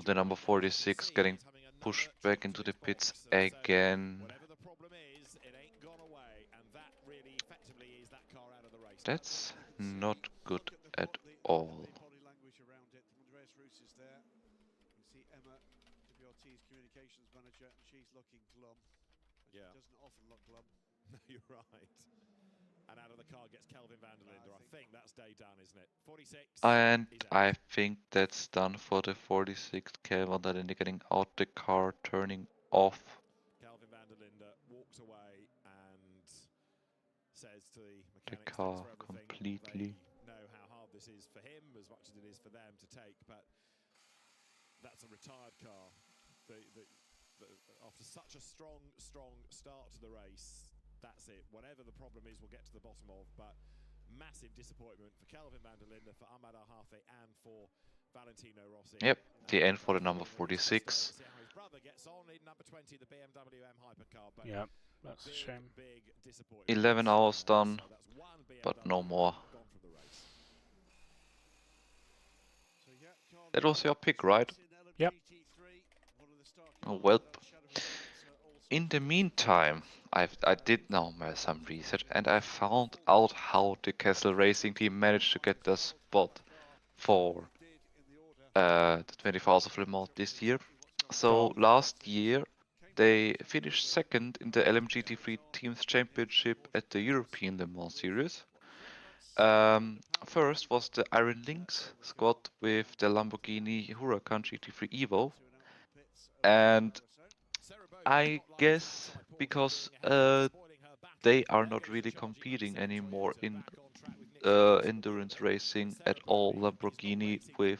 Oh, the number 46 getting pushed back into the pits again. That's not good at all. Yeah. Doesn't often look glum. No, you're right. And out of the car gets Kelvin van der Linde. I think that's day done, isn't it? 46. And I think that's done for the 46 Kelvin that they're getting out the car, turning off. Kelvin van der Linde walks away and says to the mechanics, the car completely. They know how hard this is for him as much as it is for them to take, but that's a retired car. After such a strong start to the race, that's it. Whatever the problem is, we'll get to the bottom of, but massive disappointment for Kelvin van der Linde, for Ahmad Al-Hafi, and for Valentino Rossi. Yep, the end for the number 46. See how his brother gets on in number 20, the BMW M Hypercar. But yeah, that's a shame. Big disappointment. 11 hours done, but no more. That was your pick, right? Yep. Oh, well. In the meantime, I did now some research and I found out how the Castle Racing team managed to get the spot for the 24 Hours of Le Mans this year. So last year they finished second in the LMGT3 Teams Championship at the European Le Mans Series. First was the Iron Lynx squad with the Lamborghini Huracan GT3 Evo, and I guess because they are not really competing anymore in endurance racing at all, Lamborghini with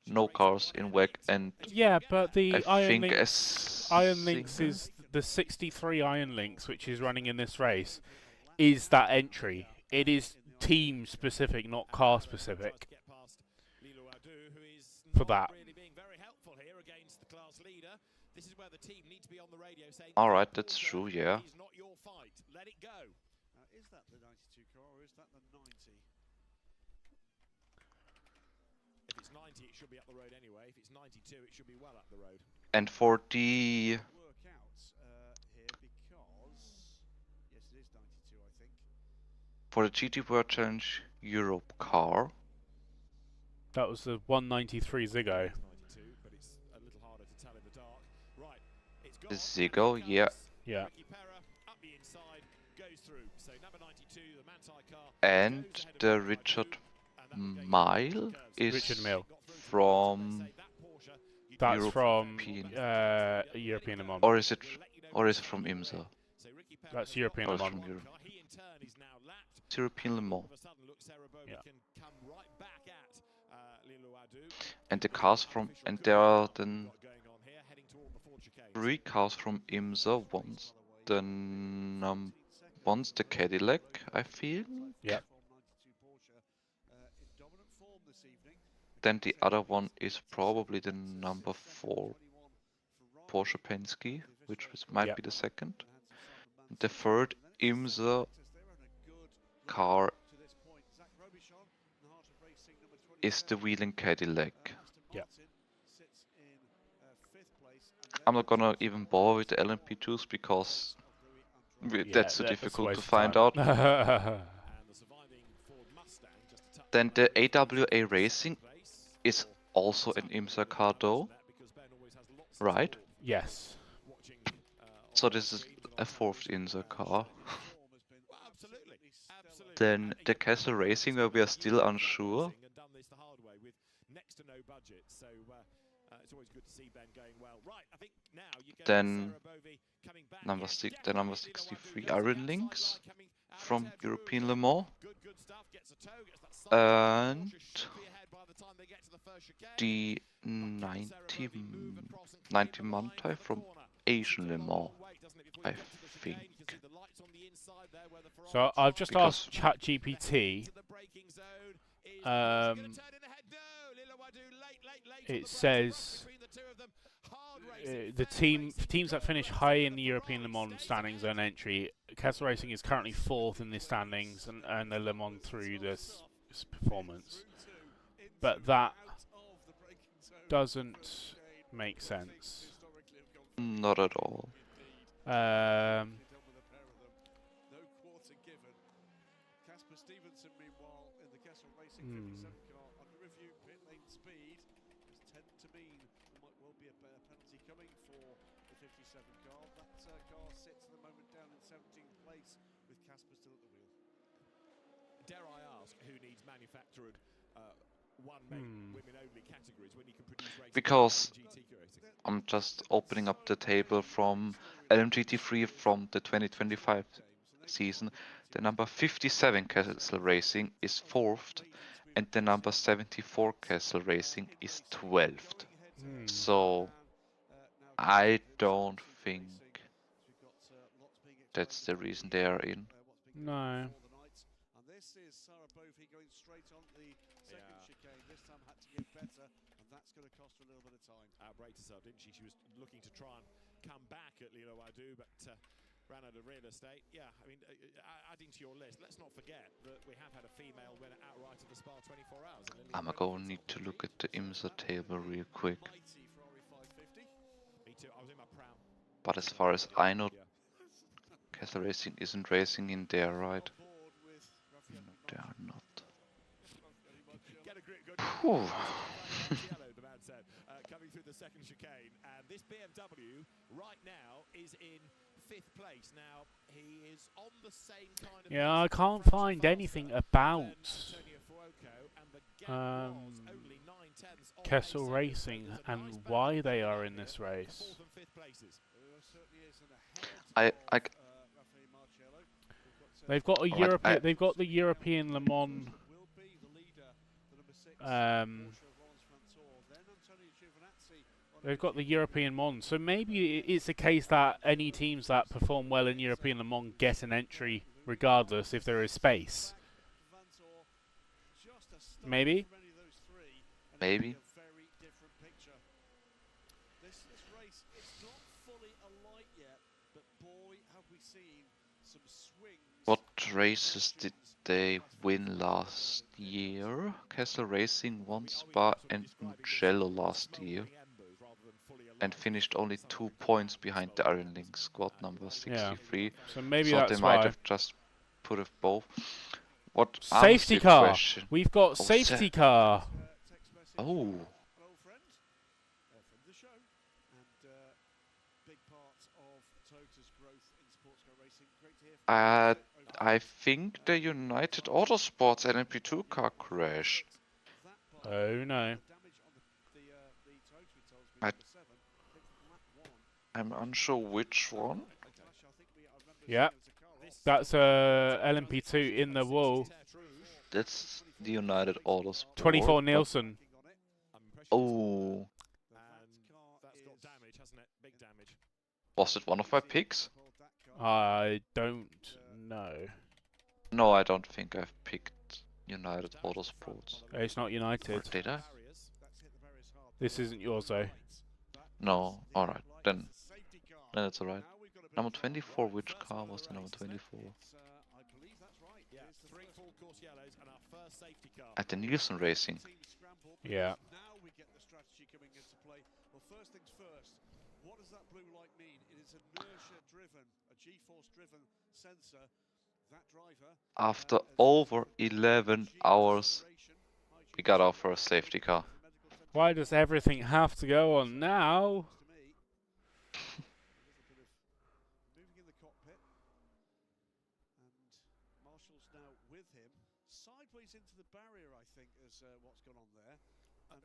no cars in WEC, and yeah, but the Iron Lynx is the 63 Iron Lynx, which is running in this race, is that entry. It is team specific, not car specific. For that. Alright, that's true, yeah. Is not your fight. Let it go. Is that the 92 car or is that the 90? If it's 90, it should be up the road anyway. If it's 92, it should be well up the road. And for the Work out here because yes, it is 92, I think. For the GT World Challenge Europe car. That was the 193 Ziggo. The Ziggo, yeah. Yeah. And the Richard Mille is from that's European. from European Le Mans. Or is it from IMSA? That's European Le Mans. It's European Le Mans. Yeah. And the cars from, and there are then 3 cars from IMSA. One's the Cadillac, I feel. Yeah. Then the other one is probably the number 4 Porsche Penske, which might be the second. The third IMSA car is the Wheeling Cadillac. Yeah. I'm not gonna even bother with the LMP2s because that's so difficult to find out. Then the AWA Racing is also an IMSA car though, right? Yes. So this is a 4th IMSA car. Then the Castle Racing, where we are still unsure. Then the number 63 Iron Lynx from European Le Mans. And the 90 Mantai from Asian Le Mans, I think. So I've just asked ChatGPT. It says the teams that finish high in the European Le Mans standings earn entry. Castle Racing is currently 4th in the standings and earn the Le Mans through this performance. But that doesn't makes sense. Not at all. Dare I ask, who needs manufactured women-only categories when you can produce racing Because GT racing? I'm just opening up the table from LMGT3 from the 2025 season. The number 57 Castle Racing is 4th, and the number 74 Castle Racing is 12th. So I don't think that's the reason they are in. No. Outrated herself, didn't she? She was looking to try and come back at Lilo Wadu, but ran out of real estate. Yeah, I mean, adding to your list, let's not forget that we have had a female winner outright at the Spa 24 Hours. I'm gonna need to look at the IMSA table real quick. Me too. I was in my proud. But as far as I know, Castle Racing isn't racing in there, right? No, they are not. Phew. The man said, coming through the second chicane, and this BMW right now is in 5th place. Now he is on the same kind of. Yeah, I can't find anything about Kessel Racing and why they are in this race. They've got a European. They've got the European Le Mans. They've got the European Mans, so maybe it's a case that any teams that perform well in European Le Mans get an entry regardless if there is space. Maybe? Maybe. What races did they win last year? Castle Racing won Spa and Mugello last year, and finished only 2 points behind the Iron Link squad number 63. Yeah. So maybe so that's they might why. have just put it both. What safety car. Question? We've got safety car. Oh. I think the United Autosports LMP2 car crashed. Oh no. I'm unsure which one. Yeah. That's LMP2 in the wall. That's the United Autosports. 24 Nielsen. Oh. Was it one of my picks? I don't know. No, I don't think I've picked United Autosports. It's not United. Or did I? This isn't yours though. No, alright, then it's alright. Number 24, which car was the number 24? At the Nielsen Racing. Yeah. What does that blue light mean? It is inertia driven, a G-force driven sensor. That driver, after over 11 hours, we got our first safety car. Why does everything have to go on now? moving in the cockpit, and Marshall's now with him, sideways into the barrier, I think, is what's gone on there, and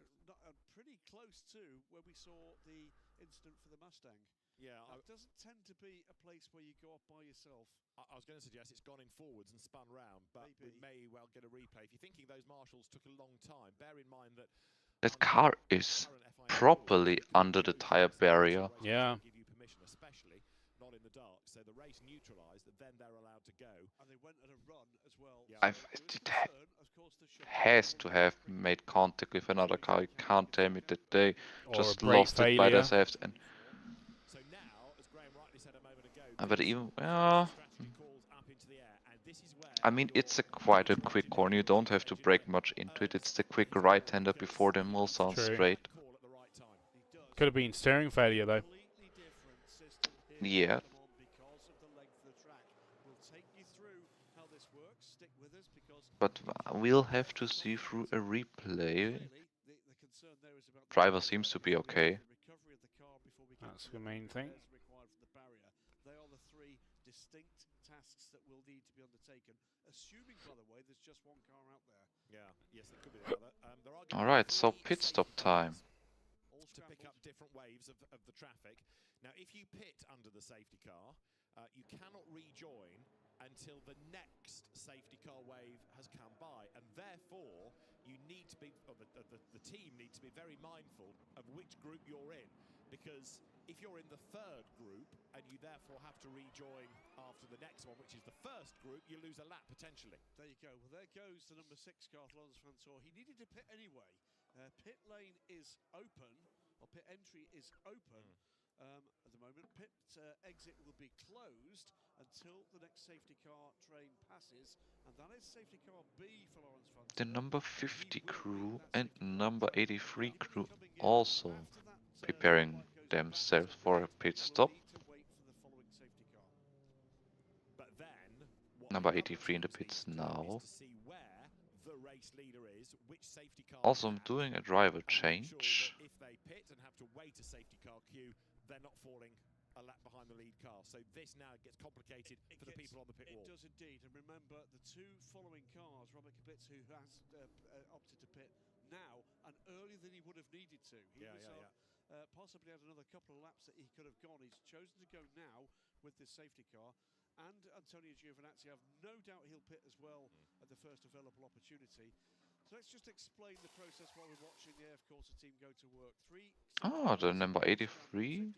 pretty close to where we saw the incident for the Mustang. Yeah, it doesn't tend to be a place where you go off by yourself. I was going to suggest it's gone in forwards and spun round, but we may well get a replay. If you're thinking those marshals took a long time, bear in mind that that car is properly under the tire barrier. Yeah. Give you permission, especially not in the dark. So the race neutralized, then they're allowed to go. And they went at a run as well. It has to have made contact with another car. You can't tell me that they just lost it by themselves. And so now, as Graham rightly said a moment ago, but even I mean, it's quite a quick corner. You don't have to brake much into it. It's the quick right-hander before the mulls on straight. Could have been steering failure though. Yeah. But we'll have to see through a replay. Driver seems to be okay. That's the main thing. They are the three distinct tasks that will need to be undertaken, assuming, by the way, there's just one car out there. Yeah, yes, there could be another. Alright, so pit stop time. To pick up different waves of the traffic. Now, if you pit under the safety car, you cannot rejoin until the next safety car wave has come by, and therefore you need to be, or the team needs to be very mindful of which group you're in, because if you're in the third group and you therefore have to rejoin after the next one, which is the first group, you lose a lap potentially. There you go. Well, there goes the number 6 car, Lawrence Francois. He needed to pit anyway. Pit lane is open, or pit entry is open. At the moment, pit exit will be closed until the next safety car train passes, and that is safety car B for Lawrence Francois. The number 50 crew and number 83 crew also preparing themselves for a pit stop. Number 83 in the pits now. Also doing a driver change. If they pit and have to wait a safety car queue, they're not falling a lap behind the lead car. So this now gets complicated for the people on the pit wall. It does indeed. And remember, the two following cars, Robert Kubica, who has opted to pit now and earlier than he would have needed to. He possibly had another couple of laps that he could have gone. He's chosen to go now with this safety car. And Antonio Giovinazzi, I have no doubt he'll pit as well at the first available opportunity. So let's just explain the process while we're watching the AF Corsa team go to work. The number 83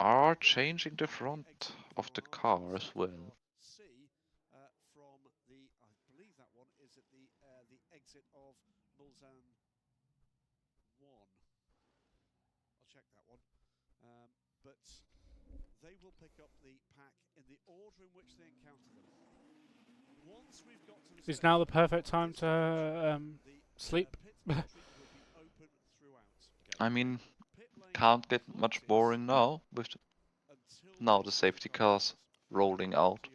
are changing the front of the car as well. From the, I believe that one is at the exit of Mulsanne 1. I'll check that one. But they will pick up the pack in the order in which they encounter them. Once we've got to the Is now the perfect time to sleep? I mean, can't get much boring now with now the safety cars rolling out.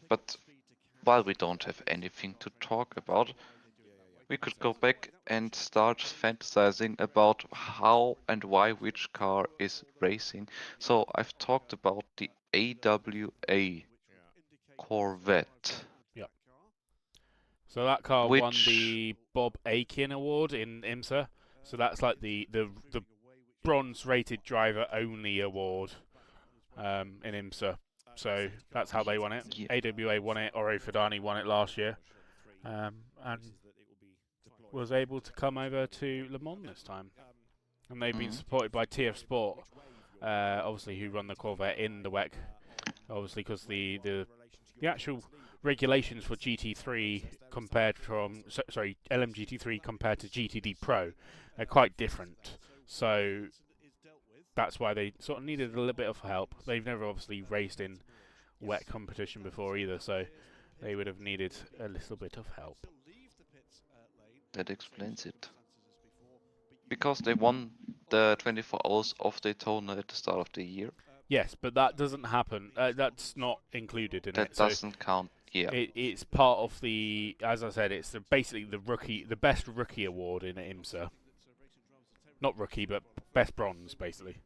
But while we don't have anything to talk about, we could go back and start fantasizing about how and why which car is racing. So I've talked about the AWA Corvette. Yep. So that car won the Bob Aiken Award in IMSA. So that's like the bronze-rated driver only award in IMSA. So that's how they won it. Yeah. AWA won it. Oro Fidani won it last year, and was able to come over to Le Mans this time. And they've been supported by TF Sport, obviously, who run the Corvette in the WEC. Obviously, because the actual regulations for GT3 compared from LMGT3 compared to GTD Pro are quite different. So that's why they sort of needed a little bit of help. They've never obviously raced in WEC competition before either, so they would have needed a little bit of help. That explains it. Because they won the 24 Hours of Daytona at the start of the year. Yes, but that doesn't happen. That's not included in it. That doesn't count. Yeah. It's part of the, as I said, it's basically the best rookie award in IMSA. Not rookie, but best bronze, basically.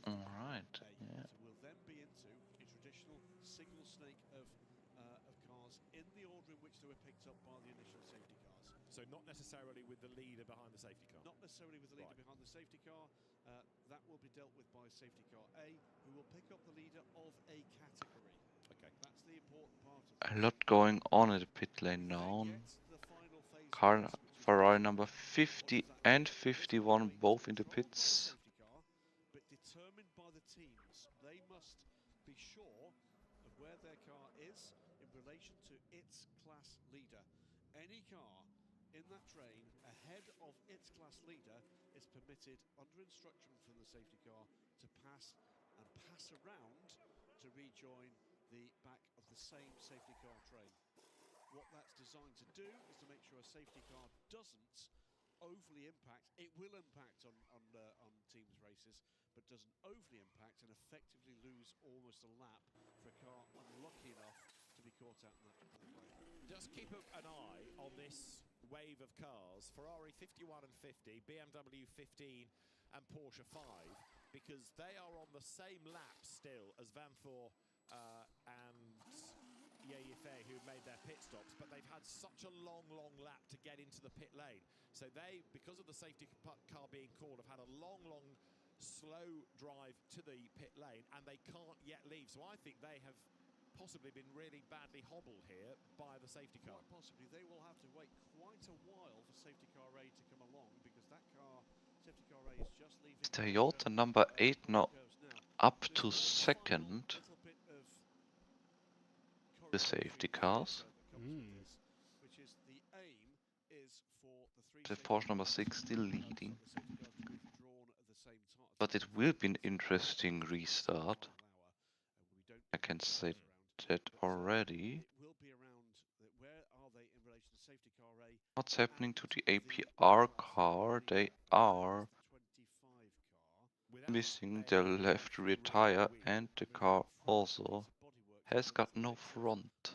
All right. Yeah. Will then be into a traditional single snake of cars in the order in which they were picked up by the initial safety cars. So not necessarily with the leader behind the safety car. Not necessarily with the leader behind the safety car. That will be dealt with by safety car A, who will pick up the leader of a category. Okay, that's the important part of it. A lot going on in the pit lane now. Ferrari number 50 and 51 both in the pits. But determined by the teams, they must be sure of where their car is in relation to its class leader. Any car in that train ahead of its class leader is permitted, under instruction from the safety car, to pass around to rejoin the back of the same safety car train. What that's designed to do is to make sure a safety car doesn't overly impact. It will impact on teams' races, but doesn't overly impact and effectively lose almost a lap for a car unlucky enough to be caught out in that way. Just keep an eye on this wave of cars: Ferrari 51 and 50, BMW 15 and Porsche 5, because they are on the same lap still as Vanthor and Yefei, who made their pit stops, but they've had such a long lap to get into the pit lane. So they, because of the safety car being called, have had a long, slow drive to the pit lane, and they can't yet leave. So I think they have possibly been really badly hobbled here by the safety car. Quite possibly. They will have to wait quite a while for safety car A to come along, because that car, safety car A, is just leaving. Toyota number 8 now up to second. The safety cars. Which is the aim is for The Porsche number 6 still leading. But it will be an interesting restart. I can say that already. What's happening to the APR car? They are missing their left rear tire, and the car also has got no front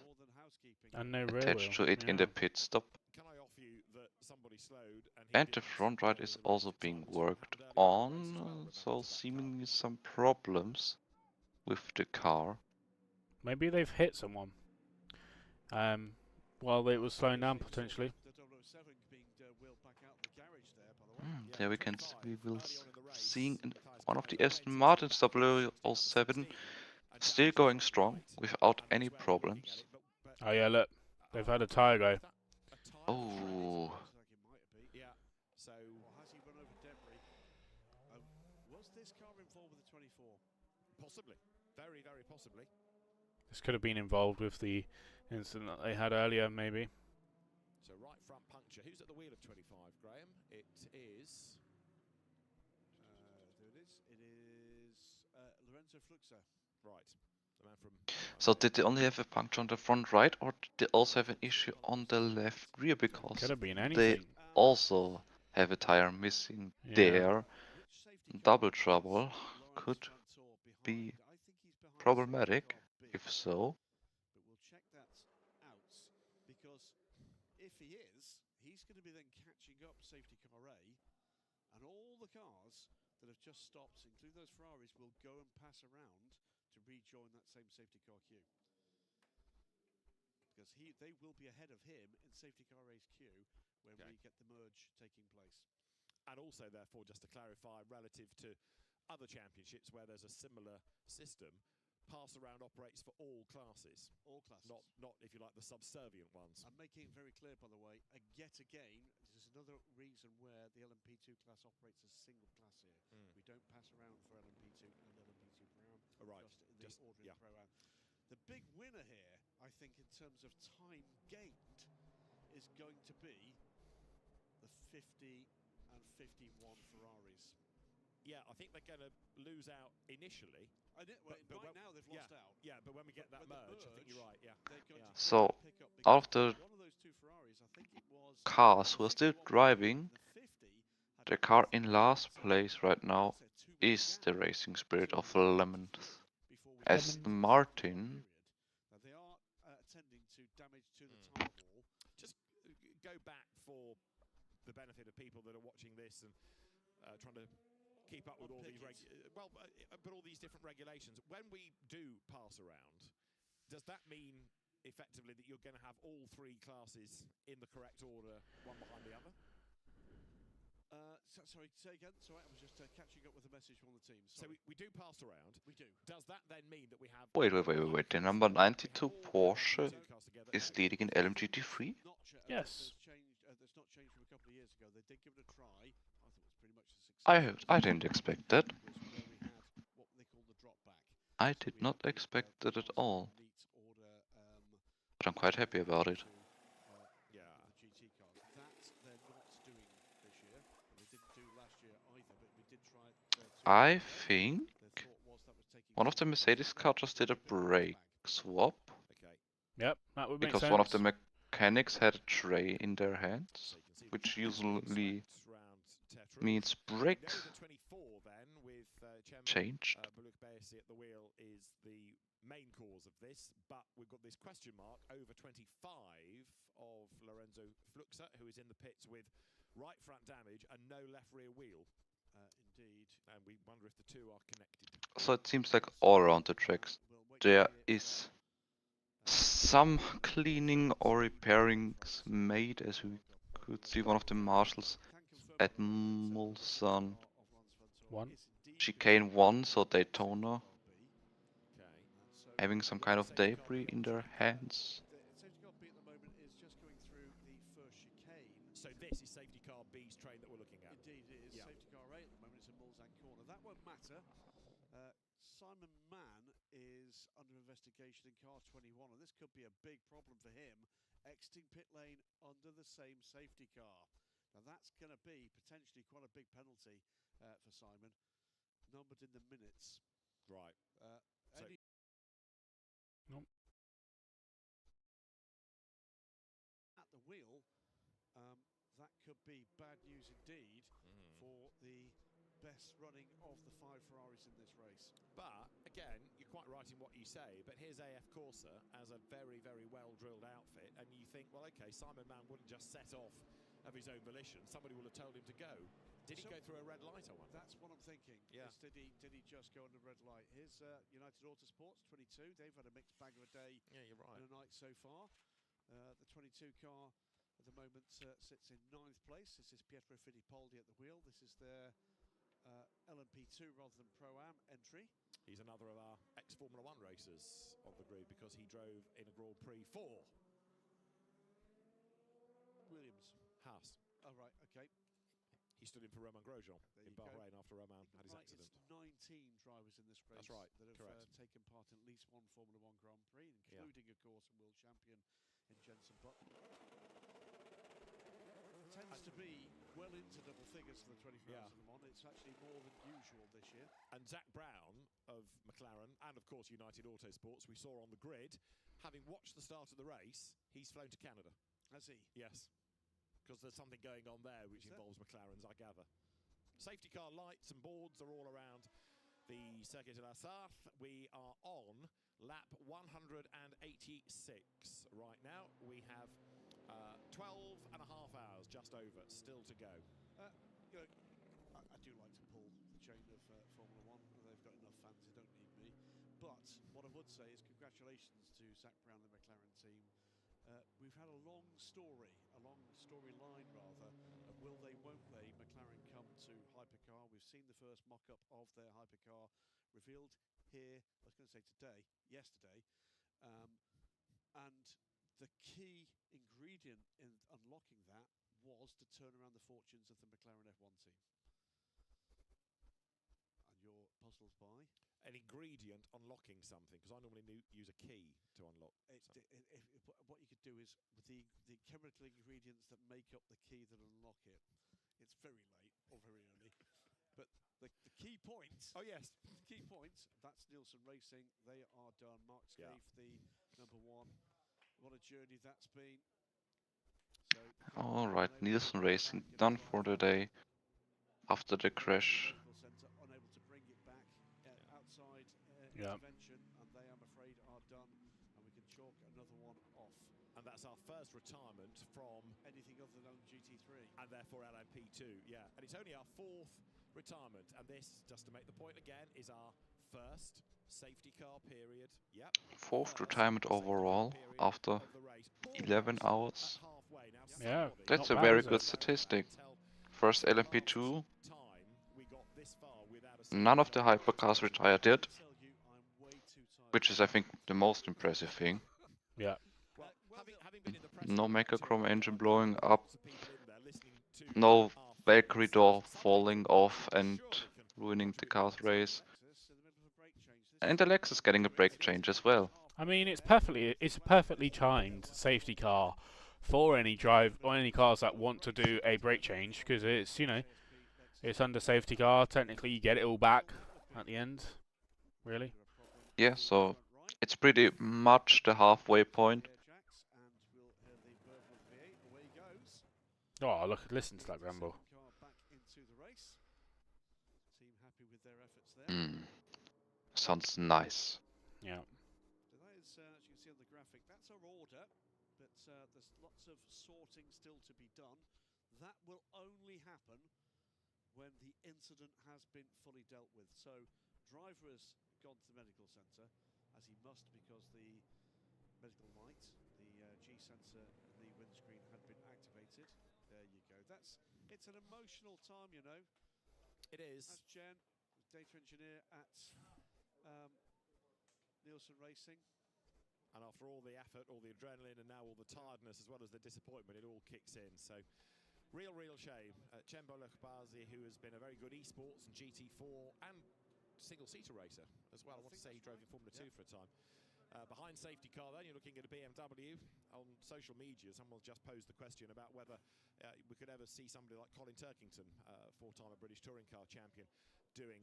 And no rear attached wheel. to it in the pit stop. Can I offer you that somebody slowed And the front right is also being worked on, so seemingly some problems with the car. Maybe they've hit someone while it was slowing down potentially. There we can see, we will seeing one of the Aston Martins W07 still going strong without any problems. Oh yeah, look, they've had a tyre go. Oh. Yeah. So has he run over debris? Was this car involved with the 24? Possibly. Very possibly. This could have been involved with the incident that they had earlier, maybe. So right front puncture. Who's at the wheel of 25, Graham? It is... There it is. It is Lorenzo Fluxer. Right. The man from... So did they only have a puncture on the front right, or did they also have an issue on the left rear? Because Could have been they anything. also have a tire missing there. Double trouble could be problematic, if so. But we'll check that out, because if he is, he's going to be then catching up safety car A, and all the cars that have just stopped, including those Ferraris, will go and pass around to rejoin that same safety car queue. Because they will be ahead of him in safety car A's queue when we get the merge taking place. And also, therefore, just to clarify, relative to other championships where there's a similar system, pass around operates for all classes. All classes. Not if you like, the subservient ones. I'm making it very clear, by the way, yet again, this is another reason where the LMP2 class operates as a single class here. We don't pass around for LMP2 and LMP2 Pro-Am, just in the ordinary Pro-Am. The big winner here, I think, in terms of time gained, is going to be the 50 and 51 Ferraris. Yeah, I think they're going to lose out initially. But right now they've lost out. Yeah, but when we get that merge, I think you're right. Yeah. So, out of the cars who are still driving, the car in last place right now is the Racing Spirit of Lemon. Aston Martin. They are attending to damage to the tyre wall. Just go back for the benefit of people that are watching this and trying to keep up with all these but all these different regulations. When we do pass around, does that mean effectively that you're going to have all three classes in the correct order, one behind the other? Sorry, say again. Sorry, I was just catching up with a message from the team. Sorry. So we do pass around. We do. Does that then mean that we have... Wait. The number 92 Porsche is leading in LMGT3? That's Yes. not changed from a couple of years ago. They did give it a try. I thought it was pretty much a success. I didn't expect that. Where we had what they call the drop back. I did not expect that at all. But I'm quite happy about it. The GT cars. That they're not doing this year. And they didn't do last year either, but we did try it. I think one of the Mercedes cars just did a break. swap Okay, Yep, that would make because sense. one of the mechanics had a tray in their hands, so you can see which the usually swept round Tetra. means We know bricks the 24 then with Chairman changed. Buluk Bayesi at the wheel is the main cause of this, but we've got this question mark over 25 of Lorenzo Fluxa, who is in the pits with right front damage and no left rear wheel. Indeed, and we wonder if the two are connected. So it seems like all around the tracks there is some cleaning or repairing made, as we could see one of the marshals at Mulsanne One. Chicane 1, so Daytona, Okay. having some kind of debris in their hands. Safety car B at the moment is just going through the first chicane. So this is safety car B's train that we're looking at. Indeed, it is. Yeah. Safety car A at the moment. It's in Mulsanne corner. That won't matter. Simon Mann is under investigation in car 21, and this could be a big problem for him, exiting pit lane under the same safety car. Now that's going to be potentially quite a big penalty for Simon, numbered in the minutes. Right. So- Any Nope. at the wheel, that could be bad news indeed for the best running of the 5 Ferraris in this race. But again, you're quite right in what you say, but here's AF Corsa as a very, very well drilled outfit, and you think, well, okay, Simon Mann wouldn't just set off of his own volition. Somebody will have told him to go. Did he go through a red light, I wonder? That's what I'm thinking. Yeah. Did he just go under red light? Here's United Autosports 22. They've had a mixed bag of a day Yeah, you're right. and a night so far. The 22 car at the moment sits in 9th place. This is Pietro Fittipaldi at the wheel. This is their LMP2 rather than Pro-Am entry. He's another of our ex-Formula 1 racers on the grid because he drove in a Grand Prix 4. Williams. Haas. Oh, right, okay. He stood in for Romain Grosjean There in you go. Bahrain after Romain had his Right, accident. it's 19 drivers in this race That's right, that have correct. taken part in at least one Formula 1 Grand Prix, Yeah. including, of course, a world champion in Jenson Button. Tends to be well into double figures for the 24 hours of Le Mans. It's actually more than usual this year. And Zach Brown of McLaren and, of course, United Autosports, we saw on the grid, having watched the start of the race, he's flown to Canada. Has he? Yes, because there's something going on there which involves McLaren's, I gather. Safety car lights and boards are all around the Circuit de la Sarthe. We are on lap 186 right now. We have 12 and a half hours just over still to go. You know, I do like to pull the chain of Formula 1. They've got enough fans, they don't need me. But what I would say is congratulations to Zach Brown and the McLaren team. We've had a long storyline rather, of will they, won't they, McLaren come to Hypercar. We've seen the first mock-up of their Hypercar revealed here, I was going to say yesterday. And the key ingredient in unlocking that was to turn around the fortunes of the McLaren F1 team. And you're puzzled by? An ingredient unlocking something, because I normally use a key to unlock what you could do is, with the chemical ingredients that make up the key that unlock it, it's very late or very early. But the key points... Oh, yes. The key points, that's Nielsen Racing. They are done. Mark Scaife, the #1. What a journey that's been. So, Alright, Nielsen Racing done for the day after the crash. unable to bring it back outside Yeah. intervention, and they, I'm afraid, are done, and we can chalk another one off. And that's our first retirement from Anything other than GT3. and therefore LMP2, yeah. And it's only our 4th retirement, and this, just to make the point again, is our first safety car period. Yep. Fourth First retirement safety car overall period after of the race. 11 Almost hours. at halfway. Now, Yeah, somebody That's a not bad, very is good it? statistic. Tell First the LMP2, last time we got this far without a none of the safety car. hypercars retired yet, Tell you, I'm way too tired. which is I think the most impressive thing. Yeah. Well, having been in the press No for about 2 Mechachrome hours, engine I've blowing got up, lots of people in there listening to no our Valkyrie feelings. door Something falling that off we and surely can ruining the contribute car's to. race. Lexus in the middle of a brake change. This And is the Lexus getting a brake change as well. I mean, it's perfectly timed safety car for any cars that want to do a brake change, because it's, you know, it's under safety car. Technically, you get it all back at the end. Really? Yeah, so It's pretty much the halfway point. Oh, look, listen to that rumble. Sounds nice. Yeah. So that is, as you can see on the graphic, that's our order, but there's lots of sorting still to be done. That will only happen when the incident has been fully dealt with. So driver has gone to the medical centre, as he must because the medical light, the G sensor in the windscreen had been activated. There you go. It's an emotional time, you know. It is. That's Jen, data engineer at Nielsen Racing. And after all the effort, all the adrenaline, and now all the tiredness, as well as the disappointment, it all kicks in. So, real shame. Cembo Lekbazi, who has been a very good esports and GT4 and single-seater racer as well. I want to say he drove in Formula 2 for a time. Behind safety car, then you're looking at a BMW. On social media, someone just posed the question about whether we could ever see somebody like Colin Turkington, four-time British touring car champion, doing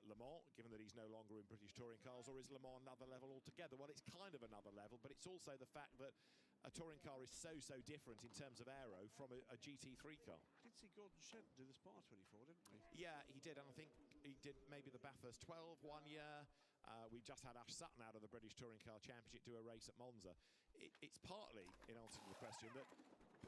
Le Mans, given that he's no longer in British touring cars, or is Le Mans another level altogether? Well, it's kind of another level, but it's also the fact that a touring car is so different in terms of aero from a GT3 car. We did see Gordon Shen do this Bar 24, didn't we? Yeah, he did, and I think he did maybe the Bathurst 12 one year. We just had Ash Sutton out of the British Touring Car Championship do a race at Monza. It's partly, in answer to the question, that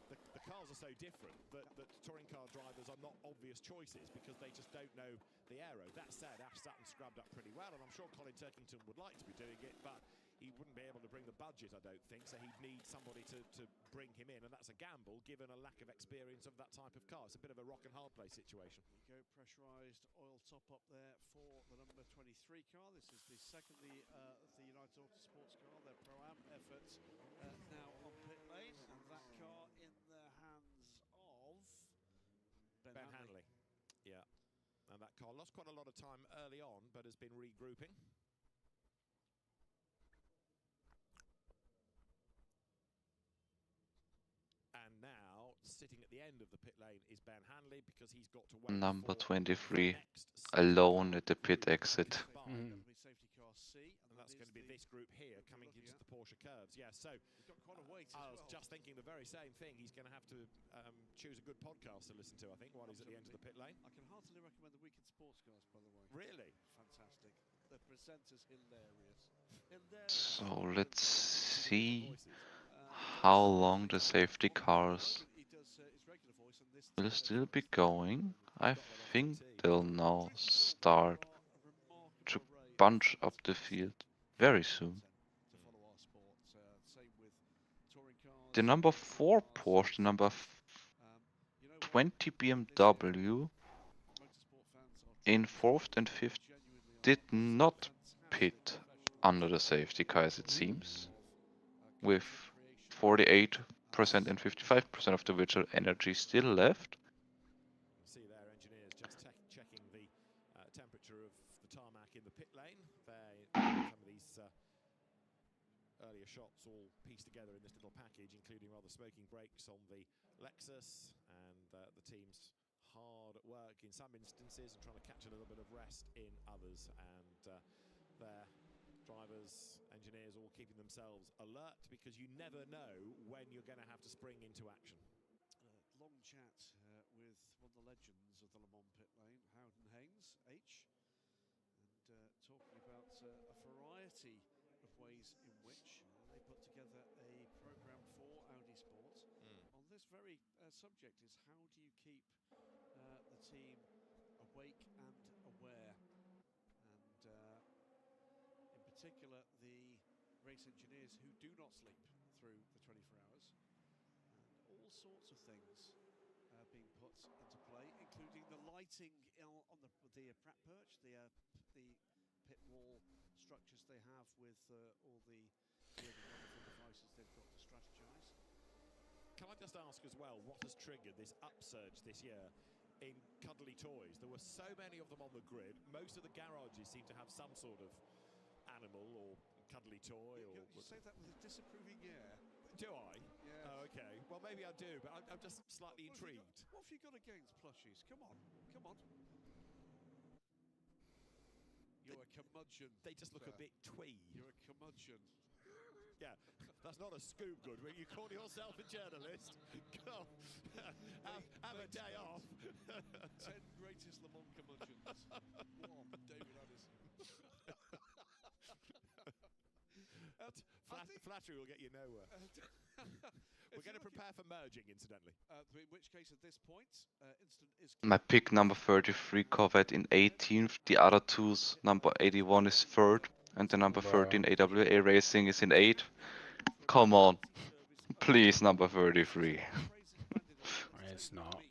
the cars are so different that touring car drivers are not obvious choices because they just don't know the aero. That said, Ash Sutton scrubbed up pretty well, and I'm sure Colin Turkington would like to be doing it, but he wouldn't be able to bring the budget, I don't think, so he'd need somebody to bring him in, and that's a gamble given a lack of experience of that type of car. It's a bit of a rock and hard play situation. There you go, pressurised oil top up there for the number 23 car. This is the second of the United Autosports car, their Pro-Am efforts now on pit lane, and that car in the hands of Ben Hanley. Yeah, and that car lost quite a lot of time early on, but has been regrouping. Now, sitting at the end of the pit lane is Ben Hanley because he's got to wait Number for 23, alone at the pit exit. And that's going to be this group here coming into the Porsche curves. Yeah, so we've got quite a wait I was just thinking the very same thing. He's going to have to choose a good podcast to listen to, I think, while he's at the end of the pit lane. I can heartily recommend the Weekend Sports Cars, by the way. Really? Fantastic. The presenter's hilarious. So let's see how long the safety cars will still be going. I think they'll now start to bunch up the field very soon. The number 4 Porsche, the number 20 BMW in 4th and 5th did not pit under the safety car, as it seems, with 48% and 55% of the virtual energy still left. See their engineers just checking the temperature of the tarmac in the pit lane. Some of these earlier shots all pieced together in this little package, including rather smoking brakes on the Lexus, and the team's hard at work in some instances and trying to catch a little bit of rest in others, and their drivers, engineers all keeping themselves alert because you never know when you're going to have to spring into action. Long chat with one of the legends of the Le Mans pit lane, Howden Haynes, H, and talking about a variety of ways in which they put together a program for Audi Sport on this very subject: is how do you keep the team awake and aware, and in particular the race engineers who do not sleep through the 24 hours, and all sorts of things being put into play, including the lighting on the Pratt perch, the pit wall structures they have with all the wonderful devices they've got to strategize. Can I just ask as well, what has triggered this upsurge this year in cuddly toys? There were so many of them on the grid. Most of the garages seem to have some sort of animal or cuddly toy. You say that with a disapproving air. Do I? Yeah. Oh, okay. Well, maybe I do, but I'm just slightly intrigued. What have you got against plushies? Come on, come on. You're a curmudgeon. They just look a bit twee. You're a curmudgeon. Yeah, that's not a scoop good. When you call yourself a journalist, go have a day off. 10 greatest Le Mans curmudgeons. One, David Addison. Flattery will get you nowhere. We're going to prepare for merging, incidentally. In which case, at this point, Instant is... My pick number 33 Corvette in 18th. The other two's number 81 is 3rd. And the number 13 AWA Racing is in 8th. Come on. Please, number 33. It's not.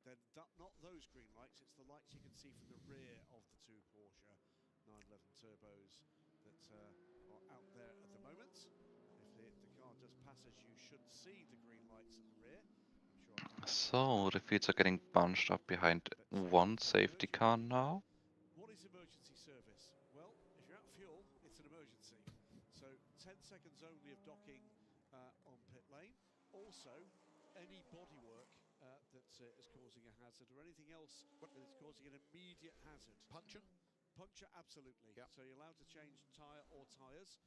Then not those green lights, it's the lights you can see from the rear of the two Porsche 911 turbos that are out there at the moment. If the car does pass us, you should see the green lights at the rear. So, the fields are getting bunched up behind one safety car now. What is emergency service? Well, if you're out of fuel, it's an emergency. So 10 seconds only of docking on pit lane. Also, any bodywork that is causing a hazard or anything else that is causing an immediate hazard. Puncture? Puncture, absolutely. Yep. So you're allowed to change tyre or tyres.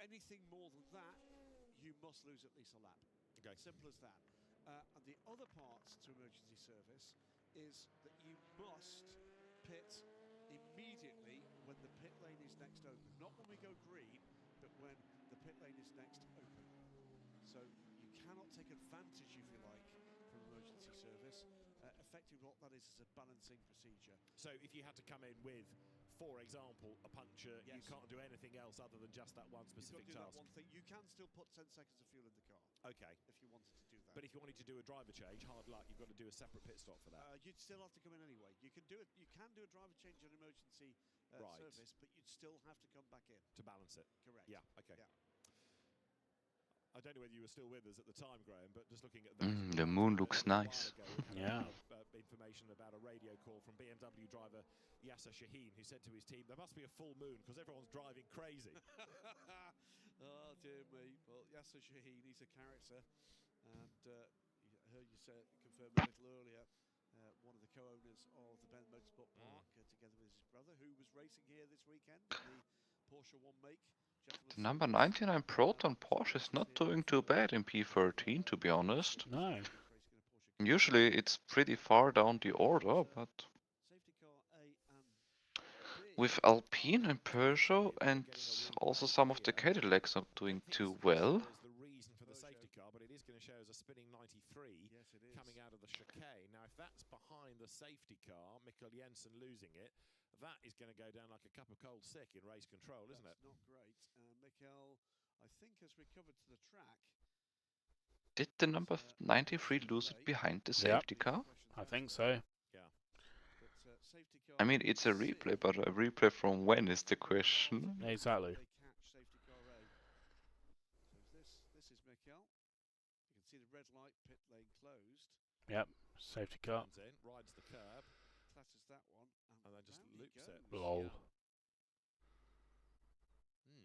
Anything more than that, you must lose at least a lap. Okay. Simple as that. And the other part to emergency service is that you must pit immediately when the pit lane is next open. Not when we go green, but when the pit lane is next open. So you cannot take advantage, if you like, from emergency service. Effectively what that is a balancing procedure. So if you had to come in with, for example, a puncture, yes, you can't do anything else other than just that one specific task. task. That one thing. You can still put 10 seconds of fuel in the car. Okay. If you wanted to do that. But if you wanted to do a driver change, hard luck, you've got to do a separate pit stop for that. You'd still have to come in anyway. You can do it. You can do a driver change on emergency service, but you'd still have to come back in to balance it. Correct. Yeah. Okay. Yeah. I don't know whether you were still with us at the time, Graham, but just looking at The moon looks nice. Yeah. Information about a radio call from BMW driver Yasser Shaheen, who said to his team, "There must be a full moon because everyone's driving crazy." Oh dear me. Well, Yasser Shaheen, he's a character, and I heard you confirm a little earlier. One of the co-owners of the Ben Motorsport Park, together with his brother, who was racing here this weekend, the Porsche 1 make. The number 99 Proton Porsche is not doing too bad in P13, to be honest. No. Usually it's pretty far down the order, but with Alpine and Peugeot and also some of the Cadillacs not doing too well. The reason for the safety car, but it is going to show as a spinning 93 coming out of the chicane. Now, if that's behind the safety car, Mikkel Jensen losing it, that is going to go down like a cup of cold sick in race control, isn't it? Not great. Mikkel, I think, has recovered to the track. Did the number 93 lose it behind the safety car? I think so. Yeah. I mean, it's a replay, but a replay from when is the question? Exactly. This is Mikkel. You can see the red light, pit lane closed. Yep, safety car. Comes in, rides the curb. Clatters that one. And then just loops it. Lol.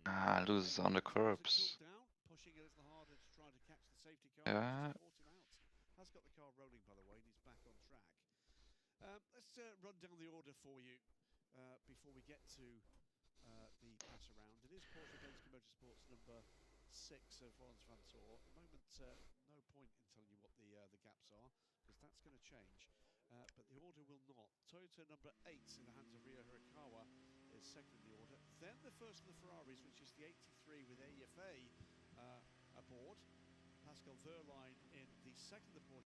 Ah, loses on the curbs. Pushing a little harder to try to catch the safety car. Yeah. Caught him out. Has got the car rolling, by the way, and he's back on track. Let's run down the order for you before we get to the pass around. It is Porsche Penske Motorsports number 6 of Lawrence Van Toor. At the moment, no point in telling you what the gaps are, because that's going to change. But the order will not. Toyota number 8 in the hands of Ryo Hirakawa is second in the order. Then the first of the Ferraris, which is the 83 with AFA aboard. Pascal Wehrlein in the second of the Porsche,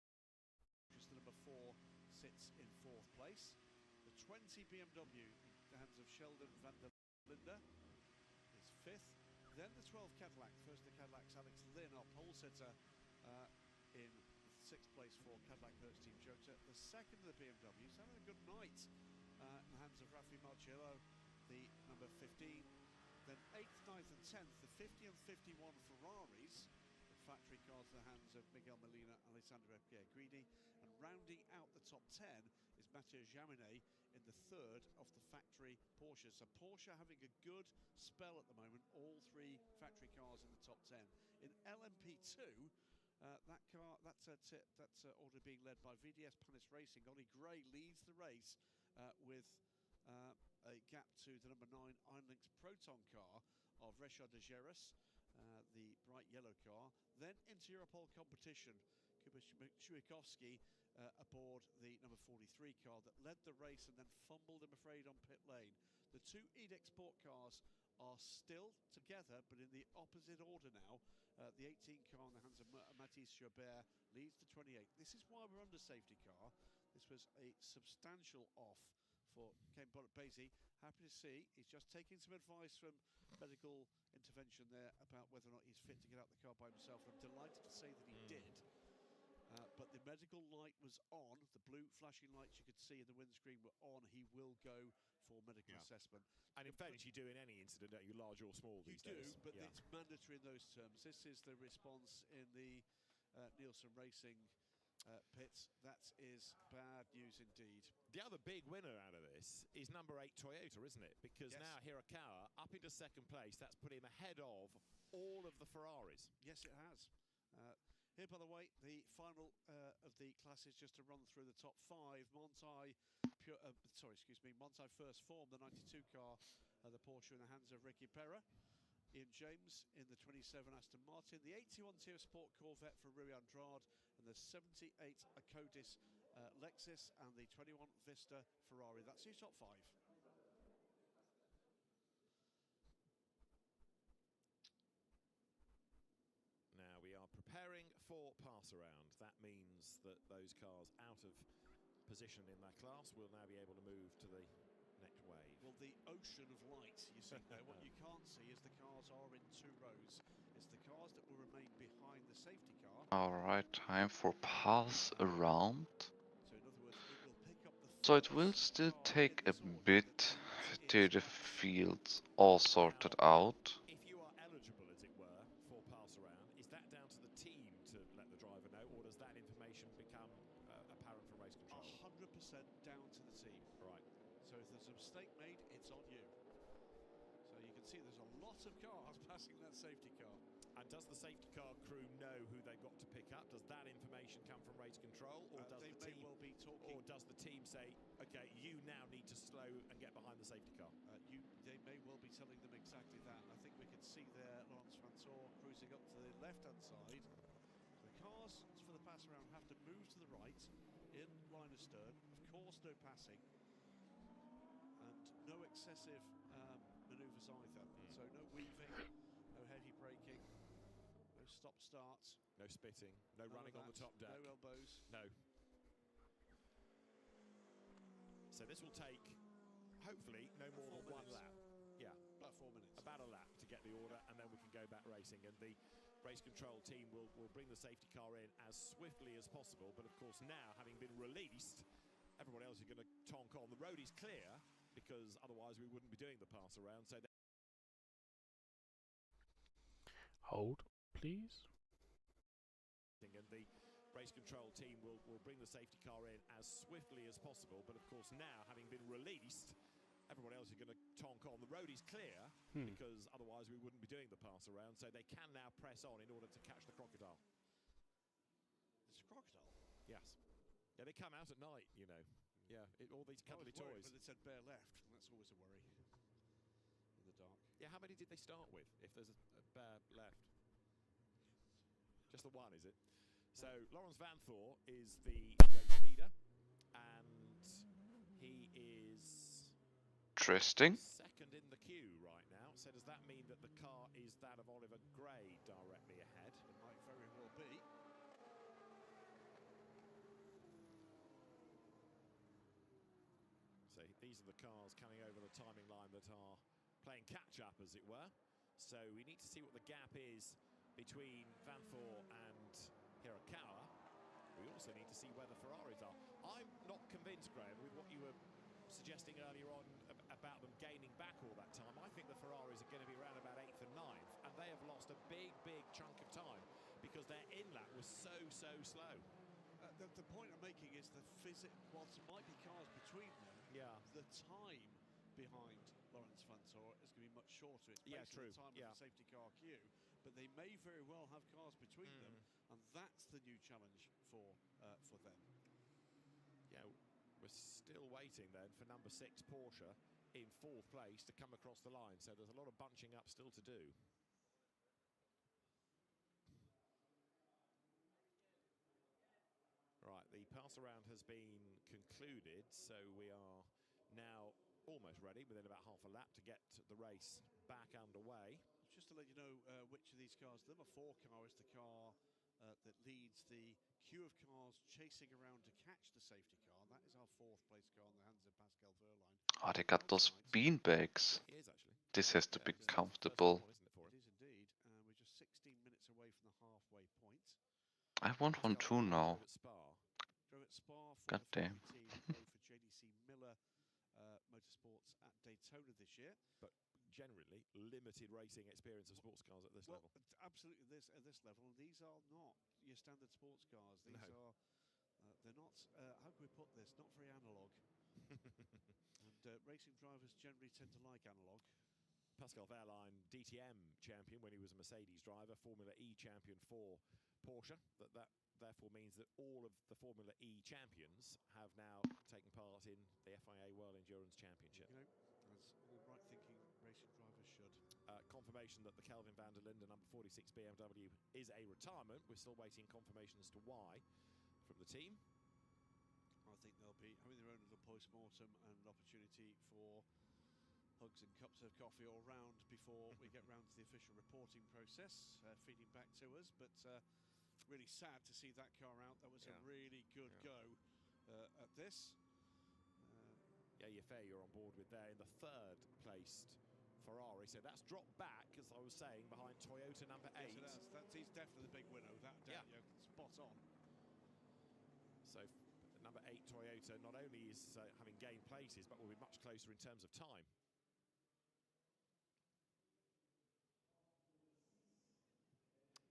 just the number 4, sits in 4th place. The 20 BMW in the hands of Sheldon van der Linde is 5th. Then the 12 Cadillac, first of the Cadillacs, Alex Lynn, our pole sitter, in 6th place for Cadillac Hertz Team Jota. The second of the BMWs, having a good night in the hands of Raffi Marciello, the number 15. Then 8th, 9th and 10th, the 50 and 51 Ferraris, the factory cars in the hands of Miguel Molina, Alessandro Pierguidi. And rounding out the top 10 is Mathieu Jaminet in the 3rd of the factory Porsche. So Porsche having a good spell at the moment, all 3 factory cars in the top 10. In LMP2, That car, that's order being led by VDS Panis Racing. Olly Gray leads the race with a gap to the number 9 Einlinks Proton car of Richard de Geras, the bright yellow car. Then into Europol competition, Kubichwikovsky aboard the number 43 car that led the race and then fumbled, I'm afraid, on pit lane. The two Edic Sport cars are still together, but in the opposite order now. The 18 car in the hands of Mathis Joubert leads the 28. This is why we're under safety car. This was a substantial off for Ken Bonnet-Basie. Happy to see he's just taking some advice from medical intervention there about whether or not he's fit to get out the car by himself. I'm delighted to say that he did. But the medical light was on. The blue flashing lights you could see in the windscreen were on. He will go for medical assessment. And in fairness, you do in any incident, don't you, large or small these days? You do, but it's mandatory in those terms. This is the response in the Nielsen Racing pits. That is bad news indeed. The other big winner out of this is number 8 Toyota, isn't it? Because now Hirakawa up into second place. That's put him ahead of all of the Ferraris. Yes, it has. Here, by the way, the final of the classes, just to run through the top 5. Montai First Form, the 92 car, the Porsche in the hands of Ricky Perra. Ian James in the 27 Aston Martin, the 81 Tier Sport Corvette for Rui Andrade, and the 78 Acodis Lexus, and the 21 Vista Ferrari. That's your top 5. Now we are preparing for pass around. That means that those cars out of position in that class will now be able to move to the next wave. Well, the ocean of light you see there, what you can't see is the cars are in 2 rows. It's the cars that will remain behind the safety car. Alright, time for pass around. So in other words, it will pick up the So it will still take a bit till the fields all sorted out. If you are eligible, as it were, for pass around, is that down to the team to let the driver know, or does that information become apparent from race control? 100% down to the team. Right. So if there's a mistake made, it's on you. So you can see there's a lot of cars passing that safety car. And does the safety car crew know who they've got to pick up? Does that information come from race control, or does the team well be talking? Or does the team say, "Okay, you now need to slow and get behind the safety car"? They may well be telling them exactly that. I think we can see there Laurens Vanthoor cruising up to the left-hand side. The cars for the pass around have to move to the right in line of stern. Of course, no passing and no excessive manoeuvres either. So no weaving, no heavy braking. No stop-starts. No spitting. No running on the top deck. No elbows. No. So this will take, hopefully, no more than 1 lap. Yeah. About 4 minutes. About a lap to get the order, and then we can go back racing. And the race control team will bring the safety car in as swiftly as possible. But of course now, having been released, everyone else is going to tonk on. The road is clear, because otherwise we wouldn't be doing the pass around. So Hold, please. And the race control team will bring the safety car in as swiftly as possible. But of course now, having been released, everyone else is going to tonk on. The road is clear, because otherwise we wouldn't be doing the pass around. So they can now press on in order to catch the crocodile. It's a crocodile? Yes. Yeah, they come out at night, you know. Yeah, all these cuddly toys. But it said bare left, and that's always a worry in the dark. Yeah, how many did they start with, if there's a bare left? Just the one, is it? So Laurens Vanthoor is the race leader, and he is Interesting. second in the queue right now. So does that mean that the car is that of Oliver Gray directly ahead? It might very well be. So these are the cars coming over the timing line that are playing catch-up, as it were. So we need to see what the gap is between Vanthoor and Hirakawa. We also need to see where the Ferraris are. I'm not convinced, Graham, with what you were suggesting earlier on about them gaining back all that time. I think the Ferraris are going to be around about 8th and 9th, and they have lost a big chunk of time because their in-lap was so slow. The point I'm making is whilst there might be cars between them, the time behind Laurens Vanthoor is going to be much shorter. It's based on the time of the safety car queue, but they may very well have cars between them. and that's the new challenge for them. Yeah, we're still waiting then for number 6 Porsche in 4th place to come across the line, so there's a lot of bunching up still to do. Right, the pass around has been concluded, so we are now almost ready, within about half a lap, to get the race back underway. Just to let you know which of these cars, the number 4 car is the car that leads the queue of cars chasing around to catch the safety car. That is our 4th place car in the hands of Pascal Wehrlein. Oh, they got those beanbags. It is actually. This has to be It's the comfortable. first one, isn't it, for him? It is indeed. We're just 16 minutes away from the halfway point. I want one too now. Drove at Spa. Drove at Spa for God the damn. Ferrari team, drove for JDC Miller Motorsports at Daytona this year. But generally, limited racing experience of sports cars at this level. Absolutely, at this level. And these are not your standard sports cars. These are, they're not, how can we put this, not very analog. And racing drivers generally tend to like analog. Pascal Wehrlein, DTM champion when he was a Mercedes driver, Formula E champion for Porsche. That therefore means that all of the Formula E champions have now taken part in the FIA World Endurance Championship. You know, as all right-thinking racing drivers should. Confirmation that the Kelvin van der Linde number 46 BMW is a retirement. We're still waiting confirmation as to why from the team. I think they'll be having their own little post-mortem and an opportunity for hugs and cups of coffee all round before we get round to the official reporting process, feeding back to us. But really sad to see that car out. That was a really good go at this. Yeah, you're fair, you're on board with there in the 3rd placed Ferrari. So that's dropped back, as I was saying, behind Toyota number 8. Yes, he's definitely the big winner, without doubt. Yeah. Spot on. So number 8 Toyota not only is having gained places, but will be much closer in terms of time.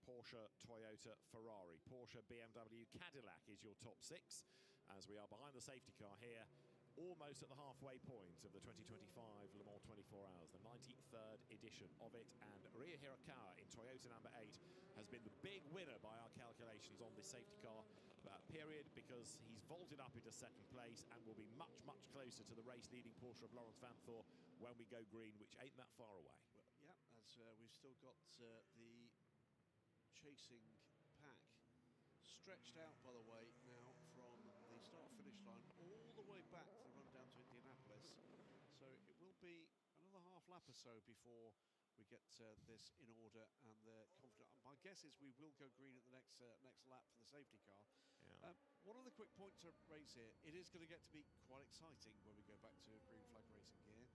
Porsche, Toyota, Ferrari. Porsche, BMW, Cadillac is your top 6, as we are behind the safety car here, almost at the halfway point of the 2025 Le Mans 24 Hours, the 93rd edition of it. And Ria Hirakawa in Toyota number 8 has been the big winner by our calculations on this safety car period, because he's vaulted up into 2nd place and will be much, much closer to the race-leading Porsche of Lawrence Vanthoor when we go green, which ain't that far away. Well, yeah, as we've still got the chasing pack stretched out, by the way, now from the start-finish line all the way back to the run down to Indianapolis. So it will be another half lap or so before we get this in order, and they're confident. My guess is we will go green at the next lap for the safety car. Yeah. One other quick point to raise here: it is going to get to be quite exciting when we go back to green flag racing here,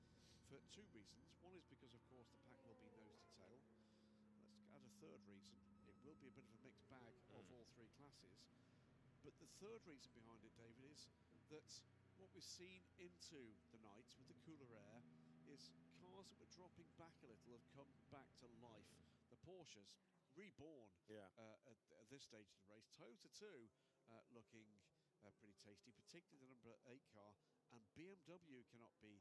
for 2 reasons. One is because, of course, the pack will be nose to tail. Let's add a 3rd reason: it will be a bit of a mixed bag of all 3 classes. But the 3rd reason behind it, David, is that what we've seen into the night with the cooler air is cars that were dropping back a little have come back to life. The Porsches reborn at this stage of the race. Toyota too looking pretty tasty, particularly the number 8 car, and BMW cannot be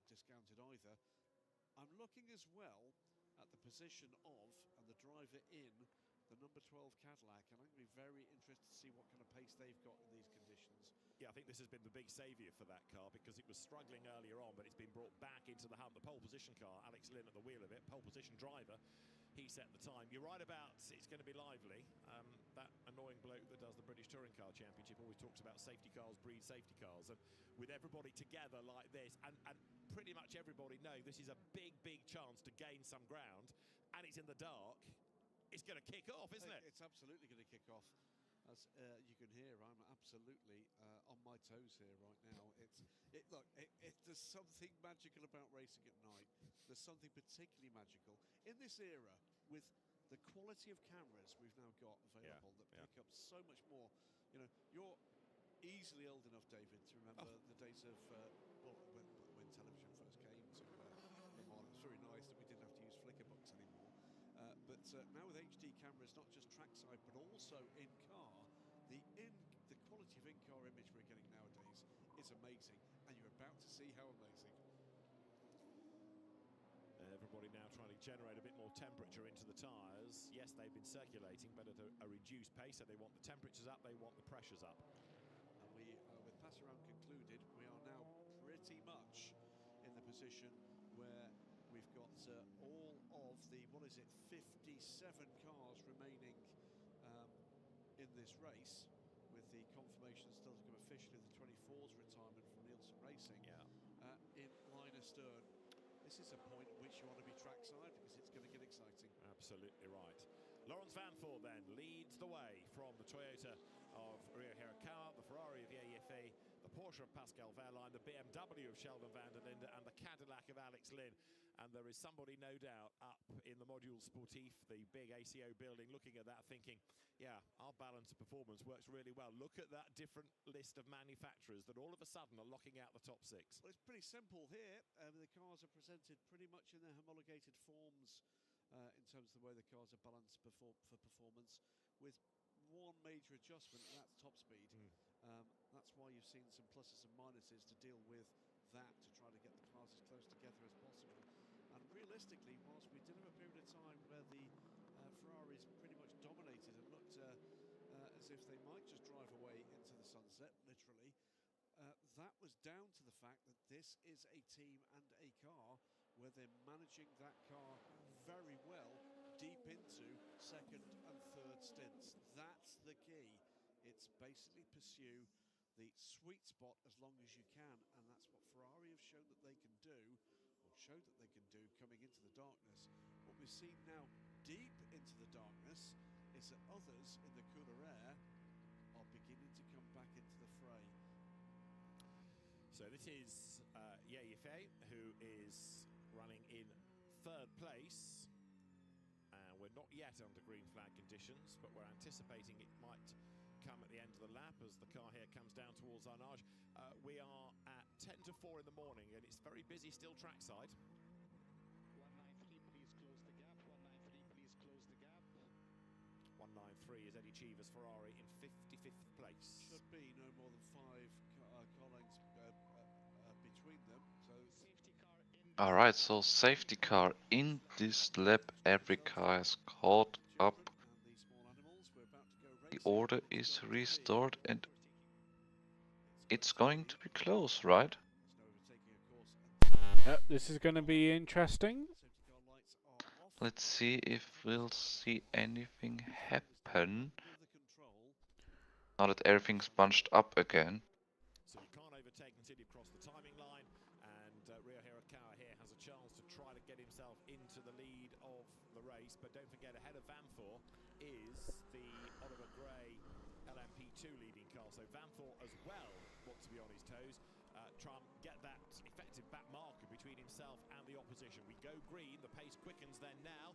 discounted either. I'm looking as well at the position of and the driver in the number 12 Cadillac, and I'm going to be very interested to see what kind of pace they've got in these conditions. Yeah, I think this has been the big saviour for that car, because it was struggling earlier on, but it's been brought back into the hunt. The pole position car, Alex Lynn at the wheel of it, pole position driver, he set the time. You're right about it's going to be lively. That annoying bloke that does the British Touring Car Championship always talks about safety cars breed safety cars, and with everybody together like this, and pretty much everybody know this is a big chance to gain some ground, and it's in the dark. It's going to kick off, isn't it? It's absolutely going to kick off. As you can hear, I'm absolutely on my toes here right now. There's something magical about racing at night. There's something particularly magical in this era with the quality of cameras we've now got available that pick up so much more. You know, you're easily old enough, David, to remember the days of when television first came to Le Mans. It's very nice that we didn't have to use flicker books anymore. But now with HD cameras, not just trackside but also in car, the quality of in-car image we're getting nowadays is amazing, and you're about to see how amazing. Everybody now trying to generate a bit more temperature into the tyres. Yes, they've been circulating, but at a reduced pace, so they want the temperatures up, they want the pressures up. And we, with pass around concluded, we are now pretty much in the position where we've got all of the, 57 cars remaining in this race, with the confirmation still to come officially of the 24's retirement from Nielsen Racing in line astern. This is a point at which you want to be trackside because it's going to get exciting. Absolutely right. Lawrence Vanford then leads the way from the Toyota of Rio Hirakawa, the Ferrari of Yeyife, the Porsche of Pascal Wehrlein, the BMW of Sheldon van der Linde, and the Cadillac of Alex Lynn. And there is somebody, no doubt, up in the Module Sportif, the big ACO building, looking at that thinking, yeah, our balance of performance works really well. Look at that different list of manufacturers that all of a sudden are locking out the top 6. Well, it's pretty simple here. The cars are presented pretty much in their homologated forms in terms of the way the cars are balanced for performance, with one major adjustment, and that's top speed. That's why you've seen some pluses and minuses to deal with that, to try to get the cars as close together as possible. And realistically, whilst we did have a period of time where the Ferraris pretty much dominated and looked as if they might just drive away into the sunset, literally, that was down to the fact that this is a team and a car where they're managing that car very well deep into second and third stints. That's the key. It's basically pursue the sweet spot as long as you can, and that's what Ferrari have shown that they can do, or showed that they can do coming into the darkness. What we've seen now deep into the darkness is that others in the cooler air are beginning to come back into the fray. So this is Yeyife, who is running in 3rd place. We're not yet under green flag conditions, but we're anticipating it might come at the end of the lap as the car here comes down towards Arnage. We are at 10 to 4 in the morning, and it's very busy still trackside. 193, please close the gap. 193, please close the gap. 193 is Eddie Cheever's Ferrari in 55th place. Should be no more than 5 car lengths between them. So Safety car in. Alright, so safety car in this lap, every car has caught up. and the small animals, we're about to go The racing. order is restored and it's going to be close, right? There's no overtaking, of course. Yep, this is going to be interesting. Safety car lights are off. Let's see if we'll see anything happen Under the control. now that everything's bunched up again. So you can't overtake until you've crossed the timing line, and Rio Hirakawa here has a chance to try to get himself into the lead of the race. But don't forget, ahead of Vanford is the Oliver Gray LMP2 leading car. So Vanford as well wants to be on his toes, try and get that effective back marker between himself and the opposition. We go green, the pace quickens then now,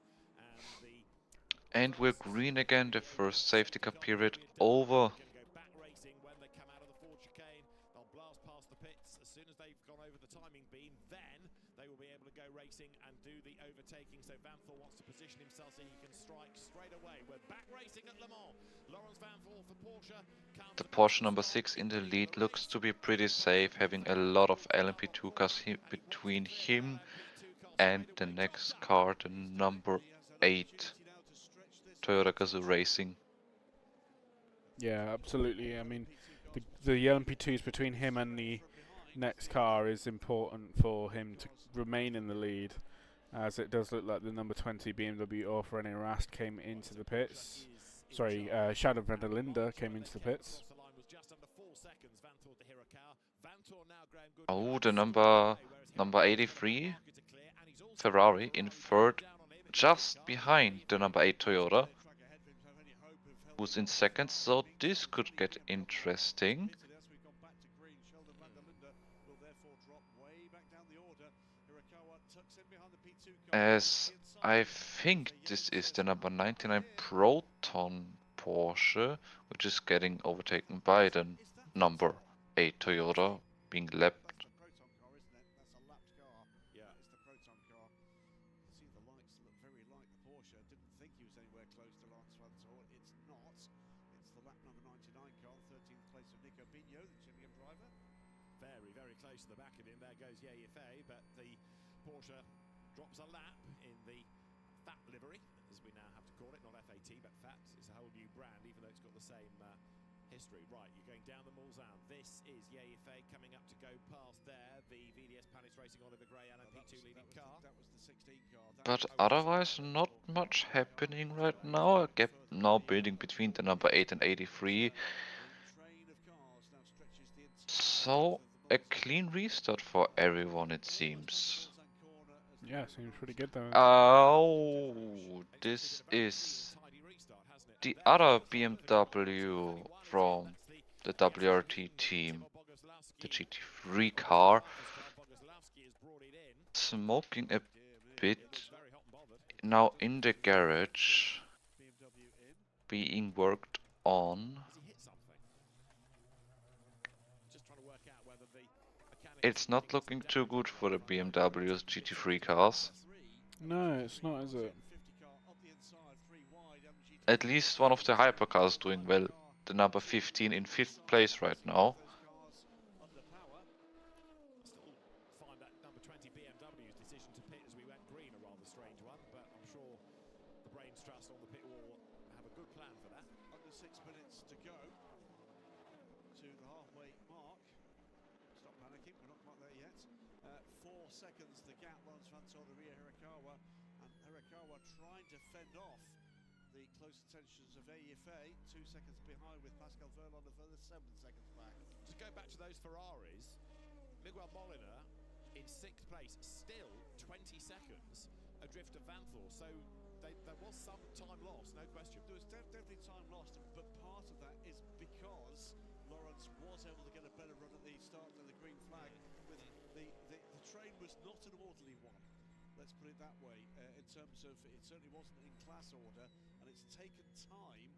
And we're green again, the first safety car period over. Going to go back racing when they come out of the Ford chicane. They'll blast past the pits as soon as they've gone over the timing beam. Then they will be able to go racing and do the overtaking. So Vanford wants to position himself so he can strike straight away. We're back racing at Le Mans. Lawrence Vanford for Porsche. The Porsche number 6 in the lead looks to be pretty safe, having a lot of LMP2 cars between him and the next car, the number 8 Toyota Gazoo Racing. Yeah, absolutely. I mean, the LMP2s between him and the next car is important for him to remain in the lead, as it does look like the number 20 BMW Orff René Rast came into the pits. Sorry, Shadow van der Linde came into the pits. Oh, the number 83 Ferrari in 3rd, just behind the number 8 Toyota, who's in 2nd, so this could get interesting. As I think this is the number 99 Proton Porsche, which is getting overtaken by the number 8 Toyota, being lapped. That's a Proton car, isn't it? That's a lapped car. Yeah. It's the Proton car. See, the lights look very like the Porsche. I didn't think he was anywhere close to Lance Vantor. It's not. It's the lap number 99 car, 13th place of Nico Bigno, the Chilean driver. Very, very close to the back of him. There goes Yeyife, but the Porsche drops a lap in the FAT livery, as we now have to call it, not FAT, but FAT. It's a whole new brand, even though it's got the same history. Right, you're going down the Mulsanne. This is Yayifei coming up to go past there. The VDS Palace Racing Oliver Gray LMP2 leading car. That was the 16 car. But otherwise, not much happening right now. A gap now building between the number 8 and 83. So, a clean restart for everyone, it seems. Yeah, seems pretty good though. Oh, this is the other BMW from the WRT team, the GT3 car, smoking a bit now in the garage, being worked on. It's not looking too good for the BMW's GT3 cars. No, it's not, is it? At least one of the hypercars doing well. The number 15 in 5th place right now. Still find that number 20 BMW's decision to pit as we went green a rather strange one, but I'm sure the brains trust on the pit wall have a good plan for that. Under 6 minutes to go to the halfway mark. Stop panicking, we're not quite there yet. 4 seconds the gap runs Fanto the rear Hirakawa, and Hirakawa trying to fend off the close attentions of Yayifei. 2 seconds behind with Pascal Verlon a further 7 seconds back. Just going back to those Ferraris, Miguel Molina in 6th place, still 20 seconds adrift of Vanthor, so there was some time lost, no question. There was definitely time lost, but part of that is because Lawrence was able to get a better run at the start than the green flag. With the train was not an orderly one, let's put it that way, in terms of it certainly wasn't in class order, and it's taken time.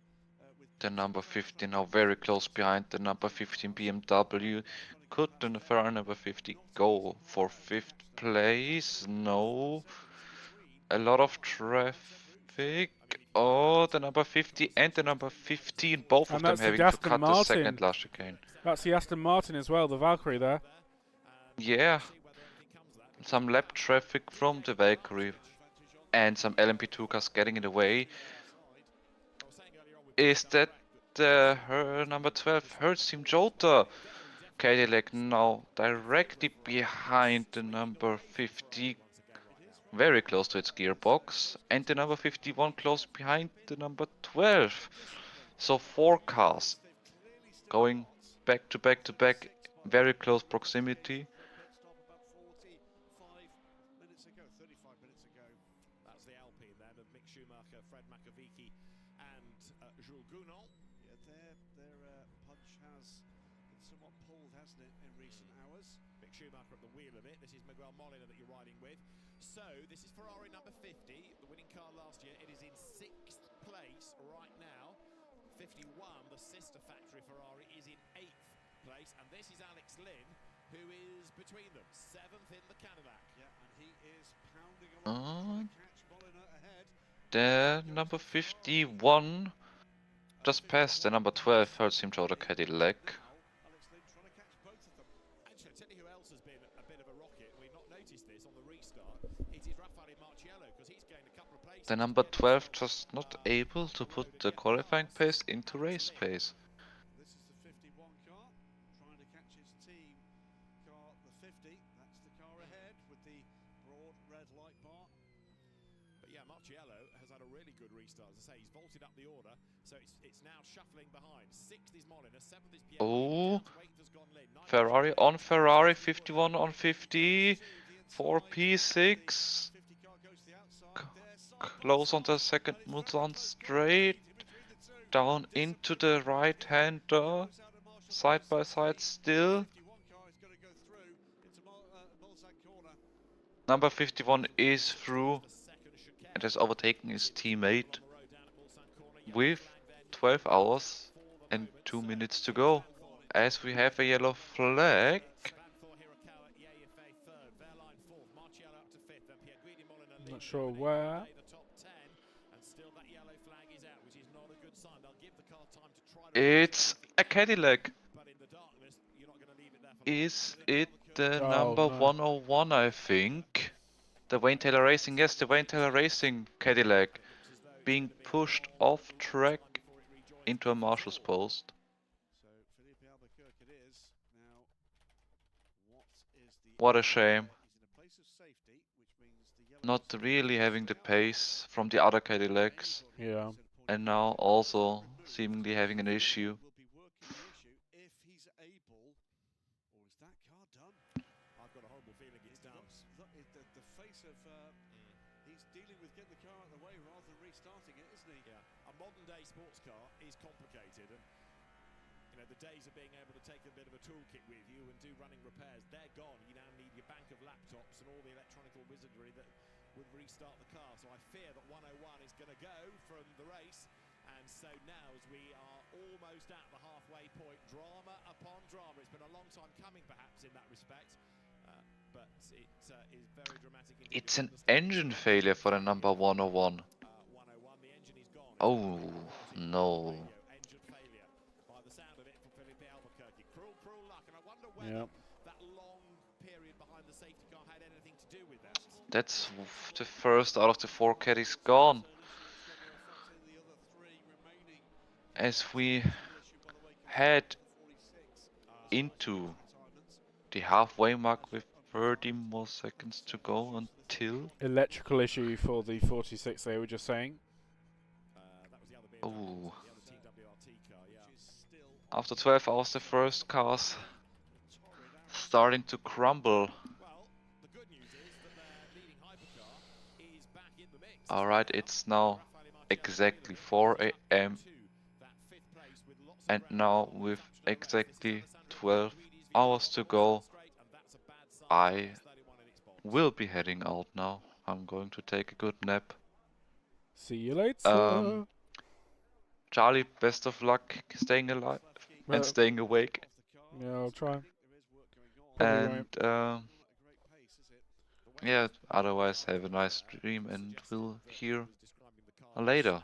The number 15 now very close behind the number 15 BMW. Could the Ferrari number 50 go for 5th place? No. A lot of traffic. Oh, the number 50 and the number 15, both of And them that's the having to Aston cut the Martin. second last chicane. That's the Aston Martin as well, the Valkyrie there. Yeah. Some lap traffic from the Valkyrie and some LMP2 cars getting in the way. Is that her number 12 Hertz Team Jota? Cadillac now directly behind the number 50, very close to its gearbox, and the number 51 close behind the number 12. So 4 cars going back to back to back, very close proximity. That's the Alpine then of Mick Schumacher, Fred Makovici and Jules Gounon. Yeah, their punch has been somewhat pulled, hasn't it, in recent hours? Mick Schumacher at the wheel of it. This is Miguel Molina that you're riding with. So this is Ferrari number 50, the winning car last year. It is in 6th place right now. 51, the sister factory Ferrari, is in 8th place, and this is Alex Lynn, who is between them, 7th in the Cadillac. Yeah, and he is pounding along to catch Molina ahead. The number 51 just passed the number 12 Hertz Team Jota Cadillac. Alex Lynn trying to catch both of them. Actually, I'll tell you who else has been a bit of a rocket, and we've not noticed this on the restart. It is Raffaele Marciello, because he's gained a couple of places. The number 12 just not able to put the qualifying pace into race pace. This is the 51 car, trying to catch his team car, the 50. That's the car ahead with the broad red light bar. But yeah, Marciello has had a really good restart. As I say, he's vaulted up the order, so it's now shuffling behind. 6th is Molina, 7th is Pierre. Oh, Ferrari on Ferrari, 51 on 50, 4P6. Close on the second Mulsanne straight, down into the right-hander, side by side still. Number 51 is through and has overtaken his teammate with 12 hours and 2 minutes to go, as we have a yellow flag. Not sure where. It's a Cadillac. Is it the number 101, I think? The Wayne Taylor Racing, yes, the Wayne Taylor Racing Cadillac being pushed off track into a marshal's post. So Felipe Albuquerque it is. Now, what is the... What a shame. He's in a place of safety, which means the yellow... Not really having the pace from the other Cadillacs. Yeah. And now also seemingly having an issue. Will be working the issue if he's able... Or is that car done? I've got a horrible feeling it's down. The face of... He's dealing with getting the car out of the way rather than restarting it, isn't he? Yeah, a modern day sports car is complicated, and you know the days of being able to take a bit of a toolkit with you and do running repairs, they're gone. You now need your bank of laptops and all the electronic wizardry that would restart the car. So I fear that 101 is going to go from the race, and so now as we are almost at the halfway point, drama upon drama. It's been a long time coming perhaps in that respect, but it is very dramatic indeed. It's an engine failure for the number 101. 101, the engine is gone. Oh, no. Engine failure by the sound of it for Felipe Albuquerque. Cruel luck, and I wonder whether that long period behind the safety car had anything to do with that. That's the first out of the 4 caddies gone. As we head into the halfway mark with 30 more seconds to go until... Electrical issue for the 46 they were just saying. Oh. After 12 hours the first cars starting to crumble. Alright, it's now exactly 4 AM and now with exactly 12 hours to go I will be heading out now. I'm going to take a good nap. See you later. Charlie, best of luck staying alive and staying awake. Yeah, I'll try. And yeah, otherwise have a nice dream and we'll hear later.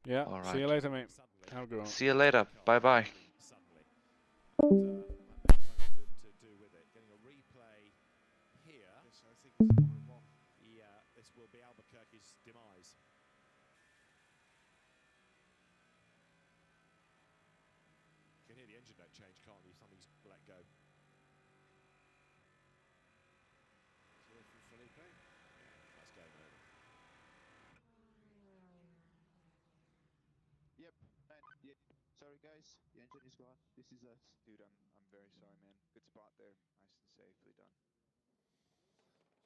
Yeah, all right. See you later, mate. Have a good one. See you later. Bye bye. Yeah, this will be Albuquerque's demise. You can hear the engine note change, can't you? Something's let go. Felipe. That's game over. Yep, and sorry guys, the engine is gone. This is us. Dude, I'm very sorry, man. Good spot there. Nice and safely done.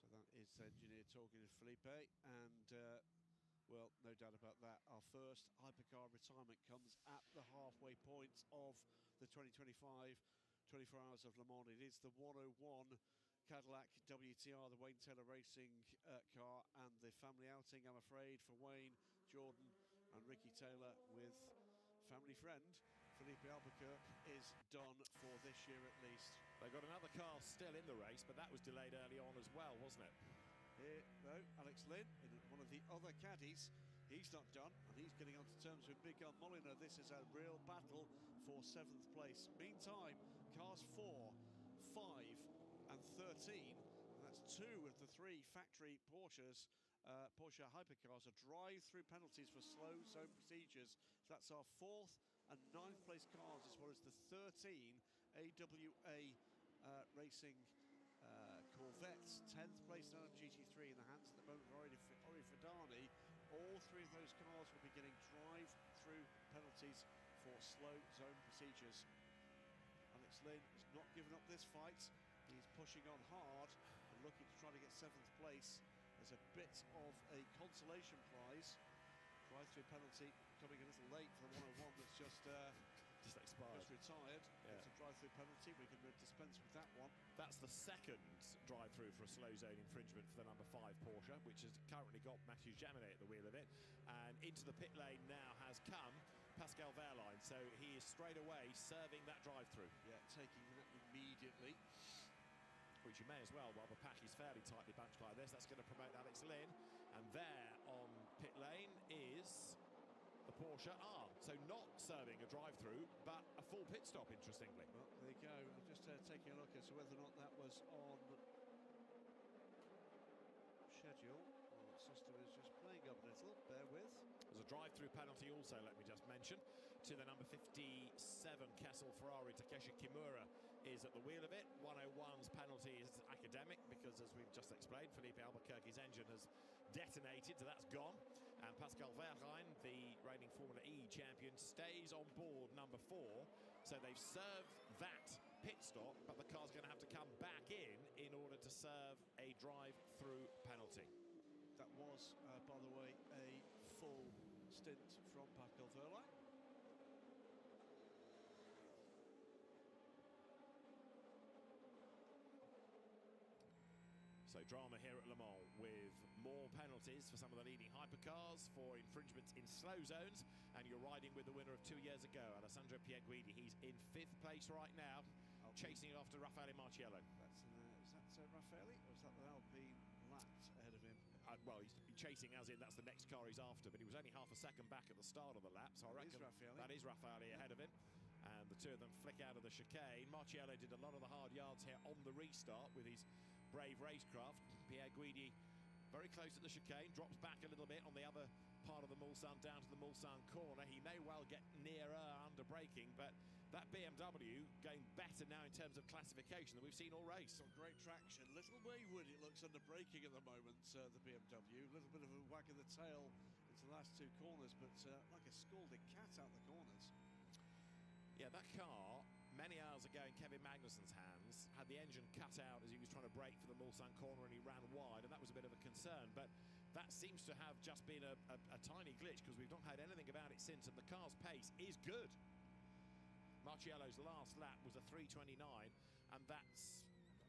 So that is engineer talking to Felipe, and well, no doubt about that. Our first hypercar retirement comes at the halfway point of the 2025 24 Hours of Le Mans. It is the 101 Cadillac WTR, the Wayne Taylor Racing car, and the family outing, I'm afraid, for Wayne, Jordan, and Ricky Taylor with family friend Felipe Albuquerque is done for this year at least. They've got another car still in the race, but that was delayed early on as well, wasn't it? Here, though, Alex Lynn, in one of the other caddies, he's not done, and he's getting onto terms with Miguel Molina. This is a real battle for 7th place. Meantime, cars 4, 5, and 13, and that's 2 of the 3 factory Porsches, Porsche hypercars, are drive-through penalties for slow zone procedures. So that's our 4th and 9th place cars, as well as the 13 AWA Racing Corvettes. 10th place now in GT3 in the hands at the moment of Ori Fidani. All 3 of those cars will be getting drive-through penalties for slow zone procedures. Alex Lynn has not given up this fight. He's pushing on hard and looking to try to get 7th place. There's a bit of a consolation prize. Drive-through penalty coming a little late for the 101 that's just expired. Just retired. Yeah. It's a drive-through penalty. We can dispense with that one. That's the second drive-through for a slow zone infringement for the number 5 Porsche, which has currently got Matthew Jaminet at the wheel of it. And into the pit lane now has come Pascal Wehrlein, so he is straight away serving that drive-through. Yeah, taking that immediately. Which you may as well, while the pack is fairly tightly bunched like this. That's going to promote Alex Lynn. And there on pit lane is the Porsche R. So not serving a drive-through, but a full pit stop, interestingly. Well, there you go. I'm just taking a look as to whether or not that was on schedule. Well, the system is just playing up a little, bear with. There's a drive-through penalty also, let me just mention, to the number 57 Kessel Ferrari. Takeshi Kimura is at the wheel of it. 101's penalty is academic because, as we've just explained, Felipe Albuquerque's engine has detonated, so that's gone. And Pascal Wehrlein, the reigning Formula E champion, stays on board number 4. So they've served that pit stop, but the car's going to have to come back in order to serve a drive-through penalty. That was, by the way, a full stint from Pascal Wehrlein. So drama here at Le Mans with more penalties for some of the leading hypercars for infringements in slow zones, and you're riding with the winner of 2 years ago, Alessandro Pierguidi. He's in 5th place right now, chasing it after Raffaele Marciello. Is that Raffaele, or is that the Alpine lapped ahead of him? Well, he's chasing as in that's the next car he's after, but he was only half a second back at the start of the lap, so I reckon that is Raffaele ahead of him. And the two of them flick out of the chicane. Marciello did a lot of the hard yards here on the restart with his brave racecraft. Pierguidi very close at the chicane, drops back a little bit on the other part of the Mulsanne down to the Mulsanne corner. He may well get nearer under braking, but that BMW going better now in terms of classification than we've seen all race. Some great traction, little wayward it looks under braking at the moment, the BMW. A little bit of a wag of the tail into the last 2 corners, but like a scalded cat out the corners. Yeah, that car, many hours ago in Kevin Magnussen's hands, had the engine cut out as he was trying to brake for the Mulsanne corner, and he ran wide, and that was a bit of a concern. But that seems to have just been a tiny glitch, because we've not had anything about it since, and the car's pace is good. Marciello's last lap was a 3:29, and that's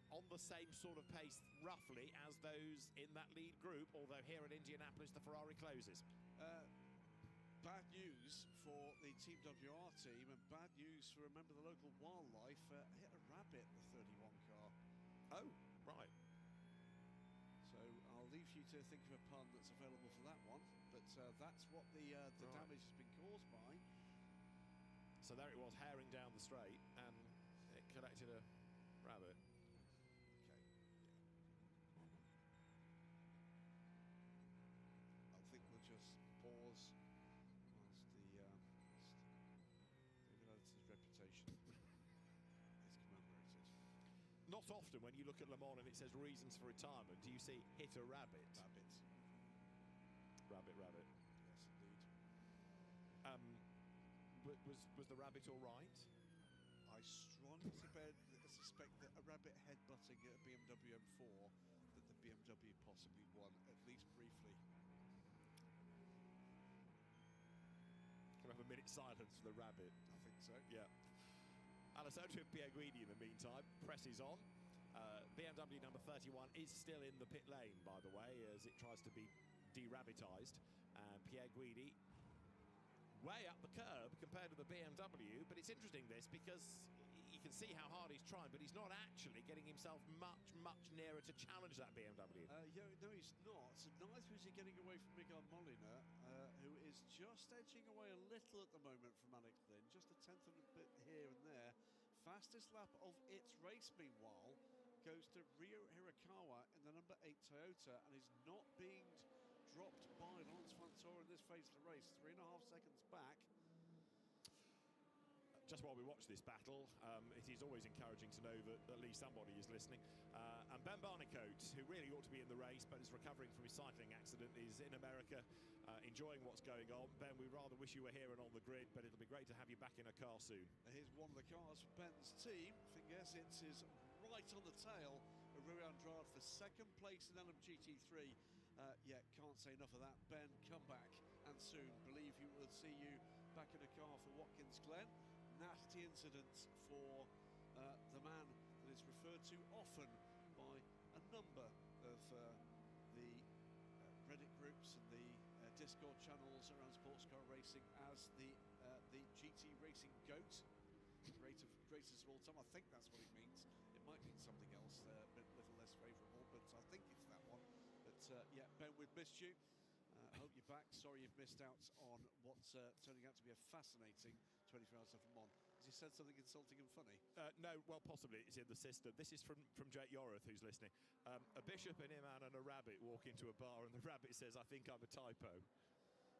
on the same sort of pace, roughly, as those in that lead group, although here at Indianapolis, the Ferrari closes. Bad news for the Team WR team, and bad news for, remember, the local wildlife. Hit a rabbit, the 31 car. Oh, right. So I'll leave you to think of a pun that's available for that one, but that's what the damage has been caused by. So there it was, herring down the straight, and it collected a rabbit. Okay. I think we'll just pause whilst the his reputation is commemorated. Not often when you look at Le Mans and it says reasons for retirement, do you see hit a rabbit? Rabbit. Rabbit, rabbit. Yes, indeed. Was the rabbit all right? I strongly suspect that a rabbit headbutting at a BMW M4 that the BMW possibly won, at least briefly. Can we have a minute's silence for the rabbit? I think so. Yeah. Alessandro Pierguidi, in the meantime, presses on. BMW number 31 is still in the pit lane, by the way, as it tries to be de-rabbitized. And Pierguidi way up the curb compared to the BMW, but it's interesting this because you can see how hard he's trying, but he's not actually getting himself much nearer to challenge that BMW. No, he's not. So neither is he getting away from Miguel Molina, who is just edging away a little at the moment from Alex Lynn, just a tenth of a bit here and there. Fastest lap of its race, meanwhile, goes to Ryo Hirakawa in the number 8 Toyota, and is not being dropped by Lance Fantor in this phase of the race. 3.5 seconds back. Just while we watch this battle, it is always encouraging to know that at least somebody is listening. And Ben Barnicoat, who really ought to be in the race but is recovering from his cycling accident, is in America enjoying what's going on. Ben, we'd rather wish you were here and on the grid, but it'll be great to have you back in a car soon. Here's one of the cars for Ben's team. Fingers is right on the tail of Rui Andrade for 2nd place in LMGT3. Yeah, can't say enough of that. Ben, come back, and soon. Believe he will see you back in a car for Watkins Glen. Nasty incident for the man that is referred to often by a number of the Reddit groups and the Discord channels around sports car racing as the GT racing GOAT, greatest of all time. I think that's what it means. It might mean something else, a little less favourable, but I think it's that one. But yeah, Ben, we've missed you. I hope you're back. Sorry you've missed out on what's turning out to be a fascinating 24 hours of Le Mans. Has he said something insulting and funny? No, well, possibly it's in the system. This is from Jake Yorath, who's listening. A bishop, an imam and a rabbit walk into a bar and the rabbit says, "I think I'm a typo."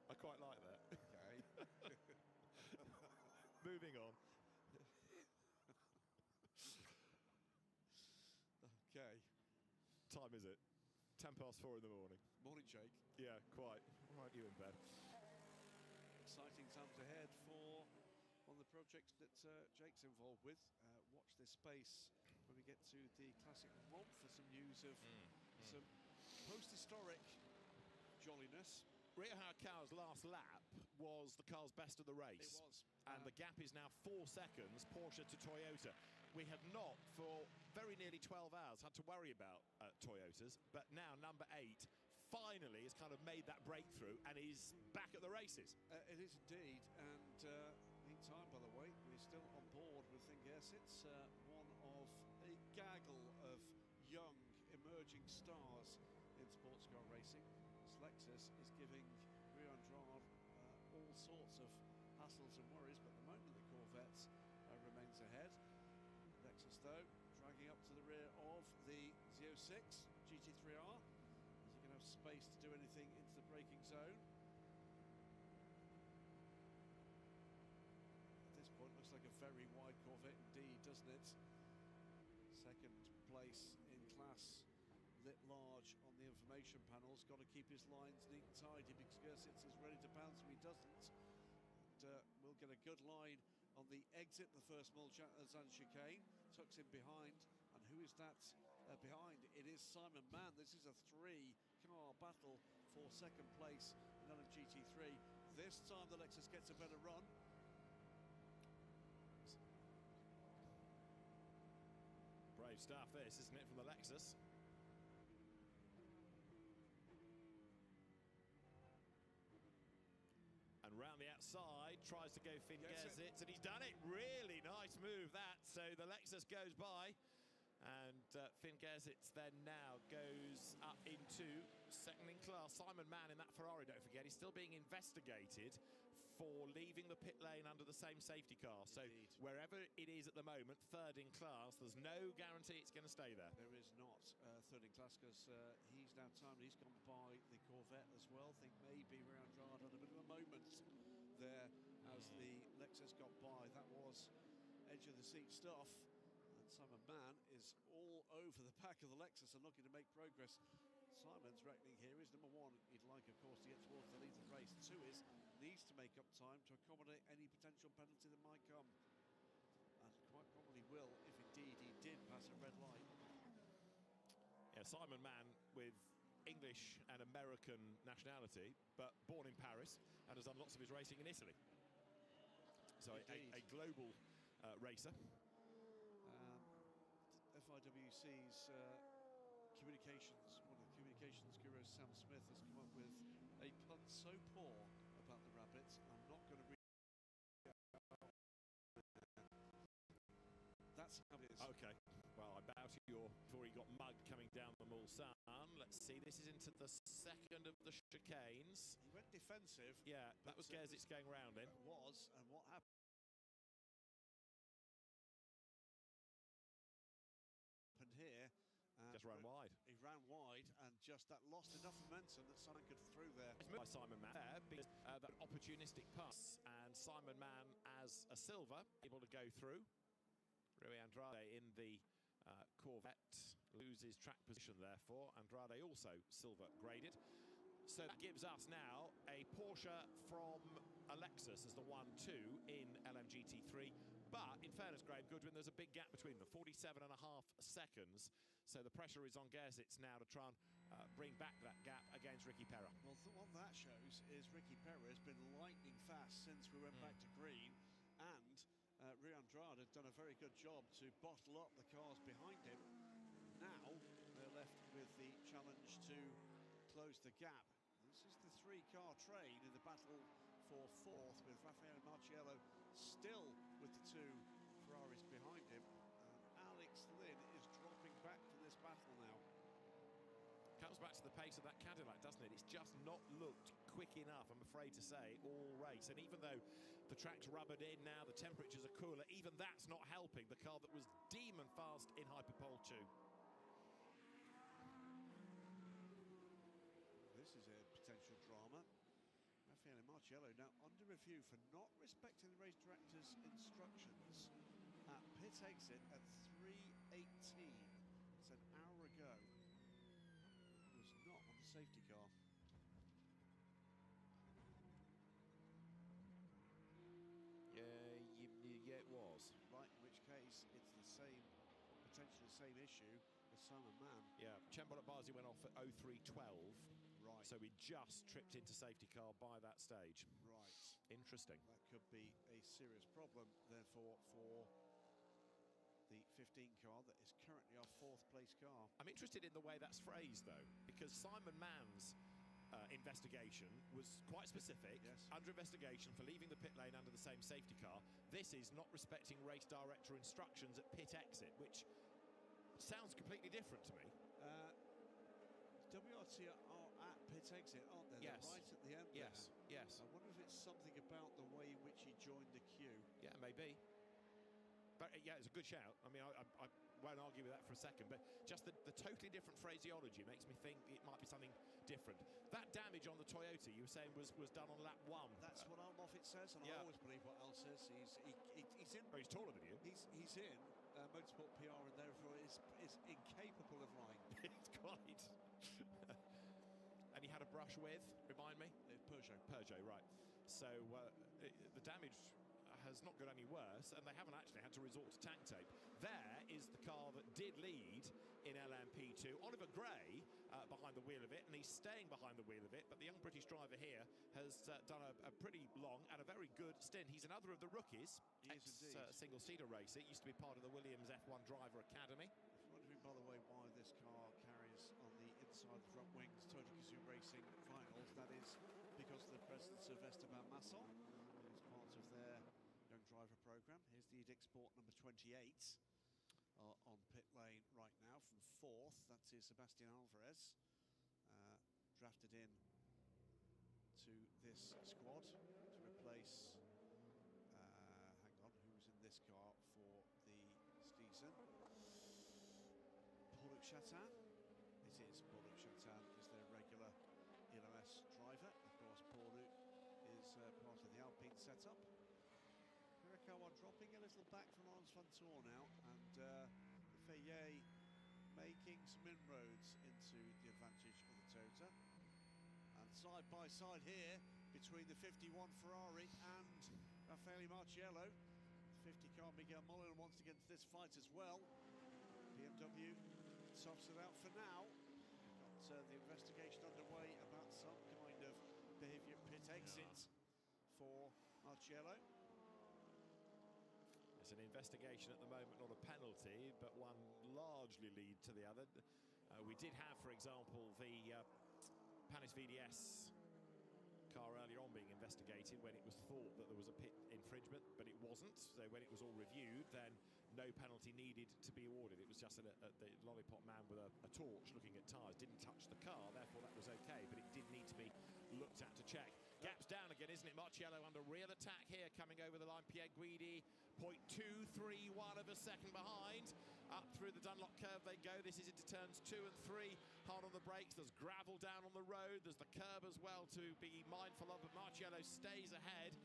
I quite like that. Okay. Moving on. Okay. Time is it? 4:10 in the morning. Morning, Jake. Yeah, quite. Why aren't you in bed? Exciting times ahead for one of the projects that Jake's involved with. Watch this space when we get to the Classic Romp for some news of some post-historic jolliness. Rio Car's last lap was the car's best of the race. It was. And the gap is now 4 seconds, Porsche to Toyota. We have not, for very nearly 12 hours, had to worry about Toyotas, but now number 8 finally has kind of made that breakthrough and is back at the races. It is indeed, and meantime, by the way, we're still on board with It's one of a gaggle of young, emerging stars in sports car racing. This Lexus is giving Rio Andrade all sorts of hassles and worries, but at the moment the Corvette remains ahead. Lexus, though, dragging up to the rear of the Z06 GT3R. Is he going to have space to do anything into the braking zone? At this point, looks like a very wide Corvette indeed, doesn't it? Second place in class, lit large on the information panels. Got to keep his lines neat and tidy because Gersitz is ready to bounce if he doesn't. And we'll get a good line on the exit, the first Mulsanne chicane. Tucks in behind, and who is that behind? It is Simon Mann. This is a 3-car battle for second place in LMGT3. This time the Lexus gets a better run. Brave stuff this, isn't it, from the Lexus? And round the outside, tries to go Finn Gersitz, and he's done it. Really nice move, that. So the Lexus goes by, and Finn Gersitz then now goes up into second in class. Simon Mann in that Ferrari, don't forget, he's still being investigated for leaving the pit lane under the same safety car. So wherever it is at the moment, third in class, there's no guarantee it's going to stay there. There is not third in class because he's now timed. He's gone by the Corvette as well. I think maybe Rio Andrade had a bit of a moment there as the Lexus got by. That was edge of the seat stuff. And Simon Mann is all over the back of the Lexus and looking to make progress. Simon's reckoning here is number 1, he'd like, of course, to get towards the lead of the race. 2 is needs to make up time to accommodate any potential penalty that might come. And quite probably will if indeed he did pass a red light. Yeah, Simon Mann with English and American nationality, but born in Paris and has done lots of his racing in Italy. So a global racer. FIWC's communications, one of the communications gurus, Sam Smith, has come up with a pun so poor about the rabbits, I'm not going to read. That's how it is. Okay, well, I bow to your before he got mugged coming down the Mulsanne. Let's see, this is into the second of the chicanes. He went defensive. Yeah, that was Gersitz going round in. Was, and what happened here? Just ran wide. He ran wide and just that lost enough momentum that Simon could through there. By Simon Mann there, because that opportunistic pass, and Simon Mann as a silver able to go through. Rio Andrade in the Corvette loses track position, therefore. Andrade also silver graded. So that gives us now a Porsche from a Lexus as the 1-2 in LMGT3. But in fairness, Graham Goodwin, there's a big gap between them, 47.5 seconds. So the pressure is on Gersitz now to try and bring back that gap against Ricky Perra. Well, what that shows is Ricky Perra has been lightning fast since we went back to green, and Rio Andrade had done a very good job to bottle up the cars behind him. Now they're left with the challenge to close the gap. This is the 3-car train in the battle for 4th, with Raffaele Marciello still with the 2 Ferraris behind him. And Alex Lynn is dropping back to this battle now. comes back to the pace of that Cadillac, doesn't it? It's just not looked quick enough, I'm afraid to say, all race. And even though the track's rubbered in now, the temperatures are cooler, even that's not helping the car that was demon fast in Hyperpole 2. This is a potential drama. Raffaele Marciello now under review for not respecting the race director's instructions at pit exit at 3:18. It's an hour ago. He was not on the safety car. Yeah, it was. Right, in which case it's the same, potentially the same issue as Simon Mann. Yeah, Cembolo Barzi went off at 03:12. Right. So we just tripped into safety car by that stage. Right. Interesting. That could be a serious problem, therefore, for the 15 car that is currently our 4th place car. I'm interested in the way that's phrased, though, because Simon Mann's investigation was quite specific. Yes. Under investigation for leaving the pit lane under the same safety car. This is not respecting race director instructions at pit exit, which sounds completely different to me. WRT are at pit exit, aren't they? Yes. They're right at the end Yes, there. yes. I wonder if it's something about the way in which he joined the queue. Yeah, maybe. But yeah, it's a good shout. I mean, I won't argue with that for a second, but just the totally different phraseology makes me think it might be something different. That damage on the Toyota, you were saying, was done on lap 1. That's what Al Moffat says, and yeah. I always believe what Al says. He's in. Oh, he's taller than you. He's in Motorsport PR, and therefore is incapable of lying. It's quite. And he had a brush with, remind me? Peugeot. Peugeot, right. So the damage has not got any worse, and they haven't actually had to resort to tank tape. There is the car that did lead in LMP2. Oliver Gray behind the wheel of it, and he's staying behind the wheel of it, but the young British driver here has done a pretty long and a very good stint. He's another of the rookies, single-seater racer. Used to be part of the Williams F1 Driver Academy. If you're wondering, by the way, why this car carries on the inside the front wings Toyota Gazoo Racing finals, that is because of the presence of Esteban Masson, who's part of their young driver program. Here's the Edict Sport number 28 on pit lane right now from 4th. That is Sebastian Alvarez, drafted in to this squad to replace, hang on, who was in this car for the season? Paul-Luc Chatin. It is Paul-Luc Chatin is their regular ELMS driver. Of course, Paul-Luc is part of the Alpine setup. Hirakawa dropping a little back from Lance Vantour now, and Fayet making some inroads into the advantage of the Toyota. And side by side here between the 51 Ferrari and Raffaele Marciello. The 50 car Miguel Molina wants to get into this fight as well. BMW toughs it out for now. We've got the investigation underway about some kind of behaviour pit exit for Marciello. It's an investigation at the moment, not a penalty, but one largely lead to the other. We did have, for example, the Panis VDS car earlier on being investigated when it was thought that there was a pit infringement, but it wasn't. So when it was all reviewed, then no penalty needed to be awarded. It was just the lollipop man with a torch looking at tyres, didn't touch the car, therefore that was okay, but it did need to be looked at to check. Gaps down again, isn't it? Marciello under real attack here, coming over the line. Pierre Guidi, 0.231 of a second behind. Up through the Dunlop curve they go. This is into turns 2 and 3. Hard on the brakes. There's gravel down on the road. There's the curb as well to be mindful of, but Marciello stays ahead.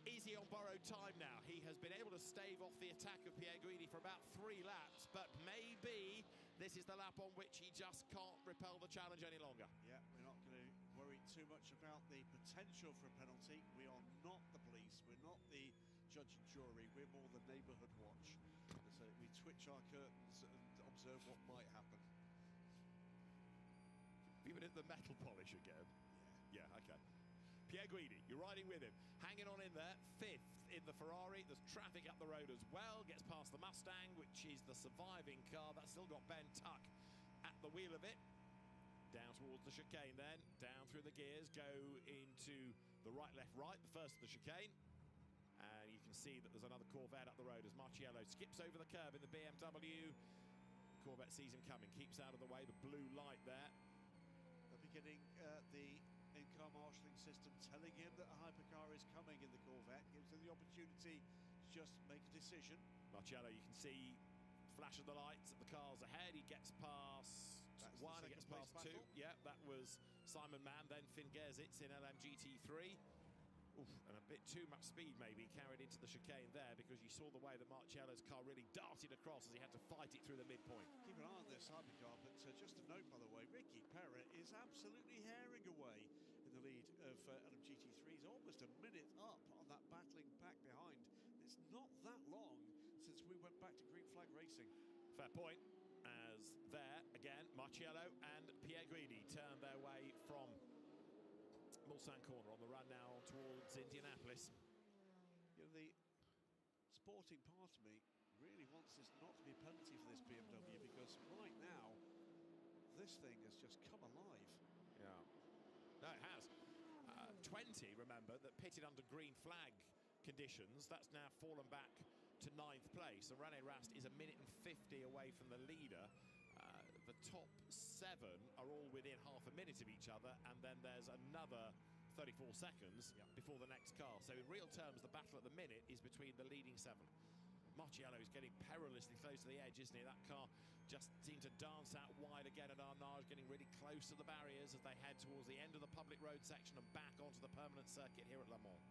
Is he on borrowed time now? He has been able to stave off the attack of Pierre Guidi for about 3 laps, but maybe this is the lap on which he just can't repel the challenge any longer. Yeah, we're not going to worry too much about the potential for a penalty. We are not the police. We're not the judge and jury. We're more the neighbourhood watch. So we twitch our curtains and observe what might happen. Even at the metal polish again. Yeah, okay. Pierre Guidi, you're riding with him. Hanging on in there, 5th in the Ferrari. There's traffic up the road as well. Gets past the Mustang, which is the surviving car. That's still got Ben Tuck at the wheel of it. Down towards the chicane then. Down through the gears. Go into the right, left, right. The first of the chicane. And you can see that there's another Corvette up the road as Marciello skips over the curb in the BMW. Corvette sees him coming. Keeps out of the way. The blue light there. getting the in-car marshalling system telling him that a hypercar is coming in the Corvette, gives him the opportunity to just make a decision. Marcello, you can see flash of the lights at the cars ahead. He gets past one, he gets past two. Yeah, that was Simon Mann, then Finn Gersitz in LMGT3. Oof, and a bit too much speed maybe carried into the chicane there, because you saw the way that Marcello's car really darted across as he had to fight it through the midpoint. Keep an eye on this hypercar, but just a note, by the way, Ricky Perra is absolutely herring away in the lead of LMGT3. He's almost a minute up on that battling pack behind. It's not that long since we went back to green flag racing. Fair point, as there again Marcello and Pierre Guidi turn their way from Mulsanne corner on the run now towards Indianapolis. You know, the sporting part of me really wants this not to be a penalty for this BMW, because right now this thing has just come alive. Yeah, no, it has. 20, remember, that pitted under green flag conditions, that's now fallen back to 9th place. And René Rast is 1 minute and 50 away from the leader. The top 7 are all within half a minute of each other, and then there's another 34 seconds before the next car. So in real terms, the battle at the minute is between the leading 7. Marcello is getting perilously close to the edge, isn't he? That car just seemed to dance out wide again at Arnage, getting really close to the barriers as they head towards the end of the public road section and back onto the permanent circuit here at Le Mans.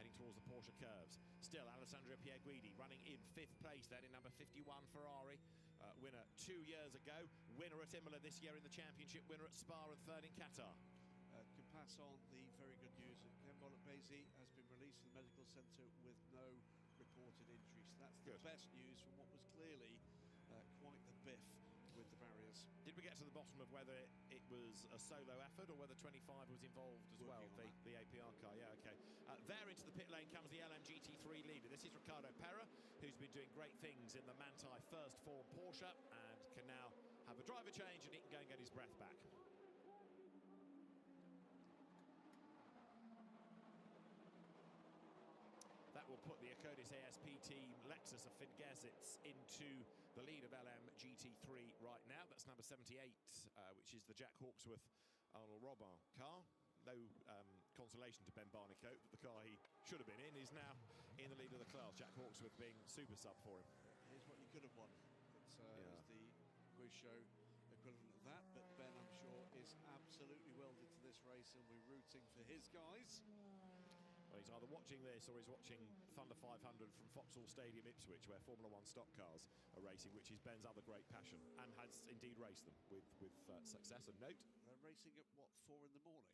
Heading towards the Porsche curves. Still, Alessandro Pierre Guidi running in 5th place then in number 51 Ferrari. Winner 2 years ago, winner at Imola this year in the championship, winner at Spa, and 3rd in Qatar. Can pass on the very good news that Ken Bezi has been released from the medical centre with no reported injuries. That's the best news from what was clearly quite the biff with the barriers. Did we get to the bottom of whether it was a solo effort or whether 25 was involved as well, the APR car? Yeah, okay. There into the pit lane comes the LMGT3 leader. This is Ricardo Perra, who's been doing great things in the Manthey first form Porsche and can now have a driver change, and he can go and get his breath back. That will put the Acodis ASP team Lexus of Finn Gersitz into the lead of LMGT3 right now. That's number 78, which is the Jack Hawksworth Arnold Robin car. No consolation to Ben Barnicoat that the car he should have been in is now in the lead of the class. Jack Hawksworth being super sub for him. Here's what you could have won. It's the quiz show equivalent of that, but Ben, I'm sure, is absolutely welded to this race and we're rooting for his guys. Well, he's either watching this or he's watching Thunder 500 from Vauxhall Stadium, Ipswich, where Formula 1 stock cars are racing, which is Ben's other great passion, and has indeed raced them with success. And note, they're racing at what, 4 in the morning?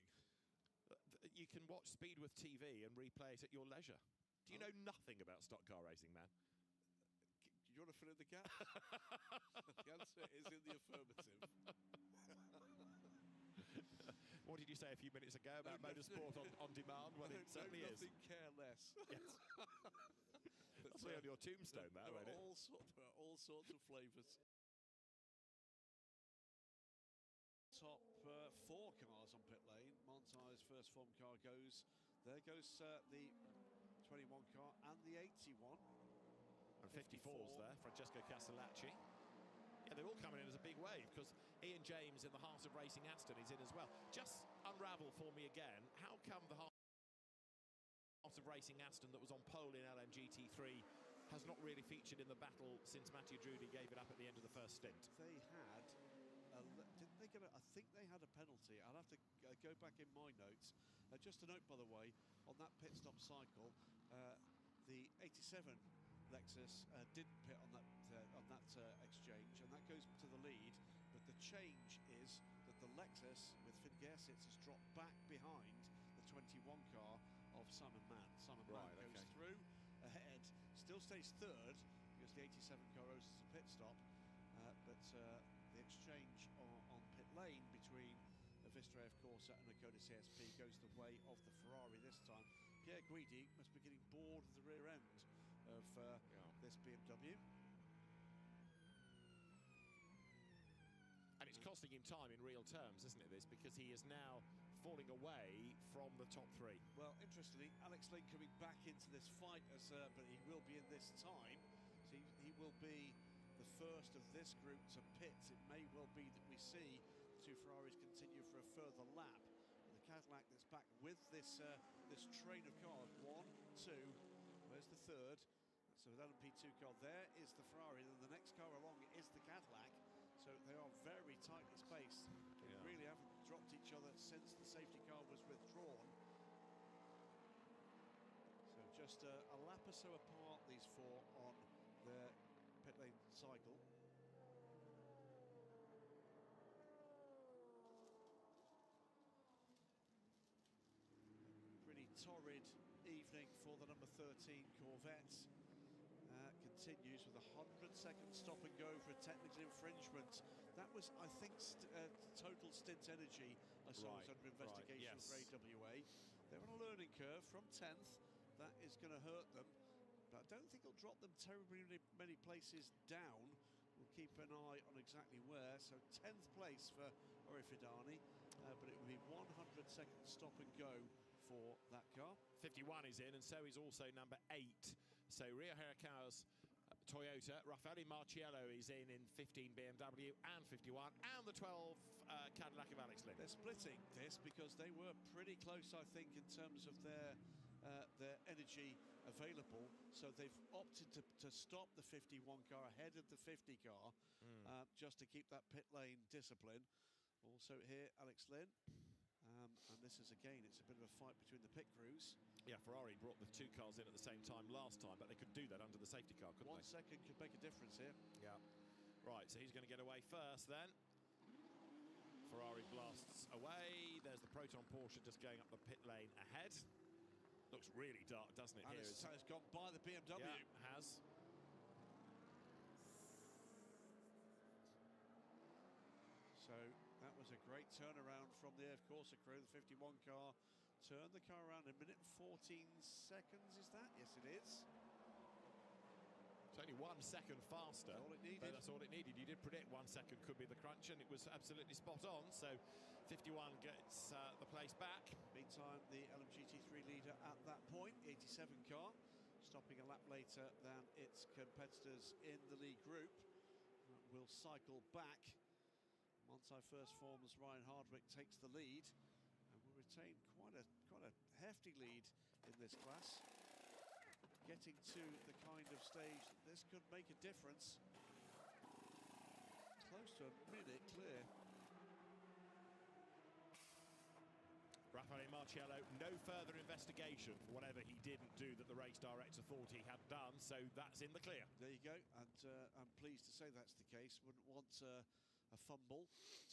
You can watch Speed with TV and replay it at your leisure. Do you know nothing about stock car racing, man? Do you want to fill in the gap? The answer is in the affirmative. What did you say a few minutes ago about motorsport on demand? Well, it certainly is. Nothing care less. Yes. That's on your tombstone, that, won't it? There are all sorts of flavours. Top 4 cars on pit lane. Manthey's first form car goes. There goes the 21 car and the 81. And 54's there, Francesco Castellacci. Yeah, they're all coming in as a big wave, because Ian James in the heart of racing Aston is in as well. Just unravel for me again, how come the heart of racing Aston that was on pole in LMGT3 has not really featured in the battle since Mathieu Drudy gave it up at the end of the first stint? They had, didn't they get I think they had a penalty. I'll have to go back in my notes. Just a note, by the way, on that pit stop cycle, the 87 Lexus didn't pit on that exchange, and that goes to the lead. But the change is that the Lexus with Finn Gersitz has dropped back behind the 21 car of Simon Mann. Simon Mann goes through ahead, still stays 3rd because the 87 car goes to the pit stop. But the exchange on pit lane between Vistrev Corsa and Acodis ASP goes the way of the Ferrari this time. Pierre Guidi must be getting bored of the rear end of this BMW. And it's costing him time in real terms, isn't it, this? Because he is now falling away from the top 3. Well, interestingly, Alex Lynn coming back into this fight, but he will be in this time. So he will be the first of this group to pit. It may well be that we see 2 two Ferraris continue for a further lap. And the Cadillac that's back with this this train of cars. 1, 2, where's the third? So with LMP2 car, there is the Ferrari, and the next car along is the Cadillac. So they are very tightly spaced. They really haven't dropped each other since the safety car was withdrawn. So just a lap or so apart, these four on their pit lane cycle. Pretty torrid evening for the number 13 Corvette. Continues with a 100-second stop and go for a technical infringement. That was, I think, total stint energy I saw was under investigation for AWA. They're on a learning curve from 10th. That is going to hurt them, but I don't think it'll drop them terribly many places down. We'll keep an eye on exactly where. So 10th place for Olly, but it will be 100-second stop and go for that car. 51 is in, and so is also number 8. So Rio Hirakawa's Toyota. Raffaele Marciello is in 15 BMW and 51, and the 12 Cadillac of Alex Lynn. They're splitting this because they were pretty close, I think, in terms of their energy available. So they've opted to stop the 51 car ahead of the 50 car, just to keep that pit lane discipline. Also here, Alex Lynn. And this is, again, it's a bit of a fight between the pit crews. Yeah, Ferrari brought the 2 cars in at the same time last time, but they could do that under the safety car, couldn't 1 second could make a difference here. Yeah. Right, so he's going to get away first then. Ferrari blasts away. There's the Proton Porsche just going up the pit lane ahead. Looks really dark, doesn't it? And Here it's gone by the BMW. Yeah, has. So that was a great turnaround from the F Corsa crew. The 51 car turned the car around in 1 minute 14 seconds, is that? Yes, it is. It's only 1 second faster. That's all it needed. But that's all it needed. You did predict 1 second could be the crunch, and it was absolutely spot on. So 51 gets the place back. Meantime, the LMGT3 leader at that point, 87 car, stopping a lap later than its competitors in the lead group, will cycle back. Monti First Form's Ryan Hardwick takes the lead and will retain quite a hefty lead in this class, getting to the kind of stage that this could make a difference. Close to a minute clear. Raffaele Marciello, no further investigation for whatever he didn't do that the race director thought he had done, so that's in the clear. There you go, and I'm pleased to say that's the case. Wouldn't want a fumble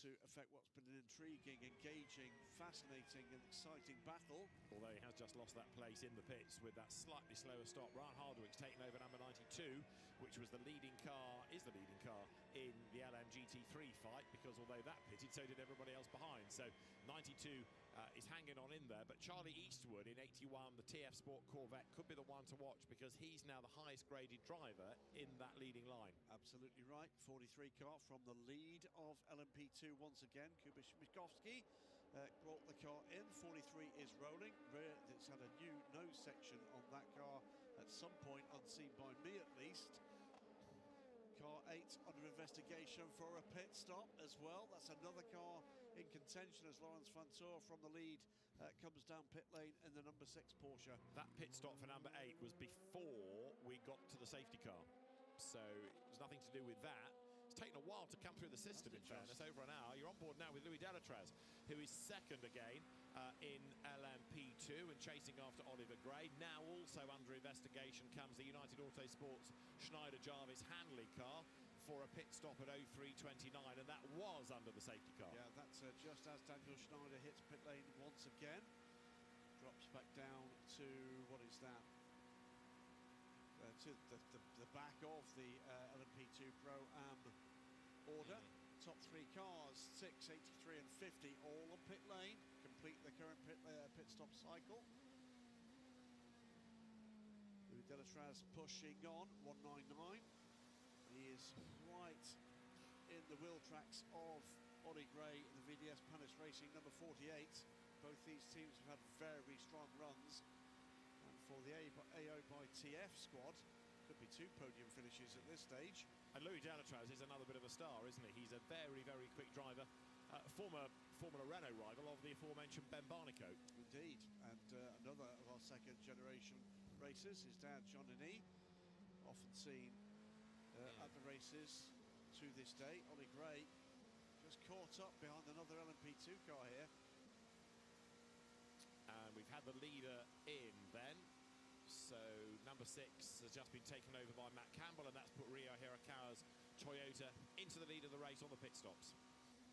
to affect what's been an intriguing, engaging, fascinating and exciting battle. Although he has just lost that place in the pits with that slightly slower stop. Ryan Hardwick's taken over number 92, which was the leading car, is the leading car in the LMGT3 fight, because although that pitted, so did everybody else behind. So 92 is hanging on in there, but Charlie Eastwood in 81, the TF Sport Corvette, could be the one to watch because he's now the highest graded driver in that leading line. Absolutely right. 43 car from the lead of LMP2 once again. Kubish Mikovsky brought the car in. 43 is rolling. It's had a new nose section on that car at some point, unseen by me at least. Car 8 under investigation for a pit stop as well. That's another car in contention as Lawrence Fantour from the lead comes down pit lane in the number 6 Porsche. That pit stop for number 8 was before we got to the safety car, so it was nothing to do with that. It's taken a while to come through the system, in fairness, over an hour. You're on board now with Louis Delatraz, who is second again in LMP2 and chasing after Oliver Gray. Now also under investigation comes the United Autosports Schneider Jarvis Hanley car for a pit stop at 03:29, and that was under the safety car. Yeah, that's just as Daniel Schneider hits pit lane once again. Drops back down to, what is that? To the back of the LMP2 Pro-Am order. Top 3 cars, 6, 83 and 50, all on pit lane. Complete the current pit stop cycle. Louis Delatraz pushing on, 199. He is right in the wheel tracks of Olly Gray in the VDS Panis Racing number 48. Both these teams have had very strong runs. And for the AO by TF squad, could be 2 podium finishes at this stage. And Louis Delatraz is another bit of a star, isn't he? He's a very, very quick driver former Formula Renault rival of the aforementioned Ben Barnicoat. Indeed, and another of our second generation racers, his dad John Denis, often seen at the races to this day. Olly Gray just caught up behind another LMP2 car here. And we've had the leader in then. So number 6 has just been taken over by Matt Campbell, and that's put Ryo Hirakawa's Toyota into the lead of the race on the pit stops.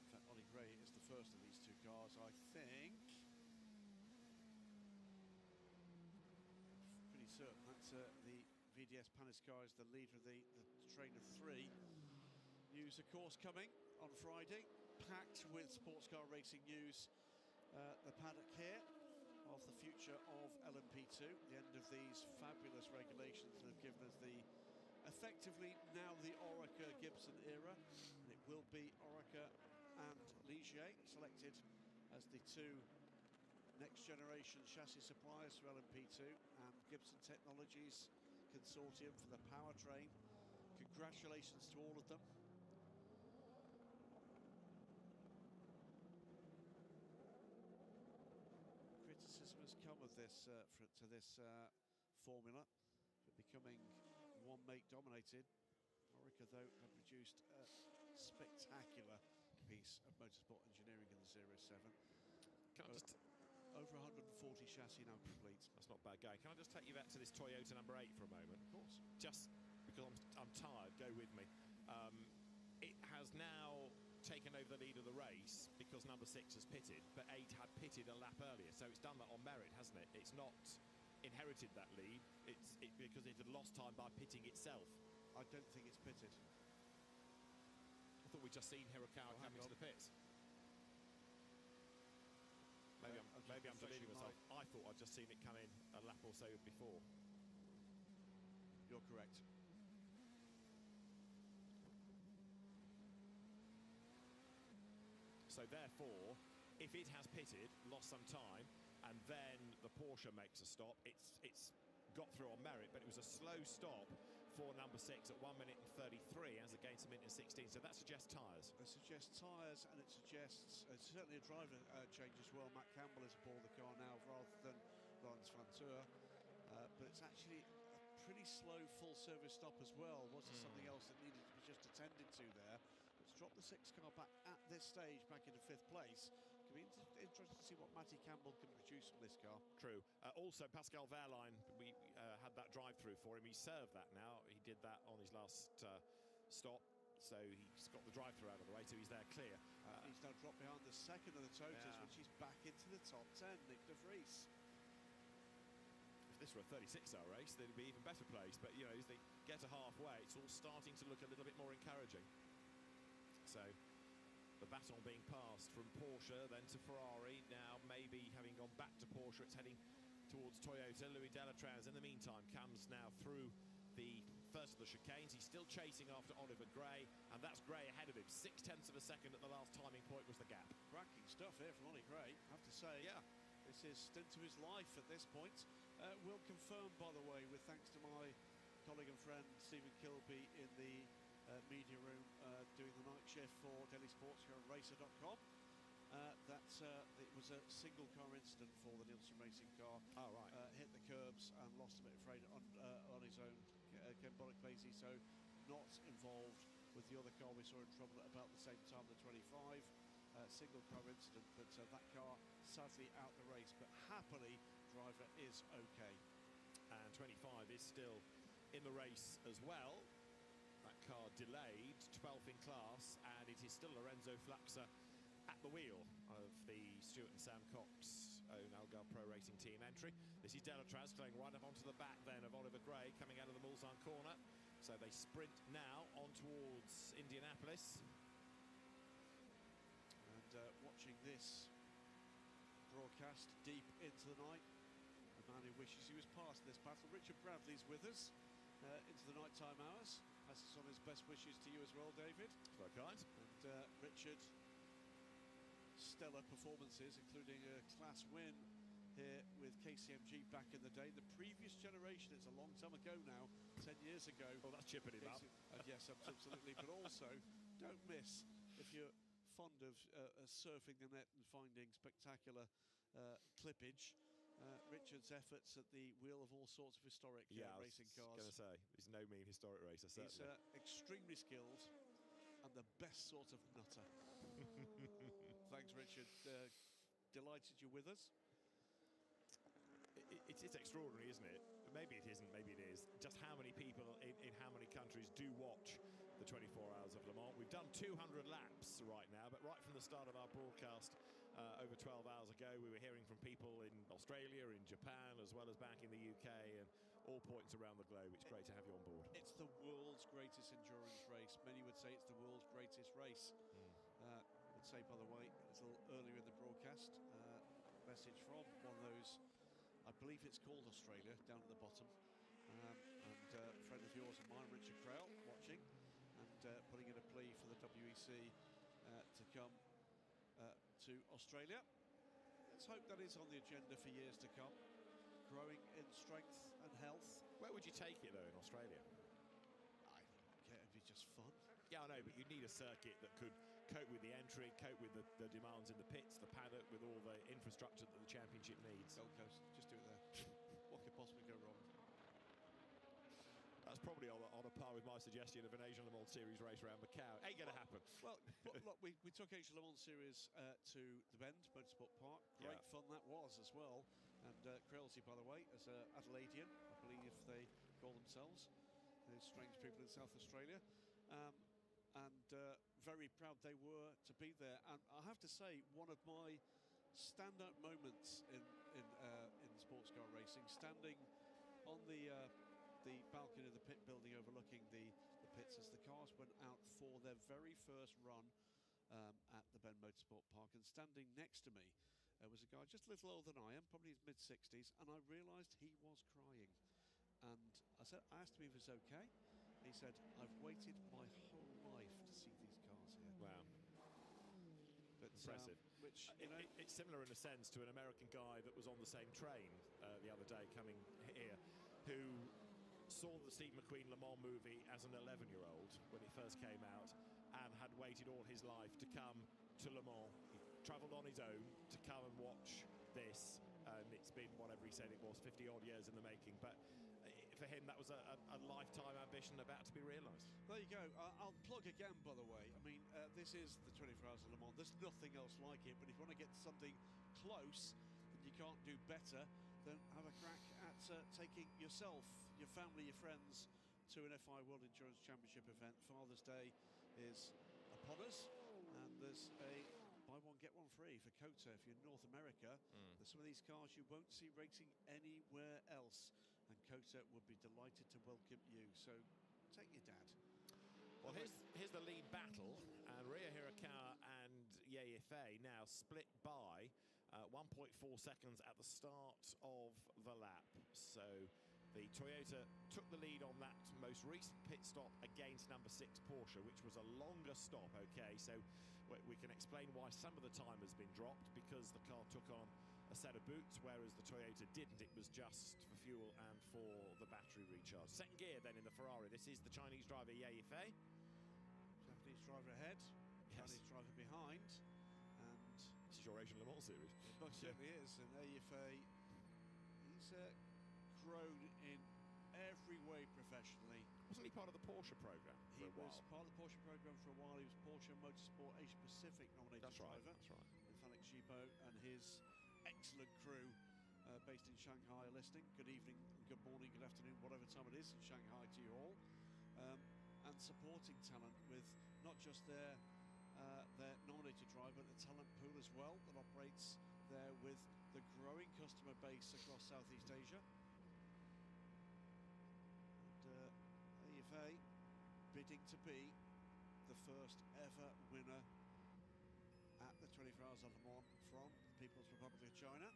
In fact, Olly Gray is the first of these two cars, I think. Pretty certain that's the VDS Panis car is the leader of the train of 3. News, of course, coming on Friday, packed with sports car racing news. The paddock here of the future of LMP2, the end of these fabulous regulations that have given us the effectively now the Oreca Gibson era, and it will be Oreca and Ligier selected as the 2 next generation chassis suppliers for LMP2, and Gibson Technologies Consortium for the powertrain. Congratulations to all of them. Criticism has come of this formula for becoming one make dominated. Oreca, though, have produced a spectacular piece of motorsport engineering in the Series 7. Can I just over 140 chassis now complete. That's not bad going. Can I just take you back to this Toyota number 8 for a moment? Of course. Just because I'm tired, go with me. It has now taken over the lead of the race because number 6 has pitted, but 8 had pitted a lap earlier, so it's done that on merit, hasn't it? It's not inherited that lead, it's because it had lost time by pitting itself. I don't think it's pitted. I thought we'd just seen Hirakawa come into the pits. Maybe I'm deluding myself. I thought I'd just seen it come in a lap or so before. You're correct. So therefore, if it has pitted, lost some time, and then the Porsche makes a stop, it's got through on merit, but it was a slow stop for number 6 at 1 minute and 33 as against a minute and 16, so that suggests tyres. It suggests tyres, and it suggests certainly a driver change as well. Matt Campbell is aboard the car now rather than Lawrence Vantour, but it's actually a pretty slow full service stop as well. Was there something else that needed to be just attended to there? Let's drop the 6 car back at this stage, back into 5th place. It'll be interesting to see what Matty Campbell can produce from this car. True. Also, Pascal Wehrlein, we had that drive-through for him. He served that now. He did that on his last stop, so he's got the drive-through out of the way, so he's there clear. He's now dropped behind the second of the Toyotas, which is back into the top 10, Nick de Vries. If this were a 36-hour race, they'd be even better placed, but, you know, as they get to halfway, it's all starting to look a little bit more encouraging. So the baton being passed from Porsche then to Ferrari, now maybe having gone back to Porsche, it's heading towards Toyota. Louis Delatraz in the meantime comes now through the first of the chicanes. He's still chasing after Oliver Gray, and that's Gray ahead of him. 0.6 of a second at the last timing point was the gap. Cracking stuff here from Olly Gray, I have to say. Yeah. This is stint of his life at this point. Will confirm, by the way, with thanks to my colleague and friend Stephen Kilby in the media room doing the night shift for Daily Sports here on Racer.com, that it was a single car incident for the Nielsen Racing car. Oh, right. Hit the curbs and lost a bit of freight on his own Ken Basie, so not involved with the other car we saw in trouble at about the same time, the 25. Single car incident, but that car sadly out the race, but happily driver is okay. And 25 is still in the race as well. That car delayed, 12th in class, and it is still Lorenzo Flaxa at the wheel of the Stuart and Sam Cox own Algar Pro Racing Team entry. This is Delatraz going right up onto the back then of Oliver Gray coming out of the Mulsanne corner. So they sprint now on towards Indianapolis. And watching this broadcast deep into the night, a man who wishes he was past this battle. Richard Bradley's with us into the nighttime hours. Passes on his best wishes to you as well, David. Very kind. And Richard, stellar performances, including a class win here with KCMG back in the day. The previous generation, it's a long time ago now, 10 years ago. Oh, that's chipping him up. Yes, absolutely. But also, don't miss, if you're fond of surfing the net and finding spectacular clippage. Richard's efforts at the wheel of all sorts of historic racing cars. I was going to say, he's no mean historic racer, certainly. He's extremely skilled and the best sort of nutter. Thanks, Richard. Delighted you're with us. It is extraordinary, isn't it? Maybe it isn't, maybe it is. Just how many people in how many countries do watch the 24 Hours of Le Mans. We've done 200 laps right now, but right from the start of our broadcast over 12 hours ago, we were hearing from people in Australia, in Japan, as well as back in the UK, and all points around the globe. It's great to have you on board. It's the world's greatest endurance race. Many would say it's the world's greatest race. I would say, by the way, a little earlier in the broadcast, message from one of those, I believe it's called Australia, down at the bottom. And a friend of yours and mine, Richard Crowell, watching and putting in a plea for the WEC to come to Australia. Let's hope that is on the agenda for years to come. Growing in strength and health. Where would you take it, though, in Australia? I don't care, it'd be just fun. Yeah, I know, but you need a circuit that could cope with the entry, cope with the demands in the pits, the paddock, with all the infrastructure that the championship needs. Gold Coast, just do it there. What could possibly go wrong? That's probably on a par with my suggestion of an Asian Le Mans Series race around Macau. Ain't going to happen. Well, look, we took Asian Le Mans Series to the Bend Motorsport Park. Great fun that was as well. And Krelsi, by the way, as Adelaidean, I believe they call themselves. Those strange people in South Australia. And very proud they were to be there. And I have to say, one of my standout moments in sports car racing, standing on the balcony of the pit building overlooking the pits as the cars went out for their very first run at the Bend Motorsport Park, and standing next to me was a guy just a little older than I am, probably his mid-60s, and I realised he was crying. And I asked him if he was okay. He said, "I've waited my whole life to see these cars here." Wow. But, impressive. Which, it's similar in a sense to an American guy that was on the same train the other day coming here, who saw the Steve McQueen Le Mans movie as an 11-year-old when it first came out, and had waited all his life to come to Le Mans. He travelled on his own to come and watch this, and it's been, whatever he said it was, 50-odd years in the making. But for him, that was a lifetime ambition about to be realised. There you go. I'll plug again, by the way. I mean, this is the 24 Hours of Le Mans. There's nothing else like it, but if you want to get something close and you can't do better, then have a crack at taking yourself, your family, your friends to an FI World Endurance Championship event. Father's Day is upon us, and there's a buy one, get one free for COTA. If you're in North America, there's some of these cars you won't see racing anywhere else, and COTA would be delighted to welcome you. So take your dad. Well, here's the lead battle, and Ria Hirakawa and Ye Yifei now split by 1.4 seconds at the start of the lap. So the Toyota took the lead on that most recent pit stop against number 6 Porsche, which was a longer stop. Okay, so we can explain why some of the time has been dropped, because the car took on a set of boots, whereas the Toyota didn't. It was just for fuel and for the battery recharge. Second gear then in the Ferrari. This is the Chinese driver Ye Yifei. Japanese driver ahead, Chinese driver behind, and this is your Asian Le Mans Series. It most certainly is. And Ye Yifei, he's grown in every way professionally. Wasn't he part of the Porsche program? He was part of the Porsche program for a while. He was Porsche Motorsport Asia Pacific nominated driver. That's right. With Felix Gibaud and his excellent crew based in Shanghai are listening. Good evening, good morning, good afternoon, whatever time it is in Shanghai to you all. And supporting talent with not just their nominated driver, but the talent pool as well that operates there with the growing customer base across Southeast Asia. And Ye Yifei bidding to be the first ever winner at the 24 Hours of Le Mans from the People's Republic of China.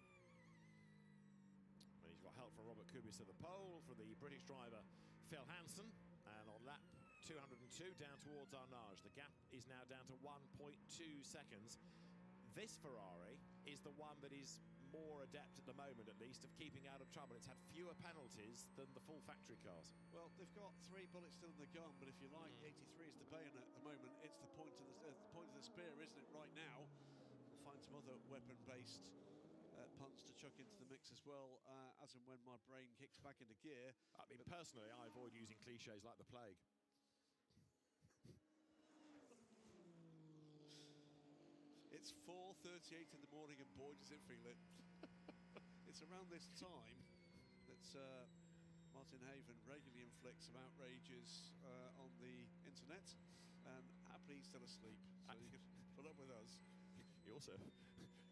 And he's got help from Robert Kubica at the pole, from the British driver Phil Hansen, and on lap 202 down towards Arnage. The gap is now down to 1.2 seconds. This Ferrari is the one that is more adept at the moment, at least, of keeping out of trouble. It's had fewer penalties than the full factory cars. Well, they've got 3 bullets still in the gun, but if you like, the 83 is the bayonet at the moment. It's the point of the spear, isn't it? Right now, we'll find some other weapon-based punts to chuck into the mix as well, as and when my brain kicks back into gear. I mean, personally, I avoid using cliches like the plague. It's 4:38 in the morning, and boy, does it feel it. It's around this time that Martin Haven regularly inflicts some outrages on the internet, and happily he's still asleep, so you can put up with us. He also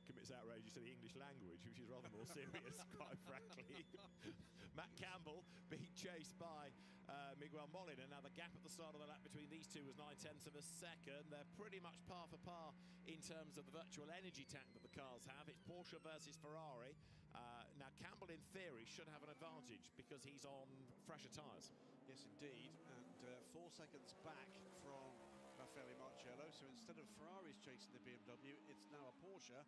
commits outrages to the English language, which is rather more serious, quite frankly. Matt Campbell being chased by Miguel Molina. Now, the gap at the start of the lap between these two was 9/10 of a second. They're pretty much par for par in terms of the virtual energy tank that the cars have. It's Porsche versus Ferrari. Now, Campbell, in theory, should have an advantage because he's on fresher tyres. Yes, indeed, and 4 seconds back from Raffaele Marcello, so instead of Ferraris chasing the BMW, it's now a Porsche.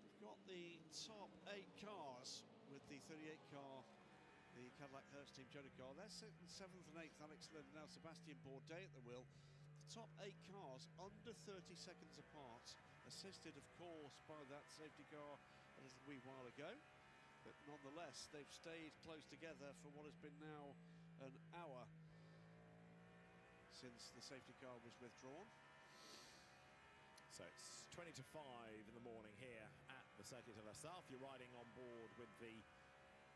We've got the top 8 cars with the 38 car, the Cadillac Hurst Team Joda car. They're sitting 7th and 8th, Alex Lynn and now Sebastian Bourdais at the wheel. The top 8 cars under 30 seconds apart, assisted, of course, by that safety car a little wee while ago. But nonetheless, they've stayed close together for what has been now an hour since the safety car was withdrawn. So it's 20 to 5 in the morning here at the Circuit de la Sarthe. You're riding on board with the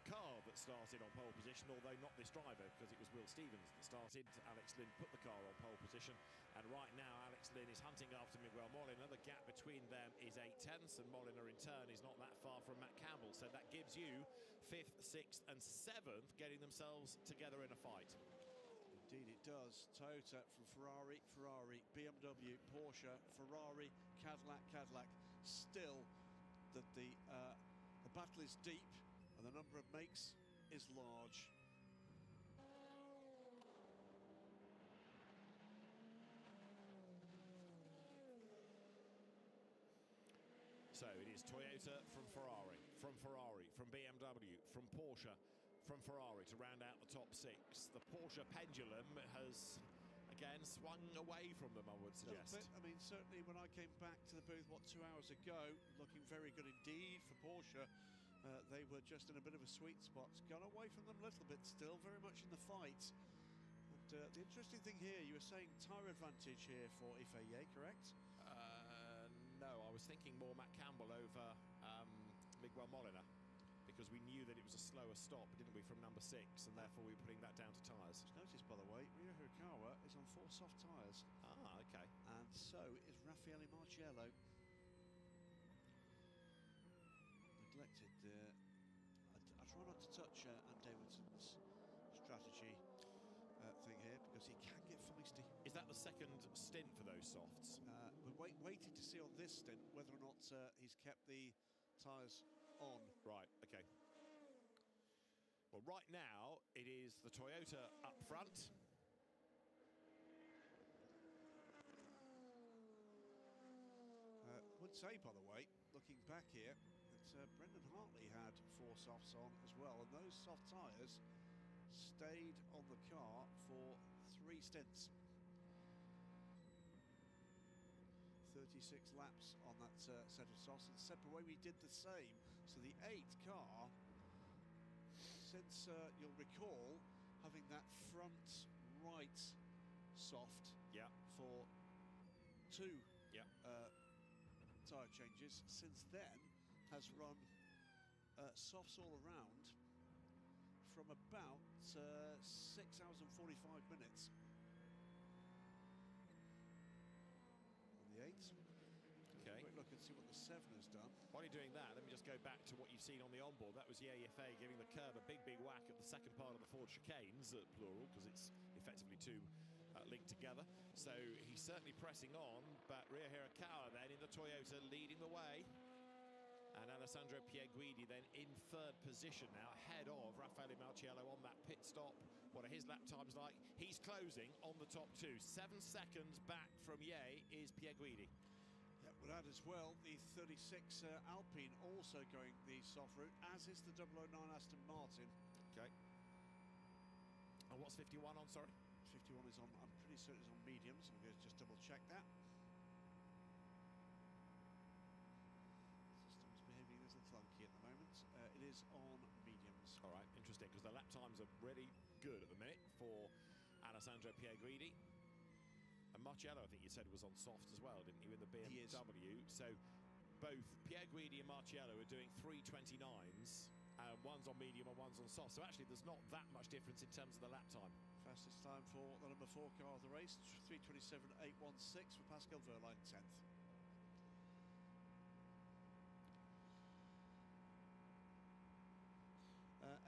car that started on pole position, although not this driver, because it was Will Stevens that started. Alex Lynn put the car on pole position, and right now Alex Lynn is hunting after Miguel Molina. The gap between them is 8/10, and Molina in turn is not that far from Matt Campbell, so that gives you 5th, 6th and 7th getting themselves together in a fight. Indeed it does. Toyota from Ferrari, Ferrari, BMW, Porsche, Ferrari, Cadillac, Cadillac. Still, that the battle is deep and the number of makes is large. So it is Toyota from Ferrari, from BMW, from Porsche, from Ferrari to round out the top 6. The Porsche pendulum has again swung away from them, I would suggest. I mean, certainly when I came back to the booth, 2 hours ago, looking very good indeed for Porsche. They were just in a bit of a sweet spot. Gone away from them a little bit, still very much in the fight. And the interesting thing here, you were saying tyre advantage here for Ifeye, correct? No, I was thinking more Matt Campbell over Miguel Molina, because we knew that it was a slower stop, didn't we, from number 6, and therefore we were putting that down to tyres. Notice, by the way, Ryo Hirakawa is on 4 soft tyres. Ah, okay. And so is Raffaele Marcello. Neglected there. I try not to touch Anne Davidson's strategy thing here, because he can get feisty. Is that the second stint for those softs? We're waiting to see on this stint whether or not he's kept the tyres on. Right, okay. Well, right now, it is the Toyota up front. Would say, by the way, looking back here, that Brendan Hartley had 4 softs on as well, and those soft tyres stayed on the car for 3 stints. 36 laps on that set of softs, and Separuemi did the same. So the 8th car, since you'll recall, having that front right soft for 2 tyre changes, since then has run softs all around from about 6 hours and 45 minutes. On the 8th. Okay. Quick look and see what the 7 has done. While you're doing that, let me just go back to what you've seen on the onboard. That was Ifeye giving the curb a big whack at the second part of the Ford chicanes, plural, because it's effectively 2 linked together. So he's certainly pressing on, but Ryo Hirakawa then in the Toyota leading the way. And Alessandro Pierguidi then in 3rd position now, ahead of Raffaele Marcello on that pit stop. What are his lap times like? He's closing on the top 2. 7 seconds back from Ye is Pierguidi. Yeah, We'll add as well the 36 Alpine also going the soft route, as is the 009 Aston Martin. Okay. And what's 51 on, sorry? 51 is on, I'm pretty certain it's on mediums. I'm going to just double check that. System's behaving a little funky at the moment. It is on mediums. All right, interesting, because the lap times are really good at the minute for Alessandro Pierguidi. And Marcello, I think you said, was on soft as well, didn't you, in the BMW? So both Pierguidi and Marcello are doing 3:29s. One's on medium and one's on soft. So actually, there's not that much difference in terms of the lap time. Fastest time for the number 4 car of the race, 3:27.816 for Pascal Wehrlein, 10th.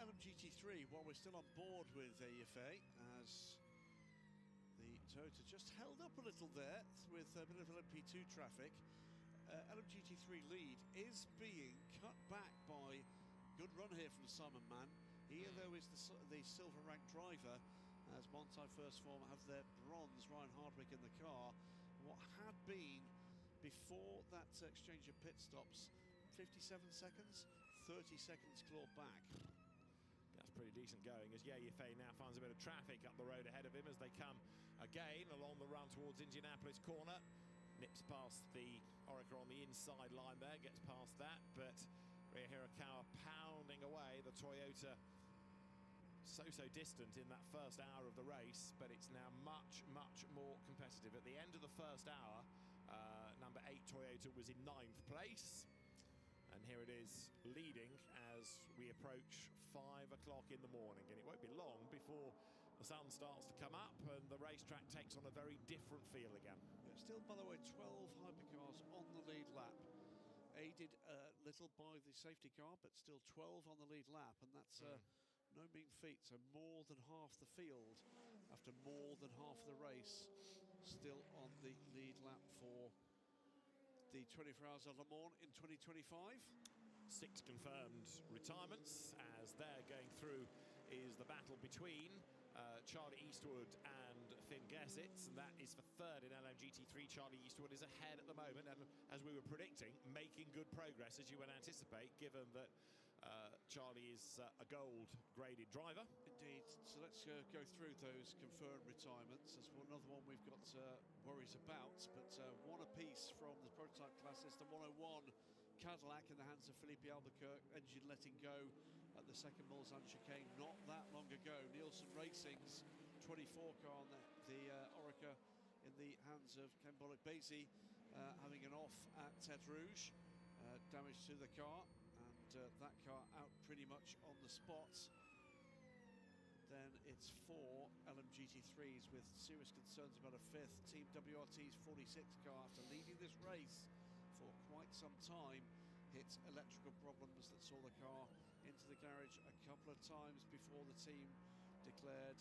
LMGT3, while we're still on board with AFA, as the Toyota just held up a little there with a bit of LMP2 traffic. LMGT3 lead is being cut back by good run here from Simon Mann. He, though, is the silver ranked driver, as Monti First Form have their bronze Ryan Hardwick in the car. What had been, before that exchange of pit stops, 57 seconds, 30 seconds clawed back. That's pretty decent going, as Yefei now finds a bit of traffic up the road ahead of him as they come again along the run towards Indianapolis corner. Nips past the Orica on the inside line there, gets past that, but Ryo Hirakawa pounding away. The Toyota so distant in that first hour of the race, but it's now much more competitive. At the end of the first hour, number 8 Toyota was in 9th place. And here it is leading as we approach 5 o'clock in the morning. And it won't be long before the sun starts to come up and the racetrack takes on a very different feel again. Still, by the way, 12 hypercars on the lead lap. Aided little by the safety car, but still 12 on the lead lap. And that's no mean feat. So more than half the field, after more than half of the race, still on the lead lap for the 24 Hours of Le Mans in 2025. 6 confirmed retirements, as they're going through is the battle between Charlie Eastwood and Finn Gesitz, and that is for 3rd in LMGT3. Charlie Eastwood is ahead at the moment, and as we were predicting, making good progress, as you would anticipate, given that Charlie is a gold-graded driver. Indeed. So let's go through those confirmed retirements. There's another one we've got worries about, but one apiece from the prototype classes. The 101 Cadillac in the hands of Felipe Albuquerque, engine letting go at the second Mulsanne chicane not that long ago. Nielsen Racing's 24 car on the Orica in the hands of Ken Bullock-Basie, having an off at Tete Rouge, damage to the car, and that car out pretty much on the spot. Then it's 4 LMGT3s with serious concerns about a 5th. Team WRT's 46 car, after leading this race for quite some time, hit electrical problems that saw the car into the garage a couple of times before the team declared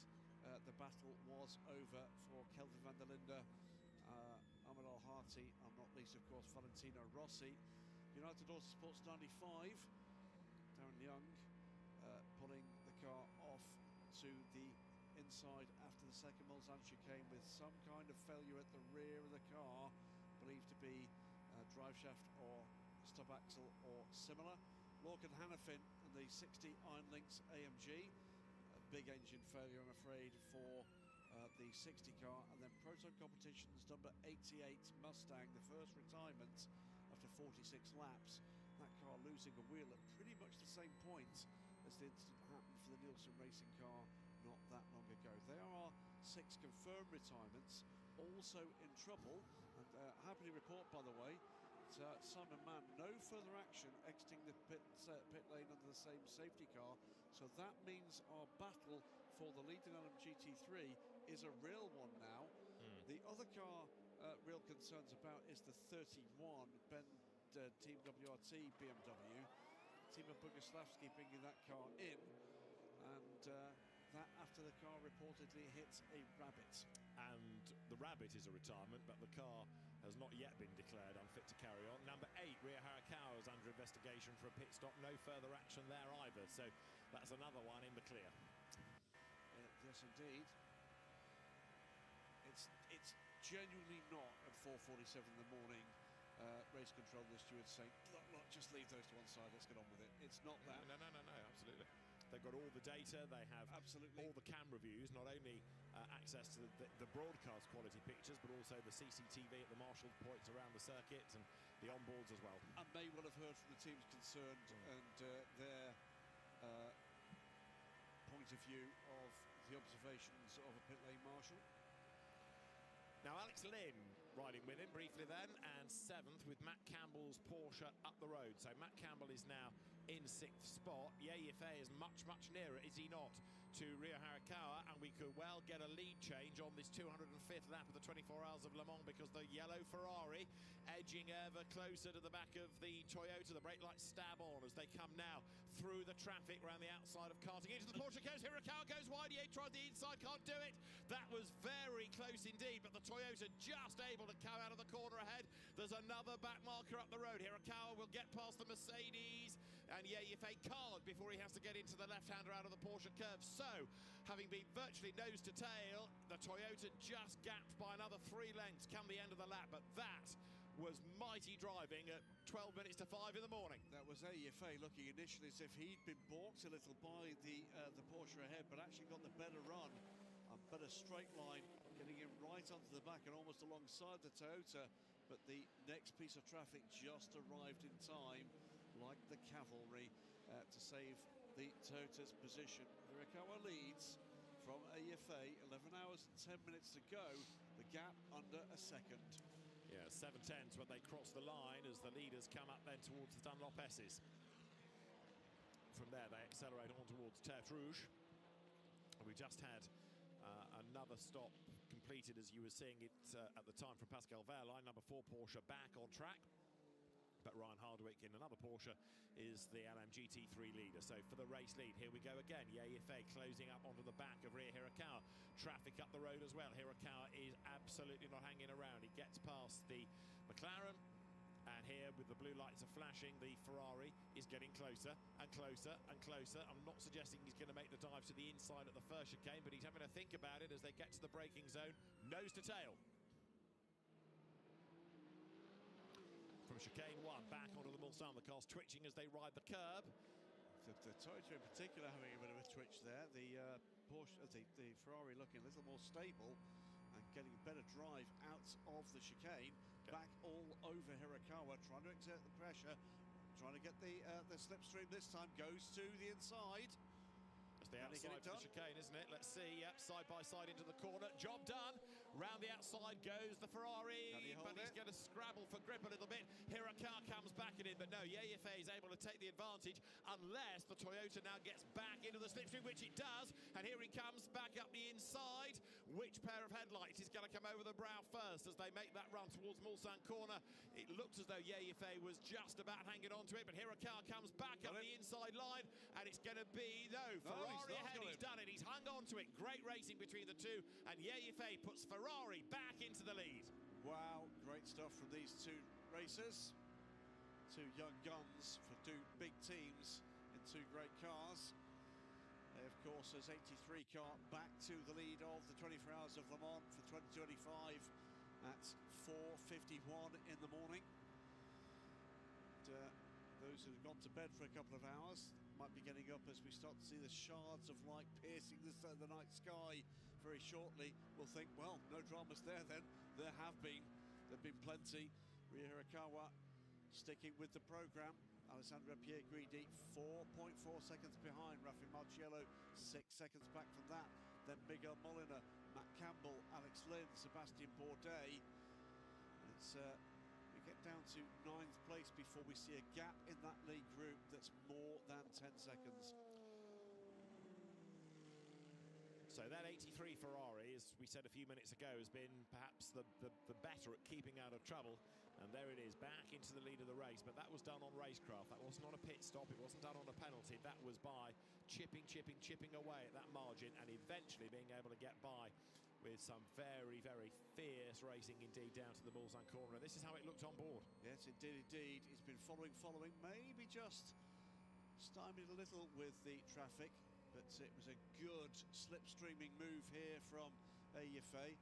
the battle was over for Kelvin van der Linde, Ahmed Al-Hati, and not least, of course, Valentino Rossi. United Autosports 95, Darren Young pulling the car off to the inside after the second Mulsanne chicane with some kind of failure at the rear of the car, believed to be drive shaft or stub axle or similar. Lorcan Hannafin and the 60 Iron Lynx AMG, a big engine failure, I'm afraid, for the 60 car. And then Proton Competitions number 88 Mustang, the first retirement after 46 laps. That car losing a wheel at pretty much the same point as the incident happened for the Nielsen Racing car not that long ago. There are 6 confirmed retirements, also in trouble, and happily report, by the way, that Simon Mann, no further action exiting the pit lane under the same safety car. So that means our battle for the lead in LMGT3 is a real one now. The other car real concerns about is the 31 Team WRT BMW. Timo Boguslavski bringing that car in, and that after the car reportedly hits a rabbit. And the rabbit is a retirement, but the car has not yet been declared unfit to carry on. Number 8, Ryo Hirakawa, is under investigation for a pit stop. No further action there either, so that's another one in the clear. Yes, indeed. It's genuinely not at 4:47 in the morning race control, the stewards saying, look, just leave those to one side, let's get on with it. It's not that. No, absolutely. They've got all the data, they have absolutely all the camera views, not only access to the broadcast quality pictures, but also the CCTV at the marshal points around the circuit and the onboards as well. And may well have heard from the teams concerned and their point of view of the observations of a pit lane marshal. Now Alex Lynn riding with him briefly then, and 7th with Matt Campbell's Porsche up the road. So Matt Campbell is now in 6th spot. Yeife is much nearer, is he not, to Rio Harikawa, and we could well get a lead change on this 205th lap of the 24 Hours of Le Mans, because the yellow Ferrari edging ever closer to the back of the Toyota. The brake lights stab on as they come now through the traffic around the outside of karting into the Porsche. Goes Hirakawa, goes wide. He tried the inside, can't do it. That was very close indeed, but the Toyota just able to come out of the corner ahead. There's another back marker up the road. Hirakawa will get past the Mercedes, and Yeife can't before he has to get into the left-hander out of the Porsche curve. So, having been virtually nose to tail, the Toyota just gapped by another 3 lengths come the end of the lap, but that was mighty driving at 12 minutes to 5 in the morning. That was Yeife looking initially as if he'd been balked a little by the Porsche ahead, but actually got the better run, a better straight line, getting him right onto the back and almost alongside the Toyota. But the next piece of traffic just arrived in time, like the cavalry, to save the Toyota's position. Hirakawa leads from Yeife, 11 hours and 10 minutes to go, the gap under a second. Yeah, 7/10 when they cross the line as the leaders come up then towards the Dunlop S's. From there they accelerate on towards Tertre Rouge. We just had another stop completed, as you were seeing it at the time, from Pascal Wehrlein, number 4 Porsche back on track. But Ryan Hardwick in another Porsche is the LMGT3 leader. So for the race lead, here we go again. Yeife closing up onto the back of Rio Hirakawa. Traffic up the road as well. Hirakawa is absolutely not hanging around. He gets past the McLaren, and here with the blue lights are flashing, the Ferrari is getting closer and closer and closer. I'm not suggesting he's going to make the dive to the inside at the first chicane, but he's having to think about it as they get to the braking zone, nose to tail. From chicane 1 back onto the Mulsanne, the cars twitching as they ride the curb. The Toyota in particular having a bit of a twitch there. The Porsche, the Ferrari looking a little more stable and getting a better drive out of the chicane. Back all over Hirakawa, trying to exert the pressure, trying to get the slipstream this time. Goes to the inside. It's the outside of the chicane, isn't it? Let's see. Yep, side by side into the corner. Job done. Round the outside goes the Ferrari, but he's going to scrabble for grip a little bit. Hirakawa comes back in it, but no, Yeife is able to take the advantage unless the Toyota now gets back into the slipstream, which it does. And here he comes back up the inside. Which pair of headlights is going to come over the brow first as they make that run towards Mulsanne corner? It looks as though Yeife was just about hanging on to it, but Hirakawa comes back up the inside line, and it's going to be, no, Ferrari ahead. He's done it. He's hung on to it. Great racing between the two, and Yeife puts Ferrari back into the lead. Wow, great stuff from these two racers. Two young guns for two big teams in two great cars. They, of course, as 83 car back to the lead of the 24 Hours of Le Mans for 2025 at 4:51 in the morning. And, those who have gone to bed for a couple of hours might be getting up as we start to see the shards of light piercing the night sky very shortly. We'll think, well, no dramas there then. There have been plenty. Rio Hirakawa sticking with the program. Alessandro Pierguidi 4.4 seconds behind. Rafi Marciello 6 seconds back from that. Then Miguel Molina, Matt Campbell, Alex Lynn, Sebastian Bourdais. It's we get down to 9th place before we see a gap in that lead group that's more than 10 seconds. So that 83 Ferrari, as we said a few minutes ago, has been perhaps the better at keeping out of trouble. And there it is, back into the lead of the race. But that was done on racecraft. That wasn't on a pit stop. It wasn't done on a penalty. That was by chipping away at that margin and eventually being able to get by with some very, very fierce racing indeed down to the Mulsanne corner. And this is how it looked on board. Yes, indeed. He's been following, maybe just stymied a little with the traffic. But it was a good slipstreaming move here from Yeife.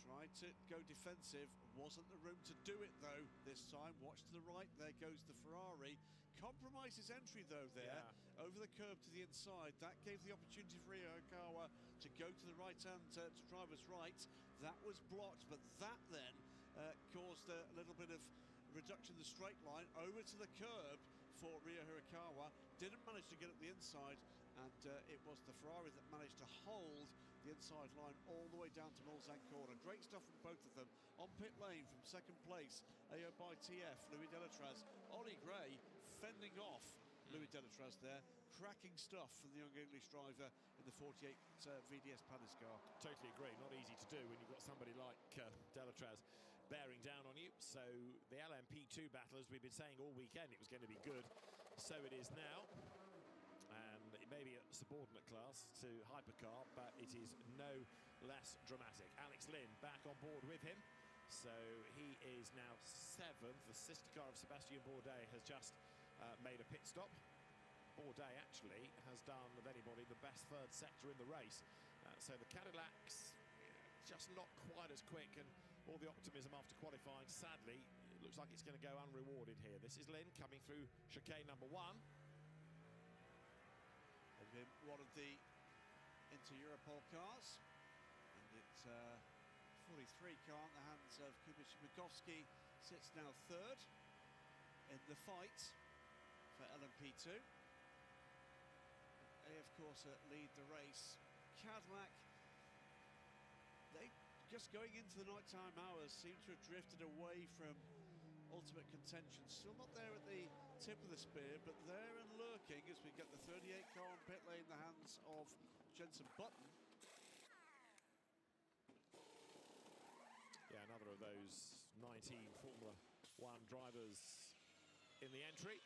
Tried to go defensive, wasn't the room to do it though this time. Watch to the right, there goes the Ferrari. Compromises entry though there, over the curb to the inside. That gave the opportunity for Ryo Hirakawa to go to the right hand, to driver's right. That was blocked, but that then caused a little bit of reduction in the straight line over to the curb for Ryo Hirakawa. Didn't manage to get up the inside, and it was the Ferrari that managed to hold the inside line all the way down to Mulsanne corner. Great stuff from both of them. On pit lane from second place, AO by TF, Louis Delatraz. Olly Gray fending off Louis Delatraz there. Cracking stuff from the young English driver in the 48 VDS Panis car. Totally agree. Not easy to do when you've got somebody like Delatraz bearing down on you. So the LMP2 battle, as we've been saying all weekend, it was going to be good. So it is now. And it may be a subordinate class to Hypercar, but it is no less dramatic. Alex Lynn back on board with him. So he is now 7th. The sister car of Sebastian Bourdais has just made a pit stop. Bourdais actually has done, of anybody, the best third sector in the race. So the Cadillacs just not quite as quick, and all the optimism after qualifying, sadly, it looks like it's going to go unrewarded here. This is Lynn coming through chicane number 1. Been one of the Inter-Europol cars, and it's 43 car in the hands of Kubica Bukowski, sits now 3rd in the fight for LMP2. They of course lead the race. Cadillac, they just going into the nighttime hours seem to have drifted away from ultimate contention. Still not there at the tip of the spear, but there and lurking as we get the 38 car on pit lane in the hands of Jenson Button. Yeah, another of those 19 Formula 1 drivers in the entry,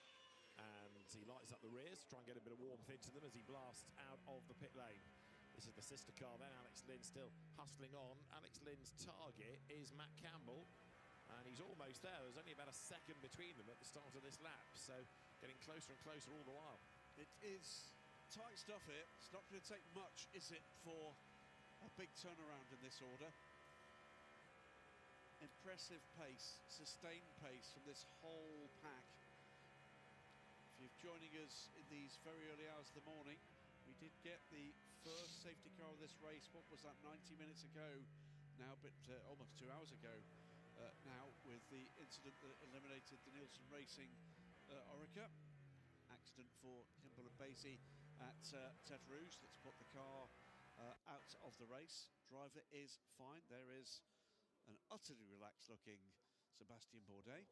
and he lights up the rears to try and get a bit of warmth into them as he blasts out of the pit lane. This is the sister car then. Alex Lynn still hustling on. Alex Lynn's target is Matt Campbell, and he's almost there. There's only about a second between them at the start of this lap, so getting closer and closer all the while. It is tight stuff here. It's not going to take much, is it, for a big turnaround in this order? Impressive pace, sustained pace from this whole pack. If you're joining us in these very early hours of the morning, we did get the first safety car of this race. What was that, 90 minutes ago now, but almost 2 hours ago. Now with the incident that eliminated the Nielsen Racing Orica. Accident for Kimball and Basie at Tete Rouge that's put the car out of the race. Driver is fine. There is an utterly relaxed looking Sebastian Bourdais.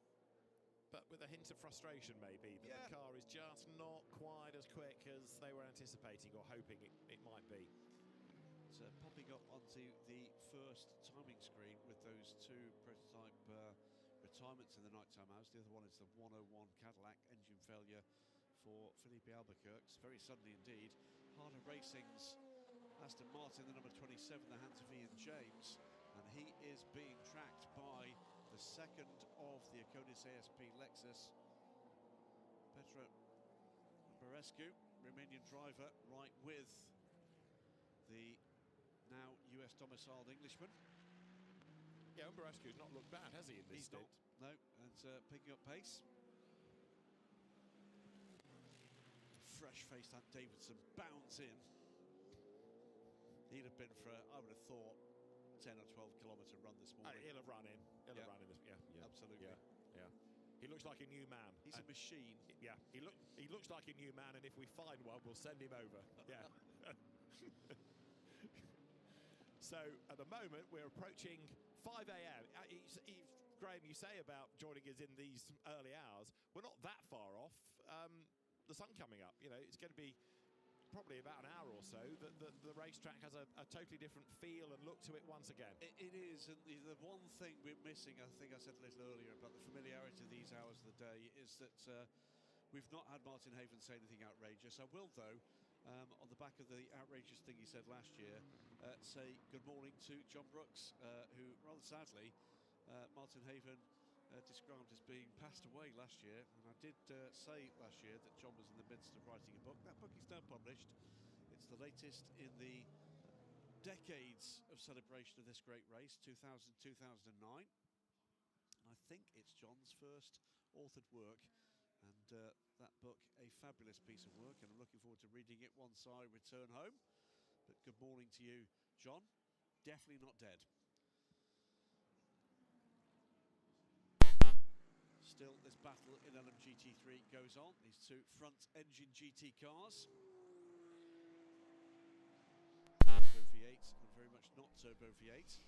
But with a hint of frustration maybe, that the car is just not quite as quick as they were anticipating or hoping it might be. It's popping up onto the first timing screen with those 2 prototype retirements in the nighttime hours. The other one is the 101 Cadillac, engine failure for Felipe Albuquerque. Very suddenly indeed. Harder Racing's Aston Martin, the number 27, the hands of Ian James, and he is being tracked by the second of the Akonis ASP Lexus, Petra Berescu, Romanian driver, right with the now US domiciled Englishman. Yeah, Berescu's not looked bad, has he, in this stint? No, and picking up pace. Fresh-faced Ant Davidson bounds in. He'd have been for, I would have thought, 10 or 12 kilometre run this morning. He'll have run in. He'll have run in this. Yeah, absolutely. Yeah. He looks like a new man. He's a machine. Yeah, he looks like a new man, and if we find one, we'll send him over. Yeah. So at the moment we're approaching 5 a.m. Graham, you say about joining us in these early hours, we're not that far off. The sun coming up, you know, it's going to be probably about an hour or so. The racetrack has a totally different feel and look to it once again. It is, and the one thing we're missing, I think I said a little earlier about the familiarity of these hours of the day, is that we've not had Martin Haven say anything outrageous. I will, though, on the back of the outrageous thing he said last year, say good morning to John Brooks, who rather sadly Martin Haven described as being passed away last year. And I did say last year that John was in the midst of writing a book. That book is now published. It's the latest in the decades of celebration of this great race, 2000, 2009. And I think it's John's first authored work, and that book, a fabulous piece of work, and I'm looking forward to reading it once I return home. But good morning to you, John. Definitely not dead. Still, this battle in LMGT3 goes on. These two front-engine GT cars. Turbo V8 and very much not Turbo V8.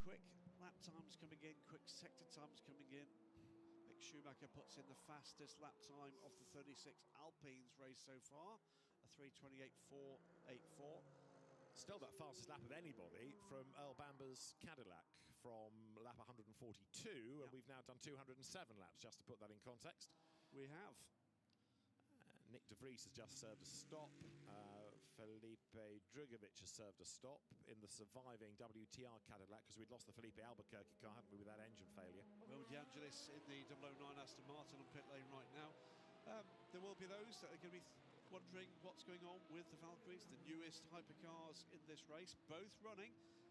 Quick lap times coming in, quick sector times coming in. Mick Schumacher puts in the fastest lap time of the 36 Alpines race so far, a 3:28.484. Still that fastest lap of anybody from Earl Bamber's Cadillac from lap 142, and we've now done 207 laps, just to put that in context. We have. Nick de Vries has just served a stop. Felipe Drugovich has served a stop in the surviving WTR Cadillac, because we'd lost the Felipe Albuquerque car, hadn't we, with that engine failure. Will De Angelis in the 009 Aston Martin on pit lane right now. There will be those that are going to be wondering what's going on with the Valkyries, the newest hypercars in this race, both running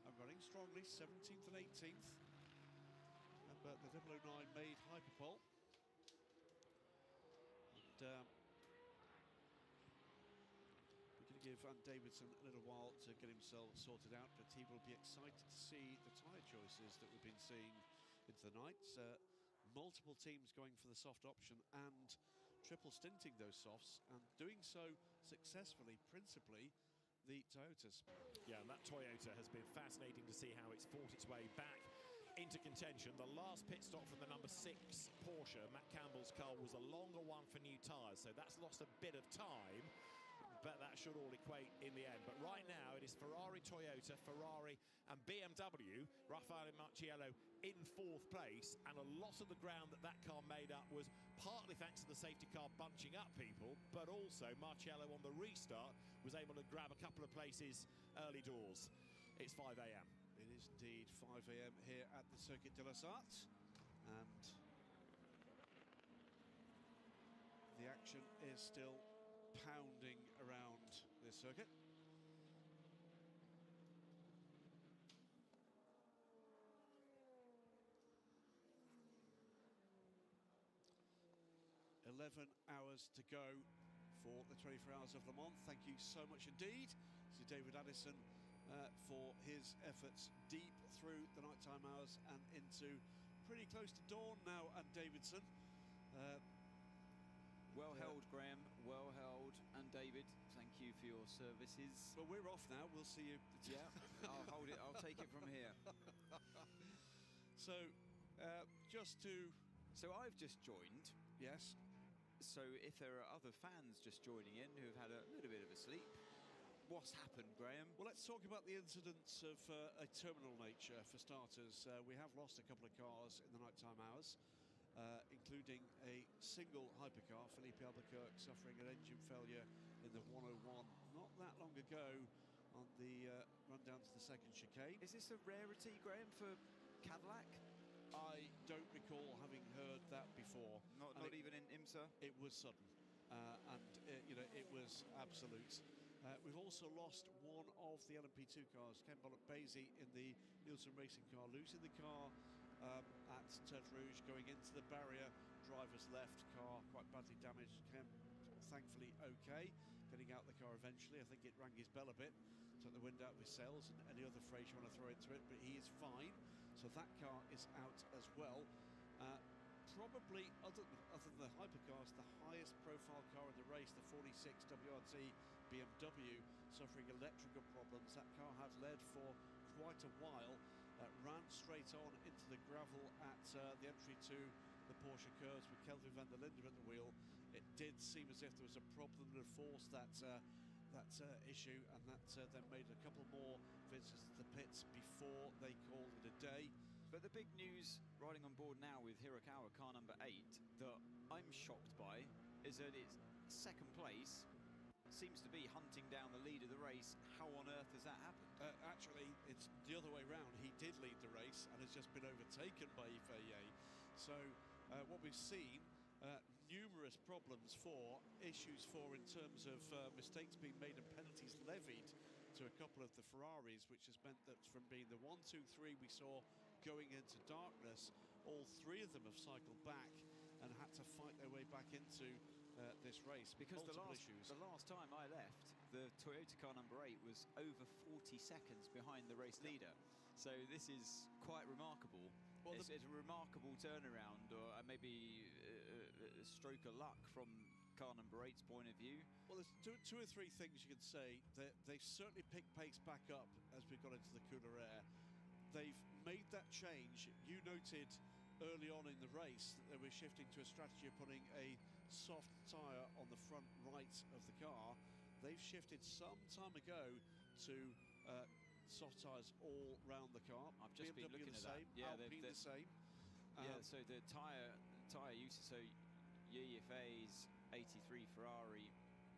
and running strongly, 17th and 18th. But the 009 made Hyperpole. And we're going to give Van Davidson a little while to get himself sorted out, but he will be excited to see the tyre choices that we've been seeing into the night. Multiple teams going for the soft option and triple stinting those softs, and doing so successfully, principally the Toyotas. Yeah, and that Toyota has been fascinating to see how it's fought its way back into contention. The last pit stop from the number 6 Porsche, Matt Campbell's car, was a longer one for new tyres, so that's lost a bit of time, but that should all equate in the end. But right now it is Ferrari, Toyota, Ferrari and BMW. Raffaele Marciello in 4th place, and a lot of the ground that car made up was partly thanks to the safety car bunching up people, but also Marciello on the restart was able to grab a couple of places early doors. It's 5 a.m. It is indeed 5 a.m. here at the Circuit de les Arts, and the action is still pounding around this circuit. "11 hours to go for the 24 Hours of Le Mans." Thank you so much indeed to David Addison for his efforts deep through the nighttime hours and into pretty close to dawn now. And Davidson, well held, Graham, well held. And David, thank you for your services. Well, we're off now. We'll see you. Yeah, I'll hold it. I'll take it from here. So, just to... So I've just joined. Yes. So if there are other fans just joining in who've had a little bit of a sleep, what's happened, Graham? Well, let's talk about the incidents of a terminal nature, for starters. We have lost a couple of cars in the nighttime hours, including a single hypercar, Felipe Albuquerque, suffering an engine failure in the 101 not that long ago on the run down to the second chicane. Is this a rarity, Graham, for Cadillac? I don't recall having heard that before. Not even in IMSA? It was sudden, you know, it was absolute. We've also lost one of the LMP2 cars, Ken Bollock-Basie in the Nielsen Racing car, losing the car at Tertre Rouge, going into the barrier. Driver's left, car quite badly damaged. Ken, thankfully, okay, getting out the car eventually. I think it rang his bell a bit, took the wind out of his sails, and any other phrase you want to throw into it, but he is fine. So that car is out as well. Probably, other than the hypercars, the highest profile car in the race, the 46 WRT BMW, suffering electrical problems. That car had led for quite a while, ran straight on into the gravel at the entry to the Porsche curves with Kelvin van der Linde at the wheel. It did seem as if there was a problem that had forced that issue, and that then made a couple more visits to the pits before they called it a day. But the big news riding on board now with Hirakawa, car number 8, that I'm shocked by, is that it's second place, seems to be hunting down the lead of the race. How on earth has that happened? Actually, it's the other way round. He did lead the race and has just been overtaken by Yves. So what we've seen, numerous problems for, issues for, in terms of mistakes being made and penalties levied to a couple of the Ferraris, which has meant that from being the 1, 2, 3 we saw going into darkness, all three of them have cycled back and had to fight their way back into this race. Because the issues. last time I left, the Toyota car number 8 was over 40 seconds behind the race leader. So this is quite remarkable. Well, it's a remarkable turnaround, or maybe a stroke of luck from car number 8's point of view. Well, there's two or three things you can say. They certainly picked pace back up as we got into the cooler air. They've made that change. You noted early on in the race that they were shifting to a strategy of putting a soft tyre on the front right of the car. They've shifted some time ago to soft tyres all round the car. I've just BMW been looking the at same, that. Yeah, Alpine the same. Yeah, so the tyre usage, so YFA's 83 Ferrari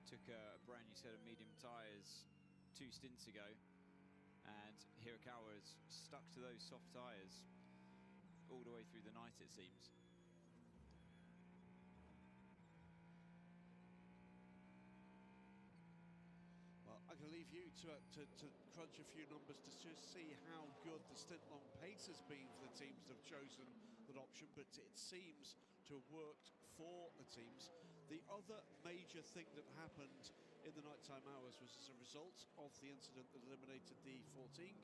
took a brand new set of medium tyres 2 stints ago, and Hirakawa has stuck to those soft tyres all the way through the night, it seems. Well, I can leave you to crunch a few numbers to just see how good the stint-long pace has been for the teams that have chosen that option, but it seems to have worked for the teams. The other major thing that happened in the nighttime hours was as a result of the incident that eliminated the 24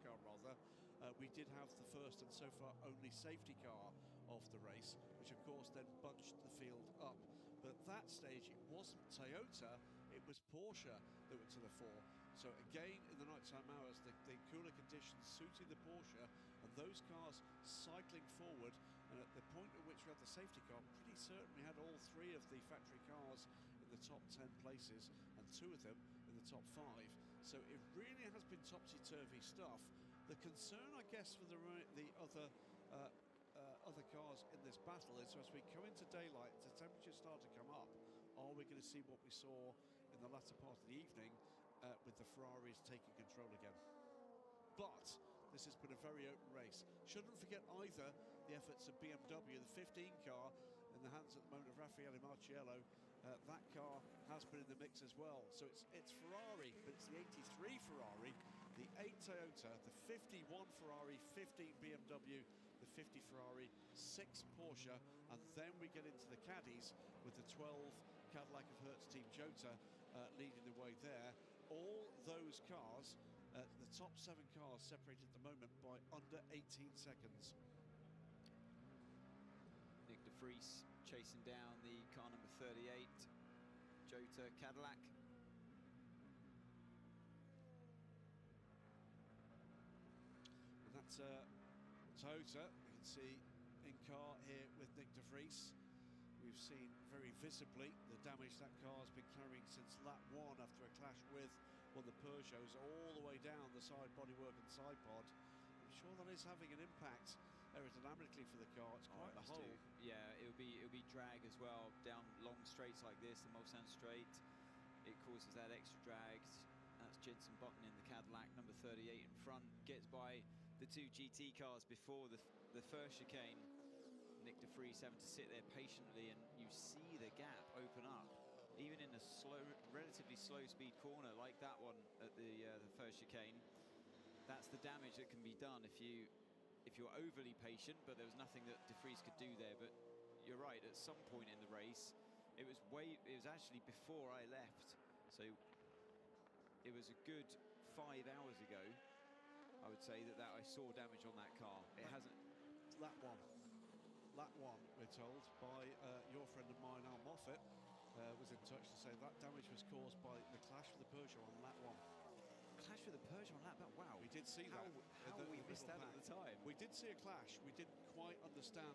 car rather. We did have the first and so far only safety car of the race, which of course then bunched the field up. But at that stage it wasn't Toyota, it was Porsche that were to the fore. So again, in the nighttime hours, the cooler conditions suiting the Porsche, and those cars cycling forward, and at the point at which we had the safety car, pretty certain we had all 3 of the factory cars in the top 10 places, and 2 of them in the top 5. So it really has been topsy-turvy stuff. The concern, I guess, for the other cars in this battle is, as we come into daylight, as the temperatures start to come up, are we going to see what we saw in the latter part of the evening with the Ferraris taking control again? But this has been a very open race. Shouldn't forget either the efforts of BMW, the 15 car in the hands at the moment of Raffaele Marciello. That car has been in the mix as well. So it's Ferrari, but it's the 83 Ferrari, the 8 Toyota, the 51 Ferrari, 15 BMW, the 50 Ferrari, 6 Porsche, and then we get into the Caddies with the 12 Cadillac of Hertz Team Jota leading the way there. All those cars, the top 7 cars separated at the moment by under 18 seconds. Nick de Vries chasing down the car number 38, Jota Cadillac. And that's Toyota. You can see in car here with Nick de Vries. We've seen very visibly the damage that car has been carrying since lap 1 after a clash with one of the Peugeots all the way down the side bodywork and side pod. I'm sure that is having an impact aerodynamically for the car. It's quite a hole. Yeah, it'll be drag as well down long straights like this, the Mulsanne straight. It causes that extra drag. That's Jenson Button in the Cadillac, number 38 in front. Gets by the 2 GT cars before the first chicane. Nick de Vries having to sit there patiently, and you see the gap open up, even in a relatively slow speed corner like that one at the first chicane. That's the damage that can be done if you're overly patient, but there was nothing that de Vries could do there. But you're right, at some point in the race, it was actually before I left, so it was a good 5 hours ago, I would say, that I saw damage on that car. It hasn't. Lap one, we're told, by your friend of mine, Al Moffat, was in touch to say that damage was caused by the clash with the Peugeot on lap 1. Clash with the Peugeot on lap, but wow. We did see that. How we missed that at the time. We did see a clash. We didn't quite understand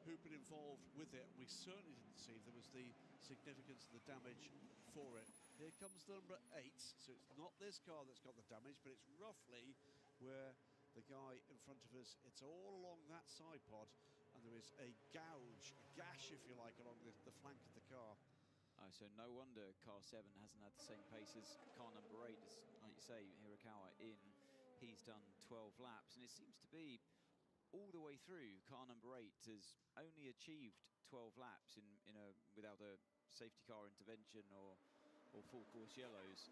who'd been involved with it. We certainly didn't see there was the significance of the damage for it. Here comes the number 8, so it's not this car that's got the damage, but it's roughly where the guy in front of us, it's all along that side pod, and there is a gash, if you like, along the flank of the car. Oh, so no wonder car 7 hasn't had the same pace as car number 8, as, like you say, Hirakawa in. He's done 12 laps, and it seems to be all the way through, car number 8 has only achieved 12 laps without a safety car intervention or full course yellows,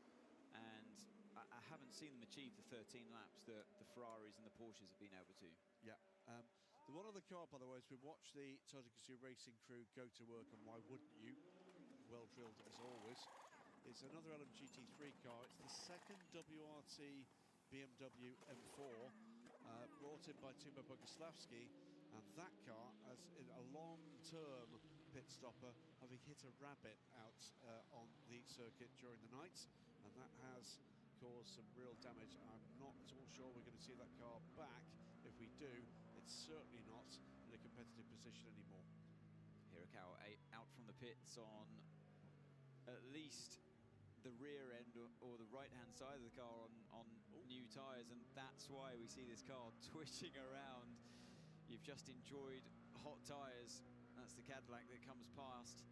and I haven't seen them achieve the 13 laps that the Ferraris and the Porsches have been able to. Yeah. The one other car, by the way, as we watch the Toyota Gazoo racing crew go to work, and why wouldn't you? Well drilled as always. It's another LMGT3 car. It's the second WRT BMW M4 brought in by Timo Boguslavski, and that car has in a long-term pit stopper, having hit a rabbit out on the circuit during the night, and that has caused some real damage. I'm not at all sure we're going to see that car back. If we do, it's certainly not in a competitive position anymore. Hirakawa out from the pits on at least the rear end or the right-hand side of the car on new tyres, and that's why we see this car twitching around. You've just enjoyed hot tyres. That's the Cadillac that comes past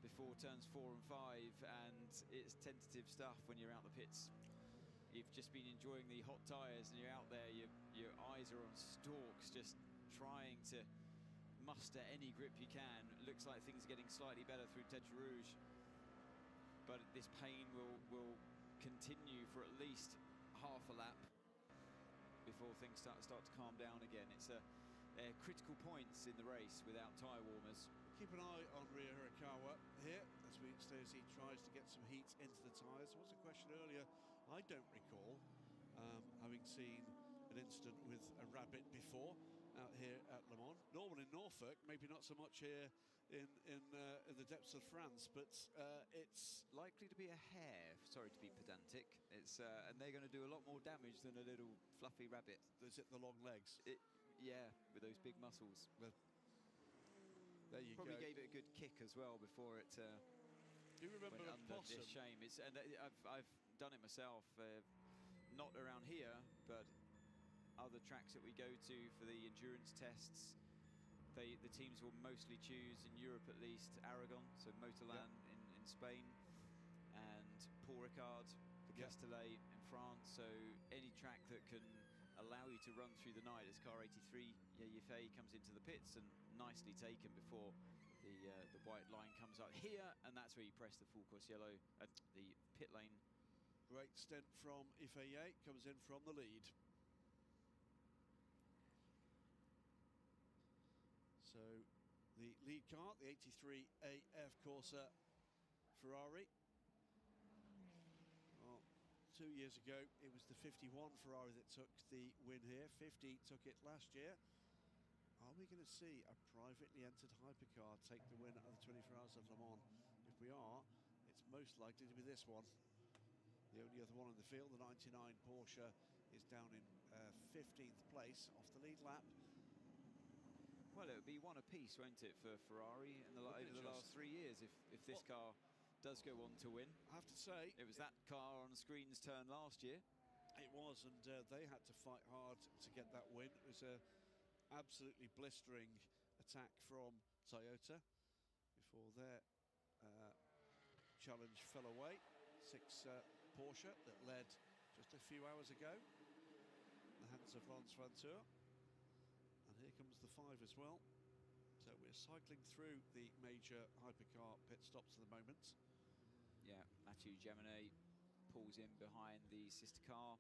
before turns 4 and 5, and it's tentative stuff when you're out the pits. You've just been enjoying the hot tyres and you're out there, your eyes are on stalks, just trying to muster any grip you can. It looks like things are getting slightly better through Tête Rouge, but this pain will continue for at least half a lap before things start to calm down again. It's critical points in the race without tyre warmers. Keep an eye on Ryo Hirakawa here as he tries to get some heat into the tyres. There was a question earlier, I don't recall having seen an incident with a rabbit before out here at Le Mans. Normal in Norfolk, maybe not so much here in the depths of France, but it's likely to be a hare. Sorry to be pedantic. It's and they're going to do a lot more damage than a little fluffy rabbit. Is it the long legs? Yeah, with those big muscles. Well, there you Probably go. gave it a good kick as well before it Do you remember went a under. possum? It's a shame. And I've done it myself, not around here, but other tracks that we go to for the endurance tests. The teams will mostly choose, in Europe at least, Aragon, so Motorland in Spain, and Paul Ricard, the Castellet in France. So any track that can allow you to run through the night, as car 83 Yefei comes into the pits, and nicely taken before the white line comes up here, and that's where you press the full course yellow at the pit lane. Great stint from Yefei, comes in from the lead. So the lead car, the 83 AF Corsa Ferrari. Well, 2 years ago, it was the 51 Ferrari that took the win here. 50 took it last year. Are we going to see a privately entered hypercar take the win at the 24 Hours of Le Mans? If we are, it's most likely to be this one. The only other one in the field, the 99 Porsche, is down in 15th place off the lead lap. Well, it would be one apiece, won't it, for Ferrari over the last 3 years if this car does go on to win. I have to say, it was that car on screen's turn last year. It was, and they had to fight hard to get that win. It was a absolutely blistering attack from Toyota before their challenge fell away. 6 Porsche that led just a few hours ago in the hands of Lance Van Tour. And here comes the 5 as well. So we're cycling through the major hypercar pit stops at the moment. Yeah, Mathieu Jaminet pulls in behind the sister car.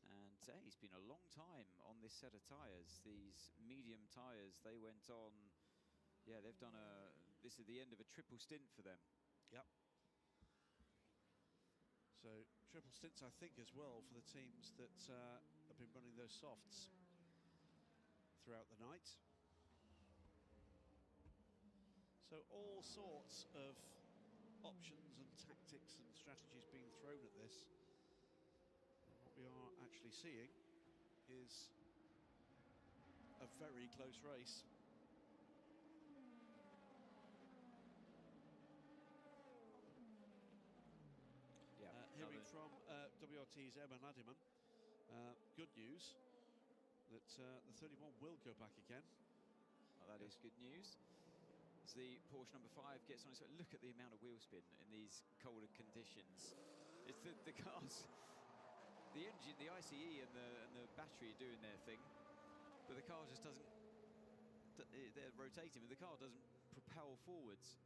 And he's been a long time on this set of tyres. These medium tyres, they went on, they've done this is the end of a triple stint for them. Yep. So triple stints, I think, as well for the teams that have been running those softs throughout the night. So all sorts of options and tactics and strategies being thrown at this. What we are actually seeing is a very close race. Yeah, hearing from WRT's Emma Ladiman, good news that the 31 will go back again. Well, that is good news. As the Porsche number 5 gets on its way, look at the amount of wheel spin in these colder conditions. It's the cars, the engine, the ICE and the battery are doing their thing. but the car just doesn't. They're rotating, but the car doesn't propel forwards.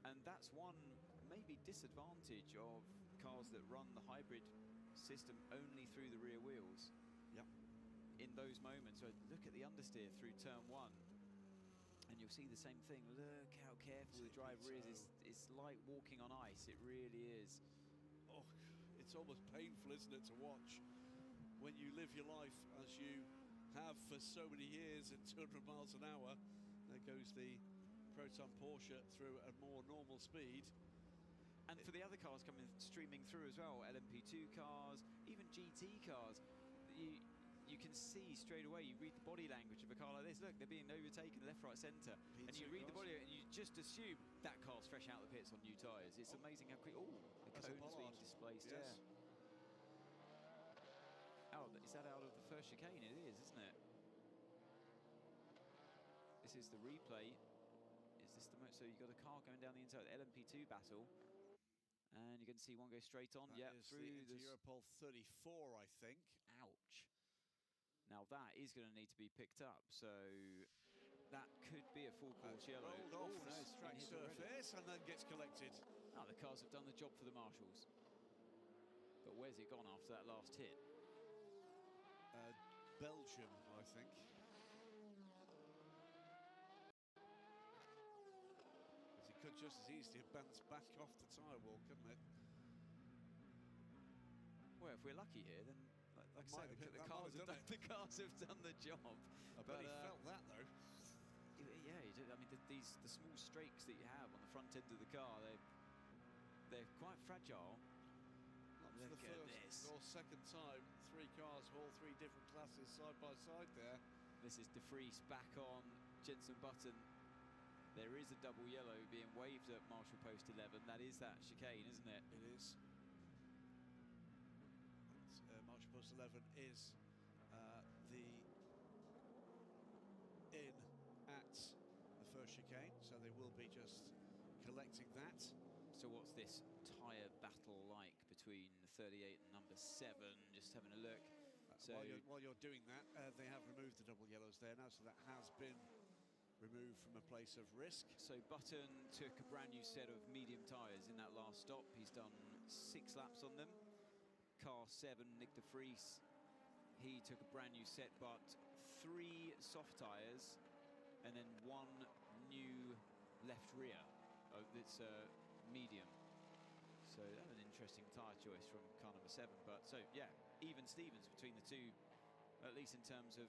And that's one maybe disadvantage of cars that run the hybrid system only through the rear wheels. Yep. In those moments, so look at the understeer through turn 1, and you'll see the same thing. Look how careful the driver is. It's like walking on ice. It really is. Oh, it's almost painful, isn't it, to watch when you live your life as you have for so many years at 200 miles an hour. There goes the Proton Porsche through a more normal speed. And for the other cars coming streaming through as well, LMP2 cars, even GT cars, you can see straight away. You read the body language of a car like this. Look, they're being overtaken left, right, centre, and you read the body and you just assume that car's fresh out of the pits on new tyres. It's amazing how quick. Oh, the cone's being displaced. Yes. Yeah. Oh, is that out of the first chicane? It is, isn't it? This is the replay. Is this the so you've got a car going down the inside, the LMP2 battle, and you can see one go straight on. Yeah, through the Europole 34, I think. Ouch. Now that is going to need to be picked up, so that could be a full course yellow. Rolled off the track surface and then gets collected. Oh, the cars have done the job for the marshals. But where's it gone after that last hit? Belgium, I think. It could just as easily have bounced back off the tyre wall, couldn't it? Well, if we're lucky here, then like I say, the cars have done the job. I bet he felt that though. Yeah, you do. I mean, the small strakes that you have on the front end of the car, they're quite fragile. That's the first or second time 3 cars of all 3 different classes side by side there. This is De Vries back on Jenson Button. There is a double yellow being waved at Marshall Post 11. That is that chicane, isn't it? It is. Marshall Post 11 is the in at the first chicane, so they will be just collecting that. So what's this tyre battle like between 38 and number 7? Just having a look. So while you're doing that, they have removed the double yellows there now, so that has been removed from a place of risk. So Button took a brand new set of medium tyres in that last stop. He's done 6 laps on them. Car 7, Nick De Vries, he took a brand new set, but 3 soft tyres and then 1 new left rear. It's medium. So that's an interesting tyre choice from car number 7. But so yeah, even Stevens between the two, at least in terms of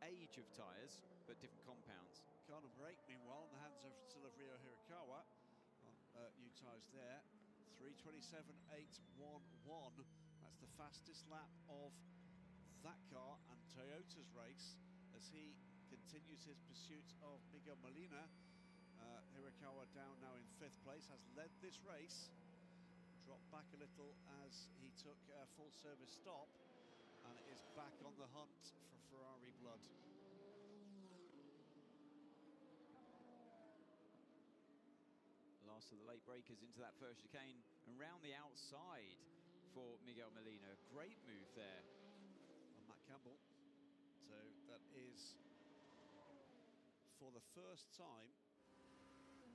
age of tyres, but different compounds. Car number 8, meanwhile, in the hands of still of Rio Hirakawa on new tyres there. 3:27.811. That's the fastest lap of that car and Toyota's race as he continues his pursuit of Miguel Molina. Hirakawa down now in 5th place, has led this race, dropped back a little as he took a full service stop, and is back on the hunt for Ferrari blood. Last of the late breakers into that first chicane and round the outside for Miguel Molina. Great move there on Matt Campbell. So that is for the first time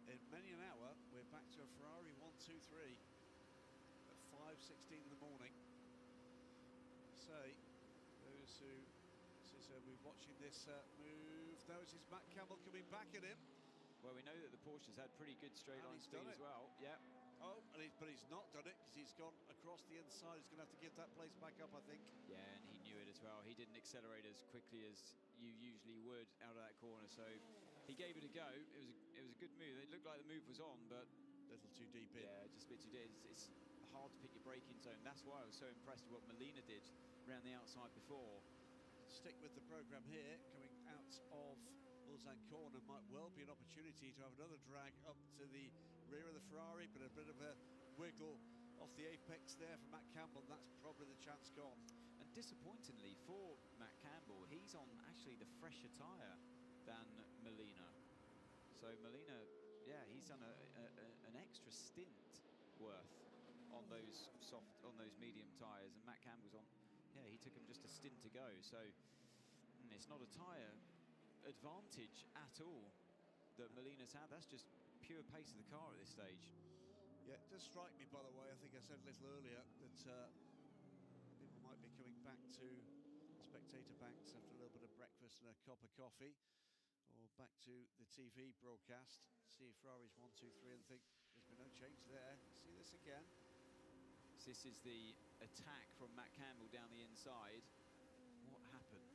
in many an hour, we're back to a Ferrari 1-2-3 at 5:16 in the morning. Say, those who we're watching this move, notice Matt Campbell coming back at him. Well, we know that the Porsche's had pretty good straight line speed as well. Yeah. Oh, but he's not done it because he's gone across the inside. He's going to have to give that place back up, I think. Yeah, and he knew it as well. He didn't accelerate as quickly as you usually would out of that corner, so he gave it a go. It was a good move. It looked like the move was on, but a little too deep in. Yeah, just a bit too deep. It's hard to pick your braking zone. That's why I was so impressed with what Molina did around the outside before. Stick with the program here, coming out of Ulsan corner might well be an opportunity to have another drag up to the rear of the Ferrari, but a bit of a wiggle off the apex there for Matt Campbell. That's probably the chance gone. And disappointingly for Matt Campbell, he's on actually the fresher tyre than Molina. So Molina, yeah, he's done an extra stint worth on those medium tyres, and Matt Campbell's on. Yeah, he took him just a stint to go. So it's not a tyre advantage at all that Molina's had. That's just pure pace of the car at this stage. Yeah, it does strike me, by the way, I think I said a little earlier, that people might be coming back to spectator banks after a little bit of breakfast and a cup of coffee, or back to the TV broadcast, see Ferrari's 1, 2, 3, and think there's been no change there. See this again. So this is the attack from Matt Campbell down the inside. What happened?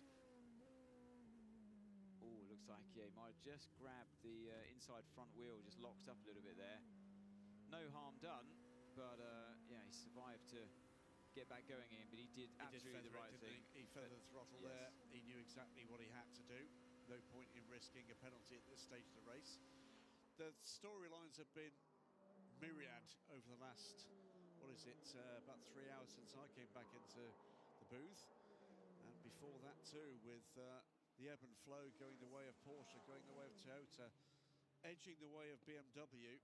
Oh, looks like, yeah, he might have just grabbed the inside front wheel, just locked up a little bit there. No harm done, but yeah, he survived to get back going in, but he did absolutely the right thing. He feathered the throttle there. He knew exactly what he had to do. No point in risking a penalty at this stage of the race. The storylines have been myriad over the last, what is it, about 3 hours since I came back into the booth. And before that too, with the ebb and flow going the way of Porsche, going the way of Toyota, edging the way of BMW,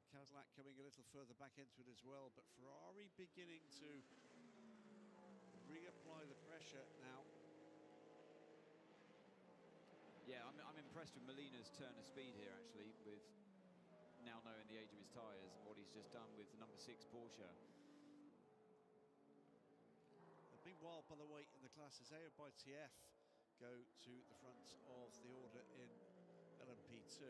Cadillac coming a little further back into it as well, but Ferrari beginning to reapply the pressure now. Yeah, I'm impressed with Molina's turn of speed here, actually, with now knowing the age of his tyres and what he's just done with the number 6 Porsche. Meanwhile, by the way, in the classes, A by TF go to the front of the order in LMP2.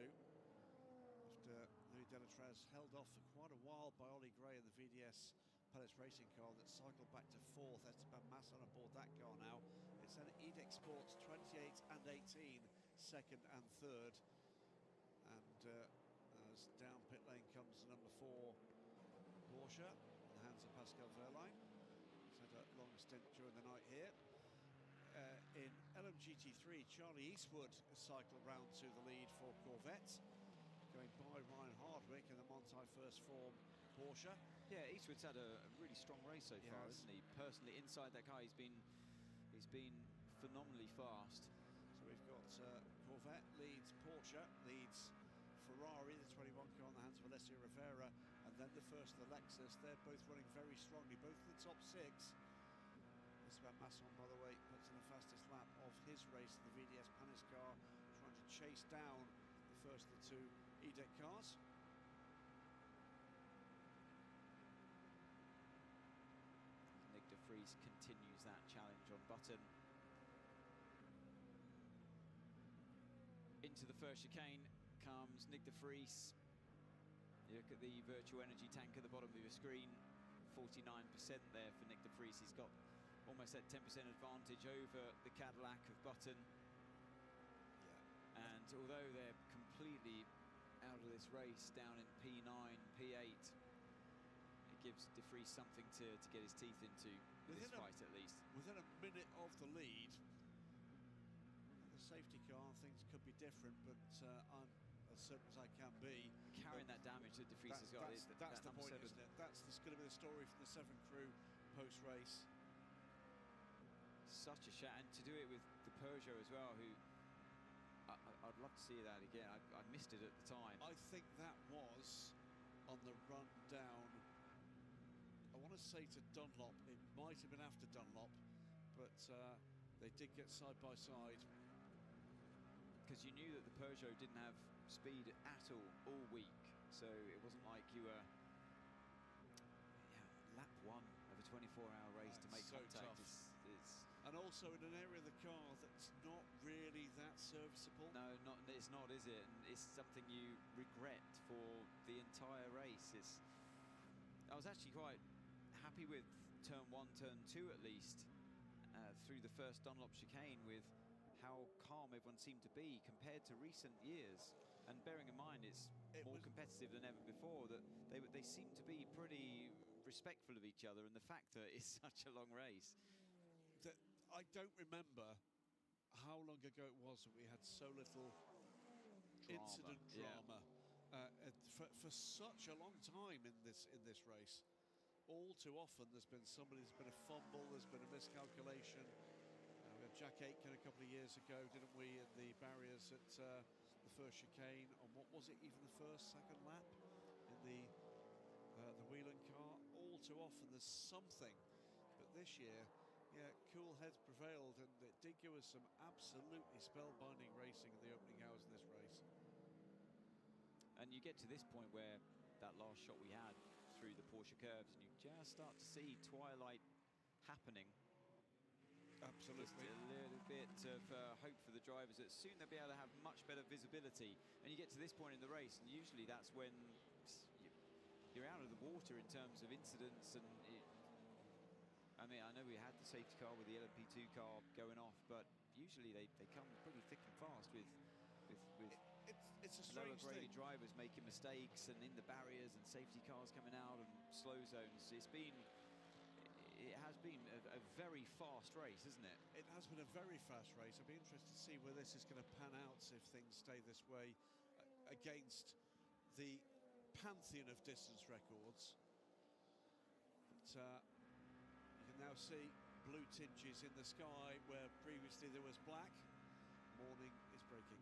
After Louis Delatraz held off for quite a while by Olly in the VDS Palace Racing car that cycled back to 4th. Esteban Masson aboard that car now. It's then Edic Sports 28 and 18, 2nd and 3rd. And as down pit lane comes the number 4 Porsche in the hands of Pascal Wehrlein. He's had a long stint during the night here. In LMGT3, Charlie Eastwood has cycled round to the lead for Corvette, going by Ryan Hardwick in the Monti First Form Porsche. Yeah, Eastwood's had a really strong race so far, hasn't he? Personally, inside that car, he's been phenomenally fast. So we've got Corvette leads Porsche, leads Ferrari, the 21 car in the hands of Alessio Rivera, and then the first of the Lexus. They're both running very strongly, both in the top 6. Esteban Masson, by the way, puts in the fastest lap of his race in the VDS Panis car, trying to chase down the first of the 2 EDEC cars. Nick de Vries continues that challenge on Button. Into the first chicane comes Nick de Vries. You look at the virtual energy tank at the bottom of your screen, 49% there for Nick de Vries. He's got almost that 10% advantage over the Cadillac of Button. Yeah. And although they're completely out of this race down in P9, P8, it gives de Vries something to get his teeth into in this fight at least. Within a minute of the lead, the safety car, things could be different, but I'm as certain as I can be. Carrying that damage that de Vries has got. That's the point, isn't it? That's going to be the story from the 7 crew post-race. Such a shot, and to do it with the Peugeot as well, who I'd love to see that again. I missed it at the time. I think that was on the run down, I want to say to Dunlop. It might have been after Dunlop, but they did get side by side. Because you knew that the Peugeot didn't have speed at all week, so it wasn't like you were lap 1 of a 24-hour race to make so contact. And also in an area of the car that's not really that serviceable. No, it's not, is it? And it's something you regret for the entire race. I was actually quite happy with turn 1, turn 2 at least, through the first Dunlop chicane, with how calm everyone seemed to be compared to recent years. And bearing in mind it's more competitive than ever before, that they seem to be pretty respectful of each other, and the fact that it's such a long race. I don't remember how long ago it was that we had so little incident drama for such a long time in this race. All too often there's been there's been a fumble, there's been a miscalculation. We had Jack Aitken a couple of years ago, didn't we, in the barriers at the first chicane on what was it, even the first, second lap in the Whelan car. All too often there's something, but this year Yeah, cool heads prevailed, and it did give us some absolutely spellbinding racing in the opening hours of this race. And you get to this point where that last shot we had through the Porsche curves, and you just start to see twilight happening. Absolutely. Just a little bit of hope for the drivers that soon they'll be able to have much better visibility. And you get to this point in the race, and usually that's when you're out of the water in terms of incidents. And I mean, I know we had the safety car with the LMP2 car going off, but usually they come pretty thick and fast with it's a lower strange graded thing. drivers making mistakes and in the barriers and safety cars coming out and slow zones. It has been a very fast race, isn't it? It has been a very fast race. I'd be interested to see where this is going to pan out if things stay this way against the pantheon of distance records. But you can now see blue tinges in the sky where previously there was black. Morning is breaking.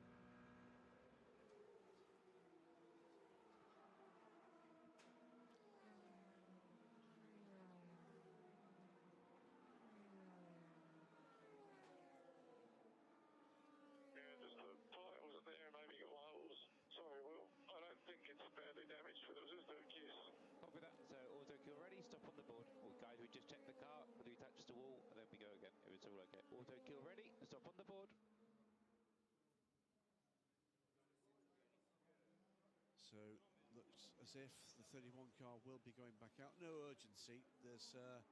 Sorry, Will. I don't think it's badly damaged, but it was just a kiss. Copy that. So auto kill ready. Stop on the board. Well, guys, we just check the car, whether we touch the wall, and then we go again. If it's all okay. Auto kill ready. Stop on the board. So looks as if the 31 car will be going back out. No urgency. There's a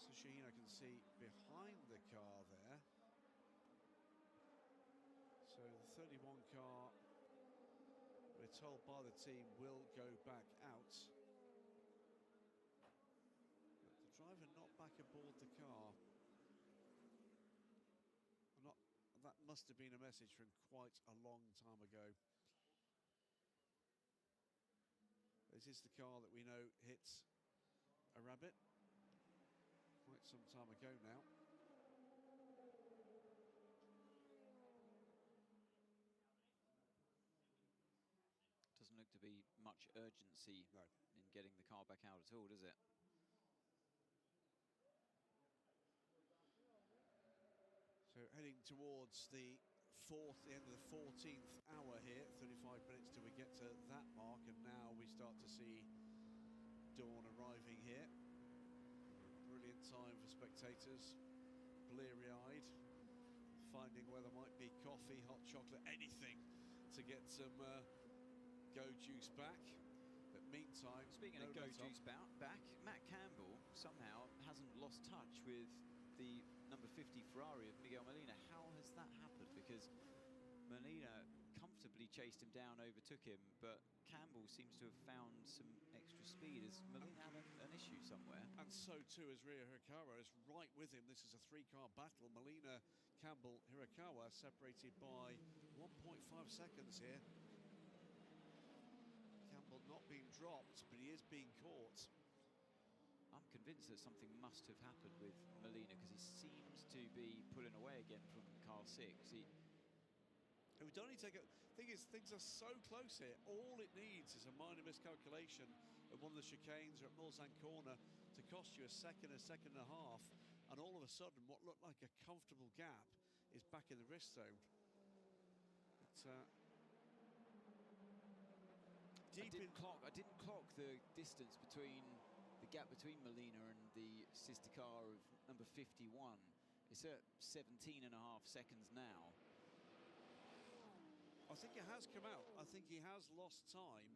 Shaheen I can see behind the car there. So the 31 car, we're told by the team, will go back out. But the driver not back aboard the car. That must have been a message from quite a long time ago. This is the car that we know hit a rabbit quite some time ago now. Doesn't look to be much urgency in getting the car back out at all, does it? So heading towards the end of the 14th hour here, 35 minutes till we get to that mark, and now we start to see dawn arriving here. Brilliant time for spectators, bleary-eyed, finding where there might be coffee, hot chocolate, anything to get some go juice back. But meantime, speaking of go juice back, Matt Campbell somehow hasn't lost touch with the number 50 Ferrari of Miguel Molina. How has that happened? Because Molina comfortably chased him down, overtook him, but Campbell seems to have found some extra speed. Has Molina had an issue somewhere? And so too is Ryo Hirakawa is right with him. This is a three-car battle. Molina, Campbell, Hirakawa separated by 1.5 seconds here. Campbell not being dropped, but he is being caught. I'm convinced that something must have happened with Molina, because he seems to be pulling away again from car 6. It would only take a... Thing is, things are so close here. All it needs is a minor miscalculation at one of the chicanes or at Mulsanne corner to cost you a second and a half, and all of a sudden what looked like a comfortable gap is back in the risk zone. I didn't clock the distance between the gap between Molina and the sister car of number 51. It's at 17.5 seconds now. I think it has come out. I think he has lost time.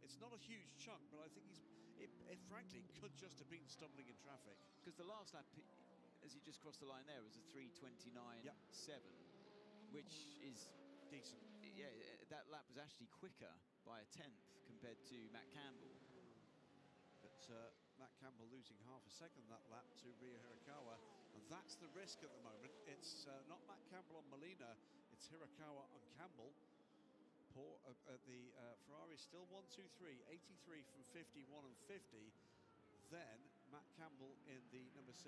It's not a huge chunk, but I think it frankly could just have been stumbling in traffic. Because the last lap, as he just crossed the line there, was a 3:29.7, which is decent. Yeah, that lap was actually quicker by a 10th compared to Matt Campbell. But Matt Campbell losing half a second that lap to Ryo Hirakawa, and that's the risk at the moment. It's not Matt Campbell on Molina, it's Hirakawa on Campbell. The Ferrari still 1, 2, 3, 83 from 51 and 50. Then Matt Campbell in the number 6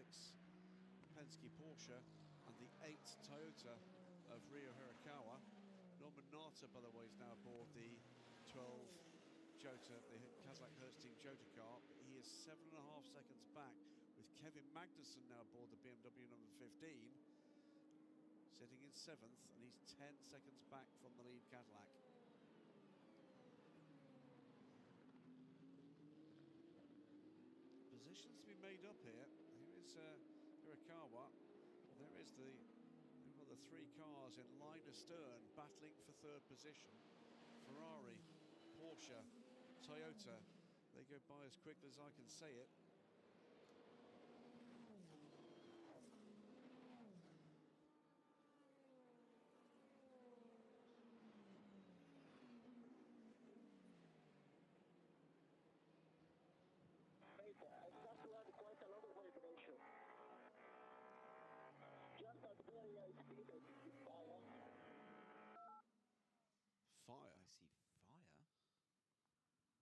Penske Porsche and the 8 Toyota of Ryo Hirakawa. Norman Nata, by the way, is now aboard the 12 Jota, the Cadillac Hurst Team Jota car. He is 7.5 seconds back with Kevin Magnussen now aboard the BMW number 15, sitting in 7th, and he's 10 seconds back from the lead Cadillac. Positions to be made up here. Here is Hirakawa. There is the one of the 3 cars in line astern battling for 3rd position. Ferrari, Porsche, Toyota. They go by as quickly as I can say it. Quite a lot of vibration. Just at very high speed, I see fire. Fire? I see fire?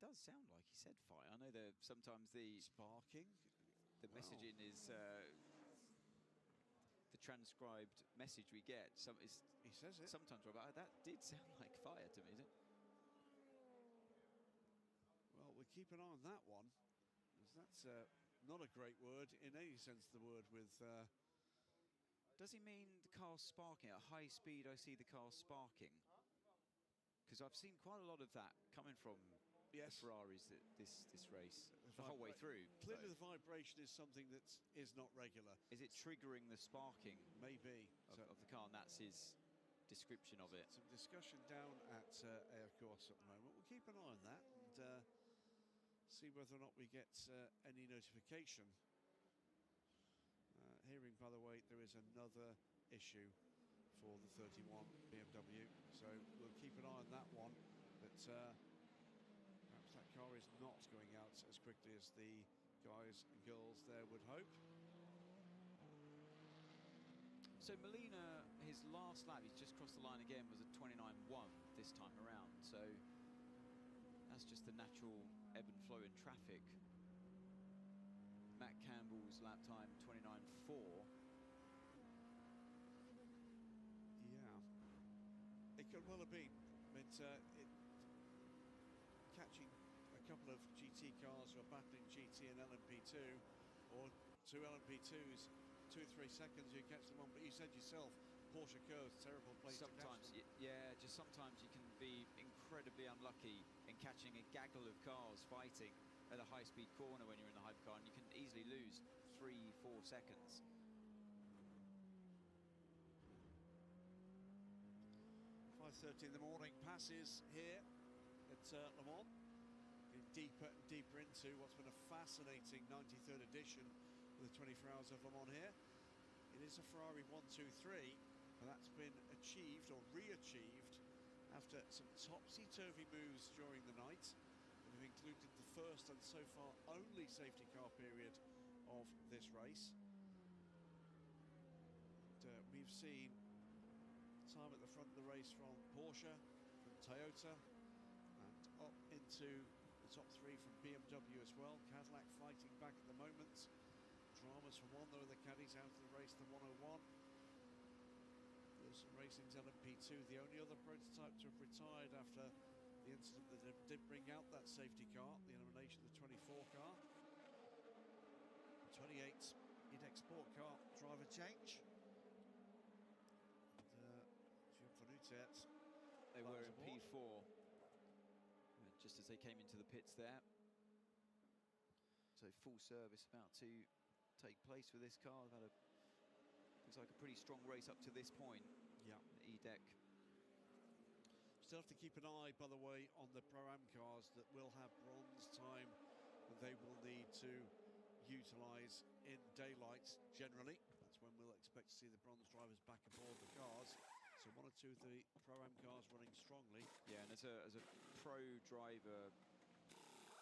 Does sound like he said fire. I know that sometimes the sparking, the messaging is the transcribed message we get. He says it. Sometimes, Robert, that did sound like fire to me, didn't it? Well, we'll keep an eye on that one, because that's not a great word in any sense of the word with... Does he mean the car sparking? At high speed, I see the car sparking. Because I've seen quite a lot of that coming from the Ferraris this race, the whole way through. Clearly the vibration is something that is not regular. Is it triggering the sparking? Maybe. Of the car, and that's his description of it. Some discussion down at Air Course at the moment. We'll keep an eye on that and see whether or not we get any notification. Hearing, by the way, there is another issue for the 31 BMW, so we'll keep an eye on that one. But perhaps that car is not going out as quickly as the guys and girls there would hope. So Molina, his last lap, he's just crossed the line again, was a 29.1 this time around. So that's just the natural ebb and flow in traffic. Matt Campbell's lap time, 29.4. Yeah, it could well have been. But catching a couple of GT cars who are battling GT and LMP2, or 2 LMP2s, 2-3 seconds you catch them on. But you said yourself, Porsche curves, terrible place to catch them. Yeah, just sometimes you can be incredibly unlucky in catching a gaggle of cars fighting at a high-speed corner when you're in the hypercar, and you can easily lose 3-4 seconds. 5:30 in the morning, passes here at Le Mans, getting deeper and deeper into what's been a fascinating 93rd edition of the 24 Hours of Le Mans here. It is a Ferrari 1-2-3, but that's been achieved or re-achieved after some topsy-turvy moves during the night. We've included the first and so far only safety car period of this race. And, we've seen time at the front of the race from Porsche, from Toyota, and up into the top 3 from BMW as well. Cadillac fighting back at the moment. Dramas for one, though, the caddies out of the race, the 101. Wilson Racing's LMP2, the only other prototype to have retired after the incident that did bring out that safety car, the elimination of the 24 car. 28 IDEC Sport car driver change. They were in P4 just as they came into the pits there. So full service about to take place for this car. They've had looks like a pretty strong race up to this point. Yeah, EDEC. Still have to keep an eye, by the way, on the Pro-Am cars that will have bronze time that they will need to utilise in daylight generally. That's when we'll expect to see the bronze drivers back aboard the cars. So 1 or 2 of the Pro-Am cars running strongly. Yeah, and as a pro driver,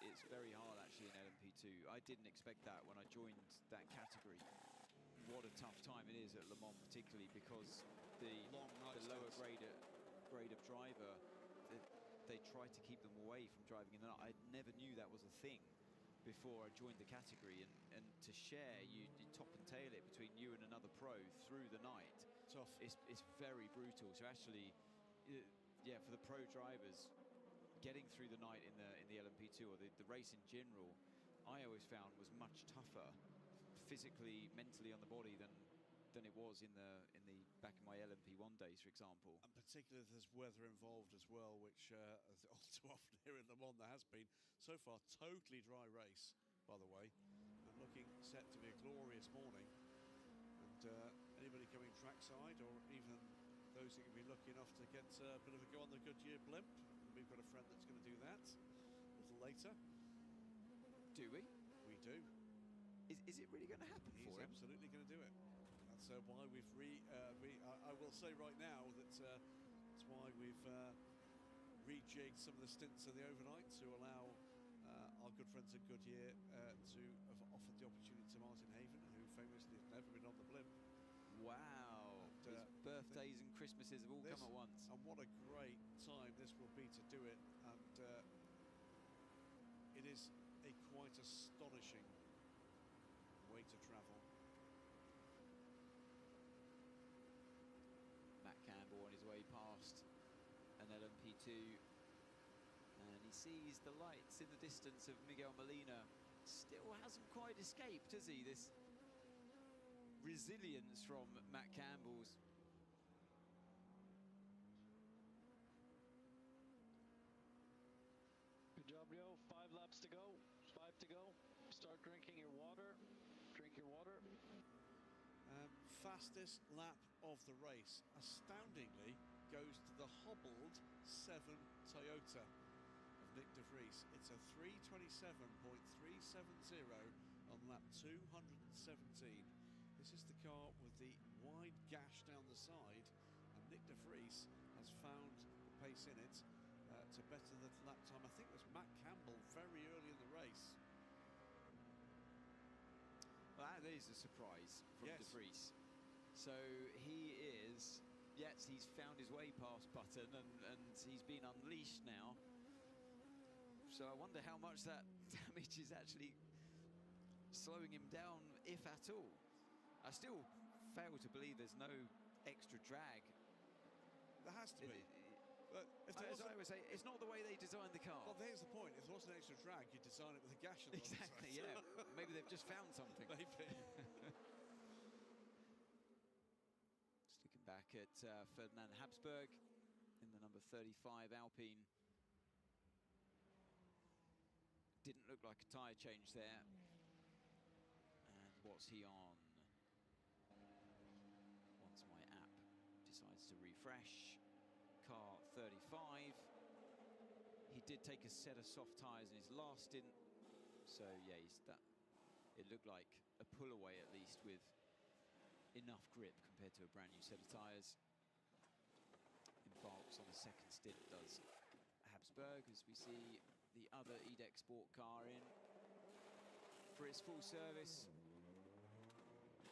it's very hard actually in LMP2. I didn't expect that when I joined that category. What a tough time it is at Le Mans, particularly because the lower grade of driver, they try to keep them away from driving in the night. I never knew that was a thing before I joined the category, and to share, you top and tail it between you and another pro through the night. Tough. It's very brutal. So actually, yeah, for the pro drivers, getting through the night in the LMP2 or the race in general, I always found was much tougher physically, mentally on the body than it was in the back in my LMP1 days, for example. And particularly if there's weather involved as well, which all too often here in Le Mans there has been. So far, totally dry race, by the way, and looking set to be a glorious morning. And anybody coming trackside, or even those that can be lucky enough to get a bit of a go on the Goodyear blimp, and we've got a friend that's going to do that a little later. Do we? We do. Is it really going to happen for him? He's absolutely going to do it. That's why we've I will say right now that that's why we've rejigged some of the stints of the overnight to allow our good friends at Goodyear to have offered the opportunity to Martin Haven, who famously has never been on the blimp. Wow. And, his birthdays and Christmases have all come at once. And what a great time this will be to do it. And it is a quite astonishing way to travel. Matt Campbell on his way past an LMP2, and he sees the lights in the distance of Miguel Molina. Still hasn't quite escaped, has he? This resilience from Matt Campbell's. Good job, Rio. 5 laps to go. 5 to go. Start drinking your water. Drink your water. Fastest lap of the race, astoundingly, goes to the hobbled 7 Toyota of Nick de Vries. It's a 3:27.370 on lap 217. This is the car with the wide gash down the side, and Nick de Vries has found the pace in it to better the lap time. I think it was Matt Campbell very early in the race. Well, that is a surprise from Yes. de Vries. So he is, yes, he's found his way past Button, and he's been unleashed now. So I wonder how much that damage is actually slowing him down, if at all. I still fail to believe there's no extra drag. There has to be. But if there As I wasn't, always say, it's not the way they designed the car. well, here's the point. If there wasn't extra drag, you'd design it with a gash on the Exactly, side. yeah. Maybe they've just found something. Maybe. Just looking back at Ferdinand Habsburg in the number 35 Alpine. Didn't look like a tyre change there. And what's he on? Once my app decides to refresh. Car 35. He did take a set of soft tyres in his last stint. So yeah, it looked like a pull away at least, with enough grip compared to a brand new set of tyres. Embarks on a second stint, does Habsburg, as we see the other EDEC Sport car in for its full service.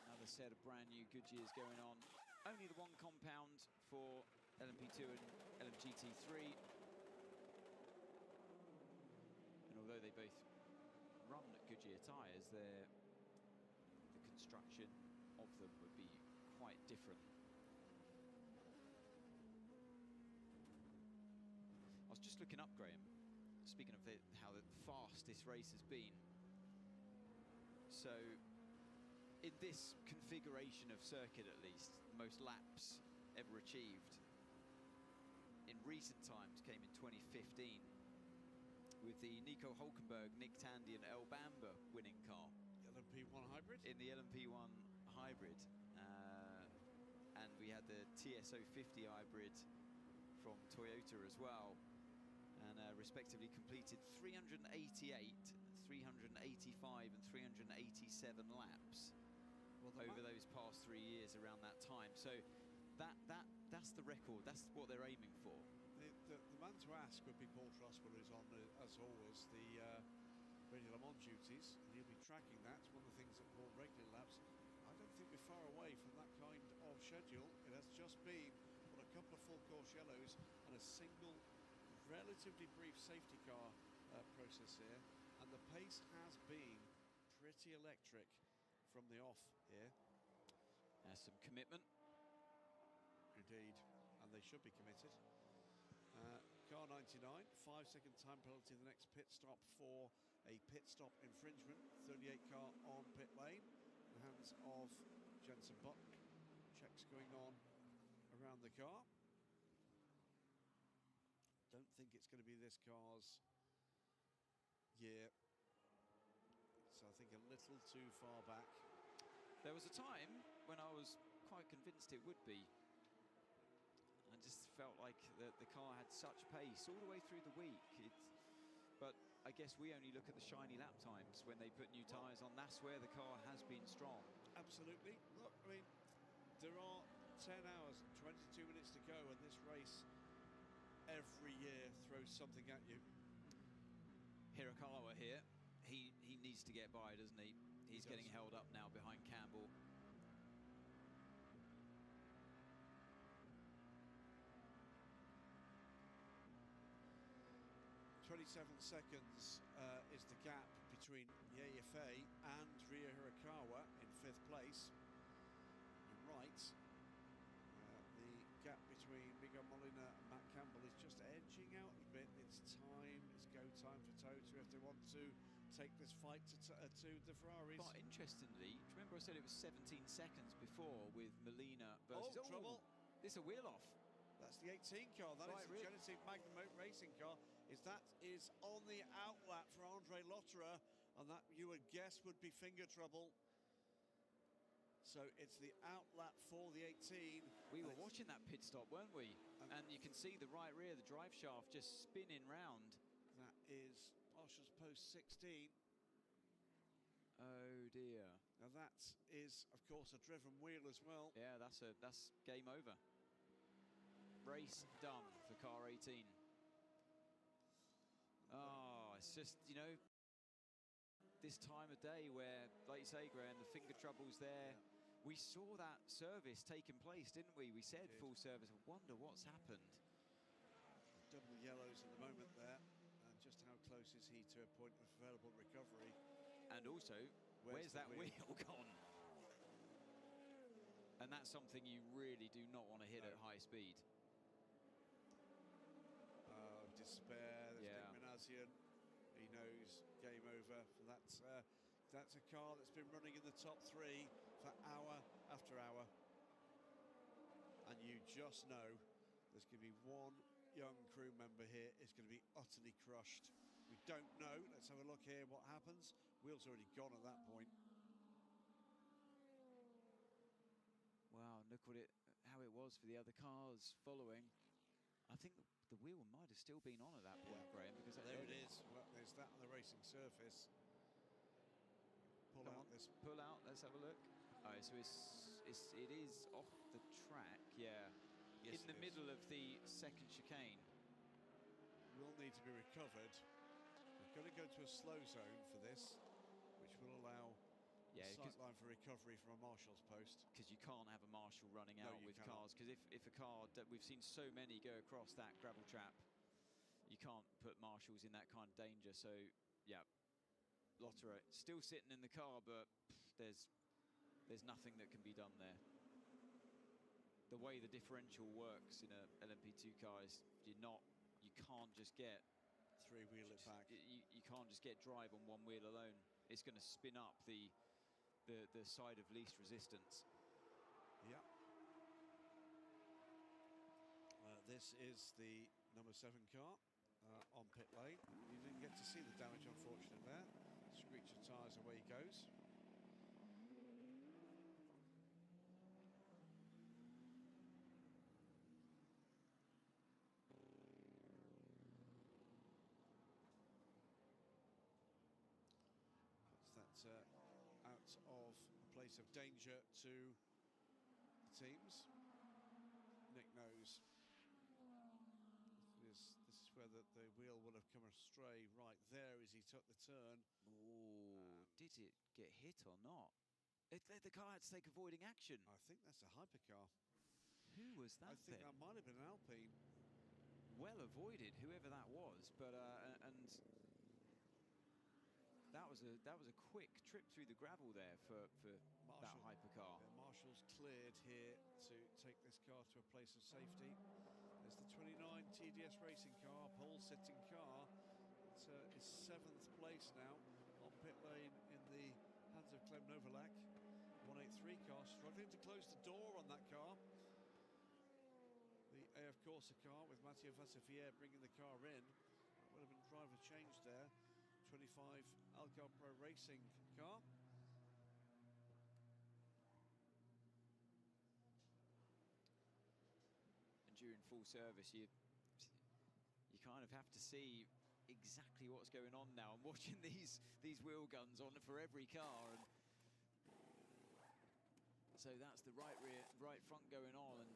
Another set of brand new Goodyears going on. Only the one compound for LMP2 and LMGT3. And although they both run Goodyear tyres, the construction of them would be quite different. I was just looking up, Graham, speaking of how fast this race has been. So, in this configuration of circuit at least, the most laps ever achieved in recent times came in 2015 with the Nico Hulkenberg, Nick Tandy and El Bamba winning car. LMP1 hybrid? In the LMP1 hybrid. And we had the TS050 hybrid from Toyota as well. And respectively completed 388, 385 and 387 laps over those past 3 years around that time. So that's the record, that's what they're aiming for. The man to ask would be Paul Trustwell, who's on, as always, the Radio Le Mans duties, and he'll be tracking that. One of the things that Paul regularly laps. I don't think we're far away from that kind of schedule. It has just been on a couple of full course yellows and a single relatively brief safety car process here, and the pace has been pretty electric from the off here. There's some commitment. Indeed, and they should be committed. Car 99, 5-second time penalty the next pit stop for a pit stop infringement. 38 car on pit lane. the hands of Jenson Button. Checks going on around the car. Don't think it's going to be this car's year. So I think a little too far back. There was a time when I was quite convinced it would be. I just felt like the car had such pace all the way through the week. But I guess we only look at the shiny lap times when they put new tyres on. That's where the car has been strong. Absolutely. Look, I mean, there are 10 hours and 22 minutes to go, and this race every year throws something at you. Hirakawa here, he needs to get by, doesn't he? He's getting held up now behind Campbell. 27 seconds is the gap between Yeyefei and Ryo Hirakawa in 5th place. You're right. The gap between Miguel Molina and Matt Campbell is just edging out a bit. It's time, it's go time for Toto if they want to take this fight to the Ferraris. But interestingly, remember I said it was 17 seconds before with Molina versus... Oh, trouble. This is a wheel off. That's the 18 car. That is the Genesis Magnum racing car. That is on the outlap for Andre Lotterer, and that you would guess would be finger trouble. So it's the outlap for the 18. We were watching that pit stop, weren't we? And you can see the right rear, the drive shaft just spinning round. That is Marshall's post 16. Oh dear. Now that is, of course, a driven wheel as well. Yeah, that's game over. Race done for car 18. Oh, it's just, you know, this time of day where, like you say, Graham, the finger trouble's there. Yeah. We saw that service taking place, didn't we? We said full service. I wonder what's happened. Double yellows at the moment there. And just how close is he to a point of available recovery? And also, where's that wheel gone? And that's something you really do not want to hit at high speed. Despair. There's Nick Minassian. He knows game over. That's a car that's been running in the top 3 for hour after hour. And you just know there's going to be one young crew member here is going to be utterly crushed. We don't know. Let's have a look here what happens. Wheel's already gone at that point. Wow, look how it was for the other cars following. I think the wheel might have still been on at that point, Graham, because there it is. Well, there's that on the racing surface. Pull out. Let's have a look. Oh, so it is off the track. Yeah, yes, in the middle of the second chicane. Will need to be recovered. We're going to go to a slow zone for this, which will allow sight line for recovery from a marshal's post. Because you can't have a marshal running out with cars. Because if a car that we've seen so many go across that gravel trap, you can't put marshals in that kind of danger. So yeah, Lotterer still sitting in the car, but there's nothing that can be done there. The way the differential works in a LMP2 car is you can't just get three-wheel it back. You can't just get drive on one wheel alone. It's going to spin up the side of least resistance. Yeah. This is the number 7 car on pit lane. You didn't get to see the damage, unfortunately, there. Screech of tyres, away he goes. That's out of a place of danger to the teams. Nick knows this is where the wheel will have come astray right there as he took the turn. Oh, did it get hit or not? The car had to take avoiding action. I think that's a hypercar. Who was that? I think that might have been an Alpine. Well avoided, whoever that was, but and that was a quick trip through the gravel there for that hypercar. Yeah, Marshall's cleared here to take this car to a place of safety. There's the 29 TDS racing car, pole sitting car. It's 7th place now on pit lane in the hands of Clem Novalak. 183 car struggling to close the door on that car. The AF Corsa car with Matteo Vassifier bringing the car in. That would have been driver change there. 25 Alcar Pro Racing car. And during full service, you kind of have to see exactly what's going on now. I'm watching these wheel guns on for every car, and so that's the right rear, right front going on, and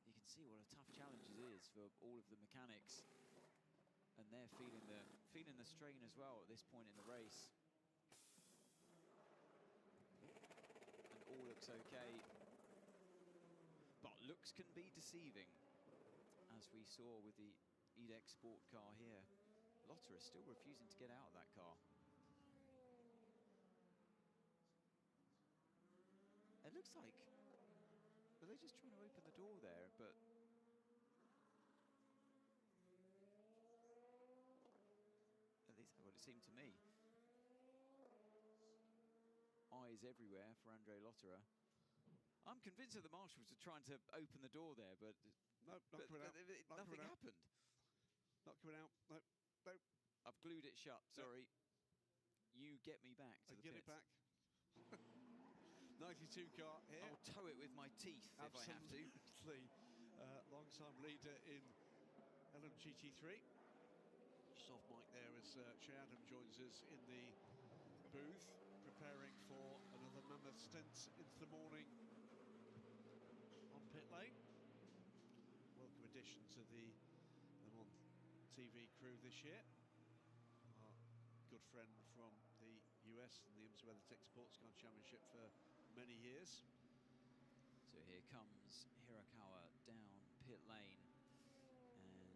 you can see what a tough challenge it is for all of the mechanics, and they're feeling the strain as well at this point in the race. And all looks okay, but looks can be deceiving, as we saw with the EDEX Sport car here. Lotter is still refusing to get out of that car. It looks like, are they just trying to open the door there? But at least that's what it seemed to me. Eyes everywhere for Andre Lotterer. I'm convinced that the marshals are trying to open the door there, but no, not coming out. Nothing happened. Not coming out. No, no. I've glued it shut. Sorry. You get me back to the get pits. it back. 92 car here. I'll tow it with my teeth if I have to. Long-time leader in LMGT3. Just off mic there as Shea Adam joins us in the booth, preparing for another mammoth stint into the morning on pit lane. Welcome addition to the Le Mans TV crew this year. Our good friend from the US and the IMSA WeatherTech Sports Car Championship for many years. So here comes Hirakawa down pit lane, and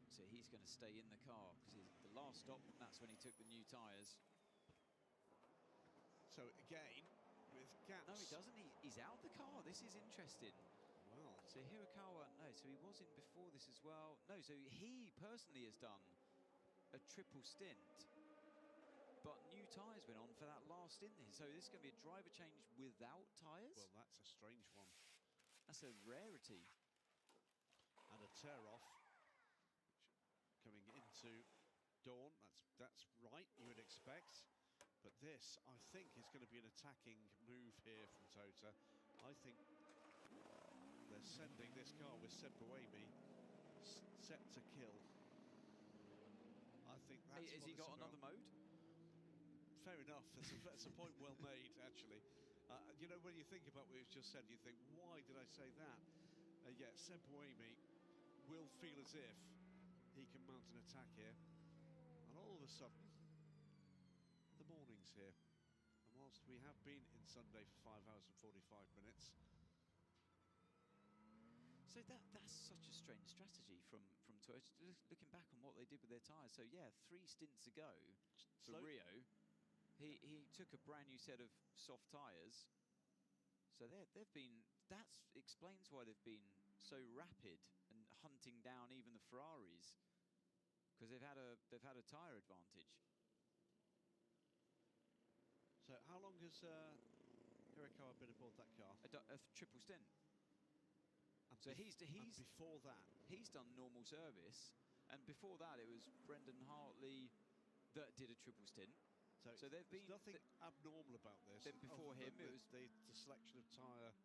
so he's going to stay in the car because the last stop, that's when he took the new tyres. So again, with gaps. No, he doesn't. He's out the car. This is interesting. Well, so Hirakawa, no, so he was in before this as well. No, so he personally has done a triple stint, but new tyres went on for that last stint. So this is going to be a driver change without tyres? Well, that's a strange one. That's a rarity. And a tear-off coming into Dawn. That's right, you would expect. But this, I think, is going to be an attacking move here from Tota. I think they're sending this car with Seb Buemi set to kill. I think that's Has he got another mode? Fair enough. That's a point well made, actually. You know, when you think about what we've just said, you think, why did I say that? Yeah, Seb Buemi will feel as if he can mount an attack here. And all of a sudden, the morning's here. And whilst we have been in Sunday for 5 hours and 45 minutes. So that's such a strange strategy from Toyota. Looking back on what they did with their tyres. So yeah, 3 stints ago for Rio, he took a brand new set of soft tyres. So they've been, that explains why they've been so rapid and hunting down even the Ferraris, because they've had a tyre advantage. So how long has Hirakawa been aboard that car? A triple stint. And so he's before that, he's done normal service, and before that it was Brendan Hartley that did a triple stint. So there's nothing abnormal about this. Then before him, it was the selection of tyre.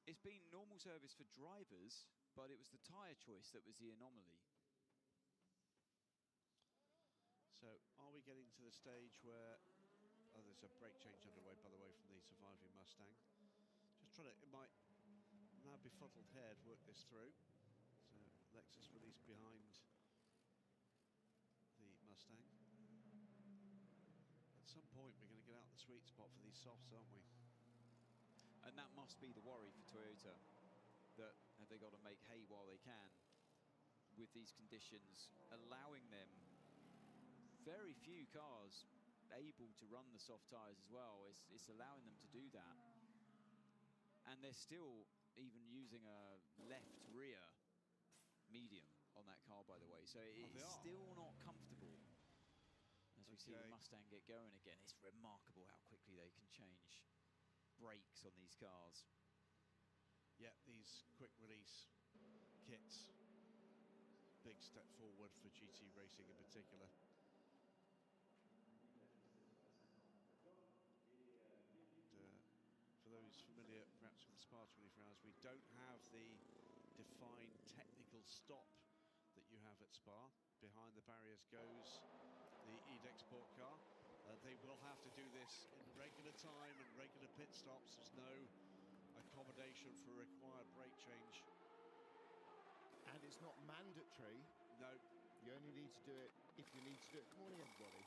It's been normal service for drivers, but it was the tyre choice that was the anomaly. So are we getting to the stage where? Oh, there's a brake change underway, by the way, from the surviving Mustang. Just trying to, in my now befuddled head, work this through. So Lexus released behind the Mustang. At some point, we're going to get out the sweet spot for these softs, aren't we? And that must be the worry for Toyota, that have they got to make hay while they can with these conditions, allowing them very few cars able to run the soft tyres as well. It's allowing them to do that. And they're still even using a left rear medium on that car, by the way. So it's still not comfortable. As we see the Mustang get going again, it's remarkable how quickly they can change. brakes on these cars. Yeah, these quick release kits, big step forward for GT racing in particular. For those familiar perhaps with the Spa 24 Hours, we don't have the defined technical stop that you have at Spa. Behind the barriers goes the EDEX Sport car. They will have to do this in regular time and regular pit stops. There's no accommodation for a required brake change. And it's not mandatory. No. You only need to do it if you need to do it. Good morning, everybody.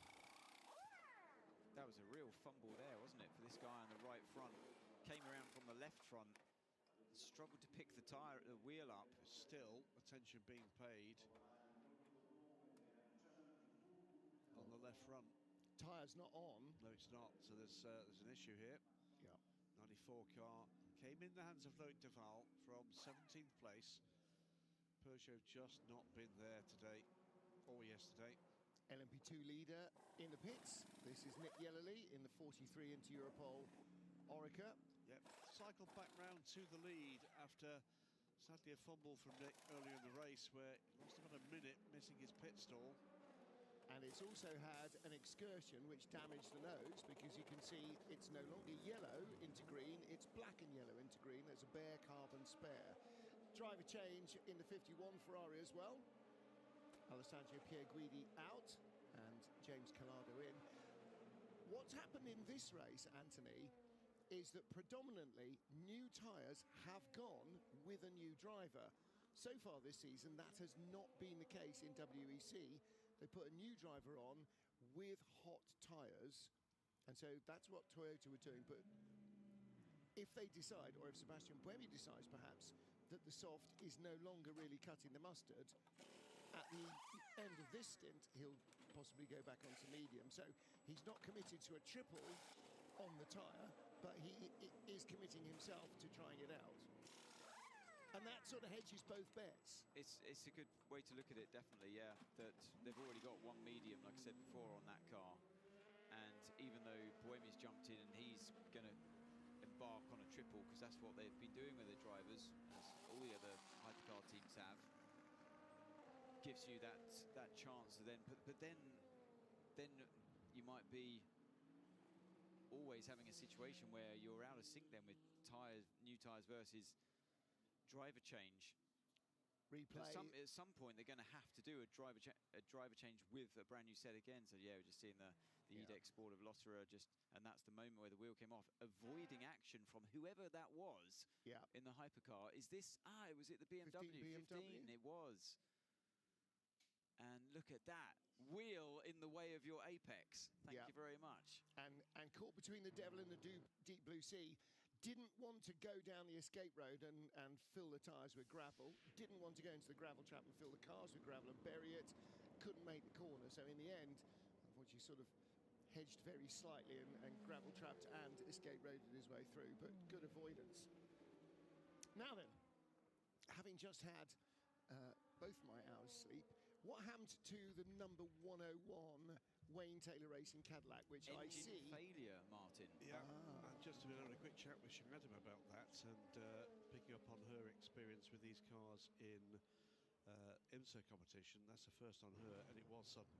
That was a real fumble there, wasn't it, for this guy on the right front. Came around from the left front, struggled to pick the wheel up. Still, attention being paid on the left front. Tyres not on. No, it's not. So there's an issue here. Yeah. 94 car came in the hands of Loic Duval from 17th place. Peugeot just not been there today or yesterday. LMP2 leader in the pits. This is Nick Yellowly in the 43 into Europole Orica. Yep, cycled back round to the lead after sadly a fumble from Nick earlier in the race where he lost about a minute missing his pit stall. And it's also had an excursion which damaged the nose, because you can see it's no longer yellow into green, it's black and yellow into green. There's a bare carbon spare. Driver change in the 51 Ferrari as well. Alessandro Pierguidi out and James Calado in. What's happened in this race, Anthony, is that predominantly new tyres have gone with a new driver. So far this season, that has not been the case in WEC. They put a new driver on with hot tyres, and so that's what Toyota were doing. But if they decide, or if Sebastian Buemi decides perhaps, that the soft is no longer really cutting the mustard, at the end of this stint, he'll possibly go back onto medium. So he's not committed to a triple on the tyre, but he is committing himself to trying it out. And that sort of hedges both bets. It's a good way to look at it, definitely, yeah. That they've already got one medium, like I said before, on that car. And even though Buemi's jumped in and he's going to embark on a triple, because that's what they've been doing with their drivers, as all the other hypercar teams have, gives you that chance to then. But then you might be always having a situation where you're out of sync then with new tyres versus driver change. Replay. At some point they're going to have to do a driver change with a brand new set again. So yeah, we're just seeing the EDEX Sport of Lotterer and that's the moment where the wheel came off, avoiding action from whoever that was in the hypercar. Is this was it the BMW 15? It was. And look at that wheel in the way of your apex. Thank you very much. And caught between the devil and the deep blue sea. Didn't want to go down the escape road and fill the tyres with gravel. Didn't want to go into the gravel trap and fill the cars with gravel and bury it. Couldn't make the corner. So in the end, unfortunately, sort of hedged very slightly and gravel trapped and escape roaded his way through. But good avoidance. Now then, having just had both my hours sleep, what happened to the number 101 Wayne Taylor Racing Cadillac, which I see... failure, Martin. Yeah, and just been having a quick chat with Sinead about that and picking up on her experience with these cars in IMSA competition. That's the first on her, and it was sudden,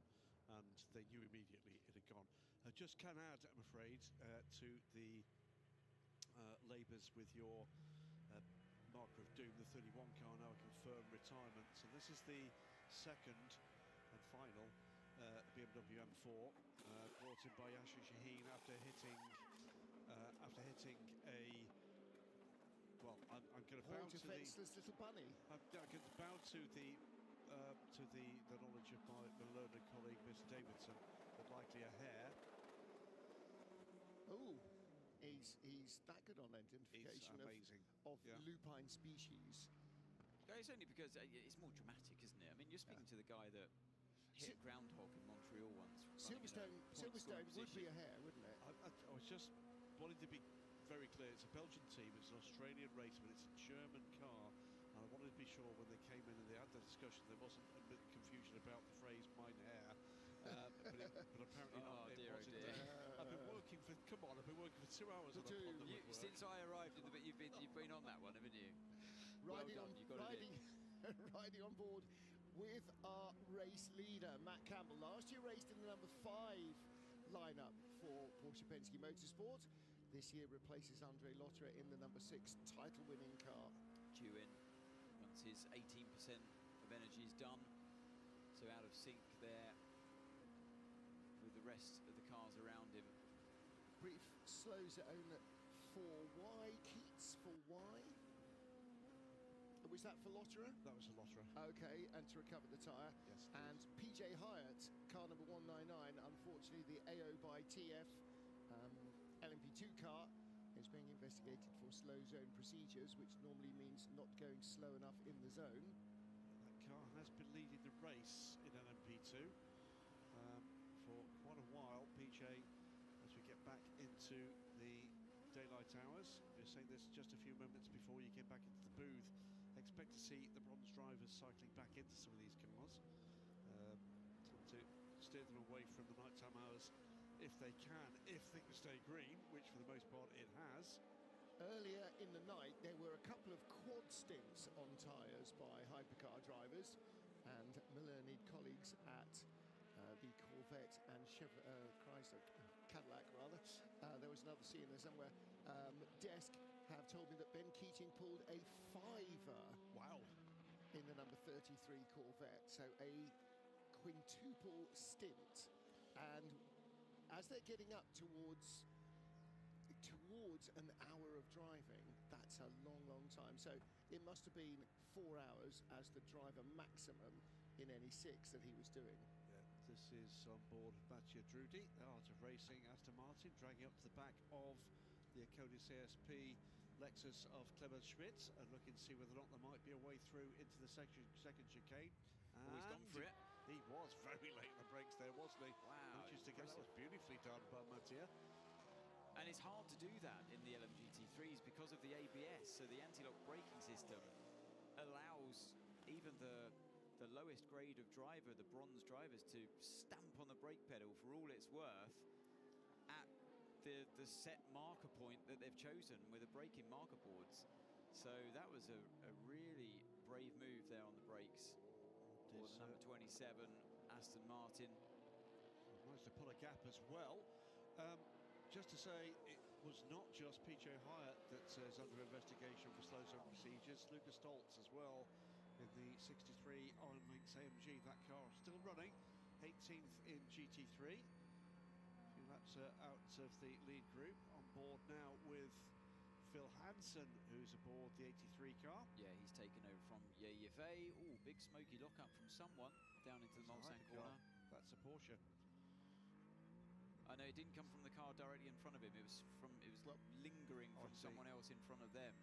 and they knew immediately it had gone. I just can add, I'm afraid, to the labours with your marker of doom, the 31 car now a confirmed retirement. So this is the second and final BMW M4 brought in by Yasser Shaheen after hitting a. Well, I'm going to bow to the defenceless little bunny. I'm going to bow to the knowledge of my learned colleague Mr. Davidson, but likely a hare. Oh, he's that good on identification of lupine species. It's only because it's more dramatic, isn't it? I mean, you're speaking to the guy that hit a groundhog in Montreal once. Silverstone would be a hare, wouldn't it? I was just wanting to be very clear. It's a Belgian team, it's an Australian race, but it's a German car. And I wanted to be sure when they came in and they had the discussion, there wasn't a bit of confusion about the phrase "mine hair." But apparently not. Dear. I've been working for, come on, I've been working for 2 hours on a Honda woodwork. Since I arrived in the bit, you've been on that one, haven't you? Riding well done, you got it in. riding on board with our race leader, Matt Campbell. Last year raced in the number 5 lineup for Porsche Penske Motorsport. This year replaces Andre Lotterer in the number 6 title-winning car. Due in once his 18% of energy is done. So out of sync there with the rest of the cars around him. Brief slow zone for Y. Keats for Y. Was that for Lotterer? That was a Lotterer. Okay, and to recover the tyre. Yes, and PJ Hyatt, car number 199, unfortunately the AO by TF LMP2 car is being investigated for slow zone procedures, which normally means not going slow enough in the zone. That car has been leading the race in LMP2 for quite a while. PJ, as we get back into the daylight hours, we were saying this just a few moments before you get back into the booth. Expect to see the bronze drivers cycling back into some of these cars, to steer them away from the nighttime hours if they can, if things stay green, which for the most part it has. Earlier in the night there were a couple of quad stints on tyres by hypercar drivers and Miller-Need colleagues at the Corvette and Cadillac rather. There was another C in there somewhere. Desk have told me that Ben Keating pulled a 5er. Wow. In the number 33 Corvette, so a quintuple stint. And as they're getting up towards an hour of driving, that's a long time. So it must have been 4 hours as the driver maximum in any 6 that he was doing. Yeah, this is on board Mattia Drudi, the Art of Racing Aston Martin, dragging up to the back of the Acodis ASP Lexus of Clemens Schmidt, and looking to see whether or not there might be a way through into the second chicane. Oh, he's gone for it. He was very late in the brakes there, wasn't he? Wow. Managed to get that was beautifully done by Mattia. And it's hard to do that in the LMGT3s because of the ABS, so the anti-lock braking system allows even the lowest grade of driver, the bronze drivers, to stamp on the brake pedal for all it's worth at the set marker point that they've chosen with the braking marker boards. So that was a really brave move there on the brakes for the number 27 Aston Martin. Managed to pull a gap as well. Just to say, it was not just PJ Hyatt that is under investigation for slow zone procedures. Lucas Stoltz as well in the 63 Iron Lynx AMG. That car still running, 18th in GT3. A few laps out of the lead group. On board now with Phil Hansen, who's aboard the 83 car. Yeah, he's taken over from Yeve. Oh, big smoky lockup from someone down into the Mustang corner. That's a Porsche. I know it didn't come from the car directly in front of him. It was lingering from someone else in front of them.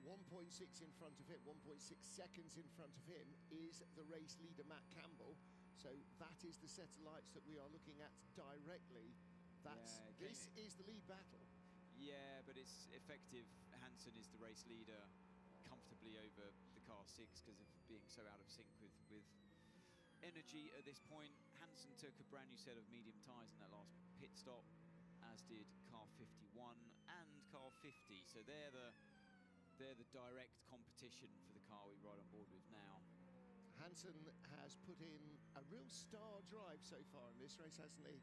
1.6 in front of him, 1.6 seconds in front of him is the race leader Matt Campbell. So that is the set of lights that we are looking at directly. This is the lead battle. Yeah, but it's effective. Hansen is the race leader comfortably over the car 6 because of being so out of sync with energy at this point. Hansen took a brand new set of medium tyres in that last pit stop, as did car 51 and car 50. So they're the direct competition for the car we ride on board with now. Hansen has put in a real star drive so far in this race, hasn't he?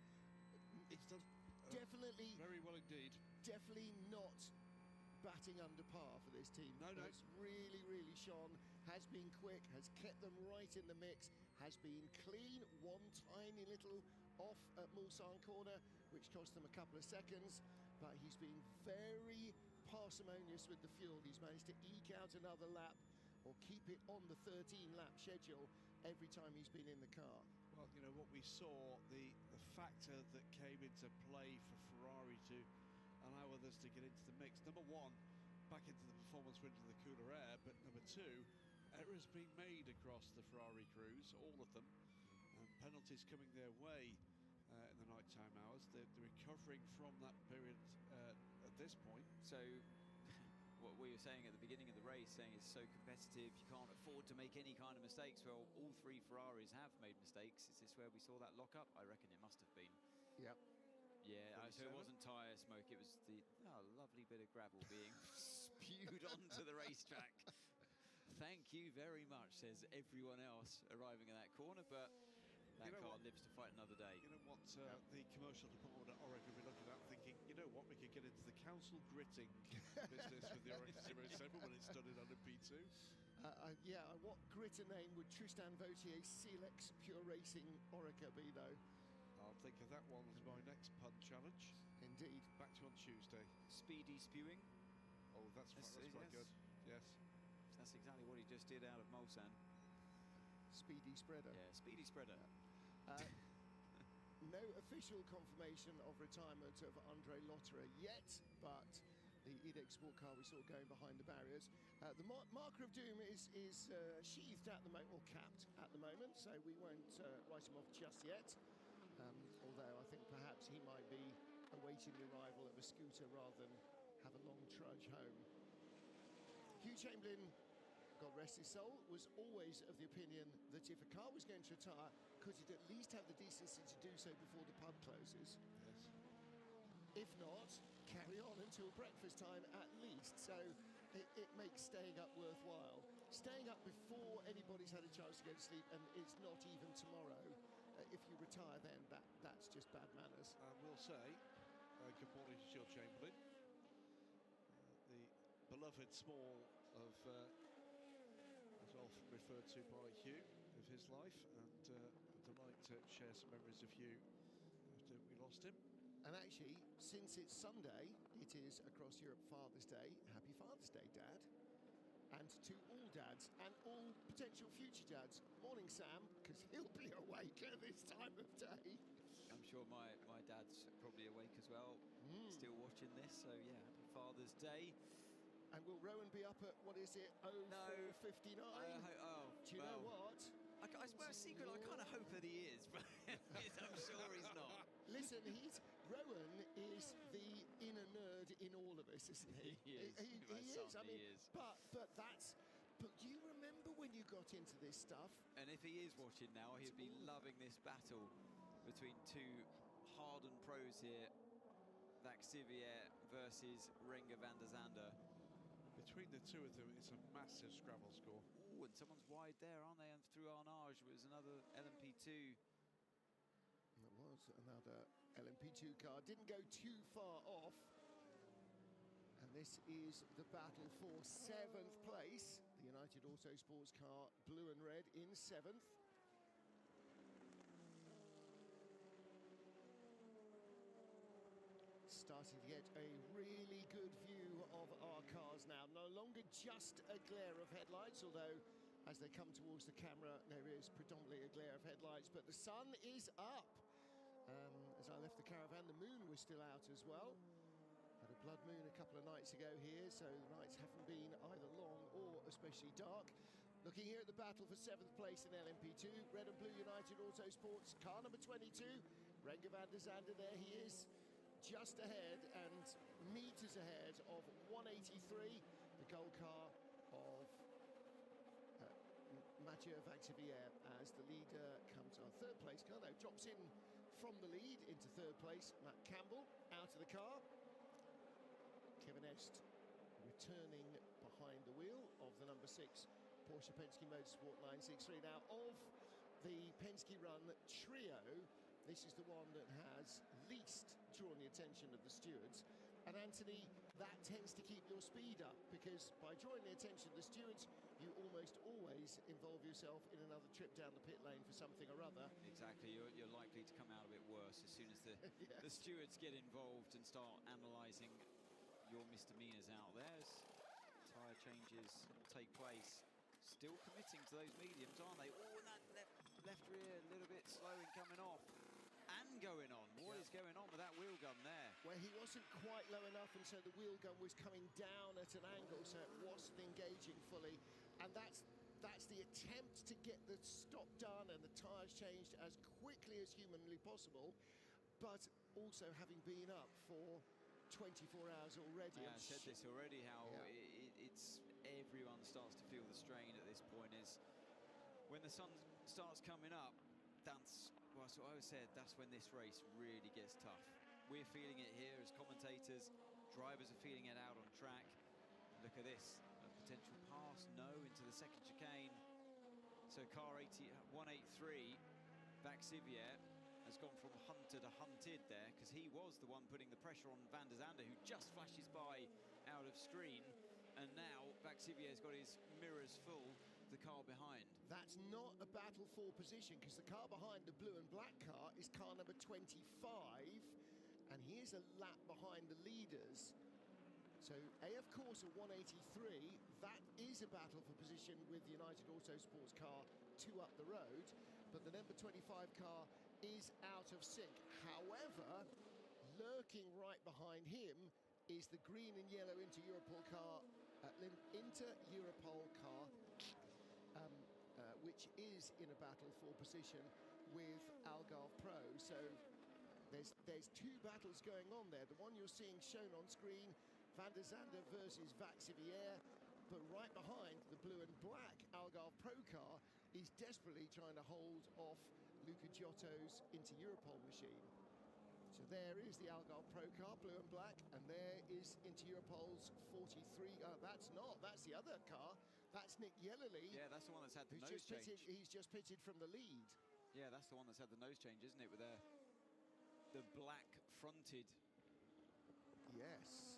It's done definitely very well indeed. Definitely not batting under par for this team. No. It's really shone, has been quick, has kept them right in the mix, has been clean. One tiny little off at Mulsanne corner, which cost them a couple of seconds, but he's been very parsimonious with the fuel. He's managed to eke out another lap or keep it on the 13-lap schedule every time he's been in the car. Well, you know what we saw, the factor that came into play for Ferrari to allow others to get into the mix. Number 1, back into the performance window of the cooler air, but number 2, errors being made across the Ferrari crews, all of them, and penalties coming their way in the nighttime hours. They're recovering from that period at this point. So what we were saying at the beginning of the race, saying it's so competitive, you can't afford to make any kind of mistakes. Well, all 3 Ferraris have made mistakes. Is this where we saw that lockup? I reckon it must have been. Yep. Yeah, so it wasn't tyre smoke, it was the lovely bit of gravel being spewed onto the racetrack. Thank you very much, says everyone else arriving at that corner, but that car lives to fight another day. You know what the commercial department at Oregon will be looking at, thinking, you know what, we could get into the council gritting business with the Oregon 07 when it's done in LMP2. Yeah, what gritter name would Tristan Vautier's Celex Pure Racing Orica be, though? I'll think of that one as my next pun challenge. Indeed. Back to you on Tuesday. Speedy spewing. Oh, that's quite good. Yes. That's exactly what he just did out of Mulsanne. Speedy spreader. Yeah, speedy spreader. No official confirmation of retirement of Andre Lotterer yet, but the EDEX Sport car we saw going behind the barriers. The marker of doom is sheathed at the moment, or capped at the moment, so we won't write him off just yet. Although I think perhaps he might be awaiting the arrival of a scooter rather than have a long trudge home. Hugh Chamberlain, God rest his soul, was always of the opinion that if a car was going to retire, could it at least have the decency to do so before the pub closes? Yes. If not, carry on until breakfast time at least. So it makes staying up worthwhile. Staying up before anybody's had a chance to go to sleep, and it's not even tomorrow. If you retire then, that's just bad manners. And we'll say good morning to Jill Chamberlain, the beloved small of, as often referred to by Hugh, of his life, and a delight to share some memories of Hugh after we lost him. And actually, since it's Sunday, it is across Europe Father's Day. Happy Father's Day, Dad. And to all dads and all potential future dads. Morning, Sam, because he'll be awake at this time of day. I'm sure my dad's probably awake as well, still watching this, so yeah, happy Father's Day. And will Rowan be up at, what is it, 04:59? Do you know what? I suppose secret, I kind of hope that he is, but I'm sure he's not. Listen, Rowan is the inner nerd in all of us, isn't he? He is. He is. I mean, he is. But do you remember when you got into this stuff? And if he is watching now, he'd be loving this battle between two hardened pros here, Vaxivier versus Renger van der Zande. Between the two of them, it's a massive Scrabble score. Ooh, and someone's wide there, aren't they? And through Arnage was another LMP2. It was another LMP2 car. Didn't go too far off. And this is the battle for 7th place. The United Autosports car, blue and red, in 7th. Starting to get a really good view of our cars now. No longer just a glare of headlights, although as they come towards the camera, there is predominantly a glare of headlights, but the sun is up. As I left the caravan, the moon was still out as well. Had a blood moon a couple of nights ago here, so the nights haven't been either long or especially dark. Looking here at the battle for 7th place in LMP2, Red and Blue United Autosports, car number 22, Renger van der Zande, there he is, just ahead and meters ahead of 183, the gold car of Mathieu Vaxivier, as the leader comes on 3rd place. No, drops in from the lead into 3rd place. Matt Campbell out of the car. Kevin Est returning behind the wheel of the number 6 Porsche Penske Motorsport 963. Now, of the Penske run trio, this is the one that has least drawn the attention of the stewards. And Anthony, that tends to keep your speed up, because by drawing the attention of the stewards, you almost always involve yourself in another trip down the pit lane for something or other. Exactly, you're likely to come out of it worse as soon as the, yes. the stewards get involved and start analysing your misdemeanours out there. As tyre changes take place. Still committing to those mediums, aren't they? Oh, and that left rear a little bit slow in coming off. And going on. What is going on with that wheel gun there? Well, he wasn't quite low enough, and so the wheel gun was coming down at an angle, so it wasn't engaging fully. And that's the attempt to get the stop done and the tyres changed as quickly as humanly possible, but also having been up for 24 hours already. Yeah, I said this already, how it's everyone starts to feel the strain at this point. Is when the sun starts coming up, that's, well, so I always said, that's when this race really gets tough. We're feeling it here as commentators. Drivers are feeling it out on track. Look at this, a potential pass, no, into the second chicane. So car 183, Vaxivier, has gone from hunter to hunted there, because he was the one putting the pressure on Van der Zande, who just flashes by out of screen. And now Vaxivier's got his mirrors full, the car behind. That's not a battle for position, because the car behind the blue and black car is car number 25, and here's a lap behind the leaders. So AF Corsa 183, that is a battle for position with the United Autosports car 2 up the road, but the number 25 car is out of sync. However, lurking right behind him is the green and yellow Inter-Europol car, which is in a battle for position with Algarve Pro. So there's 2 battles going on there. The one you're seeing shown on screen, Van der Zande versus Vaxivier, but right behind the blue and black Algarve Pro car is desperately trying to hold off Luca Giotto's Inter-Europol machine. So there is the Algarve Pro car, blue and black, and there is Inter-Europol's 43. That's the other car. That's Nick Yellerly. Yeah, that's the one that's had the nose change. He's just pitted from the lead. Yeah, that's the one that's had the nose change, isn't it, with the black fronted. Yes.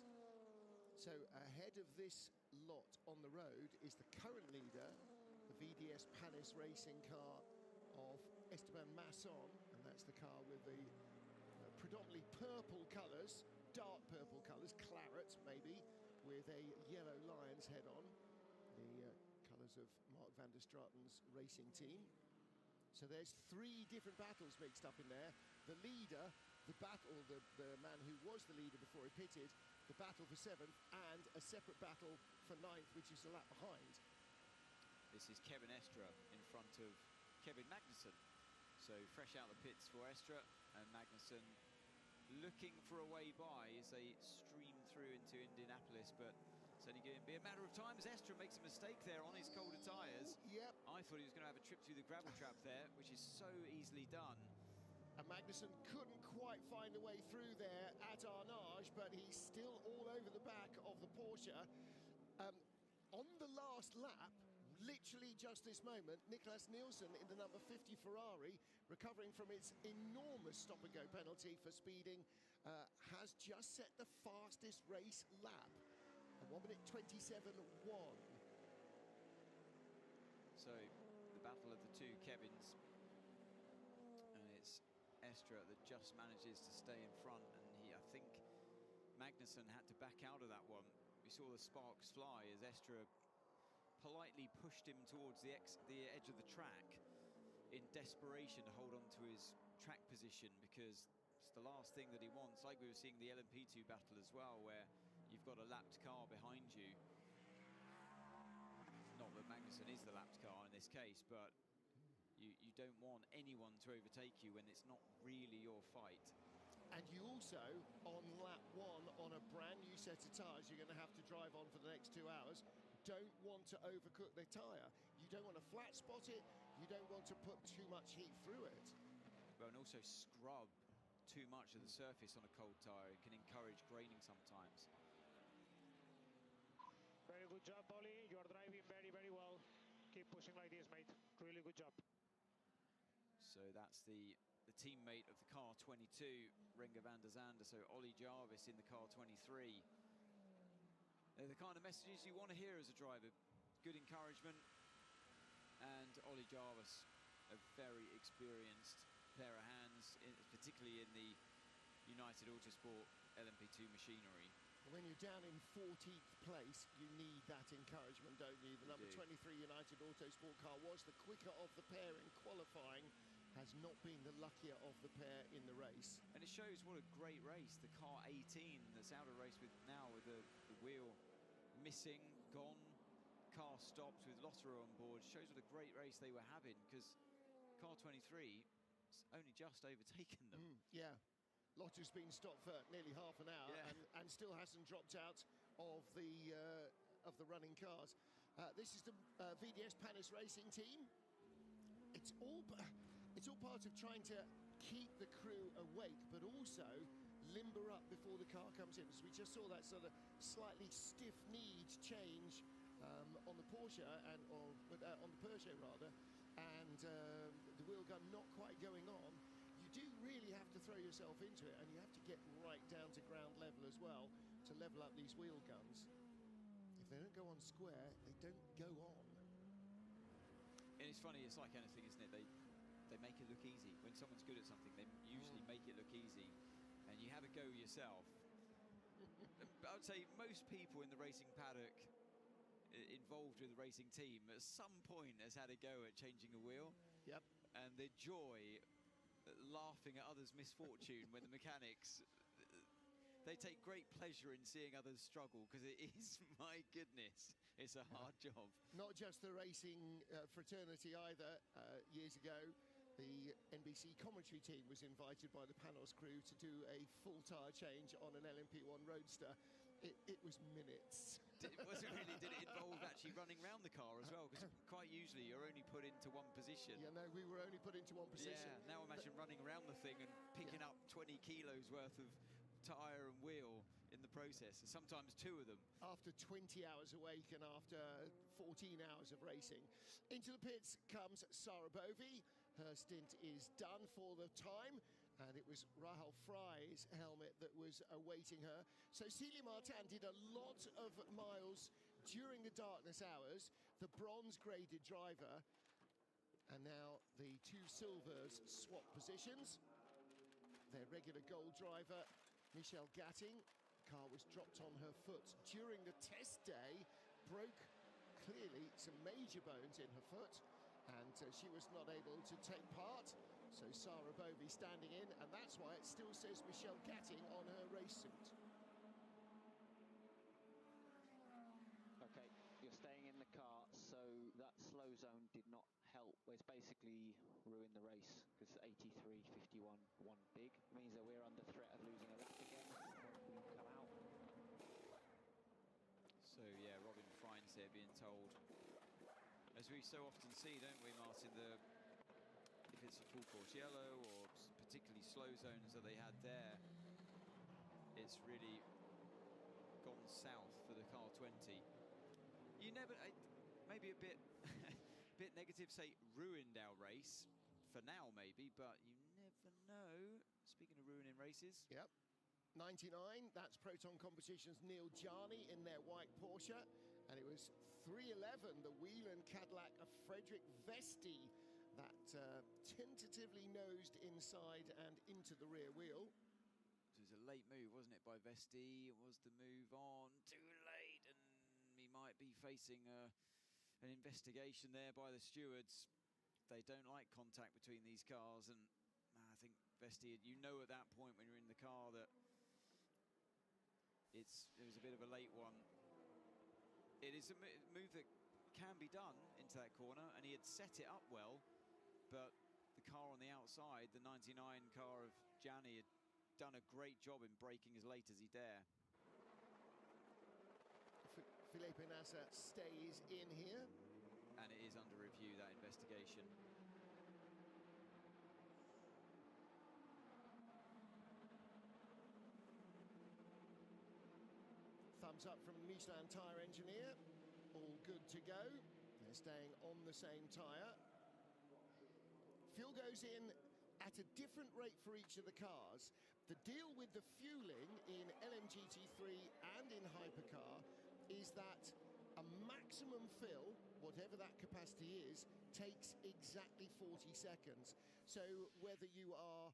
So ahead of this lot on the road is the current leader, the VDS Panis racing car of Esteban Masson, and that's the car with the predominantly purple colours, dark purple colours, claret maybe, with a yellow lion's head on, the colours of Mark van der Straten's racing team. So there's 3 different battles mixed up in there. The leader, the man who was the leader before he pitted, the battle for 7th, and a separate battle for 9th, which is a lap behind. This is Kevin Estra in front of Kevin Magnussen. So fresh out the pits for Estra, and Magnussen looking for a way by as they stream through into Indianapolis, but it's only going to be a matter of time as Estra makes a mistake there on his colder tyres. Yep. I thought he was going to have a trip through the gravel trap there, which is so easily done. And Magnussen couldn't quite find a way through there at Arnage, but he's still all over the back of the Porsche. On the last lap, literally just this moment, Nicolas Nielsen in the number 50 Ferrari, recovering from its enormous stop-and-go penalty for speeding, has just set the fastest race lap. 1:27.1. So the battle of the 2 Kevins, and it's Estra that just manages to stay in front, and I think Magnussen had to back out of that one. We saw the sparks fly as Estra politely pushed him towards the edge of the track in desperation to hold on to his track position, because it's the last thing that he wants, like we were seeing the LMP2 battle as well, where you've got a lapped car behind you. Not that Magnussen is the lapped car in this case, but you don't want anyone to overtake you when it's not really your fight. And you also, on lap 1, on a brand new set of tyres you're going to have to drive on for the next 2 hours, don't want to overcook the tyre. You don't want to flat spot it, you don't want to put too much heat through it. Well, and also scrub too much of the surface on a cold tyre. It can encourage graining sometimes. Very good job, Olly. You're driving very, very well. Keep pushing like this, mate. Really good job. So that's the teammate of the car 22, Renger van der Zande. So Olly Jarvis in the car 23. They're the kind of messages you want to hear as a driver. Good encouragement. And Olly Jarvis, a very experienced pair of hands, particularly in the United Autosport LMP2 machinery. When you're down in 14th place, you need that encouragement, don't you? The number 23 United Autosport car was the quicker of the pair in qualifying, has not been the luckier of the pair in the race. And it shows what a great race. The car 18 that's out of race with now, with the wheel missing, gone, car stopped with Lotterer on board, shows what a great race they were having, because car 23 has only just overtaken them. Yeah. Lotter's been stopped for nearly half an hour, yeah. and still hasn't dropped out of the running cars. This is the VDS Panis racing team. It's all part of trying to keep the crew awake, but also limber up before the car comes in. So we just saw that sort of slightly stiff-kneed change on the Porsche and on the Peugeot rather, and the wheel gun not quite going on. You do really have to throw yourself into it, and you have to get right down to ground level as well to level up these wheel guns. If they don't go on square, they don't go on. And it's funny, it's like anything, isn't it? They make it look easy. When someone's good at something, they usually make it look easy, and you have a go yourself. I would say most people in the racing paddock involved with the racing team at some point has had a go at changing a wheel. Yep. And the joy laughing at others' misfortune when the mechanics, they take great pleasure in seeing others struggle, because it is, my goodness, it's a hard job. Not just the racing fraternity either. Years ago, the NBC commentary team was invited by the Panos crew to do a full tyre change on an LMP1 Roadster. It was minutes. Did it involve actually running around the car as well? Because quite usually you're only put into one position. Yeah, no, we were only put into one position. Yeah, now imagine running around the thing and picking up 20 kilos worth of tyre and wheel in the process, and sometimes two of them. After 20 hours awake and after 14 hours of racing. Into the pits comes Sarah Bovey. Her stint is done for the time, and it was Rahul Fry's helmet that was awaiting her. So Celia Martin did a lot of miles during the darkness hours, the bronze-graded driver, and now the two silvers swap positions. Their regular gold driver, Michelle Gatting, car was dropped on her foot during the test day, broke clearly some major bones in her foot, and she was not able to take part. So Sarah Bovey standing in, and that's why it still says Michelle Gatting on her race suit. Okay, you're staying in the car, so that slow zone did not help. It's basically ruined the race, because 83, 51, one big. Means that we're under threat of losing a lap again when we come out. So yeah, Robin Friends here being told, as we so often see, don't we, Martin, if it's a full course yellow or particularly slow zones that they had there, it's really gone south for the car 20. You never, maybe a bit bit negative, say ruined our race for now maybe, but you never know. Speaking of ruining races. Yep. 99, that's Proton Competition's Neil Jarney in their white Porsche, and it was 311, the Whelen Cadillac of Frederick Vesti, that tentatively nosed inside and into the rear wheel. It was a late move, wasn't it, by Vesti? It was the move on too late, and he might be facing an investigation there by the stewards. They don't like contact between these cars, and I think Vesti, you know at that point when you're in the car that it was a bit of a late one. It is a move that can be done into that corner, and he had set it up well, but the car on the outside, the 99 car of Gianni, had done a great job in braking as late as he dare. Felipe Nasser stays in here. And it is under review, that investigation. Thumbs up from Michelin tyre engineer. All good to go. They're staying on the same tyre. Fuel goes in at a different rate for each of the cars. The deal with the fueling in LMGT3 and in Hypercar is that a maximum fill, whatever that capacity is, takes exactly 40 seconds. So whether you are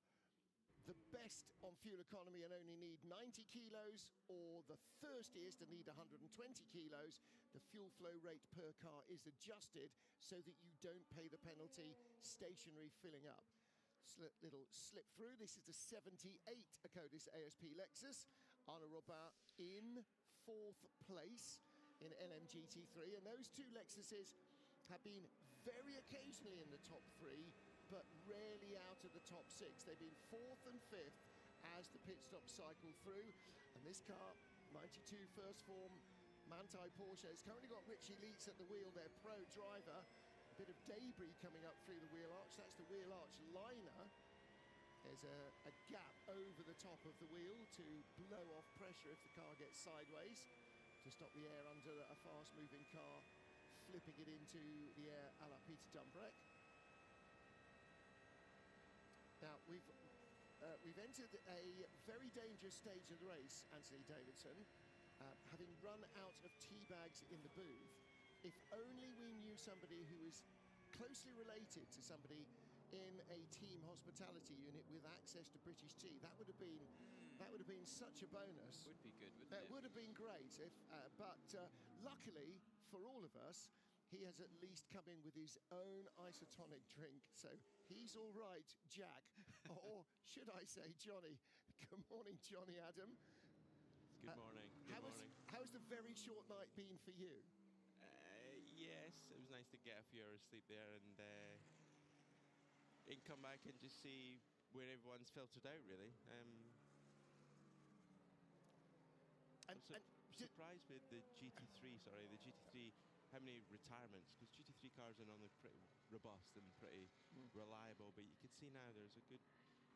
the best on fuel economy and only need 90 kilos, or the thirstiest and need 120 kilos, the fuel flow rate per car is adjusted so that you don't pay the penalty stationary filling up. Little slip through. This is the 78 Acodis ASP Lexus. Anna Robin in 4th place in LMGT3, and those two Lexuses have been very occasionally in the top 3, but rarely out of the top 6. They've been 4th and 5th as the pit stop cycle through, and this car, 92 first form Manthey Porsche, has currently got Richie Leitz at the wheel, their pro driver. A bit of debris coming up through the wheel arch. That's the wheel arch liner. There's a gap over the top of the wheel to blow off pressure if the car gets sideways, to stop the air under a fast-moving car flipping it into the air a la Peter Dumbrek. Now, we've entered a very dangerous stage of the race, Anthony Davidson, having run out of tea bags in the booth. If only we knew somebody who is closely related to somebody in a team hospitality unit with access to British tea, that would have been such a bonus. Would be good, wouldn't it? It would have been great, but luckily for all of us, he has at least come in with his own isotonic drink, so he's all right, Jack, or should I say Johnny. Good morning, Johnny Adam. Good morning. How's the very short night been for you? Yes, it was nice to get a few hours sleep there and come back and just see where everyone's filtered out, really. I'm surprised with the GT3, how many retirements, because GT3 cars are normally pretty robust and pretty reliable, but you can see now there's a good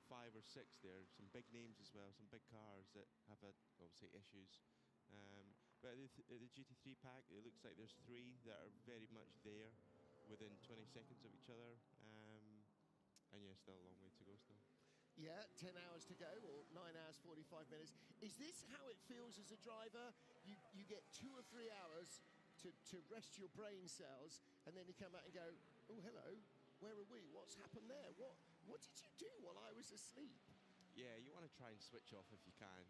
5 or 6 there, some big names as well, some big cars that have had, obviously, issues. But the GT3 pack, it looks like there's 3 that are very much there within 20 seconds of each other. And yeah, still a long way to go still. Yeah, 10 hours to go, or 9 hours, 45 minutes. Is this how it feels as a driver? You get 2 or 3 hours to rest your brain cells, and then you come out and go, oh, hello, where are we? What's happened there? What did you do while I was asleep? Yeah, you want to try and switch off if you can,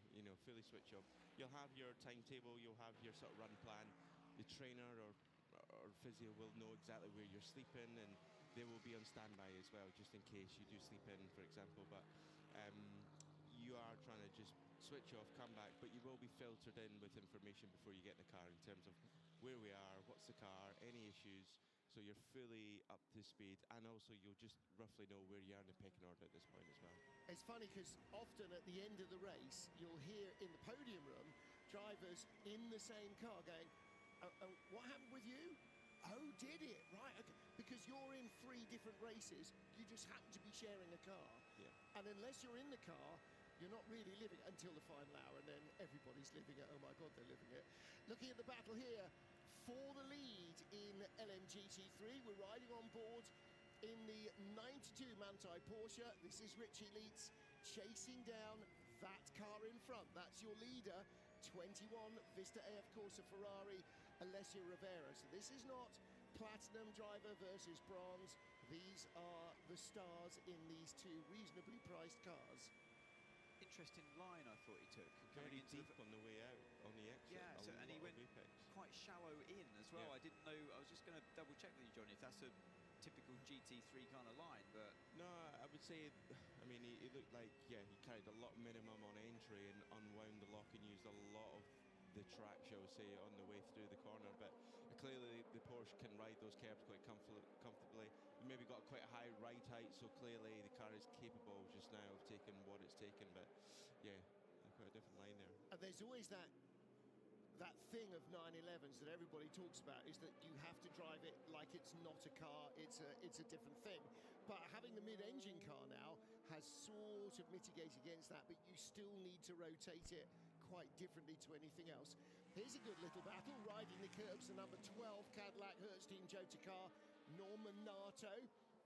fully switch off. You'll have your timetable, you'll have your sort of run plan. The trainer or physio will know exactly where you're sleeping, and they will be on standby as well, just in case you do sleep in, for example. But you are trying to just switch off, come back, but you will be filtered in with information before you get in the car in terms of where we are, what's the car, any issues, so you're fully up to speed, and also you'll just roughly know where you are in the pecking order at this point as well. It's funny because often at the end of the race, you'll hear in the podium room drivers in the same car going, what happened with you? Oh, did it? Right, okay. Because you're in 3 different races, you just happen to be sharing a car. Yeah. And unless you're in the car, you're not really living it until the final hour, and then everybody's living it. Oh my God, they're living it. Looking at the battle here for the lead in LMGT3, we're riding on board in the 92 Manthey Porsche. This is Richie Leitz chasing down that car in front. That's your leader, 21 Vista AF Corsa Ferrari, Alessio Rivera. So this is not platinum driver versus bronze. These are the stars in these 2 reasonably priced cars. Interesting line I thought he took. Very deep on the way out, on the exit. Yeah, so, and he went quite shallow in as well. Yeah. I didn't know, I was just going to double check with you, Johnny, if that's a typical GT3 kind of line, but... No, I would say, I mean, he looked like, yeah, he carried a lot minimum on entry and unwound the lock and used a lot of the track, shall we say, on the way through the corner, but clearly the Porsche can ride those curves quite comfortably. Maybe got quite a high ride height, so clearly the car is capable just now of taking what it's taken, but yeah, quite a different line there. And there's always that thing of 911s that everybody talks about, is that you have to drive it like it's not a car, it's a different thing. But having the mid-engine car now has sort of mitigated against that, but you still need to rotate it quite differently to anything else. Here's a good little battle, riding the curbs, the number 12 Cadillac Hertzstein Jota car, Norman Nato.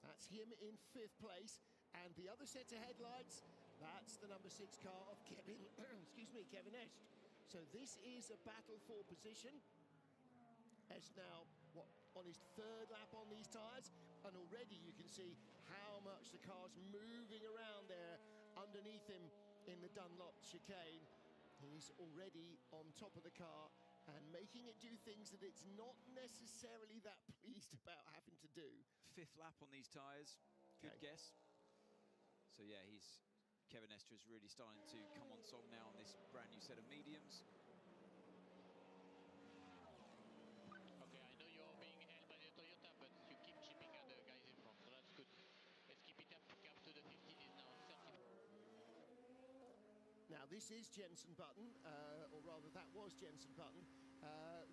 That's him in 5th place. And the other set of headlights, that's the number 6 car of Kevin, Kevin Est. So this is a battle for position. Est now, on his 3rd lap on these tyres, and already you can see how much the car's moving around there underneath him in the Dunlop chicane. He's already on top of the car and making it do things that it's not necessarily that pleased about having to do. 5th lap on these tyres, good guess. So yeah, Kevin Est is really starting to come on song now on this brand new set of mediums. Okay, I know you're being held by the Toyota, but you keep chipping at the guys in front, so that's good. Let's keep it up to the 15 is now 30. Now this is Jenson Button, or rather that was Jenson Button.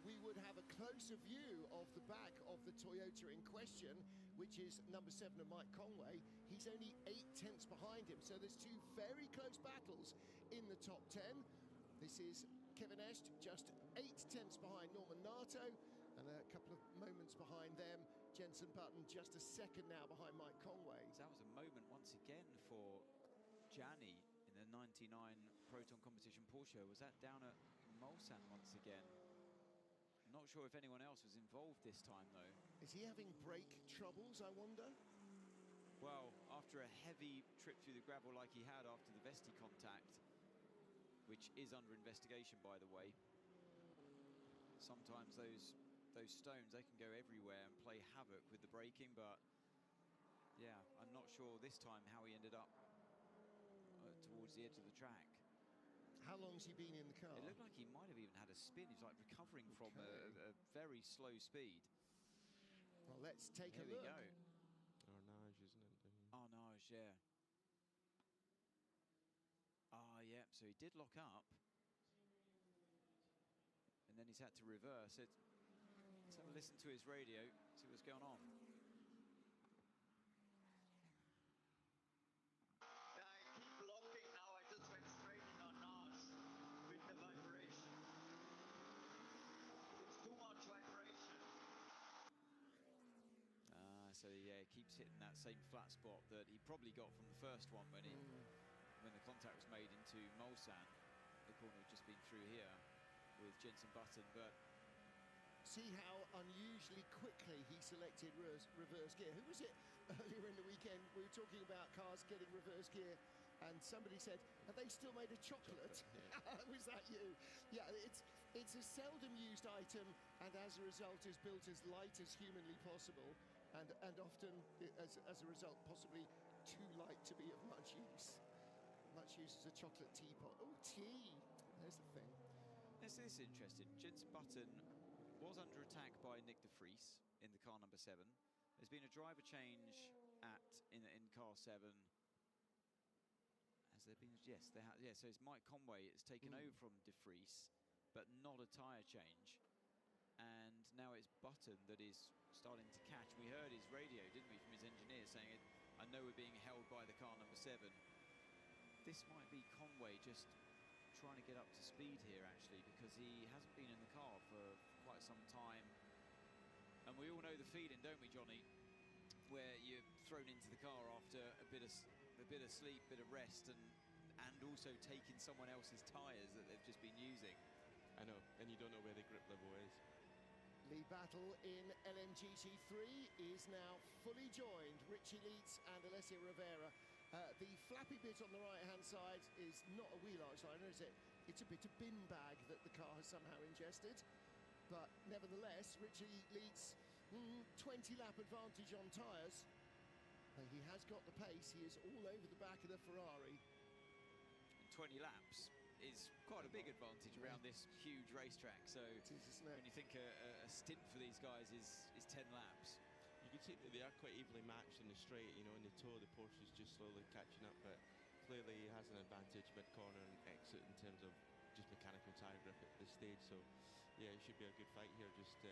We would have a closer view of the back of the Toyota in question which is number 7 of Mike Conway. He's only 8 tenths behind him, so there's two very close battles in the top 10. This is Kevin Esht, just 8 tenths behind Norman Nato, and a couple of moments behind them. Jenson Button just a second now behind Mike Conway. So that was a moment once again for Gianni in the 99 Proton competition Porsche. Was that down at Mulsanne once again? Not sure if anyone else was involved this time though. Is he having brake troubles, I wonder? Well, after a heavy trip through the gravel like he had after the Vesti contact, which is under investigation by the way. Sometimes those stones, they can go everywhere and play havoc with the braking, but yeah, I'm not sure this time how he ended up towards the edge of the track. How long's he been in the car? It looked like he might have even had a spin. He's like recovering from a very slow speed. Well, let's take a look. look. Here we go. Arnage, isn't it? Arnage, yeah. Ah, yeah, so he did lock up. And then he's had to reverse it. Let's have a listen to his radio, see what's going on. Yeah, I keep locking now. I just went straight in on Arnage with the vibration. It's too much vibration. So yeah, he keeps hitting that same flat spot that he probably got from the first one when when the contact was made into Mulsanne. The corner had just been through here with Jenson Button, but see how unusually quickly he selected reverse gear. Who was it earlier in the weekend? We were talking about cars getting reverse gear, and somebody said, "Have they still made a chocolate?" Was that you? Yeah, it's a seldom used item, and as a result is built as light as humanly possible, and often as a result possibly too light to be of much use. Much use as a chocolate teapot. Oh, tea! There's the thing. This is interesting. Jenson Button was under attack by Nick de Vries in the car number 7. There's been a driver change in car 7. Has there been? Yes, there has. Yeah, so it's Mike Conway. It's taken over from de Vries, but not a tyre change. And now it's Button that is starting to catch. We heard his radio, didn't we, from his engineer saying, "I know we're being held by the car number 7." This might be Conway just trying to get up to speed here, actually, because he hasn't been in the car for quite some time. And we all know the feeling, don't we, Johnny, where you're thrown into the car after a bit of sleep, bit of rest, and also taking someone else's tyres that they've just been using. I know, and you don't know where the grip level is. Lead battle in LMGT3 is now fully joined. Richie Leeds and Alessia Rivera. The flappy bit on the right-hand side is not a wheel arch liner, is it? It's a bit of bin bag that the car has somehow ingested. But nevertheless, Richie Leeds 20-lap advantage on tyres. He has got the pace. He is all over the back of the Ferrari. And 20 laps is quite a big advantage around this huge racetrack. So when you think a stint for these guys is 10 laps. You can see that they are quite evenly matched in the straight, you know, in the toe the Porsche is just slowly catching up, but clearly he has an advantage mid-corner and exit in terms of just mechanical tyre grip at this stage, so yeah, it should be a good fight here, just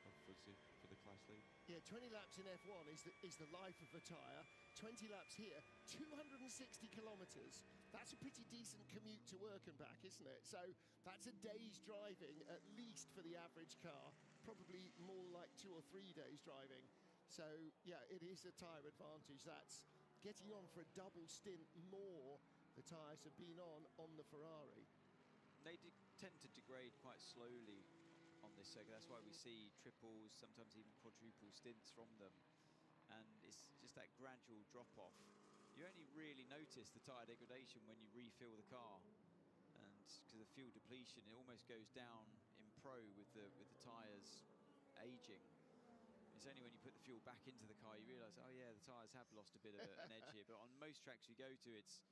obviously for the class lead. Yeah, 20 laps in F1 is the life of a tyre. 20 laps here, 260 kilometres. That's a pretty decent commute to work and back, isn't it? So that's a day's driving, at least for the average car. Probably more like 2 or 3 days driving. So, yeah, it is a tyre advantage. That's getting on for a double stint more the tyres have been on the Ferrari. They tend to degrade quite slowly on this circuit. That's why we see triples, sometimes even quadruple stints from them. And it's just that gradual drop-off. You only really notice the tyre degradation when you refill the car. And because of fuel depletion, it almost goes down in pro with the tyres aging. It's only when you put the fuel back into the car you realise, oh yeah, the tyres have lost a bit of an edge here. But on most tracks we go to, it's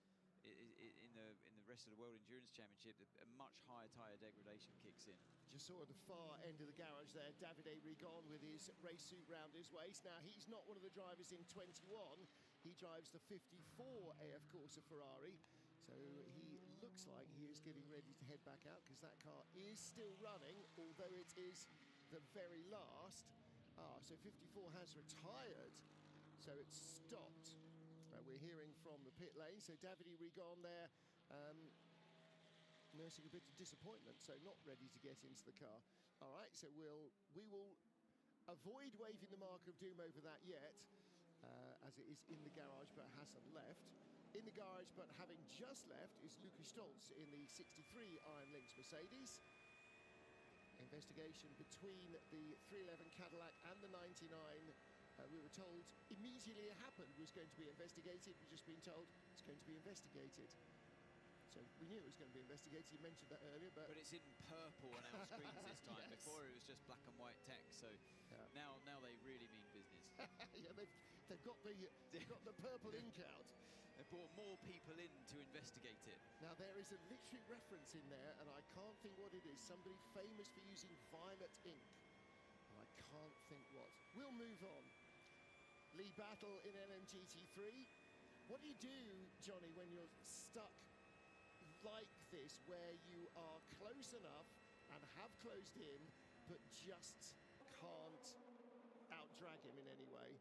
in the rest of the World Endurance Championship, a much higher tyre degradation kicks in. Just saw at the far end of the garage there, Davide Rigon with his race suit round his waist. Now, he's not one of the drivers in 21. He drives the 54 AF Corsa Ferrari. So he looks like he is getting ready to head back out because that car is still running, although it is the very last. So 54 has retired So it's stopped. We're hearing from the pit lane. So Davide Rigon there, nursing a bit of disappointment, so not ready to get into the car. All right, so we will avoid waving the mark of doom over that yet, as it is in the garage but hasn't left. In the garage but having just left is Lucas Stolz in the 63 Iron Lynx Mercedes. Investigation between the 311 Cadillac and the 99, we were told immediately it happened was going to be investigated. We've just been told it's going to be investigated. So we knew it was going to be investigated. You mentioned that earlier, but it's in purple on our screens this time. Yes. Before it was just black and white text. So now they really mean business. Yeah, they've got the purple ink out. They brought more people in to investigate it. Now there is a literary reference in there, and I can't think what it is. Somebody famous for using violet ink, and I can't think what. We'll move on. Lead battle in LMGT3. What do you do, Johnny, when you're stuck like this, where you are close enough and have closed in, but just can't out-drag him in any way?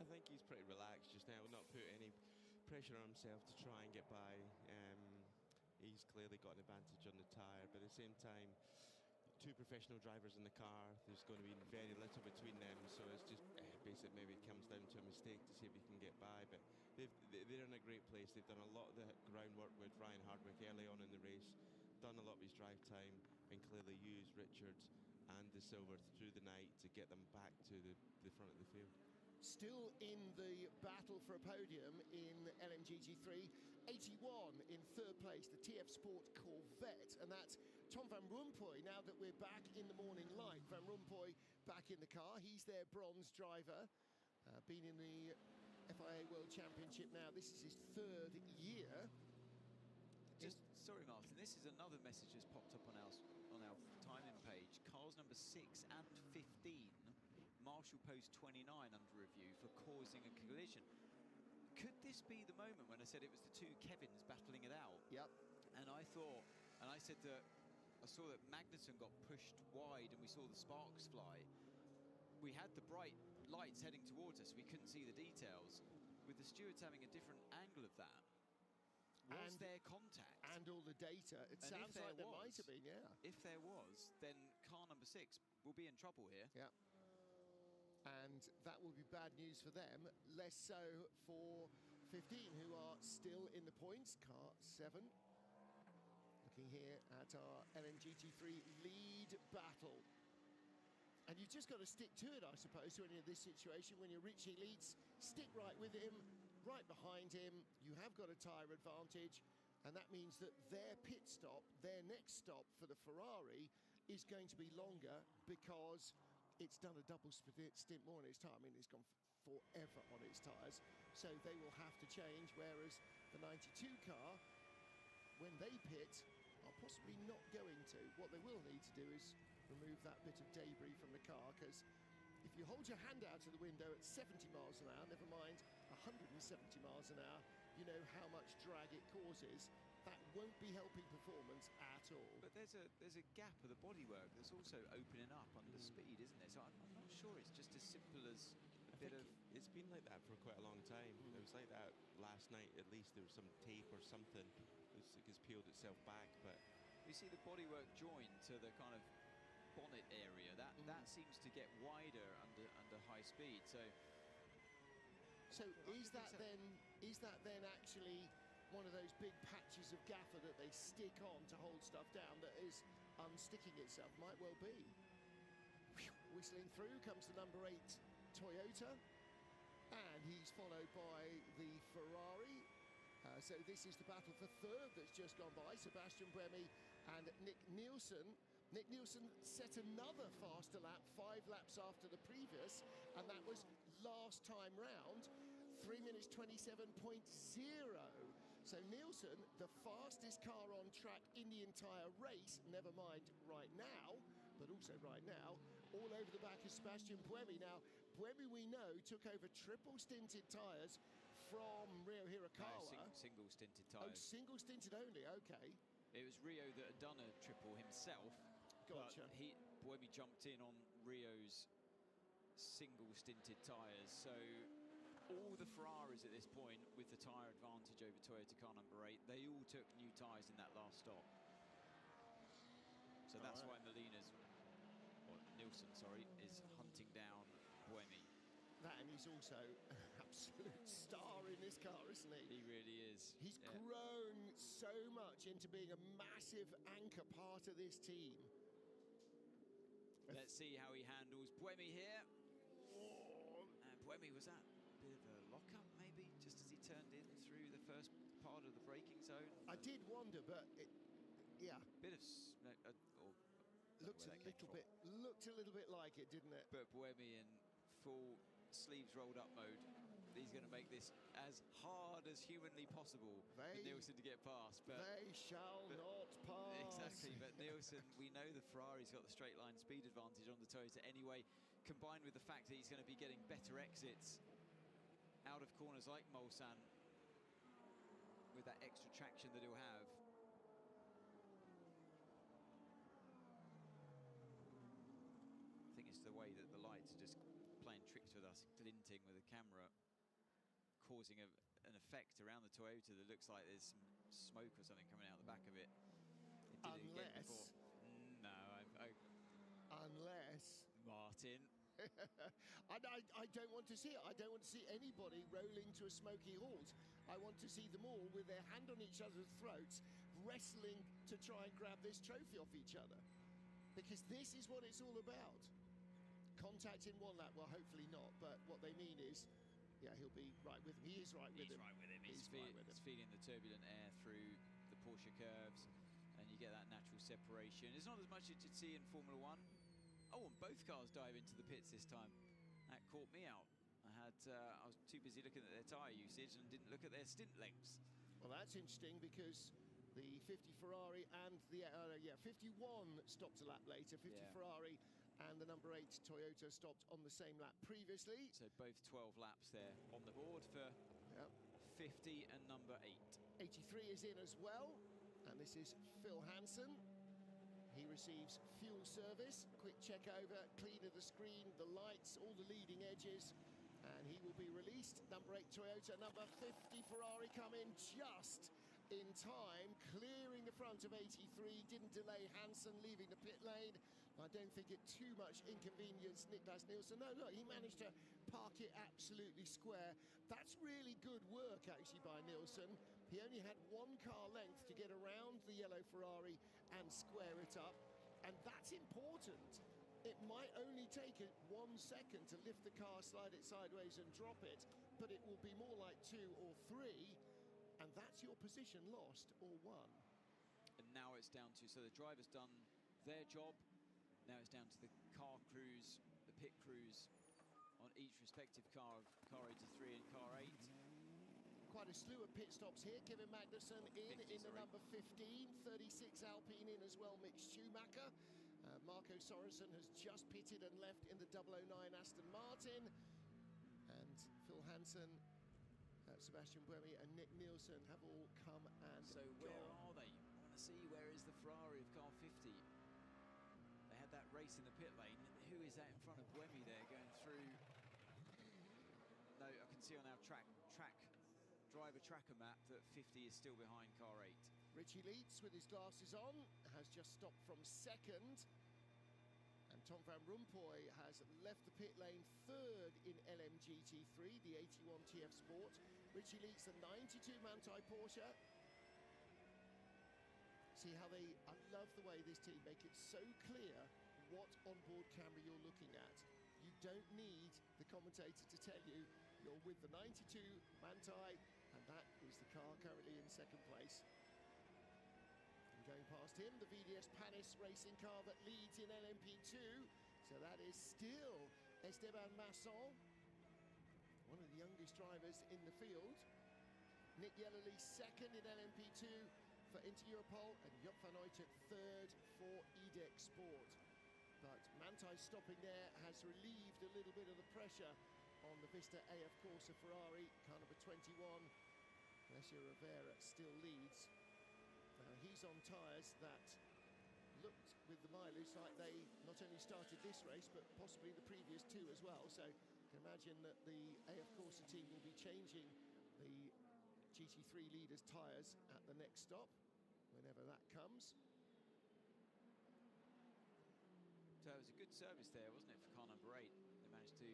I think he's pretty relaxed just now, not put any pressure on himself to try and get by. He's clearly got an advantage on the tyre, but at the same time, two professional drivers in the car, there's going to be very little between them, so it's just basically maybe it comes down to a mistake to see if he can get by. But they're in a great place. They've done a lot of the groundwork with Ryan Hardwick early on in the race, done a lot of his drive time, and clearly used Richards and De Silva through the night to get them back to the front of the field. Still in the battle for a podium in LMGT3, 81 in third place, the TF Sport Corvette, and that's Tom van Rompuy. Now that we're back in the morning light, Van Rompuy back in the car. He's their bronze driver, been in the FIA World Championship now. This is his third year. Sorry, Martin, this is another message that's popped up on our timing page. Cars number 6 and 15. Marshall post 29 under review for causing a collision. Could this be the moment when I said it was the two Kevins battling it out? Yep. And I thought, and I said that I saw that Magnussen got pushed wide and we saw the sparks fly. We had the bright lights heading towards us. We couldn't see the details. With the stewards having a different angle of that, was there contact? And all the data. It sounds like there might have been, yeah. If there was, then car number 6 will be in trouble here. Yeah. And that will be bad news for them, less so for 15, who are still in the points. Car 7. Looking here at our LMGT3 lead battle. And you've just got to stick to it, I suppose, when you're in this situation. When you're Richie leads, stick right with him, right behind him. You have got a tyre advantage, and that means that their pit stop, their next stop for the Ferrari, is going to be longer because it's done a double stint more on its tyre. I mean, it's gone forever on its tyres, so they will have to change, whereas the 92 car, when they pit, are possibly not going to. What they will need to do is remove that bit of debris from the car, because if you hold your hand out of the window at 70 miles an hour, never mind 170 miles an hour, you know how much drag it causes. That won't be helping performance at all. But there's a gap of the bodywork that's also opening up under speed, isn't there? So I'm not sure it's just as simple as a bit of... It's been like that for quite a long time. It was like that last night, at least. There was some tape or something that's peeled itself back, but... You see the bodywork join to the kind of bonnet area. That seems to get wider under high speed, so... So is that then actually one of those big patches of gaffer that they stick on to hold stuff down that is unsticking itself? Might well be. Whistling through comes the number 8 Toyota, and he's followed by the Ferrari. So this is the battle for third that's just gone by. Sebastian Buemi and Nick Nielsen. Nick Nielsen set another faster lap, 5 laps after the previous, and that was last time round, 3 minutes 27.0. So Nielsen, the fastest car on track in the entire race, never mind right now, but also right now, all over the back of Sebastian Buemi. Now, Buemi, we know, took over triple stinted tyres from Rio Hirakawa. No, single stinted tyres. Oh, single stinted only, okay. It was Rio that had done a triple himself. Gotcha. But Buemi jumped in on Rio's single stinted tyres, so all the Ferraris at this point with the tyre advantage over Toyota car number 8, they all took new tyres in that last stop. So that's why Nielsen, sorry, is hunting down Buemi. That, and he's also an absolute star in this car, isn't he? He really is. He's grown so much into being a massive anchor part of this team. Let's see how he handles Buemi here. And Buemi, was that a bit of a lock-up, maybe, just as he turned in through the first part of the braking zone? I did wonder, but yeah. Bit of looked a little bit like it, didn't it? But Buemi in full sleeves rolled up mode. He's going to make this as hard as humanly possible for Nielsen to get past. But they shall not pass. Exactly, but Nielsen, we know the Ferrari's got the straight line speed advantage on the Toyota anyway, combined with the fact that he's going to be getting better exits out of corners like Mulsanne with that extra traction that he'll have. I think it's the way that the lights are just playing tricks with us, glinting with the camera, causing an effect around the Toyota that looks like there's some smoke or something coming out the back of it. It did it again before. No, unless Martin. I don't want to see it. I don't want to see anybody rolling to a smoky halt. I want to see them all with their hand on each other's throats, wrestling to try and grab this trophy off each other. Because this is what it's all about. Contact in one lap, well, hopefully not, but what they mean is, yeah, he'll be right with him. He is right with him. He's feeling the turbulent air through the Porsche curves, and you get that natural separation. It's not as much as you'd see in Formula 1. Oh, and both cars dive into the pits this time. That caught me out. I was too busy looking at their tyre usage and didn't look at their stint lengths. Well, that's interesting because the 50 Ferrari and the 51 stopped a lap later. 50 Ferrari and the number 8 Toyota stopped on the same lap previously. So both 12 laps there on the board for 50 and number 8. 83 is in as well, and this is Phil Hansen. He receives fuel service, quick check over, clean of the screen, the lights, all the leading edges, and he will be released. Number 8 Toyota, number 50 Ferrari come in just in time, clearing the front of 83, didn't delay Hansen leaving the pit lane. I don't think it too much inconvenienced Niklas Nielsen. No, look, he managed to park it absolutely square. That's really good work, actually, by Nielsen. He only had one car length to get around the yellow Ferrari and square it up, and that's important. It might only take 1 second to lift the car, slide it sideways and drop it, but it will be more like 2 or 3, and that's your position lost or won. And now it's down to, so the driver's done their job. Now it's down to the car crews, the pit crews on each respective car of car 83 and car 8. Quite a slew of pit stops here. Kevin Magnussen in the number 15, 36 Alpine in as well, Mick Schumacher. Marco Sorensen has just pitted and left in the 009 Aston Martin. And Phil Hansen, Sebastian Buemi and Nick Nielsen have all come and So where are they? I want to see, where is the Ferrari of car 50? They had that race in the pit lane. Who is that in front of Buemi there going through? No, I can see on our driver tracker map that 50 is still behind car 8. Richie Leeds with his glasses on has just stopped from second. And Tom van Rompuy has left the pit lane third in LMGT3, the 81 TF Sport. Richie Leeds, the 92 Manthey Porsche. See how I love the way this team make it so clear what onboard camera you're looking at. You don't need the commentator to tell you you're with the 92 Manthey, and that is the car currently in second place. And going past him, the VDS Panis racing car that leads in LMP2. So that is still Esteban Masson, one of the youngest drivers in the field. Nick Yellerly second in LMP2 for Inter-Europol, and Job van Uytert third for EDEC Sport. But Manthey stopping there has relieved a little bit of the pressure on the Vista AF Corsa Ferrari, car number 21. Alessio Rivera still leads. Now he's on tyres that looked with the mileage like they not only started this race but possibly the previous 2 as well, so can imagine that the AF Corsa team will be changing the GT3 leaders' tyres at the next stop, whenever that comes. So it was a good service there, wasn't it, for car number 8? They managed to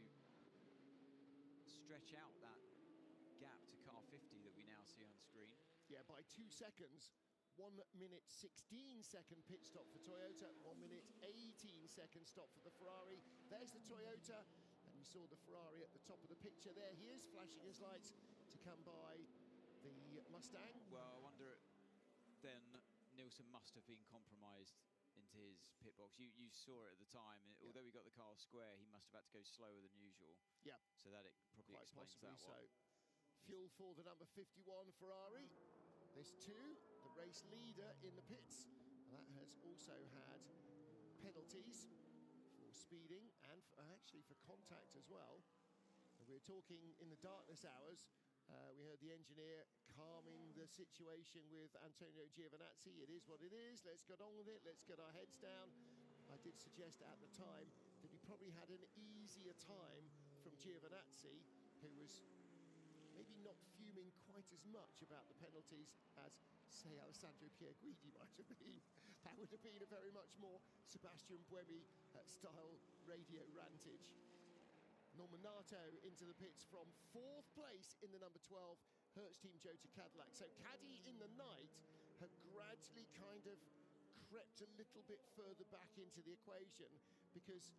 stretch out that gap to car 50 that we now see on screen. Yeah, by 2 seconds. 1 minute 16 second pit stop for Toyota, 1 minute 18 second stop for the Ferrari. There's the Toyota, and you saw the Ferrari at the top of the picture there. He is flashing his lights to come by the Mustang. Well, I wonder then Nielsen must have been compromised into his pit box. You saw it at the time. Yeah. Although he got the car square, he must have had to go slower than usual. Yeah. So that it probably Quite explains possibly that one. so. Fuel for the number 51 Ferrari. This too, the race leader in the pits. That has also had penalties for speeding and actually for contact as well. And we were talking in the darkness hours. We heard the engineer calming the situation with Antonio Giovinazzi. It is what it is. Let's get on with it. Let's get our heads down. I did suggest at the time that he probably had an easier time from Giovinazzi, who was maybe not fuming quite as much about the penalties as, say, Alessandro Pierguidi might have been. That would have been a very much more Sebastian Buemi style radio rantage. Norminato into the pits from 4th place in the number 12 Hertz Team Jota Cadillac. So Caddy in the night had gradually kind of crept a little bit further back into the equation, because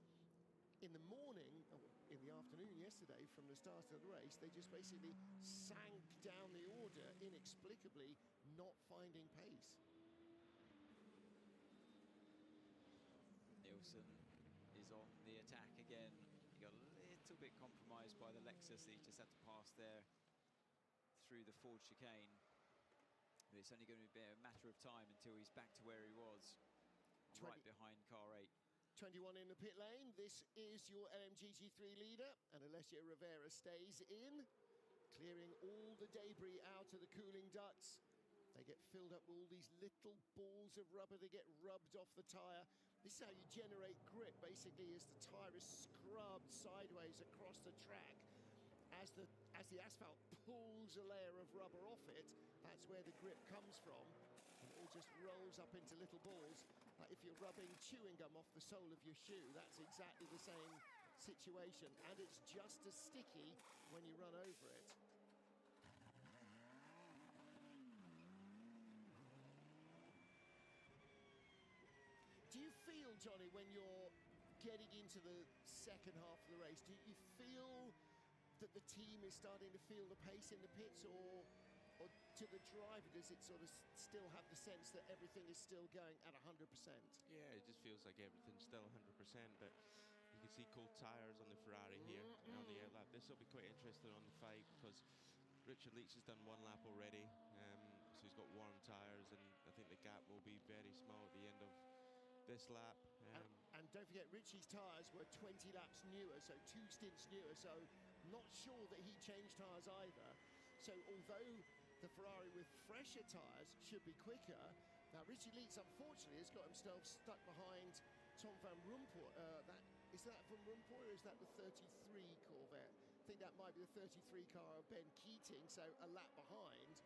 in the morning, or in the afternoon yesterday, from the start of the race, they just basically sank down the order inexplicably, not finding pace. Nielsen is on the attack again. He got a little bit compromised by the Lexus that he just had to pass there through the Ford chicane. But it's only going to be a matter of time until he's back to where he was, right behind car 8. 21 in the pit lane. This is your LMGT3 leader, and Alessio Rivera stays in, clearing all the debris out of the cooling ducts. They get filled up with all these little balls of rubber that get rubbed off the tyre. This is how you generate grip, basically, as the tyre is scrubbed sideways across the track. As the asphalt pulls a layer of rubber off it, that's where the grip comes from. And it all just rolls up into little balls. Like if you're rubbing chewing gum off the sole of your shoe, that's exactly the same situation. And it's just as sticky when you run over it. Do you feel, Johnny, when you're getting into the second half of the race, do you feel that the team is starting to feel the pace in the pits, or to the driver, does it sort of still have the sense that everything is still going at 100%? Yeah, it just feels like everything's still 100%, but you can see cold tyres on the Ferrari here on the outlap. This will be quite interesting on the fight, because Richard Leach has done 1 lap already, so he's got warm tyres, and I think the gap will be very small at the end of this lap. And don't forget, Richie's tyres were 20 laps newer, so 2 stints newer, so not sure that he changed tyres either. So although the Ferrari with fresher tyres should be quicker, now Richie Leach unfortunately has got himself stuck behind Tom van Rompuy. Is that van Rompuy, or is that the 33 Corvette? I think that might be the 33 car of Ben Keating, so a lap behind.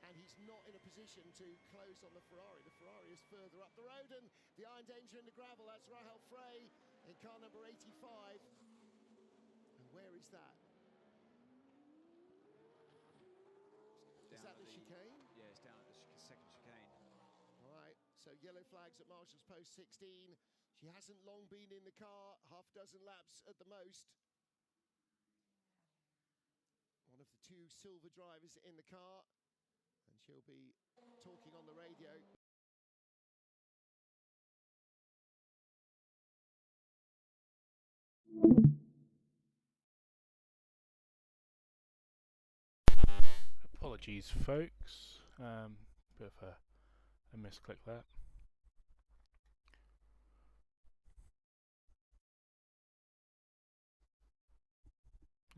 And he's not in a position to close on the Ferrari. The Ferrari is further up the road, and the Iron Danger in the gravel. That's Rahel Frey in car number 85. And where is that? Is that the chicane? Yeah, it's down at the second chicane. All right, so yellow flags at Marshall's Post 16. She hasn't long been in the car, half a dozen laps at the most. One of the 2 silver drivers in the car, and she'll be talking on the radio. Apologies, folks. Bit of a misclick there.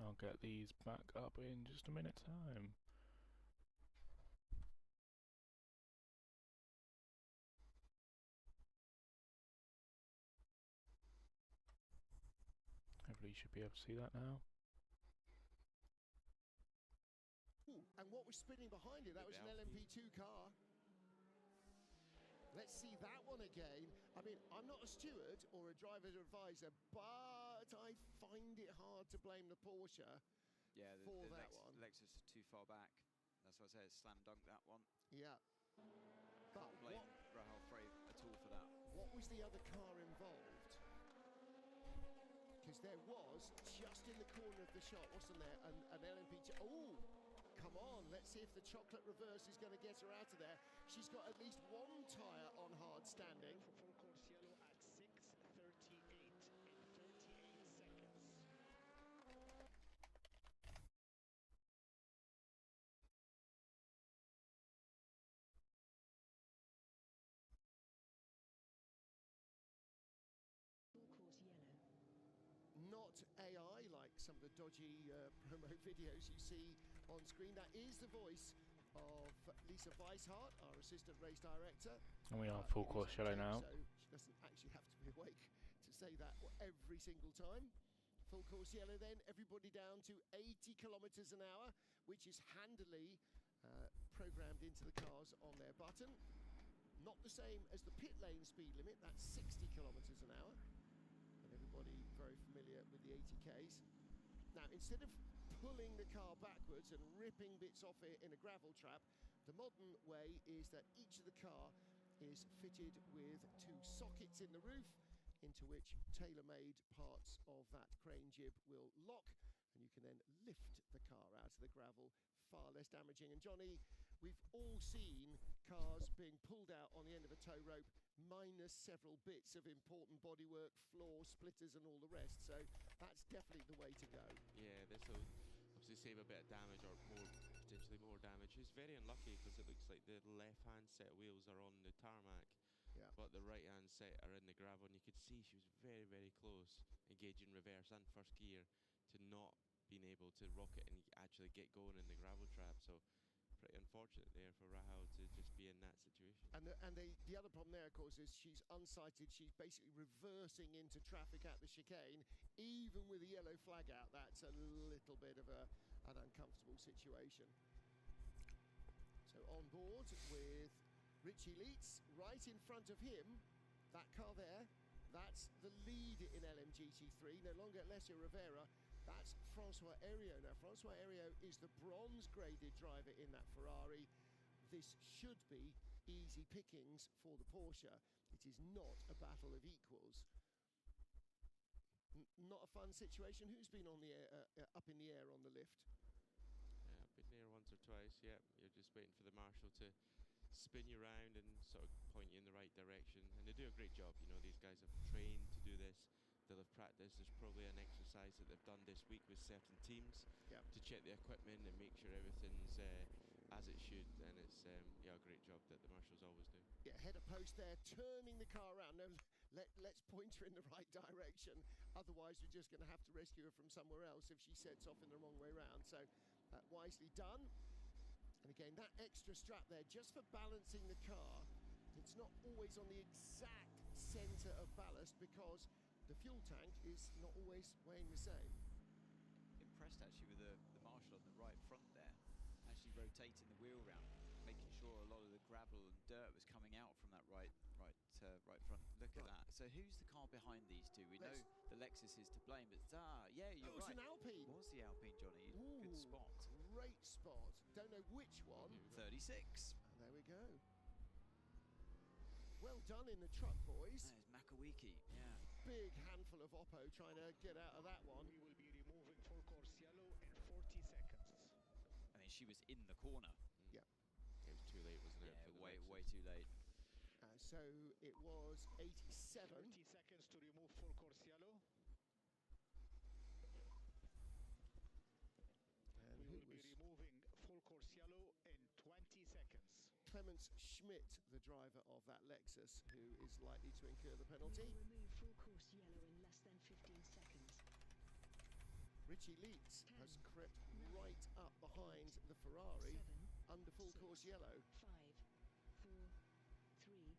I'll get these back up in just a minute's time. Hopefully you should be able to see that now. And what was spinning behind it? That was an LMP2 car. Let's see that one again. I mean, I'm not a steward or a driver advisor, but I find it hard to blame the Porsche for that one. Lexus is too far back. That's why I say it's slam dunk that one. Yeah. Can't blame Rahal Frey at all for that. What was the other car involved? Because there was, just in the corner of the shot, wasn't there, an LMP2. Oh, come on, let's see if the chocolate reverse is going to get her out of there. She's got at least one tyre on hard standing. For full course yellow at 6:38 in 38 seconds. Not AI like some of the dodgy promo videos you see on screen. That is the voice of Lisa Weishart, our assistant race director. And we are full course yellow now. So she doesn't actually have to be awake to say that every single time. Full course yellow then, everybody down to 80 kilometers an hour, which is handily programmed into the cars on their button. Not the same as the pit lane speed limit, that's 60 kilometers an hour. And everybody very familiar with the 80Ks. Now, instead of pulling the car backwards and ripping bits off it in a gravel trap, the modern way is that each of the car is fitted with two sockets in the roof, into which tailor-made parts of that crane jib will lock, and you can then lift the car out of the gravel, far less damaging. And Johnny, we've all seen cars being pulled out on the end of a tow rope, minus several bits of important bodywork, floor splitters and all the rest, so that's definitely the way to go. Yeah, this will obviously save a bit of damage, or potentially more damage. He's very unlucky because it looks like the left-hand set of wheels are on the tarmac, but the right-hand set are in the gravel, and you could see she was very, very close, engaging reverse and first gear, to not being able to rock it and actually get going in the gravel trap. So pretty unfortunate there for Rahal to just be in that situation. And the other problem there, of course, is she's unsighted. She's basically reversing into traffic at the chicane, even with a yellow flag out. That's a little bit of an uncomfortable situation. So on board with Richie Leitz, right in front of him, that car there, that's the lead in LMGT3, no longer Alessio Rivera. That's Francois Heriot. Now, Francois Heriot is the bronze-graded driver in that Ferrari. This should be easy pickings for the Porsche. It is not a battle of equals. Not a fun situation. Who's been on the air, up in the air on the lift? Yeah, I've been there once or twice. Yeah, you're just waiting for the marshal to spin you around and sort of point you in the right direction. And they do a great job. You know, these guys have trained to do this. They'll have practiced. There's probably an exercise that they've done this week with certain teams to check the equipment and make sure everything's as it should. And it's a great job that the marshals always do. Yeah, header post there, turning the car around. No, let's point her in the right direction. Otherwise, we're just going to have to rescue her from somewhere else if she sets off in the wrong way round. So, wisely done. And again, that extra strap there, just for balancing the car. It's not always on the exact centre of ballast because the fuel tank is not always weighing the same. Impressed actually with the marshal on the right front there, actually rotating the wheel round, making sure a lot of the gravel and dirt was coming out from that right front. Look at that. So who's the car behind these two? We know the Lexus is to blame, but yeah, you're right. It was an Alpine. It was the Alpine, Johnny. Ooh, good spot. Great spot. Don't know which one. 36. And there we go. Well done in the truck, boys. There's Makawiki. Yeah. Big handful of Oppo trying to get out of that one. We will be removing full course yellow in 40 seconds. I mean, she was in the corner. Yeah. It was too late, wasn't it? Yeah, way too late. So it was 87. 30 seconds to remove full course yellow. And we will be removing full course yellow in 20 seconds. Clemens Schmidt, the driver of that Lexus, who is likely to incur the penalty. Remove full course yellow in less than 15 seconds. Richie Leitz has crept right up behind the Ferrari under full course yellow. 5, 4, 3,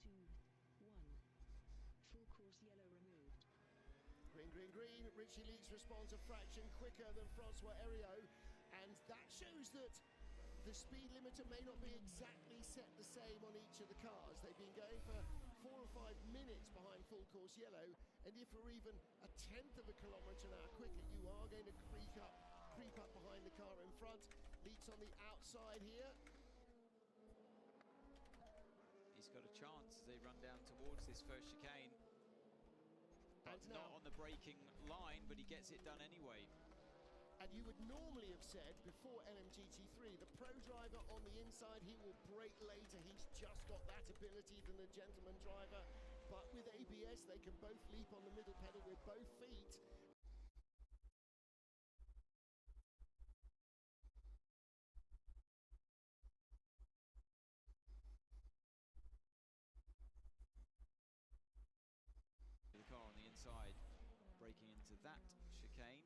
2, 1. Full course yellow removed. Green, green, green. Richie Leitz responds a fraction quicker than Francois Heriot, and that shows that the speed limiter may not be exactly set the same on each of the cars. They've been going for 4 or 5 minutes behind full course yellow, and if we're even a tenth of a kilometre an hour quicker, you are going to creep up behind the car in front. Leaks on the outside here. He's got a chance as they run down towards this first chicane. But not on the braking line, but he gets it done anyway. And you would normally have said before LMGT3, the pro driver on the inside, he will brake later. He's just got that ability than the gentleman driver. But with ABS, they can both leap on the middle pedal with both feet. The car on the inside, braking into that chicane.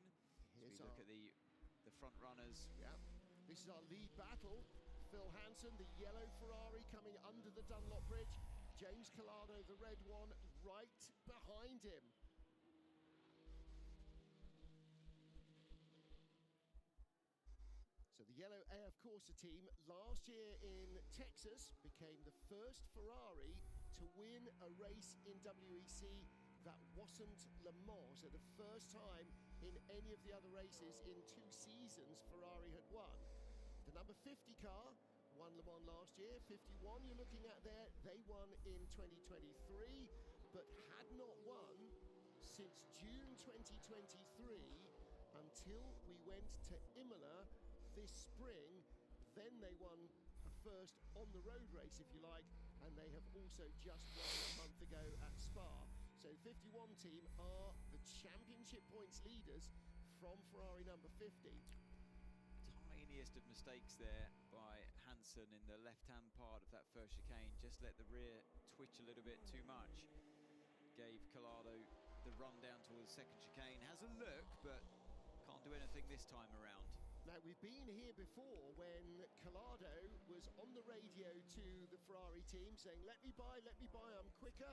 As we look at the front runners. Yeah, this is our lead battle. Phil Hansen, the yellow Ferrari, coming under the Dunlop Bridge. James Collado, the red one, right behind him. So the yellow AF Corsa team last year in Texas became the first Ferrari to win a race in WEC that wasn't Le Mans. So the first time in any of the other races in 2 seasons Ferrari had won. The number 50 car won Le Mans last year. 51 you're looking at there, they won in 2023, but had not won since June 2023 until we went to Imola this spring. Then they won a first on the road race, if you like, and they have also just won a month ago at Spa. So 51 team are the championship points leaders from Ferrari number 50. Tiniest of mistakes there by Hansen in the left-hand part of that first chicane. Just let the rear twitch a little bit too much. Gave Collado the run down towards the second chicane. Has a look, but can't do anything this time around. Now, we've been here before when Collado was on the radio to the Ferrari team saying, let me by, I'm quicker.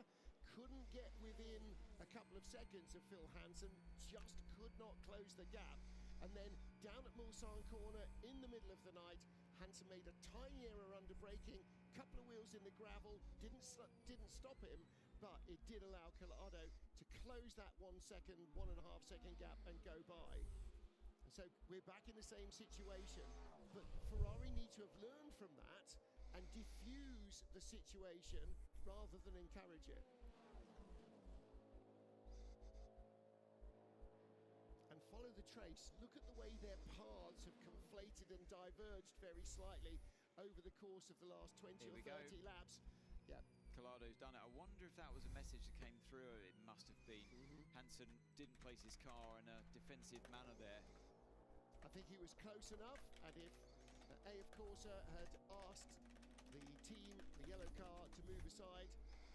Couldn't get within a couple of seconds of Phil Hansen, just could not close the gap. And then down at Mulsanne corner in the middle of the night, Hansen made a tiny error under braking, couple of wheels in the gravel, didn't stop him, but it did allow Collado to close that 1 second, 1.5 second gap and go by. And so we're back in the same situation, but Ferrari need to have learned from that and diffuse the situation rather than encourage it. And follow the trace. Look at the way their paths have conflated and diverged very slightly over the course of the last 20 or 30 laps. Yeah. Collado's done it. I wonder if that was a message that came through. It must have been. Hansen didn't place his car in a defensive manner there. I think he was close enough, and if AF Corsa had asked the team, the yellow car, to move aside,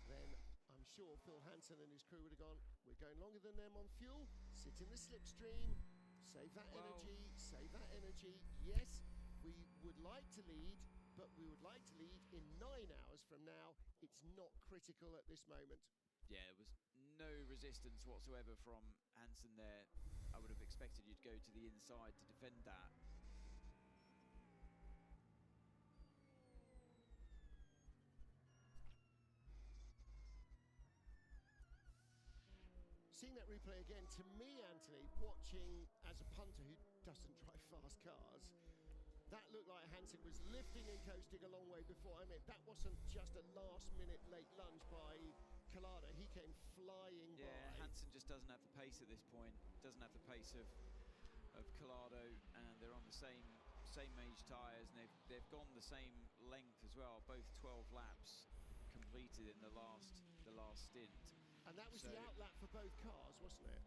then I'm sure Phil Hansen and his crew would have gone, we're going longer than them on fuel, sit in the slipstream, save that energy, save that energy. Yes, we would like to lead, but we would like to lead in 9 hours from now. It's not critical at this moment. Yeah, there was no resistance whatsoever from Hansen there. I would have expected you'd go to the inside to defend that. Seeing that replay again, to me, Anthony, watching as a punter who doesn't drive fast cars, that looked like Hansen was lifting and coasting a long way before. I mean, that wasn't just a last-minute late lunge by Collado. He came flying by. Yeah, Hansen just doesn't have the pace at this point. Doesn't have the pace of Collado, and they're on the same age tyres, and they've gone the same length as well. Both 12 laps completed in the last stint. And that was the outlap for both cars, wasn't it?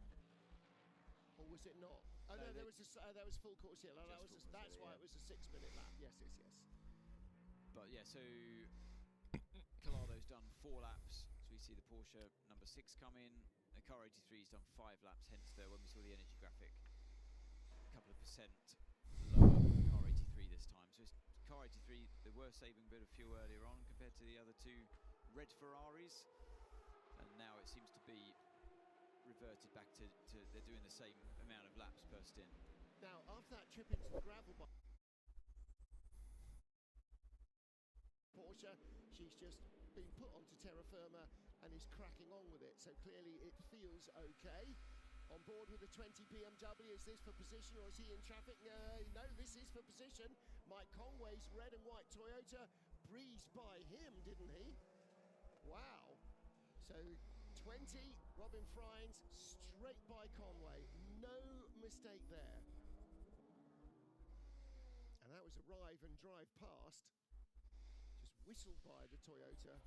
Or was it not? Oh no, there was full course yellow. That's why it was a 6-minute lap. Yes. But yeah, so Collado's done 4 laps. So we see the Porsche number 6 come in. The car 83's done 5 laps. Hence, when we saw the energy graphic, a couple of percent lower than car 83 this time. So car 83, they were saving a bit of fuel earlier on compared to the other 2 red Ferraris. And now it seems to be reverted back to they're doing the same amount of laps per stint. Now, after that trip into the gravel Porsche. She's just been put onto terra firma and is cracking on with it. So clearly it feels okay. On board with the 20 BMW, is this for position or is he in traffic? No, this is for position. Mike Conway's red and white Toyota breezed by him, didn't he? Wow. So 20, Robin Friends, straight by Conway. No mistake there. And that was arrive and drive past. Just whistled by the Toyota.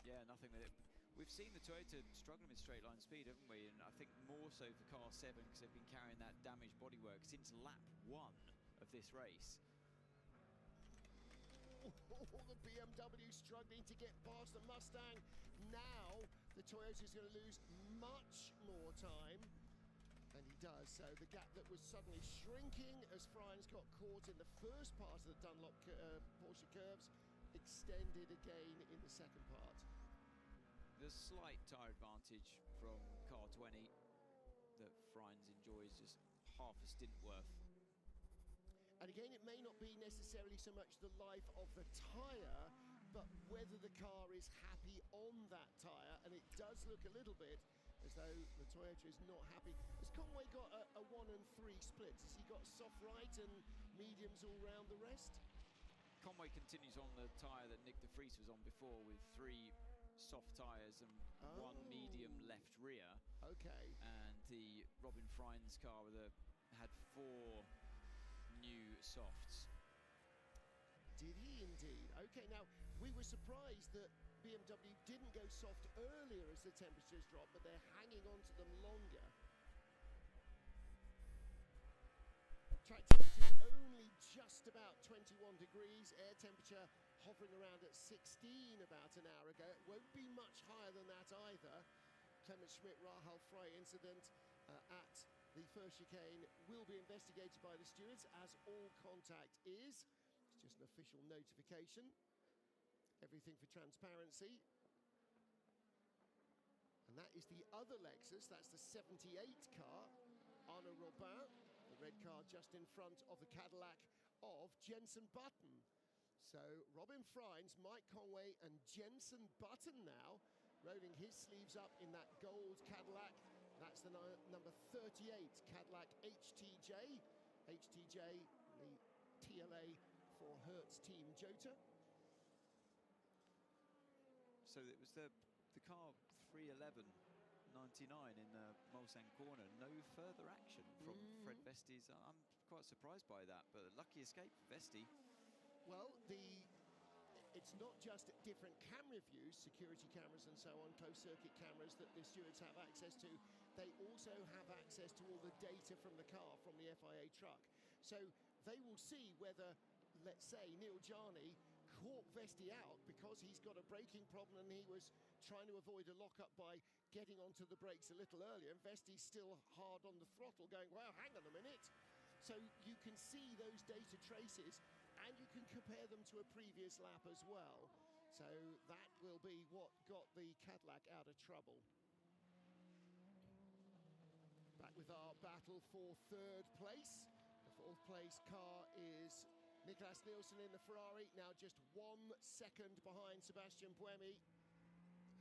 Yeah, nothing with it. We've seen the Toyota struggling with straight line speed, haven't we? And I think more so for car 7 because they've been carrying that damaged bodywork since lap 1 of this race. The BMW struggling to get past the Mustang. Now the Toyota's going to lose much more time. And he does. So the gap that was suddenly shrinking as Friends got caught in the first part of the Dunlop Porsche curves extended again in the second part. The slight tyre advantage from car 20 that Friends enjoys, just half a stint worth. And again, it may not be necessarily so much the life of the tyre, but whether the car is happy on that tyre. And it does look a little bit as though the Toyota is not happy. Has Conway got a 1 and 3 split? Has he got soft right and mediums all round the rest? Conway continues on the tyre that Nick de Vries was on before with 3 soft tyres and 1 medium left rear. Okay. And the Robin Friends car had 4 new softs. Did he indeed? Okay, now we were surprised that BMW didn't go soft earlier as the temperatures dropped, but they're hanging on to them longer. Track temperature only just about 21 degrees, air temperature hovering around at 16 about an hour ago. It won't be much higher than that either. Clement Schmidt-Rahal Frey incident at the first chicane will be investigated by the stewards, as all contact is. It's just an official notification. Everything for transparency. And that is the other Lexus, that's the 78 car, Arnaud Robin, the red car just in front of the Cadillac of Jenson Button. So Robin Friends, Mike Conway and Jenson Button now rolling his sleeves up in that gold Cadillac. That's the number 38 Cadillac HTJ. HTJ, the TLA for Hertz Team Jota. So it was the car 311.99 in the Mulsanne corner. No further action from Fred Vesti's. I'm quite surprised by that, but a lucky escape for Vesti. Well, it's not just different camera views, security cameras and so on, closed circuit cameras that the stewards have access to. They also have access to all the data from the car, from the FIA truck. So they will see whether, let's say, Neil Jarni caught Vesti out because he's got a braking problem and he was trying to avoid a lockup by getting onto the brakes a little earlier, and Vesti's still hard on the throttle going, well, hang on a minute. So you can see those data traces and you can compare them to a previous lap as well. So that will be what got the Cadillac out of trouble. Back with our battle for third place. The fourth place car is Niklas Nielsen in the Ferrari, now just 1 second behind Sebastian Buemi.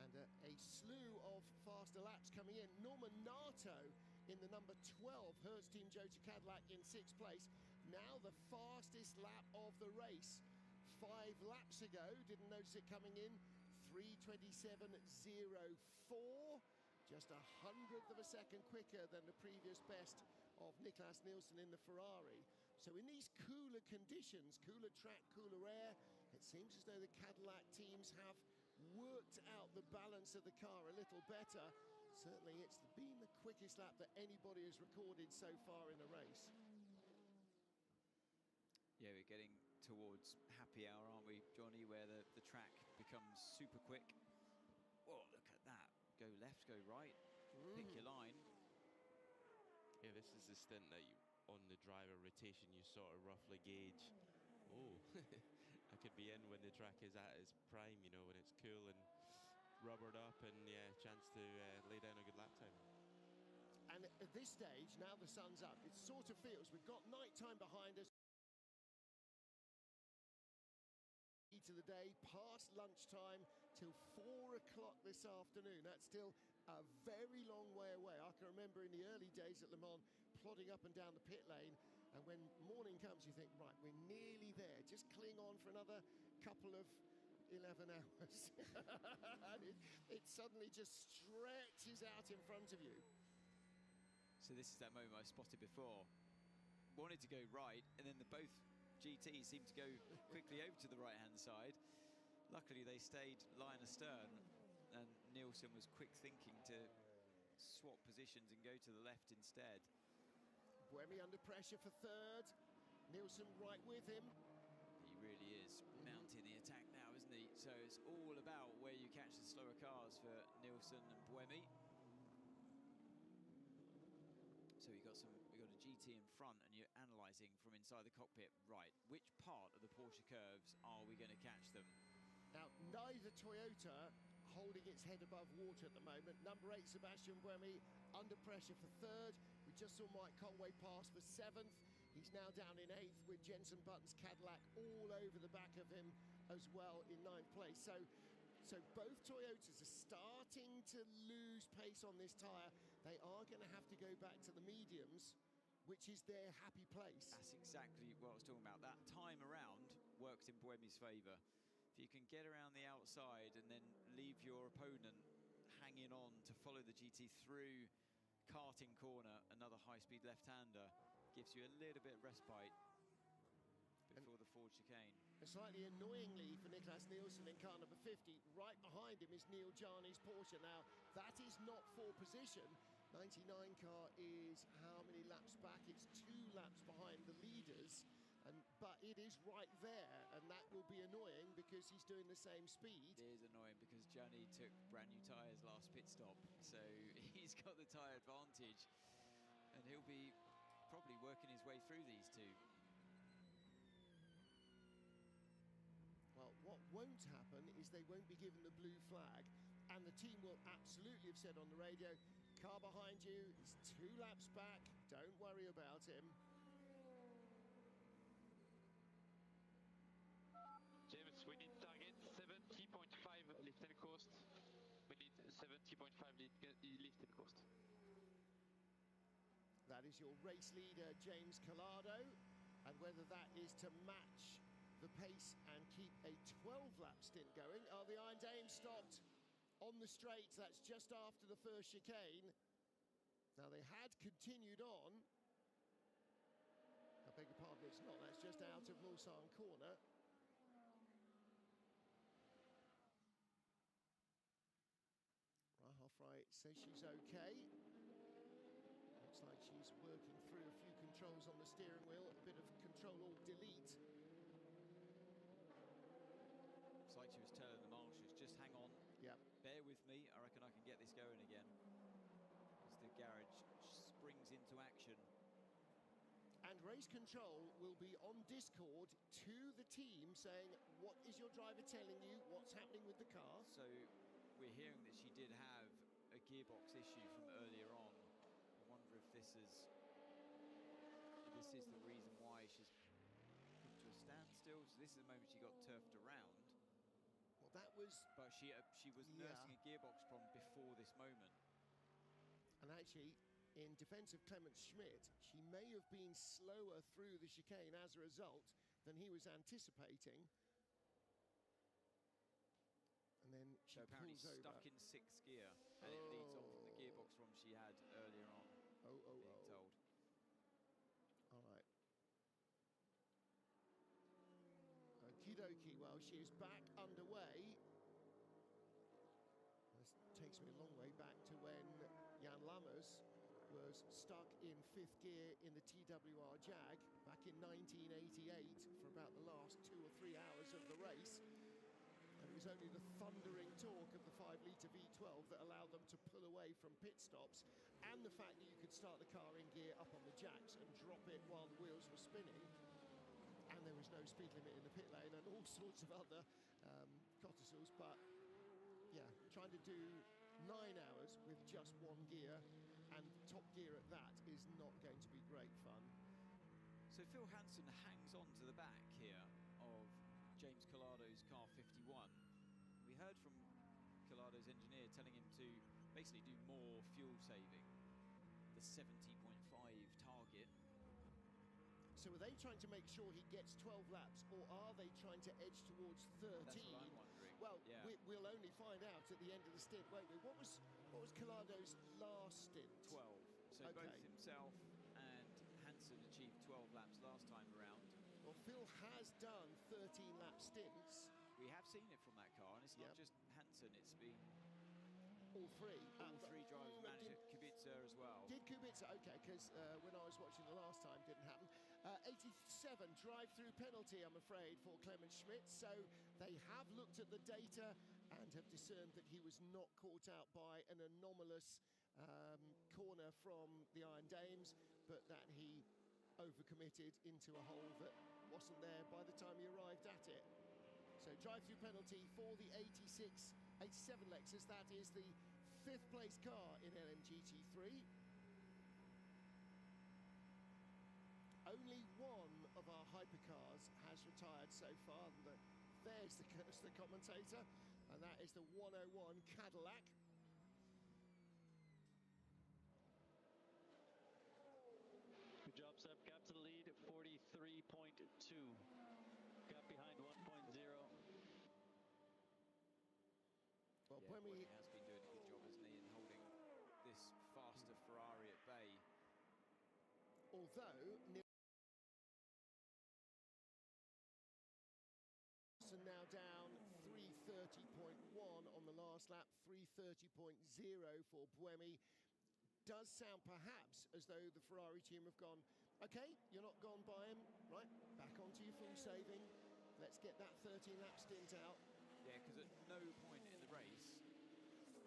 And a slew of faster laps coming in. Norman Nato in the number 12 Hertz Team Jota Cadillac in 6th place. Now the fastest lap of the race. 5 laps ago, didn't notice it coming in, 3:27.04. Just 100th of a second quicker than the previous best of Niklas Nielsen in the Ferrari. So in these cooler conditions, cooler track, cooler air, it seems as though the Cadillac teams have worked out the balance of the car a little better. Certainly it's been the quickest lap that anybody has recorded so far in the race. Yeah, we're getting towards happy hour, aren't we, Johnny, where the track becomes super quick. Oh, look at that. Go left, go right, pick your line. Yeah, this is the stint that on the driver rotation you sort of roughly gauge, oh, I could be in when the track is at its prime, you know, when it's cool and rubbered up, and yeah, chance to lay down a good lap time. And at this stage, now the sun's up, it sort of feels we've got night time behind us. the day, past lunchtime, till 4 o'clock this afternoon. That's still a very long way away. I can remember in the early days at Le Mans, plodding up and down the pit lane, and when morning comes, you think, right, we're nearly there. Just cling on for another couple of 11 hours. And it suddenly just stretches out in front of you. So this is that moment I spotted before. Wanted to go right, and then both GTs seemed to go quickly over to the right-hand side. Luckily, they stayed line astern, and Nielsen was quick thinking to swap positions and go to the left instead. Buemi under pressure for third. Nielsen right with him. He really is mounting the attack now, isn't he? So it's all about where you catch the slower cars for Nielsen and Buemi. So we got a GT in front, and you're analysing from inside the cockpit. Right, which part of the Porsche curves are we going to catch them? Now, neither Toyota holding its head above water at the moment. Number 8, Sebastian Buemi, under pressure for third. We just saw Mike Conway pass for 7th. He's now down in 8th with Jenson Button's Cadillac all over the back of him as well in 9th place. So both Toyotas are starting to lose pace on this tyre. They are going to have to go back to the mediums, which is their happy place. That's exactly what I was talking about. That time around works in Buemi's favour. If you can get around the outside and then leave your opponent hanging on to follow the GT through karting corner, another high-speed left-hander, gives you a little bit of respite before the forward chicane. And slightly annoyingly for Niklas Nielsen in car number 50, right behind him is Neil Jarney's Porsche. Now, that is not for position. 99 car is how many laps back? It's 2 laps behind the leaders. But it is right there, and that will be annoying because he's doing the same speed. It is annoying because Gianni took brand new tyres last pit stop, so he's got the tyre advantage, and he'll be probably working his way through these two. Well, what won't happen is they won't be given the blue flag, and the team will absolutely have said on the radio, car behind you is 2 laps back, don't worry about him. James, we need target 70.5 lift and coast. We need 70.5 lift and coast. That is your race leader, James Collado, and whether that is to match the pace and keep a 12-lap stint going. Oh, the Iron Dame stopped on the straight. That's just after the first chicane. Now, they had continued on. I beg your pardon, it's not. That's just out of Mulsanne corner. Rahal says she's okay. Looks like she's working through a few controls on the steering wheel, a bit of Control-Alt-Delete. It's like she was telling the marshals, just hang on, bear with me, I reckon I can get this going again. As the garage springs into action. And race control will be on Discord to the team saying, what is your driver telling you, what's happening with the car? So we're hearing that she did have a gearbox issue from earlier on. I wonder if this is the reason why she's come to a standstill. So this is the moment she got turfed around. Well, that was... But she was nursing a gearbox problem before this moment. And actually, in defence of Clement Schmidt, she may have been slower through the chicane as a result than he was anticipating. And then she apparently pulls stuck over. in 6th gear, and it leads on from the gearbox problem she had earlier on. Being told. All right. Okie dokie. Well, she is back underway. This takes me a long way back to when Jan Lammers was stuck in 5th gear in the TWR Jag back in 1988 for about the last 2 or 3 hours of the race. And it was only the thundering torque of the 5-litre V12 that allowed them to pull away from pit stops, and the fact that you could start the car in gear up on the jacks and drop it while the wheels were spinning, and there was no speed limit in the pit lane and all sorts of other codicils. But yeah, trying to do 9 hours with just 1 gear, and top gear at that, is not going to be great fun. So Phil Hansen hangs on to the back here of James Collado's car Ricciardo's engineer telling him to basically do more fuel saving, the 70.5 target. So are they trying to make sure he gets 12 laps, or are they trying to edge towards 13? That's what I'm wondering. Well, yeah. we'll only find out at the end of the stint, won't we? What was Colado's last stint? 12. So okay. both himself and Hansen achieved 12 laps last time around. Well, Phil has done 13-lap stints. We have seen it from that car, and it's not just Hansen, it's been all three. All three drivers managed it. Kubica as well. Did Kubica? Okay, because when I was watching the last time, didn't happen. 87 drive-through penalty, I'm afraid, for Clement Schmidt. So they have looked at the data and have discerned that he was not caught out by an anomalous corner from the Iron Dames, but that he overcommitted into a hole that wasn't there by the time he arrived at it. So drive-through penalty for the 87 Lexus. That is the 5th place car in LMGT3. Only one of our hypercars has retired so far. There's the commentator, and that is the 101 Cadillac. Good job, Seb. Gap to the lead, 43.2. Gap behind 1.0. Well, yeah, Buemi has been doing a good job, hasn't he, in holding this faster Ferrari at bay. Although Nielsen now down 330.1 on the last lap, 330.0 for Buemi. Does sound perhaps as though the Ferrari team have gone, okay, you're not gone by him, right, back onto your full saving. Let's get that 13-lap stint out. Yeah, because at no point in the race,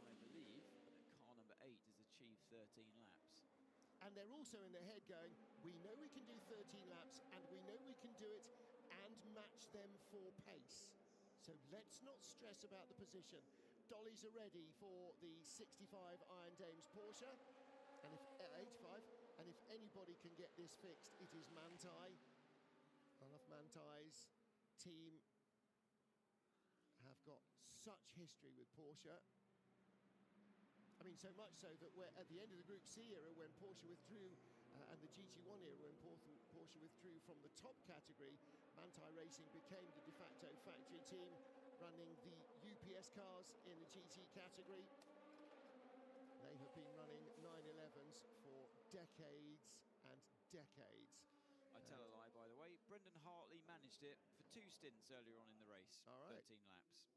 I believe, that car number 8 has achieved 13 laps. And they're also in their head going, we know we can do 13 laps, and we know we can do it and match them for pace. So let's not stress about the position. Dollies are ready for the 65 Iron Dames Porsche, and if 85, and if anybody can get this fixed, it is Manthey. Olaf Manthey's team have got such history with Porsche. I mean, so much so that we're at the end of the Group C era, when Porsche withdrew, and the GT1 era, when Porsche withdrew from the top category, Manthey Racing became the de facto factory team, running the UPS cars in the GT category. They have been running 911s for decades and decades. I tell a lie, by the way. Brendan Hartley managed it for 2 stints earlier on in the race. All right. 13 laps.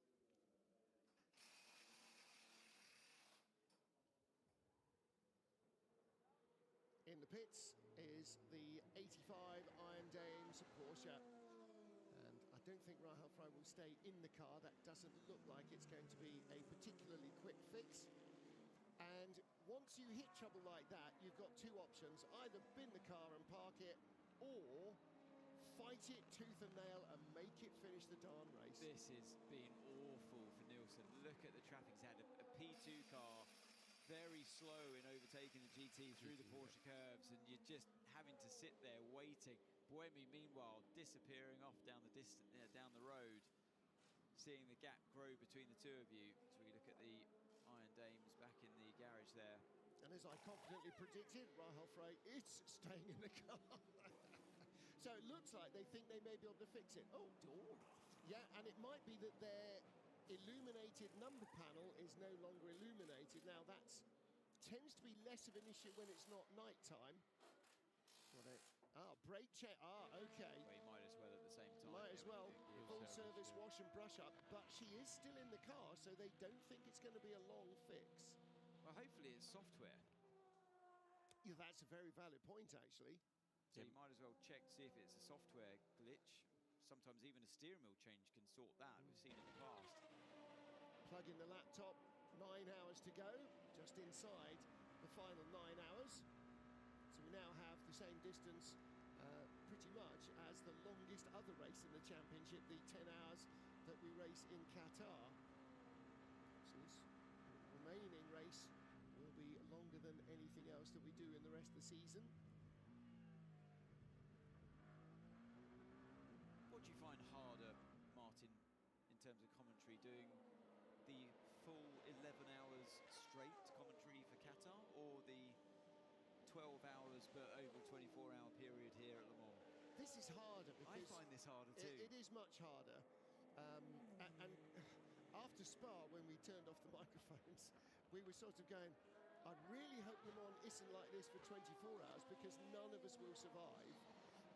In the pits is the 85 Iron Dames Porsche. And I don't think Rahal Fry will stay in the car. That doesn't look like it's going to be a particularly quick fix. And once you hit trouble like that, you've got 2 options. Either bin the car and park it, or fight it tooth and nail and make it finish the darn race. This has been awful for Nielsen. Look at the traffic. He's had a P2 car, very slow in overtaking the GT through the Porsche curves, and you're just having to sit there waiting. Buemi, meanwhile, disappearing off down the road, seeing the gap grow between the 2 of you. So we look at the Iron Dames back in the garage there. And as I confidently predicted, Rahal Frey is staying in the car. So it looks like they think they may be able to fix it. Oh, door. Yeah, and it might be that their illuminated number panel is no longer illuminated. Now, that tends to be less of an issue when it's not night time. Brake check. Okay. Well, you might as well at the same time. Might as well. Full service wash and brush up. But she is still in the car, so they don't think it's going to be a long fix. Well, hopefully it's software. Yeah, that's a very valid point, actually. So you might as well check to see if it's a software glitch. Sometimes even a steering wheel change can sort that. We've seen it in the past. Plug in the laptop. 9 hours to go, just inside the final 9 hours. So we now have the same distance pretty much as the longest other race in the championship, the 10 hours that we race in Qatar. So this remaining race will be longer than anything else that we do in the rest of the season. What do you find harder, Martin, in terms of commentary, doing the full 11 hours straight commentary for Qatar, or the 12 hours but over 24-hour period here at Le Mans? This is harder because I find this harder too. It is much harder. And after Spa, when we turned off the microphones, we were sort of going, I really hope Le Mans isn't like this for 24 hours because none of us will survive.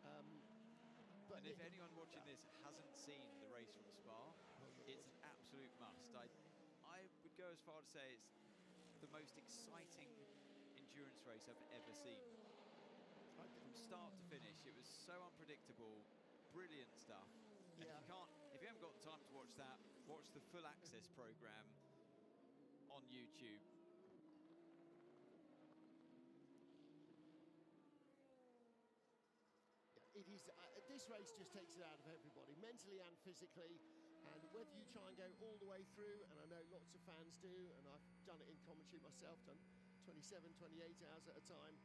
And if anyone watching this hasn't seen the race from Spa, it's an absolute must. I would go as far to say it's the most exciting endurance race I've ever seen. From start to finish, it was so unpredictable, brilliant stuff. And if you haven't got the time to watch that, watch the full access program on YouTube. It is, this race just takes it out of everybody, mentally and physically, and whether you try and go all the way through, and I know lots of fans do, and I've done it in commentary myself, done 27, 28 hours at a time,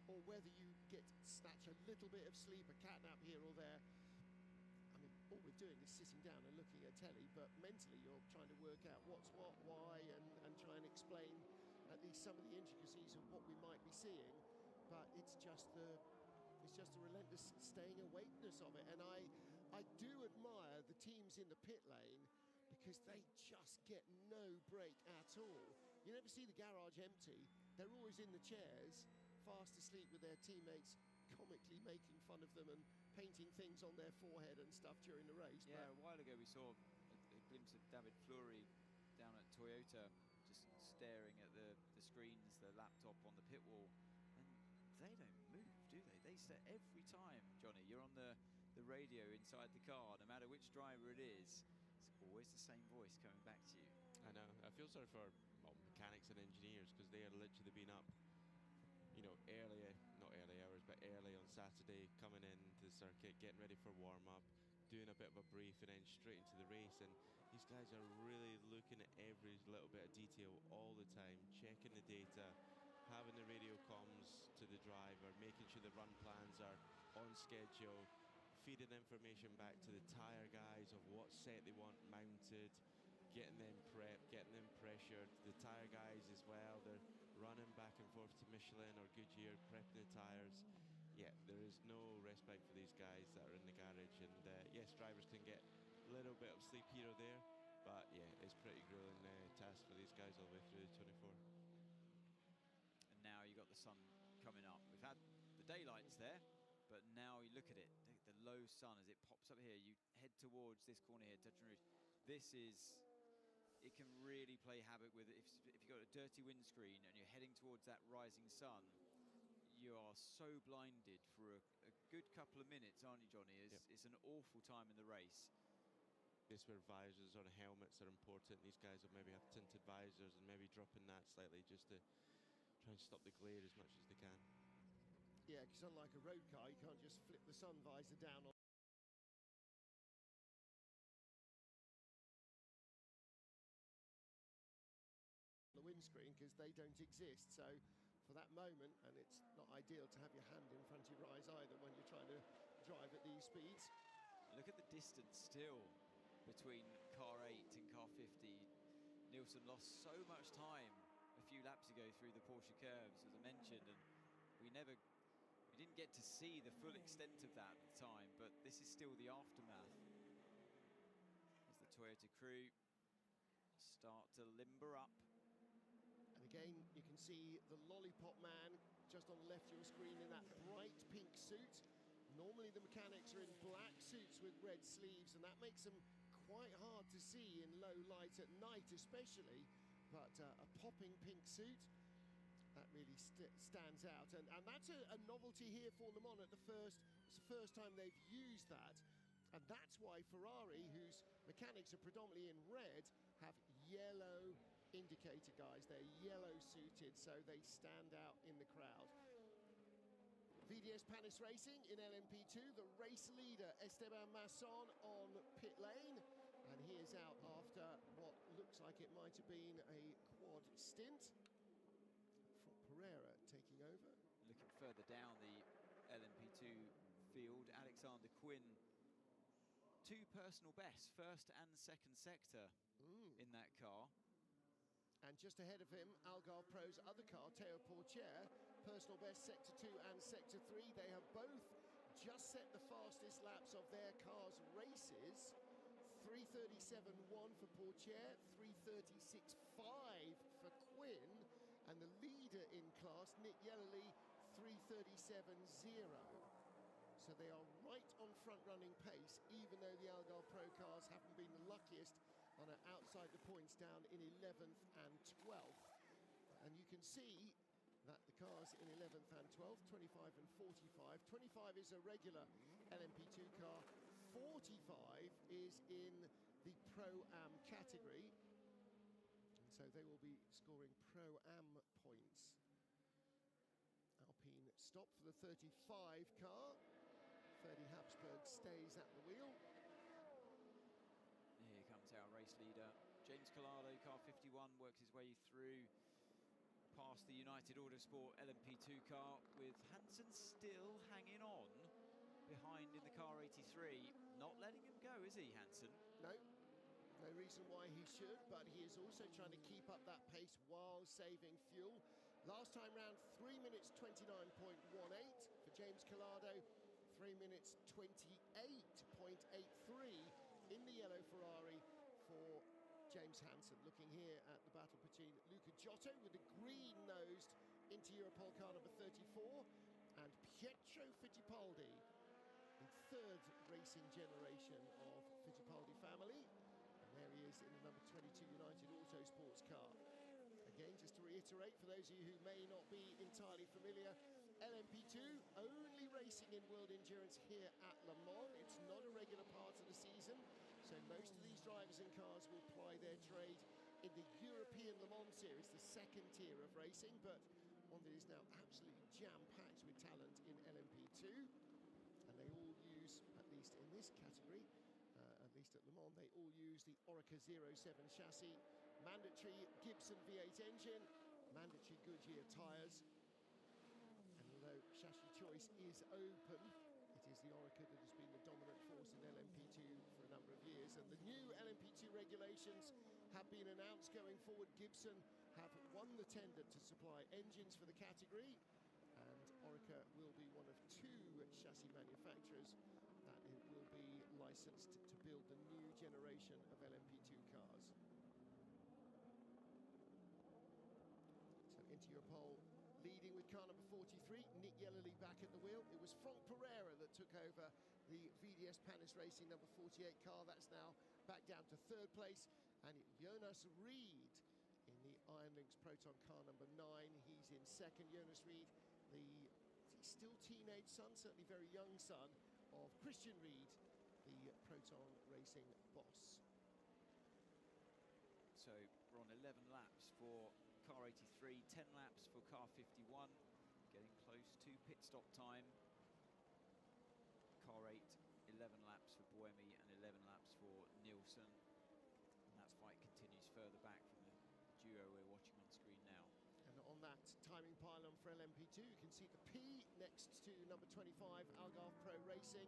or whether you get snatch a little bit of sleep, a catnap here or there. I mean, all we're doing is sitting down and looking at telly, but mentally you're trying to work out what's what, why, and try and explain at least some of the intricacies of what we might be seeing. But it's just the relentless staying awakeness of it, and I do admire the teams in the pit lane because they just get no break at all. You never see the garage empty. They're always in the chairs, fast asleep with their teammates, comically making fun of them and painting things on their forehead and stuff during the race. Yeah, a while ago we saw a glimpse of David Fleury down at Toyota, just staring at the screens, the laptop on the pit wall, and they don't move, do they? They stay every time, Johnny. You're on the radio inside the car, no matter which driver it is, it's always the same voice coming back to you. I know. I feel sorry for mechanics and engineers because they are literally been up, you know, not early hours, but early on Saturday, coming into the circuit, getting ready for warm-up, doing a bit of a brief, and then straight into the race. And these guys are really looking at every little bit of detail all the time, checking the data, having the radio comms to the driver, making sure the run plans are on schedule, feeding information back to the tyre guys of what set they want mounted, getting them prepped, getting them pressured. The tyre guys as well, they're running back and forth to Michelin or Goodyear, prepping the tyres. Yeah, there is no respite for these guys that are in the garage. And yes, drivers can get a little bit of sleep here or there, but yeah, it's pretty grueling task for these guys all the way through the 24. And now you've got the sun coming up. We've had the daylights there, but now you look at it, the low sun as it pops up here. You head towards this corner here, Touch and Rouge. This is, it can really play havoc with it. If you've got a dirty windscreen and you're heading towards that rising sun, you are so blinded for a good couple of minutes, aren't you, Johnny? It's an awful time in the race. This where visors or helmets are important. These guys will maybe have tinted visors and maybe dropping that slightly just to try and stop the glare as much as they can. Yeah, because unlike a road car, you can't just flip the sun visor down on the windscreen because they don't exist. So for that moment, and it's not ideal to have your hand in front of your eyes either when you're trying to drive at these speeds. Look at the distance still between car 8 and car 50. Nielsen lost so much time a few laps ago through the Porsche curves, as I mentioned, and we didn't get to see the full extent of that at the time, but this is still the aftermath. As the Toyota crew start to limber up. And again, you can see the lollipop man just on the left of your screen in that bright pink suit. Normally the mechanics are in black suits with red sleeves, and that makes them quite hard to see in low light at night especially, but a popping pink suit, that really stands out, and that's a novelty here for Le Mans it's the first time they've used that, and that's why Ferrari, whose mechanics are predominantly in red, have yellow indicator guys. They're yellow suited, so they stand out in the crowd. VDS Panis Racing in LMP2, the race leader Esteban Masson on pit lane, and he is out after what looks like it might have been a quad stint. Pereira taking over. Looking further down the LMP2 field, Alexander Quinn, 2 personal bests, first and second sector in that car. And just ahead of him, Algarve Pro's other car, Porsche, personal best Sector 2 and Sector 3. They have both just set the fastest laps of their cars' races. 3:37.1 for Porsche, 3:36.5 for Quinn, and the leader in class, Nick Yellerly, 3:37.0. So they are right on front-running pace, even though the Algarve Pro cars haven't been the luckiest on an outside the points down in 11th and 12th. And you can see that the cars in 11th and 12th, 25 and 45. 25 is a regular LMP2 car. 45 is in the Pro-Am category. And so they will be scoring Pro-Am points. Alpine stop for the 35 car. Ferdy Habsburg stays at the wheel. Here comes our race leader. James Collado, car 51, works his way through past the United Autosport LMP2 car, with Hansen still hanging on behind in the car 83. Not letting him go, is he, Hansen? No, no reason why he should, but he is also trying to keep up that pace while saving fuel. Last time round, 3 minutes 29.18 for James Collado, 3 minutes 28.83 in the yellow Ferrari for James Hansen. Looking here at the battle between Luca Giotto with the green-nosed into Europol car number 34 and Pietro Fittipaldi, the third racing generation of Fittipaldi family. And there he is in the number 22 United Autosports car. Again, just to reiterate, for those of you who may not be entirely familiar, LMP2 only racing in World Endurance here at Le Mans. It's not a regular part of the season, so most of these drivers and cars will ply their trade in the European Le Mans series, the second tier of racing, but one that is now absolutely jam-packed with talent in LMP2. And they all use, at least in this category, at least at Le Mans, they all use the Oreca 07 chassis, mandatory Gibson V8 engine, mandatory Goodyear tyres. And although chassis choice is open, it is the Oreca that has been the dominant force in LMP2 for a number of years. And the new LMP2 regulations have been announced going forward. Gibson have won the tender to supply engines for the category, and Oreca will be one of two chassis manufacturers that it will be licensed to build the new generation of LMP2 cars. So into your pole, leading with car number 43, Nick Yellerly back at the wheel. It was Franck Pereira that took over the VDS Panis Racing number 48 car. That's now back down to third place. And Jonas Reed in the Iron Lynx Proton car number 9. He's in second. Jonas Reed, the still teenage son, certainly very young son, of Christian Reed, the Proton Racing boss. So we're on 11 laps for car 83, 10 laps for car 51, getting close to pit stop time. Car 8, 11 laps for Buemi and 11 laps for Nielsen. And that fight continues further back from the duo we're watching on screen now. And on that timing pylon for LMP2, you can see the P next to number 25, Algarve Pro Racing.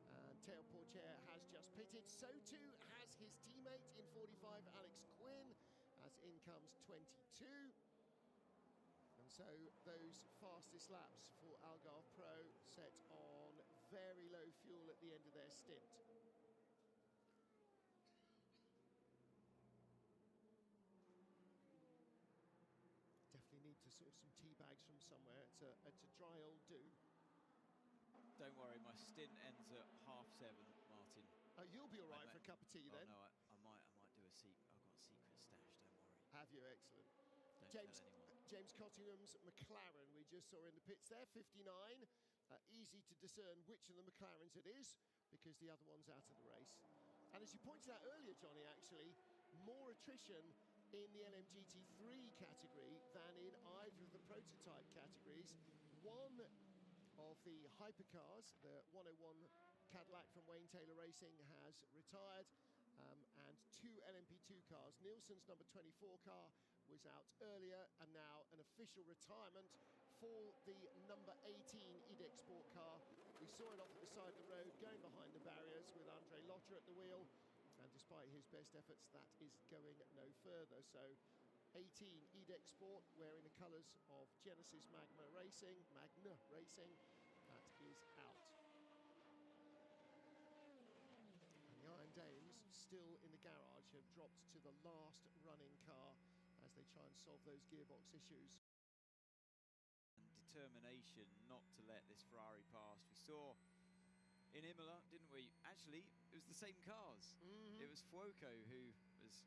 And Théo Pourchaire has just pitted. So too has his teammate in 45, Alex Quinn, as in comes 22. And so those fastest laps for Algarve Pro set on very low fuel at the end of their stint. Definitely need to source some tea bags from somewhere. It's a dry old do. Don't worry, my stint ends at 7:30, Martin. Oh, you'll be all right for a cup of tea then. No, I might do a secret. I've got a secret stash. Don't worry. Have you? Excellent. Don't tell anyone. James Cottingham's McLaren we just saw in the pits there, 59. Easy to discern which of the McLarens it is because the other one's out of the race. And as you pointed out earlier, Johnny, actually, more attrition in the LMGT3 category than in either of the prototype categories. One of the hypercars, the 101 Cadillac from Wayne Taylor Racing, has retired, and two LMP2 cars. Nielsen's number 24 car was out earlier, and now an official retirement for the number 18 IDEC Sport car. We saw it off at the side of the road, going behind the barriers with Andre Lotter at the wheel, and despite his best efforts, that is going no further. So 18 Edex Sport, wearing the colours of Genesis Magna Racing. That is out. And the Iron Dames, still in the garage, have dropped to the last running car as they try and solve those gearbox issues. And determination not to let this Ferrari pass. We saw in Imola, didn't we? Actually, it was the same cars. It was Fuoco who was,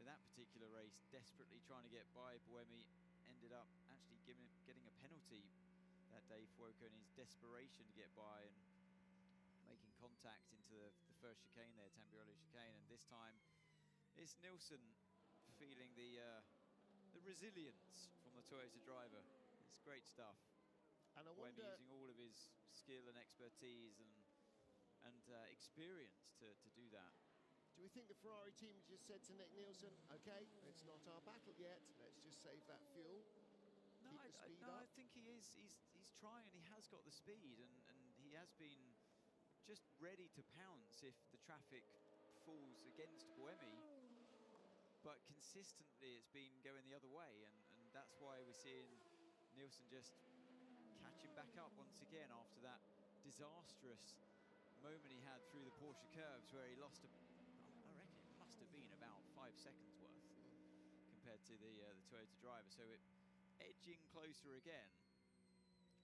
in that particular race, desperately trying to get by. Buemi ended up actually getting a penalty that day, Fuoco, in his desperation to get by and making contact into the first chicane there, Tamburello chicane. And this time, it's Nilsson feeling the resilience from the Toyota driver. It's great stuff. And I Buemi wonder, using all of his skill and expertise and experience to do that. do we think the Ferrari team just said to Nick Nielsen, okay, it's not our battle yet, let's just save that fuel, keep the speed up? I think he is. He's trying, and he has got the speed, and he has been just ready to pounce if the traffic falls against Buemi. But consistently, it's been going the other way, and that's why we're seeing Nielsen just catching back up once again after that disastrous moment he had through the Porsche curves where he lost I reckon it must have been about 5 seconds worth compared to the Toyota driver. So it edging closer again.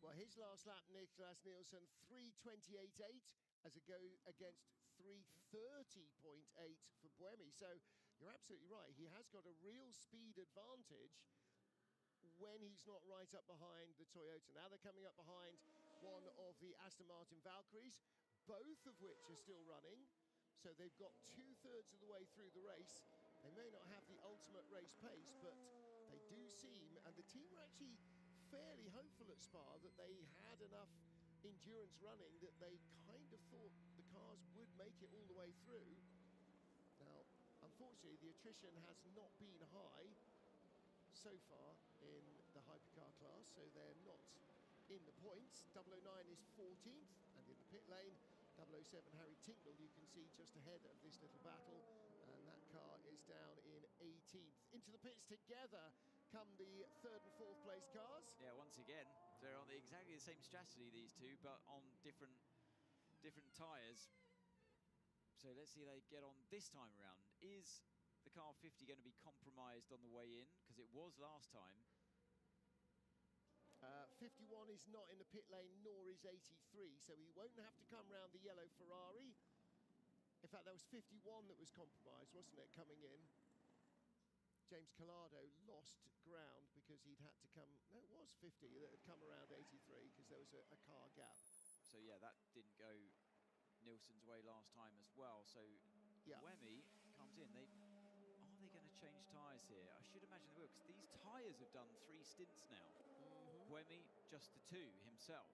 Well, his last lap, Niklas Nielsen, 3:28.8 as a go against 3:30.8 for Buemi. So you're absolutely right. He has got a real speed advantage when he's not right up behind the Toyota. Now they're coming up behind one of the Aston Martin Valkyries, both of which are still running. So they've got 2/3 of the way through the race. They may not have the ultimate race pace, but they do seem, and the team were actually fairly hopeful at Spa that they had enough endurance running that they kind of thought the cars would make it all the way through. Now, unfortunately, the attrition has not been high so far in the hypercar class, so they're not in the points. 009 is 14th, and in the pit lane, 007 Harry Tincknell, you can see just ahead of this little battle, and that car is down in 18th. Into the pits together come the 3rd and 4th place cars. Yeah, once again, they're on exactly the same strategy, these two, but on different tyres. So let's see how they get on this time around. Is the car 50 going to be compromised on the way in? Because it was last time. 51 is not in the pit lane, nor is 83, so he won't have to come round the yellow Ferrari. In fact, that was 51 that was compromised, wasn't it, coming in? James Collado lost ground because he'd had to come, no, it was 50 that had come around 83 because there was a car gap. So yeah, that didn't go Nilsson's way last time as well. So yeah. Buemi comes in. Are they going to change tyres here? I should imagine they will, because these tyres have done 3 stints now. Buemi just the 2 himself.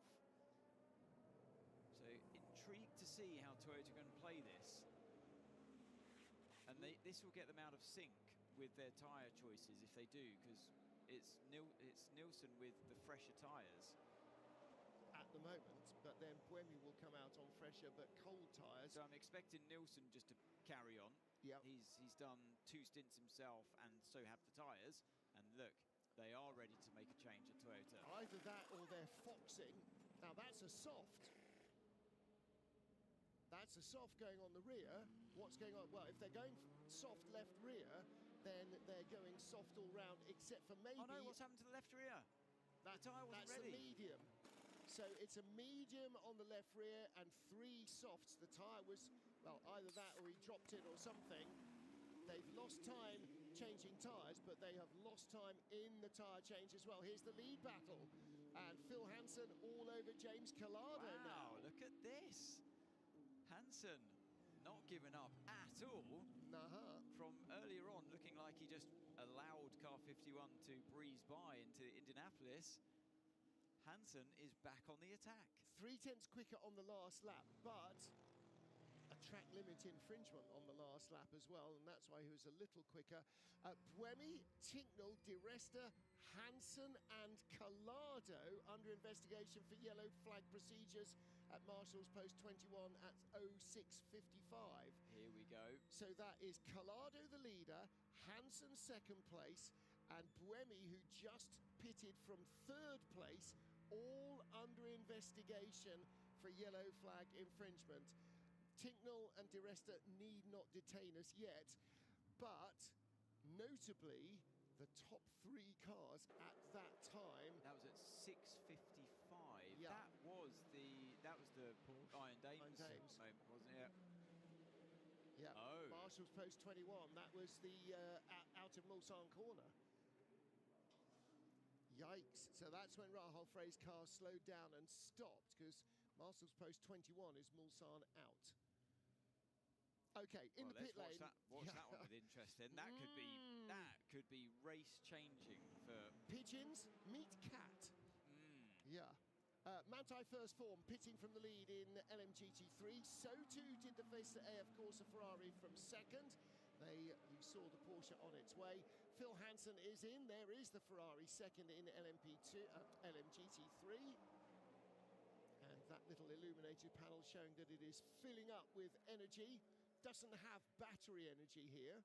So intrigued to see how Toyota are going to play this. And this will get them out of sync with their tyre choices if they do, because it's Nilsson with the fresher tyres at the moment, but then Buemi will come out on fresher but cold tyres. So I'm expecting Nilsson just to carry on. Yeah, he's done 2 stints himself, and so have the tyres. And look, they are ready to make a change at Toyota. Either that or they're foxing. Now that's a soft. That's a soft going on the rear. What's going on? Well, if they're going soft left rear, then they're going soft all round, except for maybe... Oh no, what's happened to the left rear? The tyre wasn't ready. That's a medium. So it's a medium on the left rear and 3 softs. The tyre was, well, either that or he dropped it or something. They've lost time changing tyres, but they have lost time in the tyre change as well. Here's the lead battle. And Phil Hansen all over James Collado now. Wow, look at this. Hansen not giving up at all. From earlier on, looking like he just allowed car 51 to breeze by into Indianapolis. Hansen is back on the attack. 0.3 quicker on the last lap, but a track limit infringement on the last lap as well, and that's why he was a little quicker. Buemi, Tincknell, Di Resta, Hansen and Collado under investigation for yellow flag procedures at Marshall's Post 21 at 06:55. Here we go. So that is Collado the leader, Hansen second place, and Buemi, who just pitted from 3rd place, all under investigation for yellow flag infringement. Tinknell and Di Resta need not detain us yet, but notably, the top 3 cars at that time. That was at 6:55. Yeah. That was the Iron Dames moment, wasn't it? Yeah. Oh. Marshall's post 21. That was the out of Mulsanne corner. Yikes. So that's when Rahul Frey's car slowed down and stopped, because Marshall's post 21 is Mulsanne out. Okay, in the pit lane. Watch that one with interest then. That could be race changing for Pigeons meet cat. Yeah. Manthey first form, pitting from the lead in LMGT3. So too did the Vesta AF Corsa Ferrari from 2nd. You saw the Porsche on its way. Phil Hansen is in. There is the Ferrari 2nd in LMGT3. And that little illuminated panel showing that it is filling up with energy. Doesn't have battery energy here.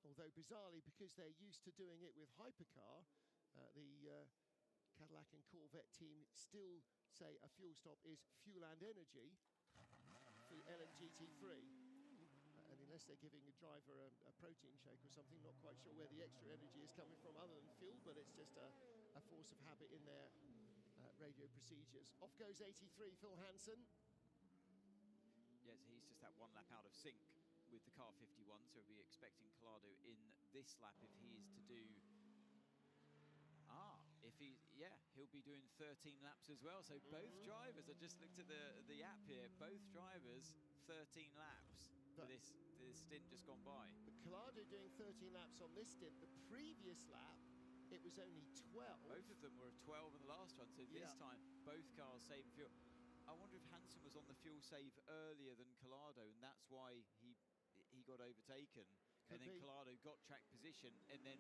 Although bizarrely, because they're used to doing it with hypercar, the Cadillac and Corvette team still say a fuel stop is fuel and energy for LMGT3. And unless they're giving a driver a protein shake or something, not quite sure where the extra energy is coming from other than fuel, but it's just a force of habit in their radio procedures. Off goes 83, Phil Hansen. Yes, he's just that 1 lap out of sync with the car 51, so we'll be expecting Collado in this lap if he is to do... he'll be doing 13 laps as well. So both drivers, I just looked at the app here, both drivers 13 laps for this stint just gone by. But Collado doing 13 laps on this stint. The previous lap, it was only 12. Both of them were 12 in the last one, so this time both cars saving fuel. I wonder if Hansen was on the fuel save earlier than Collado, and that's why he got overtaken. Could and then be. Collado got track position, and then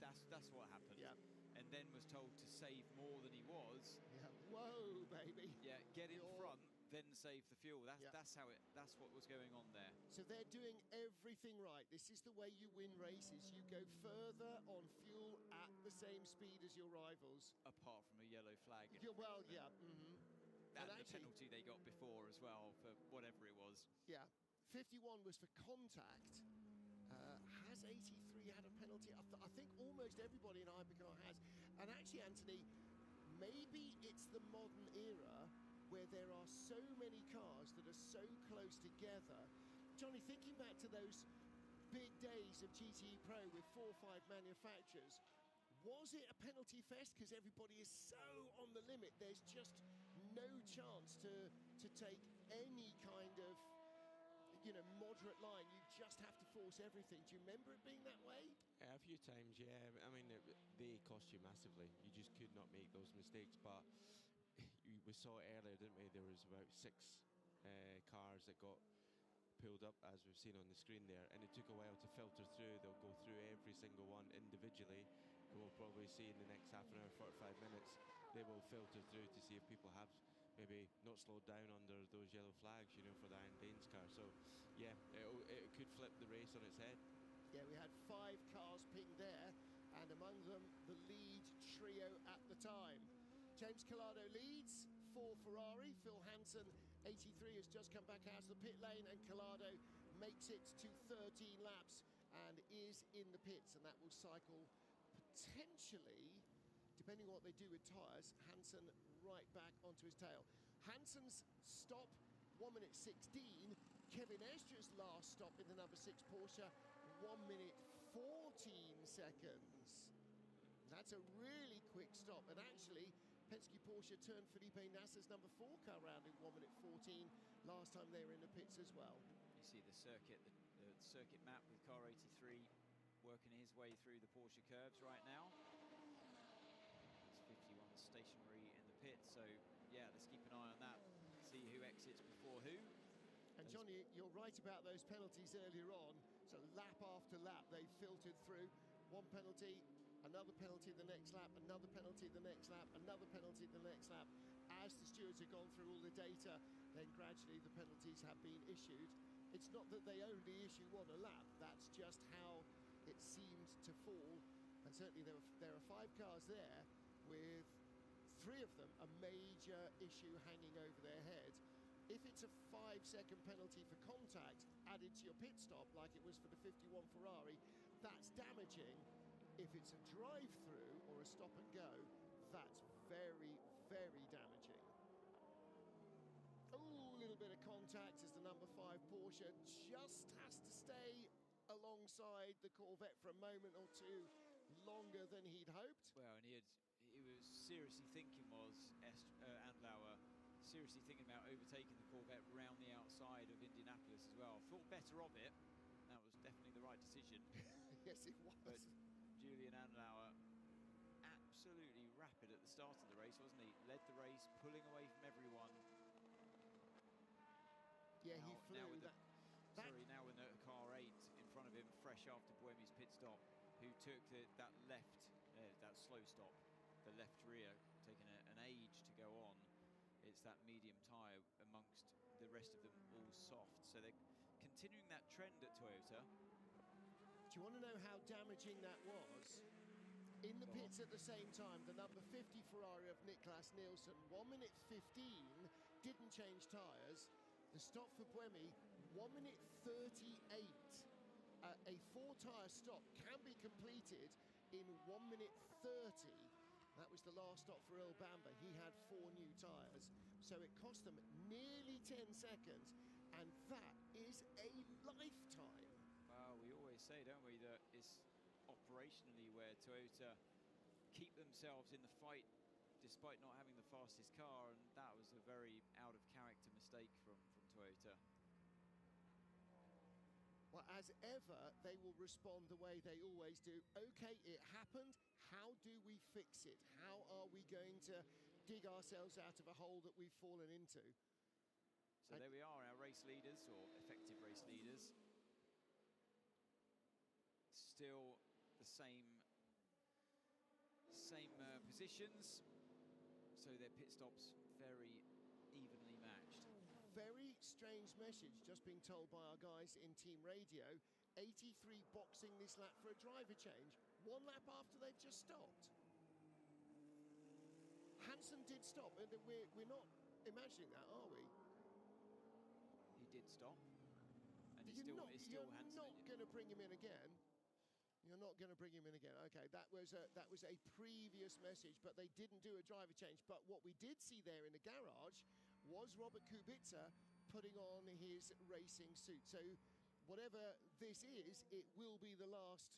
that's what happened. Yeah. And then was told to save more than he was. Yeah. Whoa, baby. Yeah, get in front, then save the fuel. That's what was going on there. So they're doing everything right. This is the way you win races. You go further on fuel at the same speed as your rivals. Apart from a yellow flag. Well, yeah. And the penalty they got before as well for whatever it was. Yeah, 51 was for contact. Has 83 had a penalty? I think almost everybody in hypercar has. And actually, Anthony, maybe it's the modern era where there are so many cars that are so close together. Johnny, thinking back to those big days of GTE Pro with 4 or 5 manufacturers, was it a penalty fest because everybody is so on the limit? There's just no chance to take any kind of, moderate line. You just have to force everything. Do you remember it being that way? A few times, yeah. I mean, they cost you massively. You just could not make those mistakes. But we saw it earlier, didn't we? There was about 6 cars that got pulled up, as we've seen on the screen there, and it took a while to filter through. They'll go through every single one individually. We'll probably see in the next half an hour, 45 minutes, they will filter through to see if people have maybe not slowed down under those yellow flags, for the Iron Danes car. So, yeah, it could flip the race on its head. Yeah, we had 5 cars pinged there, and among them, the lead trio at the time. James Collado leads, 4 Ferrari. Phil Hansen, 83, has just come back out of the pit lane, and Collado makes it to 13 laps and is in the pits, and that will cycle potentially, depending on what they do with tyres, Hansen right back onto his tail. Hansen's stop, 1 minute 16. Kevin Esdras' last stop in the number 6 Porsche, 1 minute 14 seconds. That's a really quick stop, and actually Penske Porsche turned Felipe Nasser's number 4 car round in 1 minute 14 last time they were in the pits as well. You see the circuit map with car 83 working his way through the Porsche curves right now. It's 51 stationary in the pit, so yeah, let's keep an eye on that. See who exits before who. And Johnny, you're right about those penalties earlier on. So lap after lap, they filtered through. 1 penalty, another penalty the next lap, another penalty the next lap, another penalty the next lap. As the stewards have gone through all the data, then gradually the penalties have been issued. It's not that they only issue 1 a lap, that's just how it seemed to fall. And certainly there are 5 cars there with 3 of them a major issue hanging over their head. If it's a 5-second penalty for contact added to your pit stop, like it was for the 51 Ferrari, that's damaging. If it's a drive-through or a stop and go, that's very, very damaging. Oh, a little bit of contact as the number 5 Porsche just has to stay alongside the Corvette for a moment or two longer than he'd hoped. Well, and he was seriously thinking, Andlauer, seriously thinking about overtaking the Corvette round the outside of Indianapolis as well. Thought better of it. That was definitely the right decision. Yes, it was. But Julian Andlauer, absolutely rapid at the start of the race, wasn't he? Led the race, pulling away from everyone. Yeah, he flew. Now with now with the car 8 in front of him, fresh after Buemi's pit stop, who took that that slow stop, the left rear, taking an age to go on. It's that medium tyre amongst the rest of them all soft. So they're continuing that trend at Toyota. Do you want to know how damaging that was? In the pits at the same time, the number 50 Ferrari of Niklas Nielsen, 1 minute 15, didn't change tyres. The stop for Buemi, 1 minute 38. A 4-tyre stop can be completed in 1 minute 30. That was the last stop for Earl Bamber. He had 4 new tyres, so it cost them nearly 10 seconds, and that is a lifetime. Well, we always say, don't we, that it's operationally where Toyota keep themselves in the fight despite not having the fastest car, and that was a very out-of-character mistake from Toyota. Well, as ever, they will respond the way they always do. Okay, it happened. How do we fix it? How are we going to dig ourselves out of a hole that we've fallen into? So there we are, our race leaders, or effective race leaders. Still the same positions. So their pit stops very evenly matched. Very strange message just being told by our guys in team radio. 83 boxing this lap for a driver change, 1 lap after they've just stopped. Hansen did stop, and we're not imagining that, are we? He did stop, and you're not going to bring him in again. You're not going to bring him in again. Okay, that was a previous message, but they didn't do a driver change. But what we did see there in the garage was Robert Kubica putting on his racing suit. So whatever this is, it will be the last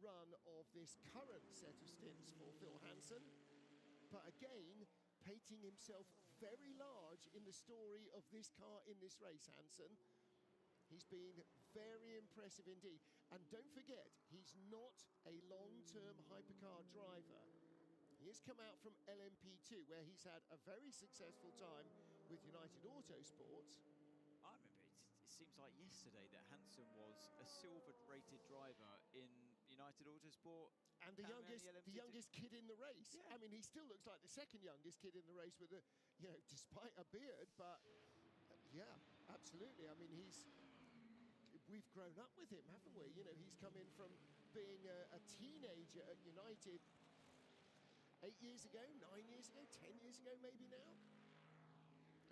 run of this current set of stints for Phil Hansen. But again, painting himself very large in the story of this car in this race, Hansen. He's been very impressive indeed. And don't forget, he's not a long-term hypercar driver. He has come out from LMP2, where he's had a very successful time with United Autosports. I remember, it seems like yesterday that Hansen was a silver-rated driver in United Autosport. And the youngest kid in the race. Yeah. I mean, he still looks like the second youngest kid in the race with a, despite a beard, but yeah, absolutely. I mean, we've grown up with him, haven't we? He's come in from being a teenager at United 8 years ago, 9 years ago, 10 years ago maybe now.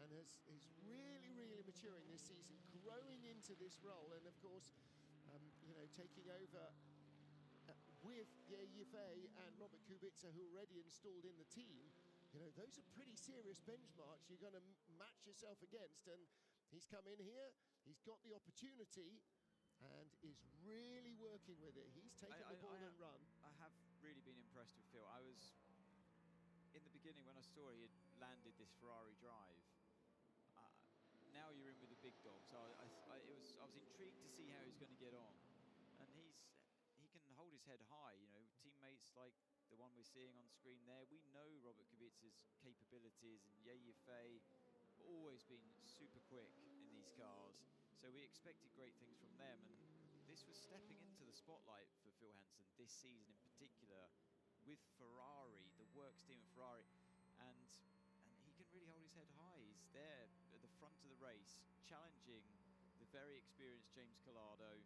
And is really, really maturing this season, growing into this role. And of course, taking over with Yifei and Robert Kubica, who are already installed in the team. Those are pretty serious benchmarks you're going to match yourself against. And he's come in here, he's got the opportunity, and is really working with it. He's taken the ball and run. I have really been impressed with Phil. I was, in the beginning, when I saw he had landed this Ferrari drive, now you're in with the big dogs. I was intrigued to see how he's going to get on. And he can hold his head high, teammates like the one we're seeing on screen there. We know Robert Kubica's capabilities, and Yifei always been super quick in these cars, so we expected great things from them, and this was stepping into the spotlight for Phil Hansen this season in particular with Ferrari, the works team at Ferrari, and he can really hold his head high. He's there at the front of the race, challenging the very experienced James Collado,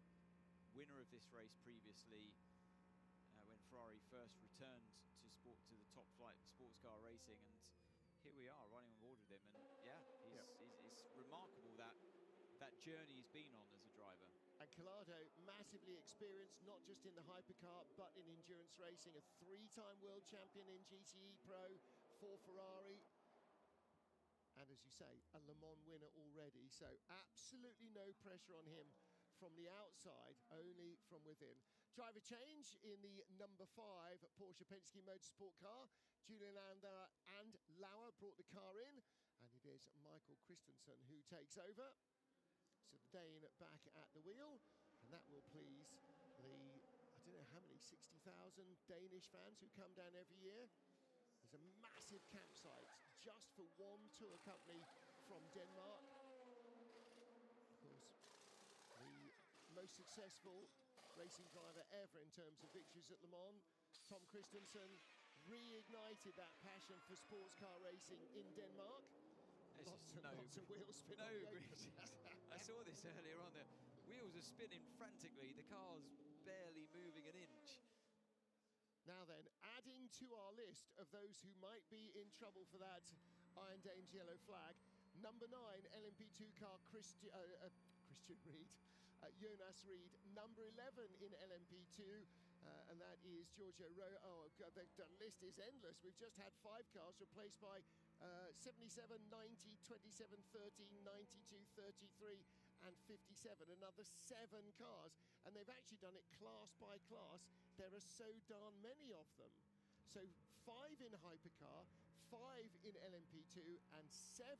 winner of this race previously when Ferrari first returned to the top flight sports car racing, and here we are riding on board with him. And yeah, it's remarkable that journey he's been on as a driver. And Collado, massively experienced, not just in the hypercar, but in endurance racing. A 3-time world champion in GTE Pro for Ferrari. And as you say, a Le Mans winner already. So absolutely no pressure on him from the outside, only from within. Driver change in the number 5 Porsche Penske Motorsport car. Julian and Lauer brought the car in. And it is Michael Christensen who takes over. So the Dane back at the wheel, and that will please the, I don't know how many, 60,000 Danish fans who come down every year. There's a massive campsite just for one tour company from Denmark. Of course, the most successful racing driver ever in terms of victories at Le Mans, Tom Christensen, reignited that passion for sports car racing in Denmark. Lots of wheels spin on the apron. I saw this earlier on. The wheels are spinning frantically. The car's barely moving an inch. Now then, adding to our list of those who might be in trouble for that Iron Dames yellow flag, number 9 LMP2 car Christian Reed, Jonas Reed, number 11 in LMP2, and that is Giorgio Rowe. Oh God, the list is endless. We've just had 5 cars replaced by 77, 90, 27, 13, 92, 33 and 57. Another 7 cars, and they've actually done it class by class. There are so darn many of them. So 5 in hypercar, 5 in LMP2 and 7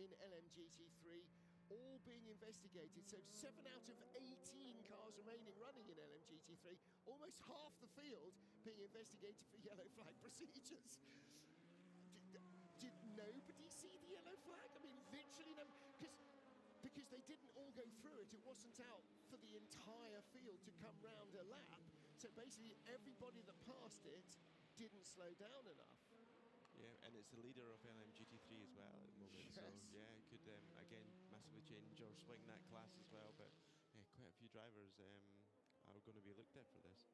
in LMGT3, all being investigated. So 7 out of 18 cars remaining running in LMGT3, almost half the field being investigated for yellow flag procedures. Did nobody see the yellow flag? I mean, literally no, because they didn't all go through it. It wasn't out for the entire field to come round a lap. So basically everybody that passed it didn't slow down enough. Yeah, and it's the leader of LMGT3 as well at the moment. Yes. So yeah, it could again massively change or swing that class as well. But yeah, quite a few drivers are going to be looked at for this.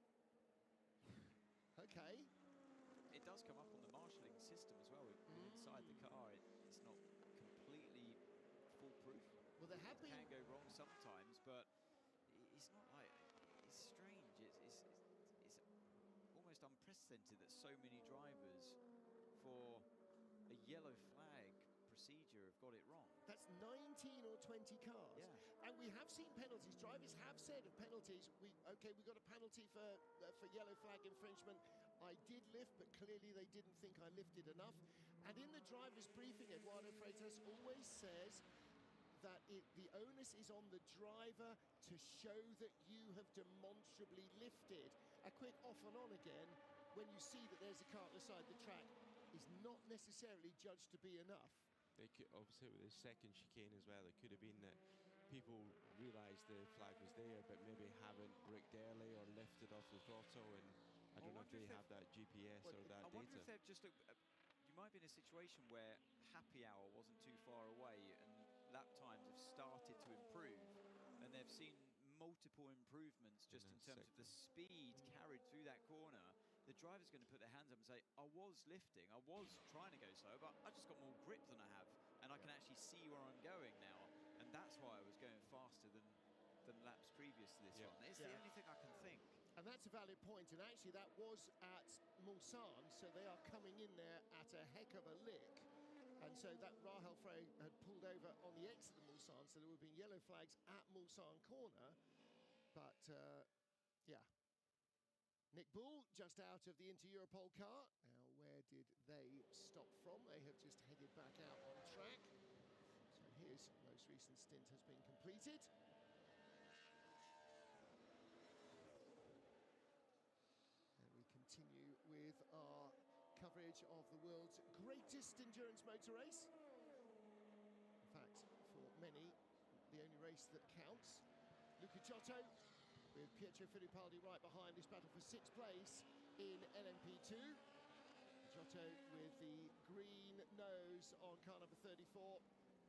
Okay. It does come up on the marshalling system as well. Inside the car, it's not completely foolproof. Well, there have been... It can go wrong sometimes, but it's not like... It's strange. It's almost unprecedented that so many drivers for a yellow flag procedure have got it wrong. That's 19 or 20 cars. Yeah. And we have seen penalties. Drivers have said of penalties, we got a penalty for yellow flag infringement. I did lift, but clearly they didn't think I lifted enough. And in the driver's briefing, Eduardo Freitas always says that the onus is on the driver to show that you have demonstrably lifted. A quick off and on again, when you see that there's a car at the side of the track, is not necessarily judged to be enough. They could, obviously with the second chicane as well, it could have been that people realised the flag was there, but maybe haven't bricked early or lifted off the throttle, and I don't know if they have that GPS or that data. I wonder if they've just... you might be in a situation where happy hour wasn't too far away and lap times have started to improve, and they've seen multiple improvements just in terms of the speed carried through that corner. The driver's going to put their hands up and say, I was lifting, I was trying to go slow, but I just got more grip than I have, and I can actually see where I'm going now, and that's why I was going faster than laps previous to this one. It's the only thing I can think. And that's a valid point, and actually that was at Mulsanne, so they are coming in there at a heck of a lick. And so that Rahel Frey had pulled over on the exit of Mulsanne, so there would have been yellow flags at Mulsanne corner. But, yeah. Nick Bull just out of the Inter-Europol car. Now, where did they stop from? They have just headed back out on track. So his most recent stint has been completed. Continue with our coverage of the world's greatest endurance motor race. In fact, for many, the only race that counts. Luca Giotto with Pietro Fittipaldi right behind this battle for 6th place in LMP2. Giotto with the green nose on car number 34.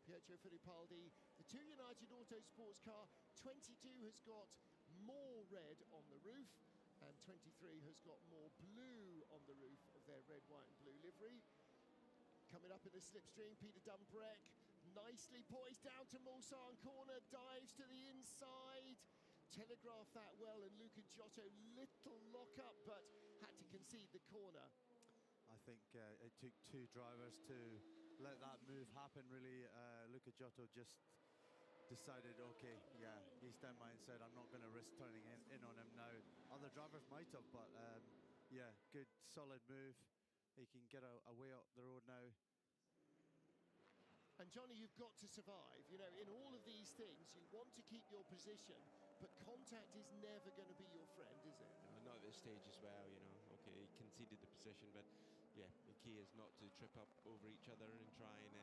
Pietro Fittipaldi, the 2 United Autosports car, 22, has got more red on the roof, and 23 has got more blue on the roof of their red, white and blue livery. Coming up in the slipstream, Peter Dumbrek, nicely poised down to Mulsanne corner, dives to the inside, telegraphed that well, and Luca Giotto, little lock-up, but had to concede the corner. I think it took two drivers to let that move happen, really. Luca Giotto just decided, okay, yeah, he's down my inside, I'm not going to risk turning in on him now. Other drivers might have, but yeah, good, solid move. He can get away up the road now. And Johnny, you've got to survive. You know, in all of these things, you want to keep your position, but contact is never going to be your friend, is it? No, not at this stage as well, you know. Okay, he conceded the position, but yeah, the key is not to trip up over each other and try and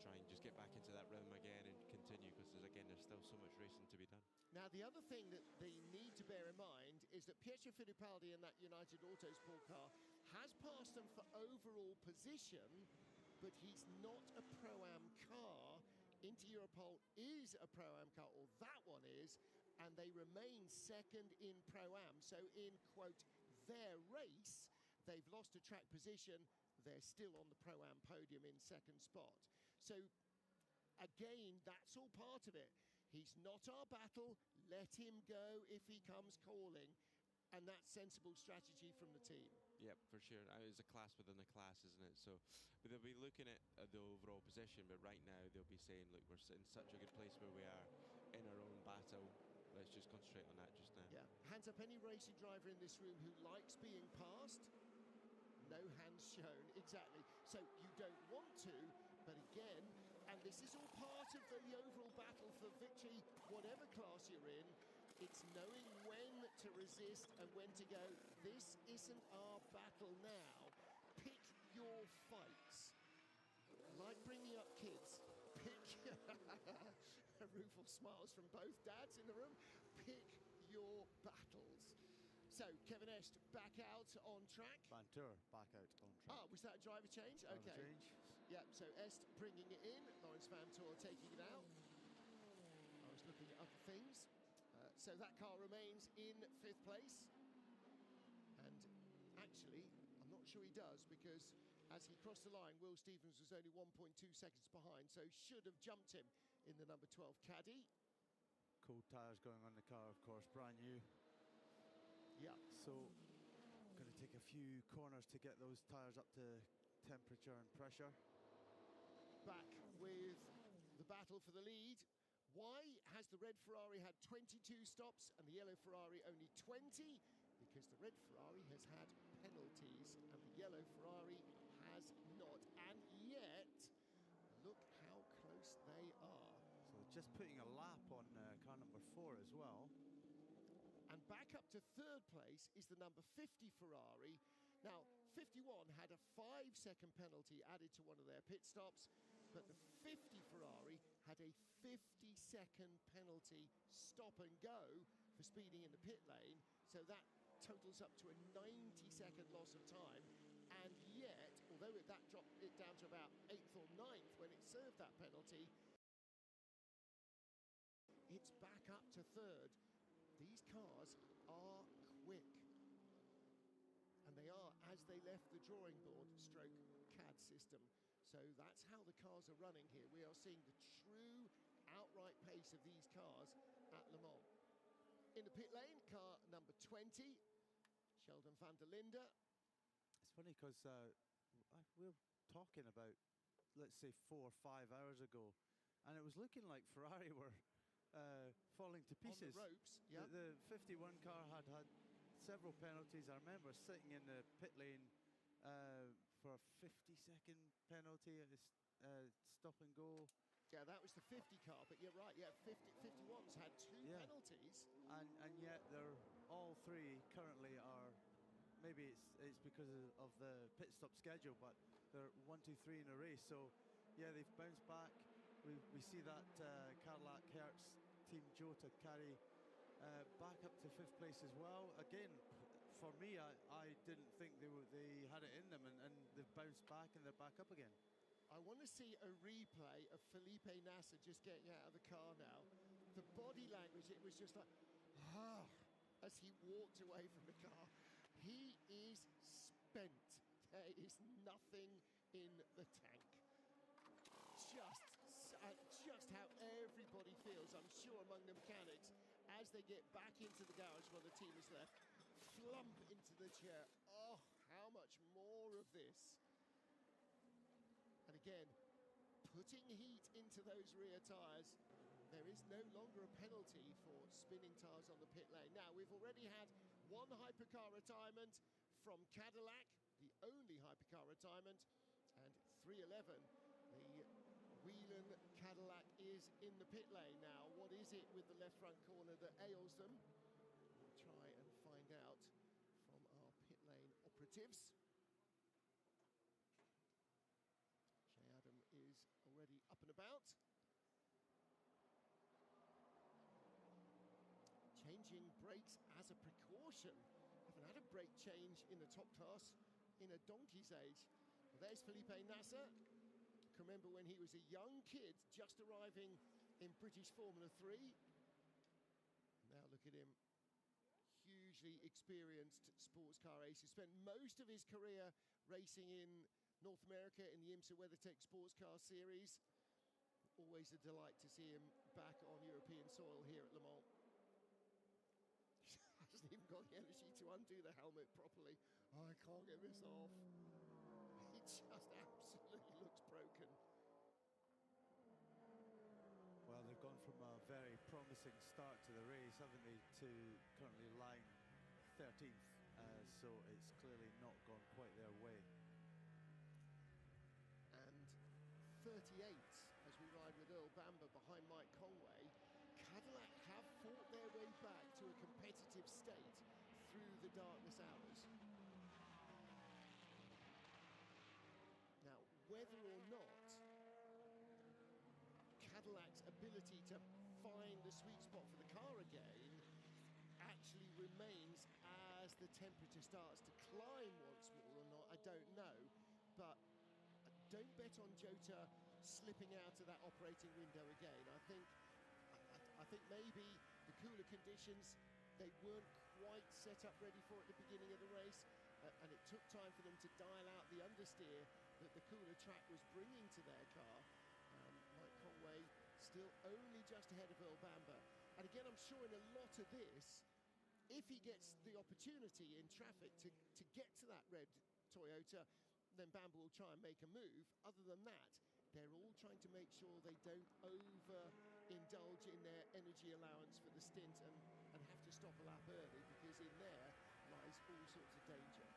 try and just get back into that rhythm again and continue, because there's still so much racing to be done. Now, the other thing that they need to bear in mind is that Pietro Fittipaldi in that United Autosport car has passed them for overall position, but he's not a Pro-Am car. Inter Europol is a Pro-Am car, or that one is, and they remain second in Pro-Am. So in, quote, their race, they've lost a track position. They're still on the Pro-Am podium in second spot. So, again, that's all part of it. He's not our battle. Let him go if he comes calling. And that's sensible strategy from the team. Yep, for sure. It's a class within a class, isn't it? So, but they'll be looking at the overall position, but right now they'll be saying, look, we're in such a good place where we are in our own battle. Let's just concentrate on that just now. Yeah. Hands up any racing driver in this room who likes being passed. No hands shown, exactly. So you don't want to, but again, and this is all part of the overall battle for victory, whatever class you're in, it's knowing when to resist and when to go, this isn't our battle now. Pick your fights. Like bringing up kids, pick a roof of smiles from both dads in the room. Pick your battles. So, Kevin Est back out on track. Vantour back out on track. Ah, was that a driver change? Driver okay. change. Yeah, so Est bringing it in, Lawrence Vantour taking it out. I was looking at other things. So that car remains in 5th place. And actually, I'm not sure he does, because as he crossed the line, Will Stevens was only 1.2 seconds behind, so should have jumped him in the number 12 Caddy. Cold tyres going on the car, of course, brand new. Yeah. So, going to take a few corners to get those tyres up to temperature and pressure. Back with the battle for the lead. Why has the red Ferrari had 22 stops and the yellow Ferrari only 20? Because the red Ferrari has had penalties and the yellow Ferrari has not. And yet, look how close they are. So just putting a lap on car number 4 as well. And back up to 3rd place is the number 50 Ferrari. Now, 51 had a 5-second penalty added to one of their pit stops, but the 50 Ferrari had a 50-second penalty stop and go for speeding in the pit lane. So that totals up to a 90-second loss of time. And yet, although that dropped it down to about 8th or 9th when it served that penalty, it's back up to 3rd. These cars are quick. And they are as they left the drawing board stroke CAD system. So that's how the cars are running here. We are seeing the true outright pace of these cars at Le Mans. In the pit lane, car number 20, Sheldon van der Linde. It's funny because we were talking about, let's say, 4 or 5 hours ago, and it was looking like Ferrari were falling to pieces. On the ropes, yeah. The 51 car had several penalties. I remember sitting in the pit lane for a 50-second penalty at the stop and go. Yeah, that was the 50 car, but you're right, yeah, 51's had 2 penalties. And yet they're all 3 currently are, maybe it's because of the pit stop schedule, but they're 1, 2, 3 in a race. So yeah, they've bounced back. We see that Cadillac Hertz Team Jota carry back up to 5th place as well. Again, for me, I didn't think they had it in them, and they've bounced back and they're back up again. I want to see a replay of Felipe Nasser just getting out of the car now. The body language, it was just like, As he walked away from the car, he is spent. There is nothing in the tank. Just how everybody feels, I'm sure, among the mechanics as they get back into the garage while the team is left. Flump into the chair. Oh, how much more of this? And again, putting heat into those rear tyres. There is no longer a penalty for spinning tyres on the pit lane. Now, we've already had one hypercar retirement from Cadillac, the only hypercar retirement, and 311, the Whelan Cadillac is in the pit lane now. What is it with the left front corner that ails them? We'll try and find out from our pit lane operatives. Shea Adam is already up and about. Changing brakes as a precaution. Haven't had a brake change in the top class in a donkey's age. Well, there's Felipe Nasser. Can remember when he was a young kid just arriving in British Formula 3. Now look at him, hugely experienced sports car racer. Spent most of his career racing in North America in the IMSA WeatherTech Sports Car Series. Always a delight to see him back on European soil here at Le Mans. Hasn't even got the energy to undo the helmet properly. Oh, I can't get this off. It just absolutely looks broken. Well, they've gone from a very promising start to the race, haven't they, to currently lying 13th, so it's clearly not gone quite their way. And 38 as we ride with Earl Bamber behind Mike Conway. Cadillac have fought their way back to a competitive state through the darkness hours. Now, whether or not Cadillac's ability to find the sweet spot for the car again actually remains as the temperature starts to climb once more or not, I don't know. But don't bet on Jota slipping out of that operating window again. I think maybe the cooler conditions, they weren't quite set up ready for at the beginning of the race, and it took time for them to dial out the understeer that the cooler track was bringing to their car. Mike Conway still only just ahead of Earl Bamber. And again, I'm sure in a lot of this, if he gets the opportunity in traffic to get to that red Toyota, then Bamber will try and make a move. Other than that, they're all trying to make sure they don't over-indulge in their energy allowance for the stint and have to stop a lap early, because in there lies all sorts of danger.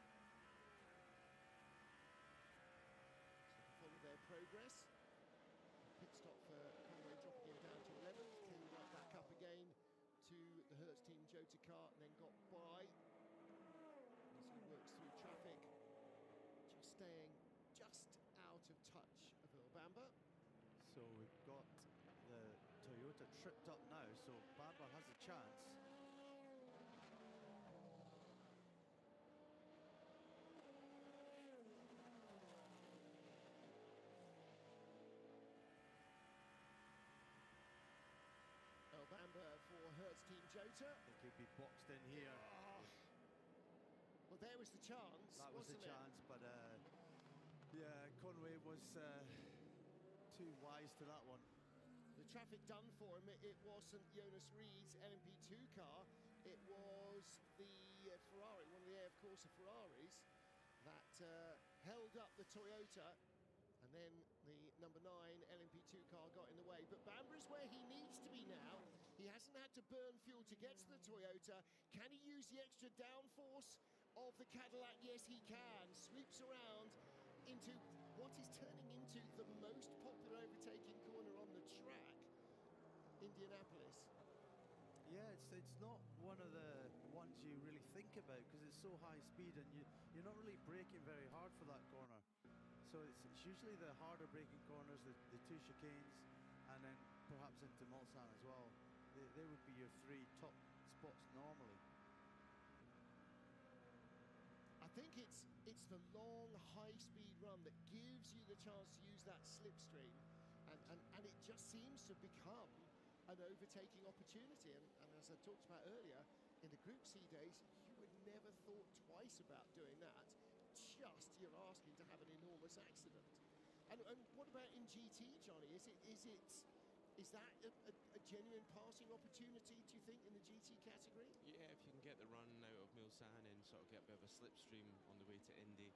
So we follow their progress. Pit stop for Conway, dropping him down to 11th. Came right back up again to the Hertz team Jota car, and then got by as he works through traffic, just staying just out of touch of Earl Bamber. So we've got the Toyota tripped up now, so Bamber has a chance. Earl Bamber for Hertz team Jota. I think he'd be boxed in here. Oh. Well, there was the chance. That was the chance, but yeah, Conway was too wise to that one. The traffic done for him. It wasn't Jonas Reed's LMP2 car. It was the Ferrari, one of the Air Corsa Ferraris, that held up the Toyota, and then the number 9 LMP2 car got in the way. But Bamber is where he needs to be now. He hasn't had to burn fuel to get to the Toyota. Can he use the extra downforce of the Cadillac? Yes, he can. Sweeps around into what is turning into the most popular overtaking corner on the track, Indianapolis. Yeah, it's not one of the ones you really think about because it's so high speed, and you're not really braking very hard for that corner. So it's usually the harder braking corners, the two chicanes, and then perhaps into Mulsanne as well. They would be your 3 top spots normally. I think it's the long, high-speed run that gives you the chance to use that slipstream, and it just seems to become an overtaking opportunity. And as I talked about earlier, in the Group C days, you would never thought twice about doing that. Just you're asking to have an enormous accident. And what about in GT, Johnny? Is that a genuine passing opportunity, do you think, in the GT category? Yeah, if you can get the run out of Mulsanne and sort of get a bit of a slipstream on the way to Indy,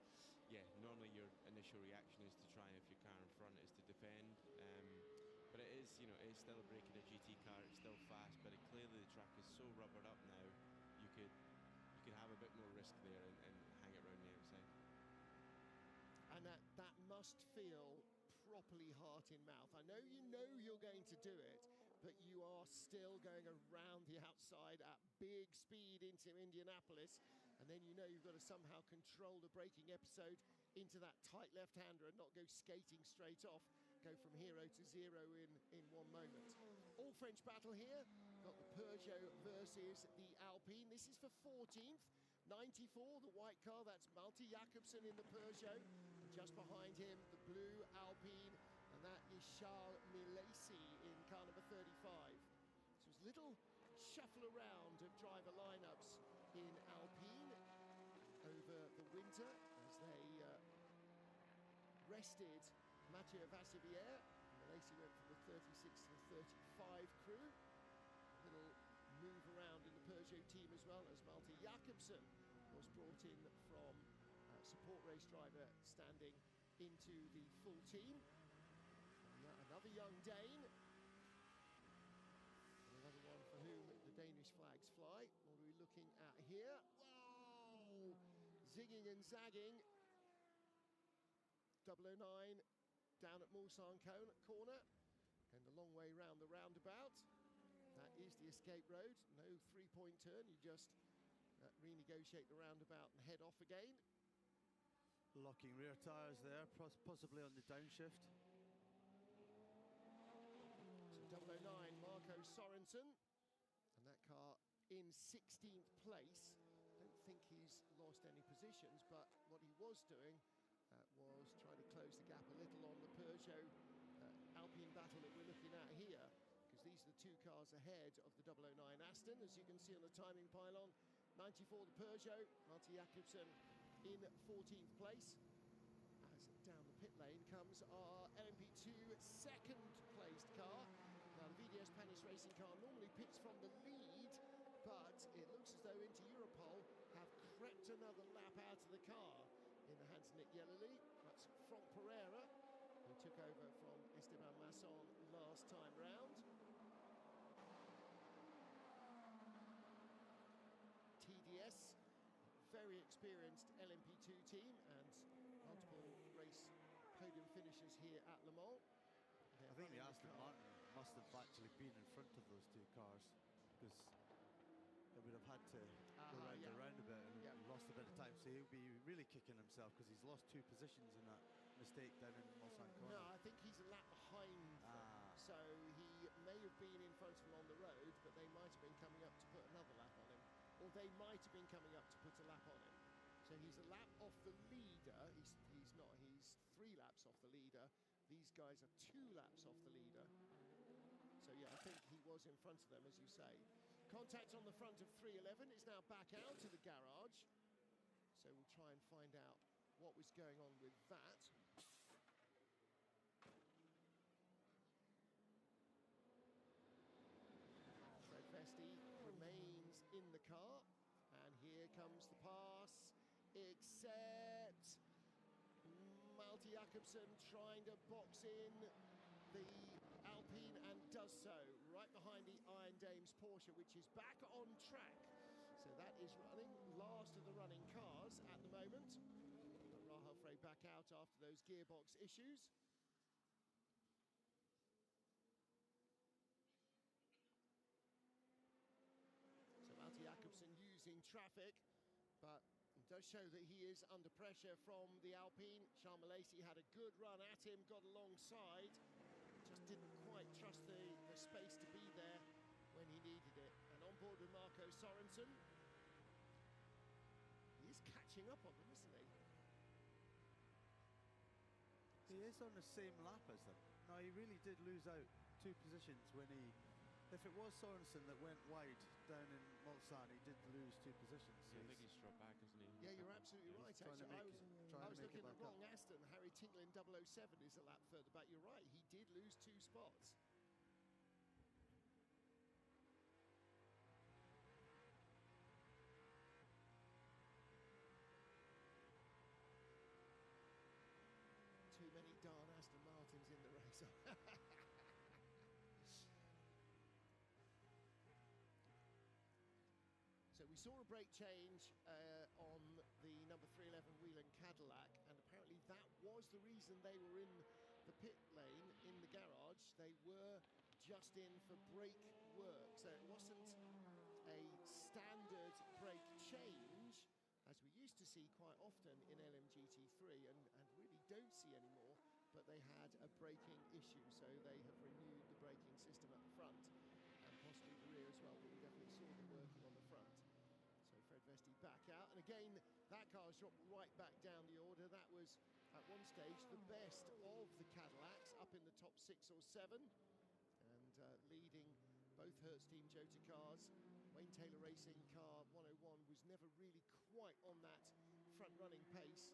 yeah, normally your initial reaction is to try, if your car in front is to defend. But it is, you know, it's still a break in a GT car. It's still fast, but clearly the track is so rubbered up now. You could have a bit more risk there and hang it around the outside. And that must feel properly heart in mouth. I know you're going to do it, but you are still going around the outside at big speed into Indianapolis, and then you know you've got to somehow control the braking episode into that tight left-hander and not go skating straight off, go from hero to zero in one moment. All French battle here. Got the Peugeot versus the Alpine. This is for 14th. 94, the white car, that's Malte Jakobsen in the Peugeot. And just behind him, the blue Alpine, and that is Charles Milesi in car number 35. So it's a little shuffle around of driver lineups in Alpine over the winter as they rested Mathieu Vassivière. Milesi went from the 36 to the 35 crew. A little move around in the Peugeot team as well, as Malte Jakobsen was brought in from support race driver standing into the full team. Another young Dane. Another one for whom the Danish flags fly. What are we looking at here? Whoa! Zigging and zagging. 009 down at Mulsanne corner. Going the long way round the roundabout. That is the escape road. No three-point turn. You just renegotiate the roundabout and head off again. Locking rear tyres there, possibly on the downshift. So 009, Marco Sorensen. And that car in 16th place. Don't think he's lost any positions, but what he was doing was trying to close the gap a little on the Peugeot Alpine battle that we're looking at here. These are the two cars ahead of the 009 Aston, as you can see on the timing pylon. 94 the Peugeot, Malte Jakobsen in 14th place. As down the pit lane comes our LMP2 second placed car. Now the VDS Panis Racing car normally pits from the lead, but it looks as though Inter Europol have crept another lap out of the car in the hands of Nick Yellowly. That's Franck Pereira, who took over from Esteban Masson last time round. TDS, very experienced LMP2 team and multiple race podium finishers here at Le Mans. I think the Aston Martin must have actually been in front of those two cars, because it would have had to go round the roundabout and lost a bit of time. So he'll be really kicking himself because he's lost 2 positions in that mistake down in Mulsanne corner. No, I think he's a lap behind them. So he may have been in front of them on the road, but they might have been coming up to put another lap on him. Or they might have been coming up to put a lap on him. So he's a lap off the leader. He's not. He's 3 laps off the leader. These guys are 2 laps off the leader. So yeah, I think he was in front of them, as you say. Contact on the front of 311 is now back out to the garage. So we'll try and find out what was going on with that. Fred Vesti remains in the car, and here comes the pass, except Malte Jakobsen trying to box in the Alpine and does so right behind the Iron Dames Porsche, which is back on track. So that is running, last of the running cars at the moment. But Rahal Frey back out after those gearbox issues. So Malte Jakobsen using traffic, but it does show that he is under pressure from the Alpine. Charles Milesi had a good run at him, got alongside, just didn't quite trust the space to be there when he needed it. And on board with Marco Sorensen. He is catching up on them, isn't he? He is on the same lap as them. No, he really did lose out 2 positions when he if it was Sorensen that went wide down in Mulsanne, he did lose 2 positions. Yeah, I think he's dropped back, isn't he? Yeah, you're absolutely right. Actually, I was looking at the wrong Aston. Harry Tingle in 007 is a lap further back. You're right. He did lose 2 spots. Too many darn Aston Martins in the race. So we saw a brake change on the number 311 Whelen Cadillac, and apparently that was the reason they were in the pit lane in the garage. They were just in for brake work, so it wasn't a standard brake change as we used to see quite often in LMGT3 and really don't see anymore, but they had a braking issue, so they have renewed the braking system at the front and possibly the rear as well, but we definitely saw them working on the front. So Fred Vesti back out, and again that car's dropped right back down the order. That was at one stage the best of the Cadillacs, up in the top 6 or 7, and leading both Hertz Team Jota cars. Wayne Taylor Racing car 101 was never really quite on that front-running pace.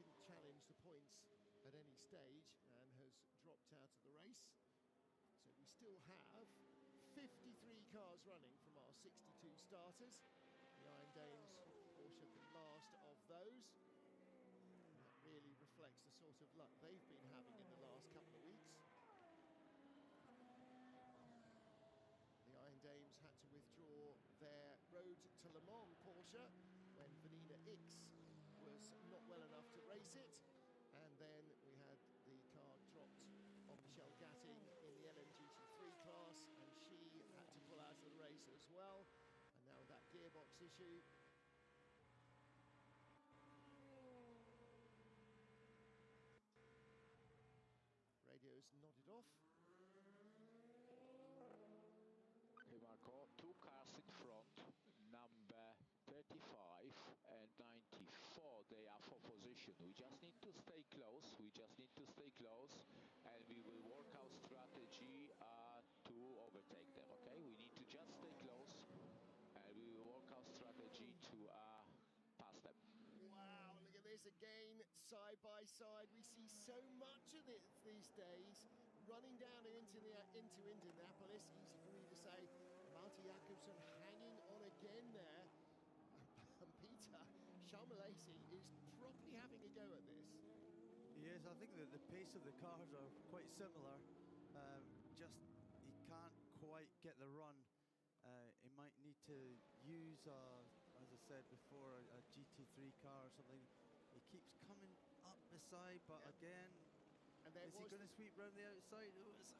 Didn't challenge the points at any stage and has dropped out of the race. So we still have 53 cars running from our 62 starters. The Iron Dames, Porsche, the last of those. And that really reflects the sort of luck they've been having in the last couple of weeks. The Iron Dames had to withdraw their Road to Le Mans Porsche when Vanina X was not well enough to race it, and then we had the car dropped on Michelle Gatting in the LMGT3 class, and she had to pull out of the race as well, and now with that gearbox issue. Radio's nodded off. Okay, Marco, 2 cars in front, number 35 and 94, they are for position. We just need to stay close, and we will work our strategy to overtake them, okay? We need to just stay close, and we will work our strategy to pass them. Wow, look at this again, side by side. We see so much of it these days. Running down into Indianapolis, easy for me to say. Marty Jacobsen hanging on again there. And Peter Sharmalesi is properly having a go at this. He is. I think that the pace of the cars are quite similar. Just he can't quite get the run. He might need to use, as I said before, a GT3 car or something. He keeps coming up the side, but again, and then is he going to sweep round the outside? Oh, it's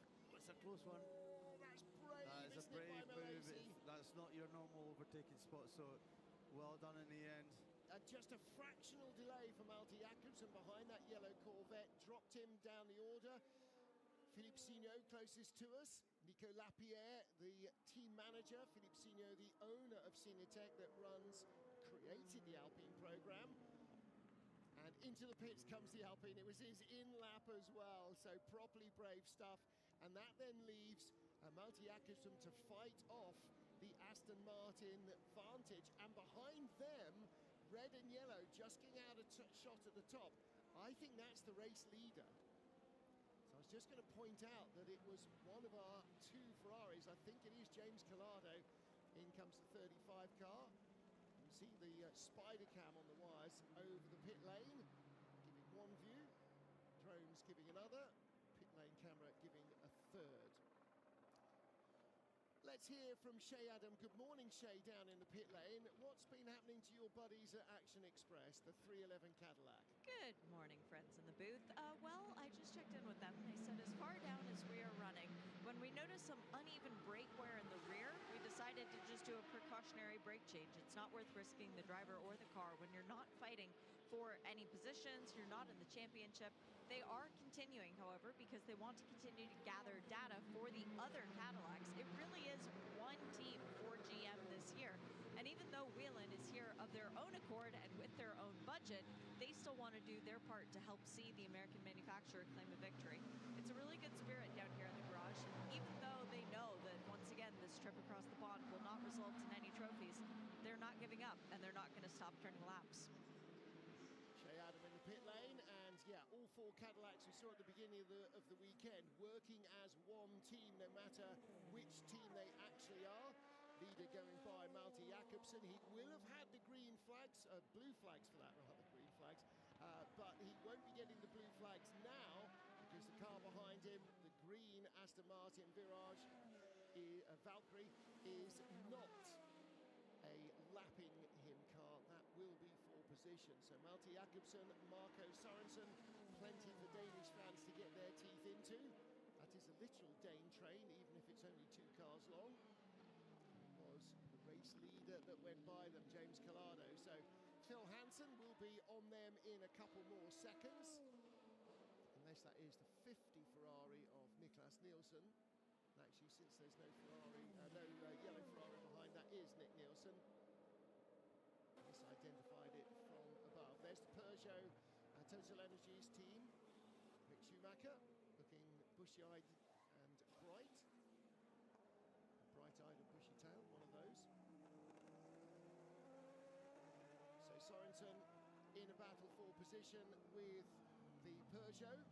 a close one. Oh, that's brave. That is a brave move. That's not your normal overtaking spot, so well done in the end. Just a fractional delay for Malte Jacobsen behind that yellow Corvette, dropped him down the order. Philippe Signot closest to us. Nico Lapierre, the team manager. Philippe Signot, the owner of Signotech that created the Alpine program. And into the pits comes the Alpine. It was his in-lap as well, so properly brave stuff. And that then leaves Malte Jacobsen to fight off the Aston Martin Vantage. And behind them, red and yellow just getting out a shot at the top. I think that's the race leader. So I was just going to point out that it was one of our 2 Ferraris. I think it is James Collado. In comes the 35 car. You see the spider cam on the wires over the pit lane, giving one view, drones giving another, pit lane camera giving a third. Let's hear from Shay Adam. Good morning, Shay, down in the pit lane. What's been happening to your buddies at Action Express, the 311 Cadillac? Good morning, friends in the booth. Well, I just checked in with them. They said as far down as we are running, when we noticed some uneven brake wear in the rear, we decided to just do a precautionary brake change. It's not worth risking the driver or the car when you're not fighting for any positions, you're not in the championship. They are continuing, however, because they want to continue to gather data for the other Cadillacs. It really is one team for GM this year. And even though Whelen is here of their own accord and with their own budget, they still want to do their part to help see the American manufacturer claim a victory. It's a really good spirit down here in the garage. And even though they know that giving up, and they're not going to stop turning laps. Shea Adam in the pit lane, and yeah, all 4 Cadillacs we saw at the beginning of the weekend working as one team, no matter which team they actually are. Leader going by Malte Jakobsen. He will have had the green flags, blue flags for that, rather, green flags, but he won't be getting the blue flags now because the car behind him, the green Aston Martin Valkyrie, is not a lapping him car. That will be for position. So Malte Jakobsen, Marco Sorensen, plenty for Danish fans to get their teeth into. That is a literal Dane train, even if it's only 2 cars long. It was the race leader that went by them, James Collado. So Phil Hansen will be on them in a couple more seconds, unless that is the 50 Ferrari of Niklas Nielsen. Actually, since there's no Ferrari, yellow Ferrari behind, that is Nick Nielsen. Misidentified it from above. There's the Peugeot Total Energies team. Mick Schumacher looking bushy-eyed and bright. Bright-eyed and bushy-tailed, one of those. So Sorensen in a battle for position with the Peugeot.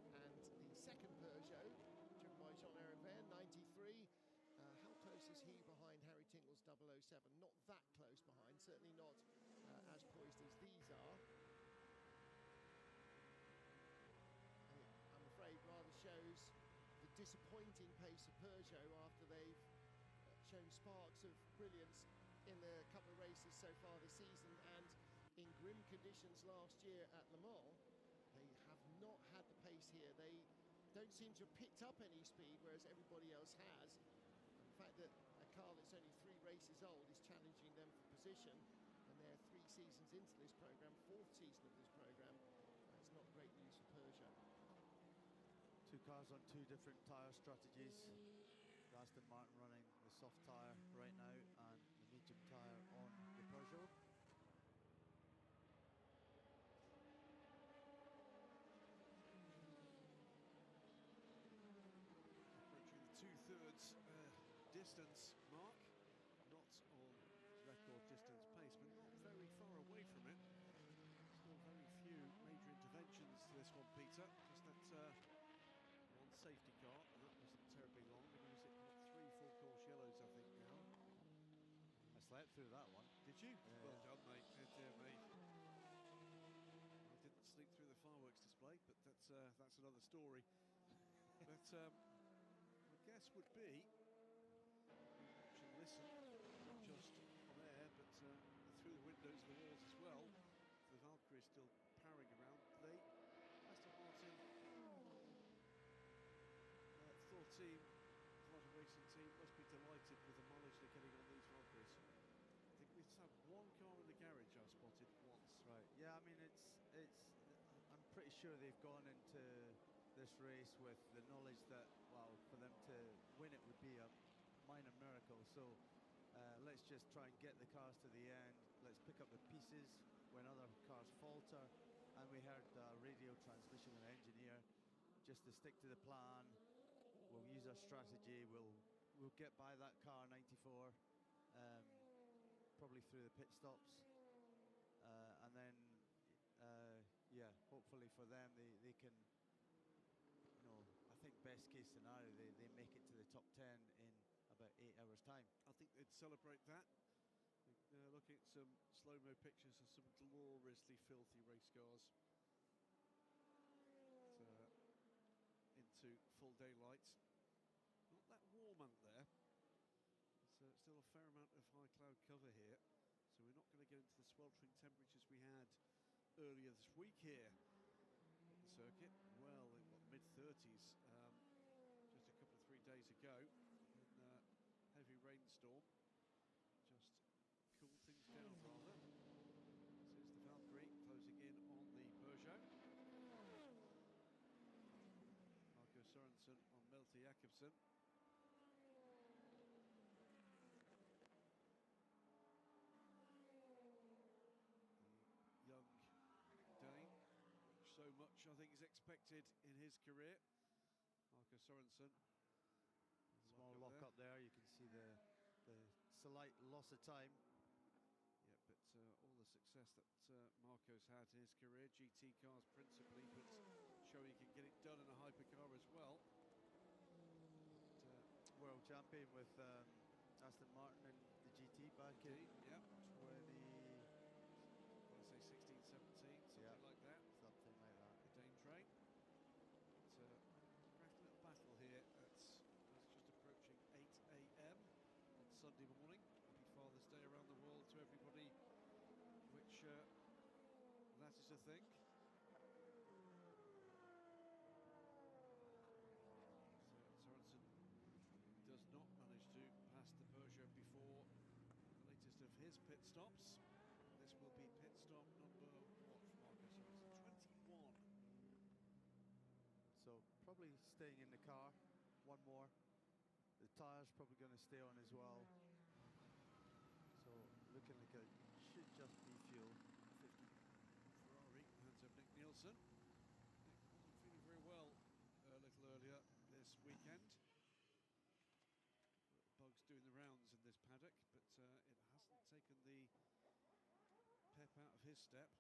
And the second Peugeot, driven by Jean-Eric Verne, 93. How close is he behind Harry Tinkle's 007? Not that close behind, certainly not as poised as these are. And it, I'm afraid, rather shows the disappointing pace of Peugeot after they've shown sparks of brilliance in the couple of races so far this season, and in grim conditions last year at Le Mans. They have not had the pace here. They don't seem to have picked up any speed, whereas everybody else has. And the fact that a car that's only 3 races old is challenging them for position, and they're 3 seasons into this programme, 4th season of this programme, that's not great news for Peugeot. 2 cars on 2 different tyre strategies. Aston Martin running the soft tyre right now and the medium tyre on the Peugeot. Approaching the 2/3 distance mark, not on record distance pace, but not very far away from it. Still very few major interventions to this one, Peter. Just that one safety car, and that wasn't terribly long because it got 3 full course yellows, I think, now. I slept through that one. Did you? Well done, mate. Dear me. I didn't sleep through the fireworks display, but that's another story. But my guess would be, watch and listen, not just on air, but through the windows and the walls as well. The Valkyrie is still powering around. They, Aston Martin, Thor team, Martin racing team, must be delighted with the mileage they're getting on these Valkyries. I think we've had 1 car in the garage I spotted once. Right. Yeah, I mean, I'm pretty sure they've gone into this race with the knowledge that, well, for them to win it would be a minor miracle. So let's just try and get the cars to the end. Let's pick up the pieces when other cars falter. And we heard radio transmission and engineer just to stick to the plan. We'll use our strategy. We'll get by that car 94, probably through the pit stops, and then yeah, hopefully for them they can, you know, I think best case scenario they make it to the top 10 in about 8 hours time. I think they'd celebrate that. Looking at some slow-mo pictures of some gloriously filthy race cars. Into full daylight. Not that warm out there. There's still a fair amount of high cloud cover here, so we're not going to get into the sweltering temperatures we had earlier this week here at the circuit. Well, in what, mid-30s just a couple of 3 days ago, and heavy rainstorm just cooled things down rather. This is the Valkyrie closing in on the Peugeot. Sorensen on Malte Jakobsen. The young Dane, so much I think is expected in his career. Marco Sorensen. Small lock up there. You can see the slight loss of time. Yeah, but all the success that Marco's had in his career, GT cars principally, but showing he can get it done in a hypercar as well. World champion with Aston Martin in the GT back in 16, 17, something like that. Something like that. The Dane train. It's a cracking little battle here. It's just approaching 8 a.m. on Sunday morning. Happy Father's Day around the world to everybody, which that is a thing. Sorensen does not manage to pass the Peugeot before the latest of his pit stops. This will be pit stop number, what, for Marco Sorensen? 21. So probably staying in the car, one more. The tyres probably going to stay on as well. So looking like it should just be fuel. 50 Ferrari, hands up Nick Nielsen. Nick wasn't feeling very well a little earlier this weekend. Bugs doing the rounds in this paddock, but it hasn't taken the pep out of his step.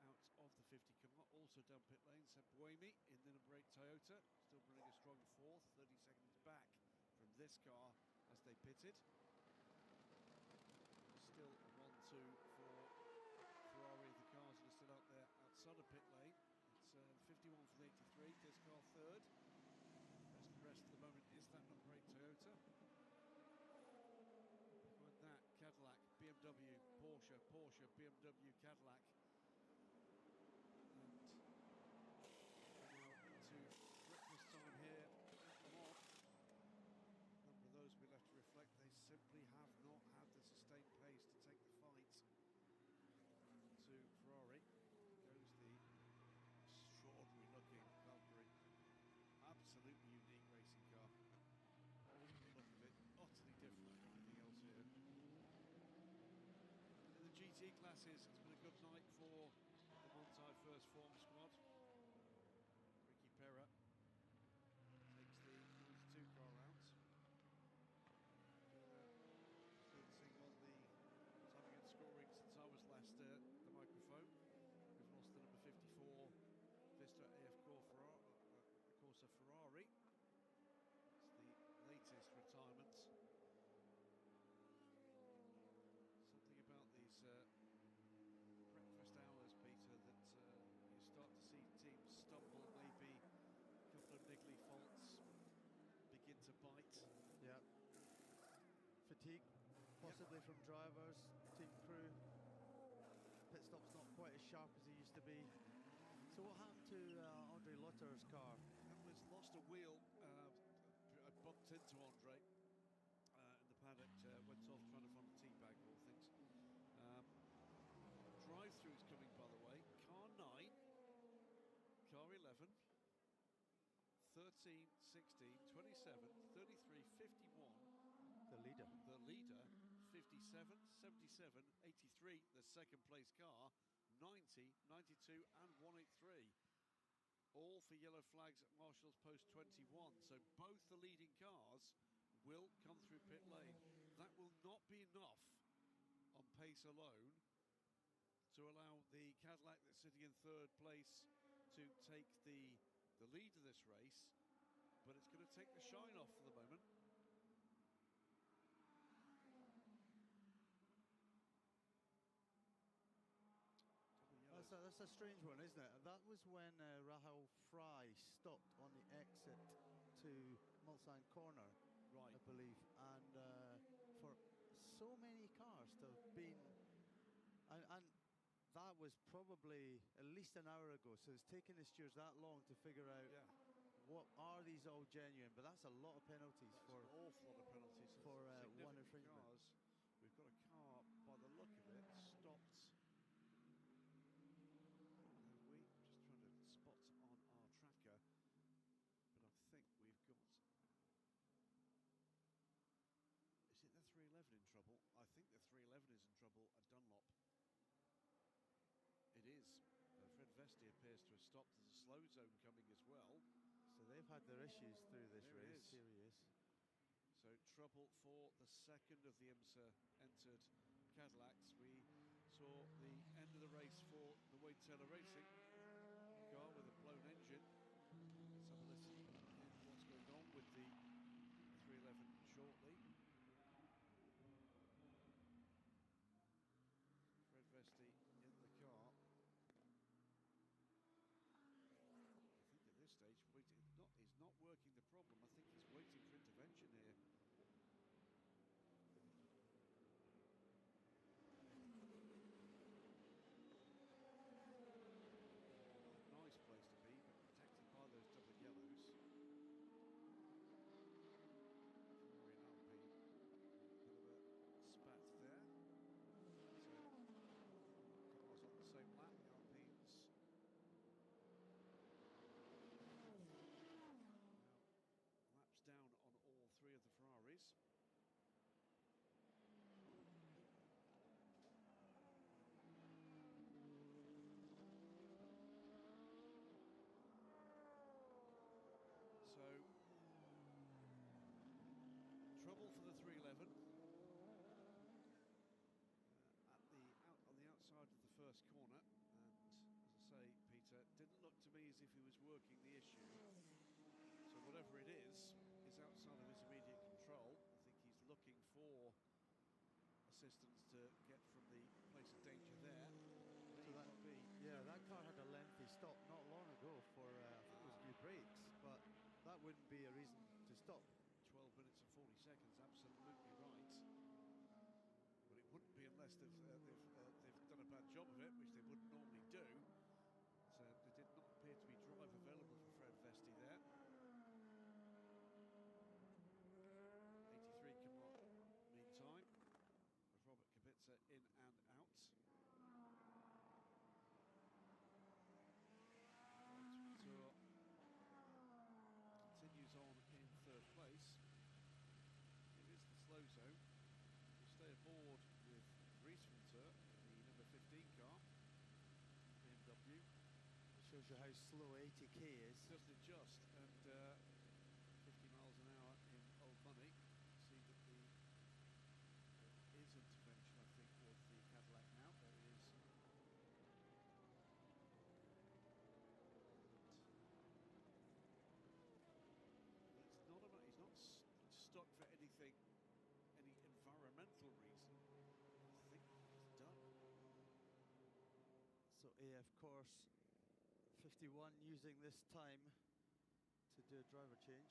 Times out of the 50 car, also down pit lane. Seb Buemi in the number 8 Toyota, still running a strong fourth, 30 seconds back from this car as they pitted. Still a 1-2 for Ferrari. The cars that are still out there outside of pit lane. It's 51 for the 83, this car third. Best rest at the moment is that number 8 Toyota. Behind that, Cadillac, BMW, Porsche, Porsche, BMW, Cadillac. And now into breakfast time here at Le Mans. A number of those will be left to reflect. They simply have not had the sustained pace to take the fight to Ferrari. Goes the extraordinary looking Valkyrie. Absolutely unique racing car. The look of it, utterly different from anything else here. In the GT classes, it's been a good night for the Monty First Form squad. Ricky Perra takes the 92 car out. Focusing on the timing and scoring since I was last at the microphone. We've lost the number 54 Vista AF Corsa Ferrari. It's the latest retirement. Something about these breakfast hours, Peter, that you start to see teams stumble, maybe a couple of niggly faults begin to bite. Yeah. Fatigue, possibly from drivers, team crew. Pit stop's not quite as sharp as it used to be. So what happened to Andre Lotter's car? That was lost a wheel. I bumped into Andre in the paddock, went off trying to find a tea bag of all things. Drive-through's coming, by the way. Car 9, car 11, 13, 16, 27, 33, 51. The leader. The leader, 57, 77, 83, the second place car, 90, 92 and 183. All for yellow flags at Marshall's post 21. So both the leading cars will come through pit lane. That will not be enough on pace alone to allow the Cadillac that's sitting in third place to take the lead of this race, but it's going to take the shine off for the moment. That's a strange one, isn't it? That was when Rahul Fry stopped on the exit to Mulsanne Corner, right, I believe, and for so many cars to have been, and that was probably at least an hour ago, so it's taken the stewards that long to figure out what are these all genuine, but that's a lot of penalties. That's for an awful lot of penalties for one infringement. Cars. We've got a car, by the look of it, stopped. We're just trying to spot on our tracker, but I think we've got. Is it the 311 in trouble? I think the 311 is in trouble at Dunlop. It is. Fred Vesti appears to have stopped. There's a slow zone coming as well. So they've had their issues through this race. Here he is. So trouble for the second of the IMSA entered Cadillacs. We saw the end of the race for the Wade Taylor Racing car with a blown engine. Let's have a listen in what's going on with the 311 shortly. Fred Vesti in the car. I think at this stage, he's not working the problem. I think he's waiting for intervention here. Nice place to be, but protected by those double yellows. Very Alpine, bit of a spat there. So cars on the same lap, the Alpines. Now, laps down on all three of the Ferraris. So, trouble for the 311 on the outside of the first corner, and as I say, Peter, didn't look to me as if he was working the issue. So whatever it is outside of his immediate control. I think he's looking for assistance to get from the place of danger there. So that car had a lengthy stop not long ago for I think it was new brakes, but that wouldn't be a reason to stop. 12 minutes and 40 seconds, absolutely right. But it wouldn't be unless they've done a bad job of it, which they wouldn't normally do. So there did not appear to be drive available for Fred Vesti there. 83 come on, meantime, with Robert Kubica in and out. Tour continues on in third place. It is the slow zone. We'll stay aboard with Reese from Tour, the number 15 car, BMW. It shows you how slow 80k is. Doesn't it just? And 50 miles an hour in old money. See that there is intervention, I think, with the Cadillac now. There is. He's not stuck for anything, any environmental reason. I think he's done. So AF course 51 using this time to do a driver change.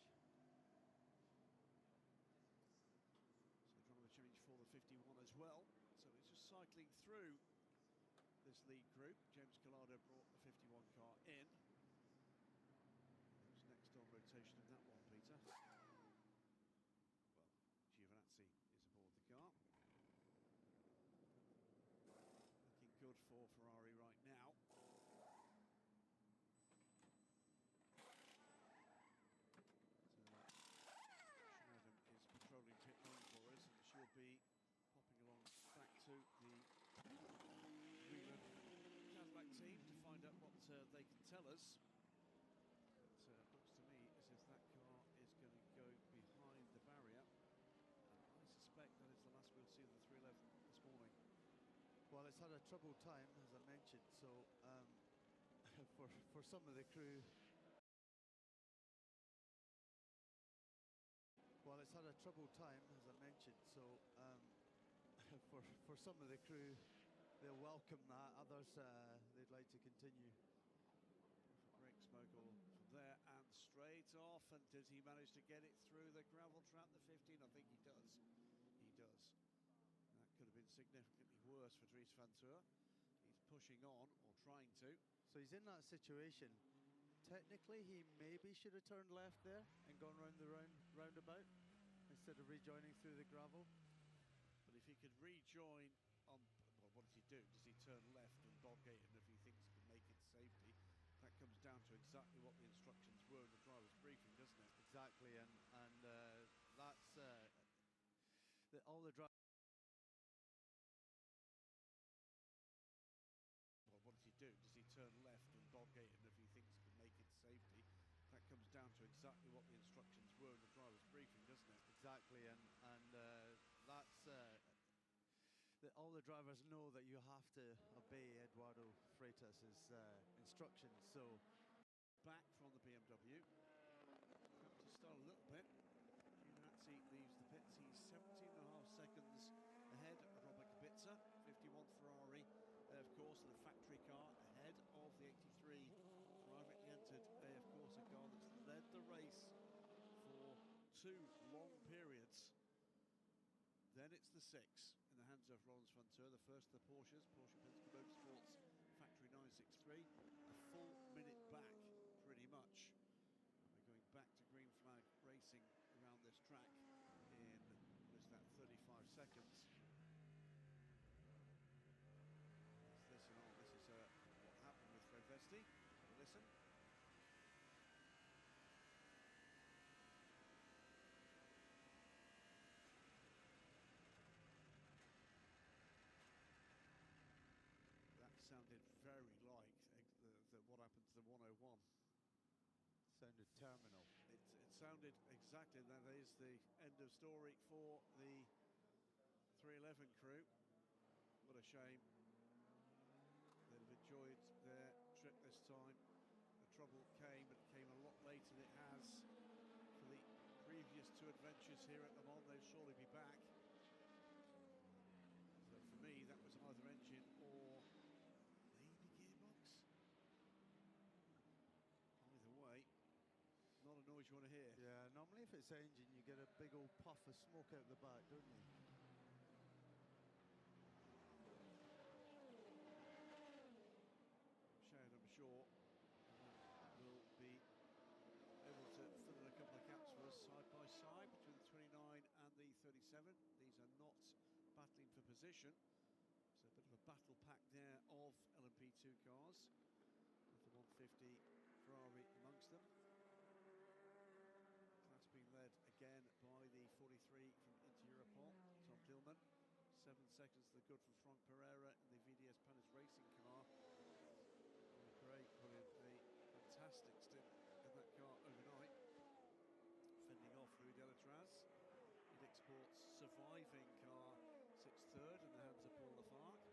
So driver change for the 51 as well. So it's just cycling through this lead group. James Collado brought the 51 car in. Who's next on rotation in that one, Peter? Well, Giovinazzi is aboard the car. Looking good for Ferrari right now. Schneider is patrolling pit lane for us, and she'll be popping along back to the Whelan Cadillac team to find out what they can tell us. Looks to me as if that car is going to go behind the barrier, and I suspect that is the last we'll see of the 311 this morning. Well, it's had a troubled time, as I mentioned, so for some of the crew. Well, it's had a troubled time, as I mentioned, so for some of the crew, they'll welcome that. Others, they'd like to continue. Brake smoke all from there and straight off, and does he manage to get it through the gravel trap, the 15? I think he does. He does. That could have been significantly worse for Dries van Toor. He's pushing on, or trying to. So he's in that situation. Technically, he maybe should have turned left there and gone round the roundabout instead of rejoining through the gravel. But if he could rejoin on, well, what does he do? Does he turn left and bogate, and if he thinks he can make it safety? That comes down to exactly what the instructions were in the driver's briefing, doesn't it? Exactly, and that's all the drivers. Well, what does he do? Does he turn left and bogate, and if he thinks he can make it safety? That comes down to exactly what the instructions were in the driver's briefing, doesn't it? Exactly, and all the drivers know that you have to obey Eduardo Freitas' instructions. So back from the BMW. Have to start a little bit. Giovinazzi leaves the pits. He's 17.5 seconds ahead of Robert Kubica. 51 Ferrari, of course, and a factory car ahead of the 83 privately entered. Of course, a car that's led the race for 2 long periods. Then it's the 6 in the hands of Rollins Frontier. The first of the Porsches, Porsche Penske Motorsports Factory 963. A full minute back, pretty much. And we're going back to green flag racing around this track in, what is that, 35 seconds. Let's listen on. This is what happened with Frovesti. Listen. That sounded very like what happened to the 101. Sounded terminal. It sounded exactly. That is the end of story for the 311 crew. What a shame. They'd have enjoyed their trip this time. The trouble came, but it came a lot later than it has for the previous 2 adventures here at Le Mans. They'll surely be back. So for me, that was either engine or maybe gearbox. Either way, not a noise you want to hear. Yeah, normally if it's engine, you get a big old puff of smoke out the back, don't you? Shane, I'm sure, will be able to fill in a couple of gaps for us side by side between the 29 and the 37. These are not battling for position. So a bit of a battle pack there of LMP2 cars, with the 150 Ferrari amongst them. Class being led again by the 43 from Inter-Europol, Tom Dillman. 7 seconds to the good from Frank Pereira in the VDS Panis racing car. Gray put in a fantastic stint in that car overnight, fending off Louis Delatraz. It exports surviving car, sits third in the hands of Paul Lafargue.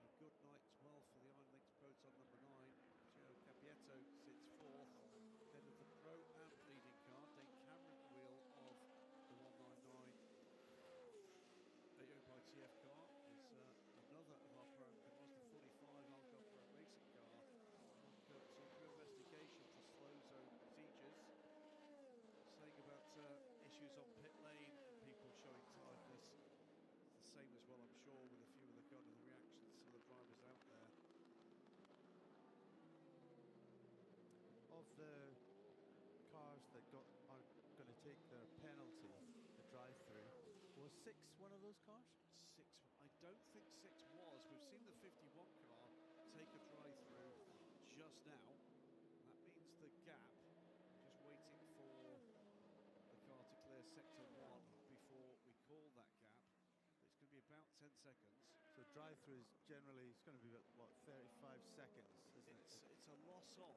A good night 12 for the Iron Lynx Proton number 9. Gio Capieto sits fourth, head of the Pro-Am leading car. Dane Cameron wheel of the 199 owned by TF car is another of our Pro-Am cars, the 45 Alcon Pro Racing car. Courtesy through investigation for slow zone procedures. Saying about issues on pit lane and people showing tiredness. The same as well, I'm sure, with a few of the kind of the reactions of the drivers out there. Of the cars that are going to take their penalty, the drive-through, was 6 one of those cars? 6. I don't think 6 was. We've seen the 51 car take a drive-through just now. That means the gap, just waiting for the car to clear sector 1 before we call that gap. It's going to be about 10 seconds. So drive-through is generally, it's going to be about, what, 35 seconds, isn't it? It's a loss of,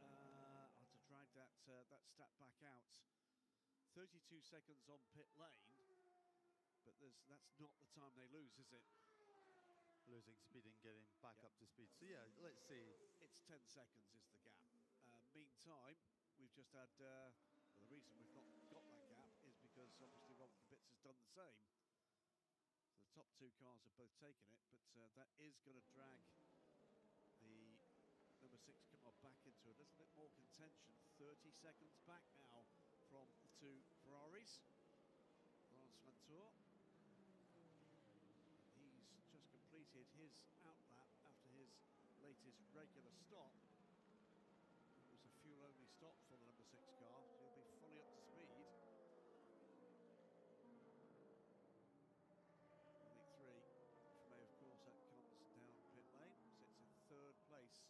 I'll have to drag that stat back out. 32 seconds on pit lane, but that's not the time they lose, is it? Losing speed and getting back up to speed. So yeah, let's see. It's 10 seconds is the gap. Meantime, we've just had, well, the reason we've not got that gap is because obviously Robert Kubica has done the same. So the top 2 cars have both taken it, but that is going to drag the number 6 car back into a little bit more contention. 30 seconds back now from the 2 Ferraris. Lance Ventoux. He's just completed his outlap after his latest regular stop. It was a fuel-only stop for the number 6 car. He'll be fully up to speed. League 3 from A, of course, that comes down pit lane. Sits in 3rd place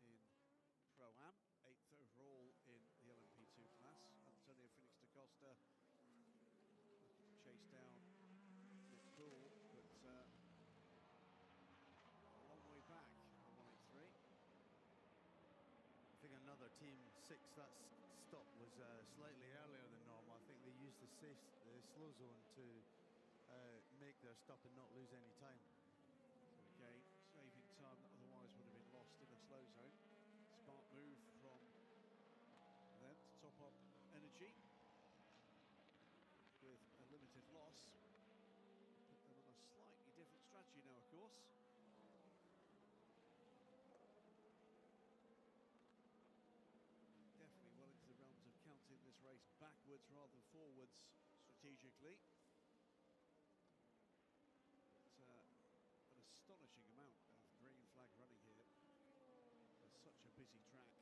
in Pro-Am, 8th overall in the LMP2 class. Antonio Felix da Costa chased down Nick Poole, but a long way back on 183. I think another team 6, that stop was slightly earlier than normal. I think they used the slow zone to make their stop and not lose any time. So again, saving time that otherwise would have been lost in a slow zone. Smart move from them to top up energy with a limited loss. Put them on a slightly different strategy now, of course. Definitely well into the realms of counting this race backwards rather than forwards strategically. But an astonishing amount of green flag running here for such a busy track.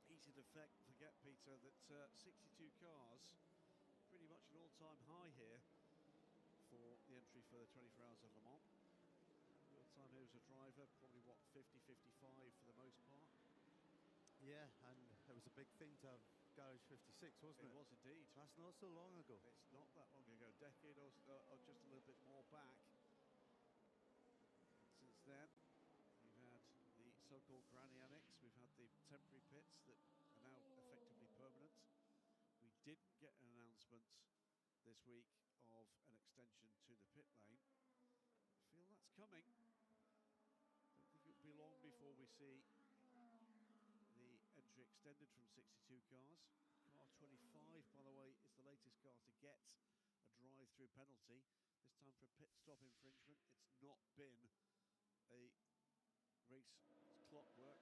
Easy to forget, Peter, that 62 cars, pretty much an all-time high here for the entry for the 24 Hours of Le Mans. Your time here as a driver, probably what, 50, 55 for the most part? Yeah, and it was a big thing to have Garage 56, wasn't it? It was indeed. That's not so long ago. It's not that long ago, a decade or just a little bit more back. Since then, we've had the so-called granny annex, we've had the temporary pits that are now effectively permanent. We didn't get an announcement this week of an extension to the pit lane. I feel that's coming. Don't think it'll be long before we see the entry extended from 62 cars. Car 25, by the way, is the latest car to get a drive-through penalty. This time for a pit stop infringement. It's not been a race clockwork.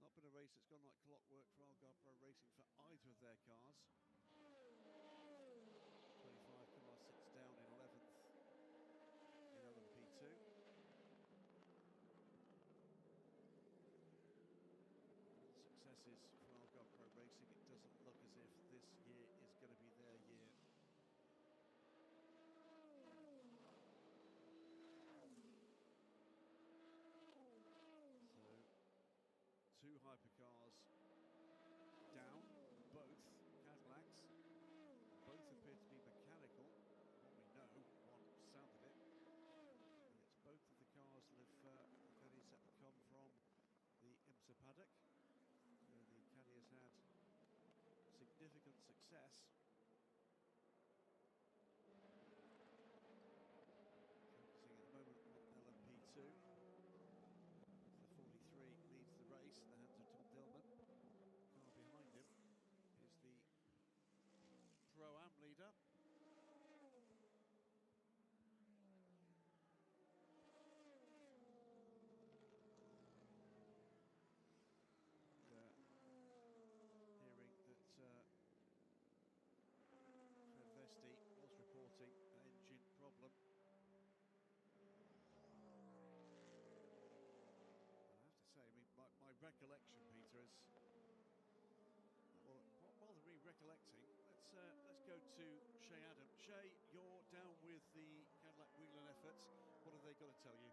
Not been a race that's gone like clockwork for Algarve Pro Racing for either of their cars. 25 car sits down in 11th in LMP2. All successes for Algarve Pro Racing. It doesn't look as if this year is going to be their year. Two hypercars down, both Cadillacs, both appear to be mechanical, what we know, one sounded it, and it's both of the cars that have the caddies that have come from the IMSA paddock, where the caddy has had significant success. Focusing at the moment on LMP2. The 43 leads the race in the hands of Tom Dillman. The car behind him is the Pro-Am leader. Hearing that Fred Vesti was reporting an engine problem. I mean, my recollection, Peter, is well. While they're recollecting, let's go to Shay Adam. Shay, you're down with the Cadillac Whelan efforts. What have they got to tell you?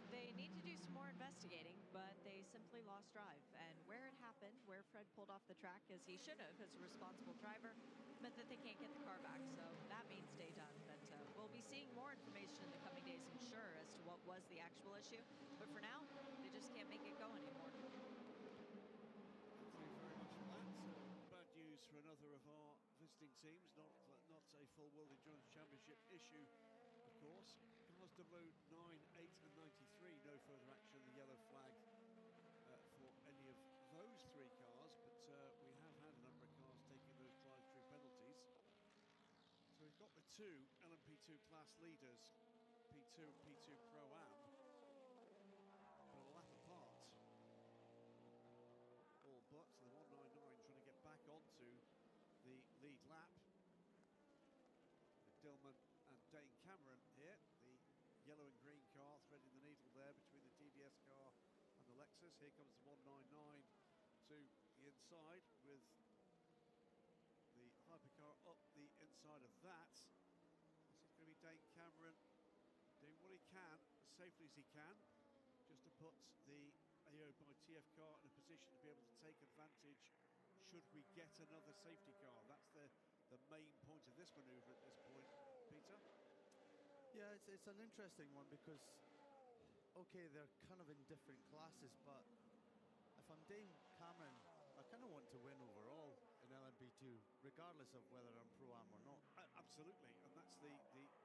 They need to do some more investigating, but they simply lost drive. And where it happened, where Fred pulled off the track as he should have as a responsible driver, meant that they can't get the car back. So that means stay done. But we'll be seeing more information in the coming days, I'm sure, as to what was the actual issue. But for now, they just can't make it go anymore. Thank you very much for that. Bad news for another of our visiting teams. Not a full World Endurance Championship issue, of course. Cars W 9, 8 and 93, no further action, the yellow flag for any of those three cars, but we have had a number of cars taking those drive-through penalties. So we've got the two LMP2 class leaders, P2 and P2 Pro-Am, but a lap apart. All but the 199 trying to get back onto the lead lap. With Dillman and Dane Cameron here, the yellow and green car threading the needle there between the TDS car and the Lexus. Here comes the 199 to the inside with the hypercar up the inside of that. This is going to be Dane Cameron doing what he can, as safely as he can, just to put the AO by TF car in a position to be able to take advantage should we get another safety car. That's the main point of this manoeuvre at this point, Peter. Yeah, it's an interesting one because, okay, they're kind of in different classes, but if I'm Dane Cameron, I kind of want to win overall in LMP2. B2, regardless of whether I'm Pro-Am or not. Absolutely, and that's the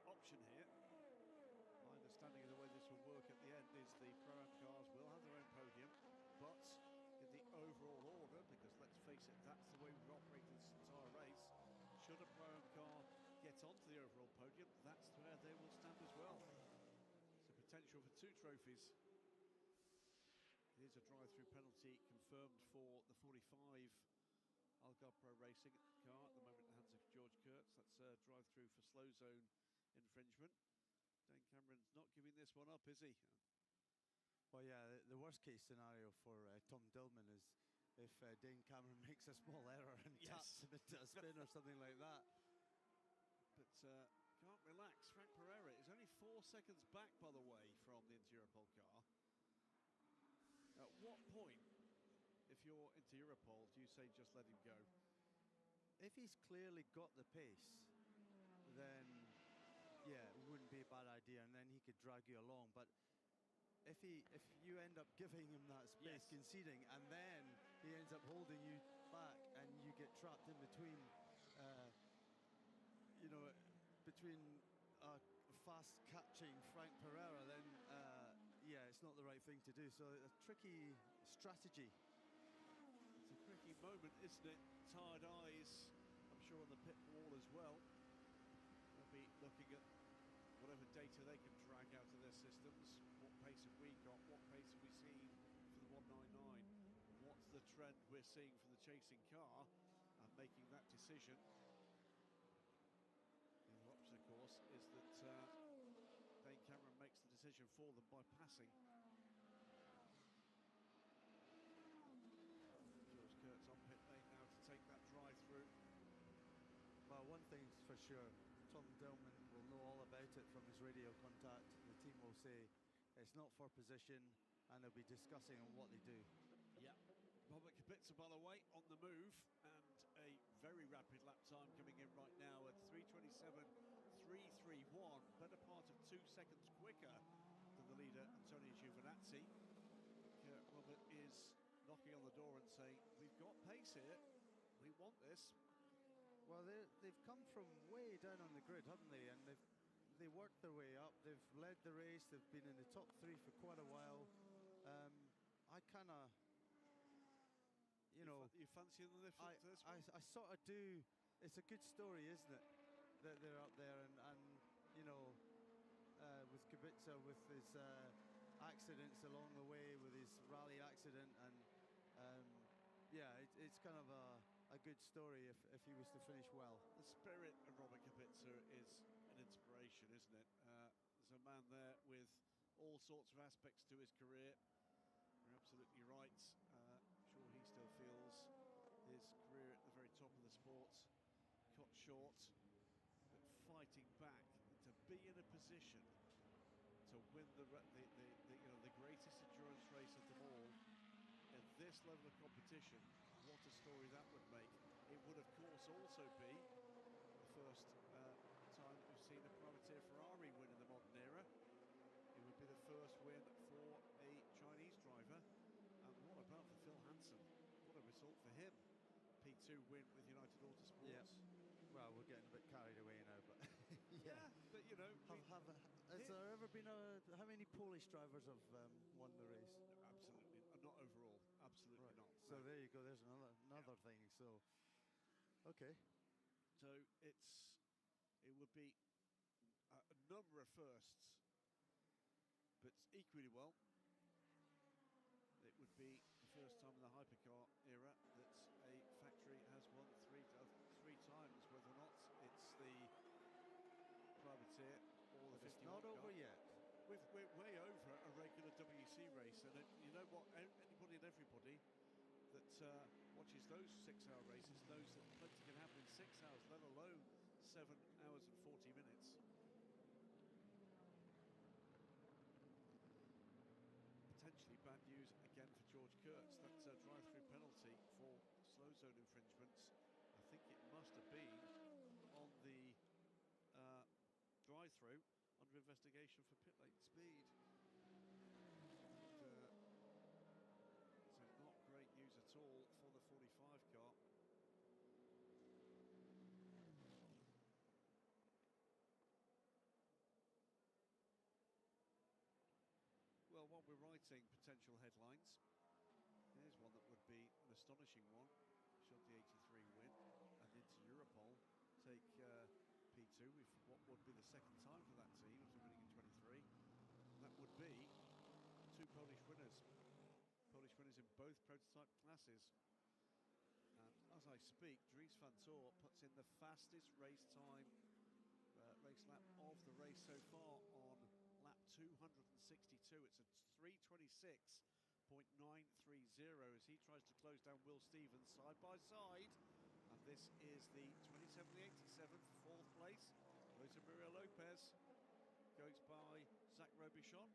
option here. My understanding of the way this will work at the end is the Pro-Am cars will have their own podium, but in the overall order, because let's face it, that's the way we've operated this entire race, should a Pro-Am car get onto the overall podium, that's where they will stand as well. So potential for 2 trophies. Here's a drive-through penalty confirmed for the 45 Algarve Pro Racing car at the moment in the hands of George Kurtz. That's a drive-through for slow zone infringement. Dane Cameron's not giving this one up, is he? Well, yeah, the worst case scenario for Tom Dillman is if Dane Cameron makes a small error and taps him into a spin or something like that. But can't relax. Frank Pereira is only 4 seconds back, by the way, from the Hyperpole car. At what point, if you're into Hyperpole, do you say just let him go? If he's clearly got the pace, then yeah, it wouldn't be a bad idea, and then he could drag you along. But if you end up giving him that space, conceding, and then he ends up holding you back, and you get trapped in between, you know, between fast catching Frank Pereira, then yeah, it's not the right thing to do. So a tricky strategy. It's a tricky moment, isn't it? Tired eyes, I'm sure, on the pit wall as well. They'll be looking at whatever data they can drag out of their systems. What pace have we got? What pace have we seen for the 199? What's the trend we're seeing for the chasing car? And making that decision. The other option, of course, is that Dane Cameron makes the decision for them by passing. George Kurtz on pit lane now to take that drive through. Well, one thing's for sure, Tom Dillman will know all about it from his radio contact. The team will say it's not for position, and they'll be discussing on what they do. Yeah. Robert Kubica, by the way, on the move, and a very rapid lap time coming in right now at 3:27.331, better part of 2 seconds quicker than the leader, Antonio Giovinazzi. Robert is knocking on the door and saying, we've got pace here, we want this. Well, they've come from way down on the grid, haven't they? And they worked their way up. They've led the race. They've been in the top 3 for quite a while. I kind of, you know, you fancy them this one? I sort of do. It's a good story, isn't it? That they're up there, and you know, with Kubica, with his accidents along the way, with his rally accident, and yeah, it's kind of a good story if he was to finish well. The spirit of Robert Kubica is an inspiration, isn't it? There's a man there with all sorts of aspects to his career. You're absolutely right. I'm sure he still feels his career at the very top of the sport cut short, but fighting back to be in a position to win the greatest endurance race of them all at this level of competition. What a story that would make. It would, of course, also be the first time that we've seen a privateer Ferrari win in the modern era. It would be the first win for a Chinese driver. And what about for Phil Hansen? What a result for him. P2 win with United Autosports. Yeah. Well, we're getting a bit carried away now, but yeah, but you know, has there ever been how many Polish drivers have won the race? Absolutely not overall. Absolutely not. So there you go. There's another thing. So okay. So it would be a number of firsts, but equally well, it would be the first time in the hypercar era that a factory has won three times, whether or not it's the privateer or the 51 not over car. yet. We're way over a regular WC race, and you know what? Anybody and everybody that watches those 6-hour races knows that plenty can happen in 6 hours, let alone 7 hours and 40 minutes. Potentially bad news again for George Kurtz. That's a drive-through penalty for slow zone infringements. I think it must have been on the drive-through under investigation for pit lane speed. So not great news at all for the 45 car. exciting potential headlines. Here's one that would be an astonishing one. Should the 83 win and into Europole take P2 with what would be the second time for that team after winning in 23. And that would be 2 Polish winners. Polish winners in both prototype classes. And as I speak, Dries van Tor puts in the fastest race time, race lap of the race so far on lap 262. It's a 3:26.930 as he tries to close down Will Stevens side by side. And this is the 27-87 for 4th place. Jose Maria Lopez goes by Zach Robichon,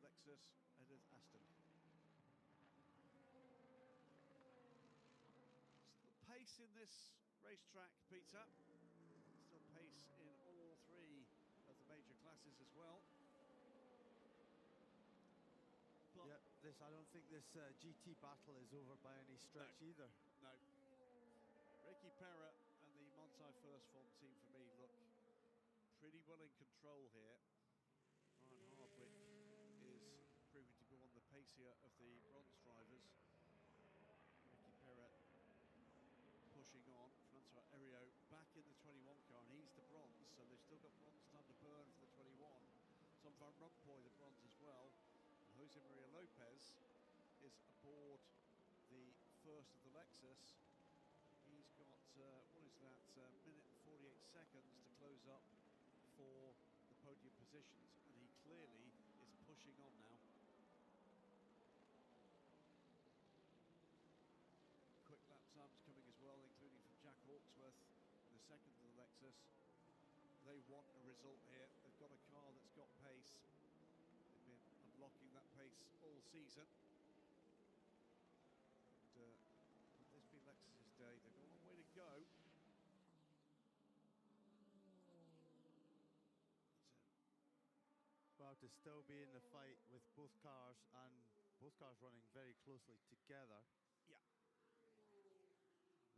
Lexus, Edith Aston. Still pace in this racetrack, Peter. Still pace in all 3 of the major classes as well. But yeah, I don't think this GT battle is over by any stretch either. No. Ricky Perra and the Monti First Form team for me look pretty well in control here. Ryan Hardwick is proving to be one of the pacier of the bronze drivers. Ricky Perra pushing on. Francois Heriot back in the 21 car, and he's the bronze, so they've still got bronze time to burn for the 21. Tom Van Rompuy the bronze as well. And Jose Maria Lopez is aboard the first of the Lexus. He's got, what is that, minute and 48 seconds to close up for the podium positions, and he clearly is pushing on now. Quick lap times coming as well, including from Jack Hawksworth, the second of the Lexus. They want a result here. They've got a car that's got pace. They've been unlocking that pace all season. And would this be Lexus's day? They've got a long way to go. Well, to still be in the fight with both cars and both cars running very closely together. Yeah.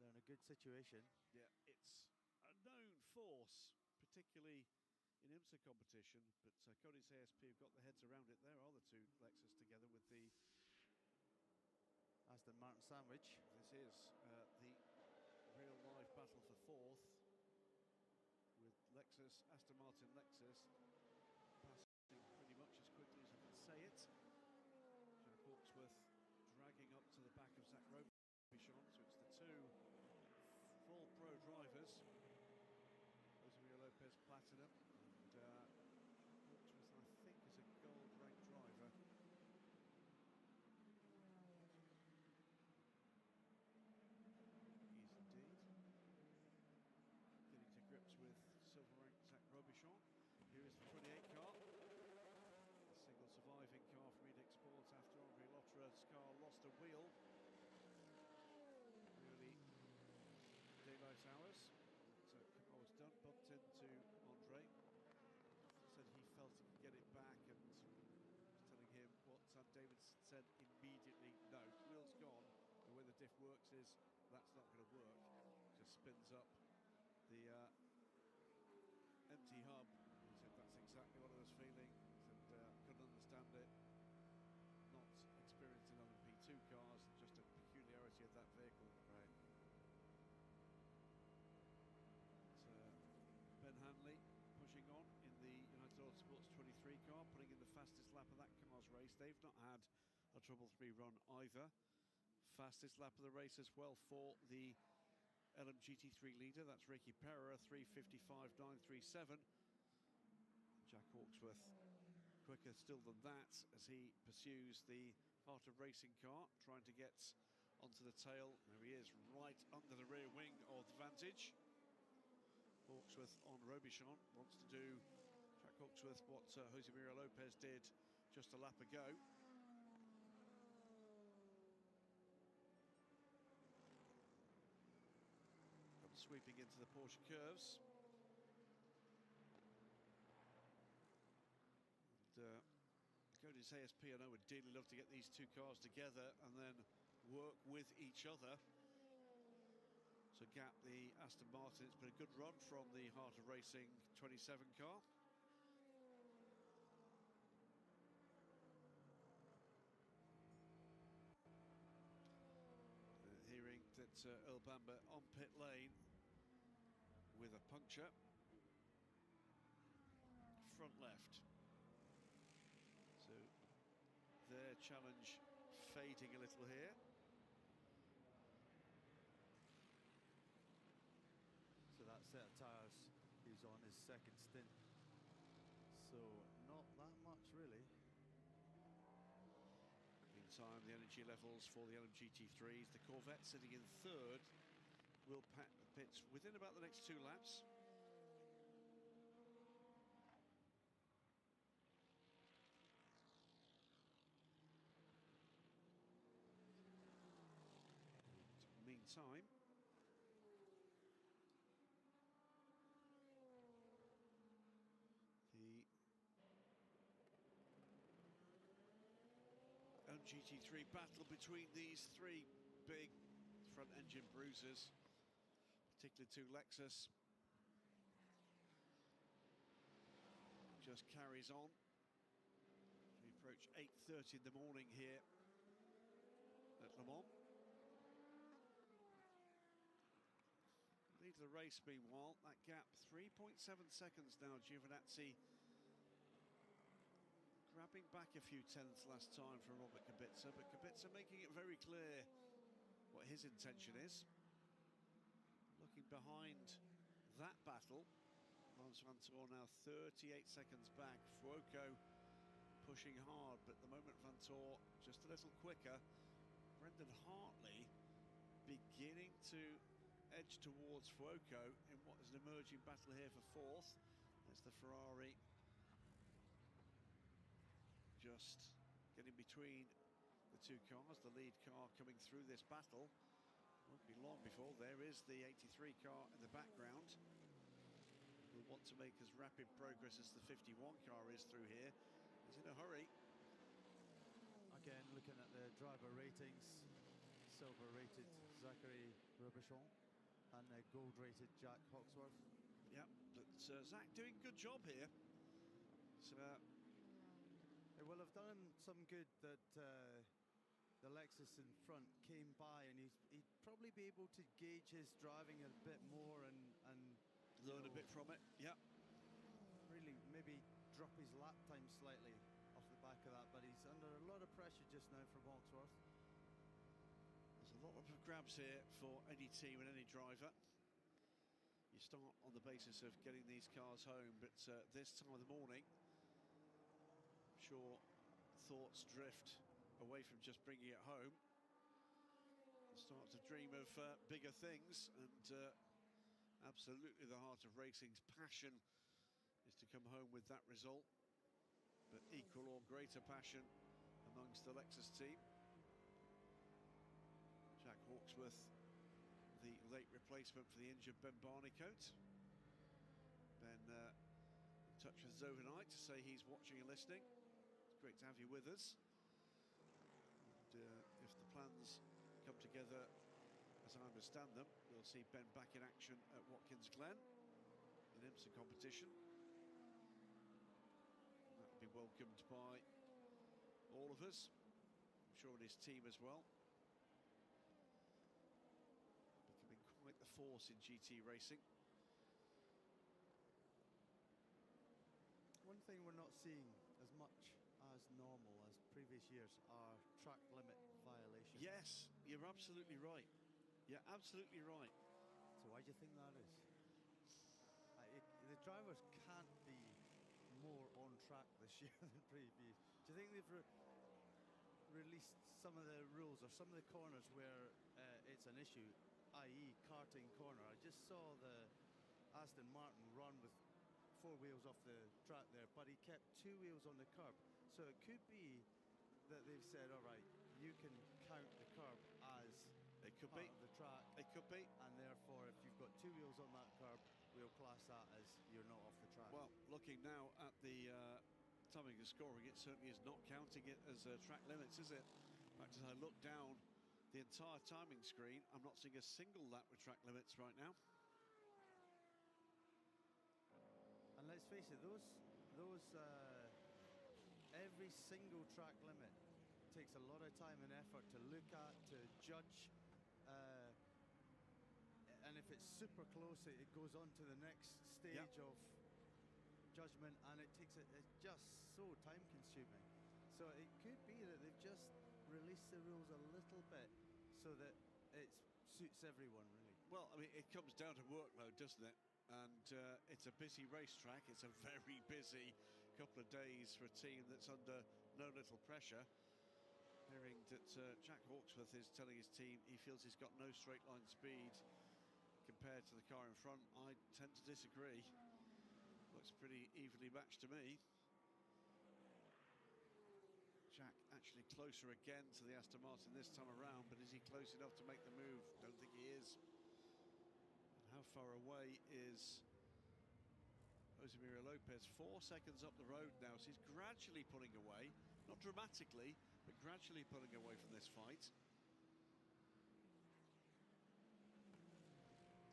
They're in a good situation. Yeah, it's a known force, particularly in IMSA competition, but Cody's ASP have got their heads around it. There are the 2 Lexus together with the Aston Martin sandwich. This is the real life battle for 4th, with Lexus, Aston Martin Lexus passing pretty much as quickly as I can say it. Jack Hawksworth dragging up to the back of Zach Robichon, so it's the 2 full pro drivers. Jose Maria Lopez Platinum, and Hawksworth I think is a gold ranked driver. He's indeed getting to grips with silver ranked Zach Robichon. Here is the 28 car. A single surviving car from Edix Sports after Andre Lottera's car lost a wheel. Really daylight hours. So car was done, bumped into Andre. Said he felt he could get it back, and was telling him what David said immediately. No, wheel's gone. The way the diff works is that's not going to work. Just spins up the empty hub. He said that's exactly what I was feeling. He said couldn't understand it. Not experienced in other P2 cars, just a peculiarity of that vehicle. Right. Ben Hanley pushing on in the United Autosports 23 car, putting in the fastest lap of that car's race. They've not had a Trouble 3 run either. Fastest lap of the race as well for the LMGT3 leader. That's Ricky Perra, 3:55.937. Jack Hawksworth quicker still than that as he pursues the Heart of Racing car, trying to get onto the tail. There he is, right under the rear wing of Vantage. Hawksworth on Robichon wants to do, Jack Hawksworth, what Jose Maria Lopez did just a lap ago. Comes sweeping into the Porsche curves. And Cody's ASP, I know, would dearly love to get these 2 cars together and then work with each other. So gap the Aston Martin. It's been a good run from the Heart of Racing 27 car. Earl Bamber on pit lane with a puncture. Front left. So their challenge fading a little here. So that set of tyres he's on his second stint. So not that much really. Meantime, the energy levels for the LMGT3s, the Corvette sitting in third, will pit within about the next 2 laps. Meantime, the LMGT3 battle between these 3 big front engine bruisers, particularly 2 Lexus, just carries on. We approach 8:30 in the morning here at Le Mans. Lead the race meanwhile, that gap 3.7 seconds now. Giovinazzi grabbing back a few tenths last time from Robert Kubica, but Kubica making it very clear what his intention is. Looking behind that battle, Lance Vanthoor now 38 seconds back. Fuoco pushing hard, but at the moment Vanthoor just a little quicker. Brendan Hartley beginning to edge towards Fuoco in what is an emerging battle here for 4th. There's the Ferrari just getting between the 2 cars, the lead car coming through this battle. Won't be long before there is the 83 car in the background. Will want to make as rapid progress as the 51 car is through here. He's in a hurry. Again, looking at the driver ratings, silver rated Zachary Robichon and gold rated Jack Hawksworth. Yeah, but Zach doing a good job here. So, it will have done him some good that the Lexus in front came by, and he'd probably be able to gauge his driving a bit more and learn a bit from it. Yeah, really maybe drop his lap time slightly off the back of that, but he's under a lot of pressure just now from Hawksworth. There's a lot of grabs here for any team and any driver. You start on the basis of getting these cars home, but this time of the morning, I'm sure thoughts drift away from just bringing it home. You start to dream of bigger things, and absolutely the heart of racing's passion is to come home with that result, but equal or greater passion amongst the Lexus team. Jack Hawksworth, the late replacement for the injured Ben Barnicoat. Ben in touch with us overnight to say he's watching and listening. It's great to have you with us. And, if the plans come together as I understand them, we'll see Ben back in action at Watkins Glen in IMSA competition. That will be welcomed by all of us, I'm sure, and his team as well. Becoming quite the force in GT racing. One thing we're not seeing as much as normal as previous years are track limit violations. Yes, you're absolutely right. You're absolutely right. So why do you think that is? The drivers can't be more on track this year than previous. Do you think they've released some of the rules or some of the corners where it's an issue, i.e. karting corner? I just saw the Aston Martin run with 4 wheels off the track there, but he kept 2 wheels on the curb. So it could be that they've said, all right, you can count the curb as it could part be of the track. It could be. And therefore, if you've got 2 wheels on that curb, we'll class that as you're not off the track. Well, looking now at the timing and scoring, it certainly is not counting it as track limits, is it? In fact, as I look down the entire timing screen, I'm not seeing a single lap with track limits right now. And let's face it, those every single track limit takes a lot of time and effort to look at, to judge if it's super close, it goes on to the next stage of judgment, and it takes it's just so time consuming. So it could be that they've just released the rules a little bit so that it suits everyone, really. Well, I mean, it comes down to workload, doesn't it? And it's a busy racetrack. It's a very busy couple of days for a team that's under no little pressure. Hearing that Jack Hawksworth is telling his team he feels he's got no straight line speed compared to the car in front, I tend to disagree. Looks pretty evenly matched to me. Jack actually closer again to the Aston Martin this time around, but is he close enough to make the move? Don't think he is. And how far away is Jose Maria Lopez? 4 seconds up the road now, so he's gradually pulling away. Not dramatically, but gradually pulling away from this fight.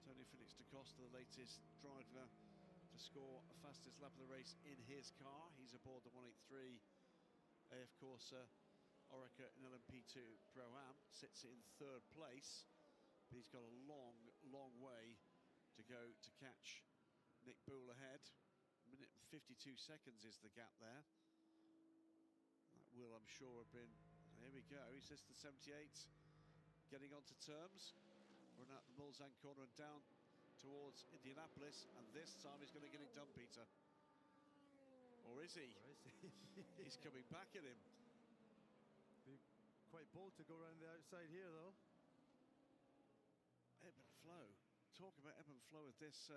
Tony Felix da Costa, the latest driver to score a fastest lap of the race in his car. He's aboard the 183 AF Corsa Oreca in LMP2 Pro-Am, sits in 3rd place, but he's got a long way to go to catch Nick Boole ahead. 1 minute and 52 seconds is the gap there. That will, I'm sure, have been... Here we go, he says the 78, getting onto terms. Run out the Mulsanne corner and down towards Indianapolis, and this time he's going to get it done, Peter. Or is he? He's coming back at him. Be quite bold to go around the outside here, though. Ebb and flow. Talk about ebb and flow of this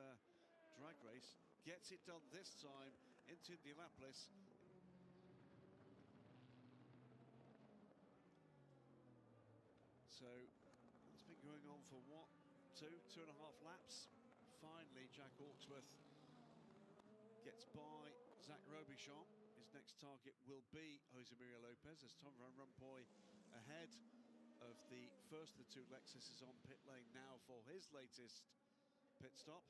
drag race. Gets it done this time into Indianapolis. So it's been going on for what? 2.5 laps. Finally, Jack Hawksworth gets by Zach Robichon. His next target will be Jose Maria Lopez, as Tom Van Rompuy ahead of the first of the 2 Lexuses on pit lane now for his latest pit stop.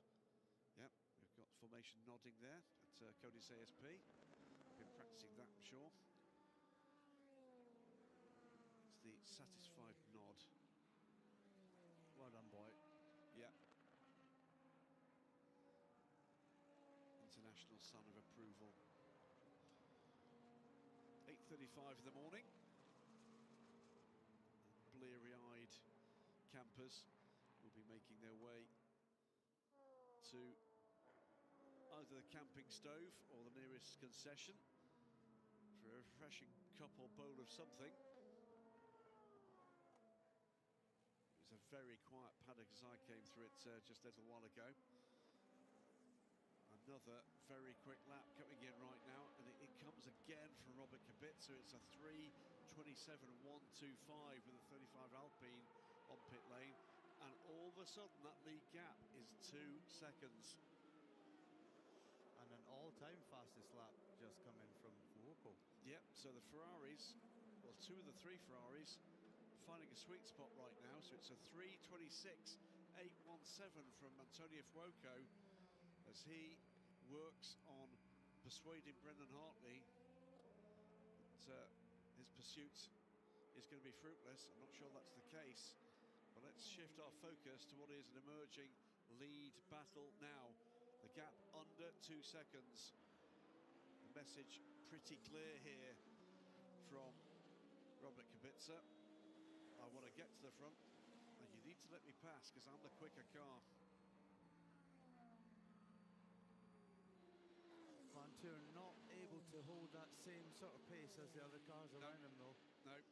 Yep, we've got formation nodding there at Cody's ASP. Been practicing that, I'm sure. It's the satisfied nod. Well done, boy. Yeah. International son of approval. 8:35 in the morning. Bleary-eyed campers will be making their way to either the camping stove or the nearest concession for a refreshing cup or bowl of something. It was a very quiet paddock as I came through it just a little while ago. Another very quick lap coming in right now, and it comes again from Robert Kubica. It's a 3:27.125 with a 35 Alpine on pit lane, and all of a sudden that lead gap is 2 seconds. And an all-time fastest lap just coming from Fuoco. Yep, so the Ferraris, well, 2 of the 3 Ferraris finding a sweet spot right now, so it's a 3:26.817 from Antonio Fuoco as he works on persuading Brendan Hartley that his pursuit is going to be fruitless. I'm not sure that's the case, but let's shift our focus to what is an emerging lead battle now. The gap under 2 seconds. The message pretty clear here from Robert Kubica. I want to get to the front, and you need to let me pass because I'm the quicker car. Vantour not able to hold that same sort of pace as the other cars around him, though. No. And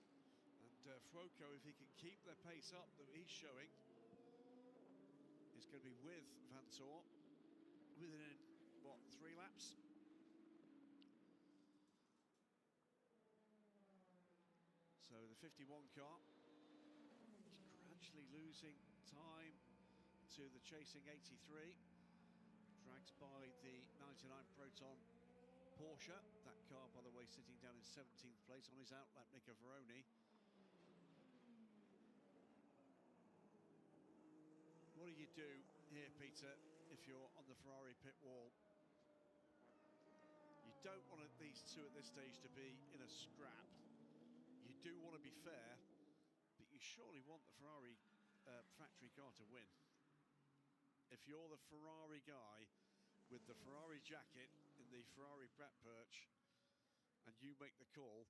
Fuoco, if he can keep the pace up that he's showing, is going to be with Vantour within, what, 3 laps? So the 51 car is gradually losing time to the chasing 83. Dragged by the 99 Proton Porsche. That car, by the way, sitting down in 17th place on his outlap, Nico Veroni. What do you do here, Peter, if you're on the Ferrari pit wall? You don't want these 2 at this stage to be in a scrap. You do want to be fair, but you surely want the Ferrari factory car to win. if you're the Ferrari guy with the Ferrari jacket in the Ferrari prep perch and you make the call,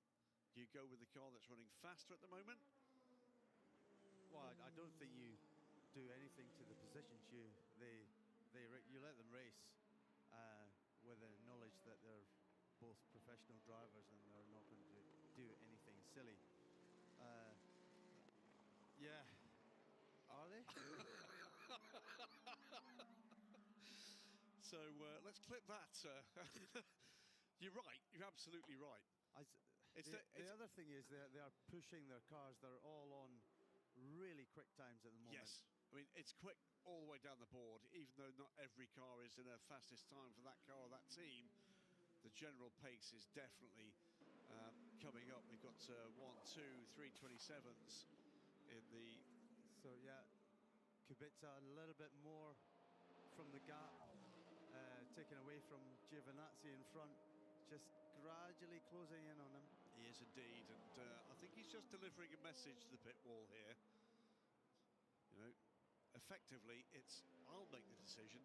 do you go with the car that's running faster at the moment? Well, I don't think you do anything to the positions. You let them race with the knowledge that they're both professional drivers and they're not going to do anything silly. Yeah. Are they? So let's clip that. You're right. You're absolutely right. The other thing is they are pushing their cars. They're all on really quick times at the moment. Yes. I mean, it's quick all the way down the board, even though not every car is in a fastest time for that car or that team. The general pace is definitely coming up. We've got 1, 2, 3 27s in the... So, yeah, Kubica a little bit more from the gap, taken away from Giovinazzi in front, just gradually closing in on him. He is indeed, and I think he's just delivering a message to the pit wall here. You know, effectively, it's I'll make the decision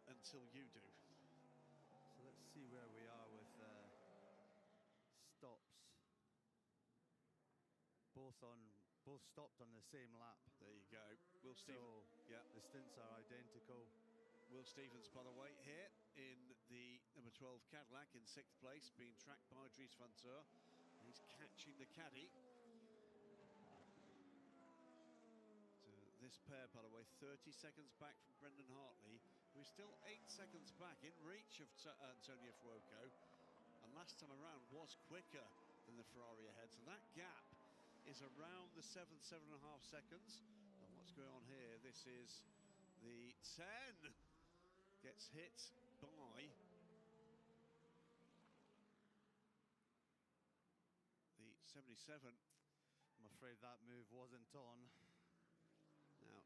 until you do. So let's see where we are with stops. Both stopped on the same lap. There you go. Will Stevens. Yeah, the stints are identical. Will Stevens, by the way, here in the number 12 Cadillac in 6th place, being tracked by Dries van Teur. He's catching the caddy. So this pair, by the way, 30 seconds back from Brendan Hartley, who is still 8 seconds back in reach of Antonio Fuoco, and last time around was quicker than the Ferrari ahead. So that gap is around the 7.5 seconds. And what's going on here? This is the 10. Gets hit by the 77. I'm afraid that move wasn't on. Now,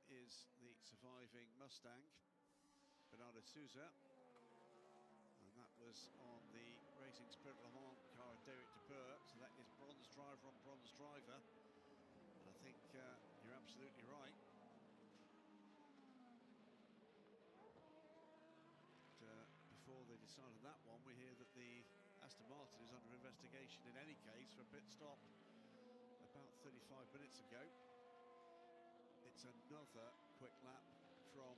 it is the surviving Mustang, Bernardo Souza. And that was on the Racing Spirit Le Mans car of Derek de Boer. So that is bronze driver on bronze driver. And I think you're absolutely right. Before they decided that one, we hear that the Aston Martin is under investigation in any case for a pit stop about 35 minutes ago. It's another quick lap from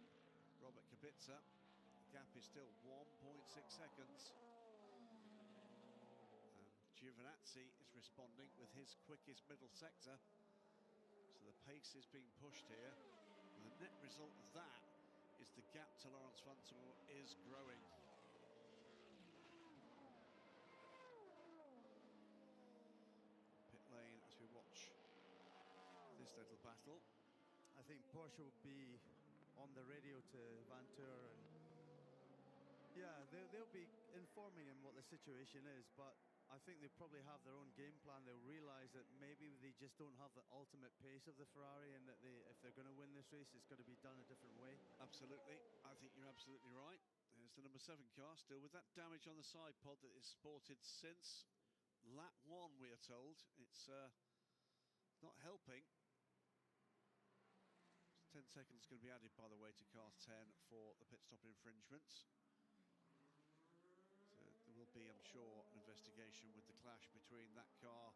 Robert Kubica. The gap is still 1.6 seconds. And Giovinazzi is responding with his quickest middle sector. So the pace is being pushed here. And the net result of that is the gap to Laurens Vanthoor is growing. Pit lane as we watch this little battle. I think Porsche will be on the radio to Vanthoor, and yeah, they'll be informing him what the situation is, but I think they probably have their own game plan. They'll realise that maybe they just don't have the ultimate pace of the Ferrari, and that if they're going to win this race, it's got to be done a different way. Absolutely. I think you're absolutely right. There's the number 7 car, still with that damage on the side pod that is sported since lap 1, we are told. It's not helping. 10 seconds going to be added, by the way, to car 10 for the pit stop infringements. So there will be, I'm sure, an investigation with the clash between that car,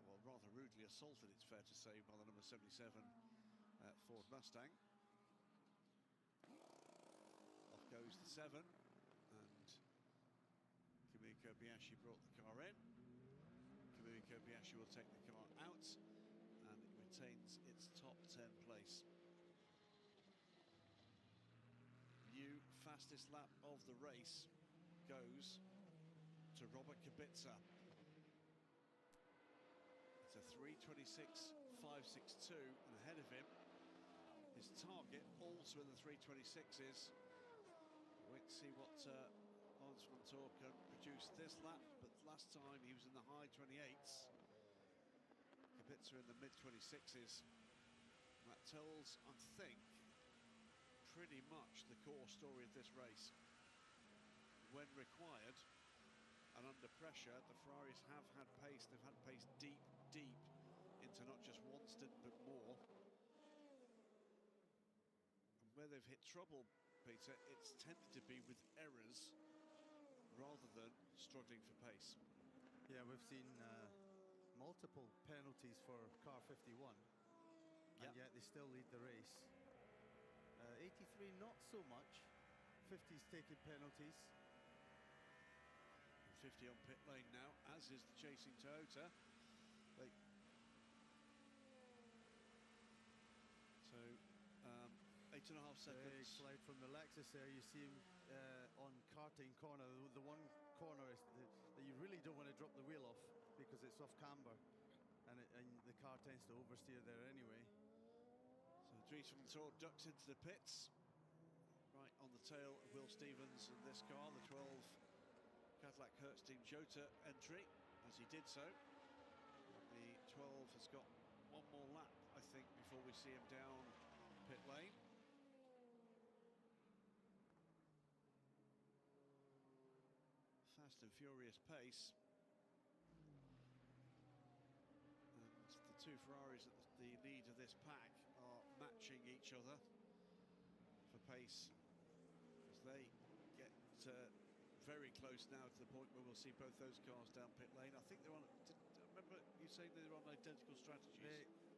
well, rather rudely assaulted, it's fair to say, by the number 77 Ford Mustang. Off goes the 7, and Kamui Kobayashi brought the car in. Kamui Kobayashi will take the car out, and it retains its top 10 place. New fastest lap of the race goes to Robert Kubica. It's a 3:26.562, and ahead of him, his target also in the 3:26s. Wait to see what Laurens Vanthoor can produce this lap, but last time he was in the high 28s. Kubica in the mid 26s. That tells, I think, pretty much the core story of this race. When required and under pressure, the Ferraris have had pace. They've had pace deep into not just one stint but more. they've hit trouble, Peter, it's tended to be with errors rather than struggling for pace. Yeah, we've seen multiple penalties for car 51, and yet they still lead the race. 83 not so much. 50's taking penalties. 50 on pit lane now, as is the chasing Toyota. So 8.5 seconds. Big slide from the Lexus there. You see him on karting corner. The one corner is that you really don't want to drop the wheel off because it's off camber, and the car tends to oversteer there anyway. So Dries van der Tor ducks into the pits, right on the tail of Will Stevens and this car, the 12 Cadillac Hertz Team Jota entry. As he did so, the 12 has got one more lap, I think, before we see him down pit lane. Fast and furious pace. And the two Ferraris at the lead of this pack are matching each other for pace as they get very close now to the point where we'll see both those cars down pit lane. I think they're on. Remember you saying they're on identical strategies?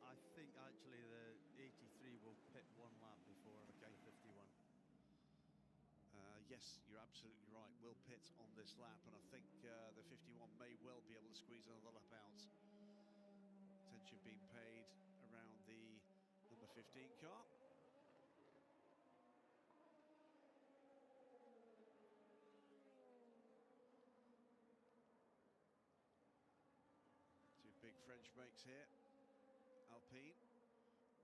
I think actually the 83 will pit one lap before the 51. Yes, you're absolutely right. Will pit on this lap, and I think the 51 may well be able to squeeze another lap out. Attention being paid around the number 15 car. Two big French makes here. Alpine.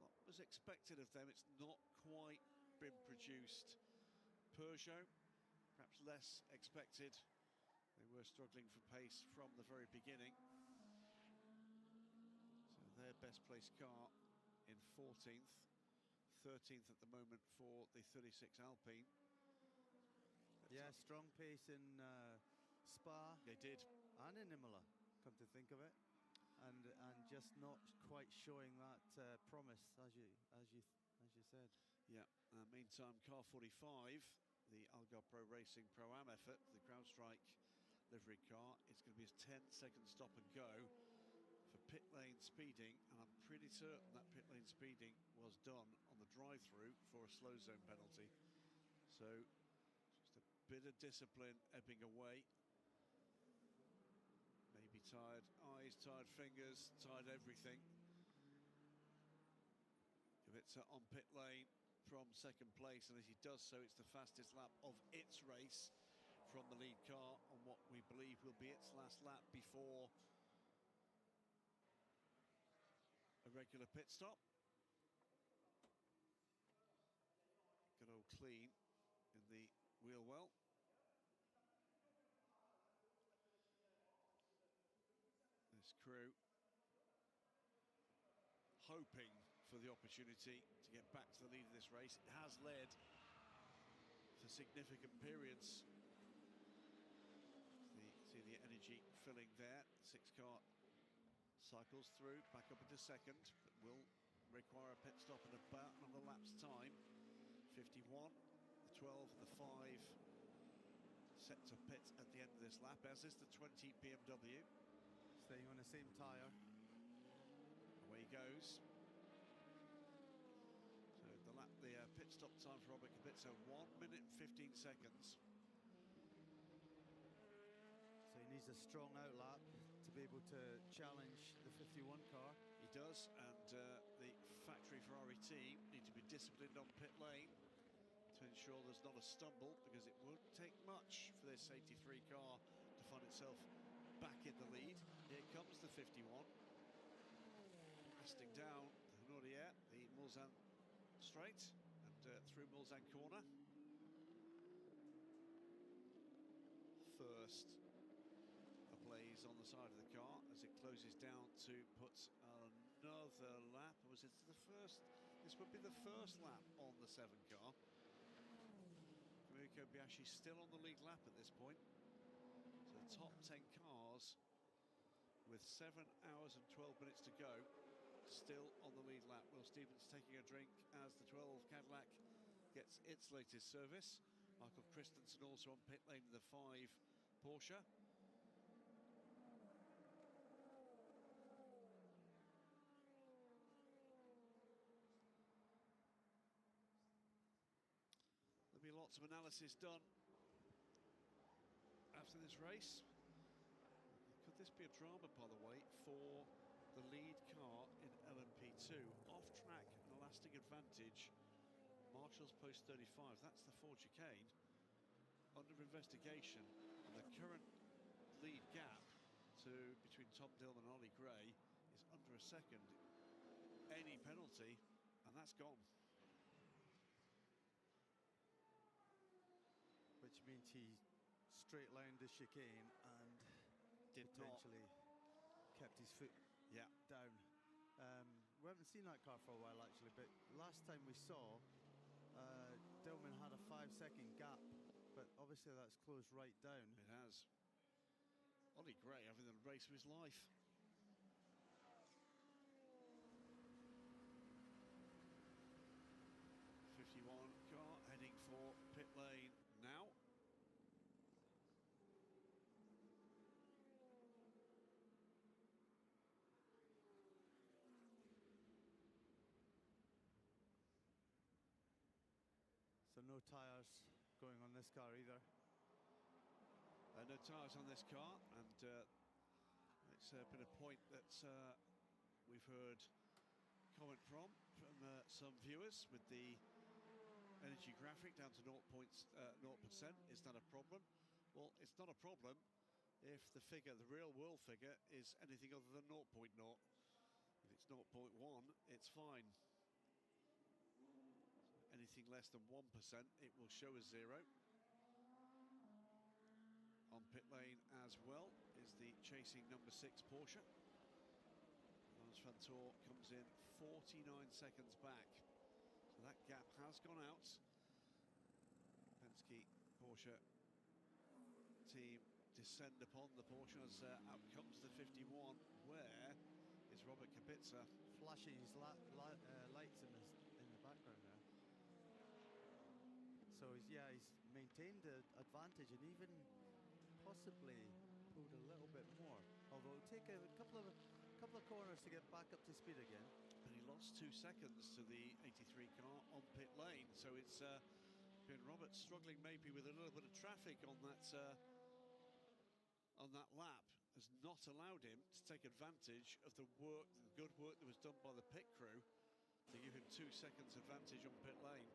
What was expected of them, it's not quite been produced. Peugeot, perhaps less expected. They were struggling for pace from the very beginning. So their best placed car in 14th, 13th at the moment for the 36 Alpine. Yeah, strong pace in Spa. They did. And in Imola, come to think of it. And just not quite showing that promise, as you said. Yeah. Meantime, car 45, the Algarve Pro Racing Pro-Am effort, the CrowdStrike livery car, it's going to be a 10-second stop and go for pit lane speeding, and I'm pretty certain that pit lane speeding was done on the drive-through for a slow zone penalty. So just a bit of discipline ebbing away. Maybe tired eyes, tired fingers, tired everything. Kubica on pit lane from second place, and as he does so, it's the fastest lap of its race from the lead car on what we believe will be its last lap before a regular pit stop. Good old clean in the wheel well. This crew hoping for the opportunity to get back to the lead of this race. It has led for significant periods. See the energy filling there. The 6 car cycles through, back up into second, but will require a pit stop in about another lap's time. 51, the 12 and the 5 set to pit at the end of this lap, as is the 20 BMW. Staying on the same tyre. Away he goes. So the pit stop time for Robert Kubica, 1 minute and 15 seconds. So he needs a strong outlap to be able to challenge the 51 car. He does, and the factory Ferrari team need to be disciplined on pit lane to ensure there's not a stumble, because it won't take much for this 83 car to find itself back in the lead. Here comes the 51. Resting down the Nordier, the Mulsanne straight, and through Mulsanne corner. First ablaze on the side of the car as it closes down to put another lap. Was it the first? This would be the first lap on the 7 car. Kamui Kobayashi still on the lead lap at this point. So the top 10 cars with 7 hours and 12 minutes to go, still on the lead lap. Will Stevens taking a drink as the 12 Cadillac gets its latest service. Michael Christensen also on pit lane in the 5 Porsche. There'll be lots of analysis done after this race. Could this be a drama, by the way, for the lead car in LMP2? Off-track and a lasting advantage. Marshall's post 35, that's the Ford chicane, under investigation. And the current lead gap between Tom Dillman and Olly Gray is under a second. Any penalty, and that's gone. Which means he straight lined the chicane and potentially kept his foot down. We haven't seen that car for a while actually, but last time we saw Dillman had a 5-second gap, but obviously that's closed right down. It has. Olly Gray having the race of his life. '51 car heading for pit lane now. So no tyres going on this car either. No tyres on this car, and it's been a point that we've heard comment from some viewers with the energy graphic down to 0%. Is that a problem? Well, it's not a problem if the figure, the real world figure, is anything other than 0.0. If it's 0.1, it's fine. Anything less than 1%, it will show as 0. On pit lane as well is the chasing number 6 Porsche. Lance Vantour comes in 49 seconds back. So that gap has gone out. Penske Porsche team descend upon the Porsche as out comes the 51. Where is Robert Kubica? Flashing his lights in the background there. So he's maintained the advantage and even possibly pulled a little bit more. Although it'll take a couple of corners to get back up to speed again. And he lost 2 seconds to the 83 car on pit lane. So it's been Robert struggling maybe with a little bit of traffic on that lap. Has not allowed him to take advantage of the good work that was done by the pit crew to give him 2 seconds advantage on pit lane.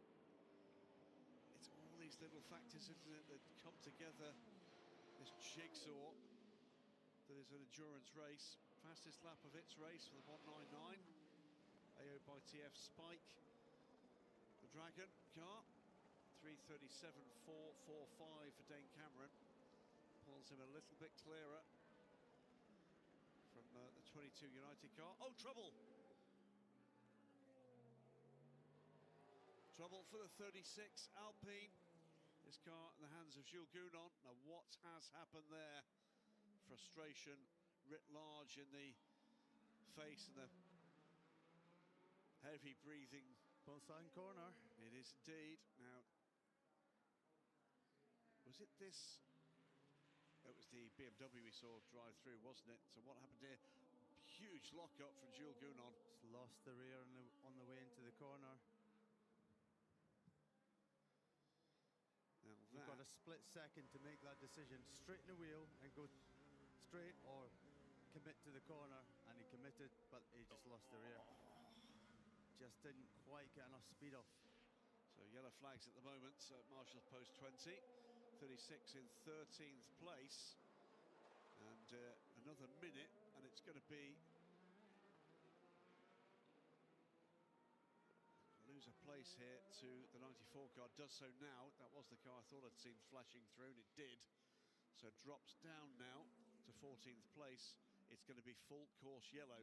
It's all these little factors, isn't it, that come together. This jigsaw that is an endurance race. Fastest lap of its race for the 199. AO by TF Spike. The Dragon car. 3:37.445 for Dane Cameron. Pulls him a little bit clearer from the 22 United car. Oh, trouble! Trouble for the 36 Alpine. This car in the hands of Jules Gounon. Now what has happened there? Frustration writ large in the face and the heavy breathing. Mustang corner. It is indeed. Now, was it this? It was the BMW we saw drive through, wasn't it? So what happened here? Huge lock-up from Jules Gounon. Just lost the rear on the way into the corner. Now You've got a split second to make that decision. Straighten the wheel and go straight, or commit to the corner. And he committed, but he just lost the rear. Just didn't quite get enough speed off. So yellow flags at the moment. Marshall's post 20. 36 in 13th place. And another minute, and it's going to be lose a place here to the 94 car. Does so now. That was the car I thought I'd seen flashing through, and it did. So drops down now to 14th place. It's going to be full course yellow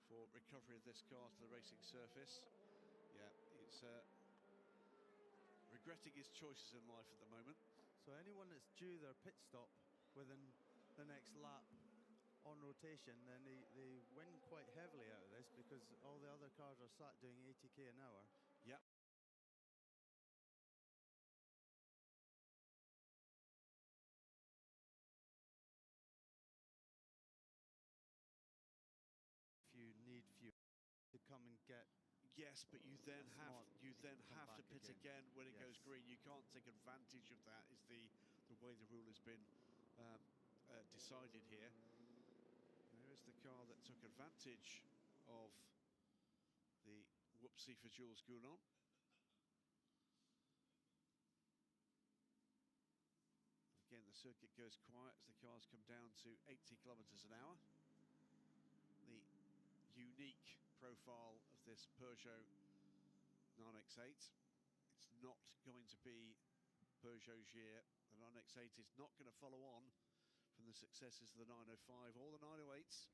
for recovery of this car to the racing surface. Yeah, it's regretting his choices in life at the moment. So anyone that's due their pit stop within the next lap on rotation, then they win quite heavily out of this, because all the other cars are sat doing 80k an hour. Yep, get. Yes, but you then have to back pit again when it goes Yes. green. You can't take advantage of that. Is the way the rule has been decided here. There is the car that took advantage of the whoopsie for Jules Gounon. Again, the circuit goes quiet as the cars come down to 80 kilometers an hour. The unique profile of this Peugeot 9X8. It's not going to be Peugeot's year. The 9X8 is not going to follow on from the successes of the 905 or the 908s.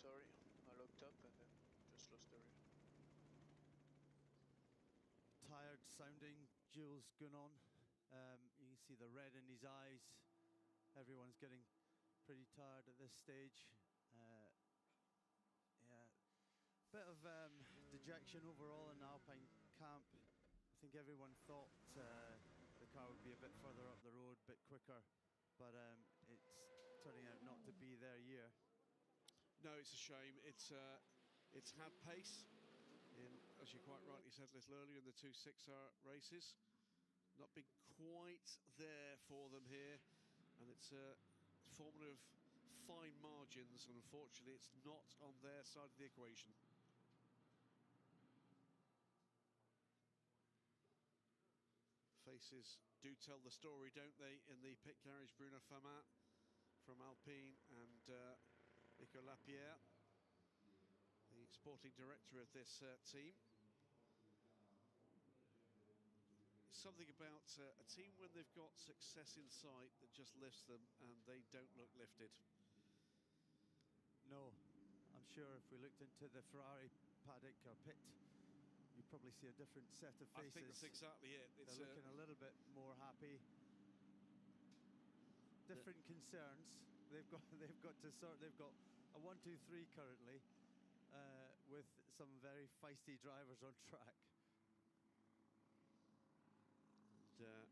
Sorry, I looked up and then just lost the rear. Tired sounding Jules Gounon. You can see the red in his eyes. Everyone's getting pretty tired at this stage. Yeah, bit of dejection overall in the Alpine camp. I think everyone thought the car would be a bit further up the road, a bit quicker, but it's turning out not to be their year. No, it's a shame. It's had pace in, as you quite rightly said a little earlier, in the 2 6-hour races. Not been quite there for them here, and it's a formula of fine margins, and unfortunately it's not on their side of the equation. Faces do tell the story, don't they, in the pit garage? Bruno Famat from Alpine and Nico Lapierre, the sporting director of this team. Something about a team when they've got success in sight that just lifts them, and they don't look lifted. No, I'm sure if we looked into the Ferrari paddock or pit, you'd probably see a different set of faces. I think that's exactly it. It's They're looking a little bit more happy. Different concerns. They've got to sort. They've got a 1-2-3 currently, with some very feisty drivers on track. And,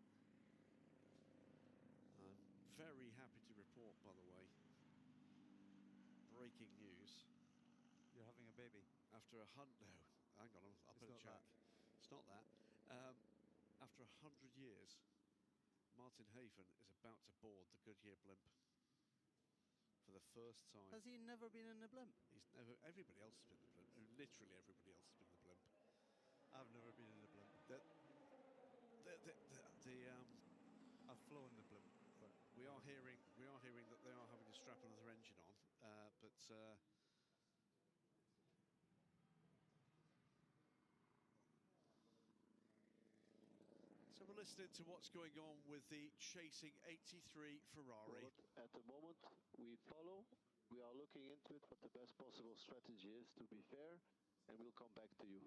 I'm very happy to report, by the way, breaking news. You're having a baby? After a hunt, no, hang on, I'll put a check. It's not that. After 100 years, Martin Haven is about to board the Goodyear blimp for the first time. Has he never been in the blimp? He's never. Everybody else has been in the blimp. Literally everybody else has been in the blimp. I've never been in the blimp. I've flown the blimp, but we are hearing that they are having to strap another engine on, but. So we're listening to what's going on with the chasing 83 Ferrari. At the moment, we follow. We are looking into it, what the best possible strategy is, to be fair, and we'll come back to you.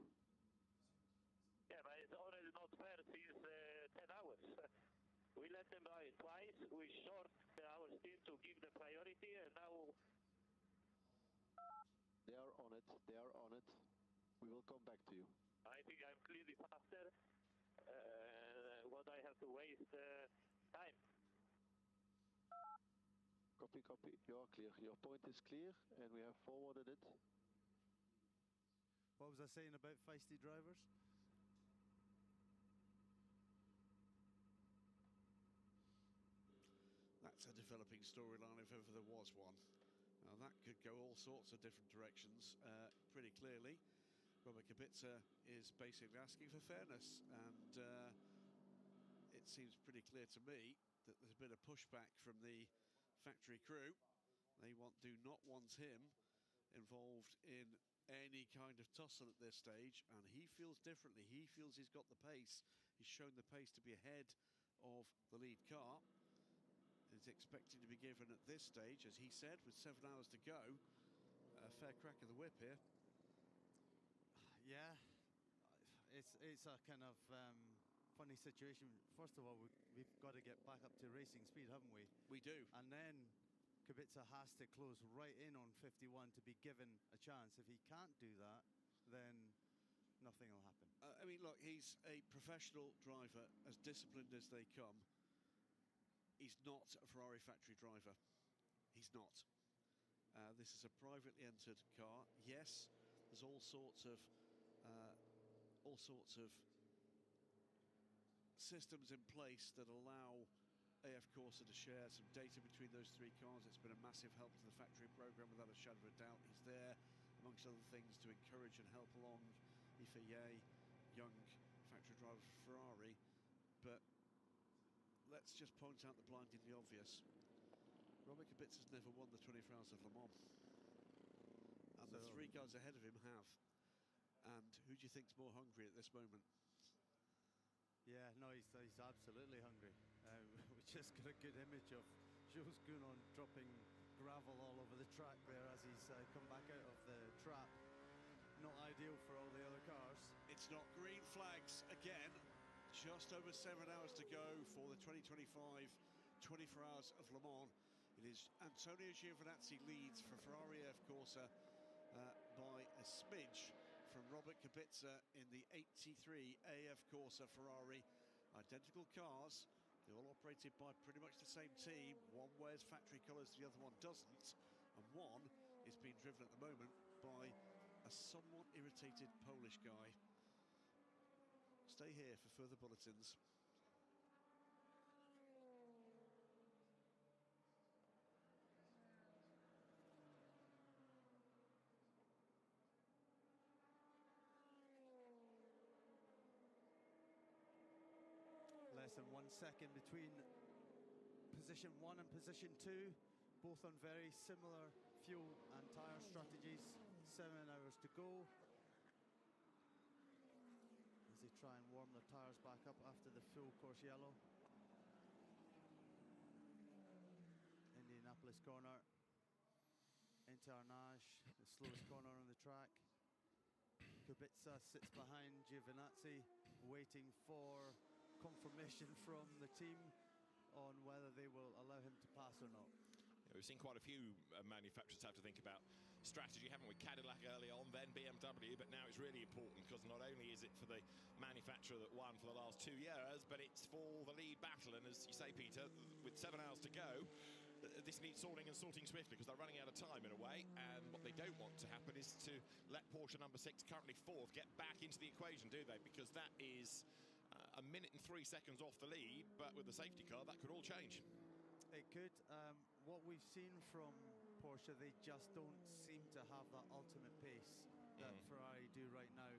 Yeah, but it's already not fair since 10 hours. We let them buy twice, we short our team to give the priority, and now... They are on it, they are on it. We will come back to you. I think I'm clearly faster. What I have to waste time. Copy, copy. You are clear. Your point is clear, and we have forwarded it. What was I saying about feisty drivers? That's a developing storyline if ever there was one. Now that could go all sorts of different directions pretty clearly. Robert Kubica is basically asking for fairness, and it seems pretty clear to me that there's been a pushback from the factory crew. They do not want him involved in any kind of tussle at this stage, and he feels differently. He feels he's got the pace. He's shown the pace to be ahead of the lead car. Is expected to be given at this stage, as he said, with 7 hours to go, a fair crack of the whip here. Yeah, it's a kind of funny situation. First of all, we've got to get back up to racing speed, haven't we? We do. And then Kubica has to close right in on 51 to be given a chance. If he can't do that, then nothing will happen. I mean, look, he's a professional driver, as disciplined as they come. He's not a Ferrari factory driver. He's not. This is a privately entered car. Yes, there's all sorts of systems in place that allow AF Corsa to share some data between those three cars. It's been a massive help to the factory program, without a shadow of a doubt. He's there, amongst other things, to encourage and help along Ife, young factory driver for Ferrari. But let's just point out the blindingly obvious. Robert Kubica's never won the 24 Hours of Le Mans. And the three guys ahead of him have. And who do you think's more hungry at this moment? Yeah, no, he's absolutely hungry. We just got a good image of Jules Gounon dropping gravel all over the track there as he's come back out of the trap. Not ideal for all the other cars. It's not green flags again. Just over 7 hours to go for the 2025 24 Hours of Le Mans. It is Antonio Giovinazzi leads for Ferrari AF Corsa by a smidge from Robert Kubica in the 83 AF Corsa Ferrari. Identical cars, they're all operated by pretty much the same team. One wears factory colours, the other one doesn't, and one is being driven at the moment by a somewhat irritated Polish guy. Stay here for further bulletins. Less than 1 second between position 1 and position 2, both on very similar fuel and tyre strategies. 7 hours to go as they try and warm their tyres back up after the full course yellow. Indianapolis corner into Arnage, the slowest corner on the track. Kubica sits behind Giovinazzi, waiting for confirmation from the team on whether they will allow him to pass or not. Yeah, we've seen quite a few manufacturers have to think about strategy, haven't we? Cadillac early on, then BMW, but now it's really important because not only is it for the manufacturer that won for the last 2 years, but it's for the lead battle. And as you say, Peter, with 7 hours to go, this needs sorting and sorting swiftly because they're running out of time in a way. And what they don't want to happen is to let Porsche number 6, currently 4th, get back into the equation, do they? Because that is a minute and 3 seconds off the lead, but with the safety car, that could all change. It could. What we've seen from Porsche, they just don't seem to have that ultimate pace that Ferrari do right now.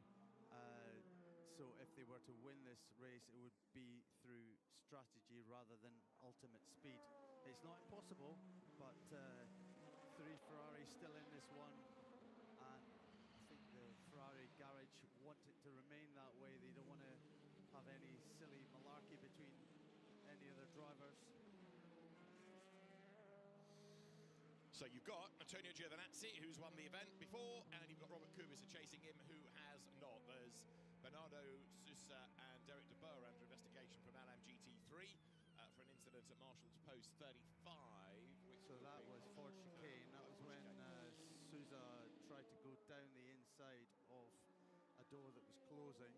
So if they were to win this race, it would be through strategy rather than ultimate speed. It's not impossible, but 3 Ferraris still in this one, and I think the Ferrari garage want it to remain that way. They don't want to have any silly malarkey between any other drivers. So you've got Antonio Giovinazzi, who's won the event before, and you've got Robert Kubica chasing him, who has not. There's Bernardo Sousa and Derek de Boer under investigation from LMGT3 for an incident at Marshall's Post 35. So that was Ford chicane. That was when Sousa tried to go down the inside of a door that was closing.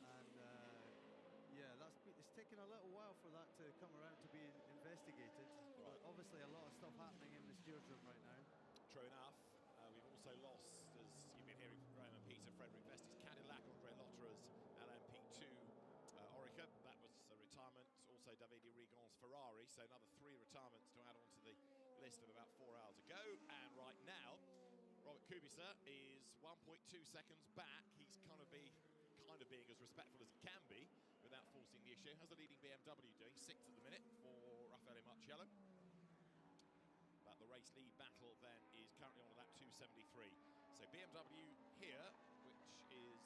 And yeah, it's taken a little while for that to come around to be investigated. Right. But obviously a lot of stuff happening in the stewards room right now. True enough. We've also lost, as you've been hearing from Graham and Peter, Frederick Vesti's Cadillac, Andre Lottera's LMP2 Orica. That was a retirement. Also Davide Rigon's Ferrari. So another 3 retirements to add on to the list of about 4 hours ago. And right now, Robert Kubica is 1.2 seconds back. He's kind of being as respectful as he can be without forcing the issue. How's the leading BMW doing? 6th at the minute for Raffaele Marciello. But the race lead battle then is currently on lap 273. So BMW here, which is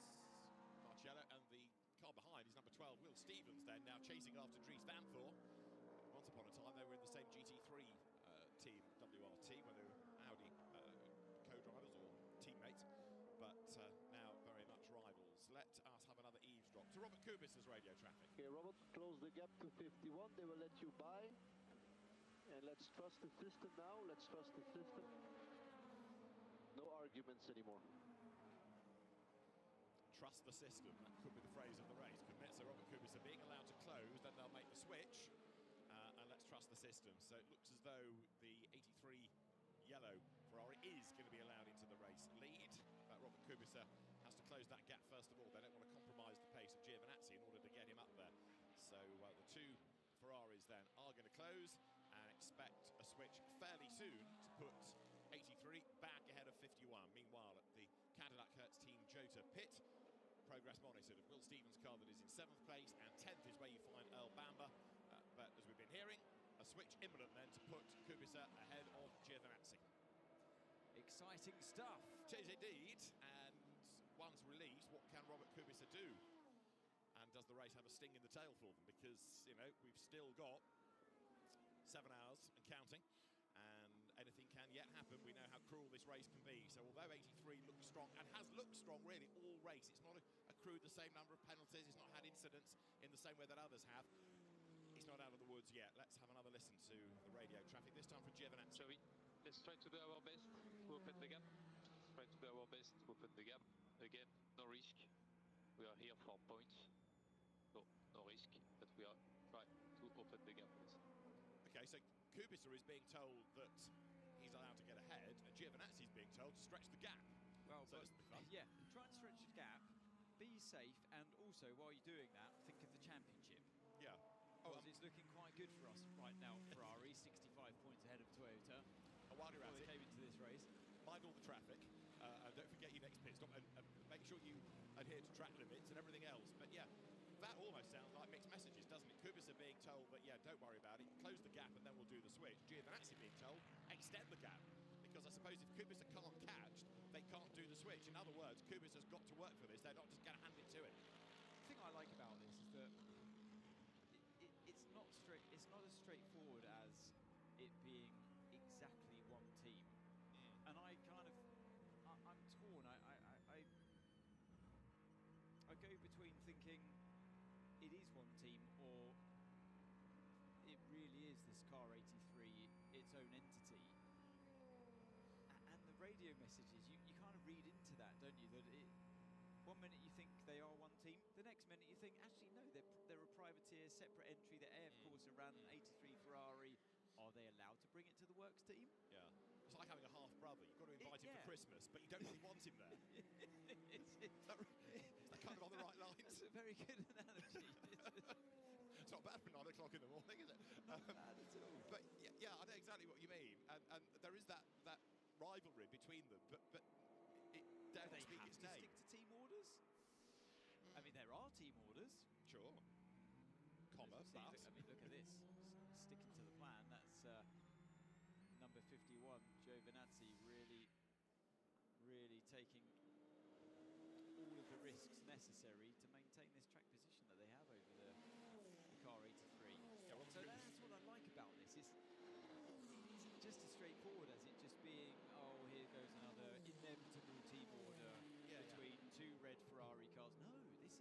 Marciello, and the car behind is number 12, Will Stevens, then now chasing after Dries Vanthoor. Once upon a time they were in the same GT3 team, WRT, when they were Audi co-drivers or teammates, but now very much rivals. Let us have another eavesdrop to Robert Kubica's radio traffic. Okay, Robert, close the gap to 51. They will let you by. And let's trust the system now. Let's trust the system. No arguments anymore. Trust the system, that could be the phrase of the race, couldn't it? So Robert Kubica being allowed to close, then they'll make the switch, and let's trust the system. So it looks as though the 83 yellow Ferrari is going to be allowed into the race lead. Robert Kubica has to close that gap first of all. They don't want to compromise the pace of Giovinazzi in order to get him up there. So the two Ferraris then are going to close and expect a switch fairly soon to put 83 back ahead of 51. Meanwhile, at the Cadillac Hertz Team Jota pit, progress monitored of Will Stevens' car that is in 7th place, and 10th is where you find Earl Bamber. But as we've been hearing, a switch imminent then to put Kubica ahead of Giovinazzi. Exciting stuff. It is indeed, and once released, what can Robert Kubica do? And does the race have a sting in the tail for them? Because, you know, we've still got 7 hours and counting, and anything can yet happen. We know how cruel this race can be. So although 83 looks strong, and has looked strong really all race, it's not accrued the same number of penalties, it's not had incidents in the same way that others have. It's not out of the woods yet. Let's have another listen to the radio traffic, this time from Giovinazzi. So let's try to do our best to open the gap. Try to do our best to open the gap. Again, no risk. We are here for points. No risk, but we are trying to open the gap. Okay, so Kubica is being told that he's allowed to get ahead, and Giovinazzi is being told to stretch the gap. Well, so yeah, try and stretch the gap, be safe, and also while you're doing that, think of the championship. Yeah. Because it's looking quite good for us right now. Ferrari 65 points ahead of Toyota. While you're at it, came into this race, mind all the traffic, and don't forget your next pit stop, and make sure you adhere to track limits and everything else. But yeah, that almost sounds like mixed messages, doesn't it? Kubica being told that, yeah, don't worry about it, close the gap and then we'll do the switch. Giovinazzi being told, extend the gap. Because I suppose if Kubica can't catch, they can't do the switch. In other words, Kubica's got to work for this. They're not just going to hand it to him. The thing I like about this is that it's not as straightforward as it being exactly one team. And I'm torn. I go between thinking it is one team, or it really is this car 83, its own entity. And the radio messages, you kind of read into that, don't you? That one minute you think they are one team, the next minute you think, actually no, they're a privateer, separate entry. They of course ran 83 Ferrari. Are they allowed to bring it to the works team? Yeah. It's like having a half brother. You've got to invite him for Christmas, but you don't really want him there. Is that kind of on the right lines? That's a very good analogy. It's not bad for 9 o'clock in the morning, is it? Not bad at all. But yeah, I know exactly what you mean. And there is that rivalry between them, but it doesn't speak its name. Stick to team orders? I mean, there are team orders. Sure. Comma, but... I mean, look at this. Sticking to the plan, that's number 51, Giovinazzi, really taking all of the risks necessary to maintain this track position that they have over the car 83. Yeah, so that's what I like about this. It isn't just as straightforward as it just being, oh, here goes another inevitable team order between two red Ferrari cars. No, this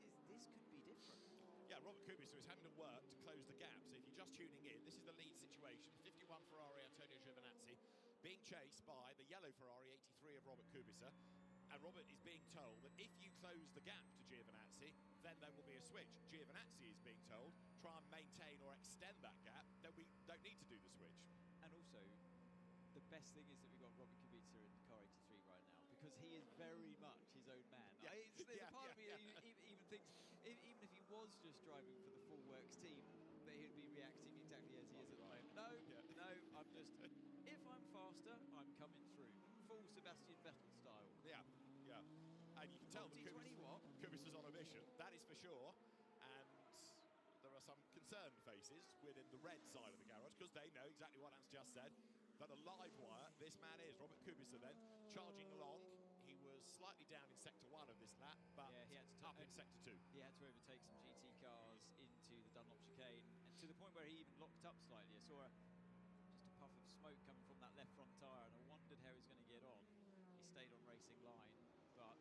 could be different. Yeah, Robert Kubica is having to work to close the gap. So if you're just tuning in, this is the lead situation. 51 Ferrari, Antonio Giovinazzi, being chased by the yellow Ferrari 83 of Robert Kubica. And Robert is being told that if you close the gap to Giovinazzi, then there will be a switch. Giovinazzi is being told, try and maintain or extend that gap, then we don't need to do the switch. And also, the best thing is that we've got Robert Kubica in the car 83 right now, because he is very much his own man. Yeah. There's a part of me even thinks, even if he was just driving for the full works team, that he'd be reacting exactly as he is at the moment. No, I'm just, if I'm faster, I'm coming through. Full Sebastian Vettel style. Yeah. And you can tell that Kubica's on a mission, that is for sure. And there are some concerned faces within the red side of the garage, because they know exactly what Ants just said, that a live wire this man is. Robert Kubica then charging along. He was slightly down in sector 1 of this lap, but he had to up in sector 2. He had to overtake some GT cars into the Dunlop chicane, and to the point where he even locked up slightly. I saw just a puff of smoke coming from that left front tyre, and I wondered how he was going to get on. He stayed on racing line, but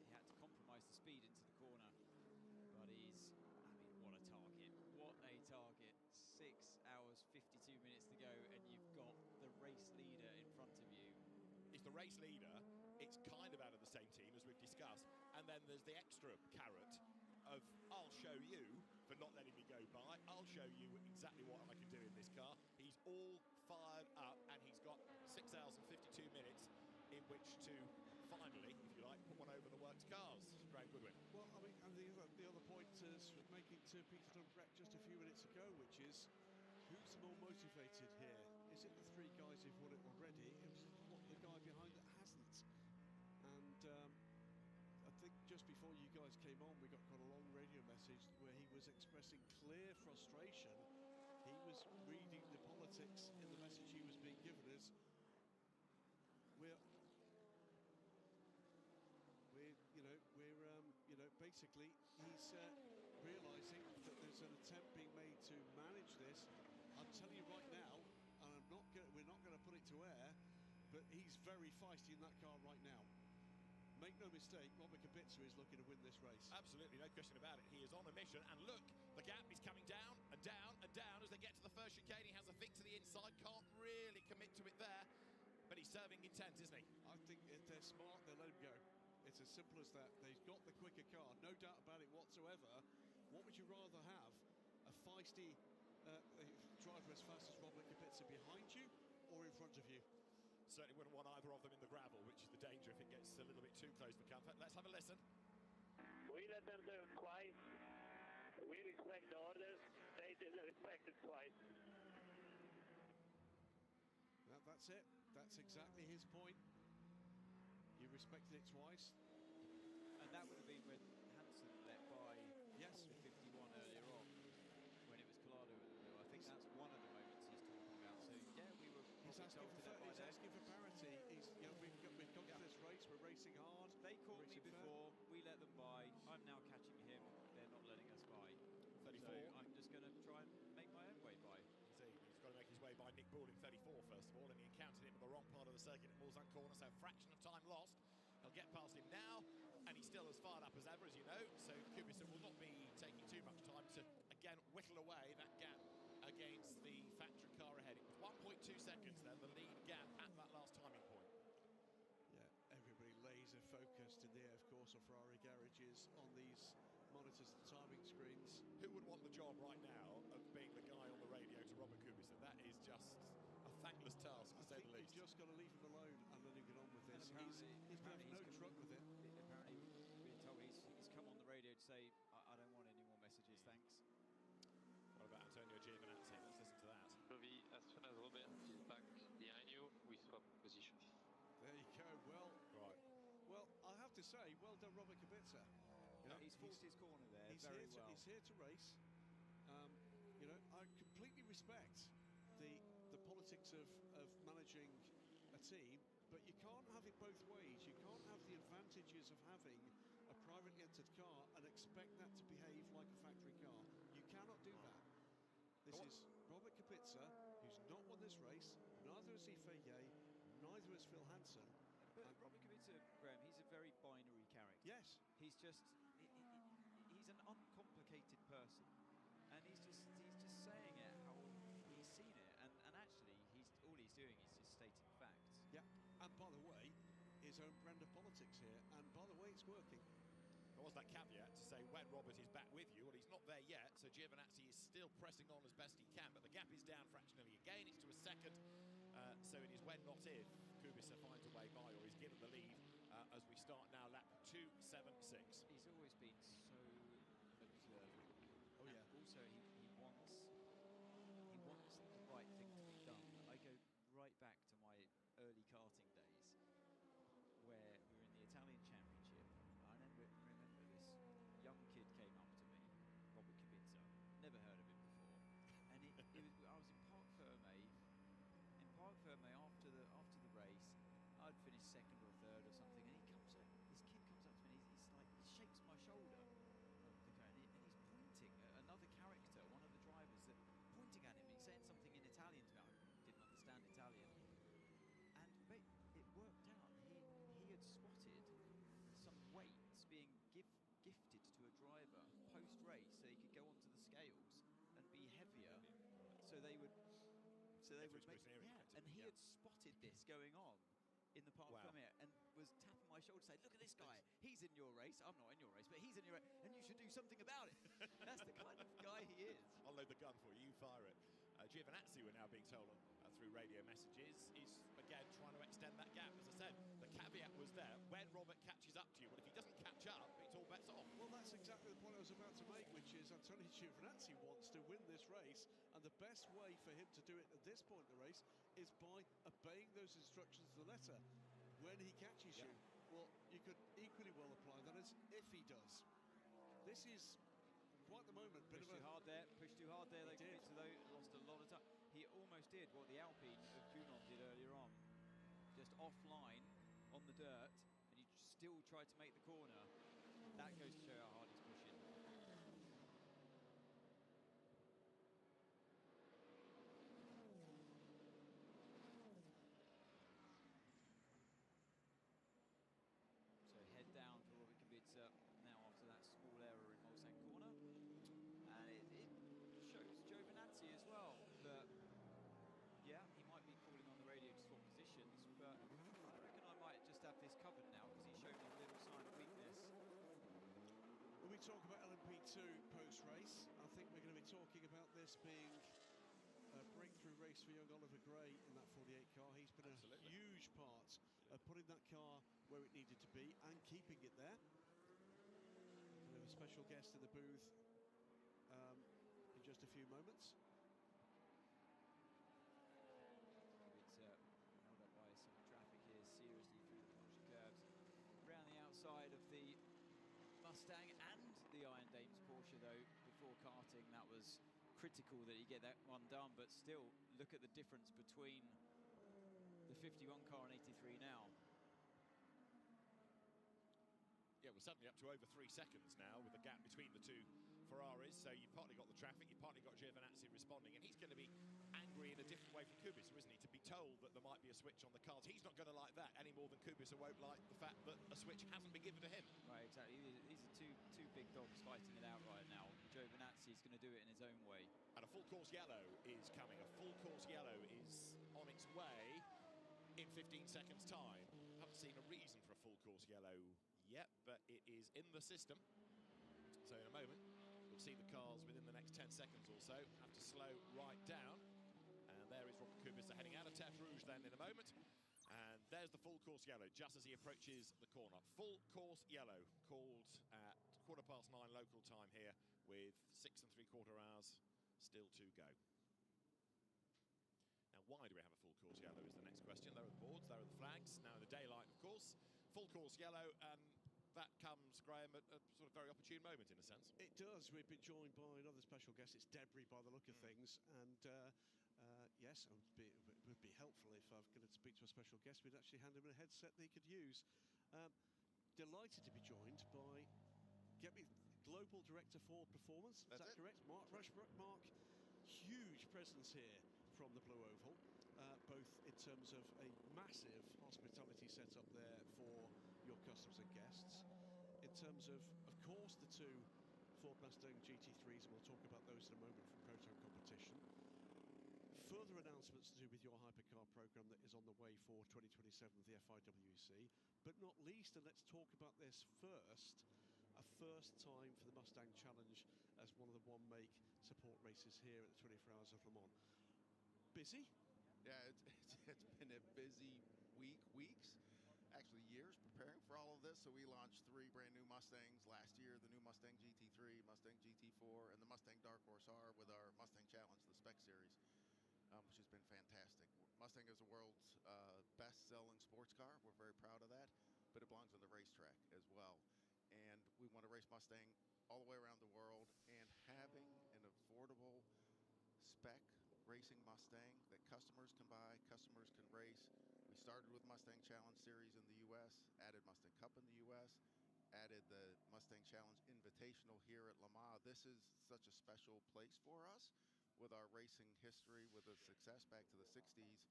he had to compromise the speed into the corner. But what a target. What a target. 6 hours, 52 minutes to go, he's the race leader, it's kind of out of the same team as we've discussed. And then there's the extra carrot of, I'll show you for not letting me go by. I'll show you exactly what I can do in this car. He's all fired up, and he's got 6 hours and 52 minutes in which to finally, if you like, put one over the works cars. Graham Goodwin. Well, I mean, and the other point is making to Peter Dunbrek just a few minutes ago, which is who's more motivated here? Is it the three guys who've won it already? It was the guy behind that hasn't. And I think just before you guys came on, we got a long radio message where he was expressing clear frustration. He was reading the politics in the message he was being given as basically he's realising that there's an attempt being made to manage this. I'm telling you right now, and we're not going to put it to air, but he's very feisty in that car right now. Make no mistake, Robert Kubica is looking to win this race. Absolutely, no question about it. He is on a mission, and look, the gap is coming down and down and down as they get to the first chicane. He has a fix to the inside, can't really commit to it there, but he's serving intent, isn't he? I think if they're smart, they'll let him go. It's as simple as that. They've got the quicker car, no doubt about it whatsoever. What would you rather have? A feisty driver as fast as Robert Kubica behind you or in front of you? Certainly wouldn't want either of them in the gravel, which is the danger if it gets a little bit too close for comfort. Let's have a listen. We let them do it twice. We respect the orders. They didn't respect it twice. That's it. That's exactly his point. You respected it twice. And that would have been when Hansen let by the 51 earlier on, when it was Collado at the wheel. I think that's one of the moments he's talking about. So yeah, we were He's asking for parity. We've got to this race. We're racing hard. They caught me before. We let them by. I'm now catching him. They're not letting us by. 34. So I'm just going to try and make my own way by. He's got to make his way by Nick Ball in 34 first of all, and he encountered him at the wrong part of the circuit at Mulsanne corner, so a fraction of time lost. He'll get past him now, and he's still as fired up as ever, as you know, so Kubica will not be taking too much time to, again, whittle away that gap against the factory car ahead. It was 1.2 seconds then, the lead gap at that last timing point. Yeah, everybody laser focused in there, of course, of Ferrari garages on these monitors and timing screens. Who would want the job right now of being the guy on the radio to Robert Kubica? That is just a thankless task, to say the least. You've just got to leave him alone and let him get on with this. He's got no truck with it. Apparently, we're told he's come on the radio to say, I don't want any more messages, thanks. What about Antonio Giovinazzi? Let's listen to that. Probably as soon as Robert is back behind you, we swap position. There you go. Well, I have to say, well done, Robert Kubica. He's forced his corner there He's here to race. I completely respect the politics of managing a team, but you can't have it both ways. You can't have the advantages of having a privately entered car and expect that to behave like a factory car. You cannot do that. This is Robert Kubica, who's not won this race. Neither has Feyye, neither has Phil Hansen. But Robert Kubica, Graham, he's a very binary character. Yes. He's just he's an uncomplicated person, and he's just saying it how he's seen it, and actually all he's doing is just stating facts. Yeah, and by the way, his own brand of politics here, and by the way, it's working. There was that caveat to say when Robert is back with you. Well, he's not there yet, so Giovinazzi is still pressing on as best he can, but the gap is down fractionally again. It's to a second, so it is when, not if, Kubica finds a way by or is given the lead as we start now lap 2.76. He's always been so observant. Oh yeah. Also, he wants the right thing to be done. I go right back to my early karting days, where we were in the Italian Championship. I remember this young kid came up to me, Robert Kubica, never heard of him before, and I was in Parc Fermé. In Parc Fermé after the race, I'd finished second or third or something, and this kid comes up to me, he's like, he shakes my shoulder, and he's pointing at another character, one of the drivers, pointing at him, he's saying something in Italian to me. I didn't understand Italian, and it worked out. He had spotted some weights being gifted to a driver post-race, so he could go onto the scales and be heavier, so they would make, and he had spotted this going on, in the Parc Fermé and was tapping my shoulder saying, look at this guy, he's in your race. I'm not in your race, but he's in your race, and you should do something about it. That's the kind of guy he is. I'll load the gun for you, you fire it. Giovinazzi, we're now being told through radio messages, is again trying to extend that gap. As I said, the caveat was there when Robert catches up to you, but if he doesn't catch up, it's all bets off. Well, that's exactly the point I was about to make, which is Antonio Giovinazzi wants to win this race, and the best way for him to do it at this point in the race is by obeying those instructions to the letter. When he catches you, well, you could equally well apply that as if he does. This is quite the moment. Pushed too hard there, they did. Though, lost a lot of time. He almost did what the Alpine of Cunon did earlier on. Just offline on the dirt, and he still tried to make the corner. That goes to show how hard he's pushing. So head down for Robert Kubica now after that small error in Mustang corner. And it shows Giovinazzi as well that, yeah, he might be calling on the radio to swap positions, but I reckon I might just have this covered now because he's shown me a little sign of weakness. When we talk about LMP2 post-race, I think we're going to be talking about this being a breakthrough race for young Oliver Gray in that 48 car. He's been a huge part of putting that car where it needed to be and keeping it there. We have a special guest in the booth in just a few moments. It's held up by some traffic here, seriously through the Porsche curves. Around the outside of the Mustang and the Iron Dames Porsche, though, before karting, that was critical that he get that one done, but still, look at the difference between the 51 car and 83 now. Yeah, we're suddenly up to over 3 seconds now with the gap between the two Ferraris. So you've partly got the traffic, you've partly got Giovinazzi responding, and he's going to be angry in a different way from Kubica, isn't he? To be told that there might be a switch on the cards. He's not going to like that any more than Kubica won't like the fact that a switch hasn't been given to him. Right, exactly. These are two big dogs fighting it out right now. Giovinazzi is going to do it in his own way. And a full course yellow is coming. A full course yellow is on its way in 15 seconds' time. Haven't seen a reason for a full course yellow yet, but it is in the system. So in a moment, we'll see the cars within the next 10 seconds or so have to slow right down. And there is Robert Kubica heading out of Terre Rouge then in a moment. And there's the full course yellow just as he approaches the corner. Full course yellow called at 9:15 local time here with 6 3/4 hours still to go. Now, why do we have a full course yellow is the next question. There are the boards, there are the flags. Now in the daylight, of course, full course yellow, and that comes, Graham, at a sort of very opportune moment in a sense. It does. We've been joined by another special guest. It's Debris by the look of things, and yes, it would be helpful if I'm going to speak to a special guest, we'd actually hand him a headset that he could use. Delighted to be joined by Global Director for Performance. Is that correct? Mark Rushbrook. Mark, huge presence here from the Blue Oval, both in terms of a massive hospitality set up there for your customers and guests, in terms of course, the two Ford Mustang GT3s, and we'll talk about those in a moment from Proton Competition. Further announcements to do with your hypercar program that is on the way for 2027 with the FIWC, but not least, and let's talk about this first, a first time for the Mustang Challenge as one of the one-make support races here at the 24 Hours of Le Mans. Busy? Yeah, it's been a busy weeks, actually years preparing for all of this. So we launched 3 brand new Mustangs last year, the new Mustang GT3, Mustang GT4, and the Mustang Dark Horse R with our Mustang Challenge, the Spec Series, which has been fantastic. Mustang is the world's best-selling sports car. We're very proud of that, but it belongs on the racetrack as well. And we want to race Mustang all the way around the world, and having an affordable spec racing Mustang that customers can buy, customers can race. We started with Mustang Challenge Series in the U.S., added Mustang Cup in the U.S., added the Mustang Challenge Invitational here at Le Mans. This is such a special place for us with our racing history, with the success back to the 60s.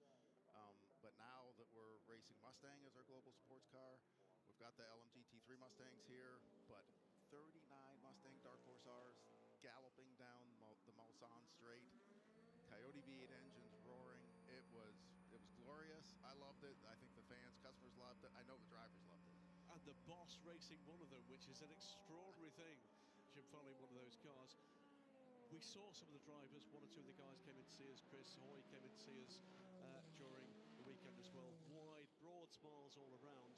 But now that we're racing Mustang as our global sports car, we've got the LMGT3 Mustangs here, but 39 Mustang Dark Horse Rs galloping down the Mulsanne Straight. Coyote V8 engines roaring. It was glorious. I loved it. I think the fans, the boss racing one of them, which is an extraordinary thing. Jim Foley, one of those cars. We saw some of the drivers, one or two of the guys came in to see us. Chris Hoy came in to see us during the weekend as well. Wide, broad smiles all around.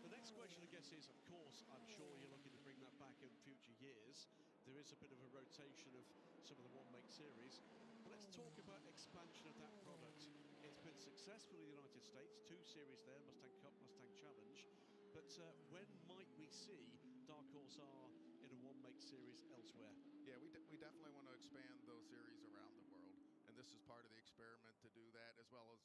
The next question, I guess, is, of course, I'm sure you're looking to bring that back in future years. There is a bit of a rotation of some of the one-make series. But let's talk about expansion of that product. It's been successful in the United States, 2 series there, Mustang Cup, Mustang Challenge. But when might we see Dark Horse R in a one-make series elsewhere? Yeah, we definitely want to expand those series around the world. And this is part of the experiment to do that, as well as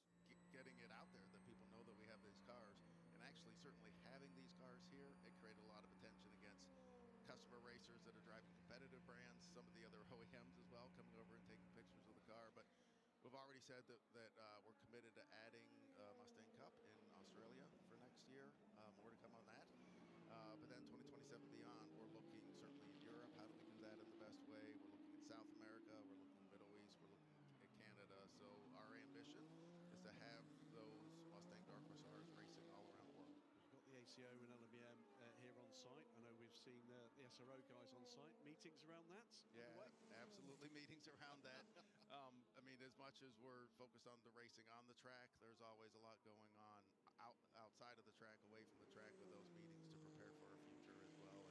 getting it out there, that people know that we have these cars. And actually, certainly having these cars here, it created a lot of attention against customer racers that are driving competitive brands, some of the other OEMs as well, coming over and taking pictures of the car. But we've already said that we're committed to adding Mustang Cup in Australia for next year. More to come on that. But then 2027 beyond, we're looking certainly in Europe. How do we do that in the best way? We're looking at South America. We're looking at Middle East. We're looking at Canada. So our ambition is to have those Mustang Dark Horse Rs racing all around the world. We've got the ACO and LMBM here on site. I know we've seen the SRO guys on site. Meetings around that? Yeah, absolutely meetings around that. I mean, as much as we're focused on the racing on the track, there's always a lot going on outside of the track, away from the track, with those meetings to prepare for our future as well.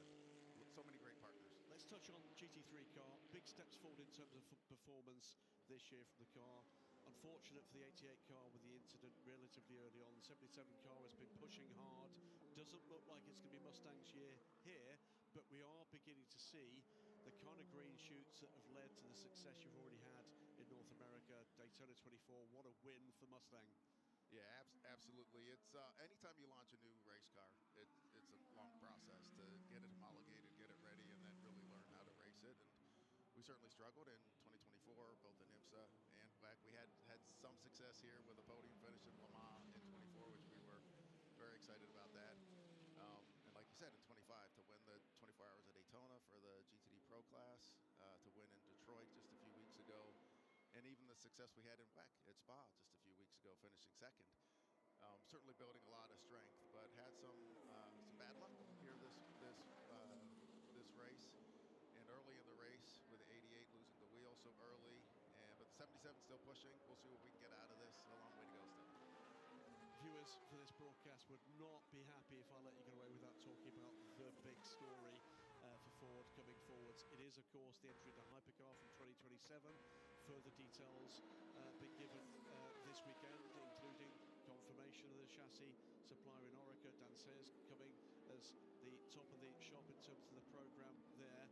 And so many great partners. Let's touch on GT3 car. Big steps forward in terms of performance this year from the car. Unfortunate for the 88 car with the incident relatively early on. The 77 car has been pushing hard. Doesn't look like it's going to be Mustang's year here, but we are beginning to see the kind of green shoots that have led to the success you've already had in North America. Daytona 24, what a win for Mustang. Yeah, absolutely. It's anytime you launch a new race car, it's a long process to get it homologated, get it ready, and then really learn how to race it. And we certainly struggled in 2024, both in IMSA and WAC. We had some success here with a podium finish in Le Mans in 24, which we were very excited about that. And like you said, in 25, to win the 24 Hours of Daytona for the GTD Pro class, to win in Detroit just a few weeks ago, and even the success we had in WEC at Spa just a few weeks ago, finishing second. Certainly building a lot of strength, but had some bad luck here this race. And early in the race with the 88 losing the wheel so early, but the 77 still pushing. We'll see what we can get out of this. A long way to go still. Viewers for this broadcast would not be happy if I let you get away without talking about the big story for Ford coming forwards. It is, of course, the entry into Hypercar from 2027. Further details being given this weekend, including confirmation of the chassis supplier in Orica. Dan Sayers coming as the top of the shop in terms of the program there.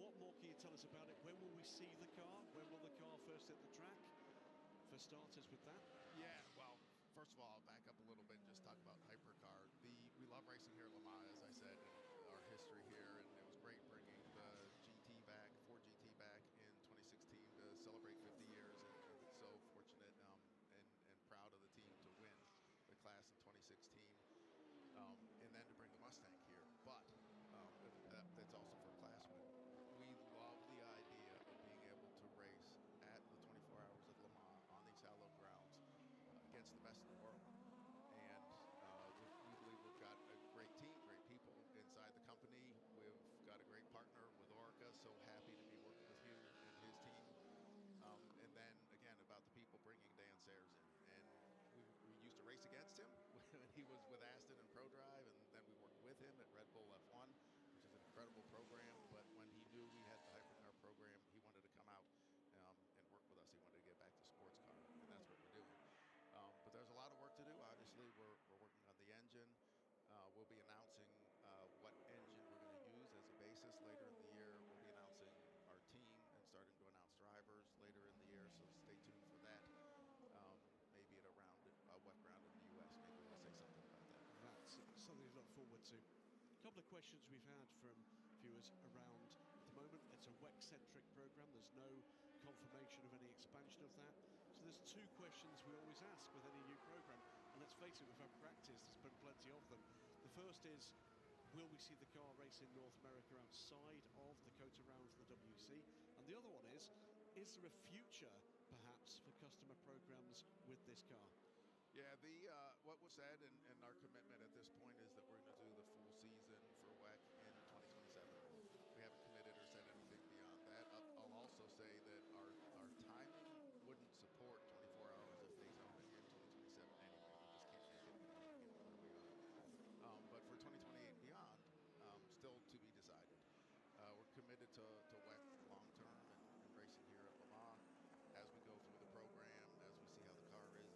What more can you tell us about it? When will we see the car? When will the car first hit the track? For starters with that? Yeah, well, first of all, I'll back up a little bit and just talk about Hypercar. We love racing here at Le Mans, as I said, and our history here, and it was great bringing the GT back, Ford GT back in 2016 to celebrate 50 years, and so fortunate and proud of the team to win the class in 2016, and then to bring the Mustang here. But that's also for a class win. We love the idea of being able to race at the 24 Hours of Le Mans on these hallowed grounds against the best in the world. And we believe we've got a great team, great people inside the company. We've got a great partner with Orica, so happy to be working with Hugh and his team. And then, again, about the people bringing Dan Sayers in. And we used to race against him when he was with Aston and ProDrive, and then we worked with him at Red Bull F1, which is an incredible program. But when he knew we had the Hypercar program, he wanted to come out and work with us. He wanted to get back to sports car, and that's what we're doing. But there's a lot of work to do. Obviously, we're working on the engine. We'll be announcing what engine we're going to use as a basis later in the year. We'll be announcing our team and starting to announce drivers later in the year, so stay tuned for that. Maybe at a wet ground in the U.S., maybe we'll say something about that. That's something to look forward to. A couple of questions we've had from viewers around at the moment. It's a WEC-centric program. There's no confirmation of any expansion of that. So there's 2 questions we always ask with any new program. And let's face it, we've had practice. There's been plenty of them. The first is, will we see the car race in North America outside of the Dakota round for the WC? And the other one is there a future, perhaps, for customer programs with this car? Yeah, the what was said and our commitment at this point is that we're going to do the full season for WEC in 2027. We haven't committed or said anything beyond that. I'll also say that our timing wouldn't support 24 hours of Daytona in 2027 anyway. We just can't make it given where we are. But for 2028 and beyond, still to be decided. We're committed to WEC long term and racing here at Le Mans. As we go through the program, as we see how the car is,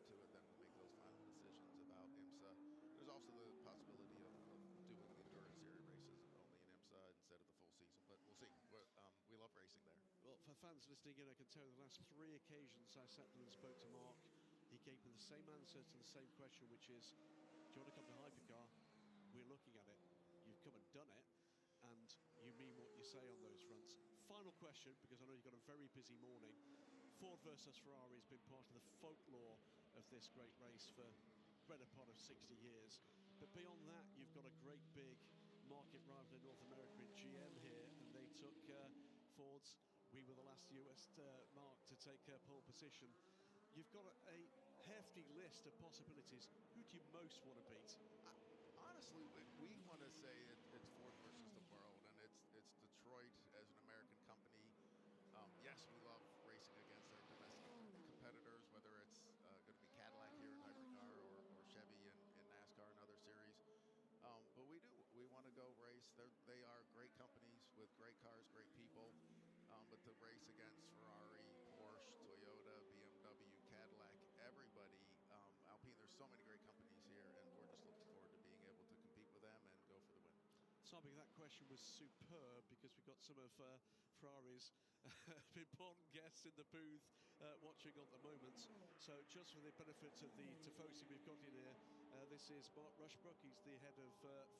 the reception to it, then we'll make those final decisions about IMSA. There's also the possibility of doing the Endurance Series races only in IMSA instead of the full season, but we'll see. We love racing there. Well, for fans listening in, I can tell you the last 3 occasions I sat down and spoke to Mark, he gave me the same answer to the same question, which is, do you want to come to Hypercar? We're looking at it. You've come and done it, and you mean what you say on those fronts. Final question, because I know you've got a very busy morning. Ford versus Ferrari has been part of the folklore of this great race for the better part of 60 years. But beyond that, you've got a great big market rival in North America in GM here, and they took Ford's. We were the last US mark to take pole position. You've got a hefty list of possibilities. Who do you most want to beat? Honestly, we want to say it's Ford versus the world, and it's Detroit as an American company. Yes, we love racing against our domestic competitors, whether it's going to be Cadillac here in Hypercar or Chevy in NASCAR and other series. But we want to go race. They are great companies with great cars, great people. But to race against Ferrari, Porsche, Toyota, BMW, Cadillac, everybody, Alpine, there's so many great companies here, and we're just looking forward to being able to compete with them and go for the win. Simon, that question was superb because we've got some of Ferrari's important guests in the booth watching at the moment. So just for the benefit of the tifosi we've got in here, this is Mark Rushbrook. He's the head of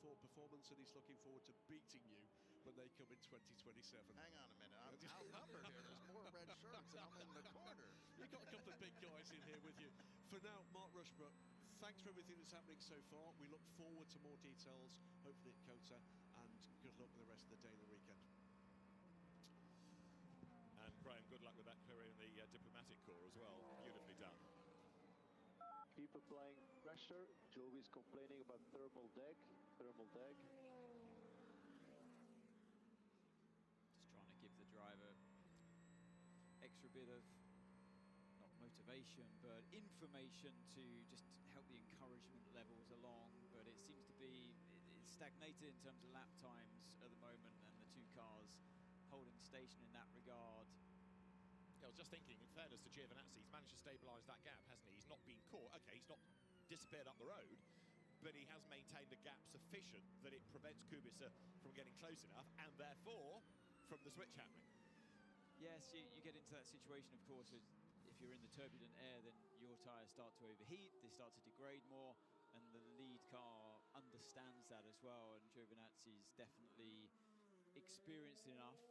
Ford Performance, and he's looking forward to beating you when they come in 2027. Hang on a minute, I'm outnumbered here. There's more red shirts, and I'm in the corner. You've got a couple of big guys in here with you. For now, Mark Rushbrook, thanks for everything that's happening so far. We look forward to more details, hopefully at COTA, and good luck with the rest of the day and the weekend. And Graham, good luck with that career in the diplomatic corps as well. Beautifully done. Keep applying pressure. Jovi's complaining about thermal deck. Just trying to give the driver extra bit of, not motivation, but information to just help the encouragement levels along. But it seems to be it's stagnated in terms of lap times at the moment, and the 2 cars holding station in that regard. I was just thinking, in fairness to Giovinazzi, he's managed to stabilise that gap, hasn't he? He's not been caught. Okay, he's not disappeared up the road, but he has maintained a gap sufficient that it prevents Kubica from getting close enough, and therefore from the switch happening. Yes, you get into that situation, of course, if you're in the turbulent air, then your tyres start to overheat, they start to degrade more, and the lead car understands that as well, and Giovinazzi's definitely experienced enough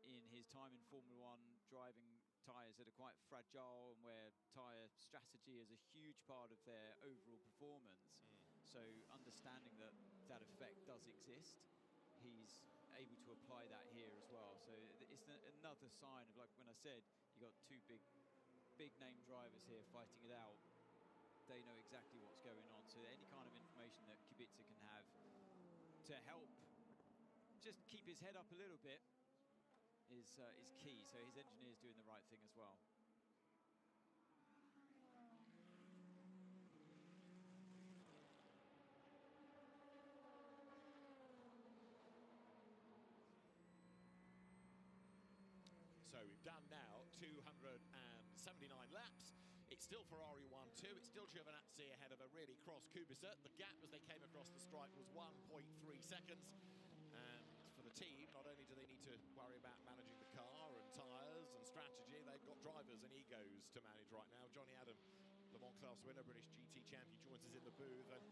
in his time in Formula One, driving tyres that are quite fragile and where tyre strategy is a huge part of their overall performance. So understanding that that effect does exist, he's able to apply that here as well. So it's another sign of, like when I said, you got 2 big name drivers here fighting it out. They know exactly what's going on. So any kind of information that Kubica can have to help just keep his head up a little bit is key. So his engineer's doing the right thing as well. So we've done now 279 laps. It's still Ferrari 1-2. It's still Giovinazzi ahead of a really cross Kubica. The gap as they came across the stripe was 1.3 seconds. And for the team, not only do they need to worry about managing the car and tyres and strategy, they've got drivers and egos to manage right now. Johnny Adam, Le Mans class winner, British GT champion, joins us in the booth. And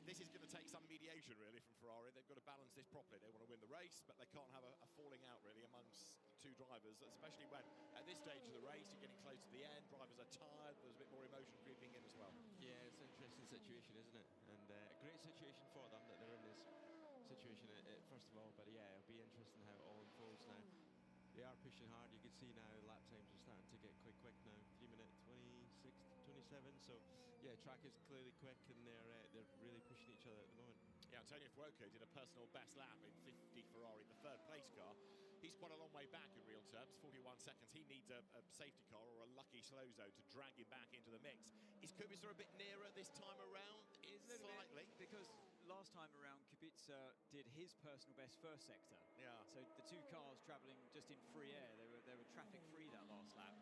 this is going to take some mediation, really, from Ferrari. They've got to balance this properly. They want to win the race, but they can't have a falling out, really, amongst 2 drivers, especially when, at this stage of the race, you're getting close to the end, drivers are tired, there's a bit more emotion creeping in as well. Yeah, it's an interesting situation, isn't it? And a great situation for them that they're in this situation, first of all. But yeah, it'll be interesting how it all unfolds now. They are pushing hard. You can see now lap times are starting to get quick now. 3 minute 26 7. So yeah, track is clearly quick, and they're really pushing each other at the moment. Yeah, Antonio Fuoco did a personal best lap in 50 Ferrari, the third place car. He's quite a long way back in real terms, 41 seconds. He needs a safety car or a lucky slow zone to drag him back into the mix. Is Kubica a bit nearer this time around? Slightly. Because last time around, Kubica did his personal best first sector. Yeah. So the two cars travelling just in free air, they were traffic free that last lap.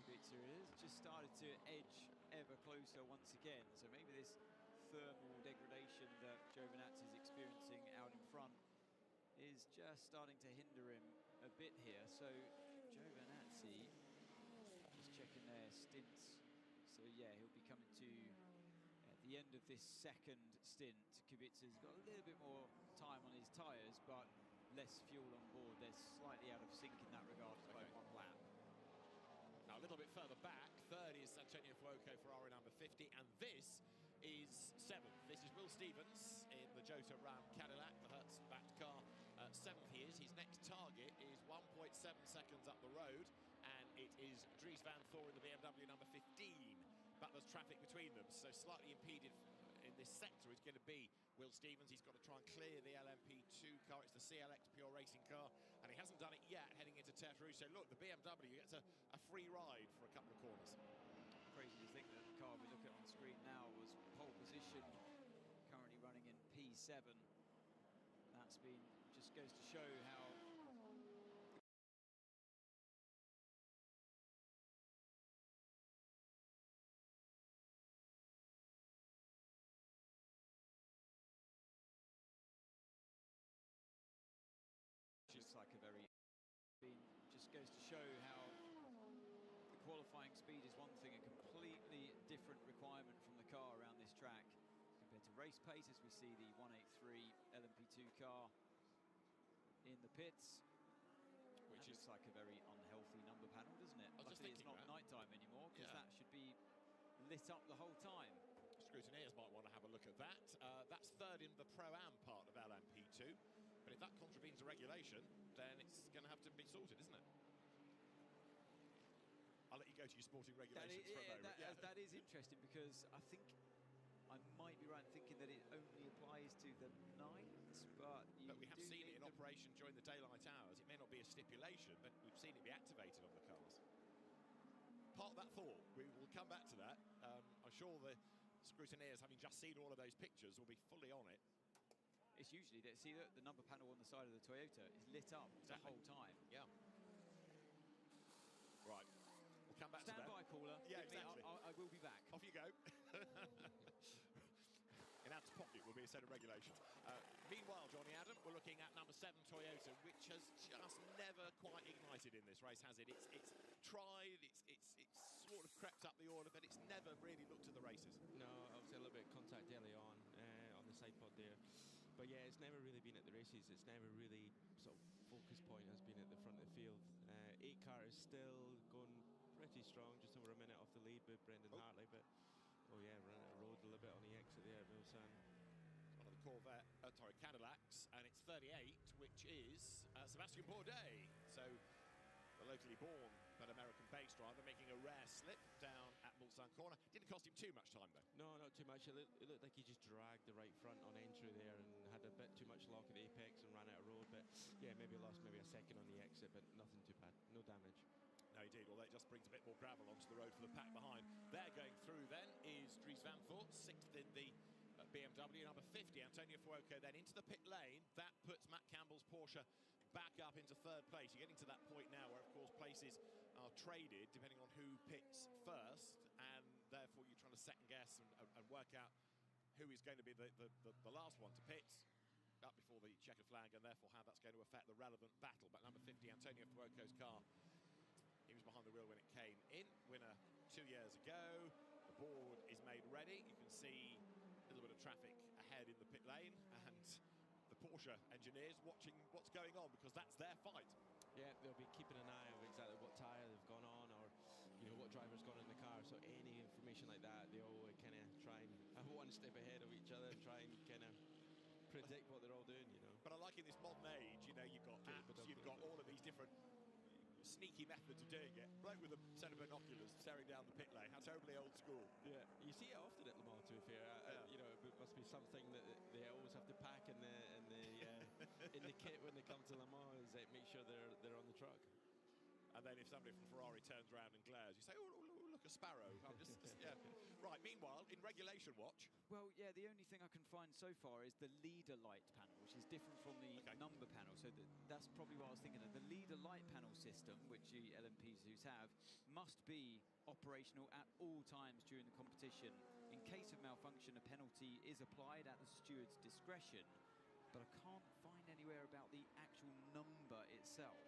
Kubica has just started to edge ever closer once again. So maybe this thermal degradation that Giovinazzi is experiencing out in front is just starting to hinder him a bit here. So Giovinazzi just checking their stints. So yeah, he'll be coming to at the end of this second stint. Kubica's got a little bit more time on his tyres, but less fuel on board. They're slightly out of sync in that regard by one lap. Now a little bit further back, third is Antonio Fuoco, Ferrari number 50, and this is 7th. This is Will Stevens in the Jota Ram Cadillac, the Hertz-backed car. 7th he is. His next target is 1.7 seconds up the road, and it is Dries van Thor in the BMW number 15. But there's traffic between them, so slightly impeded in this sector is going to be Will Stevens. He's got to try and clear the LMP2 car. It's the CLX Pure Racing car, and he hasn't done it yet heading into Tertre. So look, the BMW gets a free ride for a couple of corners. Crazy to think that the car we look at on screen now was pole position, currently running in P7. That's been, just goes to show how just like a very, just goes to show how the qualifying speed is one thing, a completely different requirement from the car around this track compared to race pace, as we see the 183 LMP2 car in the pits, which looks like a very unhealthy number panel, doesn't it? Luckily it's not nighttime anymore, because that should be lit up the whole time. Scrutineers might want to have a look at that. That's third in the Pro-Am part of LMP2. But if that contravenes a regulation, then it's going to have to be sorted, isn't it? I'll let you go to your sporting regulations for a moment. That is interesting, because I think I might be right in thinking that it only applies to the nights, but we have seen it in operation during the daylight hours. It may not be a stipulation, but we've seen it be activated on the cars. Park that thought. We will come back to that. I'm sure the scrutineers, having just seen all of those pictures, will be fully on it. It's usually that, see the number panel on the side of the Toyota is lit up the whole time. Yeah. Right. We'll come back to that. Stand by, caller. Yeah, exactly. I will be back. Off you go. In Adam's pocket will be a set of regulations. Meanwhile, Johnny Adam, we're looking at number 7 Toyota, which has just never quite ignited in this race, has it? It's tried, it's sort of crept up the order, but it's never really looked at the races. No, obviously a little bit of contact early on the side pod there. But yeah, it's never really been at the races. It's never really sort of focus point has been at the front of the field. 8 car is still going pretty strong, just over a minute off the lead with Brendan Hartley. But ran out of road a little bit on the exit there at Mulsanne. One of the Corvette, Cadillacs, and it's 38, which is Sebastian Bourdais. So the locally born but American-based driver making a rare slip down at Mulsanne corner. Didn't cost him too much time though. No, not too much. It looked like he just dragged the right front on entry there and had a bit too much lock at the apex and ran out of road. But yeah, maybe lost a second on the exit, but nothing too bad. No damage. No, he did. Although it just brings a bit more gravel onto the road for the pack behind. They're going through then is Dries van Thor, 6th in the BMW, number 50, Antonio Fuoco, then into the pit lane. That puts Matt Campbell's Porsche back up into 3rd place. You're getting to that point now where, of course, places are traded depending on who pits first, and therefore you're trying to second guess and work out who is going to be the last one to pit up before the checkered flag, and therefore how that's going to affect the relevant battle. But number 50, Antonio Fuoco's car, he was behind the wheel when it came in, winner 2 years ago. The board is made ready. You can see a little bit of traffic ahead in the pit lane, and the Porsche engineers watching what's going on, because that's their fight. Yeah, they'll be keeping an eye on exactly what tyre they've gone on, or what driver's gone in the car. So any information like that, they all kind of try and have one step ahead of each other and try and kind of predict what they're all doing. But I like in this modern age, you've got apps, you've got all of these different sneaky methods of doing it. Bloke with a set of binoculars staring down the pit lane. How terribly old school. Yeah, you see it often at Le Mans, to be fair. You know, it must be something that they always have to pack in the kit when they come to Le Mans, is make sure they're on the truck. And then if somebody from Ferrari turns around and glares, you say, oh, look, a sparrow. I'm just yeah. Right, meanwhile, in regulation watch. Well, yeah, the only thing I can find so far is the leader light panel, which is different from the number panel. So that's probably what I was thinking of. The leader light panel system, which the LMP zoos have, must be operational at all times during the competition. In case of malfunction, a penalty is applied at the steward's discretion, but I can't find anywhere about the actual number itself.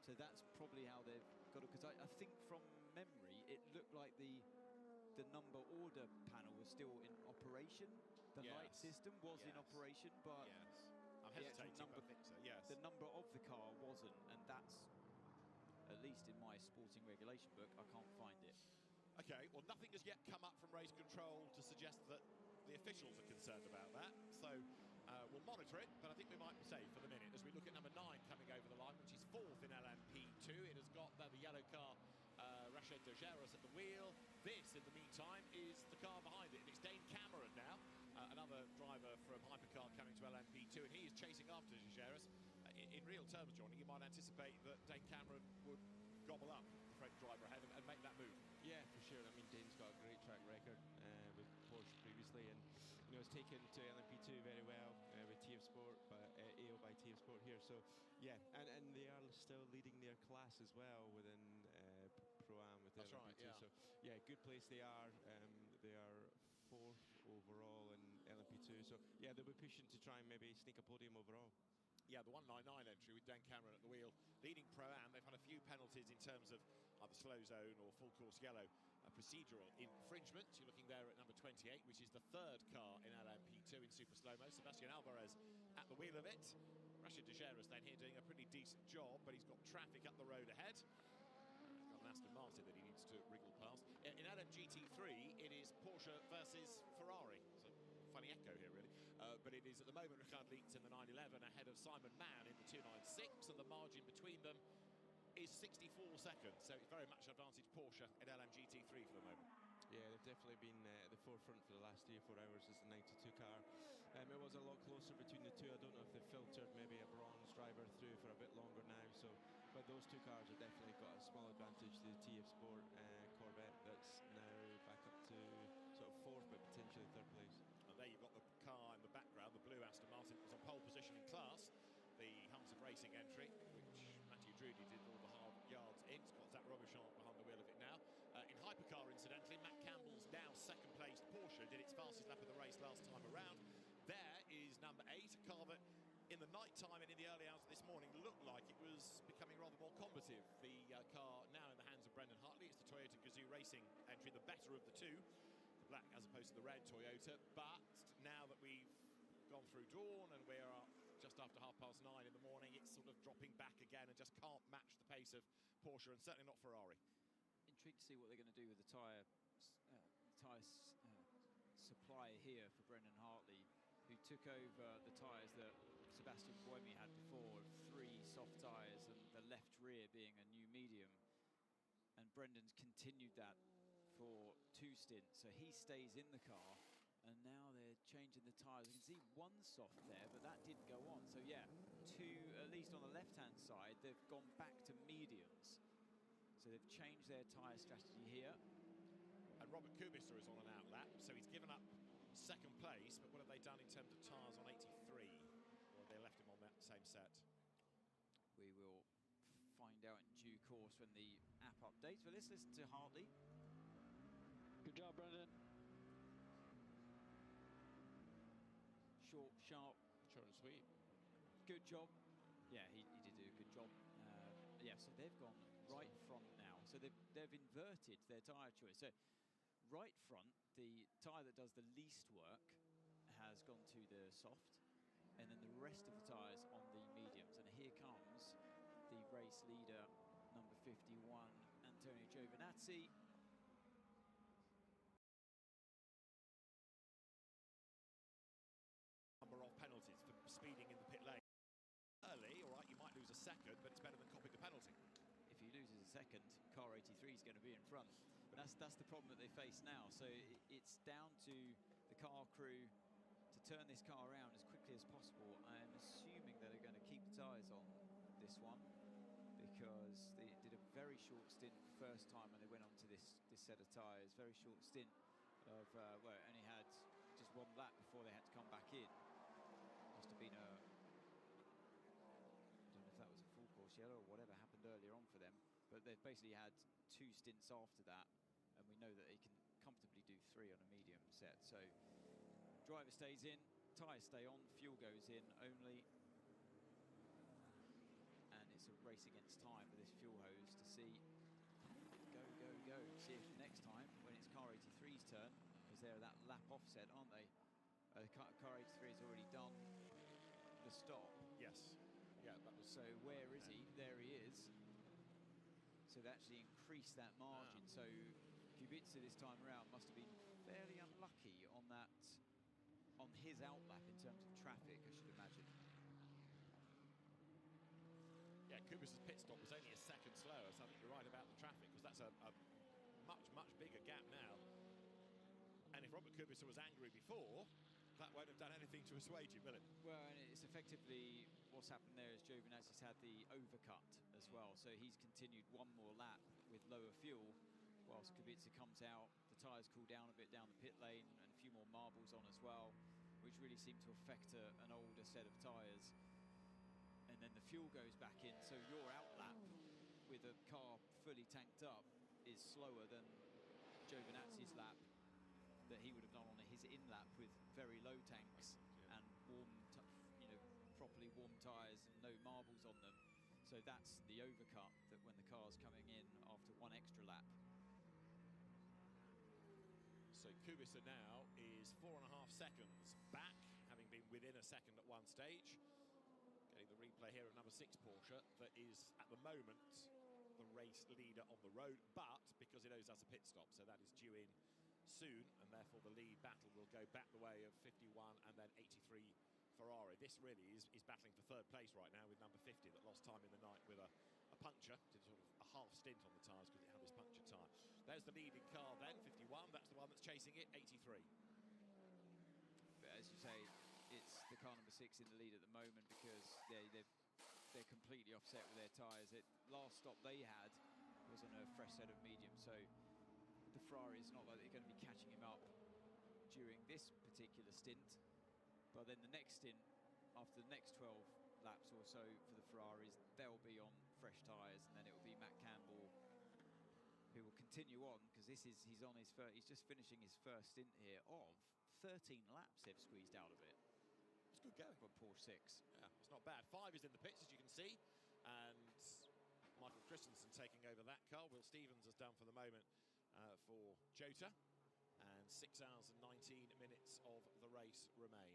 So that's probably how they've got it, because I think from memory it looked like the number order panel was still in operation. The light system was in operation, but I'm hesitating, but I think so, the number of the car wasn't, and that's, at least in my sporting regulation book, I can't find it. Okay, well, nothing has yet come up from race control to suggest that the officials are concerned about that. So we'll monitor it, but I think we might be safe for the minute as we look at number 9 coming over the line, which is 4th in LMP2. It has got the yellow car, Rached de Geras at the wheel. This, in the meantime, is the car behind it, and it's Dane Cameron now, another driver from Hypercar coming to LMP2, and he is chasing after de Geras. In real terms, Johnny, you might anticipate that Dane Cameron would gobble up the French driver ahead and make that move. Yeah, for sure. I mean, Dane's got a great track record with Porsche previously, and you know, it's taken to LMP2 very well with TF Sport, but AO by TF Sport here. So yeah, and they are still leading their class as well within Pro-Am with LMP2. Right, yeah. So yeah, good place they are. They are 4th overall in LMP2. So yeah, they'll be pushing to try and maybe sneak a podium overall. Yeah, the 199 entry with Dan Cameron at the wheel, leading Pro-Am. They've had a few penalties in terms of either slow zone or full course yellow procedural infringement. You're looking there at number 28, which is the 3rd car in LMP2 in super slow-mo. Sebastian Alvarez at the wheel of it. Rached de Geras then here doing a pretty decent job, but he's got traffic up the road ahead. He's got an Aston Martin that he needs to wriggle past. In LMGT3, it is Porsche versus Ferrari. So funny echo here, really. But it is at the moment Ricard Leeds in the 911 ahead of Simon Mann in the 296, and the margin between them is 64 seconds. So it's very much advantage Porsche in LMGT3 for the moment. Yeah, they've definitely been at the forefront for the last 3 or 4 hours as the 92 car. It was a lot closer between the two. I don't know if they filtered maybe a bronze driver through for a bit longer now. So, but those two cars have definitely got a small advantage to the TF Sport Corvette that's now back up to sort of 4th, but potentially 3rd place. And there you've got the car in the background, the blue Aston Martin, was on pole position in class. The Hunts of Racing entry, which Mathieu Drudy did all the hard yards in. It's got Zach Robichon behind the wheel of it now. In Hypercar, incidentally, Matt Campbell's now 2nd placed Porsche did its fastest lap of the race last time around. There is number 8, a car that in the night time and in the early hours of this morning looked like it was becoming rather more combative. The car now in the hands of Brendan Hartley. It's the Toyota Gazoo Racing entry, the better of the two. The black as opposed to the red Toyota. But now that we've gone through dawn and we are just after 9:30 in the morning, it's sort of dropping back again and just can't match the pace of Porsche, and certainly not Ferrari. Intrigued to see what they're going to do with the tyre supply here for Brendan Hartley, who took over the tyres that Sebastian Buemi had before, 3 soft tyres and the left rear being a new medium. And Brendan's continued that for 2 stints, so he stays in the car. And now they're changing the tyres. You can see 1 soft there, but that didn't go on. So yeah, 2, at least on the left-hand side, they've gone back to mediums. So they've changed their tyre strategy here. And Robert Kubica is on an outlap, so he's given up 2nd place. But what have they done in terms of tyres on 83? Or they left him on that same set? We will find out in due course when the app updates. But let's listen to Hartley. Good job, Brendan. Short, sharp. Short and sweet. Good job. Yeah, he did do a good job. Yeah, so they've gone right front now. So they've inverted their tyre choice. So right front, the tyre that does the least work has gone to the soft, and then the rest of the tyres on the mediums. And here comes the race leader, number 51, Antonio Giovinazzi. Number of penalties for speeding in the pit lane. Early, all right, you might lose a second, but it's better than copping the penalty. If he loses a second, car 83 is going to be in front. That's the problem that they face now. So it's down to the car crew to turn this car around as quickly as possible. I'm assuming that they're going to keep the tyres on this one, because they did a very short stint first time when they went onto this set of tyres. Very short stint of, well, it only had just one lap before they had to come back in. Must have been a, I don't know if that was a full course yellow or whatever happened earlier on for them, but they've basically had 2 stints after that, and we know that they can comfortably do 3 on a medium set. So driver stays in, tyres stay on, fuel goes in only, and it's a race against time with this fuel hose to see go. See if next time when it's car 83's turn, because they're that lap offset, aren't they? Car 83 has already done the stop. Yes. Yeah, that was. So where is he? There he is. So they actually increased that margin. So Kubica this time around must have been fairly unlucky on that, on his outlap in terms of traffic, I should imagine. Yeah, Kubica's pit stop was only a second slower, so I think you're right about the traffic, because that's a much bigger gap now. And if Robert Kubica was angry before, that won't have done anything to assuage him, will it? Well, and it's effectively what's happened there is Giovinazzi's had the overcut as well, so he's continued one more lap with lower fuel, whilst Kubica comes out. The tyres cool down a bit down the pit lane, and a few more marbles on as well, which really seem to affect an older set of tyres. And then the fuel goes back in, so your outlap with a car fully tanked up is slower than Giovinazzi's lap that he would have done on his in-lap with very low tanks and warm, properly warm tyres and no marbles on them. So that's the overcut, that when the car's coming in after 1 extra lap. So Kubica now is 4.5 seconds back, having been within a second at one stage. Getting the replay here of number 6 Porsche, that is at the moment the race leader on the road, but because it owes us a pit stop, so that is due in soon, and therefore the lead battle will go back the way of 51 and then 83 Ferrari. This really is battling for 3rd place right now with number 50 that lost time in the night with a puncture, did sort of a half stint on the tyres because it had this puncture tyre. There's the leading car then, 51, that's the one that's chasing it, 83. But as you say, it's the car number 6 in the lead at the moment, because they're completely offset with their tyres. Last stop they had was on a fresh set of medium, so the Ferrari is not like they're going to be catching him up during this particular stint. But then the next stint, after the next 12 laps or so for the Ferraris, they'll be on fresh tyres, and then it will be Matt Campbell who will continue on, because he's just finishing his first stint here of 13 laps they've squeezed out of it. It's good going. For Porsche 6. Yeah, it's not bad. 5 is in the pits, as you can see, and Michael Christensen taking over that car. Will Stevens has done for the moment for Jota, and 6 hours and 19 minutes of the race remain.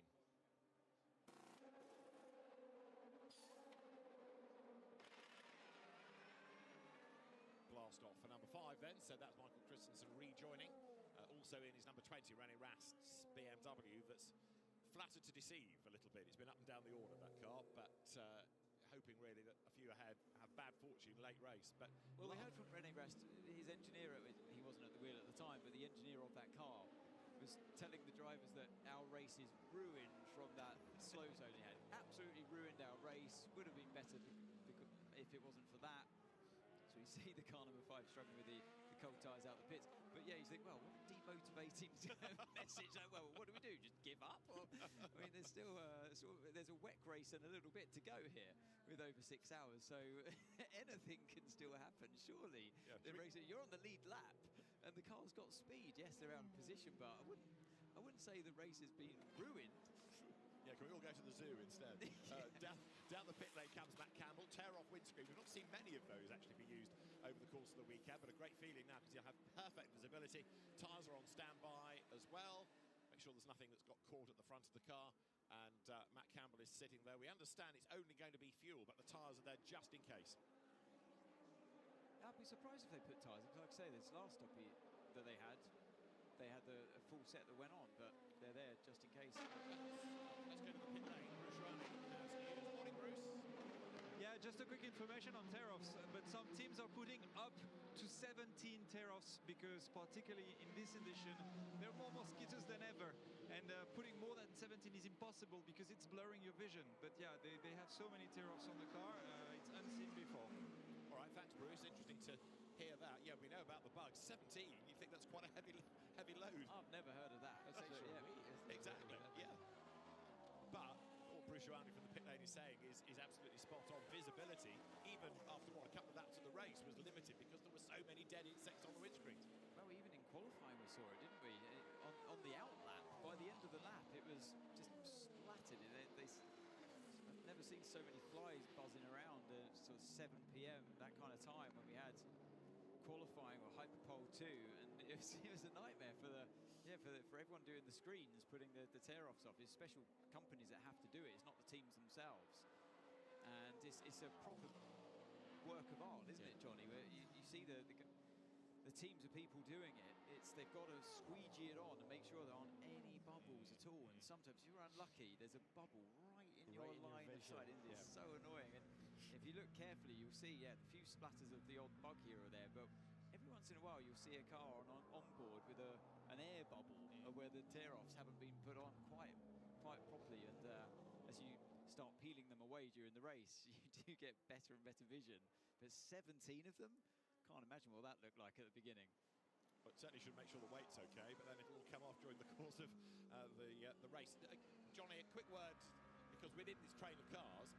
Blast off for number 5 then, so that's Michael Christensen rejoining. Also in is number 20, René Rast's BMW, that's flattered to deceive a little bit. It's been up and down the order, that car, but hoping really that a few ahead have bad fortune late race. But well, we heard from René Rast, his engineer, he wasn't at the wheel at the time, but the engineer of that car was telling the drivers that our race is ruined from that slow zone he had. Absolutely ruined our race. Would have been better if it wasn't for that. So you see the car number 5 struggling with the cold tyres out the pits. But yeah, you think, well, what a demotivating message. Like, well, what do we do? Just give up? Or, I mean, there's still there's a WEC race and a little bit to go here with over 6 hours. So anything can still happen, surely. Yeah, you're on the lead lap and the car's got speed. Yes, they're out of position, but I wouldn't say the race has been ruined. Yeah, can we all go to the zoo instead? Down the pit lane comes Matt Campbell, tear off windscreen. We've not seen many of those actually be used over the course of the weekend, but a great feeling now because you'll have perfect visibility. Tyres are on standby as well. Make sure there's nothing that's got caught at the front of the car. And Matt Campbell is sitting there. We understand it's only going to be fuel, but the tyres are there just in case. I'd be surprised if they put tyres. Like I say, this last stop that they had a full set that went on, but they're there just in case. Let's go to the pit lane. Bruce running. Morning, Bruce. Yeah, Just a quick information on tear-offs, but some teams are putting up to 17 tear-offs because particularly in this edition, there are more mosquitoes than ever. And putting more than 17 is impossible because it's blurring your vision. But yeah, they have so many tear-offs on the car, it's unseen before. All right, thanks, Bruce. Interesting to hear that. Yeah, we know about the bugs. 17, you think that's quite a heavy load? I've never heard of that. That's extra weight, isn't it? Exactly, Really? yeah. But what Bruce Joanny from the pit lane is saying is absolutely spot on. Visibility, even after a couple of laps of the race, was limited because there were so many dead insects on the windscreens. Well, even in qualifying we saw it, didn't we? On the out lap, by the end of the lap, it was just splattered. I've never seen so many flies buzzing around at sort of 7 p.m. that kind of time when we had qualifying or Hyperpole 2, and it was a nightmare for everyone doing the screens, putting the tear-offs off. It's special companies that have to do it. It's not the teams themselves, and it's a proper work of art, isn't it, Johnny? Where you see the teams of people doing it. They've got to squeegee it on and make sure there aren't any bubbles at all. And sometimes if you're unlucky, there's a bubble right in your line of sight. It's so annoying. And if you look carefully, you'll see a few splatters of the odd bug here or there, but every once in a while you'll see a car on board with an air bubble where the tear-offs haven't been put on quite properly. And as you start peeling them away during the race, you do get better and better vision. But 17 of them, can't imagine what that looked like at the beginning. But certainly should make sure the weight's okay, but then it'll all come off during the course of the race. Johnny, a quick word, because within this train of cars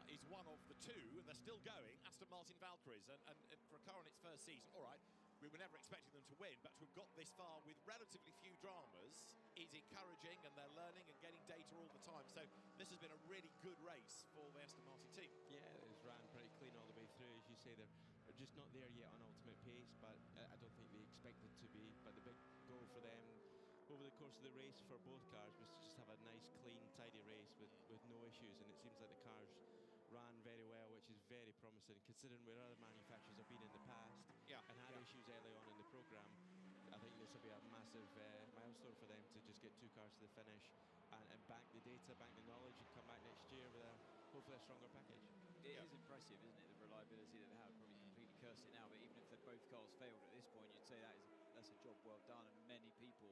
is one of the two, and they're still going, Aston Martin Valkyries. And for a car in its first season, all right, we were never expecting them to win, but to have got this far with relatively few dramas is encouraging, and they're learning and getting data all the time. So this has been a really good race for the Aston Martin team. Yeah, it's ran pretty clean all the way through. As you say, they're just not there yet on ultimate pace, but I don't think they expected to be. But the big goal for them over the course of the race for both cars was to just have a nice, clean, tidy race with no issues, and it seems like the cars ran very well, which is very promising considering where other manufacturers have been in the past and had issues early on in the programme. I think this will be a massive milestone for them to just get two cars to the finish and bank the data, bank the knowledge, and come back next year with hopefully a stronger package. It is impressive, isn't it, the reliability that they have. Probably completely cursed it now, but even if both cars failed at this point, you'd say that's a job well done, and many people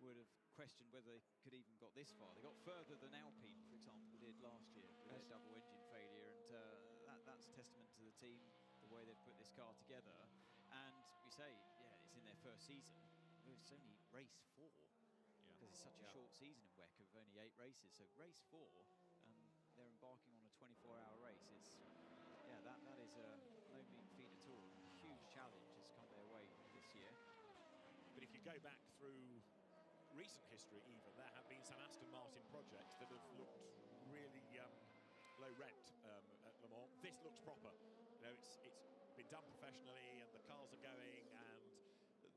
would have questioned whether they could even got this far. They got further than Alpine, for example, did last year with their double engine failure, and that's testament to the team, the way they've put this car together. And we say, it's in their first season. It's only race 4 because it's such a short season in WEC of only 8 races. So race 4, they're embarking on a 24-hour race. That is no mean feat at all. A huge challenge has come their way this year. But if you go back through recent history even, there have been some Aston Martin projects that have looked really low rent at Le Mans. This looks proper. You know, it's been done professionally, and the cars are going, and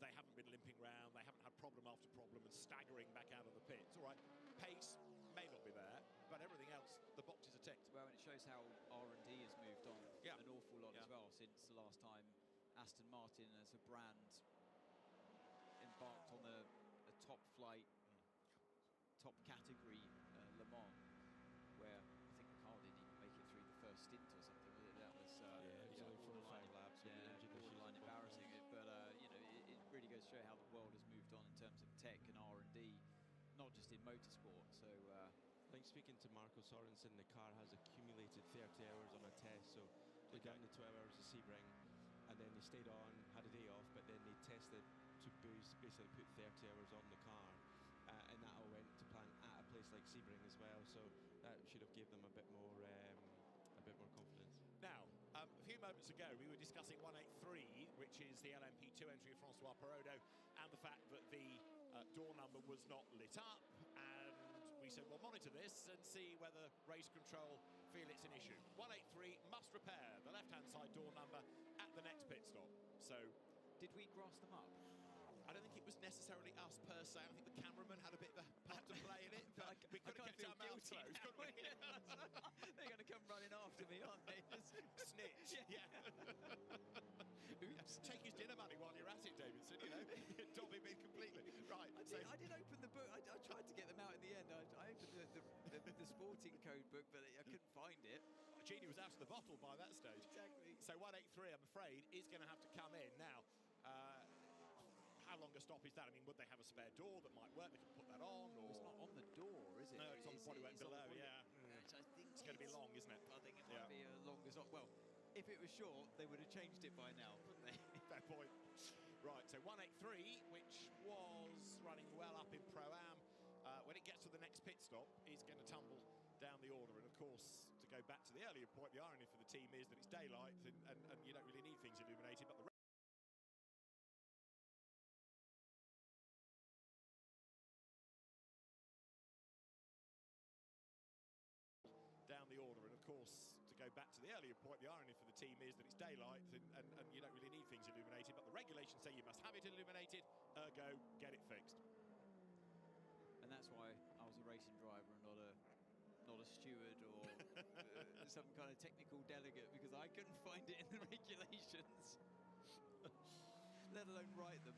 they haven't been limping round. They haven't had problem after problem and staggering back out of the pits. All right, pace may not be there, but everything else, the boxes are ticked. Well, and it shows how R&D has moved on an awful lot as well since the last time Aston Martin as a brand embarked on a top flight, top category Le Mans, where I think the car didn't even make it through the first stint or something, was it? That was it's only 4 or 5 laps. Borderline embarrassing. But it really goes to show how the world has moved on in terms of tech and R&D, not just in motorsport. So I think speaking to Marco Sorensen, the car has accumulated 30 hours on a test, so they've done the 12 hours of Sebring, and then they stayed on, had a day off, but then they tested to basically put 30 hours on the car, and that all went to plan at a place like Sebring as well, so that should have gave them a bit more confidence. Now, a few moments ago we were discussing 183, which is the LMP2 entry of Francois Perrodo, and the fact that the door number was not lit up, and we said we'll monitor this and see whether race control feel it's an issue. 183 must repair the left-hand side door number at the next pit stop. So, did we grass them up? I don't think it was necessarily us per se. I think the cameraman had a bit of a part to play in it. But we could have kept our mouths closed, couldn't we? They're going to come running after me, aren't they? Snitch. Yeah. Oops. Take his dinner money while you're at it, Davidson. You know, dob him in completely. Right. I did open the book. I tried to get them out in the end. I opened the sporting code book, but I couldn't find it. genie was out of the bottle by that stage. Exactly. So 183, I'm afraid, is going to have to come in now. How long a stop is that? I mean, would they have a spare door that might work? They could put that on, or it's not on the door, is it? No, it's on the bodywork below. Yeah, Which I think it's going to be long, isn't it? I think it might be a longer stop. Well, if it was short, they would have changed it by now, wouldn't they? Fair point. Right, so 183, which was running well up in Pro-Am, when it gets to the next pit stop, is going to tumble down the order. And of course, to go back to the earlier point, the irony for the team is that it's daylight and you don't really need things illuminated, but the down the order. And of course, to go back to the earlier point, the irony for the team is that it's daylight and you don't really need things illuminated, but the regulations say you must have it illuminated, ergo, get it fixed. And that's why I was a racing driver and not a steward or some kind of technical delegate, because I couldn't find it in the regulations, let alone write them.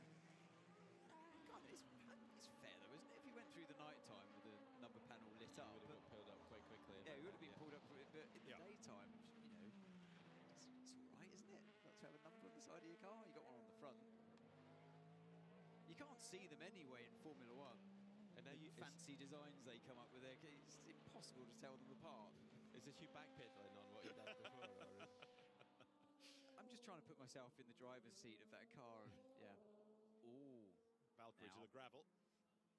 God, it's fair though, isn't it? If you went through the night time with the number panel lit up, would have been pulled up quite quickly. Yeah, it would have been pulled up, but in the daytime, you know, it's all right, isn't it? Not to have a number on the side of your car. You got one on the front. You can't see them anyway in Formula One. And now fancy designs they come up with, it's impossible to tell them apart. Is this you backpedaling on what you did before? Or? I'm just trying to put myself in the driver's seat of that car. And, yeah. Ooh. Valkyrie to the gravel.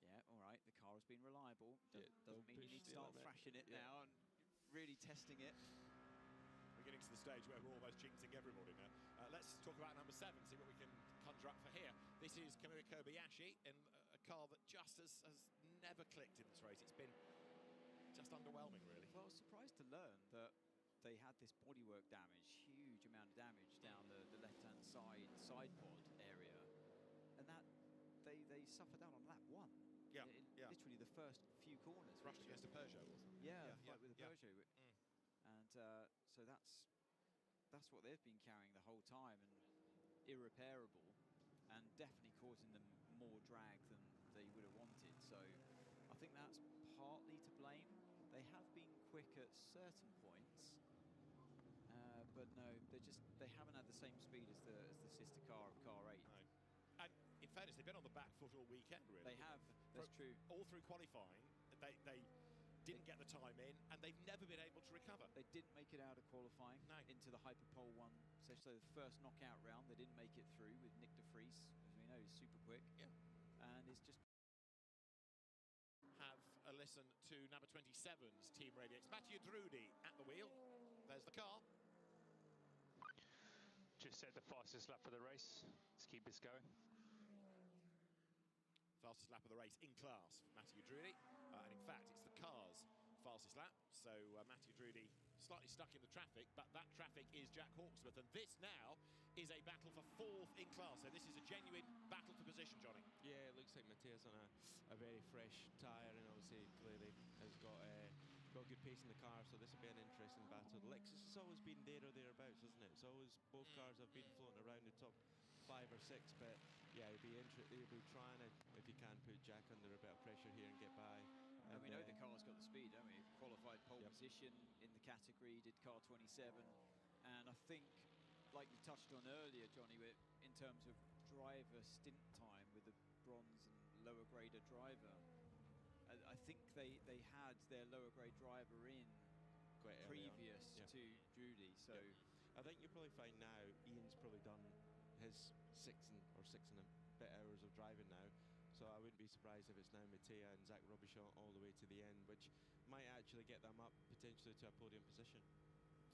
Yeah, all right. The car has been reliable. Doesn't mean you need to the start limit. thrashing it now and really testing it. We're getting to the stage where we're almost jinxing everybody now. Let's talk about number 7, see what we can conjure up for here. This is Kamui Kobayashi in a car that just has never clicked in this race. It's been just underwhelming, really. Well, I was surprised to learn that they had this bodywork damage, huge amount of damage down the left-hand side pod area, and that they suffered that on lap 1. Yeah, literally the first few corners. Rushed against a Peugeot, wasn't it? Yeah, fight with a Peugeot. And so that's what they've been carrying the whole time, and irreparable, and definitely causing them more drag than they would have wanted. So I think that's partly to blame. They have been quick at certain points, but no, they haven't had the same speed as the sister car of car 8. No. And in fairness, they've been on the back foot all weekend, really. They have, that's true. All through qualifying, they didn't get the time in, and they've never been able to recover. They didn't make it out of qualifying into the Hyperpole 1 session. So the first knockout round, they didn't make it through with Nick de Vries, as we know, is super quick. Yeah. And it's just... Have a listen to number 27's team radio. It's Mathieu Drudi at the wheel. There's the car. Just set the fastest lap for the race. Let's keep this going. Fastest lap of the race in class for Mathieu Drudi. And in fact, it's the car's fastest lap. So Mathieu Drudi slightly stuck in the traffic, but that traffic is Jack Hawksworth. And this now is a battle for 4th in class. So this is a genuine battle for position, Johnny. Yeah, it looks like Matea's on a very fresh tyre, and obviously clearly has got good pace in the car, so this will be an interesting battle. The Lexus has always been there or thereabouts, hasn't it? It's always, both cars have been floating around the top 5 or 6, but yeah, they'll be trying to, if you can, put Jack under a bit of pressure here and get by. And we know the car's got the speed, don't we? Qualified pole position in the category, did car 27, and I think, like you touched on earlier, Johnny, in terms of driver stint time with the bronze and lower grader driver, I think they had their lower grade driver in quite previous to Drudi. So I think you'll probably find now Ian's probably done his 6 and a bit hours of driving now. So I wouldn't be surprised if it's now Matea and Zach Robichon all the way to the end, which might actually get them up potentially to a podium position.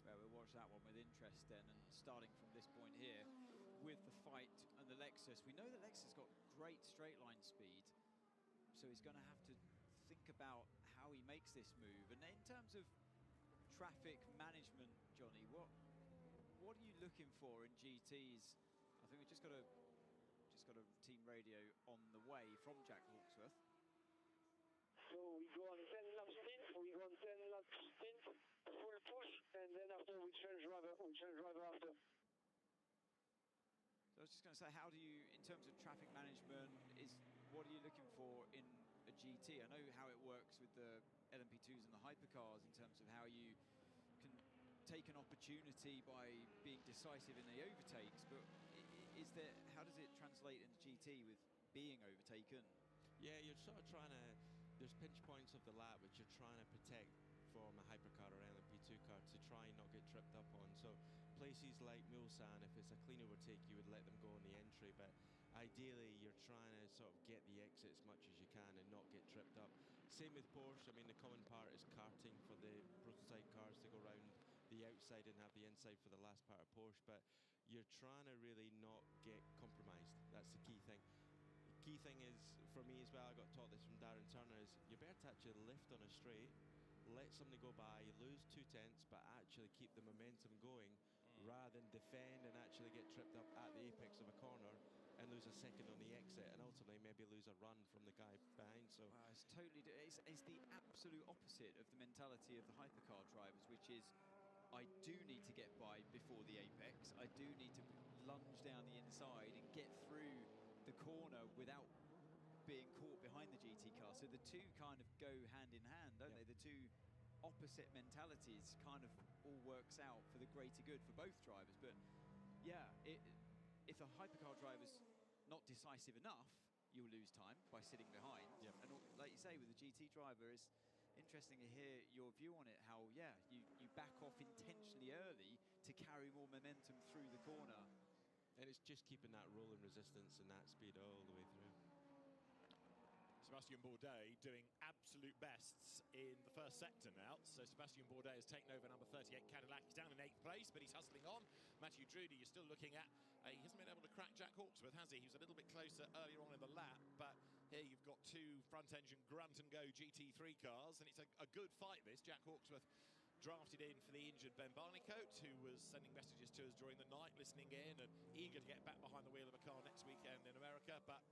Well, we'll watch that one with interest then. And starting from this point here, with the fight and the Lexus, we know that Lexus got great straight line speed, so he's going to have to think about how he makes this move. And in terms of traffic management, Johnny, what are you looking for in GTs? I think we just got a team radio on the way from Jack Hawksworth. So we go on 10 lap stint, full push, and then after we change driver after. So I was just going to say, how do you, in terms of traffic management, what are you looking for in a GT? I know how it works with the LMP2s and the hypercars in terms of how you can take an opportunity by being decisive in the overtakes, but is there, how does it translate in the GT with being overtaken? Yeah, you're sort of trying to, there's pinch points of the lap which you're trying to protect from a hypercar or LMP2 car to try and not get tripped up on. So places like Mulsanne, if it's a clean overtake, you would let them go on the entry, but ideally you're trying to sort of get the exit as much as you can and not get tripped up. Same with Porsche. I mean, the common part is karting for the prototype cars to go around the outside and have the inside for the last part of Porsche, but you're trying to really not get compromised. That's the key thing. The key thing is, for me as well, I got taught this from Darren Turner, is you better to actually lift on a straight, let somebody go by, lose 2/10, but actually keep the momentum going rather than defend and actually get tripped up at the apex of a corner and lose a second on the exit and ultimately maybe lose a run from the guy behind. So it's totally, it's the absolute opposite of the mentality of the hypercar drivers, which is, I do need to get by before the apex, I do need to lunge down the inside and get through the corner without being caught behind the GT car. So the two kind of go hand in hand, don't they? The two opposite mentalities kind of all works out for the greater good for both drivers. But yeah, if a hypercar driver's not decisive enough, you'll lose time by sitting behind. And like you say, with the GT driver, it's interesting to hear your view on it, how, yeah, you back off intentionally early to carry more momentum through the corner. And it's just keeping that rolling resistance and that speed all the way through. Sebastian Bourdais doing absolute bests in the first sector now. So Sebastian Bourdais has taken over number 38 Cadillac. He's down in 8th place, but he's hustling on. Matthew Drudy, you're still looking at, he hasn't been able to crack Jack Hawksworth, has he? He was a little bit closer earlier on in the lap, but here you've got two front-engine grunt-and-go GT3 cars, and it's a good fight, this. Jack Hawksworth drafted in for the injured Ben Barnicoat, who was sending messages to us during the night, listening in and eager to get back behind the wheel of a car next weekend in America. But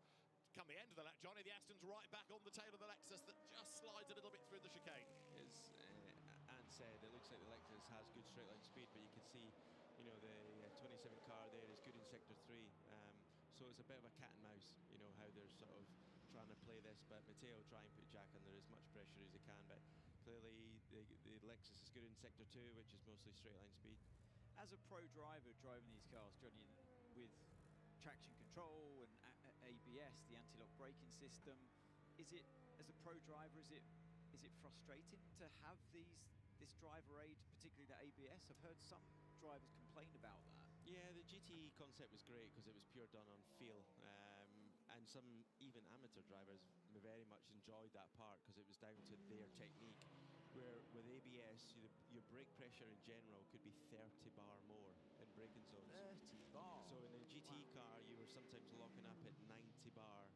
come the end of the lap, Johnny, the Aston's right back on the tail of the Lexus that just slides a little bit through the chicane. As Ant said, it looks like the Lexus has good straight line speed, but you can see, you know, the 27 car there is good in sector 3. So it's a bit of a cat and mouse, you know, how they're sort of trying to play this, but Matteo try and put Jack under as much pressure as he can, but clearly the Lexus is good in sector 2, which is mostly straight line speed. As a pro driver driving these cars, Johnny, with traction control and ABS, the anti-lock braking system, is it, as a pro driver, is it frustrating to have this driver aid, particularly the ABS? I've heard some drivers complain about that. Yeah, the GT concept was great because it was pure done on feel, and some even amateur drivers very much enjoyed that part because it was down to their technique. Where with ABS, your brake pressure in general could be 30 bar more in braking zones. 30 bar? So in a GT car, you were sometimes locking up at 90 bar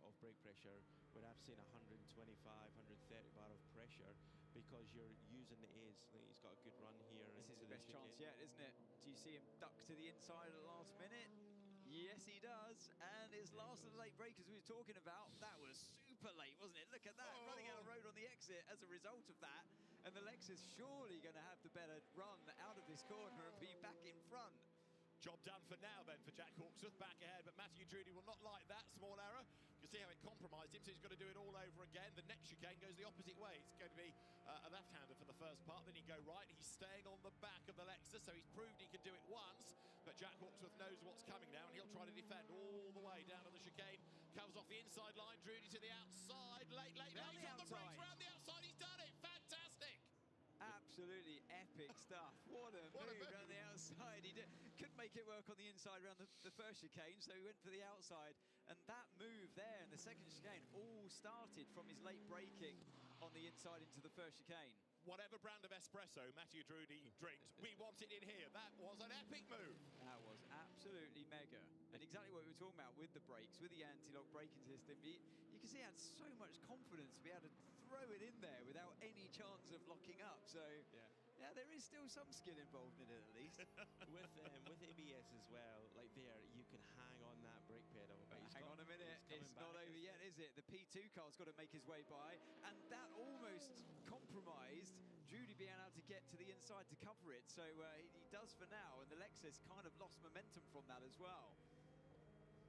of brake pressure, when I've seen 125, 130 bar of pressure because you're using the aids. I think he's got a good run here. This is the best chance yet, isn't it? Do you see him duck to the inside at the last minute? Yes, he does. And his last of the late breakers we were talking about, that was super late, wasn't it? Look at that, running out of road on the exit as a result of that. And the Lexus surely going to have the better run out of this corner and be back in front. Job done for now then for Jack Hawksworth, back ahead, but Matthew Drudy will not like that small error. You can see how it compromised him, so he's got to do it all over again. The next chicane goes the opposite way. It's going to be a left-hander for the first part, then he go right. He's staying on the back of the Lexus, so he's proved he can do it once, but Jack Hawksworth knows what's coming now, and he'll try to defend all the way down to the chicane. Comes off the inside line, Drudy to the outside, late on the brakes, round the outside, he's done it, fantastic! Absolutely epic stuff. What a move around the outside. He couldn't make it work on the inside around the first chicane, so he went for the outside. And that move there in the second chicane all started from his late braking on the inside into the first chicane. Whatever brand of espresso Matthew Drudy drinks, we want it in here. That was an epic move. That was absolutely mega. And exactly what we were talking about with the brakes, with the anti-lock braking system. You can see he had so much confidence to be able to throw it in there without any chance of locking up. So, yeah, there is still some skill involved in it at least. with ABS as well, like there, you can hang on that brake pedal. Hang on a minute, it's not over yet, is it? The P2 car's got to make his way by, and that almost compromised Drudy being able to get to the inside to cover it. So he does for now, and the Lexus kind of lost momentum from that as well.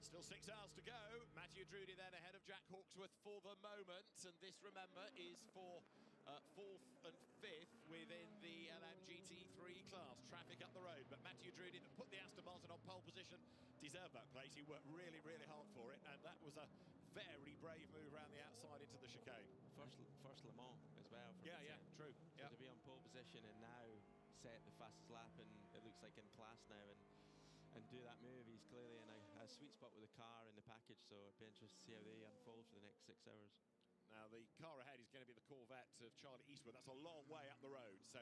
Still 6 hours to go. Matthew Drudy then ahead of Jack Hawksworth for the moment. And this, remember, is for 4th and 5th within the LMGT3 class. Traffic up the road, but Matthew Drudy, that put the Aston Martin on pole position, deserved that place. He worked really, really hard for it, and that was a very brave move around the outside into the chicane. First Le Mans as well. For True. So to be on pole position and now set the fastest lap, and it looks like in class now, and do that move, he's clearly in a sweet spot with the car and the package, so it'd be interesting to see how they unfold for the next 6 hours. Now, the car ahead is going to be the Corvette of Charlie Eastwood. That's a long way up the road, so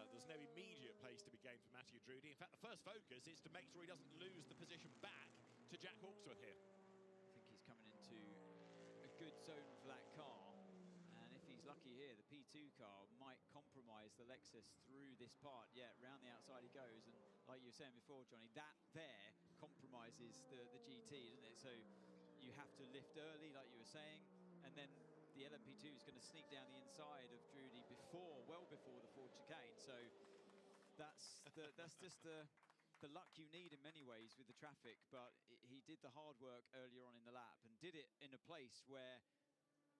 there's no immediate pace to be gained for Matthew Drudy. In fact, the first focus is to make sure he doesn't lose the position back to Jack Hawksworth here. I think he's coming into a good zone for that car, and if he's lucky here, the P2 car might compromise the Lexus through this part. Yeah, round the outside he goes, and like you were saying before, Johnny, that there compromises the GT, doesn't it? So you have to lift early, like you were saying, and then the LMP2 is going to sneak down the inside of Drudy well before the Ford chicane. So that's just the luck you need in many ways with the traffic. But he did the hard work earlier on in the lap and did it in a place where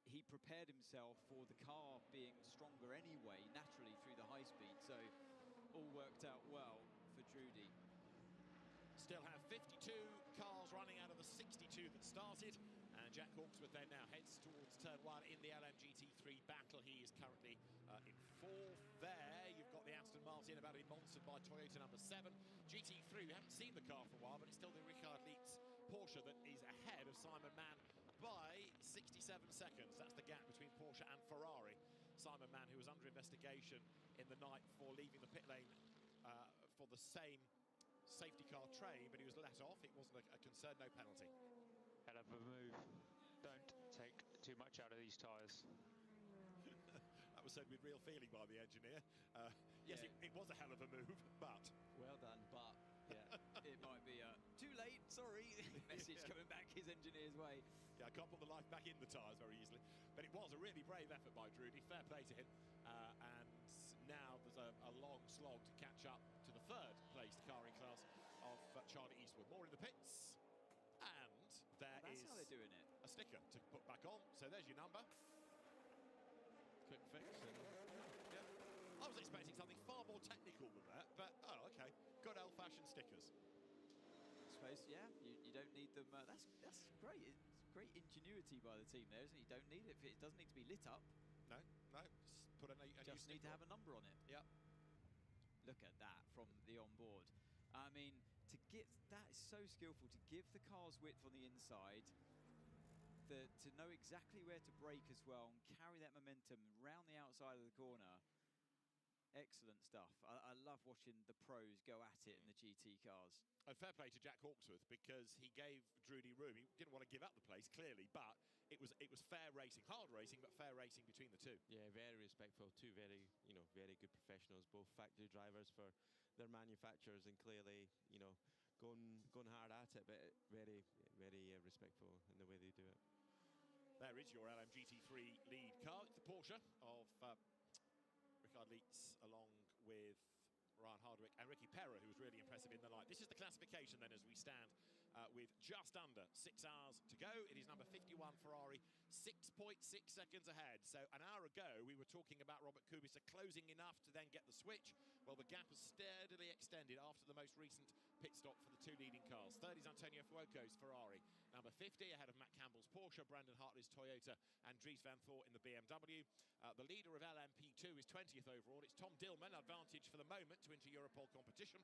he prepared himself for the car being stronger anyway, naturally through the high speed. So all worked out well for Drudy. Still have 52 cars running out of the 62 that started. And Jack Hawksworth then now heads towards turn 1 in the LMGT3 battle. He is currently in 4th there. You've got the Aston Martin about to be monstered by Toyota number 7. GT3, we haven't seen the car for a while, but it's still the Richard Lietz Porsche that is ahead of Simon Mann by 67 seconds. That's the gap between Porsche and Ferrari. Simon Mann, who was under investigation in the night for leaving the pit lane for the same safety car train, but he was let off. It wasn't a concern, no penalty. Hell of a move. Don't take too much out of these tyres. That was said with real feeling by the engineer. Yes, it was a hell of a move, but... Well done, but, yeah, it might be too late, sorry. Message coming back his engineer's way. Yeah, I can't put the life back in the tyres very easily. But it was a really brave effort by Drudy. Fair play to him. And now there's a long slog to catch up to the 3rd placed car in class of Charlie Eastwood. More in the pits. And that's how they're doing it. A sticker to put back on. So there's your number. Quick fix. I was expecting something far more technical than that, but oh, okay. Good old-fashioned stickers. I suppose, yeah. You don't need them. That's great. It's great ingenuity by the team there, isn't it? You don't need it. It doesn't need to be lit up. No. Just put just need to have a number on it. Yep. Look at that from the onboard. I mean, that is so skillful to give the car's width on the inside, to know exactly where to brake as well and carry that momentum round the outside of the corner. Excellent stuff. I love watching the pros go at it in the GT cars. And fair play to Jack Hawksworth, because he gave Drudy room. He didn't want to give up the place, clearly, but it was fair racing, hard racing, but fair racing between the two. Yeah, very respectful. Two very good professionals, both factory drivers for their manufacturers, and clearly, going hard at it, but very, very respectful in the way they do it. There is your LMGT3 lead car. It's the Porsche of Richard Lietz, along with Ryan Hardwick and Ricky Perra, who was really impressive in the night. This is the classification then, as we stand with just under 6 hours to go. It is number 51 Ferrari, 6.6 seconds ahead. So an hour ago, we were talking about Robert Kubica closing enough to then get the switch. Well, the gap has steadily extended after the most recent pit stop for the 2 leading cars. Third is Antonio Fuoco's Ferrari. Number 50 ahead of Matt Campbell's Porsche, Brandon Hartley's Toyota, and Dries Van Voort in the BMW. The leader of LMP2 is 20th overall. It's Tom Dillman, advantage for the moment to enter Europole competition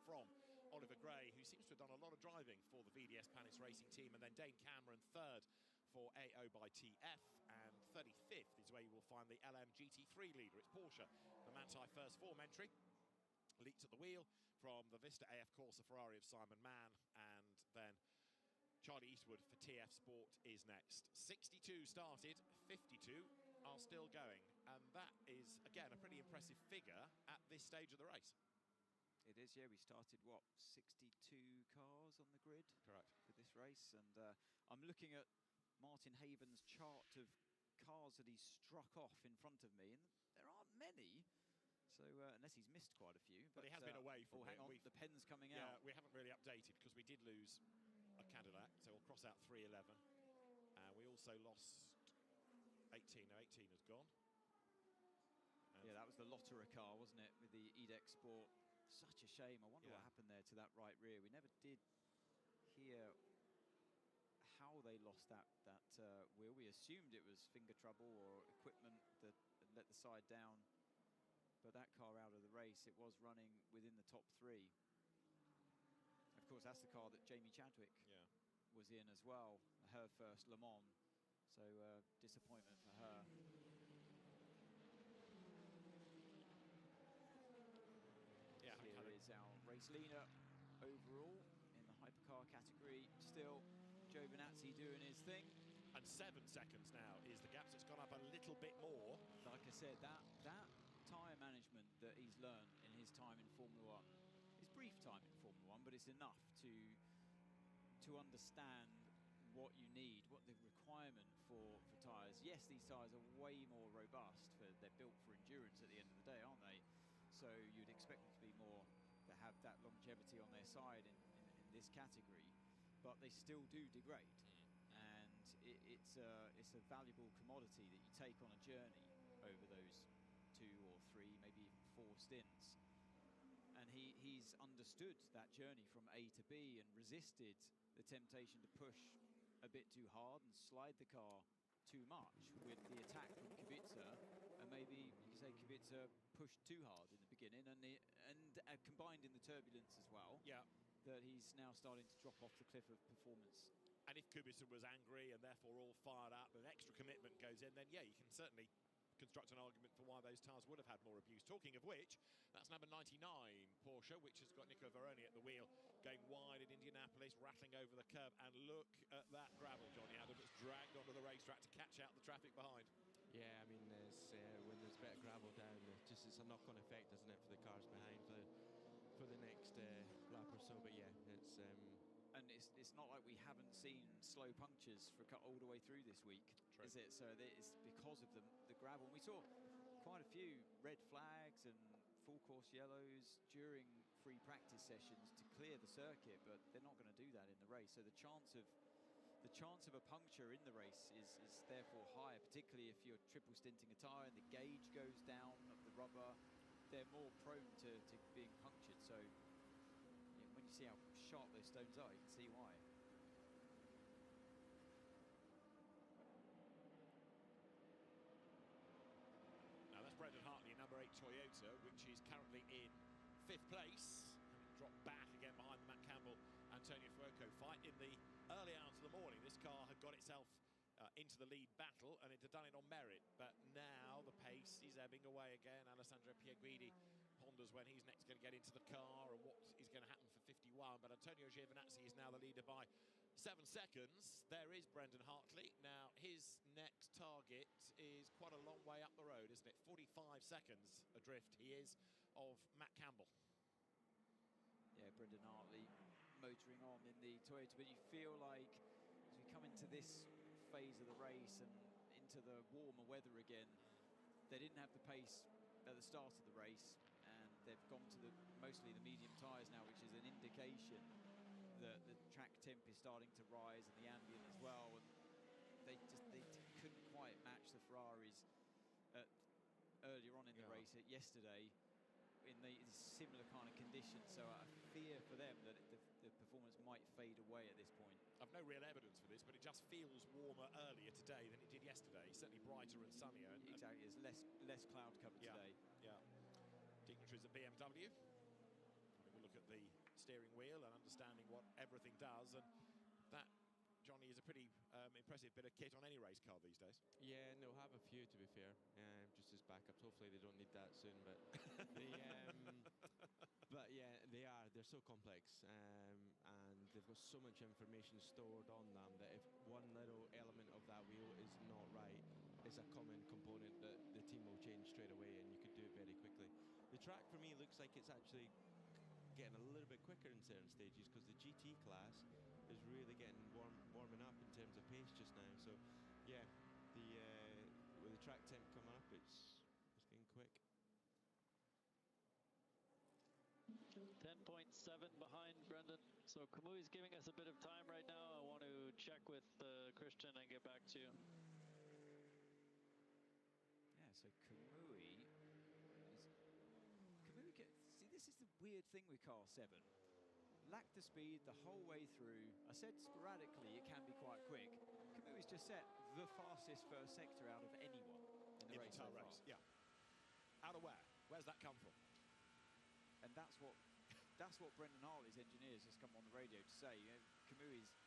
from Oliver Gray, who seems to have done a lot of driving for the VDS Panis Racing team, and then Dane Cameron third for AO by TF, and 35th is where you will find the LMGT3 leader. It's Porsche, the Manthey first form entry. Leaked at the wheel from the Vista AF Corsa Ferrari of Simon Mann, and then Charlie Eastwood for TF Sport is next. 62 started, 52 are still going, and that is, again, a pretty impressive figure at this stage of the race. It is, yeah. We started, what, 62 cars on the grid? Correct. For this race, and I'm looking at Martin Haven's chart of cars that he's struck off in front of me, and there aren't many. So, unless he's missed quite a few. But he has been away from hang on, the pen's coming out. Yeah, we haven't really updated, because we did lose a Cadillac, so we'll cross out 311. And we also lost 18. No, 18 has gone. Yeah, that was the Lotterer car, wasn't it, with the EDEX Sport? Such a shame. I wonder what happened there to that right rear. We never did hear how they lost that wheel. We assumed it was finger trouble or equipment that had let the side down. But that car out of the race, it was running within the top 3. Of course, that's the car that Jamie Chadwick was in as well, her first Le Mans. So disappointment for her. Yeah, here is our race leader overall in the hypercar category. Still, Giovinazzi doing his thing. And 7 seconds now is the gap. So it's gone up a little bit more. Like I said, that tyre management that he's learned in his time in Formula 1, his brief time in Formula 1, but it's enough to understand what you need, what the requirement for tyres. Yes, these tyres are way more robust. They're built for endurance at the end of the day, aren't they? So you'd expect them to be more, to have that longevity on their side in this category, but they still do degrade. And it's a valuable commodity that you take on a journey over those 2 or 3, maybe even 4 stints. And he's understood that journey from A to B and resisted the temptation to push a bit too hard and slide the car too much with the attack from Kubica, and maybe you could say Kubica pushed too hard in the beginning, and combined in the turbulence as well. Yeah, that he's now starting to drop off the cliff of performance. And if Kubica was angry and therefore all fired up, and extra commitment goes in, then yeah, you can certainly construct an argument for why those tyres would have had more abuse. Talking of which, that's number 99 Porsche, which has got Nicola Veroni at the wheel, going wide in Indianapolis, rattling over the curb, and look at that gravel, Johnny Adam, that's dragged onto the racetrack to catch out the traffic behind. Yeah, I mean, when there's a bit of gravel down, it's a knock-on effect, isn't it, for the cars behind for the next lap or so. But yeah, it's and it's not like we haven't seen slow punctures for all the way through this week, is it? So it's because of the gravel. And we saw quite a few red flags and full course yellows during free practice sessions to clear the circuit, but they're not going to do that in the race. So the chance of a puncture in the race is therefore higher, particularly if you're triple stinting a tyre and the gauge goes down of the rubber. They're more prone to being punctured. So when you see how sharp those stones are, you can see why. Now that's Brendan Hartley, number 8 Toyota, which is currently in 5th place. Dropped back again behind the Matt Campbell, Antonio Fuoco fight. In the early hours of the morning, this car had got itself into the lead battle, and it had done it on merit. But now the pace is ebbing away again. Alessandro Pierguidi ponders when he's next going to get into the car and what is going to happen for 51. But Antonio Giovinazzi is now the leader by 7 seconds. There is Brendan Hartley. Now his next target is quite a long way up the road, isn't it? 45 seconds adrift he is of Matt Campbell. Yeah, Brendan Hartley motoring on in the Toyota, but you feel like as we come into this phase of the race and into the warmer weather again, they didn't have the pace at the start of the race, and they've gone to mostly the medium tyres now, which is an indication that the track temp is starting to rise and the ambient as well, and they couldn't quite match the Ferraris earlier on in the race yesterday in these similar kind of conditions. So I fear for them that the performance might fade away at this point. I've no real evidence for this, but it just feels warmer earlier today than it did yesterday. Certainly brighter and sunnier. Exactly, there's less cloud cover today. Yeah. Dignitaries at BMW having a look at the steering wheel and understanding what everything does, and that, Johnny, is a pretty impressive bit of kit on any race car these days. Yeah, and they'll have a few, to be fair, just as backups. Hopefully they don't need that soon, but but yeah, they're so complex, and they've got so much information stored on them that if one little element of that wheel is not right, it's a common component that the team will change straight away, and you could do it very quickly. The track for me looks like it's actually getting a little bit quicker in certain stages, because the GT class is really getting warming up in terms of pace just now. So yeah, with the track temp coming up, it's getting quick. 10.7 behind Brendan. So Kamui's giving us a bit of time right now. I want to check with Christian and get back to you. Yeah, so Kamui this is the weird thing with car 7. Lacked the speed the whole way through. I said sporadically it can be quite quick. Kamui's just set the fastest first sector out of anyone in the race so far. Yeah. Out of where? Where's that come from? And that's what Brendan Hartley's engineers has come on the radio to say. You know, Kamui's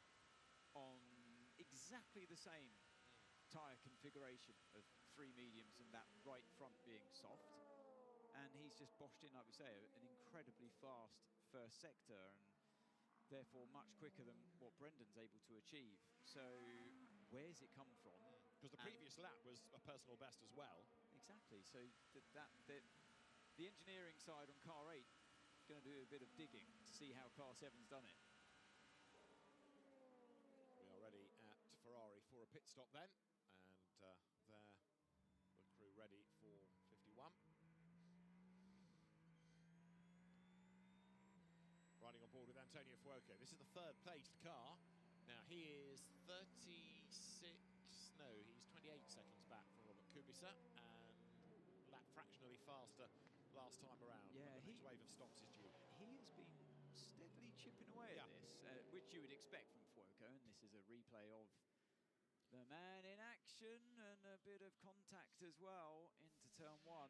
on exactly the same tyre configuration of 3 mediums and that right front being soft. And he's just boshed in, like we say, an incredibly fast first sector and therefore much quicker than what Brendan's able to achieve. So where's it come from? Because the previous lap was a personal best as well. Exactly. So the engineering side on car 8 going to do a bit of digging to see how car 7's done it. We are ready at Ferrari for a pit stop then, and there the crew ready for 51. Riding on board with Antonio Fuoco. This is the 3rd placed car. Now he is 36, no, he's 28 seconds back from Robert Kubica and lap fractionally faster last time around. Yeah, the next wave of stops is due. He has been steadily chipping away at this, which you would expect from Fuoco, and this is a replay of the man in action and a bit of contact as well into turn 1.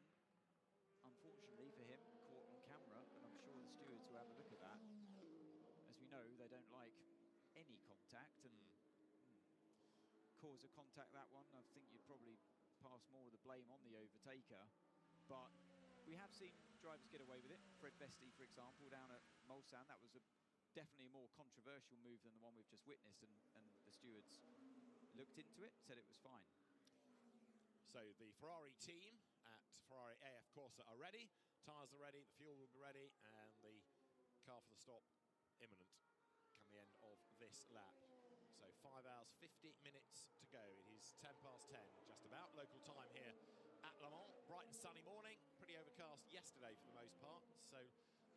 Unfortunately for him, caught on camera, and I'm sure the stewards will have a look at that. As we know, they don't like any contact, and cause of contact that one. I think you'd probably pass more of the blame on the overtaker, but we have seen drivers get away with it. Fred Vesti, for example, down at Mulsanne, that was definitely a more controversial move than the one we've just witnessed, and the stewards looked into it, said it was fine. So the Ferrari team at Ferrari AF Corsa are ready, tyres are ready, the fuel will be ready, and the car for the stop imminent come the end of this lap. So 5 hours, 50 minutes to go. It is 10 past 10, just about. Local time here at Le Mans. Bright and sunny morning, pretty overcast yesterday for the most part, so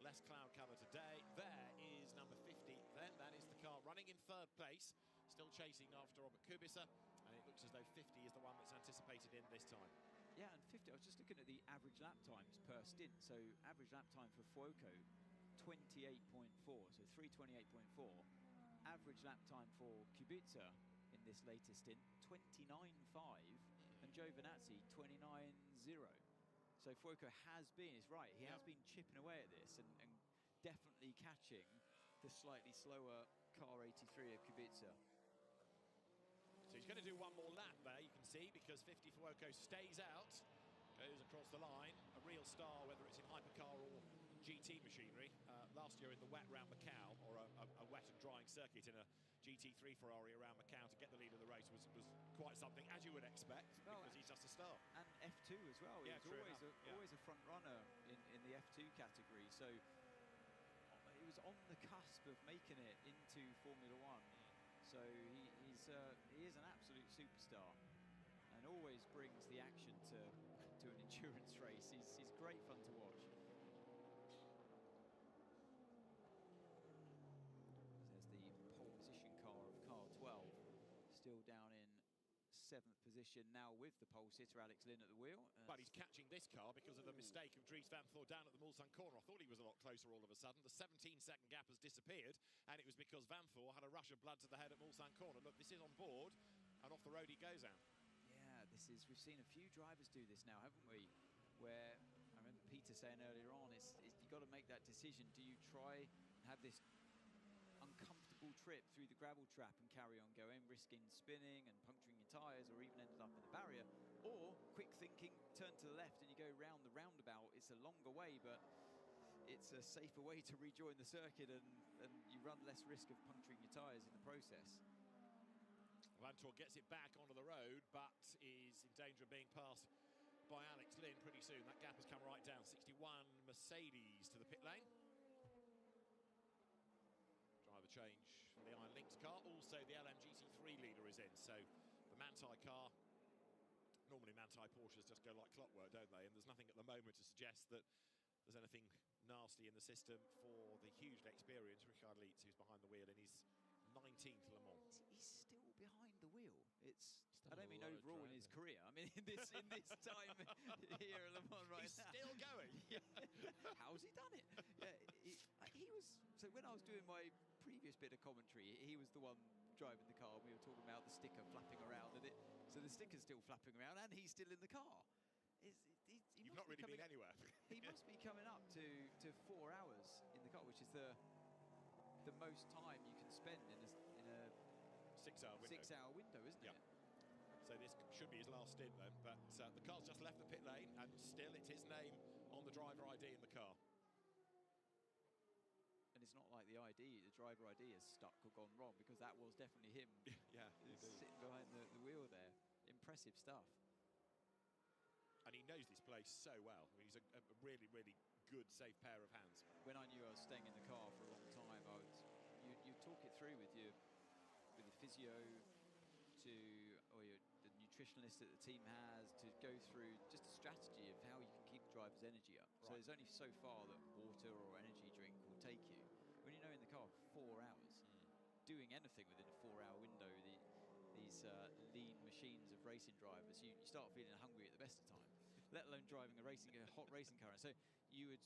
less cloud cover today. There is number 50 then, that is the car running in 3rd place, still chasing after Robert Kubica, and it looks as though 50 is the one that's anticipated in this time. Yeah, and 50, I was just looking at the average lap times per stint. So average lap time for Fuoco, 28.4, so 328.4. Average lap time for Kubica in this latest stint, 29.5, and Giovinazzi, 29.0. So Fuoco has been, it's right, he has been chipping away at this and definitely catching the slightly slower car 83 of Kubica. So he's going to do one more lap there, you can see, because 50 Fuoco stays out, goes across the line. A real star, whether it's in hypercar or GT machinery. Last year in the wet round Macau, or a wet and drying circuit in a GT3 Ferrari around Macau to get the lead of the race was quite something, as you would expect, because he's just a star. And F2 as well. Yeah, he was always a front runner in the F2 category. So he was on the cusp of making it into Formula One. So he is an absolute superstar and always brings the action to an endurance race. He's great fun to watch. There's the pole position car of car 12, still down in 7th position now with the pole sitter Alex Lynn at the wheel. But he's catching this car because of the mistake of Dries Van Voor down at the Mulsanne corner. I thought he was a lot closer all of a sudden. The 17-second gap has disappeared, and it was because Van Voor had a rush of blood to the head at Mulsanne corner. Look, this is on board, and off the road he goes out. Yeah, we've seen a few drivers do this now, haven't we? Where, I remember Peter saying earlier on, you've got to make that decision. Do you try and have this uncomfortable trip through the gravel trap and carry on going, risking spinning and puncturing your tyres, or even ended up in the barrier? Or, quick thinking, turn to the left and you go round the roundabout. It's a longer way, but it's a safer way to rejoin the circuit, and you run less risk of puncturing your tyres in the process. Van Voor gets it back onto the road, but is in danger of being passed by Alex Lynn pretty soon. That gap has come right down. 61 Mercedes to the pit lane. Driver change for the Iron Lynx car. Also, the LMGT3 leader is in. So the Manthey car, normally Manthey Porsches just go like clockwork, don't they? And there's nothing at the moment to suggest that there's anything nasty in the system for the hugely experienced Richard Lietz, who's behind the wheel in his 19th Le Mans. He's still behind the wheel. It's I don't mean overall in his career. I mean in this time here at Le Mans right He's now. still going. How's he done it? He was. So when I was doing my previous bit of commentary, he was the one driving the car. We were talking about the sticker flapping around, and so the sticker's still flapping around, and he's still in the car. You've not really been anywhere. He must be coming up to 4 hours in the car, which is the most time you can spend in a 6-hour window. 6-hour window, isn't it? So this should be his last stint then, but the car's just left the pit lane, and still it's his name on the driver ID in the car. And it's not like the driver ID has stuck or gone wrong, because that was definitely him. Yeah, sitting behind the wheel there. Impressive stuff. And he knows this place so well. I mean, he's a really, really good, safe pair of hands. When I knew I was staying in the car for a long time, you talk it through with your physio, the nutritionalist that the team has, to go through just a strategy of how you can keep the driver's energy up. So there's only so far that water or energy drink will take you. When you know in the car for 4 hours, doing anything within a 4-hour window, these lean machines of racing drivers, you start feeling hungry at the best of times, let alone driving a hot racing car. So you would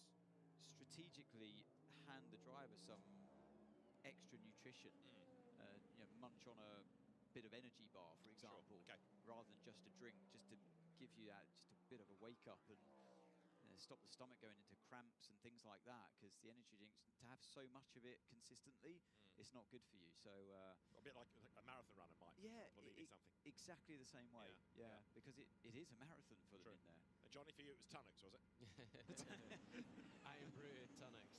strategically hand the driver some extra nutrition, munch on a bit of energy bar, for example, rather than just a drink, just to give you that just a bit of a wake up and stop the stomach going into cramps and things like that, because the energy drinks, to have so much of it consistently, it's not good for you. So a bit like a marathon runner might believe in something. Exactly the same way. Yeah. Because it is a marathon for them in there. And Johnny, for you it was Tunnocks, was it? I am brewed Tunnocks.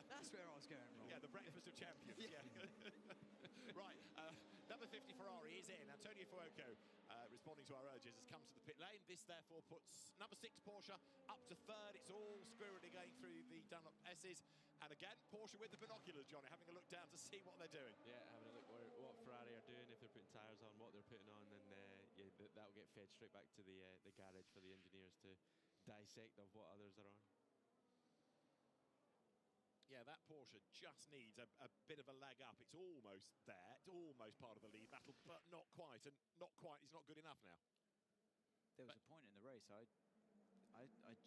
That's where I was going wrong. Yeah, the breakfast of champions. Right, number 50 Ferrari is in. Antonio Fuoco, responding to our urges, has come to the pit lane. This therefore puts number 6 Porsche up to 3rd. It's all squirrely going through the Dunlop S's. And again, Porsche with the binoculars, Johnny, having a look down to see what they're doing. Yeah, having a look what Ferrari are doing, if they're putting tyres on, what they're putting on, and that'll get fed straight back to the garage for the engineers to dissect of what others are on. Yeah, that Porsche just needs a bit of a leg up. It's almost there. It's almost part of the lead battle, but not quite. And not quite. It's not good enough now. There was a point in the race I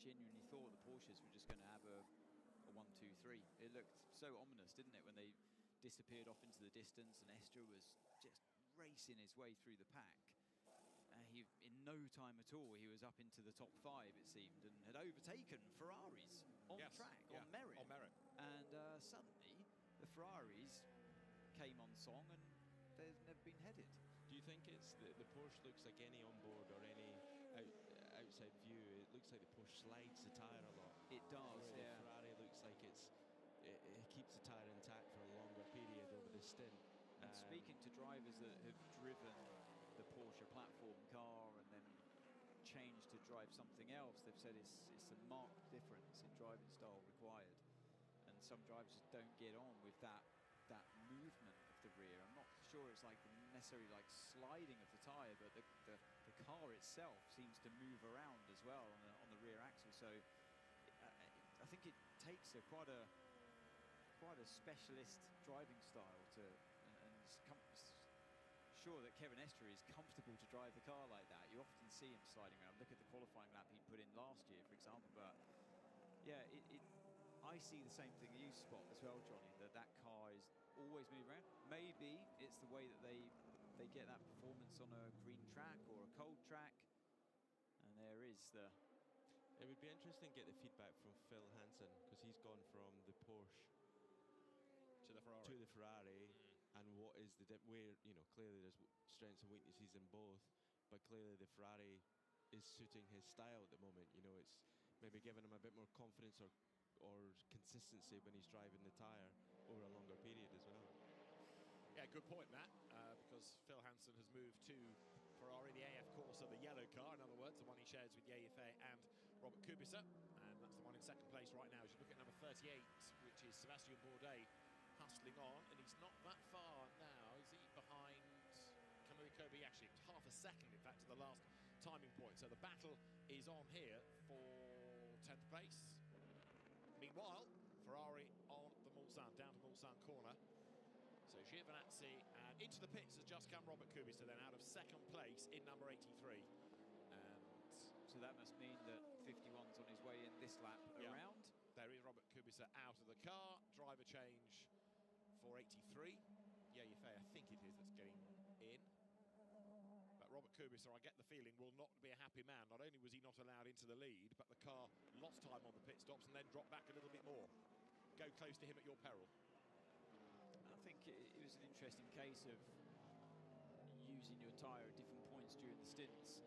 genuinely thought the Porsches were just going to have a 1-2-3. It looked so ominous, didn't it, when they disappeared off into the distance and Estre was just racing his way through the pack. In no time at all, he was up into the top 5, it seemed, and had overtaken Ferraris on track, on merit. And suddenly, the Ferraris came on song, and they've never been headed. Do you think it's the Porsche looks like any onboard or any outside view? It looks like the Porsche slides the tyre a lot. It does, The Ferrari looks like it keeps the tyre intact for a longer period over the stint. And speaking to drivers that have driven the Porsche platform car and then changed to drive something else, they've said it's a marked difference in driving style required. And some drivers just don't get on with that movement of the rear. I'm not sure it's like necessarily like sliding of the tyre, but the car itself seems to move around as well on the rear axle. So I think it takes quite a specialist driving style to sure that Kevin Estre is comfortable to drive the car like that. You often see him sliding around. Look at the qualifying lap he put in last year, for example. But yeah, I see the same thing you spot as well, Johnny, that car is always moving around. Maybe it's the way that they get that performance on a green track or a cold track. And there is the... It would be interesting to get the feedback from Phil Hansen, because he's gone from the Porsche to the Ferrari. And what is where, clearly there's strengths and weaknesses in both, but clearly the Ferrari is suiting his style at the moment. It's maybe giving him a bit more confidence or consistency when he's driving the tyre over a longer period as well. Yeah, good point, Matt, because Phil Hansen has moved to Ferrari, the AF Corsa, the yellow car, in other words, the one he shares with Ye Yifei and Robert Kubica, and that's the one in second place right now. As you look at number 38, which is Sebastian Bourdais, hustling on, and he's not that far now. Is he behind Kamui Kobe? Actually, half a second, in fact, to the last timing point. So the battle is on here for 10th place. Meanwhile, Ferrari on the Mulsanne, down to Mulsanne corner. So Giovinazzi and Right, into the pits has just come Robert Kubica then, out of second place in number 83. And so that must mean that 51's on his way in this lap around. There is Robert Kubica out of the car. Driver change for 83. Yeah, you I think it is, that's getting in. But Robert Kubica, I get the feeling, will not be a happy man. Not only was he not allowed into the lead, but the car lost time on the pit stops and then dropped back a little bit more. Go close to him at your peril. I think it was an interesting case of using your tyre at different points during the stints.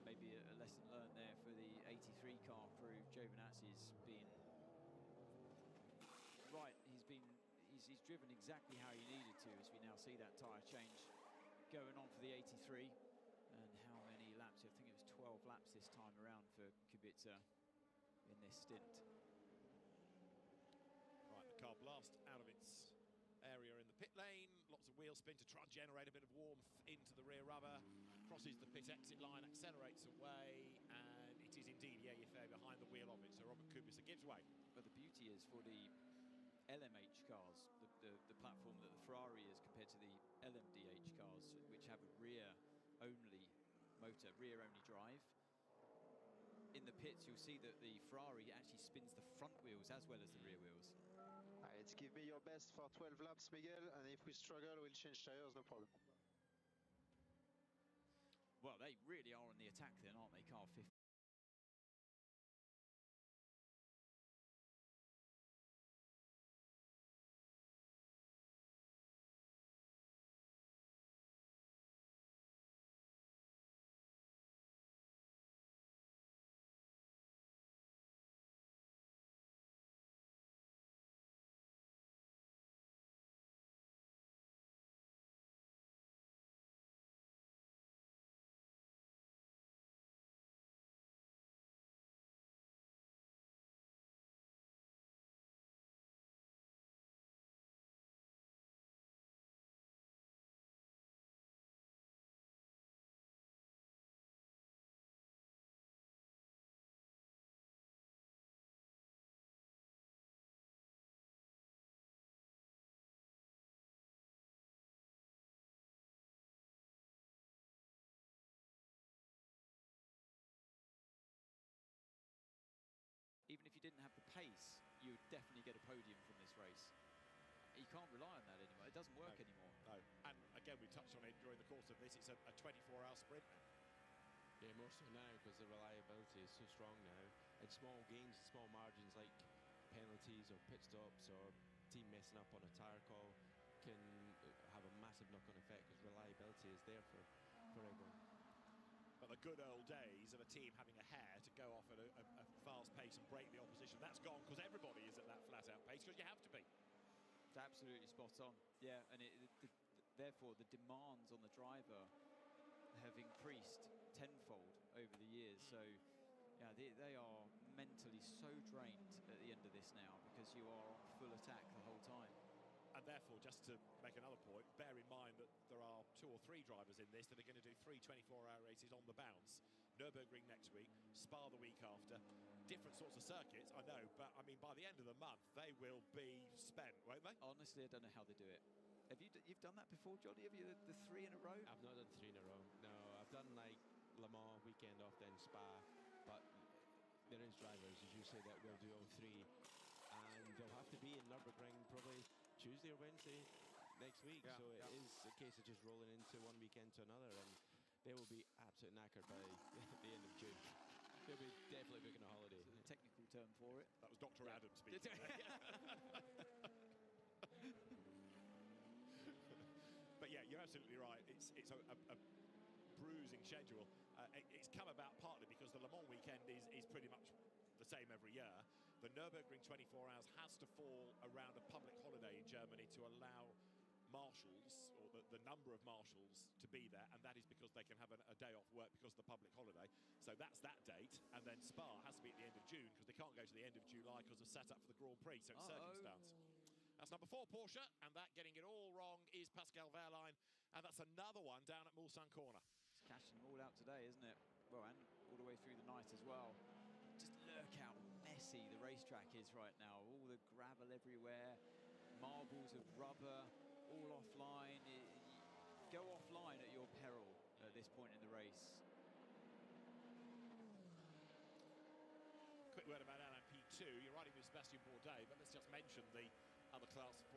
Maybe a lesson learned there for the 83 car crew. Giovinazzi's been right. He's driven exactly how he needed to, as we now see that tyre change going on for the 83. And how many laps? I think it was 12 laps this time around for Kubica in this stint. Right, the car blast out of its area in the pit lane. Lots of wheel spin to try and generate a bit of warmth into the rear rubber. Crosses the pit exit line, accelerates away, and it is indeed Yefe behind the wheel of it. So Robert Kubica gives way. But the beauty is for the LMH cars, the platform that the Ferrari is compared to the LMDH cars, which have a rear-only motor, rear-only drive. In the pits, you'll see that the Ferrari actually spins the front wheels as well as the rear wheels. Let's give me your best for 12 laps, Miguel, and if we struggle, we'll change tires, no problem. Well, they really are on the attack then, aren't they, car 50? Even if you didn't have the pace, you would definitely get a podium from this race. You can't rely on that anymore. It doesn't work anymore. No, and again, we touched on it during the course of this. It's a 24-hour sprint now. Yeah, more so now because the reliability is so strong now. And small gains, small margins like penalties or pit stops or team messing up on a tyre call can have a massive knock-on effect because reliability is there for everyone. But the good old days of a team having a hair to go off at a fast pace and break the opposition, that's gone because everybody is at that flat-out pace because you have to be. It's absolutely spot on. Yeah, and therefore the demands on the driver have increased tenfold over the years. So, yeah, they are mentally so drained at the end of this now because you are on full attack the whole time. And therefore, just to make another point, bear in mind that there are 2 or 3 drivers in this that are going to do 3 24-hour races on the bounce. Nürburgring next week, Spa the week after. Different sorts of circuits, I know, but I mean, by the end of the month, they will be spent, won't they? Honestly, I don't know how they do it. Have you've done that before, Johnny? Have you the 3 in a row? I've not done 3 in a row. No, I've done like Le Mans weekend off, then Spa, but there is drivers, as you say, that will do all 3, and they'll have to be in Nürburgring probably Tuesday or Wednesday next week, so it is a case of just rolling into one weekend to another, and they will be absolutely knackered by the end of June. They'll be definitely booking a holiday. The technical term for it. That was Dr. Adam speaking. But yeah, you're absolutely right. It's a bruising schedule. It's come about partly because the Le Mans weekend is pretty much the same every year. The Nürburgring 24 hours has to fall around a public holiday in Germany to allow marshals, or the number of marshals, to be there, and that is because they can have a day off work because of the public holiday. So that's that date, and then Spa has to be at the end of June because they can't go to the end of July because of setup for the Grand Prix, so it's circumstance. That's number 4, Porsche, and that getting it all wrong is Pascal Wehrlein, and that's another one down at Mulsanne Corner. It's cashing them all out today, isn't it? Well, and all the way through the night as well. Just look how messy the racetrack is right now. All the gravel everywhere, marbles of rubber all offline. Go offline at your peril at this point in the race. Quick word about LMP2. You're riding with Sebastian Bourdais, but let's just mention the other Class 4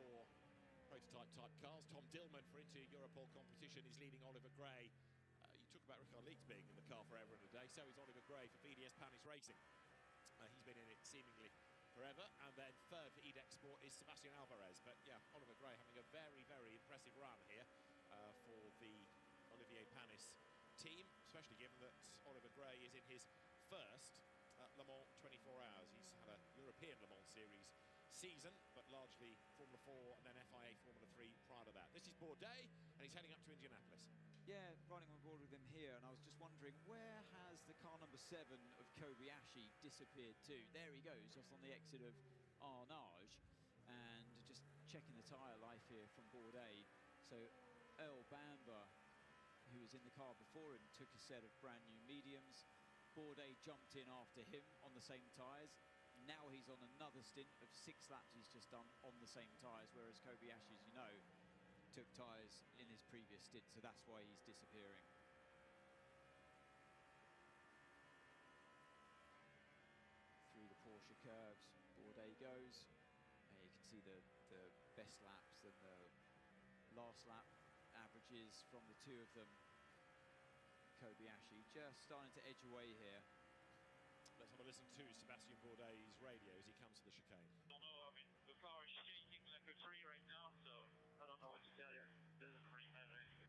prototype type cars. Tom Dillman for Inter Europol competition is leading Oliver Gray. You talk about Rickard Leeds being in the car forever and a day, so is Oliver Gray for VDS Panis Racing. He's been in it seemingly forever. And then third for EDEX Sport is Sebastian Alvarez. But yeah, Oliver Gray having a very, very impressive run here for the Olivier Panis team, especially given that Oliver Gray is in his first Le Mans 24 hours. He's had a European Le Mans Series season, but largely Formula 4 and then FIA Formula 3 prior to that. This is Bourdais, and he's heading up to Indianapolis. Yeah, riding on board with him here, and I was just wondering, where has the car number 7 of Kobayashi disappeared to? There he goes, just on the exit of Arnage, and just checking the tyre life here from Bourdais. So Earl Bamber, who was in the car before him, took a set of brand new mediums. Bourdais jumped in after him on the same tyres. Now he's on another stint of 6 laps he's just done on the same tyres, whereas Kobayashi, as you know, took tyres in his previous stint, so that's why he's disappearing. Through the Porsche curves, Bourdais goes. And you can see the best laps and the last lap averages from the two of them. Kobayashi just starting to edge away here. Let's have a listen to Sebastian Bourdais' radio as he comes to the chicane. I don't know, I mean, the car is shaking like a tree right now, so I don't know what to tell you. It doesn't really matter anything.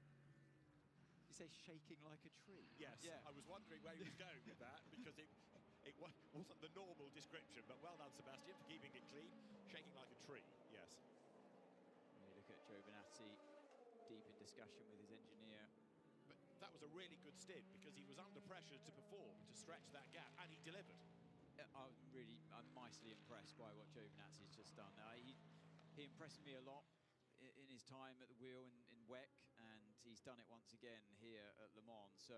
You say shaking like a tree? Yes, yeah. I was wondering where he was going with that, because it wasn't the normal description, but well done, Sebastian, for keeping it clean. Shaking like a tree, yes. We look at Giovinazzi, deep in discussion with his engineer. But that was a really good stint because he was under pressure to perform, to stretch that gap, and he delivered. I'm mightily impressed by what Giovinazzi has just done. He impressed me a lot in his time at the wheel in WEC, and he's done it once again here at Le Mans. So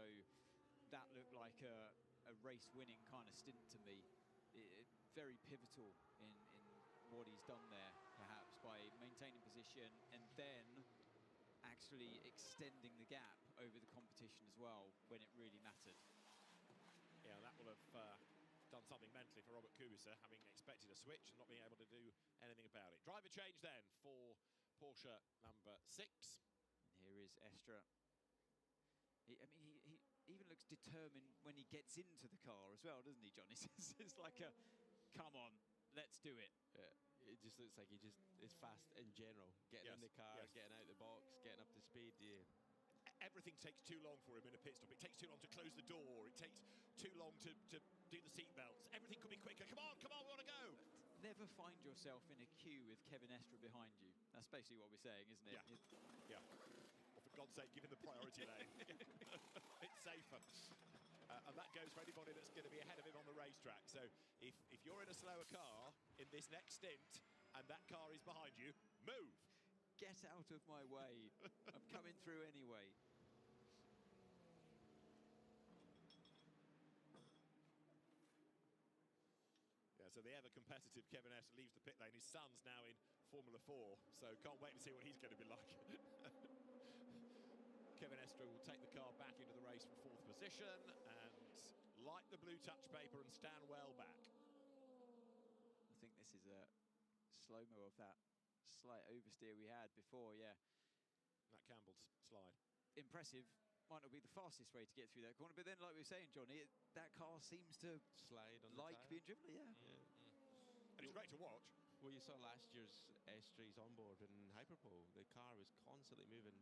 that looked like a race-winning kind of stint to me. Very pivotal in what he's done there, perhaps, by maintaining position and then actually extending the gap over the competition as well when it really mattered. Yeah, that will have done something mentally for Robert Kubica, having expected a switch and not being able to do anything about it. Driver change then for Porsche number 6. And here is Estra. He even looks determined when he gets into the car as well, doesn't he, John? It's like a, come on, let's do it. Yeah. It just looks like he just is fast in general. Getting in the car, getting out the box, getting up to speed. Yeah. Everything takes too long for him in a pit stop. It takes too long to close the door. It takes too long to do the seat belts. Everything could be quicker. Come on, we want to go. Never find yourself in a queue with Kevin Estra behind you. That's basically what we're saying, isn't it? Yeah. Or for God's sake, give him the priority lane. It's safer. And that goes for anybody that's going to be ahead of him on the racetrack. So if you're in a slower car in this next stint and that car is behind you, move. Get out of my way. I'm coming through anyway. Yeah, so the ever-competitive Kevin Estra leaves the pit lane. His son's now in Formula 4, so can't wait to see what he's going to be like. Kevin Estra will take the car back into the race from 4th position and light the blue touch paper and stand well back. I think this is a slow-mo of that slight oversteer we had before, yeah. That Campbell's slide. Impressive. Might not be the fastest way to get through that corner, but then, like we were saying, Johnny, that car seems to slide on like the being driven, yeah. And it's great to watch. Well, you saw last year's Estra's onboard in Hyperpole. The car was constantly moving,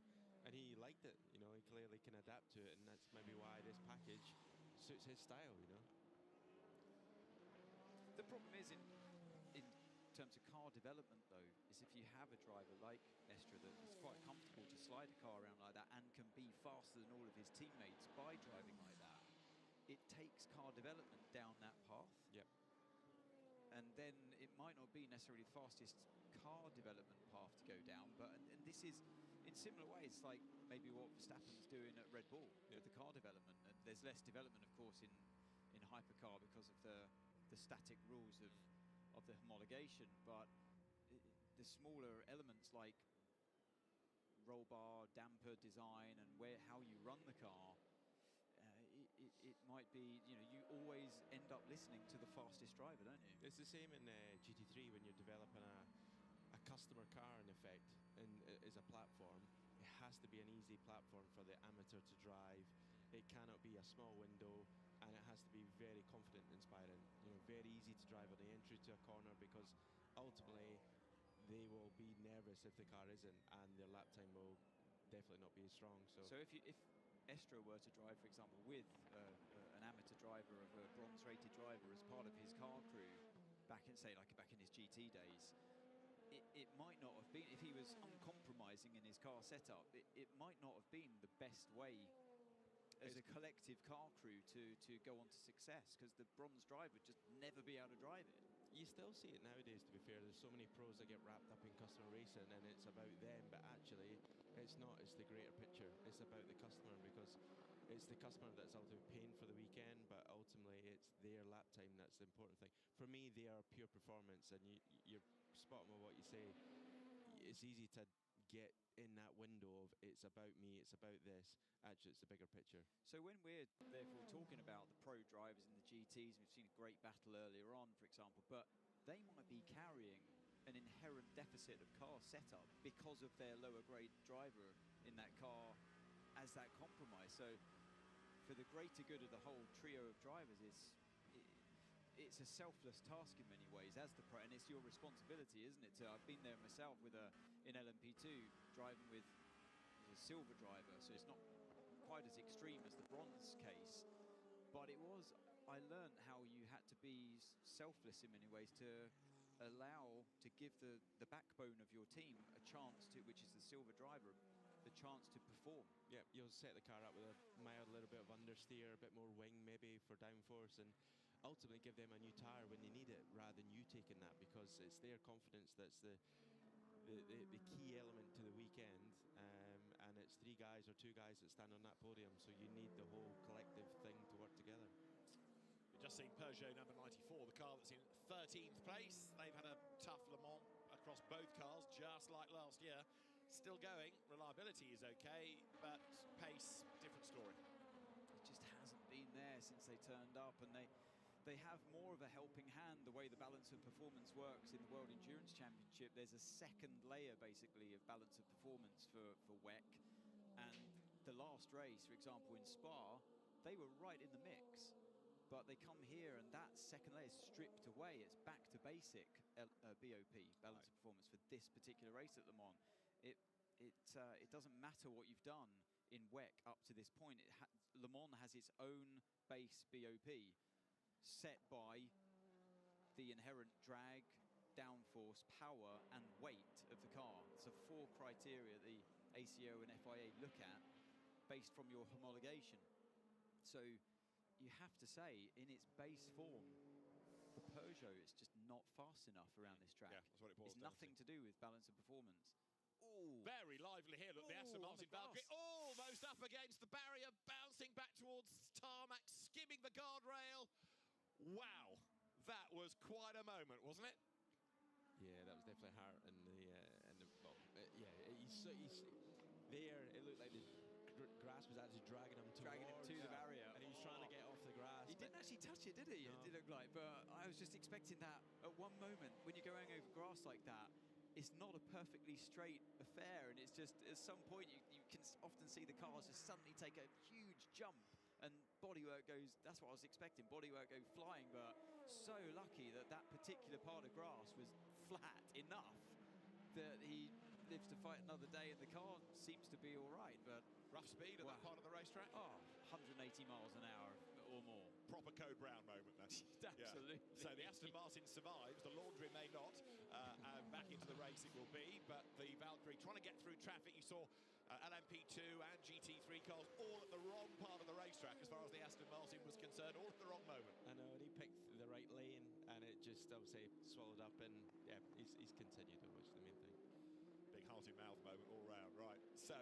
and he liked it. You know, he clearly can adapt to it, and that's maybe why this package suits his style. You know. The problem is in terms of car development, though, is if you have a driver like Estra that is quite comfortable to slide a car around like that and can be faster than all of his teammates by driving like that, it takes car development down that path. Yep. And then it might not be necessarily the fastest car development path to go down, but and this is in similar ways like maybe what Verstappen's doing at Red Bull with the car development. And there's less development, of course, in hypercar because of the static rules of the homologation, but the smaller elements like roll bar, damper design, and how you run the car, it might be, you know, you always end up listening to the fastest driver, don't you? It's the same in GT3 when you're developing a customer car, in effect, and as a platform. It has to be an easy platform for the amateur to drive. It cannot be a small window, and it has to be very confident inspiring. You know, very easy to drive on the entry to a corner, because ultimately they will be nervous if the car isn't, and their lap time will definitely not be as strong. So if Estra were to drive, for example, with an amateur driver of a bronze-rated driver as part of his car crew, back in his GT days, it might not have been, if he was uncompromising in his car setup, it might not have been the best way as a collective car crew to go on to success, because the bronze driver would just never be able to drive it. You still see it nowadays, to be fair. There's so many pros that get wrapped up in customer racing, and it's about them, but actually it's not. It's the greater picture. It's about the customer, because it's the customer that's ultimately paying for the weekend, but ultimately it's their lap time that's the important thing. For me, they are pure performance, and you're spot on with what you say. It's easy to get in that window of it's about me, it's about this. Actually, it's the bigger picture. So when we're therefore talking about the pro drivers in the GTs, we've seen a great battle earlier on, for example, but they might be carrying an inherent deficit of car setup because of their lower grade driver in that car as that compromise. So for the greater good of the whole trio of drivers, it's a selfless task in many ways as the pro, and it's your responsibility, isn't it? I've been there myself with in LMP2 driving with a silver driver, so it's not quite as extreme as the bronze case, but I learned how you had to be selfless in many ways to give the backbone of your team a chance to, which is the silver driver, the chance to perform. Yeah, you'll set the car up with a mild little bit of understeer, a bit more wing maybe for downforce, and ultimately give them a new tyre when they need it, rather than you taking that, because it's their confidence that's the key element to the weekend, and it's 3 guys or 2 guys that stand on that podium, so you need the whole collective thing to work together. We've just seen Peugeot number 94, the car that's in 13th place. They've had a tough Le Mans across both cars, just like last year. Still going, reliability is okay, but pace, different story. It just hasn't been there since they turned up, and they have more of a helping hand the way the balance of performance works in the World Endurance Championship. There's a second layer, basically, of balance of performance for WEC. And the last race, for example, in Spa, they were right in the mix. But they come here, and that second layer is stripped away. It's back to basic BOP, balance of performance, for this particular race at Le Mans. It doesn't matter what you've done in WEC up to this point. Le Mans has its own base BOP, set by the inherent drag, downforce, power and weight of the car. It's a 4 criteria the ACO and FIA look at based from your homologation. So you have to say, in its base form, the Peugeot is just not fast enough around this track. Yeah, that's what it boils It's down nothing to. do with balance of performance. Ooh. Very lively here. Look, the Aston Martin Valkyrie almost up against the barrier, bouncing back towards tarmac, skimming the guardrail. Wow, that was quite a moment, wasn't it? Yeah, that was definitely hard, and well, yeah, there. It looked like the grass was actually dragging him to the barrier, and he was trying to get off the grass. He didn't actually touch it, did he? No. It did look like, but I was just expecting that at one moment when you're going over grass like that. It's not a perfectly straight affair, and it's just at some point you can often see the cars just suddenly take a huge jump, and bodywork goes. That's what I was expecting. Bodywork go flying, but so lucky that that particular part of grass was flat enough that he lives to fight another day, and the car seems to be all right. But rough speed at that part of the racetrack. Oh, 180 miles an hour or more. Proper Code Brown moment then. Absolutely. Yeah. So the Aston Martin survives, the laundry may not, and back into the race it will be, but the Valkyrie trying to get through traffic. You saw LMP2 and GT3 cars all at the wrong part of the racetrack as far as the Aston Martin was concerned, all at the wrong moment. I know, and he picked the right lane, and it just, I would say, swallowed up, and yeah, he's continued, which is the main thing. Big heart in mouth moment all round, right. So,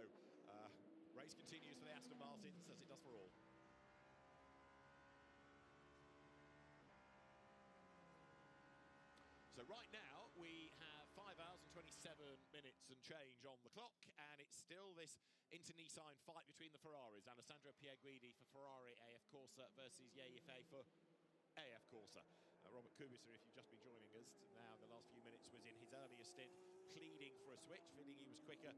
race continues for the Aston Martins, as it does for all. So right now we have 5 hours and 27 minutes and change on the clock, and it's still this inter-Nissan fight between the Ferraris. Alessandro Pierguidi for Ferrari AF Corsa versus Ye Yifei for AF Corsa. Robert Kubica, if you've just been joining us now, the last few minutes was in his earlier stint, pleading for a switch, feeling he was quicker.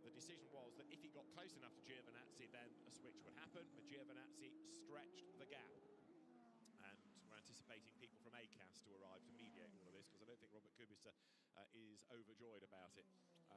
The decision was that if he got close enough to Giovinazzi, then a switch would happen, but Giovinazzi stretched the gap. And we're anticipating people from ACAS to arrive to mediate all of this, because I don't think Robert Kubica is overjoyed about it.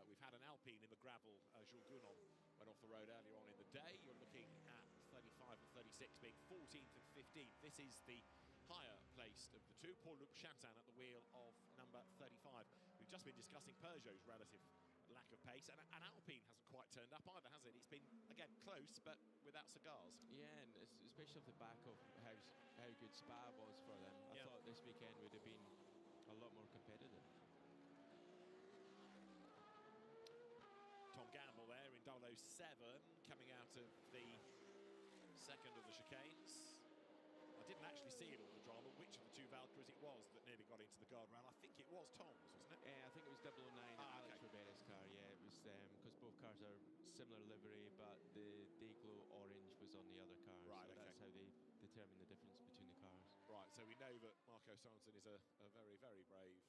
We've had an Alpine in the gravel. Jules Gounon went off the road earlier on in the day. You're looking at 35 and 36 being 14th and 15th. This is the higher placed of the two. Paul-Luc Chatin at the wheel of number 35. We've just been discussing Peugeot's relative lack of pace, and Alpine hasn't quite turned up either, has it? It's been, again, close, but without cigars. Yeah, and especially off the back of how good Spa was for them. I thought this weekend would have been a lot more competitive. Tom Gamble there in 007, coming out of the second of the chicanes. I didn't actually see it all the drama, which of the two Valkyries it was that nearly got into the guardrail. I think it was Tom's, wasn't it? Yeah, I think it was 009, Alex Rivera's car. Yeah, it was because both cars are similar livery, but the Dayglow orange was on the other car. Right, so that's how they determine the difference between the cars. Right, so we know that Marco Sanson is a very, very brave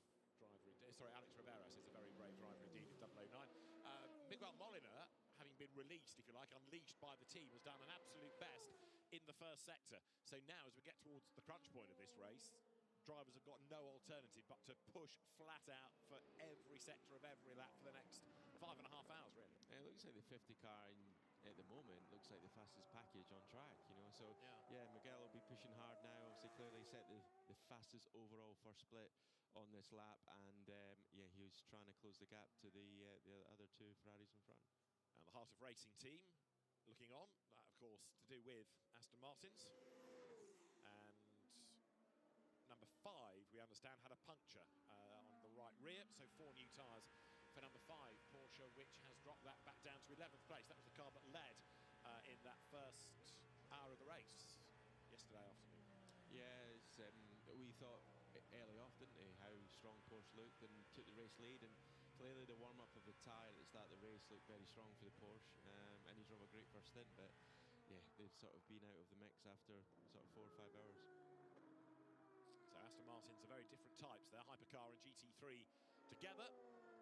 driver indeed. Sorry, Alex Rivera is a very brave driver indeed in 009. Miguel Molina, having been released, if you like, unleashed by the team, has done an absolute best in the first sector. So now, as we get towards the crunch point of this race, drivers have got no alternative but to push flat out for every sector of every lap for the next 5.5 hours, really. It looks like the 50 car at the moment looks like the fastest package on track, you know. So yeah, Miguel will be pushing hard now. Obviously, clearly set the fastest overall first split on this lap, and yeah, he was trying to close the gap to the other two Ferraris in front. And the Heart of Racing team looking on, that of course to do with Aston Martins. And number 5, we understand, had a puncture on the right rear, so 4 new tyres for number 5, Porsche, which has dropped that back down to 11th place. That was the car that led in that first hour of the race yesterday afternoon. Yeah, we thought early off, didn't we, how strong Porsche looked, and took the race lead, and clearly the warm-up of the tyre at the start of the race looked very strong for the Porsche, and he drove a great first stint, but yeah, they've sort of been out of the mix after sort of 4 or 5 hours. So Aston Martins are very different types. They're Hypercar and GT3 together.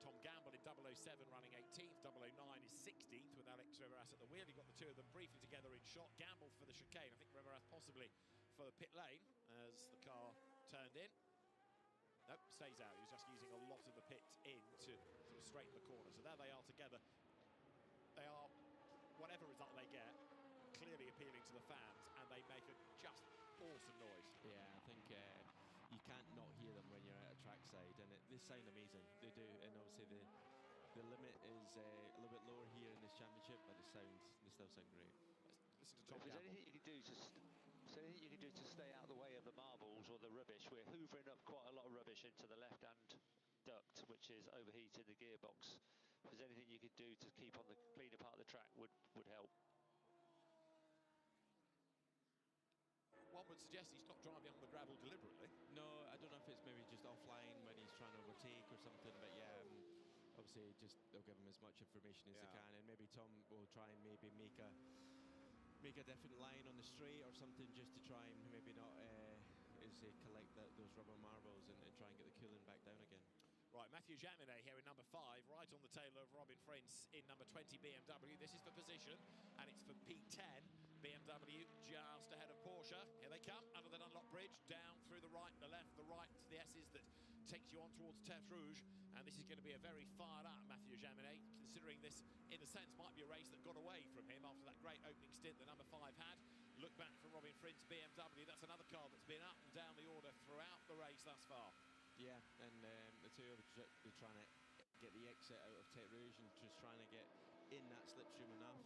Tom Gamble in 007 running 18th, 009 is 16th with Alex Riveras at the wheel. He got the two of them briefly together in shot. Gamble for the chicane, I think Riveras possibly for the pit lane as the car turned in. Nope, stays out. He was just using a lot of the pit in to sort of straighten the corner. So there they are together. They are, whatever result they get, clearly appealing to the fans, and they make a just awesome noise. Yeah, I think you can't not hear them when you're at a trackside, and they sound amazing. They do, and obviously the limit is a little bit lower here in this championship, but they still sound great. Listen to Tom If there's Gamble. anything you can do to stay out of the way of the marbles or the rubbish, we're hoovering up quite a lot of rubbish into the left-hand duct, which is overheating the gearbox. If there's anything you could do to keep on the cleaner part of the track, would help. One would suggest he's not driving on the gravel deliberately. No, I don't know if it's maybe just offline when he's trying to overtake or something, but yeah, obviously just they'll give him as much information as they can, and maybe Tom will try and maybe make a different line on the straight or something, just to try and maybe not collect those rubber marbles and try and get the cooling back down again. Right, Mathieu Jaminet here in number 5, right on the tail of Robin Frijns in number 20 BMW. This is for position, and it's for P10. BMW just ahead of Porsche. Here they come, under the Dunlop Bridge, down through the right, the left, the right to the S's that takes you on towards Tertre Rouge. And this is going to be a very fired up Mathieu Jaminet, considering this, in a sense, might be a race that got away from him after that great opening stint that number 5 had. Look back from Robin Frijns BMW. That's another car that's been up and down the order throughout the race thus far. Yeah, and the two of them are trying to get the exit out of Tertre Rouge and just trying to get in that slipstream enough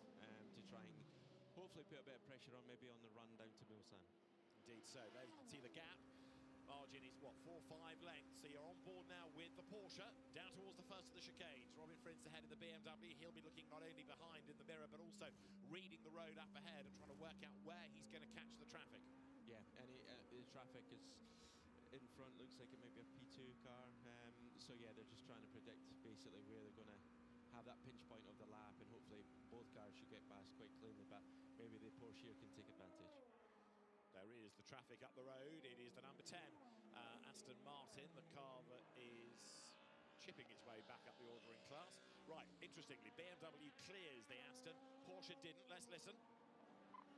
to try and hopefully put a bit of pressure on, maybe on the run down to Mulsanne. Indeed so. There you can see the gap. Margin is, what, 4-5 lengths. So you're on board now with the Porsche, down towards the first of the chicanes. Robin Frijns ahead of the BMW. He'll be looking not only behind in the mirror, but also reading the road up ahead and trying to work out where he's going to catch the traffic. Yeah, and the traffic is in front, looks like it might be a P2 car. So yeah, they're just trying to predict basically where they're going to have that pinch point of the lap, and hopefully both cars should get past quite cleanly, but maybe the Porsche here can take advantage. There is the traffic up the road. It is the number 10, Aston Martin, the car that is chipping its way back up the ordering class. Right, interestingly, BMW clears the Aston. Porsche didn't. Let's listen.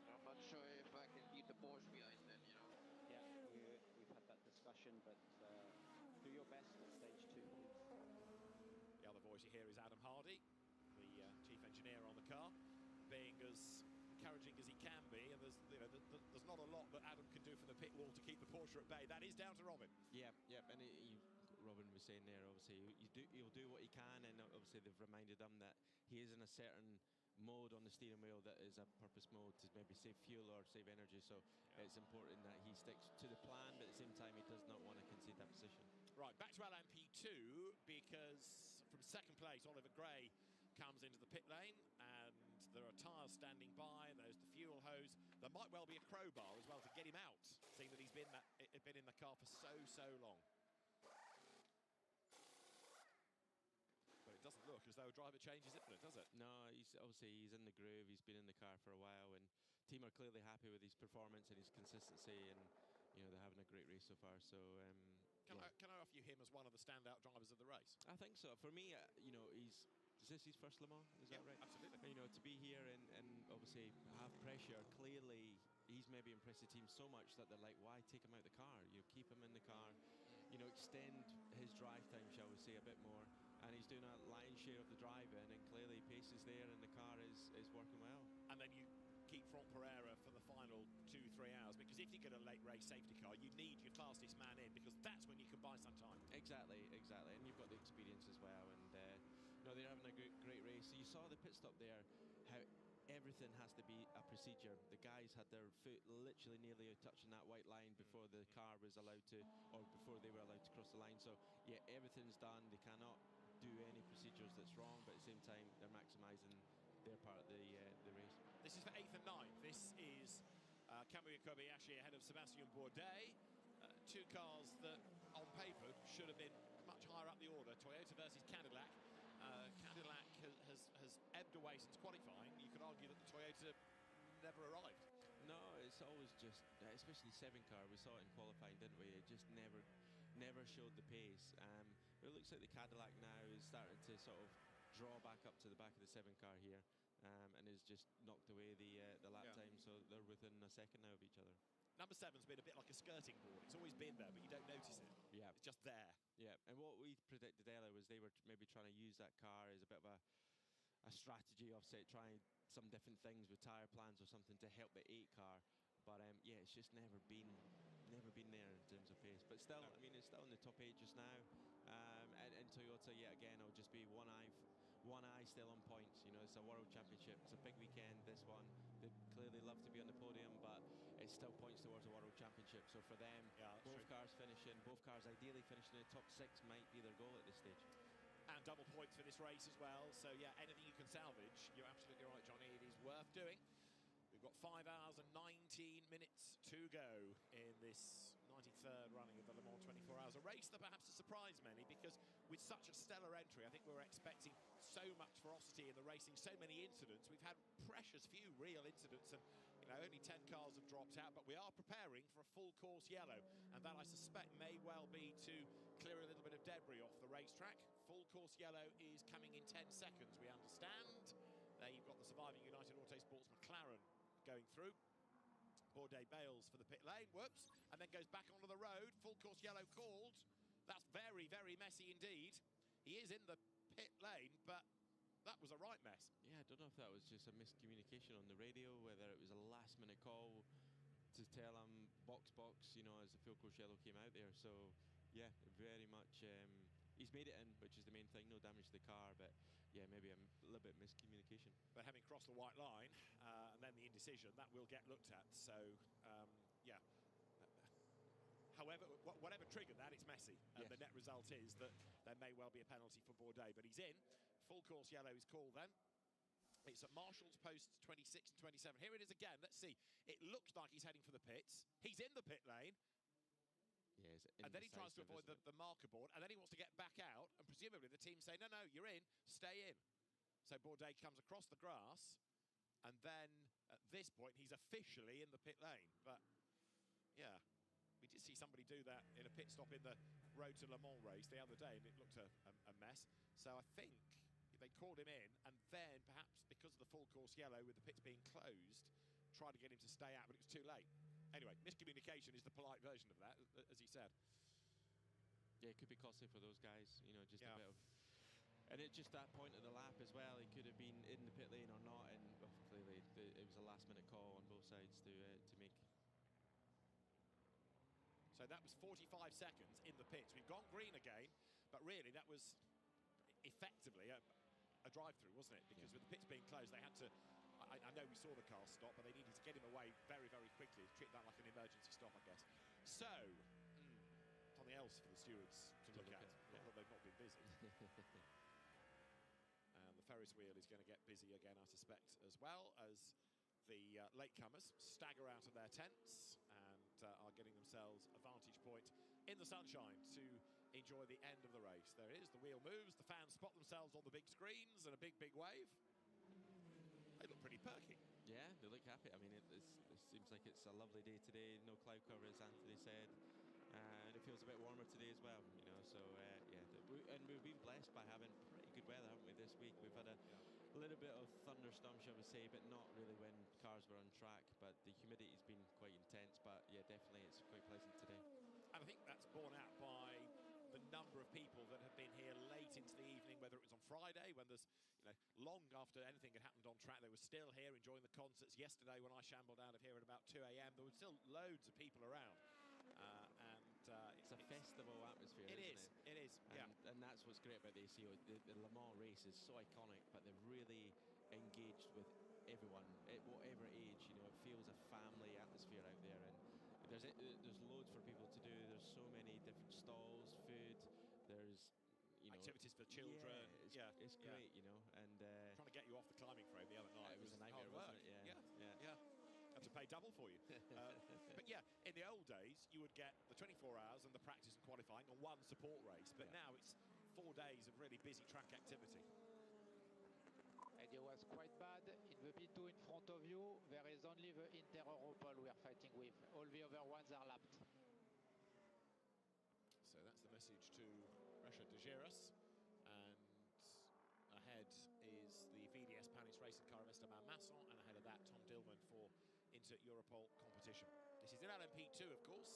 I'm not sure if I can beat the Porsche behind then, you know. Yeah, we've had that discussion, but do your best at stage 2, please. The other voice you hear is Adam Hardy, the chief engineer on the car, being as encouraging as he can be, and there's not a lot that Adam can do from the pit wall to keep the Porsche at bay. That is down to Robin. Yeah, and Robin was saying there, obviously, he'll do what he can, and obviously they've reminded him that he is in a certain mode on the steering wheel that is a purpose mode to maybe save fuel or save energy, so it's important that he sticks to the plan, but at the same time he does not want to concede that position. Right, back to LMP2, because from second place, Oliver Gray comes into the pit lane, and there are tyres standing by. There's the fuel hose. There might well be a crowbar as well to get him out, seeing that he's been in the car for so long. But it doesn't look as though a driver change is imminent, does it? No, he's in the groove. He's been in the car for a while, and team are clearly happy with his performance and his consistency, and they're having a great race so far. So can I offer you him as one of the standout drivers of the race? I think so. For me, is this his first Le Mans? Is that right? Absolutely. To be here and obviously have pressure. Clearly, he's maybe impressed the team so much that they're like, why take him out of the car? Keep him in the car. Extend his drive time, shall we say, a bit more. And he's doing a lion's share of the driving, and clearly pace is there, and the car is working well. And then you keep Franck Pereira for the final 2-3 hours, because if you get a late race safety car, you need your fastest man in, because that's when you can buy some time. Exactly, and you've got the experience as well, and they're having a great race. So you saw the pit stop there, how everything has to be a procedure. The guys had their foot literally nearly touching that white line before the car was allowed to, or before they were allowed to cross the line. So yeah, everything's done. They cannot do any procedures that's wrong, but at the same time they're maximising their part of the race. This is for 8th and 9th. This is Kamui Kobayashi ahead of Sebastian Bourdais. Two cars that on paper should have been much higher up the order. Toyota versus Cadillac. Cadillac has ebbed away since qualifying. You could argue that the Toyota never arrived. No, it's always just, especially 7 car, we saw it in qualifying, didn't we? It just never showed the pace. It looks like the Cadillac now is starting to sort of draw back up to the back of the 7 car here, and has just knocked away the lap time, so they're within a second now of each other. Number 7's been a bit like a skirting board. It's always been there, but you don't notice it. Yeah. It's just there. Yeah, and what we predicted earlier was they were maybe trying to use that car as a bit of a strategy offset, trying some different things with tyre plans or something to help the 8 car. But yeah, it's just never been there in terms of pace. But still, I mean, it's still in the top 8 just now. And Toyota, yet again, it'll just be one eye still on points. It's a world championship. It's a big weekend, this one. They'd clearly love to be on the podium, but it still points towards a world championship. So for them, both cars ideally finishing in the top 6 might be their goal at this stage. And double points for this race as well. So yeah, anything you can salvage, you're absolutely right, Johnny. It is worth doing. We've got 5 hours and 19 minutes to go in this 93rd running of the Le Mans 24 Hours. A race that perhaps has surprised many, because with such a stellar entry, I think we were expecting so much ferocity in the racing, so many incidents. We've had precious few real incidents, and only 10 cars have dropped out, but we are preparing for a full course yellow, and that I suspect may well be to clear a little bit of debris off the racetrack. Full course yellow is coming in 10 seconds, we understand. There you've got the surviving United Autosports McLaren going through. Bourdais bails for the pit lane, whoops, and then goes back onto the road. Full course yellow called. That's very, very messy indeed. He is in the pit lane, but that was a right mess. Yeah, I don't know if that was just a miscommunication on the radio, whether it was a last-minute call to tell him box, as the full course yellow came out there. So, yeah, very much, he's made it in, which is the main thing. No damage to the car, but yeah, maybe a little bit of miscommunication. But having crossed the white line, and then the indecision, that will get looked at. So, yeah. However, whatever triggered that, it's messy. And the net result is that there may well be a penalty for Bourdais, but he's in. Full course yellow is called then. It's at Marshall's posts 26 and 27. Here it is again. Let's see. It looks like he's heading for the pits. He's in the pit lane. Yes, and then he tries to avoid the marker board, and then he wants to get back out, and presumably the team say, no, you're in, stay in. So Bourdais comes across the grass, and then at this point he's officially in the pit lane. But yeah, we did see somebody do that in a pit stop in the Road to Le Mans race the other day, and it looked a mess. So I think they called him in, and then perhaps because of the full course yellow with the pits being closed, tried to get him to stay out, but it was too late. Anyway, miscommunication is the polite version of that, as he said. Yeah, it could be costly for those guys, you know, just a bit of... And at just that point of the lap as well, he could have been in the pit lane or not, and clearly it was a last-minute call on both sides to make. So that was 45 seconds in the pits. We've gone green again, but really that was effectively a drive-through, wasn't it? Because with the pits being closed, they had to... I know we saw the car stop, but they needed to get him away very, very quickly. Treat that like an emergency stop, I guess. So, something else for the stewards to look at. Not that they've not been busy. And the Ferris wheel is going to get busy again, I suspect, as well, as the latecomers stagger out of their tents and are getting themselves a vantage point in the sunshine to enjoy the end of the race. There it is, the wheel moves, the fans spot themselves on the big screens and a big, big wave. They look pretty perky. Yeah, they look happy. I mean, it seems like it's a lovely day today. No cloud cover, as Anthony said. And it feels a bit warmer today as well, you know. So, yeah. And we've been blessed by having pretty good weather, haven't we, this week? We've had a little bit of thunderstorm, shall we say, but not really when cars were on track. But the humidity's been quite intense. But, yeah, definitely it's quite pleasant today. And I think that's borne out by the number of people that have been here late into the evening, whether it was on Friday, when there's, you know, long after anything had happened on track, they were still here enjoying the concerts. Yesterday, when I shambled out of here at about 2 a.m., there were still loads of people around. It's a festival atmosphere, isn't it? It is, And that's what's great about the ACO. The Le Mans race is so iconic, but they're really engaged with everyone, at whatever age. You know, it feels a family atmosphere out there, and there's loads for people to do. There's so many different stalls, food. There's, you know, activities for children. It's great, you know. And trying to get you off the climbing frame the other night it was a nightmare, wasn't it? Yeah. Had to pay double for you. But yeah, in the old days, you would get the 24 hours and the practice and qualifying on one support race. But now it's 4 days of really busy track activity. And it was quite bad. In the P2 in front of you, there is only the Inter-Europol we are fighting with. All the other ones are lapped. So that's the message to Resha de Geras. And ahead is the VDS Panis racing car of Esteban Masson, and ahead of that, Tom Dillman for Inter-Europol competition. This is in LMP2, of course.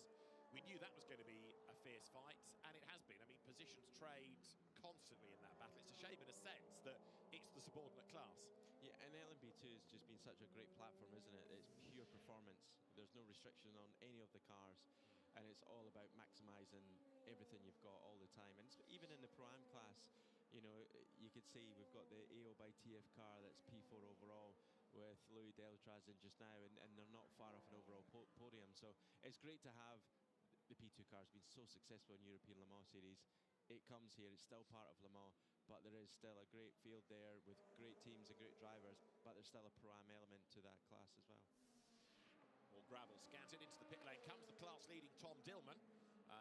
We knew that was going to be a fierce fight, and it has been. I mean, positions trade constantly in that battle. It's a shame, in a sense, that it's the subordinate class. Yeah, and LMP2 has just been such a great platform, isn't it? It's pure performance. There's no restriction on any of the cars, and it's all about maximising everything you've got all the time. And even in the Pro-Am class, you know, you could see we've got the AO by TF car that's P4 overall with Louis Deltraz in just now, and they're not far off an overall podium. So it's great to have the P2 cars been so successful in European Le Mans Series. It comes here, it's still part of Le Mans, but there is still a great field there with great teams and great drivers, but there's still a Pro-Am element to that class as well. More gravel scattered into the pit lane comes the class-leading Tom Dillman.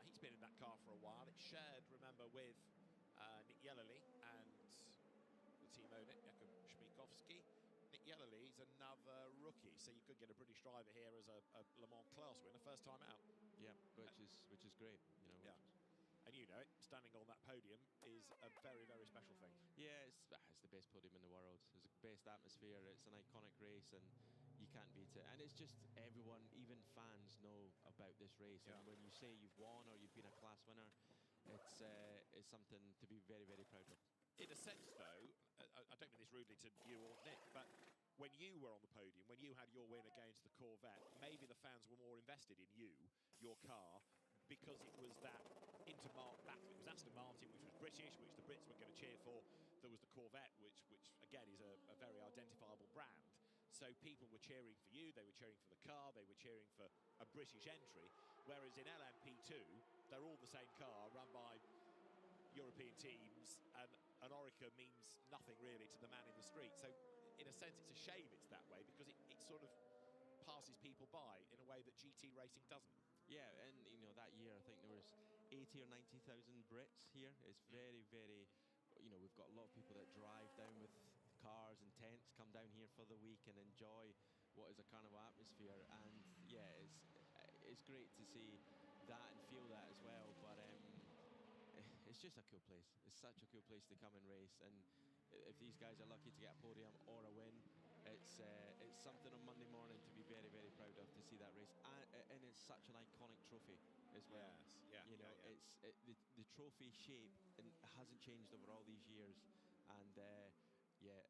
He's been in that car for a while. It's shared, remember, with Nick Yellerly and the team owner, Jakub Szmikowski. Nick Yellerly is another rookie, so you could get a British driver here as a Le Mans class winner, first time out. Yeah, which is great, you know. Yeah. And you know it, standing on that podium is a very, very special thing. Yeah, it's the best podium in the world. It's the best atmosphere. It's an iconic race, and you can't beat it. And it's just everyone, even fans, know about this race. And when you say you've won or you've been a class winner, it's something to be very, very proud of. In a sense, though, I don't mean this rudely to you or Nick, but when you were on the podium, when you had your win against the Corvette, maybe the fans were more invested in you, your car, because it was that intermarked battle. It was Aston Martin, which was British, which the Brits were going to cheer for. There was the Corvette, which again is a very identifiable brand. So people were cheering for you, they were cheering for the car, they were cheering for a British entry. Whereas in LMP2, they're all the same car, run by European teams, and an Orica means nothing really to the man in the street. So in a sense, it's a shame it's that way, because it sort of passes people by in a way that GT racing doesn't. Yeah, and you know, that year I think there was 80 or 90,000 Brits here. It's very, very, you know, we've got a lot of people that drive down with cars and tents come down here for the week and enjoy what is a carnival atmosphere. And yeah, it's great to see that and feel that as well. But it's just a cool place. It's such a cool place to come and race. And if these guys are lucky to get a podium or a win, it's something on Monday morning to be very, very proud of, to see that race. And it's such an iconic trophy as well. Yes, yeah, you know, the trophy shape and hasn't changed over all these years. And yeah,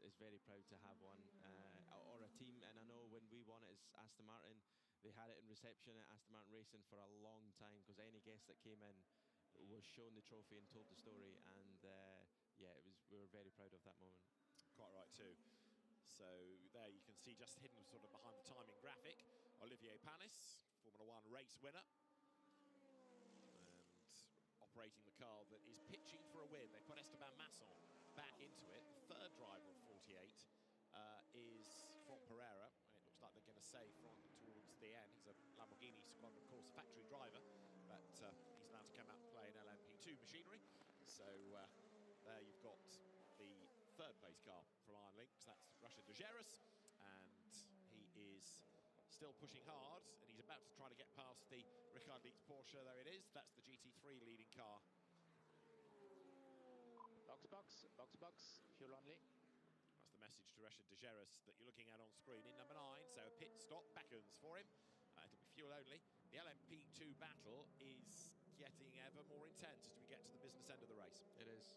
it's very proud to have one or a team. And I know when we won it as Aston Martin, they had it in reception at Aston Martin Racing for a long time, because any guest that came in was shown the trophy and told the story. And yeah, we were very proud of that moment. Quite right too. So there you can see, just hidden sort of behind the timing graphic, Olivier Panis, Formula One race winner, and operating the car that is pitching for a win. They put Esteban Masson back into it. The third driver of 48 is Franck Pereira, and it looks like they're going to save Franck towards the end. He's a Lamborghini squad, of course, a factory driver, but he's allowed to come out and play in LMP2 machinery. So there you've got the third place car from Iron Lynx. That's Rachid Degeris, and he is still pushing hard, and he's about to try to get past the Ricard Leeds Porsche. There it is. That's the GT3 leading car. Box, fuel only. That's the message to Rachid Degeris that you're looking at on screen in number 9. So a pit stop, Beckens for him. It'll be fuel only. The LMP2 battle is getting ever more intense as we get to the business end of the race. It is.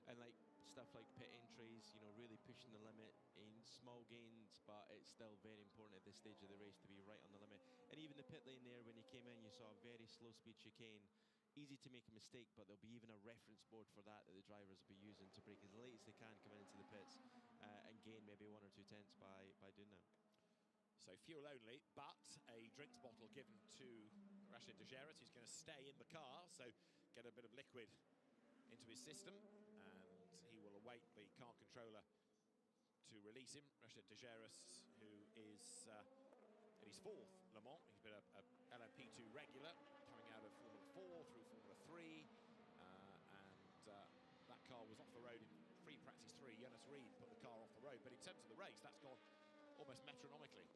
And like stuff like pit entries, you know, really pushing the limit in small gains, but it's still very important at this stage of the race to be right on the limit. And even the pit lane there, when you came in, you saw a very slow speed chicane. Easy to make a mistake, but there'll be even a reference board for that the drivers will be using to brake as late as they can coming into the pits and gain maybe 1 or 2 tenths by doing that. So fuel only, but a drinks bottle given to Rachid Degeris, who's going to stay in the car, so get a bit of liquid into his system, and he will await the car controller to release him. Rachid Degeris, who is in his 4th Le Mans. He's been a LMP2 regular, coming out of Formula 4 through Formula 3, and that car was off the road in free practice 3. Jonas Reed put the car off the road, but in terms of the race, that's gone almost metronomically.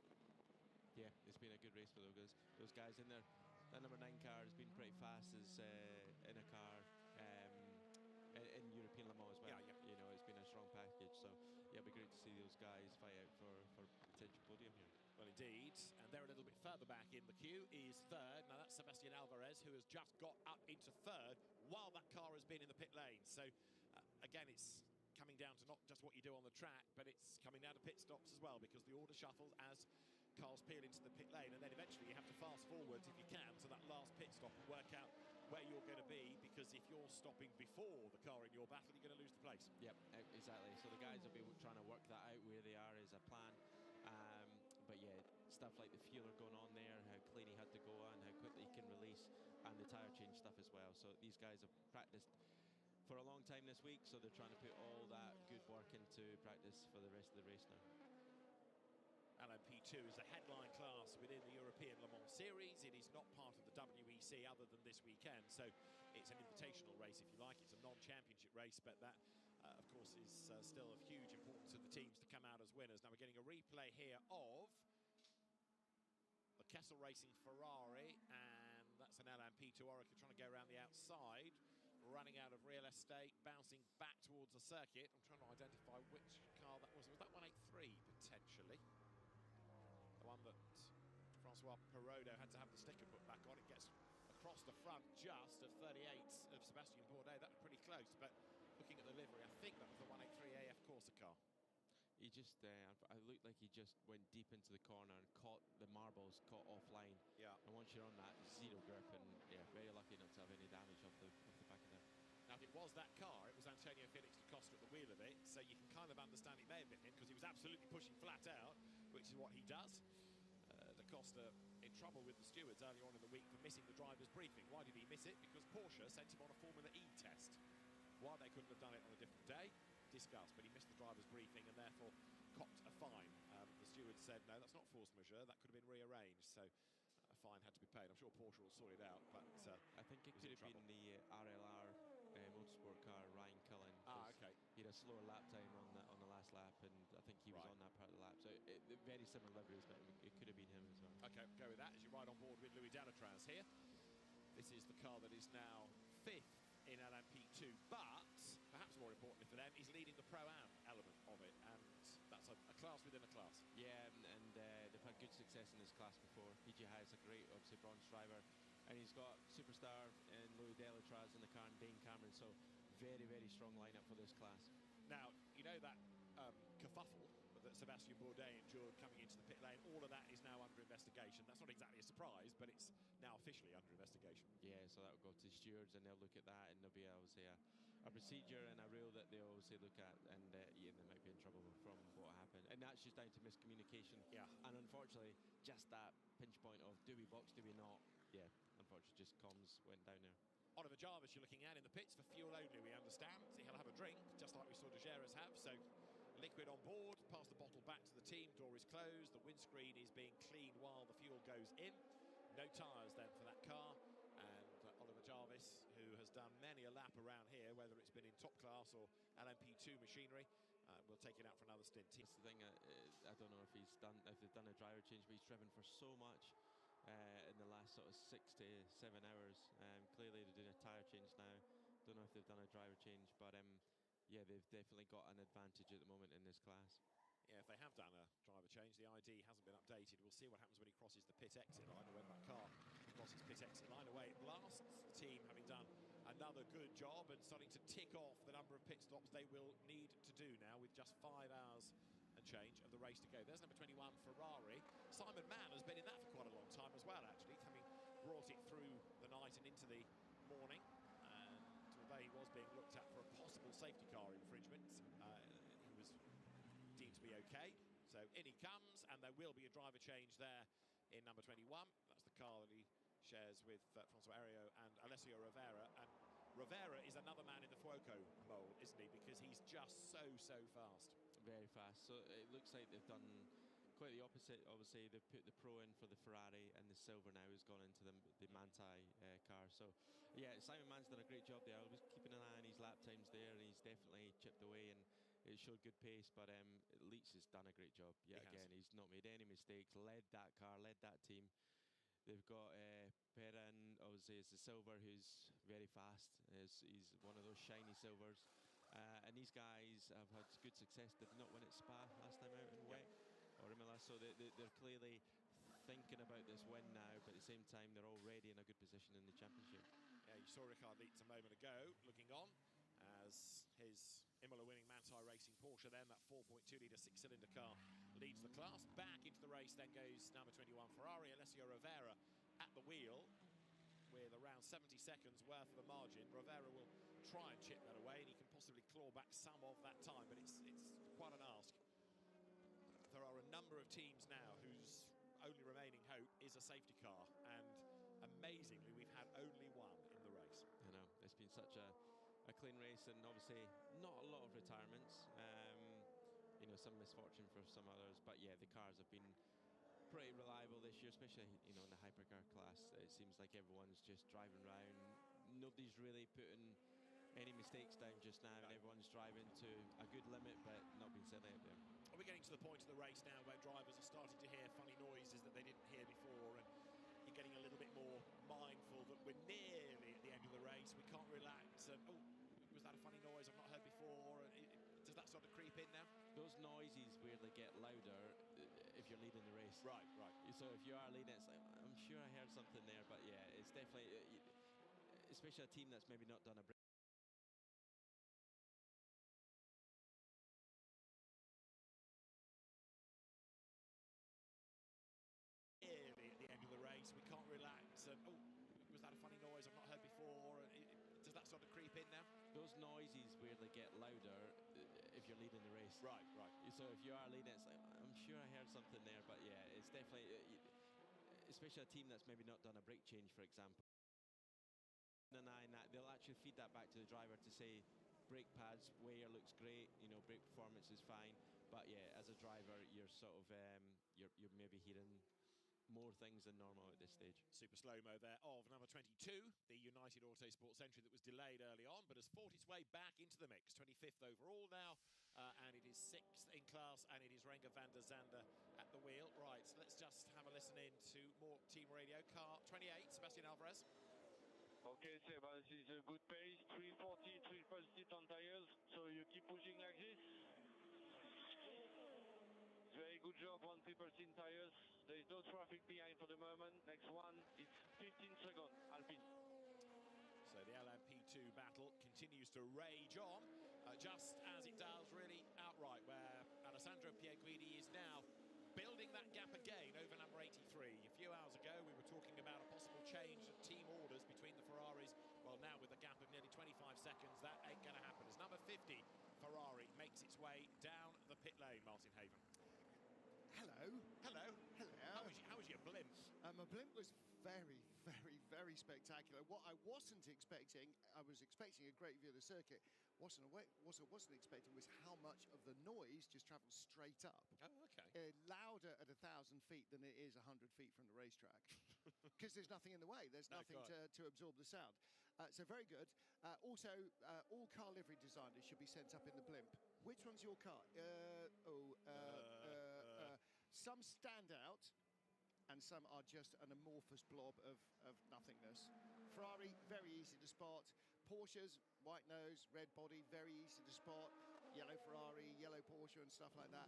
Yeah, it's been a good race for those guys in there. That number 9 car has been pretty fast as in a car in European Le Mans as well. Yeah. You know, it's been a strong package. So yeah, it'll be great to see those guys fight out for potential podium here. Well, indeed, and they're a little bit further back in the queue is 3rd. Now that's Sebastian Alvarez, who has just got up into 3rd while that car has been in the pit lane. So again, it's coming down to not just what you do on the track, but it's coming down to pit stops as well, because the order shuffles as cars peel into the pit lane, and then eventually you have to fast forward if you can to that last pit stop and work out where you're going to be, because if you're stopping before the car in your battle, you're going to lose the place. Yep, exactly. So the guys will be trying to work that out, where they are as a plan. But yeah, stuff like the fueler going on there, how clean he had to go and how quickly he can release, and the tyre change stuff as well. So these guys have practiced for a long time this week, so they're trying to put all that good work into practice for the rest of the race now. LMP2 is a headline class within the European Le Mans Series. It is not part of the WEC other than this weekend, so it's an invitational race, if you like. It's a non-championship race, but that, of course, is still of huge importance to the teams to come out as winners. Now we're getting a replay here of the Kessel Racing Ferrari, and that's an LMP2 Oracle trying to go around the outside, running out of real estate, bouncing back towards the circuit. I'm trying to identify which car that was. Was that 183 potentially? The one that Francois Perrodo had to have the sticker put back on. It gets across the front just of 38 of Sebastian Bourdais. That was pretty close, but looking at the livery, I think that was the 183 AF Corsa car. He just, I looked like he just went deep into the corner and caught the marbles, caught offline. Yeah. And once you're on that, zero grip, and yeah, very lucky not to have any damage off the back of that. Now, if it was that car, it was Antonio Felix da Costa at the wheel of it, so you can kind of understand it may have been him, because he was absolutely pushing flat out, which is what he does. Da Costa in trouble with the stewards earlier on in the week for missing the driver's briefing. Why did he miss it? Because Porsche sent him on a Formula E test. Why they couldn't have done it on a different day, discussed, but he missed the driver's briefing and therefore copped a fine. The steward said, no, that's not force majeure, that could have been rearranged, so a fine had to be paid. I'm sure Porsche will sort it out, but I think it could have been the RLR motorsport car, Ryan Cullen. Okay. He had a a slower lap time on the last lap, and I think he was on that part of the lap. So very similar liveries, but it could have been him as well. Okay, go with that as you ride on board with Louis Delatraz here. This is the car that is now 5th in LMP2, but perhaps more importantly for them, is leading the Pro-Am element of it, and that's a class within a class. Yeah, and they've had good success in this class before. PJ Hy's a great, obviously, bronze driver, and he's got superstar in Louis Delatraz in the car and Dane Cameron, so very, very strong lineup for this class. Now, you know that kerfuffle that Sebastian Bourdais endured coming into the pit lane, all of that is now under investigation. That's not exactly a surprise, but it's now officially under investigation. Yeah, so that will go to the stewards, and they'll look at that, and there'll be obviously a procedure and a rule that they'll obviously look at, and yeah, they might be in trouble from what happened. And that's just down to miscommunication. Yeah. And unfortunately, just that pinch point of do we box, do we not? Yeah, unfortunately, just comms went down there. Oliver Jarvis you're looking at in the pits for fuel only, we understand. He'll have a drink, just like we saw De Geras have, so liquid on board, pass the bottle back to the team, door is closed, the windscreen is being cleaned while the fuel goes in. No tyres then for that car, and Oliver Jarvis, who has done many a lap around here, whether it's been in top class or LMP2 machinery, will take it out for another stint. That's the thing, I don't know if they've done a driver change, but he's driven for so much in the last sort of 6 to 7 hours. Clearly they're doing a tyre change now. Don't know if they've done a driver change, but yeah, they've definitely got an advantage at the moment in this class. Yeah, if they have done a driver change, the ID hasn't been updated. We'll see what happens when he crosses the pit exit line, or when that car crosses pit exit line. Away it blasts. The team having done another good job and starting to tick off the number of pit stops they will need to do now, with just 5 hours and change of the race to go. There's number 21, Ferrari. Simon Mann has been in that for quite a long time as well, actually, having brought it through the night and into the morning. And although he was being looked at for a possible safety car infringement, he was deemed to be okay. So in he comes, and there will be a driver change there in number 21. That's the car that he shares with Francois Ariot and Alessio Rovera. And Rovera is another man in the Fuoco mold, isn't he? Because he's just so fast. Very fast. So it looks like they've done quite the opposite. Obviously, they've put the Pro in for the Ferrari, and the silver now has gone into the Manthey car. So yeah, Simon Mann's done a great job there. I was keeping an eye on his lap times there, and he's definitely chipped away, and it showed good pace. But Leach has done a great job yet again. He's not made any mistakes, led that car, led that team. They've got Perrin, obviously, is the silver, who's very fast. He's one of those shiny silvers. And these guys have had good success. Did not win at Spa last time out in WEC or Imola, so they're clearly thinking about this win now, but at the same time they're already in a good position in the championship. Yeah, you saw Ricard Leitz a moment ago looking on as his Imola winning Manthey Racing Porsche, then that 4.2 litre 6-cylinder car leads the class. Back into the race then goes number 21 Ferrari, Alessio Rovera at the wheel with around 70 seconds worth of a margin. Rovera will try and chip that away, and he can possibly claw back some of that time, but it's quite an ask. There are a number of teams now whose only remaining hope is a safety car, and amazingly we've had only one in the race. I know, it's been such a clean race, and obviously not a lot of retirements. You know, some misfortune for some others, but yeah, the cars have been pretty reliable this year, especially, you know, in the hypercar class. It seems like everyone's just driving around. Nobody's really putting any mistakes down just now, and everyone's driving to a good limit, but not being silly out there. Are we getting to the point of the race now where drivers are starting to hear funny noises that they didn't hear before, and you're getting a little bit more mindful that we're nearly at the end of the race, we can't relax, and oh, was that a funny noise I've not heard before? Does that sort of creep in now? Those noises weirdly get louder if you're leading the race. Right. So if you are leading, it's like, I'm sure I heard something there, but yeah, it's definitely, especially a team that's maybe not done a break. Nearly at the end of the race, we can't relax, and oh, was that a funny noise I've not heard before? Does that sort of creep in now? Those noises weirdly get louder if you're leading the race. Right. So if you are leading, it's like, I'm sure I heard something there, but yeah, it's definitely, especially a team that's maybe not done a brake change, for example. And they'll actually feed that back to the driver to say, brake pads, wear looks great, you know, brake performance is fine, but yeah, as a driver, you're sort of, you're maybe hearing more things than normal at this stage. Super slow-mo there of number 22, the United Autosport Century that was delayed early on, but has fought its way back into the mix. 25th overall now, and it is 6th in class, and it is Renger van der Zande at the wheel. Right, so let's just have a listen in to more team radio. Car 28, Sebastian Alvarez. Okay, Seba, this is a good pace, 340, 330 on tires, so you keep pushing like this. Very good job on people in tires. There is no traffic behind for the moment. Next one is 15 seconds, Alpine. So the LMP2 battle continues to rage on, just as it does really outright, where Alessandro Pierguidi is now building that gap again over number 83. A few hours ago, we were talking about a possible change of team orders between the Ferraris. Well, now with a gap of nearly 25 seconds, that ain't going to happen. As number 50, Ferrari, makes its way down the pit lane, Martin Haven. Hello. Hello. Hello. How was your blimp? My blimp was very, very, very spectacular. What I wasn't expecting, I was expecting a great view of the circuit. What I wasn't expecting was how much of the noise just travels straight up. Oh, okay. Louder at 1,000 feet than it is 100 feet from the racetrack. Because there's nothing in the way. There's nothing to absorb the sound. So very good. Also, all car livery designers should be sent up in the blimp. Which one's your car? Some stand out, and some are just an amorphous blob of nothingness. Ferrari, very easy to spot. Porsches, white nose, red body, very easy to spot. Yellow Ferrari, yellow Porsche and stuff like that.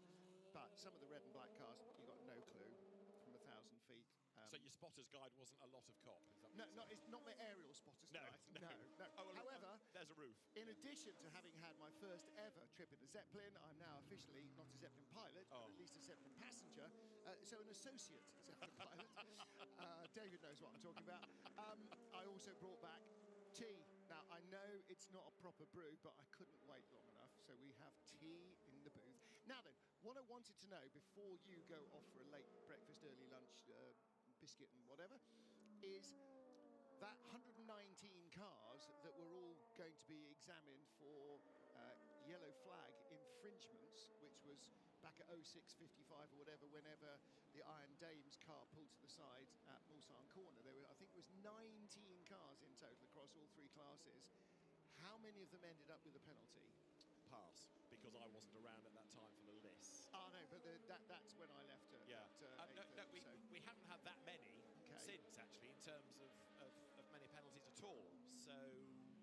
But some of the red and black cars, you got no clue from 1,000 feet. So your spotter's guide wasn't a lot of cop? No, it's not my aerial spotter's guide. No. Oh, well, however, there's a roof. In addition to having had my first ever trip in a Zeppelin, I'm now officially not a Zeppelin pilot, but at least a Zeppelin passenger. So an associate Zeppelin pilot. David knows what I'm talking about. I also brought back tea. Now, I know it's not a proper brew, but I couldn't wait long enough, so we have tea in the booth. Now then, what I wanted to know before you go off for a late breakfast, early lunch, biscuit and whatever, is that 119 cars that were all going to be examined for yellow flag infringements, which was back at 06:55 or whatever, whenever the Iron Dame's car pulled to the side at Mulsanne Corner. There were, I think it was 19 cars in total across all three classes. How many of them ended up with a penalty? Pass, because I wasn't around at that time for the list. Oh no, but that's when I left at we haven't had that many since, actually, in terms of many penalties at all. So,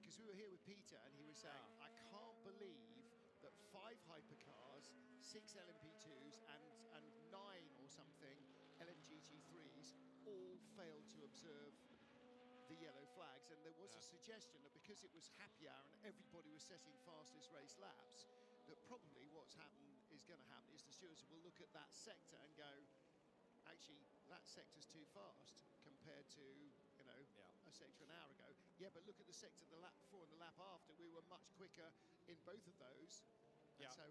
because we were here with Peter and he was saying, I can't believe that 5 hypercars, 6 LMP2s and 9 or something LMGT3s all failed to observe the yellow flags, and there was a suggestion that because it was happy hour and everybody was setting fastest race laps, that probably what's happened is going to happen is the stewards will look at that sector and go, actually that sector's too fast compared to a sector an hour ago. Yeah, but look at the sector the lap before and the lap after. We were much quicker in both of those. And so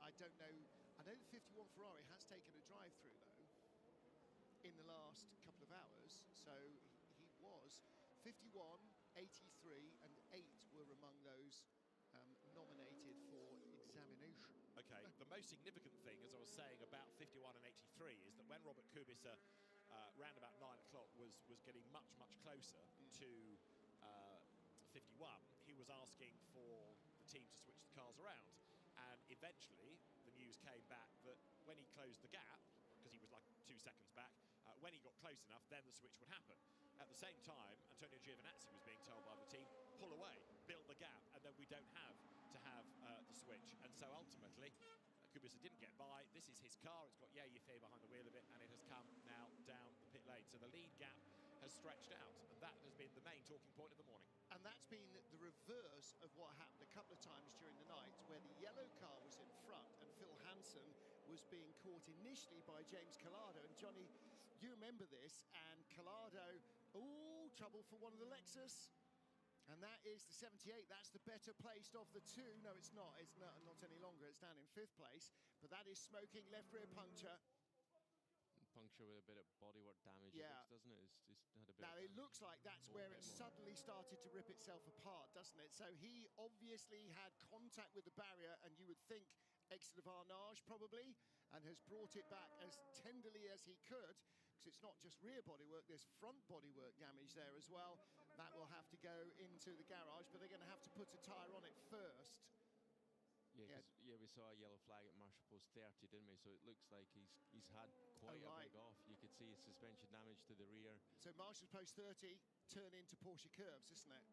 I don't know. I know the 51 Ferrari has taken a drive-through though in the last couple of hours, so he was 51, 83 and 8 were among those nominated for examination. Okay, the most significant thing, as I was saying, about 51 and 83 is that when Robert Kubica round about 9 o'clock was getting much closer to 51, he was asking for the team to switch the cars around, and eventually the news came back that when he closed the gap, because he was like 2 seconds back, when he got close enough, then the switch would happen. At the same time, Antonio Giovinazzi was being told by the team, pull away, build the gap, and then we don't have to have the switch. And so ultimately, Kubica didn't get by. This is his car. It's got Yefei behind the wheel of it, and it has come now down the pit lane. So the lead gap has stretched out, and that has been the main talking point of the morning. And that's been the reverse of what happened a couple of times during the night, where the yellow car was in front and Phil Hansen was being caught initially by James Collado. And Johnny, you remember this, and Collado, trouble for one of the Lexus. And that is the 78. That's the better placed of the two. No, it's not. It's not any longer. It's down in 5th place. But that is smoking, left rear puncture. Puncture with a bit of bodywork damage, doesn't it? It's had a bit now, it looks like that's where it suddenly started to rip itself apart, doesn't it? So he obviously had contact with the barrier, and you would think exit of Arnage probably, and has brought it back as tenderly as he could, because it's not just rear bodywork, there's front bodywork damage there as well. That will have to go into the garage, but they're going to have to put a tyre on it first. Yeah, we saw a yellow flag at Marshall Post 30, didn't we? So it looks like he's had quite a big off. You could see his suspension damage to the rear. So Marshall Post 30 turn into Porsche curves, isn't it?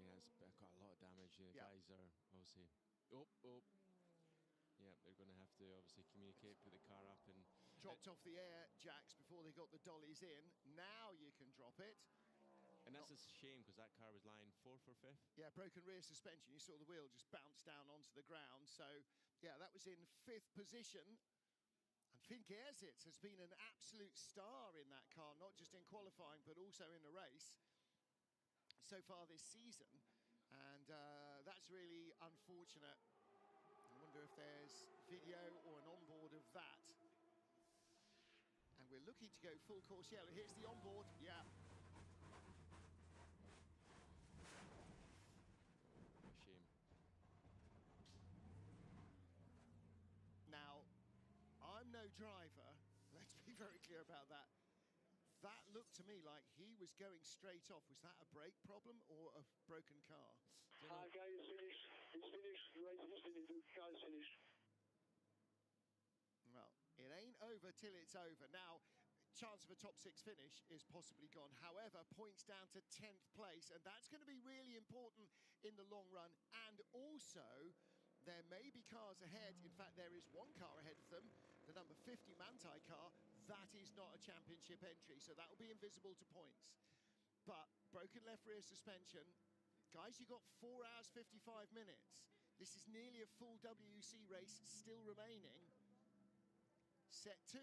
Yeah, it's got a lot of damage. The guys are obviously... Yeah, they're going to have to obviously communicate, put the car up and... Dropped off the air jacks before they got the dollies in. Now you can drop it. And that's a shame because that car was lying 4th or 5th. Yeah, broken rear suspension. You saw the wheel just bounce down onto the ground. So, yeah, that was in 5th position. And Finn Gersitz has been an absolute star in that car, not just in qualifying, but also in the race so far this season. And that's really unfortunate. I wonder if there's video or an onboard of that. And we're looking to go full course yellow. Here's the onboard. Yeah. Shame. Now, I'm no driver. Let's be very clear about that. That looked to me like he was going straight off. Was that a brake problem or a broken car? Guys, finished. He's finished. Race is finished. The car's finished. Well, it ain't over till it's over. Now, chance of a top 6 finish is possibly gone. However, points down to 10th place, and that's going to be really important in the long run. And also, there may be cars ahead. In fact, there is one car ahead of them, the number 50 Manthey car. That is not a championship entry, so that will be invisible to points. But broken left rear suspension. Guys, you got 4 hours, 55 minutes. This is nearly a full WEC race still remaining. Set 2,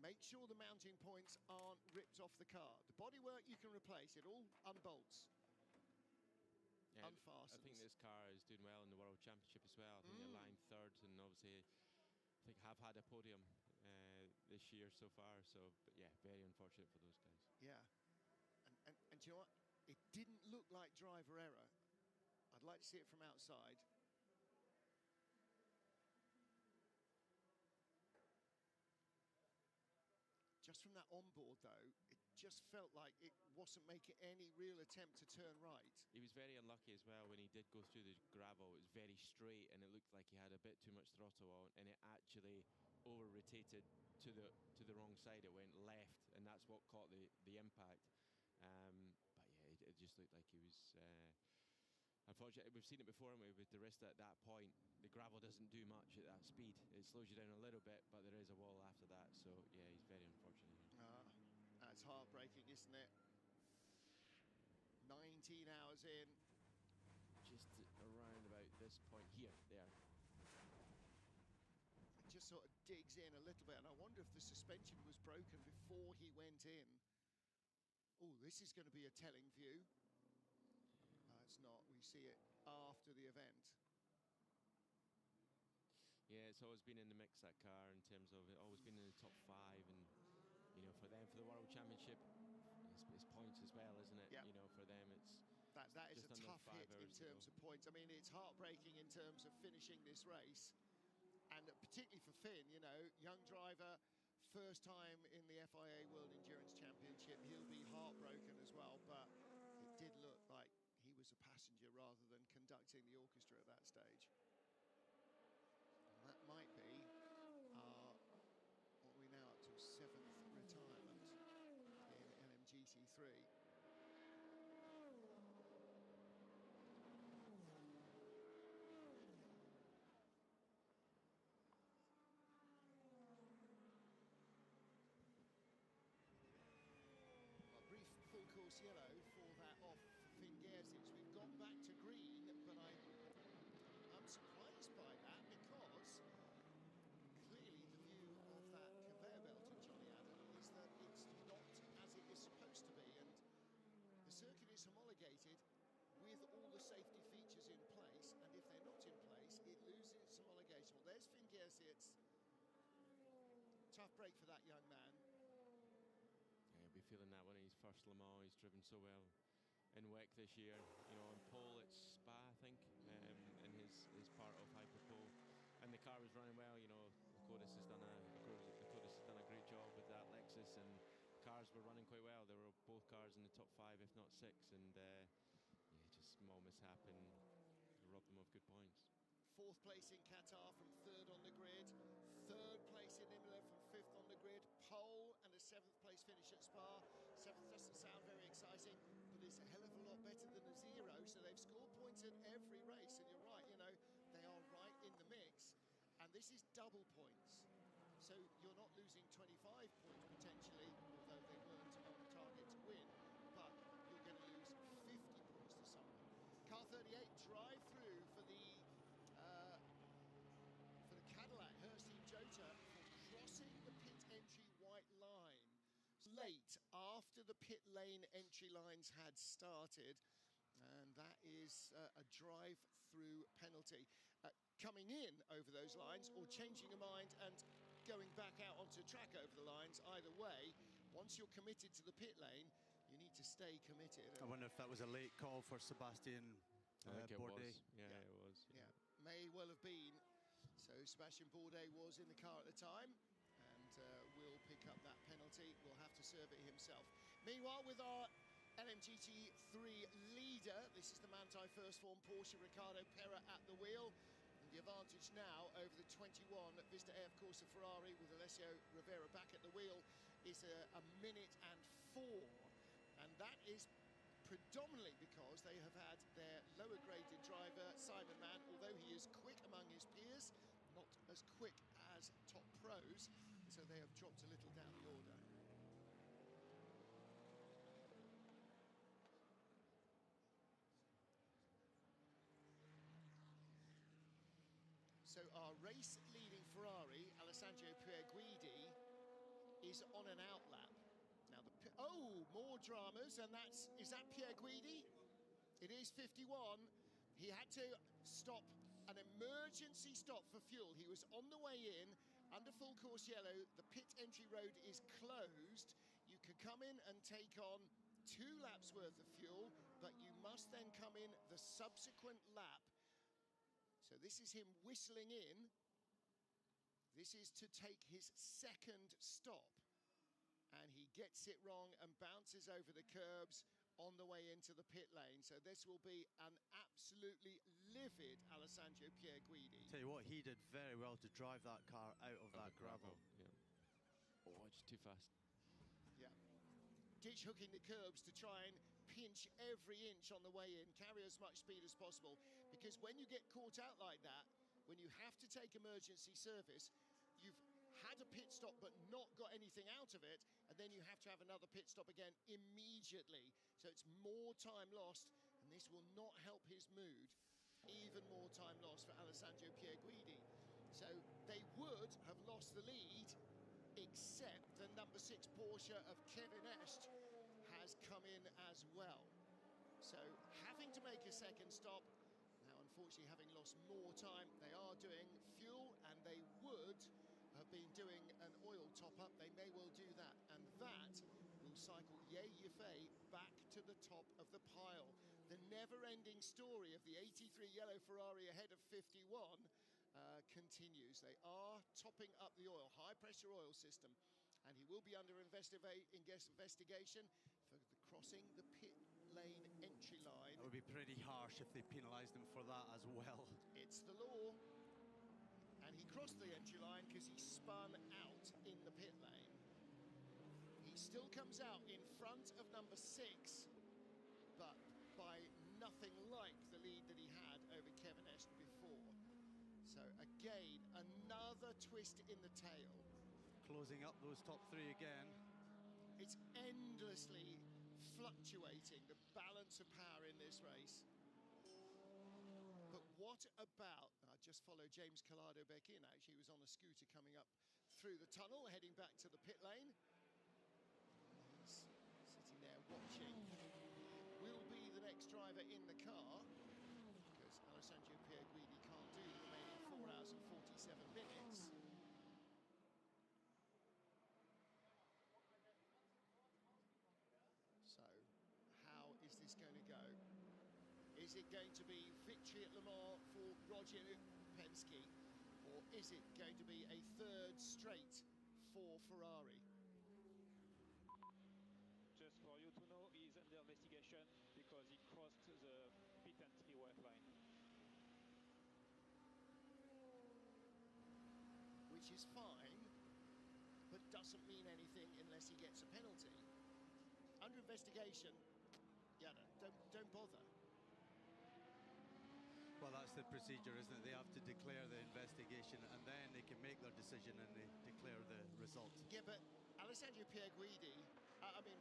make sure the mounting points aren't ripped off the car. The bodywork you can replace, it all unbolts. Yeah, unfastens. I think this car is doing well in the World Championship as well. I think they're lying 3rd, and obviously I think have had a podium this year so far. So, but yeah, very unfortunate for those guys. Yeah, and do you know what? It didn't look like driver error. I'd like to see it from outside. Just from that onboard, though, it just felt like it wasn't making any real attempt to turn right. He was very unlucky as well when he did go through the gravel. It was very straight, and it looked like he had a bit too much throttle on, and it actually over-rotated to the wrong side. It went left, and that's what caught the impact. But yeah, it just looked like he was... Unfortunately, we've seen it before, haven't we, with the wrist at that point. The gravel doesn't do much at that speed. It slows you down a little bit, but there is a wall after that. So, yeah, he's very unfortunate. That's heartbreaking, isn't it? 19 hours in. Just around about this point here, there. It just sort of digs in a little bit, and I wonder if the suspension was broken before he went in. Oh, this is going to be a telling view. It's not. We see it after the event. Yeah, it's always been in the mix, that car, in terms of it always been in the top 5, and you know, for them, for the World Championship, it's points as well, isn't it? Yep. You know, for them, it's that is a tough hit in terms of points. I mean, it's heartbreaking in terms of finishing this race, and particularly for Finn. You know, young driver, first time in the FIA World Endurance Championship. He'll be heartbroken as well, but it did look like he was a passenger rather than conducting the orchestra at that stage. And that might be what are we now up to, 7th retirement in LMGT3. A brief full course yellow for that off Finn Gersitz. We've gone back to green, but I'm surprised by that, because clearly the view of that conveyor belt in Johnny Adam is that it's not as it is supposed to be, and the circuit is homologated with all the safety features in place, and if they're not in place, it loses its homologation. Well, there's Finn Gersitz. Tough break for that young man. Yeah, he'll be feeling that one in his first Le Mans. He's driven so well in WEC this year. You know, in pole at Spa, I think, in his part of Hyperpole, and the car was running well. You know, Dakotas has done a great job with that were running quite well. There were both cars in the top 5, if not 6, and yeah, just small mishap and robbed them of good points. 4th place in Qatar from 3rd on the grid, 3rd place in Imola from 5th on the grid, pole and a 7th place finish at Spa. 7th doesn't sound very exciting, but it's a hell of a lot better than a 0, so they've scored points at every race, and you're right, you know, they are right in the mix, and this is double points. So you're not losing 25 points potentially, although they weren't on target to win, but you're going to lose 50 points to someone. Car 38 drive through for the Cadillac, Hurst Jota, for crossing the pit entry white line late after the pit lane entry lines had started, and that is a drive through penalty. Coming in over those lines or changing your mind and going back out onto track over the lines, either way, once you're committed to the pit lane, you need to stay committed. I wonder if that was a late call for Sebastian Bourdais. Yeah, it was. Yeah, may well have been. So Sebastian Bourdais was in the car at the time and will pick up that penalty. Will have to serve it himself. Meanwhile, with our LMGT3 leader, this is the Manthey First Form Porsche, Riccardo Pera at the wheel. And the advantage now over the 21 Vista Air Corsa Ferrari with Alessio Rivera back at the wheel is a minute and 4. And that is predominantly because they have had their lower graded driver, Simon Mann, although he is quick among his peers, not as quick as top pros, so they have dropped a little down the order. So our race-leading Ferrari, Alessandro Pierguidi, is on an outlap. Now, more dramas, and is that Pierguidi? It is 51. He had to stop, an emergency stop for fuel. He was on the way in, under full course yellow. The pit entry road is closed. You could come in and take on 2 laps worth of fuel, but you must then come in the subsequent lap. So this is him whistling in. This is to take his 2nd stop. And he gets it wrong and bounces over the curbs on the way into the pit lane. So this will be an absolutely livid Alessandro Pierguidi. Tell you what, he did very well to drive that car out of that gravel. Yeah. Oh, just too fast. Yeah. Ditch hooking the curbs to try and pinch every inch on the way in, carry as much speed as possible. Because when you get caught out like that, when you have to take emergency service, you've had a pit stop but not got anything out of it, and then you have to have another pit stop again immediately. So it's more time lost, and this will not help his mood. Even more time lost for Alessandro Pierguidi. So they would have lost the lead, except the number 6 Porsche of Kevin Est has come in as well. So having to make a 2nd stop, now unfortunately having lost more time, they are doing fuel, and they would have been doing an oil top-up. They may well do that, and that will cycle Ye Yifei back to the top of the pile. The never-ending story of the 83 yellow Ferrari ahead of 51 continues. They are topping up the oil, high-pressure oil system, and he will be under investigation for crossing the pit lane entry line. That would be pretty harsh if they penalised him for that as well. It's the law. And he crossed the entry line because he spun out in the pit lane. He still comes out in front of number 6, but by nothing like the lead that he had over Kevin Est before. So again, another twist in the tail. Closing up those top 3 again. It's endlessly fluctuating, the balance of power in this race. But what about, I just followed James Collado back in, actually. He was on a scooter coming up through the tunnel, heading back to the pit lane. He's sitting there watching. He will be the next driver in the car, because Alessandro Pierguidi can't do the remaining 4 hours and 47 minutes. So, how is this going to go? Is it going to be victory at Le Mans for Roger Penske, or is it going to be a 3rd straight for Ferrari? know he's under investigation because he crossed the pit entry white line. Which is fine, but doesn't mean anything unless he gets a penalty. Under investigation, yeah, don't bother. Well, that's the procedure, isn't it? They have to declare the investigation and then they can make their decision and they declare the result. Yeah, but Alessandro Pierguidi,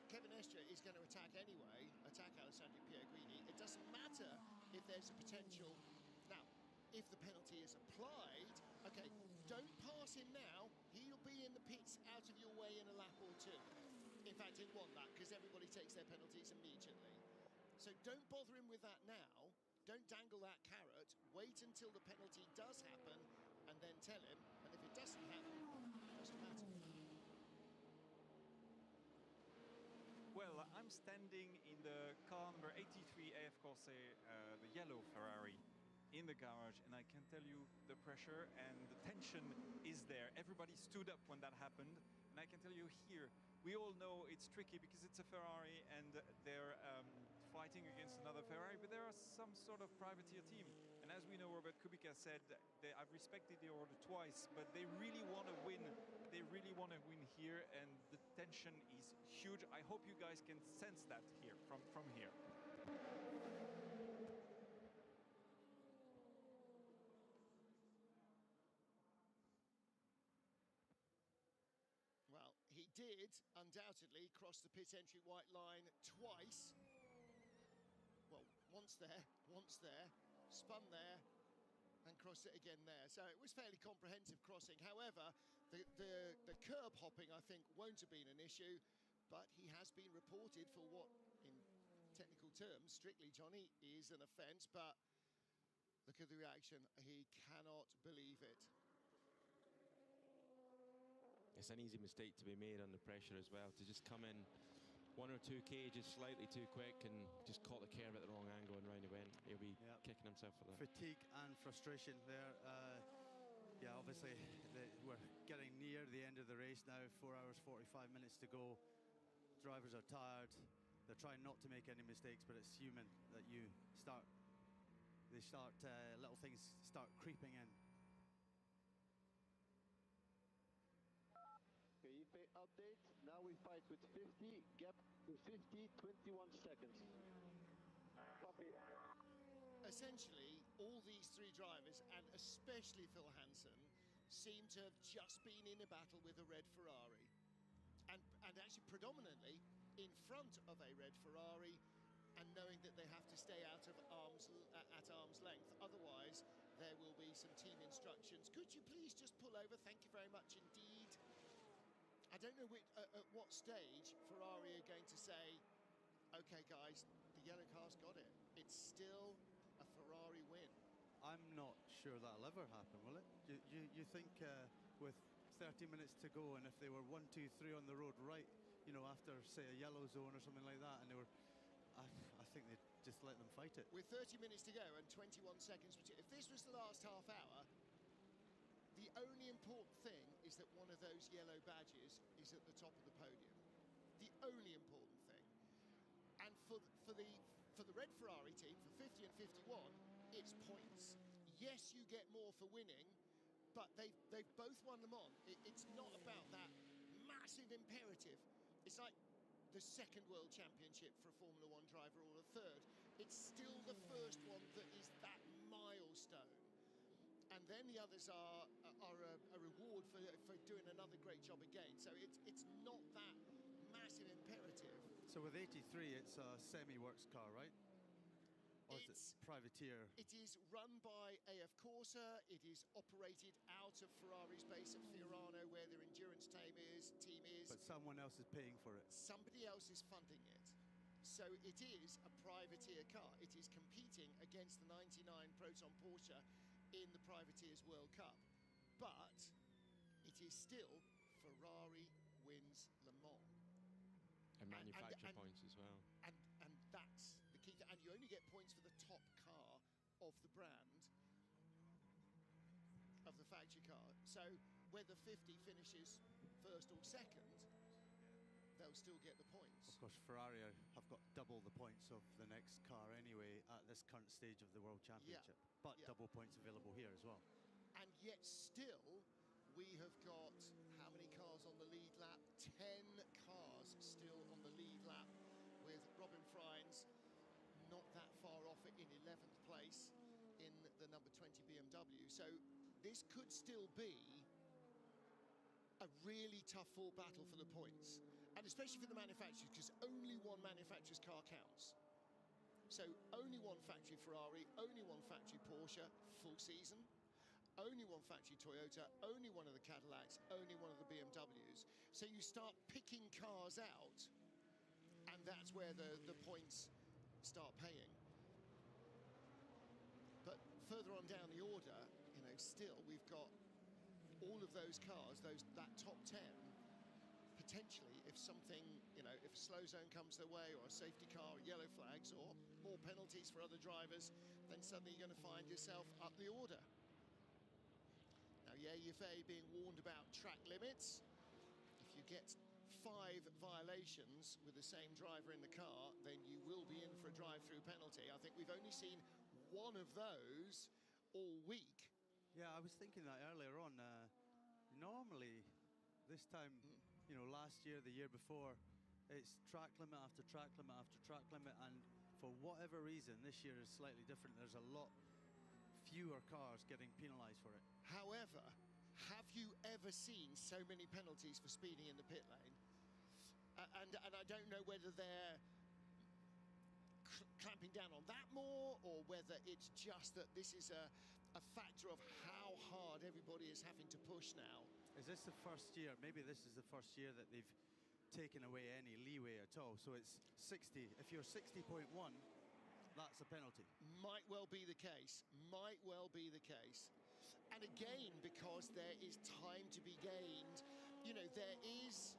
Kevin Estre is going to attack anyway, attack Alessandro Pierguidi. It doesn't matter if there's a potential. Now, if the penalty is applied, okay, don't pass him now. He'll be in the pits out of your way in a lap or two. In fact, he'll want that because everybody takes their penalties immediately. So don't bother him with that now. Don't dangle that carrot. Wait until the penalty does happen and then tell him. And if it doesn't happen, it doesn't matter. Well, I'm standing in the car number 83 AF Corse, the yellow Ferrari, in the garage, and I can tell you the pressure and the tension is there. Everybody stood up when that happened, and I can tell you here, we all know it's tricky because it's a Ferrari and they're fighting against another Ferrari, but there are some sort of privateer team. And as we know, Robert Kubica said, I've respected the order twice, but they really want to win. They really want to win here, and the tension is huge. I hope you guys can sense that here, from here. Well, he did undoubtedly cross the pit entry white line twice. Well, once there, spun there, and crossed it again there. So it was fairly comprehensive crossing. However, the curb hopping, I think, won't have been an issue, but he has been reported for what, in technical terms, strictly, Johnny, is an offence. But look at the reaction. He cannot believe it. It's an easy mistake to be made under pressure as well, to just come in 1 or 2 k's slightly too quick and just caught the curve at the wrong angle and round he went. He'll be kicking himself for that. Fatigue and frustration there. Yeah, obviously we're getting near the end of the race now. 4 hours 45 minutes to go. Drivers are tired. They're trying not to make any mistakes, but it's human that little things start creeping in. Okay, update. Now we fight with 50, gap to 50, 21 seconds. Copy. Essentially, all these three drivers, and especially Phil Hansen, seem to have just been in a battle with a red Ferrari. And actually predominantly in front of a red Ferrari, and knowing that they have to stay at arm's length. Otherwise, there will be some team instructions. Could you please just pull over? Thank you very much indeed. I don't know at what stage Ferrari are going to say, OK, guys, the yellow car's got it. It's still a Ferrari win. I'm not sure that'll ever happen, will it? You think with 30 minutes to go, and if they were 1, 2, 3 on the road right, you know, after, say, a yellow zone or something like that, and they were, I think they'd just let them fight it. With 30 minutes to go and 21 seconds, if this was the last half hour, the only important thing is that one of those yellow badges is at the top of the podium. The only important thing. And for the red Ferrari team, for 50 and 51, it's points. Yes, you get more for winning, but they've both won Le Mans. It's not about that massive imperative. It's like the second World Championship for a Formula One driver or a third. It's still the first one that is that milestone. And then the others are a reward for doing another great job again. So it's not that massive imperative. So with 83, it's a semi-works car, right? Or is it privateer? It is run by AF Corse. It is operated out of Ferrari's base at Fiorano, where their endurance team is. But someone else is paying for it. Somebody else is funding it. So it is a privateer car. It is competing against the 99 Proton Porsche in the Privateers World Cup, but it is still Ferrari wins Le Mans. And manufacturer points as well. And that's the key. And you only get points for the top car of the brand, of the factory car. So whether 50 finishes first or second, they'll still get the points. Of course, Ferrari have got double the points of the next car anyway at this current stage of the World Championship. But double points available here as well. And yet still, we have got how many cars on the lead lap? 10 cars still on the lead lap, with Robin Freins not that far off it in 11th place in the number 20 BMW. So this could still be a really tough fought battle for the points, and especially for the manufacturers, because only one manufacturer's car counts. So only one factory Ferrari, only one factory Porsche, full season. Only one factory Toyota, only one of the Cadillacs, only one of the BMWs. So you start picking cars out, and that's where the points start paying. But further on down the order, you know, still we've got all of those cars, that top 10, potentially, if something, you know, if a slow zone comes their way, or a safety car, or yellow flags, or more penalties for other drivers, then suddenly you're going to find yourself up the order. Now, yeah, EFA being warned about track limits. If you get 5 violations with the same driver in the car, then you will be in for a drive-through penalty. I think we've only seen one of those all week. Yeah, I was thinking that earlier on. Normally, this time, you know, last year, the year before, it's track limit after track limit after track limit, and for whatever reason, this year is slightly different. There's a lot fewer cars getting penalised for it. However, have you ever seen so many penalties for speeding in the pit lane? And I don't know whether they're clamping down on that more, or whether it's just that this is a factor of how hard everybody is having to push now. Is this the first year? Maybe this is the first year that they've taken away any leeway at all. So it's 60. If you're 60.1, that's a penalty. Might well be the case. Might well be the case. And again, because there is time to be gained, you know, there is,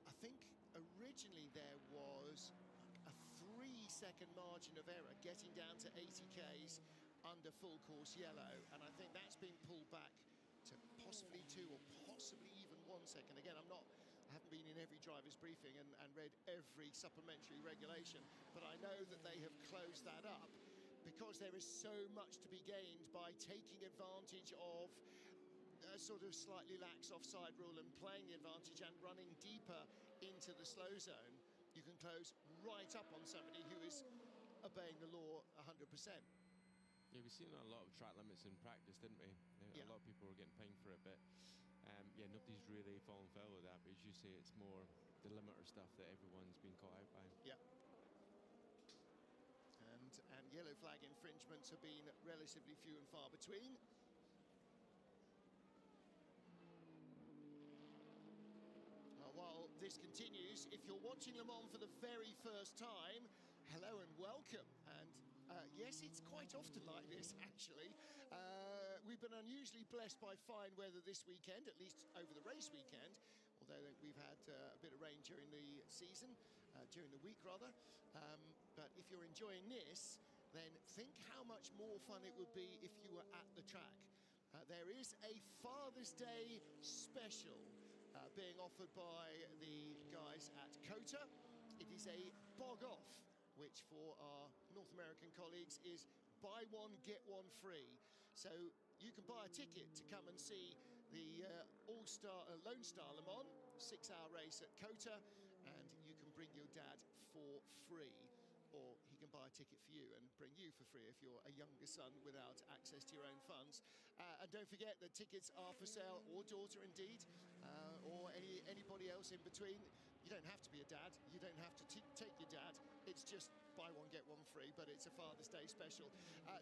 I think originally there was a 3-second margin of error getting down to 80 Ks under full course yellow, and I think that's been pulled back to possibly 2 or possibly even 1 second. Again, I haven't been in every driver's briefing and read every supplementary regulation, but I know that they have closed that up, because there is so much to be gained by taking advantage of a sort of slightly lax offside rule and playing the advantage and running deeper into the slow zone. You can close right up on somebody who is obeying the law 100%. Yeah, we've seen a lot of track limits in practice, didn't we? A lot of people were getting pinged for it, but yeah, nobody's really fallen foul of that. But as you say, it's more the limiter stuff that everyone's been caught out by. Yeah. And yellow flag infringements have been relatively few and far between. While this continues, if you're watching Le Mans for the very first time, hello and welcome. And yes, it's quite often like this, actually. We've been unusually blessed by fine weather this weekend, at least over the race weekend, although we've had a bit of rain during the season, during the week rather. But if you're enjoying this, then think how much more fun it would be if you were at the track. There is a Father's Day special being offered by the guys at COTA. It is a bog off, which for our North American colleagues is buy one, get one free. So you can buy a ticket to come and see the Lone Star Le Mans 6-hour race at COTA, and you can bring your dad for free. Or he can buy a ticket for you and bring you for free if you're a younger son without access to your own funds. And don't forget that tickets are for sale, or daughter indeed, or anybody else in between. You don't have to be a dad. You don't have to take your dad. It's just buy one, get one free, but it's a Father's Day special.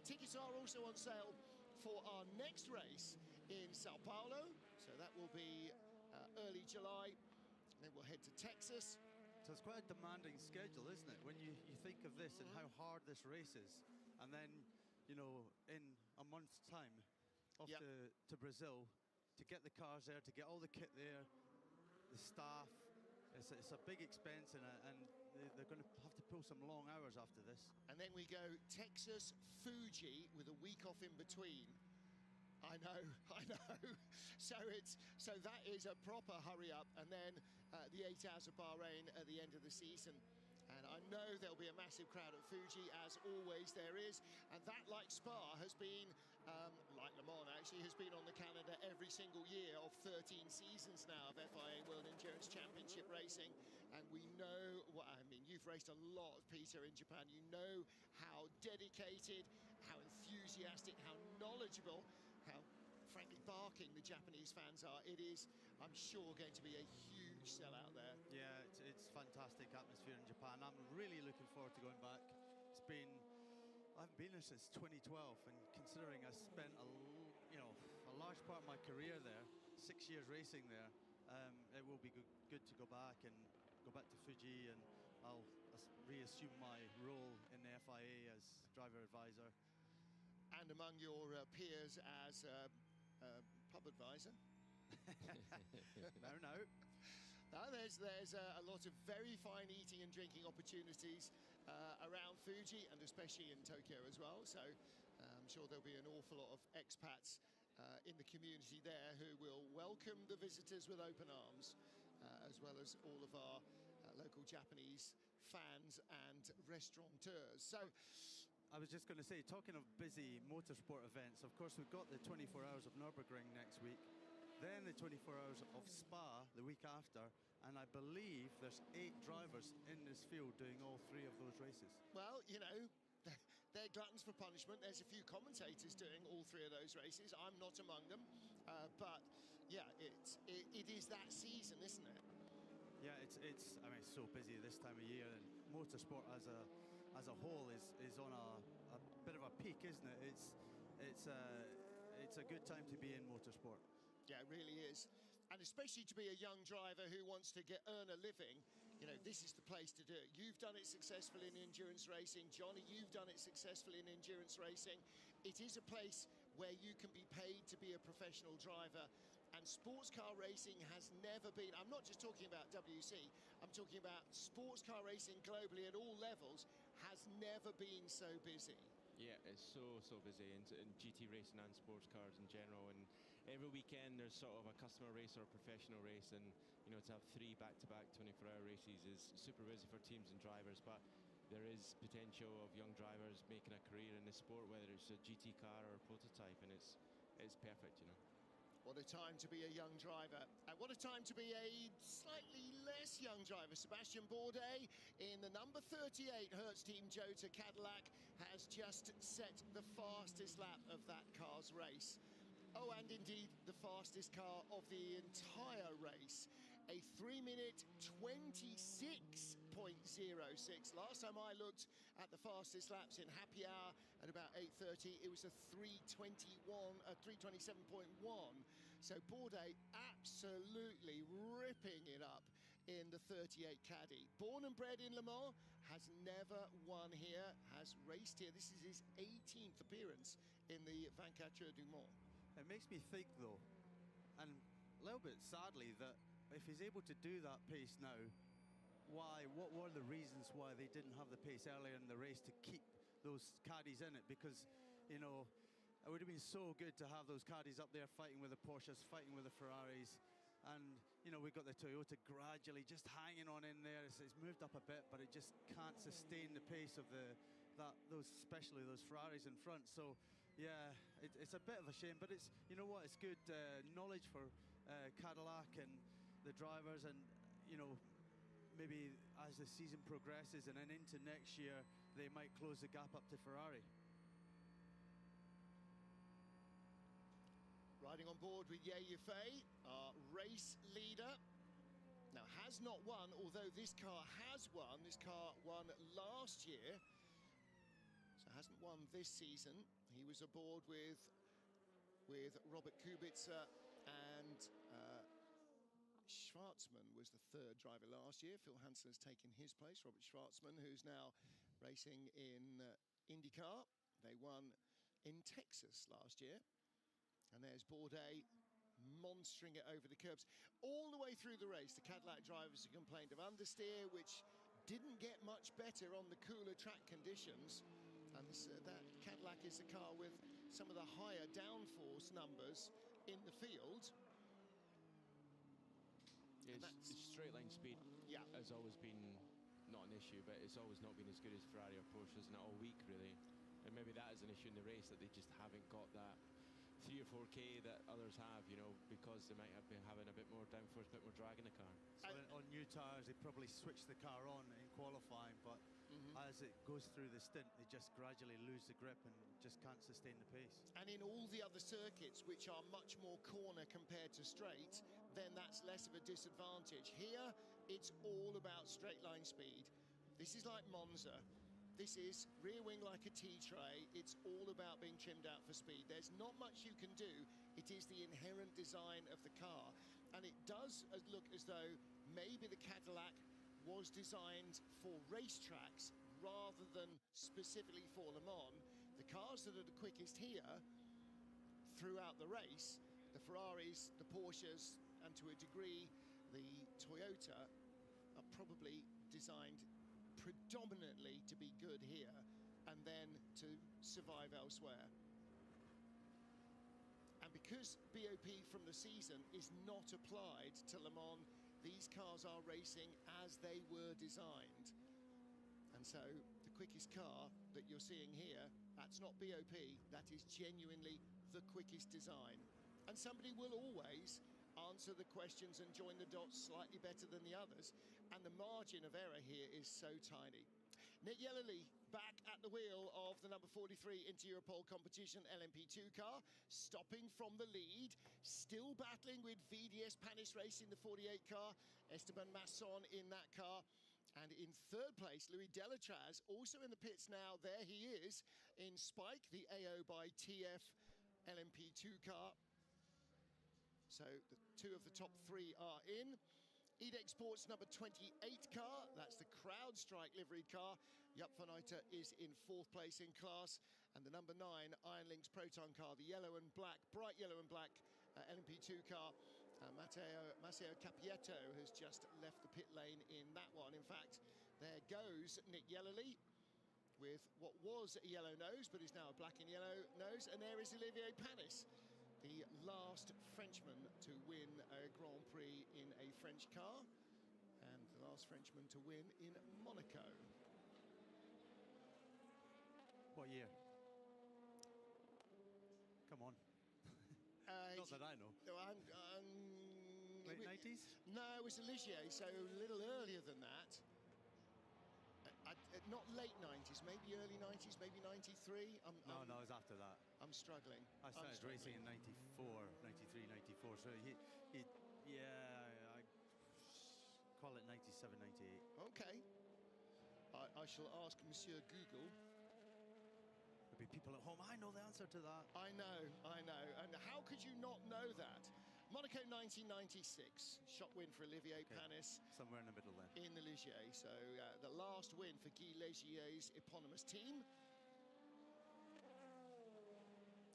Tickets are also on sale for our next race in Sao Paulo. So that will be early July. Then we'll head to Texas. So it's quite a demanding schedule, isn't it? When you think of this and how hard this race is, and then, you know, in a month's time, off to Brazil, to get the cars there, to get all the kit there, the staff, it's a big expense, and they're going to have to pull some long hours after this. And then we go Texas, Fuji, with a week off in between. I know. So that is a proper hurry up, and then the 8 hours of Bahrain at the end of the season. And I know there'll be a massive crowd at Fuji, as always there is. And that, like Spa, has been, like Le Mans actually, has been on the calendar every single year of 13 seasons now of FIA World Endurance Championship racing. And we know, well, I mean, you've raced a lot, Peter, in Japan. You know how dedicated, how enthusiastic, how knowledgeable, how frankly barking the Japanese fans are. It is, I'm sure, going to be a huge sellout there. Yeah, it's fantastic atmosphere in Japan. I'm really looking forward to going back. I haven't been there since 2012, and considering I spent a large part of my career there, 6 years racing there, it will be good to go back to Fuji, and I'll reassume my role in the FIA as driver advisor. And among your peers as pub advisor. No. There's a lot of very fine eating and drinking opportunities around Fuji, and especially in Tokyo as well. So I'm sure there'll be an awful lot of expats in the community there who will welcome the visitors with open arms, as well as all of our local Japanese fans and restaurateurs. So I was just going to say, talking of busy motorsport events, of course, we've got the 24 hours of Nürburgring next week, then the 24 hours of Spa the week after, and I believe there's 8 drivers in this field doing all 3 of those races. Well, you know, they're gluttons for punishment. There's a few commentators doing all 3 of those races. I'm not among them, but yeah, it is that season, isn't it? Yeah, it's so busy this time of year, and motorsport as a whole is on a bit of a peak, isn't it? It's a good time to be in motorsport. Yeah, it really is. And especially to be a young driver who wants to earn a living, you know, this is the place to do it. You've done it successfully in endurance racing. Johnny, you've done it successfully in endurance racing. It is a place where you can be paid to be a professional driver. And sports car racing has never been, I'm not just talking about WC, I'm talking about sports car racing globally at all levels, has never been so busy. Yeah, it's so busy in GT racing and sports cars in general, and every weekend there's sort of a customer race or a professional race, and you know, to have 3 back-to-back 24-hour races is super busy for teams and drivers, but there is potential of young drivers making a career in the sport, whether it's a GT car or a prototype, and it's perfect, you know. What a time to be a young driver. And what a time to be a slightly less young driver. Sebastian Bourdais in the number 38 Hertz Team Jota Cadillac has just set the fastest lap of that car's race. Oh, and indeed the fastest car of the entire race. A 3-minute 26.06. Last time I looked at the fastest laps in happy hour at about 8:30, it was a 3:27.1. So Bourdais absolutely ripping it up in the 38 Caddy. Born and bred in Le Mans, has never won here, has raced here. This is his 18th appearance in the 24 du Mans. It makes me think, though, and a little bit sadly, that if he's able to do that pace now, what were the reasons why they didn't have the pace earlier in the race to keep those caddies in it? Because, you know, it would have been so good to have those caddies up there fighting with the Porsches, fighting with the Ferraris. And, you know, we've got the Toyota gradually just hanging on in there. It's moved up a bit, but it just can't sustain the pace of especially those Ferraris in front. So, yeah, it's a bit of a shame, but it's, you know what, it's good knowledge for Cadillac and the drivers, and, you know, maybe as the season progresses and then into next year, they might close the gap up to Ferrari. Riding on board with Ye Yifei, our race leader. Now, has not won, although this car has won. This car won last year, so hasn't won this season. He was aboard with Robert Kubica, and Schwarzman was the 3rd driver last year. Phil Hansen has taken his place. Robert Schwarzman, who's now racing in IndyCar. They won in Texas last year. And there's Bourdais monstering it over the curbs. All the way through the race, the Cadillac drivers have complained of understeer, which didn't get much better on the cooler track conditions. And that Cadillac is the car with some of the higher downforce numbers in the field. It's straight line speed has always been not an issue, but it's always not been as good as Ferrari or Porsche, isn't it, all week, really? And maybe that is an issue in the race, that they just haven't got that 3 or 4K that others have, you know, because they might have been having a bit more downforce, a bit more drag in the car. So on new tyres, they probably switched the car on in qualifying, but as it goes through the stint, they just gradually lose the grip and just can't sustain the pace. And in all the other circuits, which are much more corner compared to straight, then that's less of a disadvantage. Here, it's all about straight line speed. This is like Monza. This is rear wing like a T-tray. It's all about being trimmed out for speed. There's not much you can do. It is the inherent design of the car. And it does look as though maybe the Cadillac was designed for racetracks rather than specifically for Le Mans. The cars that are the quickest here throughout the race, the Ferraris, the Porsches, and to a degree the Toyota, are probably designed predominantly to be good here and then to survive elsewhere. And because BOP from the season is not applied to Le Mans, these cars are racing as they were designed. And so the quickest car that you're seeing here, that's not BOP, that is genuinely the quickest design. And somebody will always answer the questions and join the dots slightly better than the others, and the margin of error here is so tiny. Nick Yellerly back at the wheel of the number 43 into Europole competition LMP2 car, stopping from the lead, still battling with VDS Panis Racing, the 48 car, Esteban Masson in that car. And in third place, Louis Delatraz, also in the pits now. There he is in Spike, the AO by TF LMP2 car. So the two of the top three are in. EDEC Sports number 28 car, that's the CrowdStrike liveried car. Jupp van Uyter is in fourth place in class. And the number 9 Iron Lynx Proton car, the yellow and black, bright yellow and black LMP2 car. Matteo Capietto has just left the pit lane in that one. In fact, there goes Nick Yellerly with what was a yellow nose, but is now a black and yellow nose. And there is Olivier Panis, the last Frenchman to win a Grand Prix in a French car, and the last Frenchman to win in Monaco. What year? Come on. Not that I know. Late 90s? No, it was Olivier, so a little earlier than that. Not late 90s, maybe early 90s, maybe 93. No, it was after that. I'm struggling. I started racing in 94, 93, 94. So I call it 97, 98. Okay. I shall ask Monsieur Google. There'll be people at home, I know the answer to that. I know. And how could you not know that? Monaco 1996, shot win for Olivier Panis. Somewhere in the middle then. In the Ligier, so the last win for Guy Legier's eponymous team.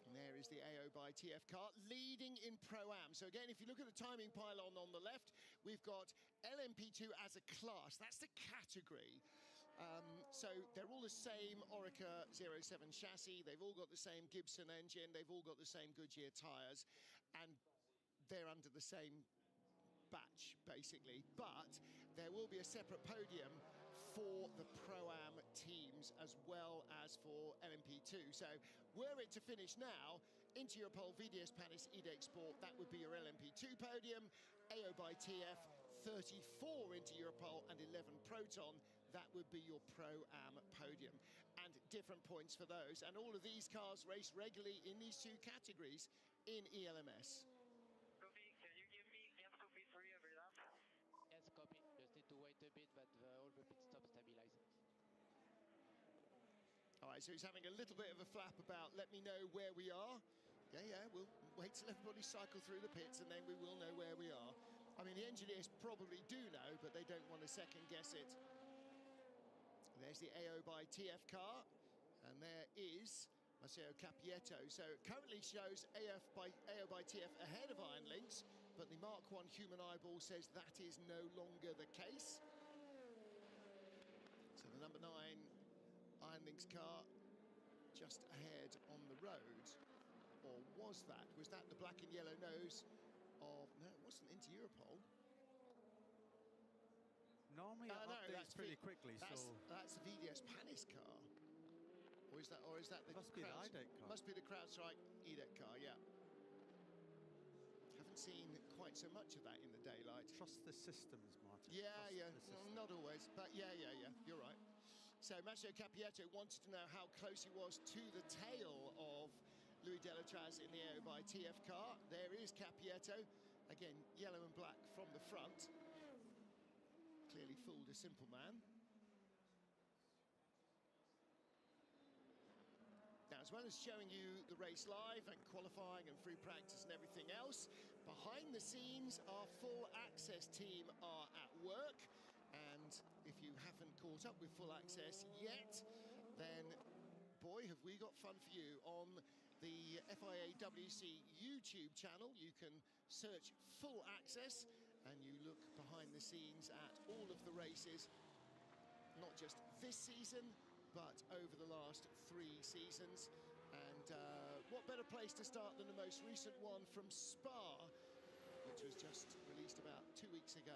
And there is the AO by TF car, leading in Pro-Am. So again, if you look at the timing pylon on the left, we've got LMP2 as a class. That's the category. So they're all the same Orica 07 chassis. They've all got the same Gibson engine. They've all got the same Goodyear tyres. And they're under the same batch, basically. But there will be a separate podium for the Pro-Am teams as well as for LMP2. So were it to finish now, into Europole, VDS Panis, EDEC Sport, that would be your LMP2 podium. AO by TF, 34 into Europole and 11 Proton, that would be your Pro-Am podium. And different points for those. And all of these cars race regularly in these two categories in ELMS. Copy, can you give me M2P3 every lap? Yes, copy. Just need to wait a bit, but all the pit stop stabilize. All right, so he's having a little bit of a flap about, let me know where we are. Yeah, we'll wait till everybody cycle through the pits and then we will know where we are. I mean, the engineers probably do know, but they don't want to second guess it. There's the AO by TF car, and there is Matteo Capietto. So it currently shows AO by TF ahead of Iron Lynx, but the Mark 1 human eyeball says that is no longer the case. So the number 9 Iron Lynx car just ahead on the road. or was that? Was that the black and yellow nose of... No, it wasn't into Europol. Normally it no, updates pretty quickly, so... That's the VDS Panis car. Or is that the must be the IDEC car. Must be the CrowdStrike IDEC car, yeah. Haven't seen quite so much of that in the daylight. Trust the systems, Martin. Yeah. Not always, but yeah. You're right. So Matteo Capietto wanted to know how close he was to the tail of Louis Delatraz in the AO TF car. There is Capietto. Again, yellow and black from the front. Clearly fooled a simple man. Now, as well as showing you the race live and qualifying and free practice and everything else, behind the scenes, our full access team are at work. And if you haven't caught up with full access yet, then boy, have we got fun for you. On the FIA WC YouTube channel, you can search full access and you look behind the scenes at all of the races, not just this season, but over the last 3 seasons. And what better place to start than the most recent one from Spa, which was just released about 2 weeks ago.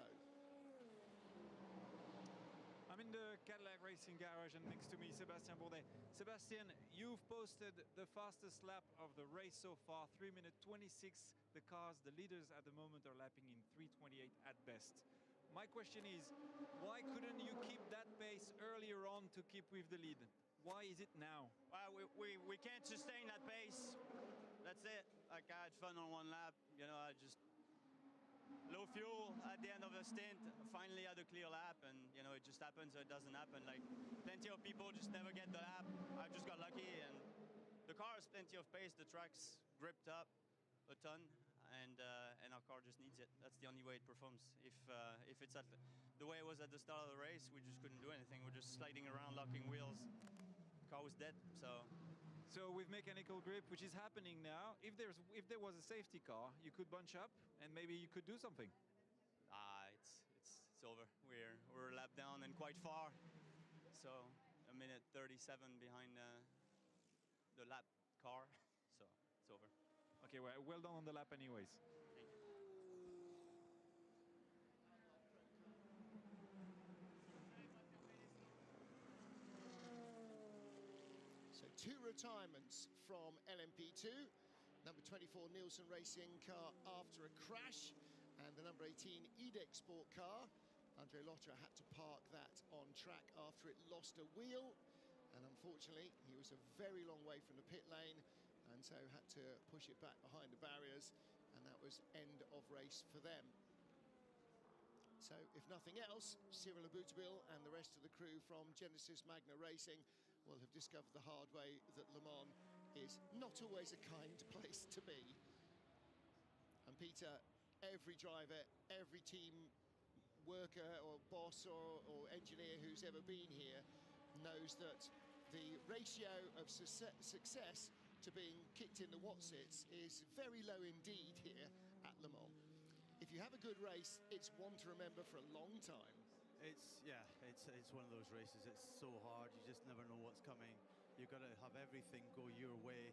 I'm in the Cadillac Racing Garage, and next to me, Sébastien Bourdais. Sébastien, you've posted the fastest lap of the race so far, 3 minutes 26. The cars, the leaders at the moment, are lapping in 3:28 at best. My question is, why couldn't you keep that pace earlier on to keep with the lead? Why is it now? Well, we can't sustain that pace. That's it. Like, I had fun on one lap. You know, I just low fuel at the end of the stint. Finally had a clear lap, and you know, it just happens or it doesn't happen. Like, plenty of people just never get the lap. I just got lucky, and the car has plenty of pace. The track's gripped up a ton. And our car just needs it. That's the only way it performs. If it's at the way it was at the start of the race, we just couldn't do anything. We're just sliding around, locking wheels. The car was dead. So with mechanical grip, which is happening now, if there was a safety car, you could bunch up and maybe you could do something. It's over. We're a lap down and quite far. So a minute 37 behind the lap car. So it's over. Okay, well done on the lap anyways. Thank you. So 2 retirements from LMP2. Number 24 Nielsen Racing car after a crash, and the number 18 EDEC Sport car. Andre Lotterer had to park that on track after it lost a wheel, and unfortunately he was a very long way from the pit lane, and so had to push it back behind the barriers, and that was end of race for them. So, if nothing else, Cyril Aboutebil and the rest of the crew from Genesis Magna Racing will have discovered the hard way that Le Mans is not always a kind place to be. And Peter, every driver, every team worker or boss or engineer who's ever been here knows that the ratio of success to being kicked in the Watsits is very low indeed here at Le Mans. If you have a good race, it's one to remember for a long time. It's one of those races. It's so hard. You just never know what's coming. You've got to have everything go your way.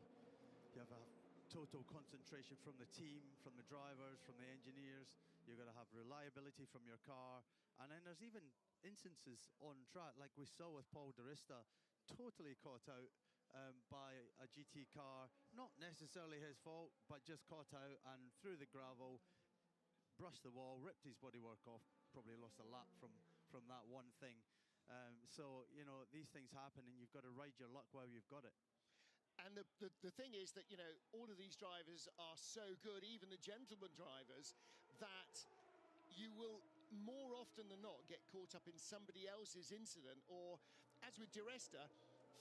You have to have total concentration from the team, from the drivers, from the engineers. You've got to have reliability from your car. And then there's even instances on track, like we saw with Paul Di Resta, totally caught out by a GT car. Not necessarily his fault, but just caught out and through the gravel, brushed the wall, ripped his bodywork off, probably lost a lap from that one thing. So, you know, these things happen and you've got to ride your luck while you've got it. And the thing is that, you know, all of these drivers are so good, even the gentleman drivers, that you will more often than not get caught up in somebody else's incident, or as with Di Resta,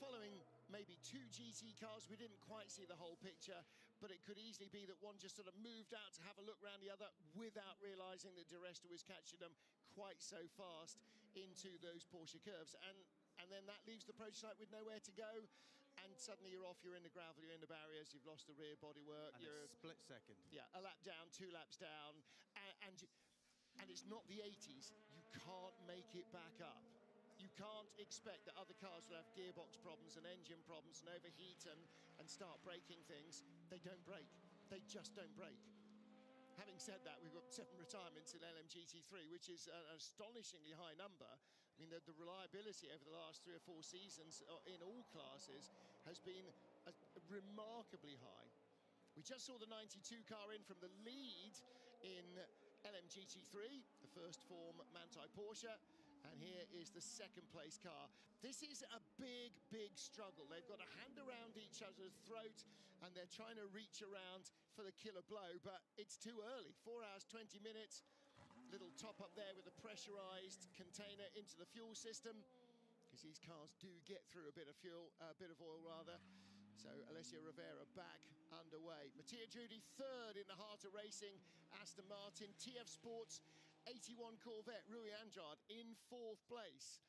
following maybe 2 GT cars, we didn't quite see the whole picture, but it could easily be that one just sort of moved out to have a look around the other without realizing that Di Resta was catching them quite so fast into those Porsche curves. And then that leaves the prototype with nowhere to go, and suddenly you're off, you're in the gravel, you're in the barriers, you've lost the rear bodywork. And you're a split second. Yeah, a lap down, 2 laps down, and it's not the 80s. You can't make it back up. You can't expect that other cars will have gearbox problems and engine problems and overheat and start breaking things. They don't break. They just don't break. Having said that, we've got 7 retirements in LMGT3, which is an astonishingly high number. I mean, the reliability over the last 3 or 4 seasons in all classes has been remarkably high. We just saw the 92 car in from the lead in LMGT3, the first form Manthey Porsche, and here is the second place car. This is a big, big struggle. They've got a hand around each other's throat and they're trying to reach around for the killer blow, but it's too early. 4 hours, 20 minutes. Little top up there with a pressurized container into the fuel system, because these cars do get through a bit of fuel, a bit of oil rather. So Alessio Rivera back underway. Mattia Giudi third in the heart of racing, Aston Martin. TF Sports 81 Corvette, Rui Andrade in 4th place.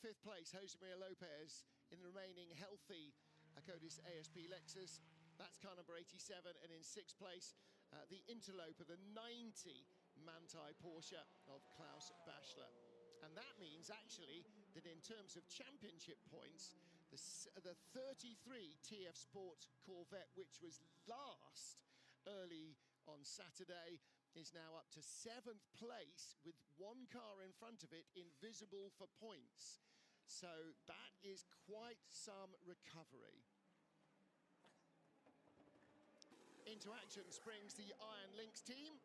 5th place, Jose Maria Lopez in the remaining healthy Codis ASP Lexus. That's car number 87. And in 6th place, the interloper, the 90 Manthey Porsche of Klaus Bachler. And that means actually that in terms of championship points, the 33 TF Sport Corvette, which was last early on Saturday, is now up to 7th place with 1 car in front of it invisible for points. So that is quite some recovery. Into action springs the Iron Lynx team.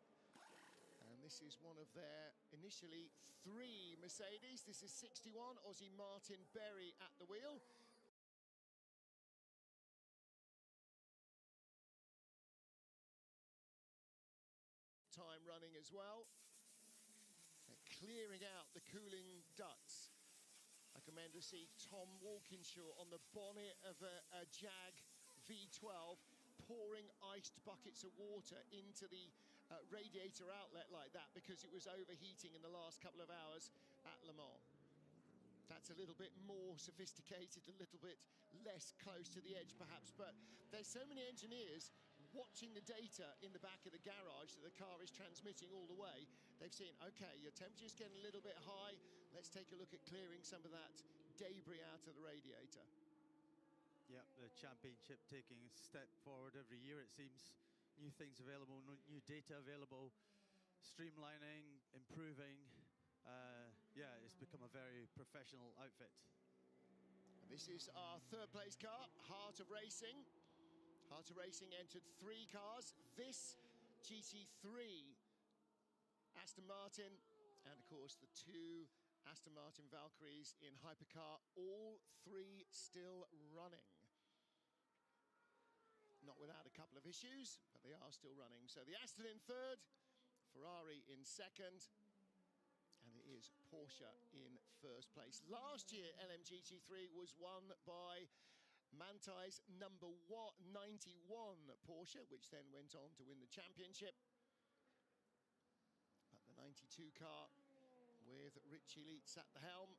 And this is one of their initially 3 Mercedes. This is 61, Aussie Martin Berry at the wheel. Time running as well. They're clearing out the cooling ducts. I commend to see Tom Walkinshaw on the bonnet of a Jag V12 pouring iced buckets of water into the radiator outlet like that because it was overheating in the last couple of hours at Le Mans. That's a little bit more sophisticated, a little bit less close to the edge perhaps, but there's so many engineers watching the data in the back of the garage that the car is transmitting all the way. They've seen, okay, your temperature's getting a little bit high. Let's take a look at clearing some of that debris out of the radiator. Yeah, the championship taking a step forward every year, it seems. New things available, new data available, streamlining, improving. Yeah, it's become a very professional outfit. And this is our 3rd place car, Heart of Racing. Heart of Racing entered 3 cars. This GT3 Aston Martin, and of course the 2 Aston Martin Valkyries in Hypercar, all 3 still running. Not without a couple of issues, but they are still running. So the Aston in 3rd, Ferrari in 2nd, and it is Porsche in 1st place. Last year, LMGT3 was won by Manthey's number 91 Porsche, which then went on to win the championship. But the 92 car with Richie Leitz at the helm.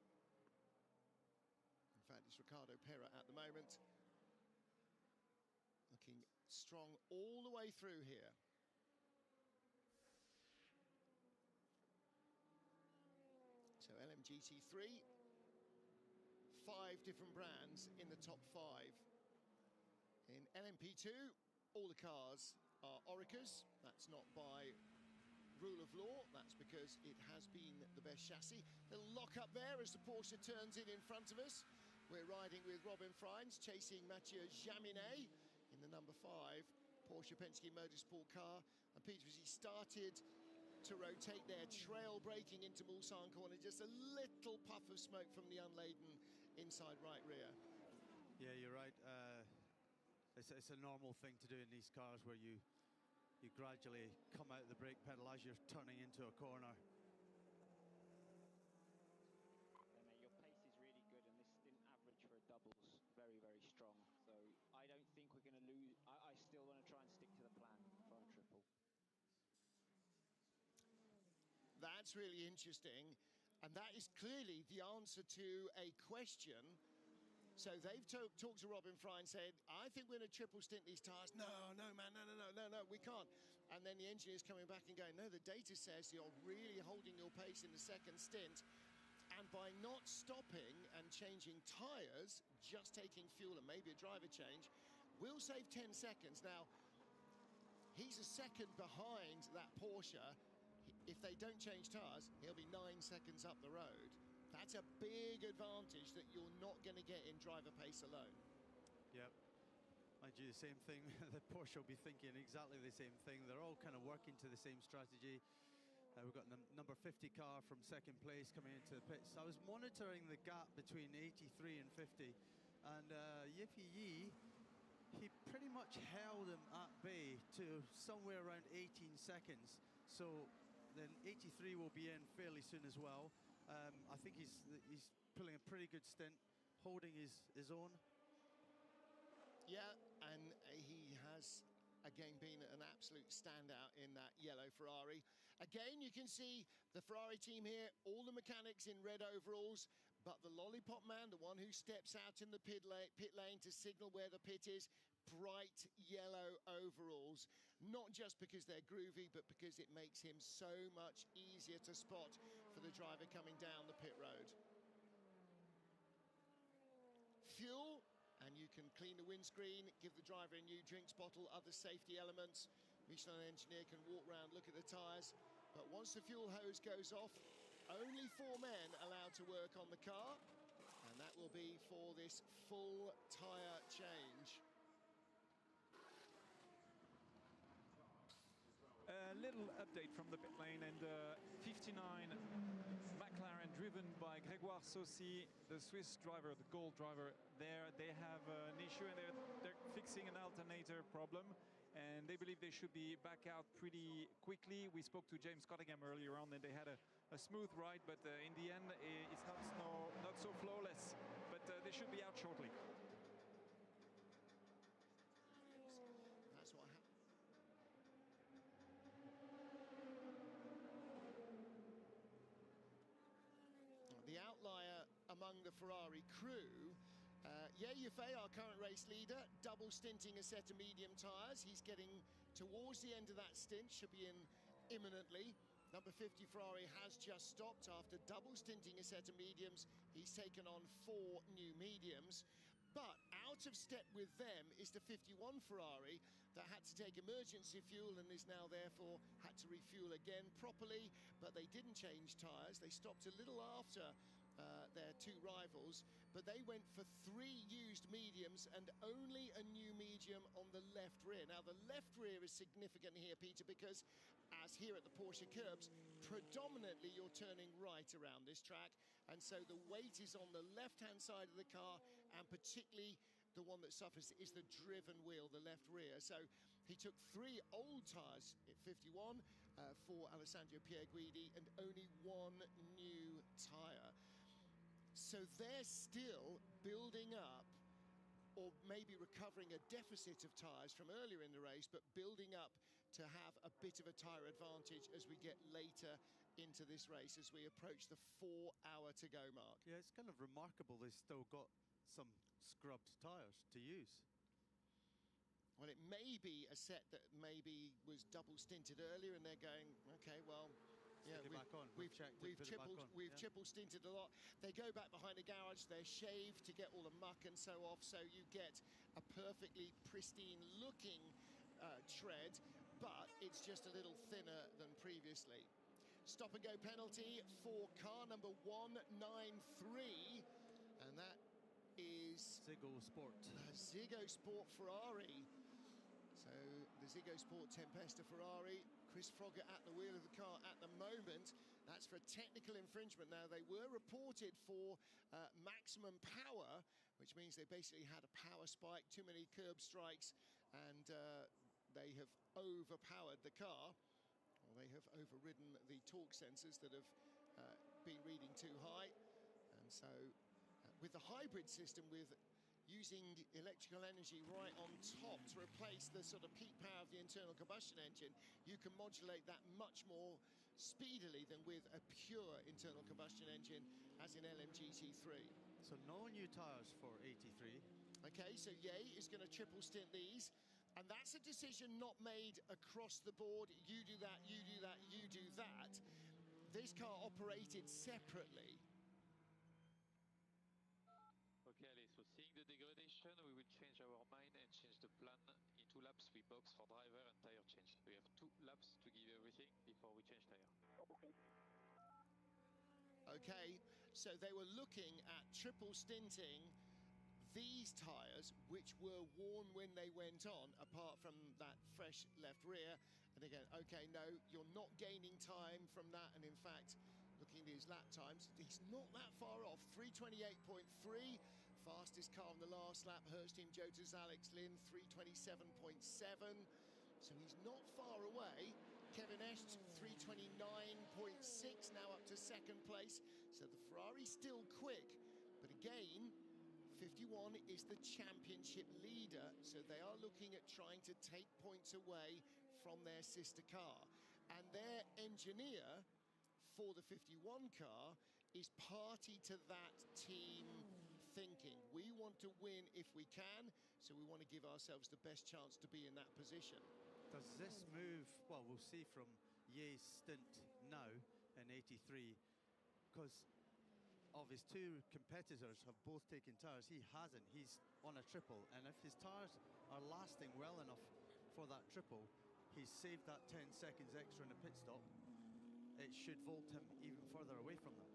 In fact, it's Ricardo Pera at the moment. Looking strong all the way through here. So LMGT3, 5 different brands in the top 5. In LMP2, all the cars are Oricas. That's not by rule of law, that's because it has been the best chassis. Little lock up there as the Porsche turns in front of us. We're riding with Robin Freins, chasing Mathieu Jaminet in the number 5 Porsche Penske Motorsport car. And Peter, as he started to rotate there, trail braking into Mulsanne corner, just a little puff of smoke from the unladen inside right rear. Yeah, you're right. It's a normal thing to do in these cars where you gradually come out of the brake pedal as you're turning into a corner. Yeah, mate, your pace is really good, and this stint average for a doubles very, very strong. So I don't think we're going to lose. I still want to try and stick to the plan for our triple. That's really interesting, and that is clearly the answer to a question. So they've talked to Robin Fry and said, I think we're going to triple stint these tyres. No, man, no, we can't. And then the engineer's coming back and going, no, the data says you're really holding your pace in the second stint. And by not stopping and changing tyres, just taking fuel and maybe a driver change, will save 10 seconds. Now, he's a second behind that Porsche. If they don't change tyres, he'll be 9 seconds up the road. That's a big advantage that you're not going to get in driver pace alone. Yep. I do the same thing. The Porsche will be thinking exactly the same thing. They're all kind of working to the same strategy. We've got the number 50 car from second place coming into the pits. I was monitoring the gap between 83 and 50, and Yippee Yee, he pretty much held him at bay to somewhere around 18 seconds. So then 83 will be in fairly soon as well. I think he's pulling a pretty good stint, holding his own. Yeah, and he has again been an absolute standout in that yellow Ferrari. Again, you can see the Ferrari team here, all the mechanics in red overalls, but the lollipop man, the one who steps out in the pit lane to signal where the pit is, bright yellow overalls. Not just because they're groovy, but because it makes him so much easier to spot for the driver coming down the pit road. Fuel, and you can clean the windscreen, give the driver a new drinks bottle, other safety elements. Michelin engineer can walk around, look at the tyres, but once the fuel hose goes off, only 4 men allowed to work on the car, and that will be for this full tyre change. A little update from the pit lane, and 59 McLaren driven by Grégoire Saucy, the Swiss driver, the gold driver there. They have an issue, and they're fixing an alternator problem, and they believe they should be back out pretty quickly. We spoke to James Cottingham earlier on, and they had a smooth ride, but in the end it's not so flawless, but they should be out shortly. That's what happened. The outlier among the Ferrari crew, Yefei, our current race leader, double stinting a set of medium tyres. He's getting towards the end of that stint, should be in imminently. Number 50 Ferrari has just stopped after double stinting a set of mediums. He's taken on 4 new mediums. But out of step with them is the 51 Ferrari that had to take emergency fuel and is now therefore had to refuel again properly, but they didn't change tyres. They stopped a little after their 2 rivals, but they went for 3 used mediums and only a new medium on the left rear. Now the left rear is significant here, Peter, because as here at the Porsche curbs, predominantly you're turning right around this track, and so the weight is on the left-hand side of the car, and particularly the one that suffers is the driven wheel, the left rear. So he took 3 old tyres at 51 for Alessandro Pierguidi and only 1 new tyre. So they're still building up, or maybe recovering a deficit of tyres from earlier in the race, but building up to have a bit of a tyre advantage as we get later into this race, as we approach the 4-hour to go mark. Yeah, it's kind of remarkable they've still got some scrubbed tyres to use. Well, it may be a set that maybe was double stinted earlier, and they're going, okay, well, yeah, we've triple stinted a lot. They go back behind the garage, they're shaved to get all the muck and so off, so you get a perfectly pristine looking tread, but it's just a little thinner than previously. Stop and go penalty for car number 193, and that is Ziggo Sport. Ziggo Sport Ferrari. So the Ziggo Sport Tempesta Ferrari, Chris Frogger at the wheel of the car at the moment. That's for technical infringement. Now, they were reported for maximum power, which means they basically had a power spike, too many curb strikes, and they have overpowered the car. Well, they have overridden the torque sensors that have been reading too high. And so with the hybrid system, with using electrical energy right on top to replace the sort of peak power of the internal combustion engine, you can modulate that much more speedily than with a pure internal combustion engine as in LMG T3. So no new tyres for 83. Okay, so Ye is going to triple stint these, and that's a decision not made across the board. You do that, you do that, you do that. This car operated separately. Okay, allez, so seeing the degradation, we will change our mind and change the plan. In 2 laps, we box for driver and tire change. We have 2 laps to give everything before we change tire. Okay, so they were looking at triple stinting these tyres, which were worn when they went on, apart from that fresh left rear. And again, okay, no, you're not gaining time from that. And in fact, looking at his lap times, he's not that far off. 3:28.3, fastest car on the last lap. Hurst team Jota's Alex Lynn, 3:27.7. So he's not far away. Kevin Escht, 3:29.6, now up to second place. So the Ferrari's still quick, but again, 51 is the championship leader, so they are looking at trying to take points away from their sister car. And their engineer for the 51 car is party to that team thinking. We want to win if we can, so we want to give ourselves the best chance to be in that position. Does this move, well, we'll see from Ye's stint now in 83, because of his 2 competitors have both taken tyres. He hasn't. He's on a triple, and if his tyres are lasting well enough for that triple, he's saved that 10 seconds extra in the pit stop. It should vault him even further away from them.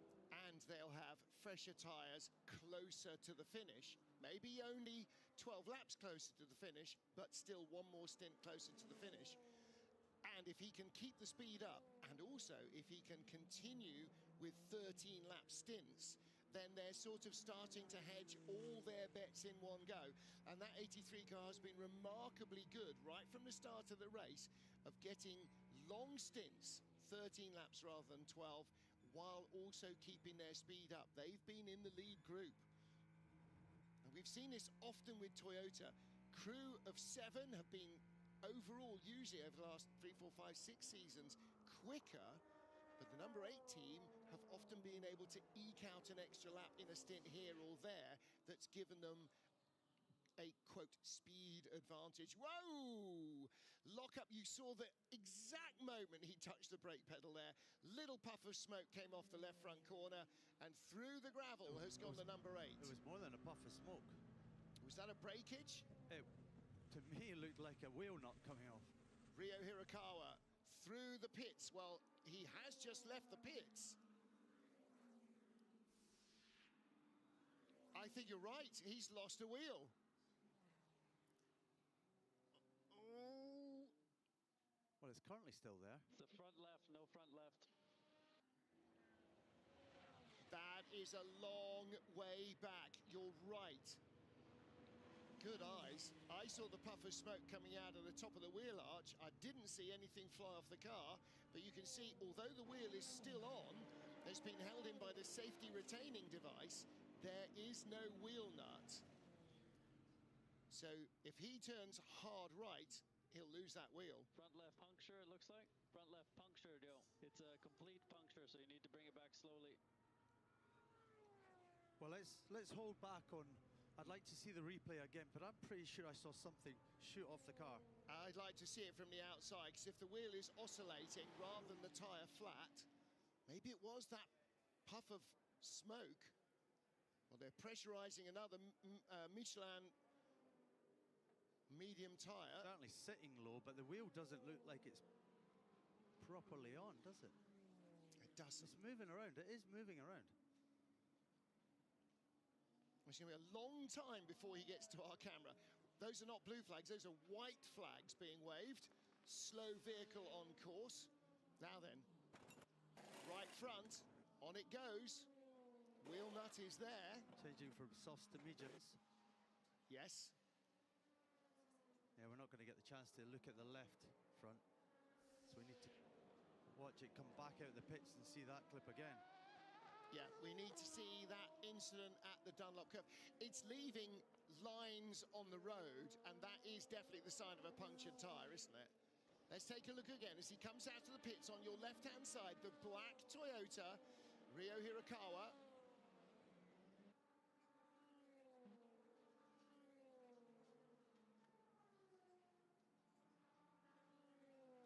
And they'll have fresher tyres closer to the finish. Maybe only 12 laps closer to the finish, but still one more stint closer to the finish. And if he can keep the speed up, and also if he can continue with 13-lap stints, then they're sort of starting to hedge all their bets in one go. And that 83 car has been remarkably good right from the start of the race of getting long stints, 13 laps rather than 12, while also keeping their speed up. They've been in the lead group. And we've seen this often with Toyota. Crew of 7 have been overall, usually over the last 3, 4, 5, 6 seasons, quicker, but the number 8 team have often been able to eke out an extra lap in a stint here or there that's given them a, quote, speed advantage. Whoa! Lock up, you saw the exact moment he touched the brake pedal there. Little puff of smoke came off the left front corner, and through the gravel has gone the number 8. It was more than a puff of smoke. Was that a breakage? To me, it looked like a wheel nut coming off. Ryo Hirakawa through the pits. Well, he has just left the pits. I think you're right. He's lost a wheel. Oh. Well, it's currently still there. The front left, no front left. That is a long way back. You're right. Good eyes. I saw the puff of smoke coming out of the top of the wheel arch. I didn't see anything fly off the car, but you can see, although the wheel is still on, it's been held in by the safety retaining device, there is no wheel nut. So if he turns hard right, he'll lose that wheel. Front left puncture, it looks like. Front left puncture, Joe. It's a complete puncture, so you need to bring it back slowly. Well, let's hold back on. I'd like to see the replay again, but I'm pretty sure I saw something shoot off the car. I'd like to see it from the outside, because if the wheel is oscillating rather than the tyre flat, maybe it was that puff of smoke. Well, they're pressurising another Michelin medium tyre. Certainly sitting low, but the wheel doesn't look like it's properly on, does it? It doesn't. It's moving around. It is moving around. It's going to be a long time before he gets to our camera. Those are not blue flags, those are white flags being waved. Slow vehicle on course. Now then, right front, on it goes. Wheel nut is there. Changing from softs to mediums. Yes. Yeah, we're not going to get the chance to look at the left front. So we need to watch it come back out of the pits and see that clip again. Yeah, we need to see that incident at the Dunlop curve. It's leaving lines on the road, and that is definitely the sign of a punctured tyre, isn't it? Let's take a look again as he comes out of the pits on your left-hand side, the black Toyota, Ryo Hirakawa.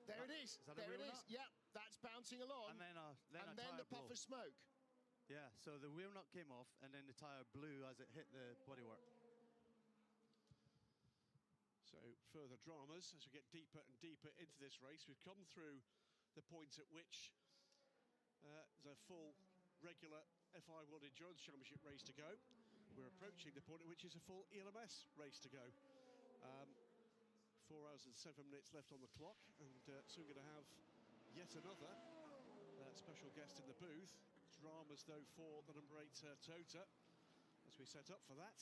There it is. Is that a there wheel it is. nut? Yeah, that's bouncing along. And then the puff of smoke. Yeah, so the wheel nut came off, and then the tyre blew as it hit the bodywork. So further dramas as we get deeper and deeper into this race. We've come through the point at which there's a full regular FI World Endurance Championship race to go. We're approaching the point at which is a full ELMS race to go. 4 hours and 7 minutes left on the clock, and soon going to have yet another special guest in the booth. Dramas though for the number 8 Toyota as we set up for that.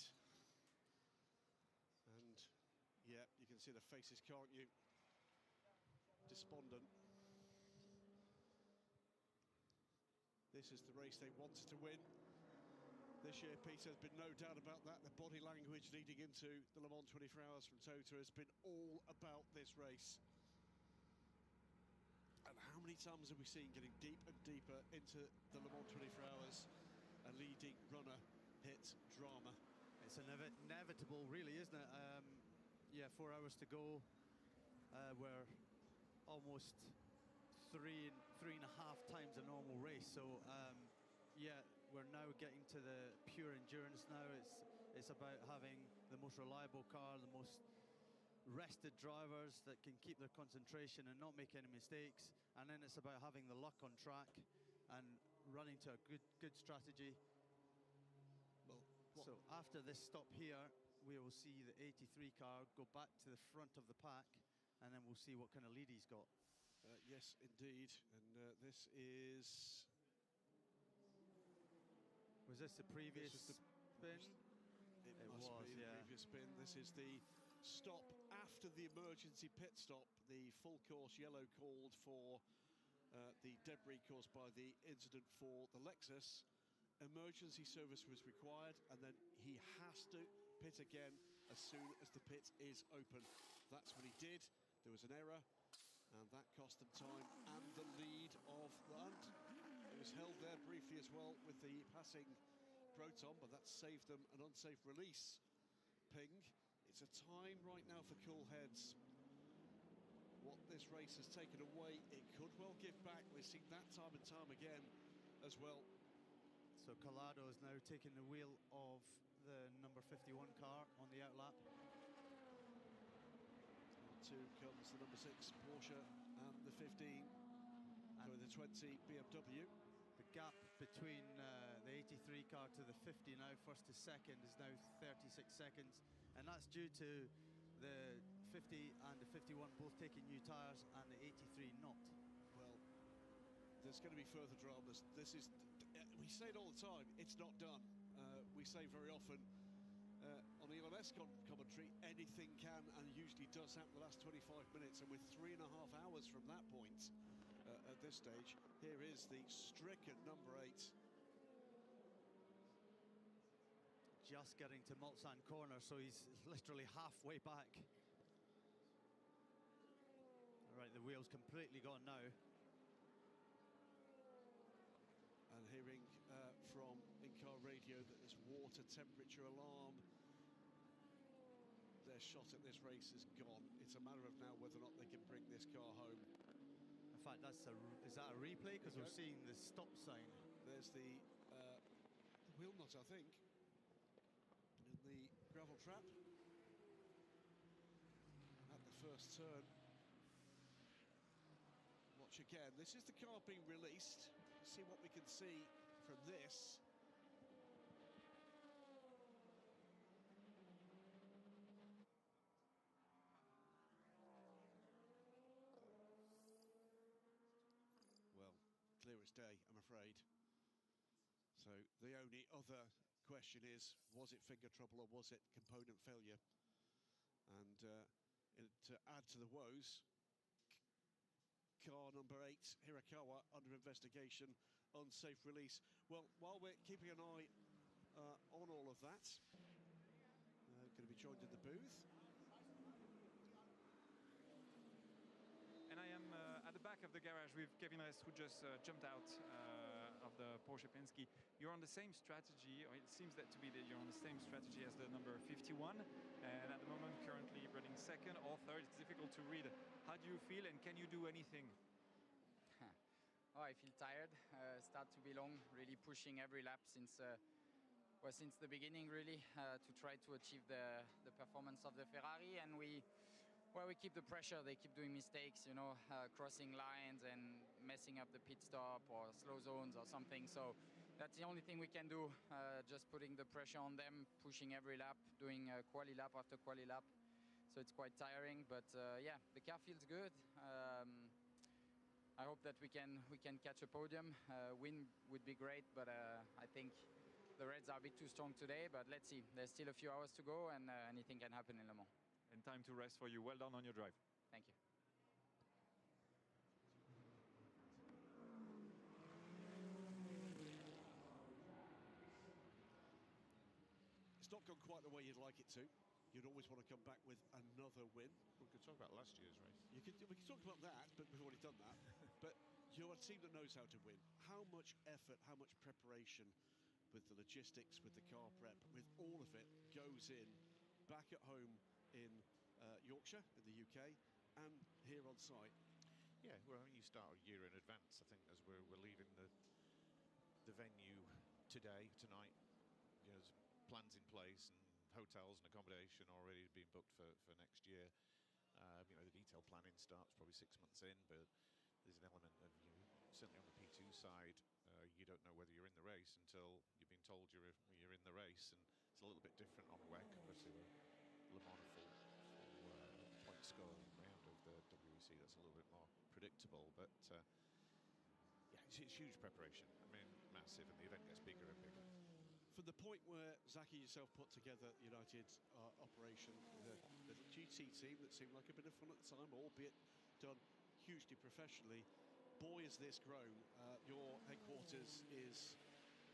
And yeah, you can see the faces, can't you? Despondent. This is the race they wanted to win. This year, Peter, there's been no doubt about that. The body language leading into the Le Mans 24 Hours from Toyota has been all about this race. And how many times have we seen getting deep and deeper into the Le Mans 24 Hours, a leading runner hit drama? It's inevitable, really, isn't it? Yeah, 4 hours to go. We're almost three and a half times a normal race. So, yeah, we're now getting to the pure endurance now. It's about having the most reliable car, the most rested drivers that can keep their concentration and not make any mistakes. And then it's about having the luck on track and running to a good strategy. Well, so after this stop here, we will see the 83 car go back to the front of the pack, and then we'll see what kind of lead he's got. Yes, indeed. And this is... Was this the previous spin? It must be the previous spin. This is the stop after the emergency pit stop, the full course yellow called for the debris caused by the incident for the Lexus. Emergency service was required, and then he has to pit again as soon as the pit is open. That's what he did. There was an error, and that cost them time and the lead of the hunt. It was held there briefly as well with the passing Proton, but that saved them an unsafe release. Ping. It's a time right now for cool heads. What this race has taken away, it could well give back. We've seen that time and time again as well. So Collado is now taking the wheel of the number 51 car on the outlap. Number 2 comes the number 6 Porsche and the 15 and the 20 BMW. The gap between the 83 car to the 50 now, first to second, is now 36 seconds, and that's due to the 50 and the 51 both taking new tyres and the 83 not. Well, there's going to be further dramas. This is, we say it all the time, it's not done. We say very often on the ELMS commentary, anything can and usually does happen the last 25 minutes, and with 3.5 hours from that point at this stage, here is the stricken number 8. Just getting to Mulsanne corner, so he's literally halfway back. All right, the wheel's completely gone now. And hearing from in-car radio that there's water temperature alarm. Their shot at this race is gone. It's a matter of now whether or not they can bring this car home. In fact, is that a replay? Because we're seeing the stop sign. There's the wheel nut, I think, in the gravel trap at the first turn. Watch again. This is the car being released. See what we can see from this. Well, clear as day, I'm afraid. So the only other question is, was it finger trouble or was it component failure? And to add to the woes, car number 8, Hirakawa, under investigation, unsafe release. Well, while we're keeping an eye on all of that, going to be joined in the booth. And I am at the back of the garage with Kevin Rest, who just jumped out of the Porsche Penske. You're on the same strategy, or it seems that to be that you're on the same strategy as the number 51, and at the moment currently running second or third. It's difficult to read. How do you feel, and can you do anything? Oh, I feel tired. Start to be long, really pushing every lap since since the beginning, really, to try to achieve the performance of the Ferrari. And we keep the pressure. They keep doing mistakes, you know, crossing lines and messing up the pit stop or slow zones or something. So that's the only thing we can do, just putting the pressure on them, pushing every lap, doing quali lap after quali lap. So it's quite tiring, but yeah, the car feels good. I hope that we can catch a podium. Win would be great, but I think the Reds are a bit too strong today. But let's see. There's still a few hours to go, and anything can happen in Le Mans. And time to rest for you. Well done on your drive. Thank you. It's not gone quite the way you'd like it to. You'd always want to come back with another win. We could talk about last year's race. We could talk about that, but we've already done that. But you're a team that knows how to win. How much effort, how much preparation with the logistics, with the car prep, with all of it goes in back at home in Yorkshire, in the UK, and here on site? Yeah, well, I mean, you start a year in advance. I think as we're leaving the venue tonight, you know, there's plans in place and hotels and accommodation already being booked for next year. You know, the detailed planning starts probably 6 months in, but there's an element of, you know, certainly on the P2 side, you don't know whether you're in the race until you've been told you're in the race, and it's a little bit different on WEC. Obviously, Le Mans full point scoring round of the WEC, that's a little bit more predictable, but yeah, it's huge preparation. I mean, massive, and the event gets bigger and bigger. From the point where Zaki yourself put together United operation, the GT team that seemed like a bit of fun at the time, albeit done hugely professionally, boy has this grown. Your headquarters is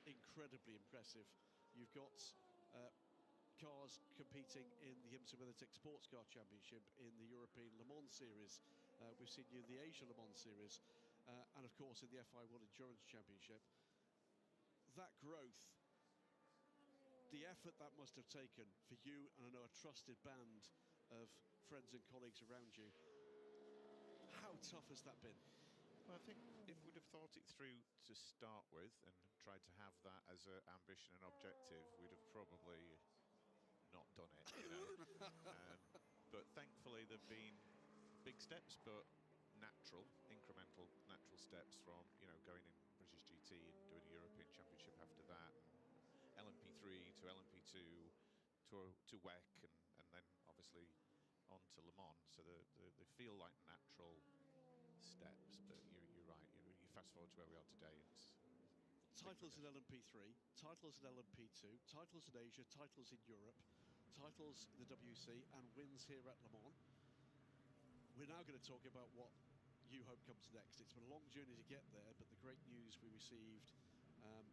incredibly impressive. You've got cars competing in the IMSA WeatherTech Sports Car Championship, in the European Le Mans Series. We've seen you in the Asia Le Mans Series, and of course in the FI World Endurance Championship. That growth, the effort that must have taken for you, and I know a trusted band of friends and colleagues around you, how tough has that been? Well, I think if we'd have thought it through to start with and tried to have that as an ambition and objective, we'd have probably not done it, you know. But thankfully there've been big steps, but incremental natural steps from, you know, going in British GT and doing a European Championship after that, and LMP3 to LMP2 to WEC, and then obviously on to Le Mans. So they feel like natural steps, but you're right. You fast forward to where we are today, it's titles in LMP3, titles in LMP2, titles in Asia, titles in Europe, titles in the WC, and wins here at Le Mans. We're now going to talk about what you hope comes next. It's been a long journey to get there, but the great news we received on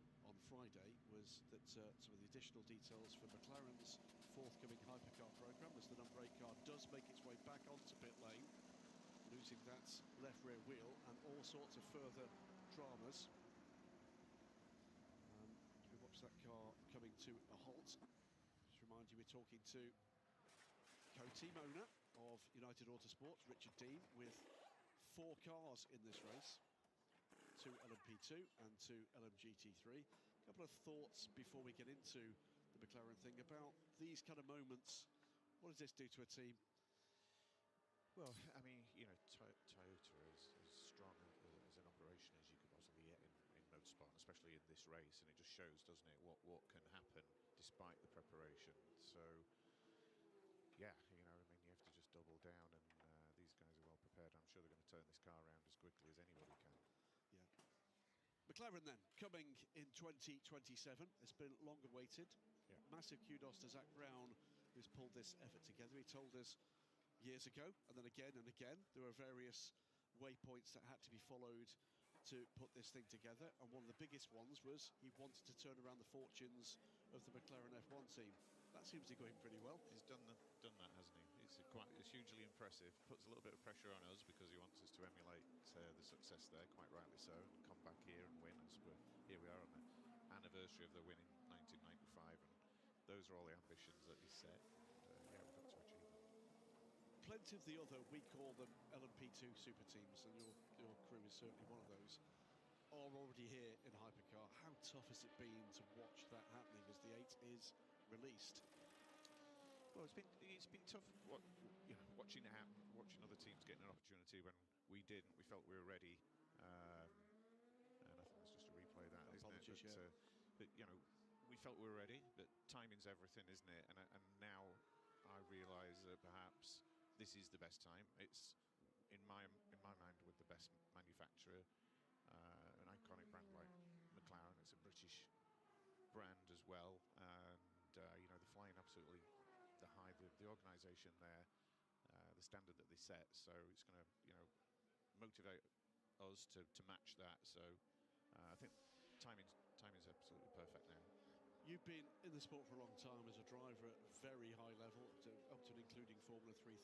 Friday was that some of the additional details for McLaren's forthcoming hypercar program, as the number 8 car does make its way back onto pit lane, losing that left rear wheel, and all sorts of further dramas. We watched that car coming to a halt. Just remind you, we're talking to co-team owner of United Autosports, Richard Dean, with 4 cars in this race, 2 LMP2 and 2 LMGT3. A couple of thoughts before we get into the McLaren thing about these kind of moments. What does this do to a team? Well, I mean, you know, Toyota is as strong as an operation as you could possibly get in motorsport, especially in this race, and it just shows, doesn't it, what can happen despite the preparation. So, yeah, you know, I mean, you have to just double down, and these guys are well prepared. I'm sure they're going to turn this car around as quickly as anybody can. Yeah. McLaren then, coming in 2027. It's been long awaited. Yeah. Massive kudos to Zak Brown, who's pulled this effort together. He told us years ago, and then again and again, there were various waypoints that had to be followed to put this thing together, and one of the biggest ones was he wanted to turn around the fortunes of the McLaren F1 team. That seems to be going pretty well. He's done that, hasn't he? It's hugely impressive. Puts a little bit of pressure on us because he wants us to emulate the success there, quite rightly so, and come back here and win. As here we are on the anniversary of the win in 1995, and those are all the ambitions that he set. And, yeah, we've got to achieve them. Plenty of the other, we call them LMP2 super teams, and your crew is certainly one of those. are already here in Hypercar. How tough has it been to watch that happening as the 8 is released? Well, it's been tough, watching it happen, watching other teams getting an opportunity when we didn't. We felt we were ready, and I think that's just a replay of that, isn't it? But you know, we felt we were ready. But timing's everything, isn't it? And now I realise that perhaps this is the best time. It's in my mind with the best manufacturer, an iconic brand like McLaren. It's a British brand as well, and you know, they're flying absolutely the organisation there, the standard that they set. So it's going to, you know, motivate us to match that. So I think timing's absolutely perfect now. You've been in the sport for a long time as a driver at a very high level, up to and including Formula 3000,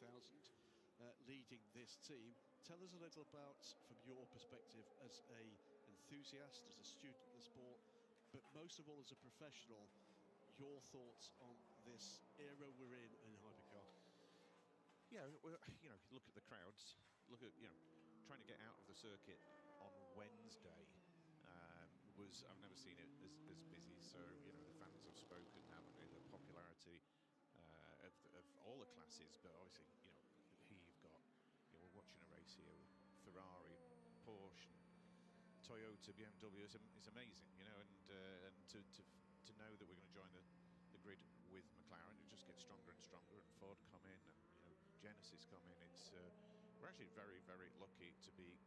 leading this team. Tell us a little about, from your perspective as a enthusiast, as a student of the sport, but most of all as a professional, your thoughts on this era we're in Hypercar. Yeah, well, you know, look at the crowds. Look at, you know, trying to get out of the circuit on Wednesday I've never seen it as busy. So, you know, the fans have spoken, haven't they? The popularity of all the classes, but obviously, you know, here you've got, you know, we're watching a race here with Ferrari, Porsche, Toyota, BMW. It's amazing, you know, and to know that we're going to join the grid with McLaren, it just gets stronger and stronger, and Ford come in, and you know, Genesis come in. It's we're actually very, very lucky to be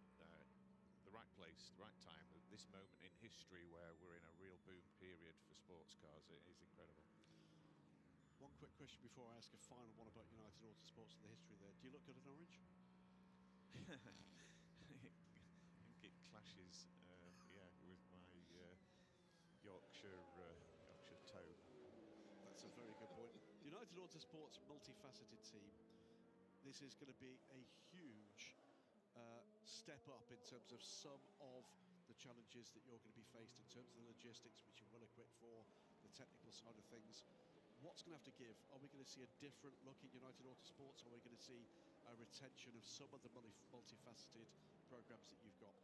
the right place, the right time, this moment in history where we're in a real boom period for sports cars. It is incredible. One quick question before I ask a final one about United Autosports and the history there. Do you look good in orange? I think it clashes, with my Yorkshire tone. That's a very good point. United Autosports, multifaceted team. This is going to be a huge step up in terms of some of the challenges that you're going to be faced in terms of the logistics, which you're well equipped for, the technical side of things. What's going to have to give? Are we going to see a different look in United Autosports? Or are we going to see a retention of some of the multifaceted programs that you've got?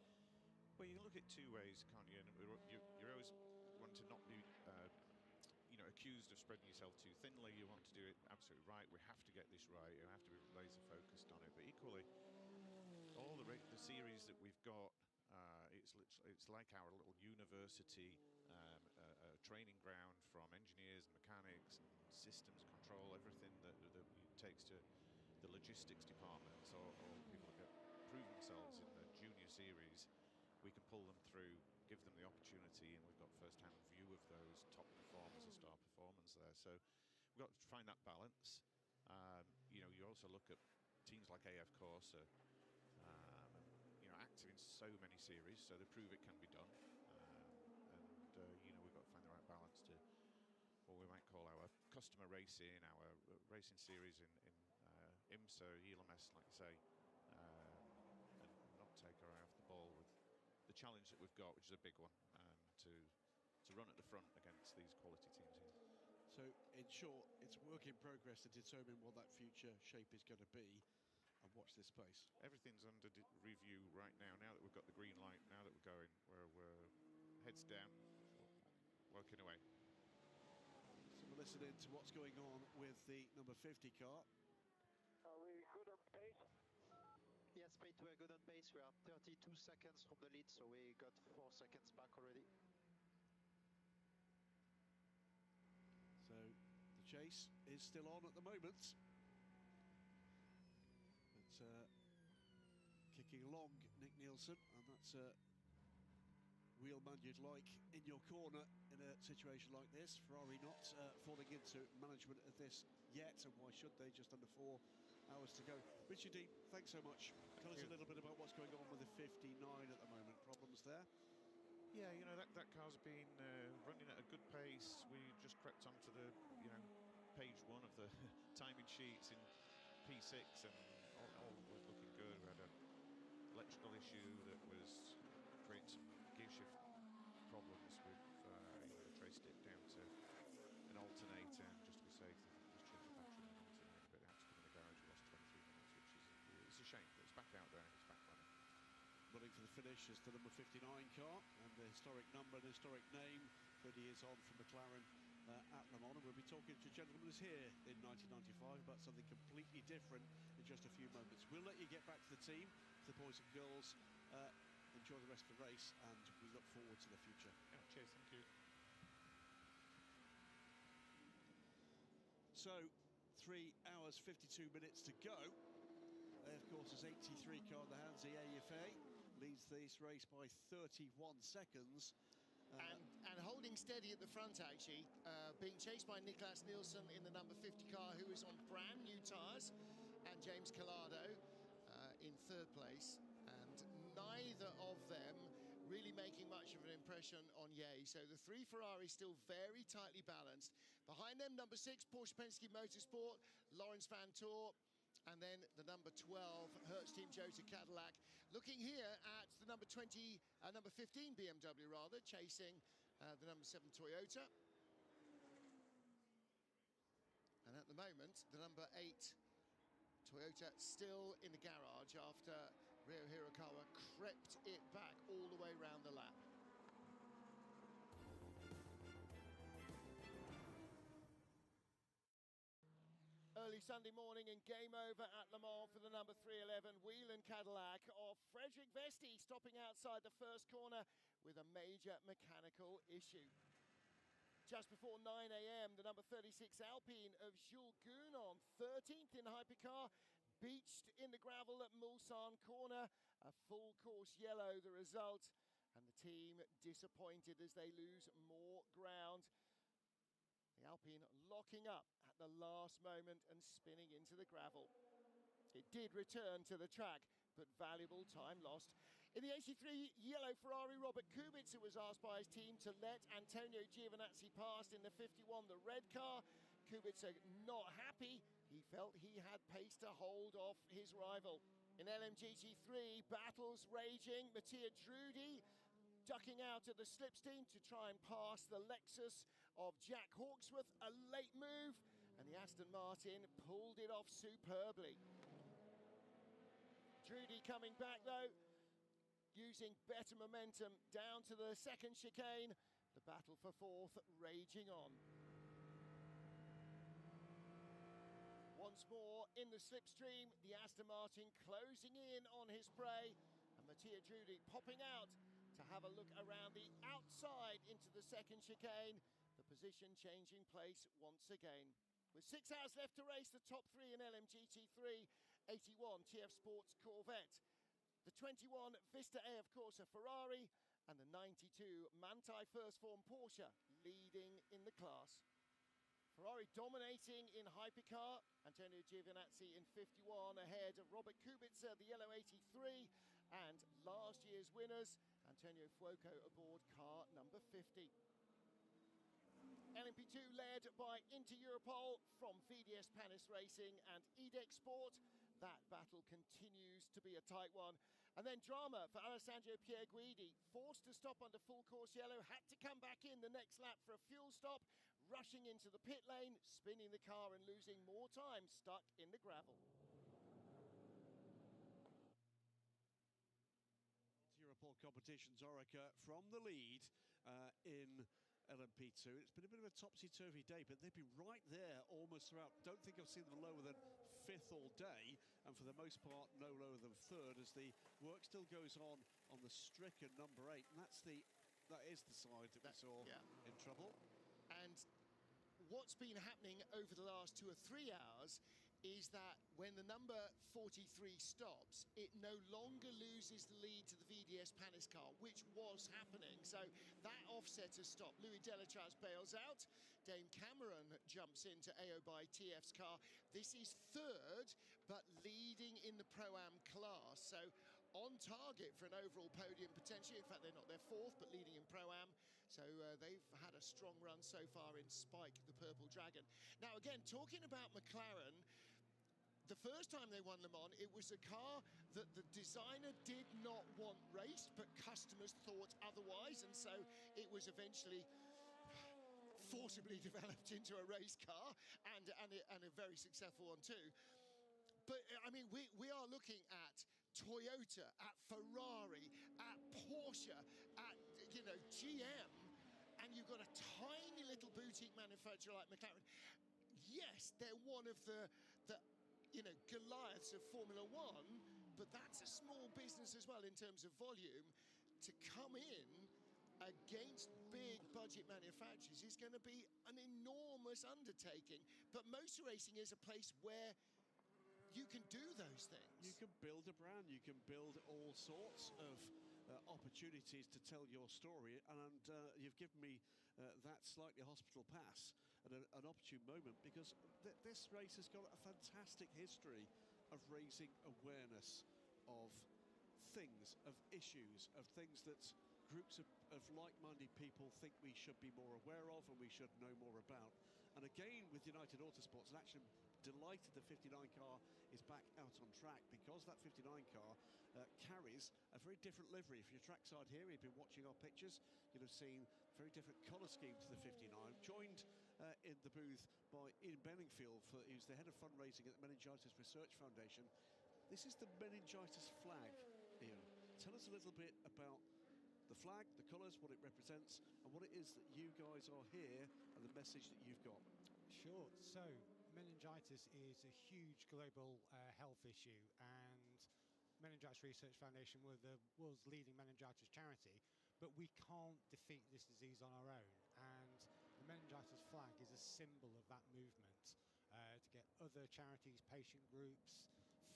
Well, you can look at two ways, can't you? And you always want to not be accused of spreading yourself too thinly. You want to do it absolutely right. We have to get this right. You have to be laser focused on it. But equally, all the series that we've got, it's like our little university, a training ground from engineers and mechanics and systems control, everything that takes to the logistics departments or people that prove themselves in the junior series. We can pull them through, give them the opportunity, and we've got first-hand view of those top performers and star performance there. So we've got to find that balance. You also look at teams like AF Corsa, active in so many series, so they prove it can be done. We've got to find the right balance to what we might call our customer racing, our racing series in IMSA, ELMS, like you say, and not take our eye off the ball with the challenge that we've got, which is a big one, to run at the front against these quality teams here. So, in short, it's work in progress to determine what that future shape is going to be, and watch this space. Everything's under review right now. Now that we've got the green light, now that we're going, we're heads down, working away. So we're listening to what's going on with the number 50 car. Are we good on pace? Yes, mate, we're good on pace. We are 32 seconds from the lead, so we got 4 seconds back already. So the chase is still on at the moment. But kicking along, Nick Nielsen, and that's a wheelman you'd like in your corner in a situation like this. Ferrari not falling into management of this yet, and why should they? Just under 4 hours to go. Richard Dean, thanks so much. Tell us a little bit about what's going on with the 59 at the moment. Problems there? Yeah, that car's been running at a good pace. We just crept onto the page 1 of the timing sheets in P6, and all was looking good. We had an electrical issue that was creating some gear shift problems. We've traced it down to an alternator, and just to be safe, just changed the battery in an alternator. But it had to come in the garage. We lost 23 minutes, which is a shame. But it's back out there and it's back running. Running for the finish as the number 59 car, and the historic number and historic name 30 years on from McLaren at Le Mans. And we'll be talking to gentlemen who's here in 1995 about something completely different in just a few moments. We'll let you get back to the team, to the boys and girls. Enjoy the rest of the race, and we look forward to the future. Yeah, cheers, thank you. So, 3 hours 52 minutes to go. Of course, there's 83 car in the hands. The AFA leads this race by 31 seconds. And holding steady at the front, actually, being chased by Niklas Nielsen in the number 50 car, who is on brand new tyres, and James Collado in third place. And neither of them really making much of an impression on Ye. So the three Ferraris still very tightly balanced. Behind them, number 6, Porsche Penske Motorsport, Lawrence Van Toor, and then the number 12, Hertz Team Jota Cadillac. Looking here at the number 15 BMW rather, chasing the number 7 Toyota. And at the moment, the number 8 Toyota still in the garage after Ryo Hirakawa crept it back all the way round the lap. Early Sunday morning and game over at Le Mans for the number 311 Whelen Cadillac of Frederick Vesti, stopping outside the first corner with a major mechanical issue. Just before 9 AM, the number 36 Alpine of Jules Gounon, 13th in Hypercar, beached in the gravel at Mulsanne corner. A full course yellow, the result, and the team disappointed as they lose more ground. The Alpine locking up at the last moment and spinning into the gravel. It did return to the track, but valuable time lost. In the 83 yellow Ferrari, Robert Kubica was asked by his team to let Antonio Giovinazzi pass in the 51, the red car. Kubica not happy. He felt he had pace to hold off his rival. In LMGT3, battles raging. Mattia Drudi ducking out at the slipstream to try and pass the Lexus of Jack Hawksworth. A late move, and the Aston Martin pulled it off superbly. Drudi coming back though, using better momentum down to the second chicane. The battle for fourth raging on. Once more in the slipstream, the Aston Martin closing in on his prey, and Mattia Drudi popping out to have a look around the outside into the second chicane. The position changing place once again. With 6 hours left to race, the top 3 in LMGT3, 81 TF Sports Corvette, the 21 Vista A, of course, a Ferrari, and the 92 Manthey First Form Porsche leading in the class. Ferrari dominating in Hypercar, Antonio Giovinazzi in 51 ahead of Robert Kubica, the yellow 83, and last year's winners, Antonio Fuoco aboard car number 50. LMP2 led by Inter Europol from VDS Panis Racing and EDEX Sport. That battle continues to be a tight one. And then drama for Alessandro Pierguidi, forced to stop under full course yellow, had to come back in the next lap for a fuel stop, rushing into the pit lane, spinning the car and losing more time, stuck in the gravel. Europol competitions, Orica from the lead in LMP2. It's been a bit of a topsy-turvy day, but they've been right there almost throughout. Don't think I've seen them lower than 5th all day, and for the most part, no lower than 3rd, as the work still goes on the stricken number 8, and that is the side that we saw in trouble. And what's been happening over the last 2 or 3 hours is that when the number 43 stops, it no longer loses the lead to the VDS Panis car, which was happening. So that offset has stopped. Louis Delatraz bails out. Dame Cameron jumps into Aobai TF's car. This is 3rd, but leading in the Pro-Am class. So on target for an overall podium potentially. In fact, they're not, they're 4th, but leading in Pro-Am. So they've had a strong run so far in Spike, the Purple Dragon. Now, again, talking about McLaren, the first time they won Le Mans, it was a car that the designer did not want raced, but customers thought otherwise, and so it was eventually forcibly developed into a race car, and a very successful one too. But I mean, we are looking at Toyota, at Ferrari, at Porsche, at, you know, GM, and you've got a tiny little boutique manufacturer like McLaren. Yes, they're one of the you know, Goliaths of Formula One, but that's a small business as well in terms of volume. To come in against big budget manufacturers is going to be an enormous undertaking. But motor racing is a place where you can do those things. You can build a brand, you can build all sorts of opportunities to tell your story, and you've given me that slightly hospital pass and an opportune moment, because this race has got a fantastic history of raising awareness of things, of issues, of things that groups of like-minded people think we should be more aware of and we should know more about. And again with United Autosports, and actually delighted the 59 car is back out on track, because that 59 car carries a very different livery. If you're trackside here, you've been watching our pictures, you'll have seen a very different colour scheme to the 59. Joined in the booth by Ian Benningfield, who's the head of fundraising at the Meningitis Research Foundation. This is the meningitis flag, Ian. Tell us a little bit about the flag, the colours, what it represents, and what it is that you guys are here, and the message that you've got. Sure. So, meningitis is a huge global health issue, and Meningitis Research Foundation, we're the world's leading meningitis charity, but we can't defeat this disease on our own. And the meningitis flag is a symbol of that movement, to get other charities, patient groups,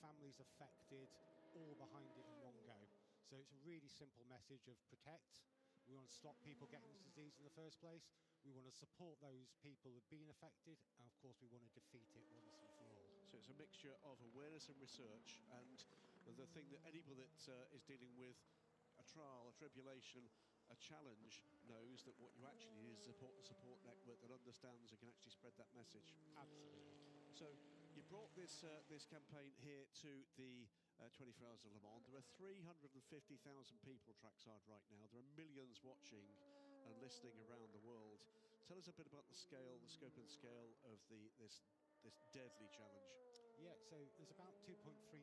families affected, all behind it in one go. So it's a really simple message of protect. We want to stop people getting this disease in the first place. We want to support those people who've been affected, and of course we want to defeat it once and for all. So it's a mixture of awareness and research, and the thing that anybody that is dealing with a trial, a tribulation, a challenge knows that what you actually need is a support network that understands and can actually spread that message. Absolutely. So you brought this campaign here to the 24 Hours of Le Mans. There are 350,000 people trackside right now. There are millions watching and listening around the world. Tell us a bit about the scale, the scope and scale of this deadly challenge. Yeah, so there's about 2.3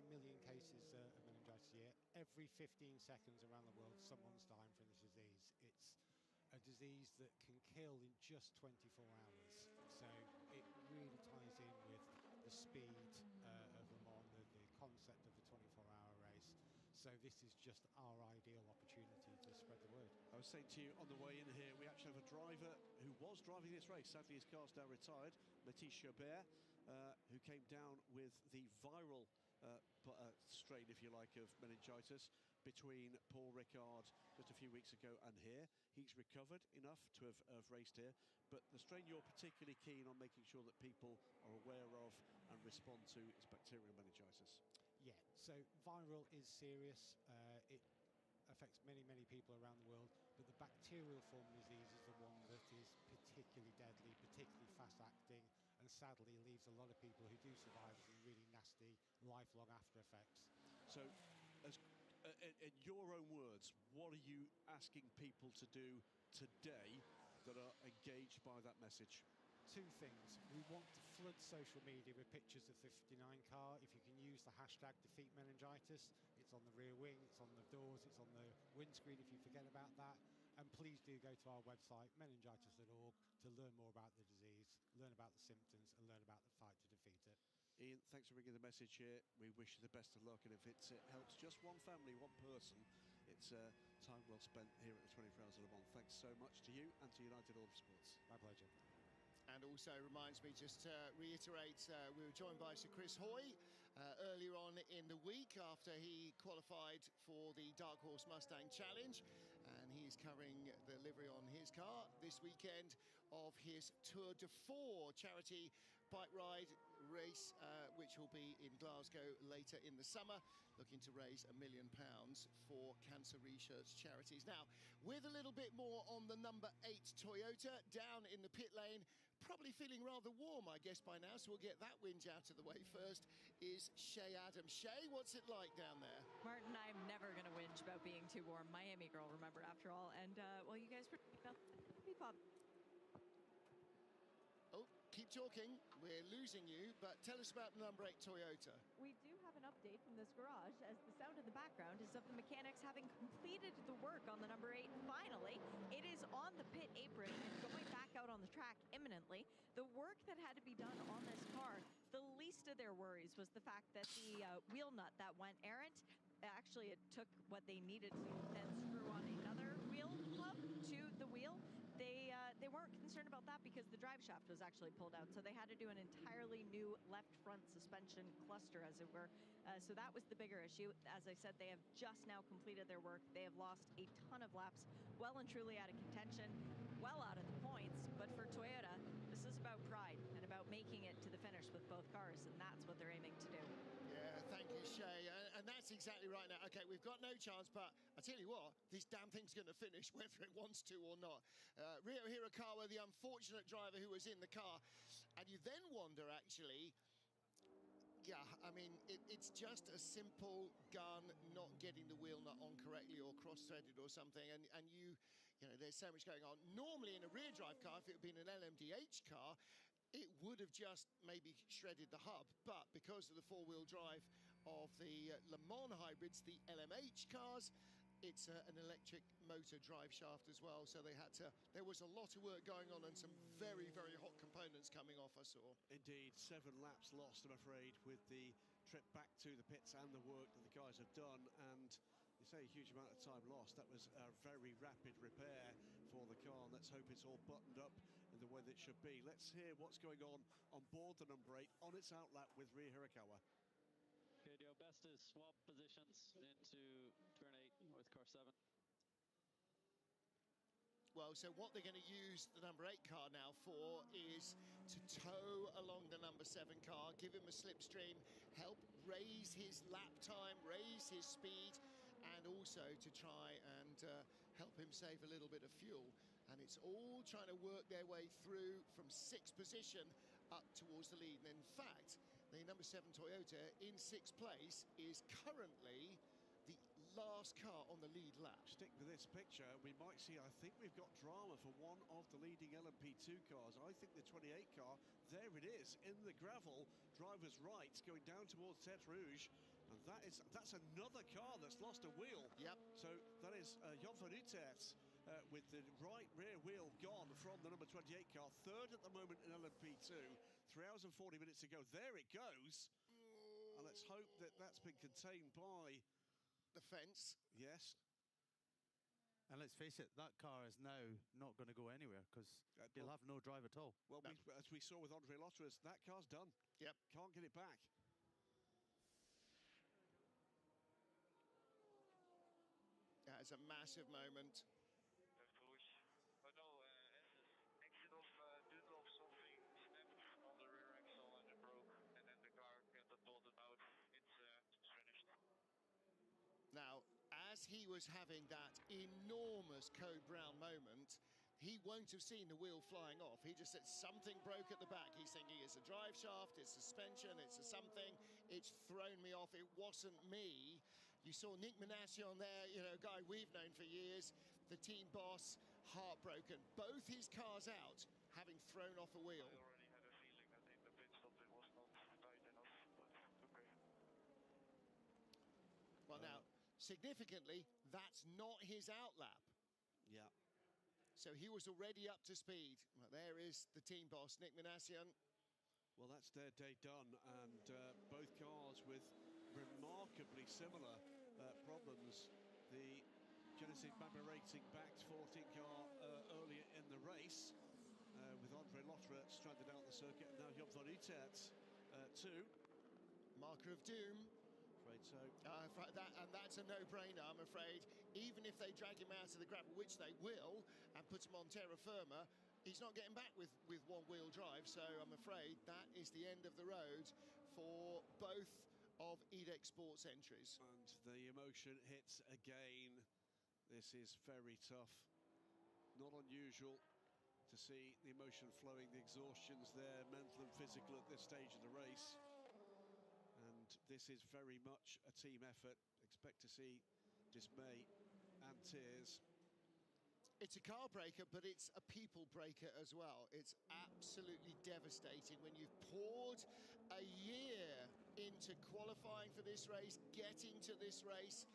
million cases of meningitis a year. Every 15 seconds around the world, someone's dying from this disease. It's a disease that can kill in just 24 hours. So it really ties in with the speed of Le Mans, the concept of the 24-hour race. So this is just our ideal opportunity to spread the word. I was saying to you on the way in here, we actually have a driver who was driving this race. Sadly, his car's now retired, Mathis Chabert, who came down with the viral strain, if you like, of meningitis between Paul Ricard just a few weeks ago and here. He's recovered enough to have raced here, but the strain you're particularly keen on making sure that people are aware of and respond to is bacterial meningitis. Yeah, so viral is serious. It affects many, many people around the world, but the bacterial form of disease is the one that is particularly deadly, particularly fast-acting, and sadly leaves a lot of people who do survive in really nasty, lifelong after effects. So, in your own words, what are you asking people to do today that are engaged by that message? Two things. We want to flood social media with pictures of the 59 car. If you can use the hashtag defeat meningitis, it's on the rear wing, it's on the doors, it's on the windscreen if you forget about that. And please do go to our website, meningitis.org, to learn more about the disease, learn about the symptoms, and learn about the fight to defeat it. Ian, thanks for bringing the message here. We wish you the best of luck, and if it helps just one family, one person, it's time well spent here at the 24 Hours of Le Mans. Thanks so much to you and to United Autosports. My pleasure. And also reminds me, just to reiterate, we were joined by Sir Chris Hoy earlier on in the week after he qualified for the Dark Horse Mustang Challenge, and he is covering the livery on his car this weekend of his Tour de Four charity bike ride race, which will be in Glasgow later in the summer, looking to raise £1 million for cancer research charities. Now, with a little bit more on the number 8 Toyota down in the pit lane, probably feeling rather warm, I guess, by now, so we'll get that whinge out of the way. First is Shay Adams. Shay, what's it like down there? Martin, I'm never going to whinge about being too warm. Miami girl, remember, after all. And, well, you guys were... Bob. Oh, keep talking. We're losing you, but tell us about the number 8 Toyota. We do have an update update from this garage, as the sound in the background is of the mechanics having completed the work on the number 8 finally. It is on the pit apron and going back out on the track imminently. The work that had to be done on this car, the least of their worries was the fact that the wheel nut that went errant, actually it took what they needed to then screw on another wheel hub to the wheel. They weren't concerned about that because the drive shaft was actually pulled out, so they had to do an entirely new left front suspension cluster, as it were. So that was the bigger issue. As I said, they have just now completed their work. They have lost a ton of laps, well and truly out of contention, well out of the points. But for Toyota, this is about pride and about making it to the finish with both cars, and that's what they're aiming to do. Yeah, thank you, Shay. And that's exactly right now. Okay, we've got no chance, but I tell you what, this damn thing's going to finish whether it wants to or not. Ryo Hirakawa, the unfortunate driver who was in the car. And you then wonder, actually, yeah, I mean, it's just a simple gun not getting the wheel nut on correctly or cross-threaded or something. And you know, there's so much going on. Normally in a rear drive car, if it had been an LMDH car, it would have just maybe shredded the hub, but because of the four-wheel drive of the Le Mans hybrids, the LMH cars, it's an electric motor drive shaft as well, so there was a lot of work going on and some very, very hot components coming off, I saw. Indeed, 7 laps lost, I'm afraid, with the trip back to the pits and the work that the guys have done, and you say a huge amount of time lost. That was a very rapid repair for the car, and let's hope it's all buttoned up in the way that it should be. Let's hear what's going on board the number 8 on its outlap with Ryo Hirakawa. Okay, your best is swap positions into turn 8 with car 7. Well, so what they're going to use the number 8 car now for is to tow along the number 7 car, give him a slipstream, help raise his lap time, raise his speed, and also to try and help him save a little bit of fuel. And it's all trying to work their way through from 6th position up towards the lead. And in fact, the number 7 Toyota in 6th place is currently the last car on the lead lap. Stick with this picture, we might see, I think we've got drama for one of the leading LMP2 cars. I think the 28 car, there it is, in the gravel, driver's right, going down towards Tête Rouge. And that's another car that's lost a wheel. Yep. So that is Jan van Uterts with the right rear wheel gone from the number 28 car. 3rd at the moment in LMP2. 3 hours and 40 minutes to go. There it goes. And let's hope that that's been contained by the fence. Yes. And let's face it, that car is now not going to go anywhere because he'll have no drive at all. Well, no. As we saw with Andre Lotteres, that car's done. Yep. Can't get it back. That is a massive moment. Now, as he was having that enormous Code Brown moment, he won't have seen the wheel flying off. He just said something broke at the back. He's thinking it's a drive shaft, it's suspension, it's a something. It's thrown me off. It wasn't me. You saw Nick Manassian there, you know, a guy we've known for years, the team boss, heartbroken. Both his cars out, having thrown off a wheel. Well, now, significantly, that's not his outlap. Yeah. So he was already up to speed. Well, there is the team boss, Nick Manassian. Well, that's their day done, and both cars with remarkably similar problems. The Genesis Bamba Racing backed 14 car earlier in the race with Andre Lotteres stranded out the circuit, and now Jan van Uterts too. Marker of doom. Afraid so. And that's a no-brainer, I'm afraid. Even if they drag him out of the gravel, which they will, and put him on terra firma, he's not getting back with one-wheel drive. So I'm afraid that is the end of the road for both of EDEC Sports entries. And the emotion hits again. This is very tough. Not unusual to see the emotion flowing, the exhaustions there, mental and physical at this stage of the race. And this is very much a team effort. Expect to see dismay and tears. It's a car breaker, but it's a people breaker as well. It's absolutely devastating when you've poured a year into qualifying for this race, getting to this race,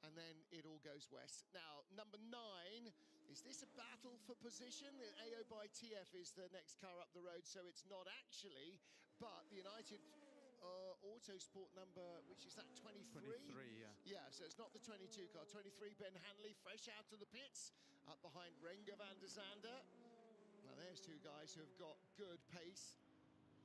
and then it all goes west. Now, number 9, is this a battle for position? AO by TF is the next car up the road, so it's not actually, but the United Autosport number, which is that 23? 23, yeah. Yeah, so it's not the 22 car. 23, Ben Hanley, fresh out of the pits, up behind Renger van der Zande. Now, there's two guys who have got good pace,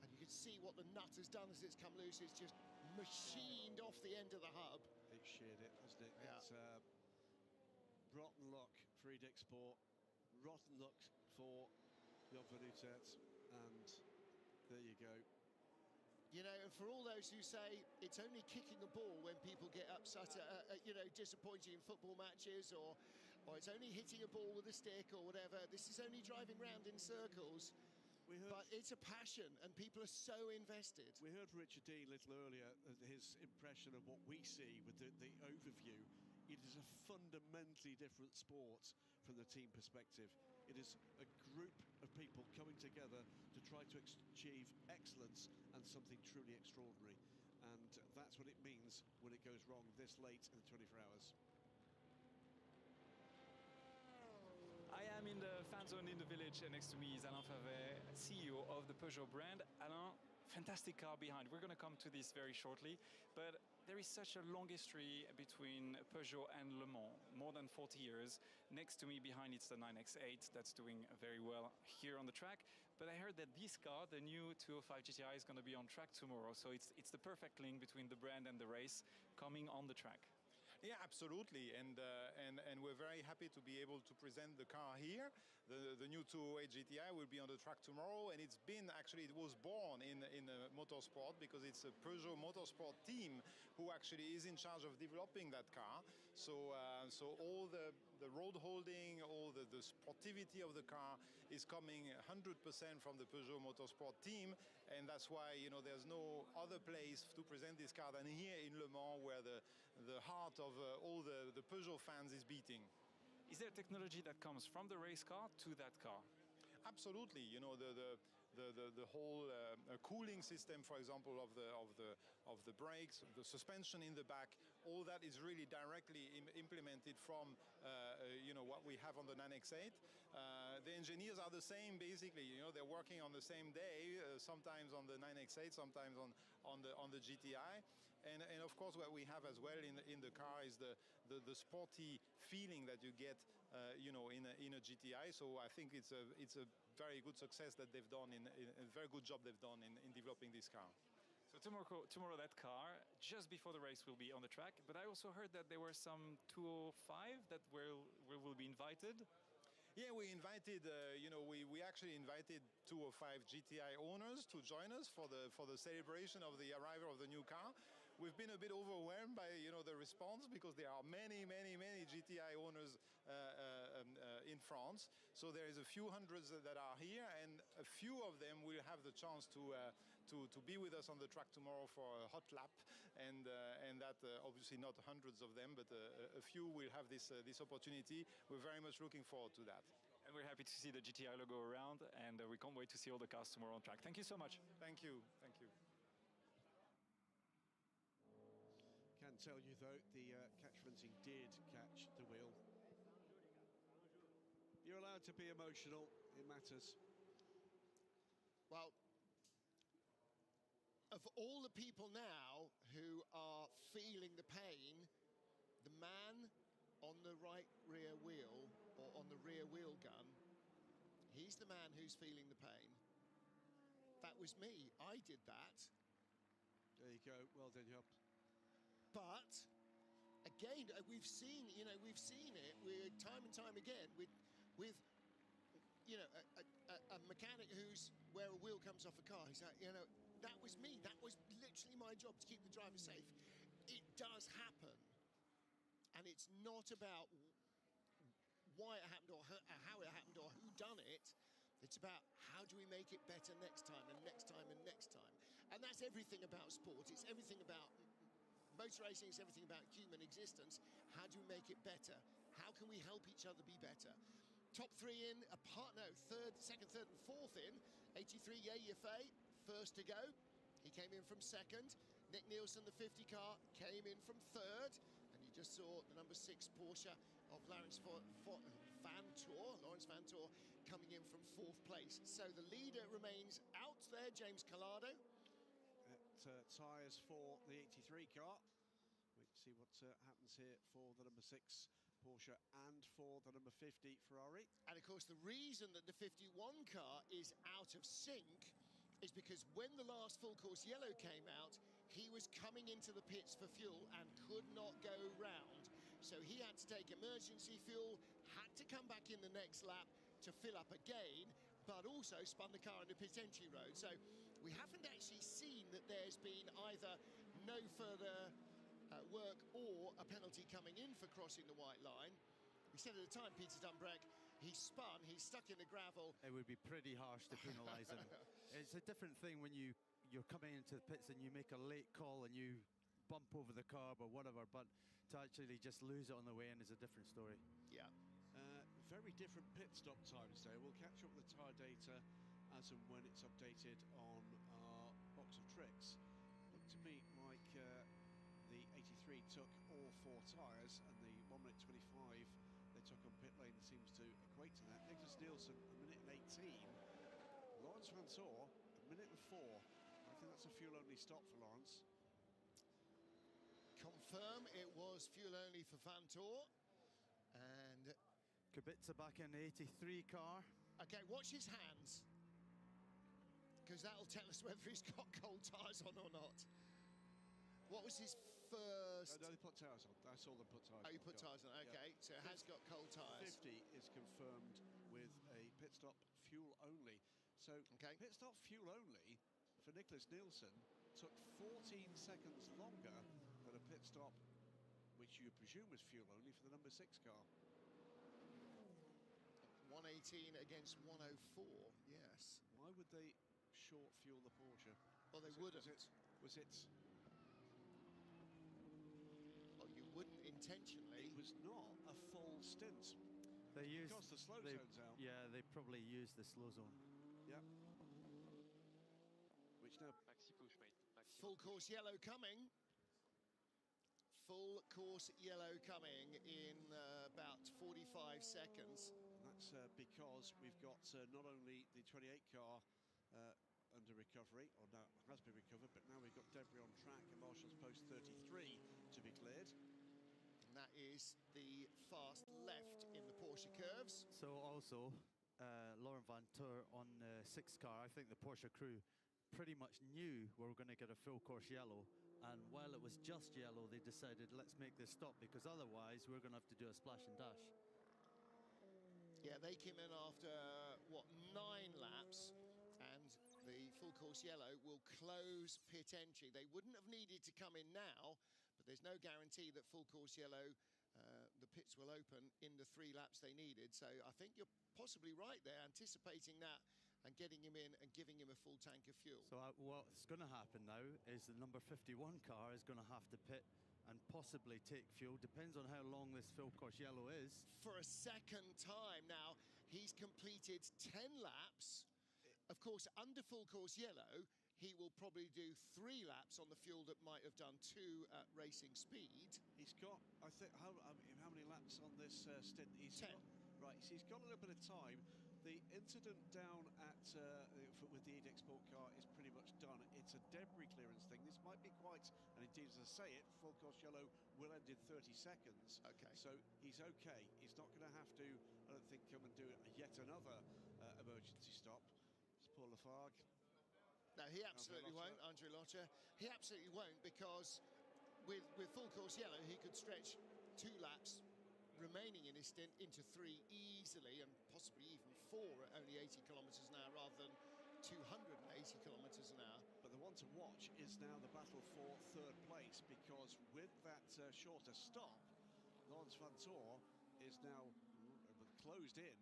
and you can see what the nut has done as it's come loose. It's just machined off the end of the hub. It sheared it, hasn't it? Yeah. It's rotten luck for EDIC Sport, rotten luck for Jan van Utet, and there you go. You know, and for all those who say it's only kicking a ball when people get upset at you know, disappointing football matches, or it's only hitting a ball with a stick or whatever, this is only driving round in circles. But it's a passion, and people are so invested. We heard Richard Dean a little earlier, his impression of what we see with the overview. It is a fundamentally different sport from the team perspective. It is a group of people coming together to try to achieve excellence and something truly extraordinary. And that's what it means when it goes wrong this late in the 24 hours. I am in the fan zone in the village, and next to me is Alain Favet, CEO of the Peugeot brand. Alain, fantastic car behind. We're going to come to this very shortly, but there is such a long history between Peugeot and Le Mans, more than 40 years. Next to me behind, it's the 9X8 that's doing very well here on the track. But I heard that this car, the new 205 GTI, is going to be on track tomorrow. So it's the perfect link between the brand and the race coming on the track. Yeah, absolutely, and we're very happy to be able to present the car here. The new 208 GTI will be on the track tomorrow, and it was born in motorsport because it's a Peugeot motorsport team who actually is in charge of developing that car. So all the road holding, all the sportivity of the car is coming 100% from the Peugeot motorsport team, and that's why, you know, there's no other place to present this car than here in Le Mans, where the heart of all the Peugeot fans is beating. Is there technology that comes from the race car to that car? Absolutely. You know, the whole cooling system, for example, of the brakes, the suspension in the back, all that is really directly implemented from you know, what we have on the 9X8. The engineers are the same, basically. You know, they're working on the same day, sometimes on the 9X8, sometimes on the GTI. And of course, what we have as well in the car is the sporty feeling that you get, you know, in a GTI. So I think it's a very good success that they've done, a very good job they've done in developing this car. So tomorrow that car, just before the race, will be on the track. But I also heard that there were some 205 that will be invited. Yeah, we invited, you know, we actually invited 205 GTI owners to join us for the celebration of the arrival of the new car. We've been a bit overwhelmed by, you know, the response, because there are many GTI owners in France. So there is a few hundreds that are here, and a few of them will have the chance to be with us on the track tomorrow for a hot lap, and that obviously not hundreds of them, but a few will have this opportunity. We're very much looking forward to that. And we're happy to see the GTI logo around, and we can't wait to see all the cars tomorrow on track. Thank you so much. Thank you. Thank you. Can tell you though, the catch fencing did catch the wheel. You're allowed to be emotional, it matters. Well, of all the people now who are feeling the pain, the man on the right rear wheel, or on the rear wheel gun, he's the man who's feeling the pain. That was me. I did that. There you go. Well done, Job. But again, we've seen it time and time again with you know, a mechanic who's where a wheel comes off a car. He's like, you know, that was me. That was literally my job, to keep the driver safe. It does happen, and it's not about why it happened or how it happened or who done it. It's about how do we make it better next time and next time and next time. And that's everything about sport. It's everything about motor racing. It's everything about human existence. How do we make it better? How can we help each other be better? Top three in, second, third and fourth in. 83, Yefei, first to go. He came in from second. Nick Nielsen, the 50 car, came in from third, and you just saw the number 6 Porsche of Lawrence Van Toor coming in from 4th place. So the leader remains out there, James Collado. Tyres for the 83 car. Wait to see what happens here for the number 6 Porsche and for the number 50 Ferrari. And of course, the reason that the 51 car is out of sync is because when the last full course yellow came out, he was coming into the pits for fuel and could not go round. So he had to take emergency fuel, had to come back in the next lap to fill up again, but also spun the car on the pit entry road. So we haven't actually seen that there's been either no further work or a penalty coming in for crossing the white line. We said at the time, Peter Dumbreck, he spun, he's stuck in the gravel. It would be pretty harsh to penalise him. It's a different thing when you're coming into the pits and you make a late call and you bump over the curb or whatever, but to actually just lose it on the way in is a different story. Yeah. Very different pit stop times there. We'll catch up with the tyre data as and when it's updated on our box of tricks. Looked to me like the 83 took all 4 tyres, and the 1 minute 25 they took on pit lane seems to equate to that. Nicholas Nielsen, 1 minute and 18. Lawrence Van Toor, 1 minute and 4. I think that's a fuel-only stop for Lawrence. Confirm it was fuel-only for Van Toor. And Kubica back in the 83 car. Okay, watch his hands, because that'll tell us whether he's got cold tyres on or not. What was his first? No, they put tyres on. I saw them put tyres on. Oh, you put tyres on, okay. Yeah. So it has got cold tyres. 50 is confirmed with a pit stop fuel only. So pit stop fuel only for Nicholas Nielsen took 14 seconds longer than a pit stop, which you presume was fuel only for the number 6 car. 118 against 104, yes. Why would they short fuel the Porsche? Well, they wouldn't. Was it? Well, you wouldn't intentionally. It was not a full stint. They used because the slow zone's out. Yeah, they probably used the slow zone. Yeah. Which now Maxi push, mate. Maxi full course yellow coming. Full course yellow coming in about 45 seconds. That's because we've got not only the 28 car under recovery, or now has been recovered, but now we've got debris on track and Marshall's post 33 to be cleared. And that is the fast left in the Porsche curves. So also, Laurent Van Toor on the 6 car, I think the Porsche crew pretty much knew we were going to get a full course yellow. And while it was just yellow, they decided, let's make this stop, because otherwise we're going to have to do a splash and dash. Yeah, they came in after, 9 laps, and the full course yellow will close pit entry. They wouldn't have needed to come in now, but there's no guarantee that full course yellow, the pits will open in the 3 laps they needed. So I think you're possibly right there, anticipating that and getting him in and giving him a full tank of fuel. So what's going to happen now is the number 51 car is going to have to pit and possibly take fuel, depends on how long this full course yellow is. For a second time now, he's completed 10 laps. Of course, under full course yellow, he will probably do 3 laps on the fuel that might have done 2 at racing speed. He's got, I think, how many laps on this stint? He's 10. Right, so he's got a little bit of time. The incident down at with the Ed Export car is pretty much done. It's a debris clearance thing. This might be quite, and indeed as I say it, full course yellow will end in 30 seconds. Okay. So he's okay. He's not going to have to, I don't think, come and do yet another emergency stop. It's Paul Lafargue. No, he absolutely won't, Andre Lotter. He absolutely won't, because with full course yellow, he could stretch 2 laps remaining in his stint into 3 easily, and possibly even 4 at only 80 kilometres an hour rather than 280 kilometres an hour. But the one to watch is now the battle for 3rd place, because with that shorter stop, Lawrence Van Toor is now closed in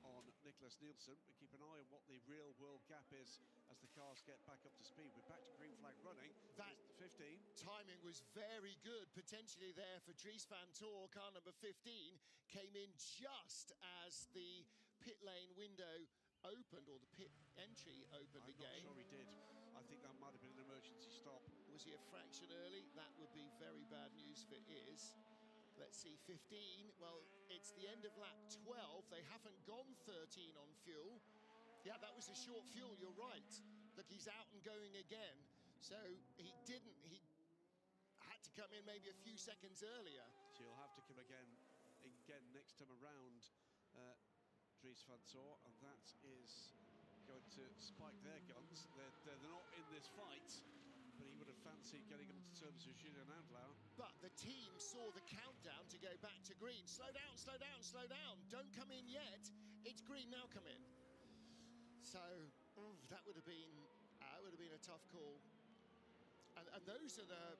on Nicholas Nielsen. We keep an eye on what the real world gap is as the cars get back up to speed. We're back to green flag running. That 15. Timing was very good, potentially there for Dries Van Toor. Car number 15 came in just as the pit lane window opened, or the pit entry opened again. I'm not sure he did. I think that might have been an emergency stop. Was he a fraction early? That would be very bad news for Is. Let's see, 15. Well, it's the end of lap 12. They haven't gone 13 on fuel. Yeah, that was a short fuel, you're right. Look, he's out and going again. So he had to come in maybe a few seconds earlier. So you'll have to come again next time around, Dries van Toor, and that is going to spike their guns. They're not in this fight, but he would have fancied getting onto terms with Julien Andlau. But the team saw the countdown to go back to green. Slow down, slow down, slow down. Don't come in yet. It's green now, come in. So that would have been a tough call. And those are the,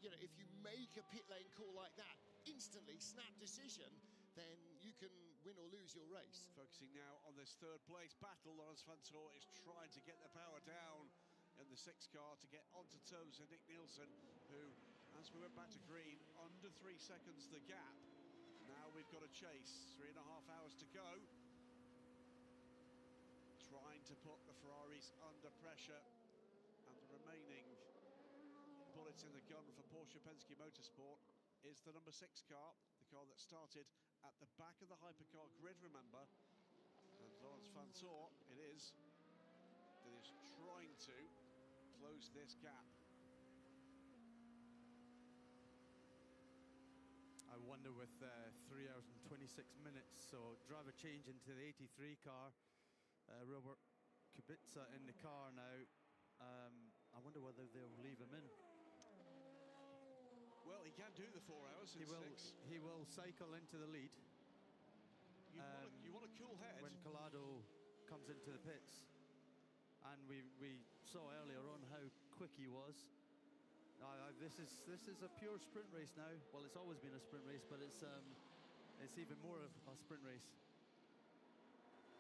you know, if you make a pit lane call like that, instantly snap decision, then you can win or lose your race. Focusing now on this third place battle, Laurens van Toor is trying to get the power down in the 6 car to get onto terms with Nick Nielsen, who, as we went back to green, under 3 seconds the gap. Now we've got a chase, 3.5 hours to go. Trying to put the Ferraris under pressure, and the remaining bullets in the gun for Porsche Penske Motorsport is the number 6 car, the car that started at the back of the hypercar grid, remember. And Laurens van Toor, it is, that is trying to close this gap. I wonder with 3 hours and 26 minutes, so driver change into the 83 car, Robert Kubica in the car now. I wonder whether they'll leave him in. Well, he can do the 4 hours in 6. He will cycle into the lead. You want a cool head. When Collado comes into the pits. And we saw earlier on how quick he was. This is a pure sprint race now. Well, it's always been a sprint race, but it's even more of a sprint race.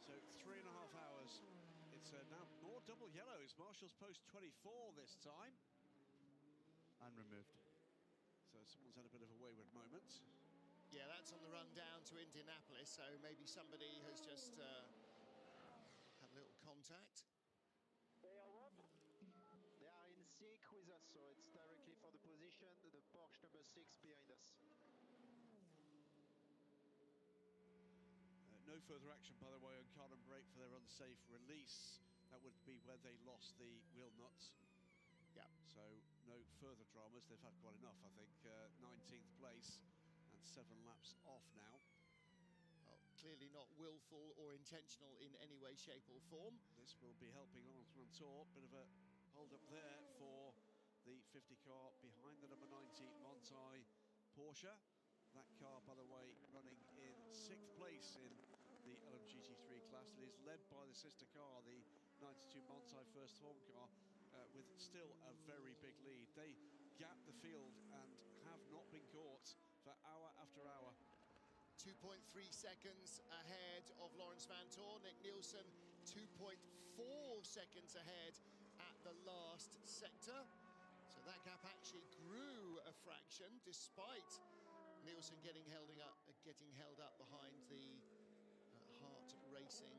So 3.5 hours. It's now more double yellows. Marshall's post 24 this time. And removed. So someone's had a bit of a wayward moment. Yeah, that's on the run down to Indianapolis, so maybe somebody has just had a little contact. They are in sync with us, so it's directly for the position, the Porsche number 6 behind us. No further action, by the way, on carbon brake for their unsafe release. That would be where they lost the wheel nuts. Yeah. So no further dramas. They've had quite enough, I think. 19th place and 7 laps off now. Well, clearly not willful or intentional in any way, shape or form. This will be helping Laurens van Toor. Bit of a hold up there for the 50 car behind the number 90 Montai Porsche. That car, by the way, running in 6th place in the LMGT3 class. It is led by the sister car, the 92 Montai First Form car, with still a very big lead. They gap the field and have not been caught for hour after hour. 2.3 seconds ahead of Laurens van Toor. Nick Nielsen 2.4 seconds ahead at the last sector. So that gap actually grew a fraction despite Nielsen getting held up behind the Hart Racing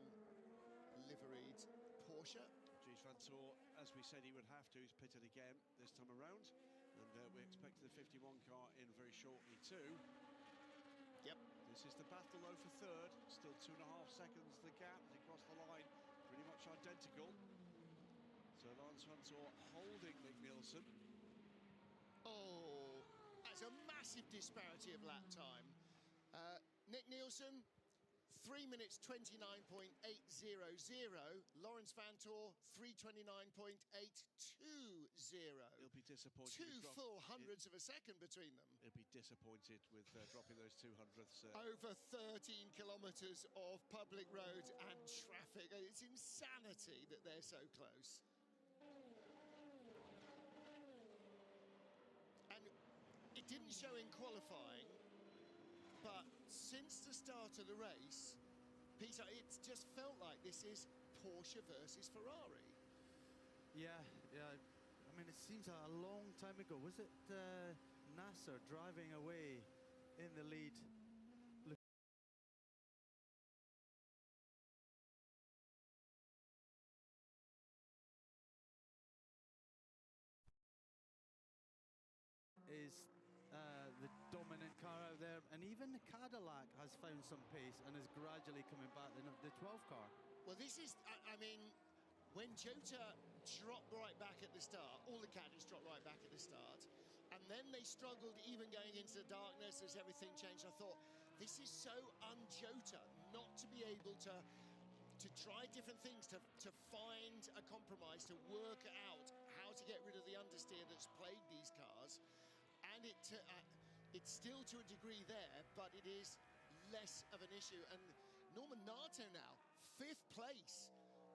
liveried Porsche. Dries van Toor, as we said he would have to, he's pitted again this time around, and we expect the 51 car in very shortly too. Yep. This is the battle though for third. Still 2.5 seconds the gap. They cross the line, pretty much identical. So Laurens van Toor holding Nick Nielsen. Oh, that's a massive disparity of lap time. Nick Nielsen, 3 minutes 29.800. Laurens van Toor, 3:29.820. He'll be disappointed. 2 full hundredths of a second between them. He'll be disappointed with dropping those 2 hundredths. Over 13 kilometres of public road and traffic. It's insanity that they're so close. And it didn't show in qualifying, but since the start of the race, Peter, it's just felt like this is Porsche versus Ferrari. Yeah. I mean, it seems a long time ago. Was it Nasser driving away in the lead is the dominant car out there, and even the Cadillac has found some pace and is gradually coming back, the 12 car. Well, this is, I mean, when Jota dropped right back at the start, all the caddies dropped right back at the start, and then they struggled even going into the darkness as everything changed. I thought, this is so un-Jota not to be able to try different things, to find a compromise, to work out how to get rid of the understeer that's plagued these cars. And it's still to a degree there, but it is less of an issue. And Norman Nato now, 5th place.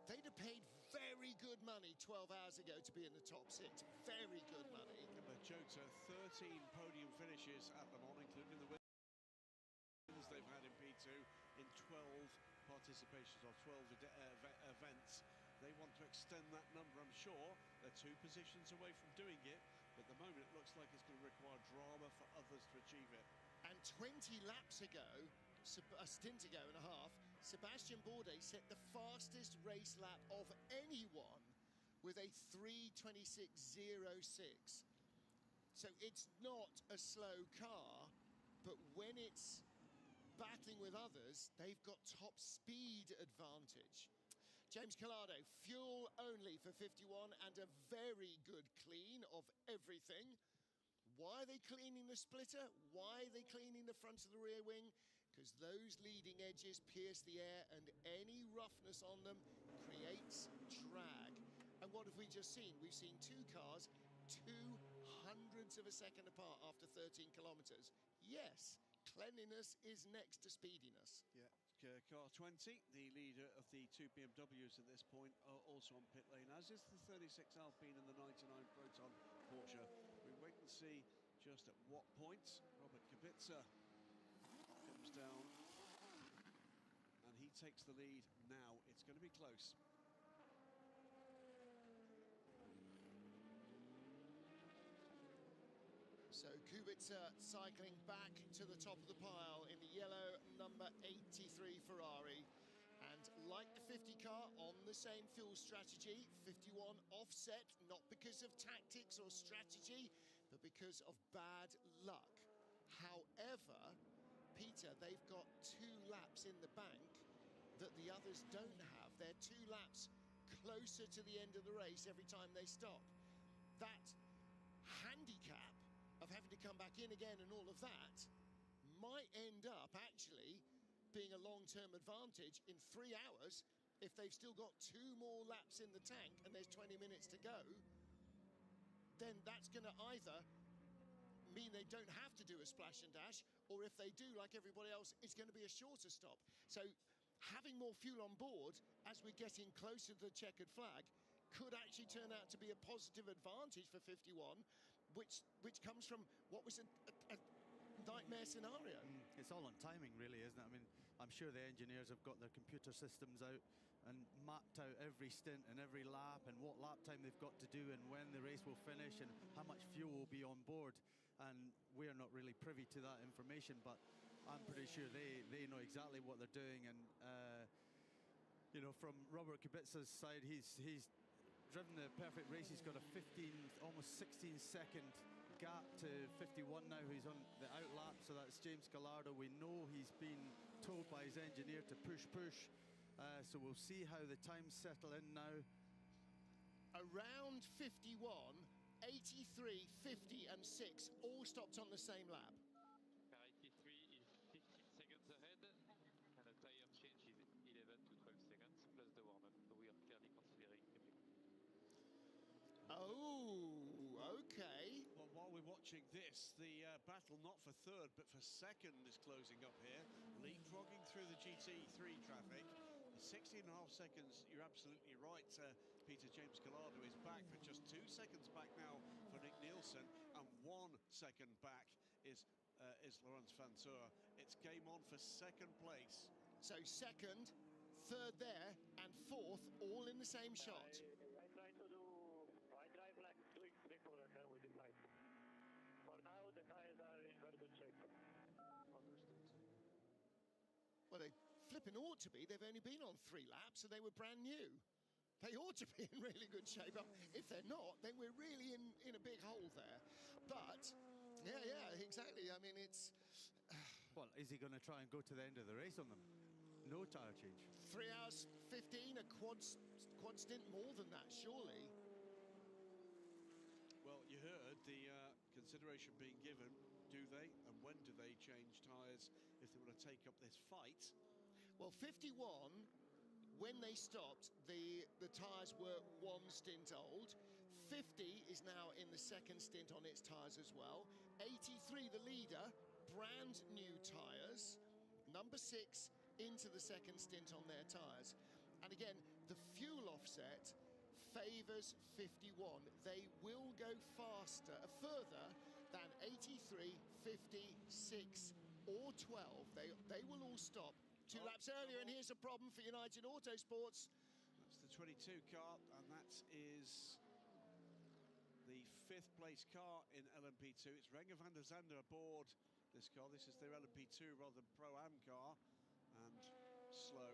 They'd have paid very good money 12 hours ago to be in the top 6. Very good money. Jota, 13 podium finishes at Le Mans, including the winners they've had in P2 in 12 participations or 12 events. They want to extend that number, I'm sure. They're 2 positions away from doing it, but at the moment it looks like it's going to require drama for others to achieve it. And 20 laps ago, a stint ago and a half, Sebastian Bourdais set the fastest race lap of anyone with a 3:26.06. So it's not a slow car, but when it's battling with others, they've got top speed advantage. James Collado, fuel only for 51 and a very good clean of everything. Why are they cleaning the splitter? Why are they cleaning the front of the rear wing? Because those leading edges pierce the air and any roughness on them creates drag. And what have we just seen? We've seen 2 cars 0.02 of a second apart after 13 kilometers. Yes, cleanliness is next to speediness. Yeah, car 20, the leader of the 2 BMWs at this point, are also on pit lane, as is the 36 Alpine and the 99 Proton Porsche. We wait and see just at what point Robert Kubica comes down and he takes the lead now. It's going to be close. So Kubica cycling back to the top of the pile in the yellow number 83 Ferrari. And like the 50 car, on the same fuel strategy, 51 offset, not because of tactics or strategy, but because of bad luck. However, Peter, they've got 2 laps in the bank that the others don't have. They're 2 laps closer to the end of the race every time they stop. That handicap of having to come back in again and all of that might end up actually being a long-term advantage in 3 hours if they've still got 2 more laps in the tank and there's 20 minutes to go. Then that's going to either mean they don't have to do a splash and dash, or if they do, like everybody else, it's going to be a shorter stop. So having more fuel on board as we're getting closer to the checkered flag could actually turn out to be a positive advantage for 51, which comes from what was a nightmare scenario. It's all on timing, really, isn't it? I mean, I'm sure the engineers have got their computer systems out and mapped out every stint and every lap and what lap time they've got to do and when the race will finish and how much fuel will be on board. And we're not really privy to that information, but I'm pretty sure they know exactly what they're doing. And you know, from Robert Kubica's side, he's driven the perfect race. He's got a 15, almost 16-second gap to 51 now. He's on the out lap, so that's James Collado. We know he's been told by his engineer to push. So we'll see how the times settle in now. Around 51, 83, 50 and 6 all stopped on the same lap. Car 83 is 15 seconds ahead, and a tire change is 11 to 12 seconds, plus the warm-up. So we are clearly considering Oh, okay. Well, while we're watching this, the battle not for 3rd but for 2nd is closing up here, leapfrogging through the GT3 traffic. 16.5 seconds, you're absolutely right, Peter. James Collado is back, but just 2 seconds back now for Nick Nielsen, and 1 second back is Laurens Vantour. It's game on for 2nd place. So 2nd, 3rd there, and 4th, all in the same shot. I drive like doing 3/4 here with the bike. For now, the tires are in very good shape. Understood. Well, they flipping ought to be. They've only been on 3 laps, so they were brand new. They ought to be in really good shape. If they're not, then we're really in a big hole there. But, yeah, exactly. I mean, it's... Well, is he going to try and go to the end of the race on them? No tyre change. 3 hours 15, a quad stint more than that, surely. Well, you heard the consideration being given. Do they and when do they change tyres if they want to take up this fight? Well, 51, when they stopped, the tyres were 1 stint old. 50 is now in the 2nd stint on its tyres as well. 83, the leader, brand new tyres. Number 6 into the 2nd stint on their tyres. And again, the fuel offset favours 51. They will go further than 83, 50, 6 or 12. They will all stop 2 laps earlier, and here's a problem for United Autosports. That's the 22 car, and that is the 5th place car in LMP2. It's Renger van der Zande aboard this car. This is their LMP2 rather than Pro-Am car, and slow.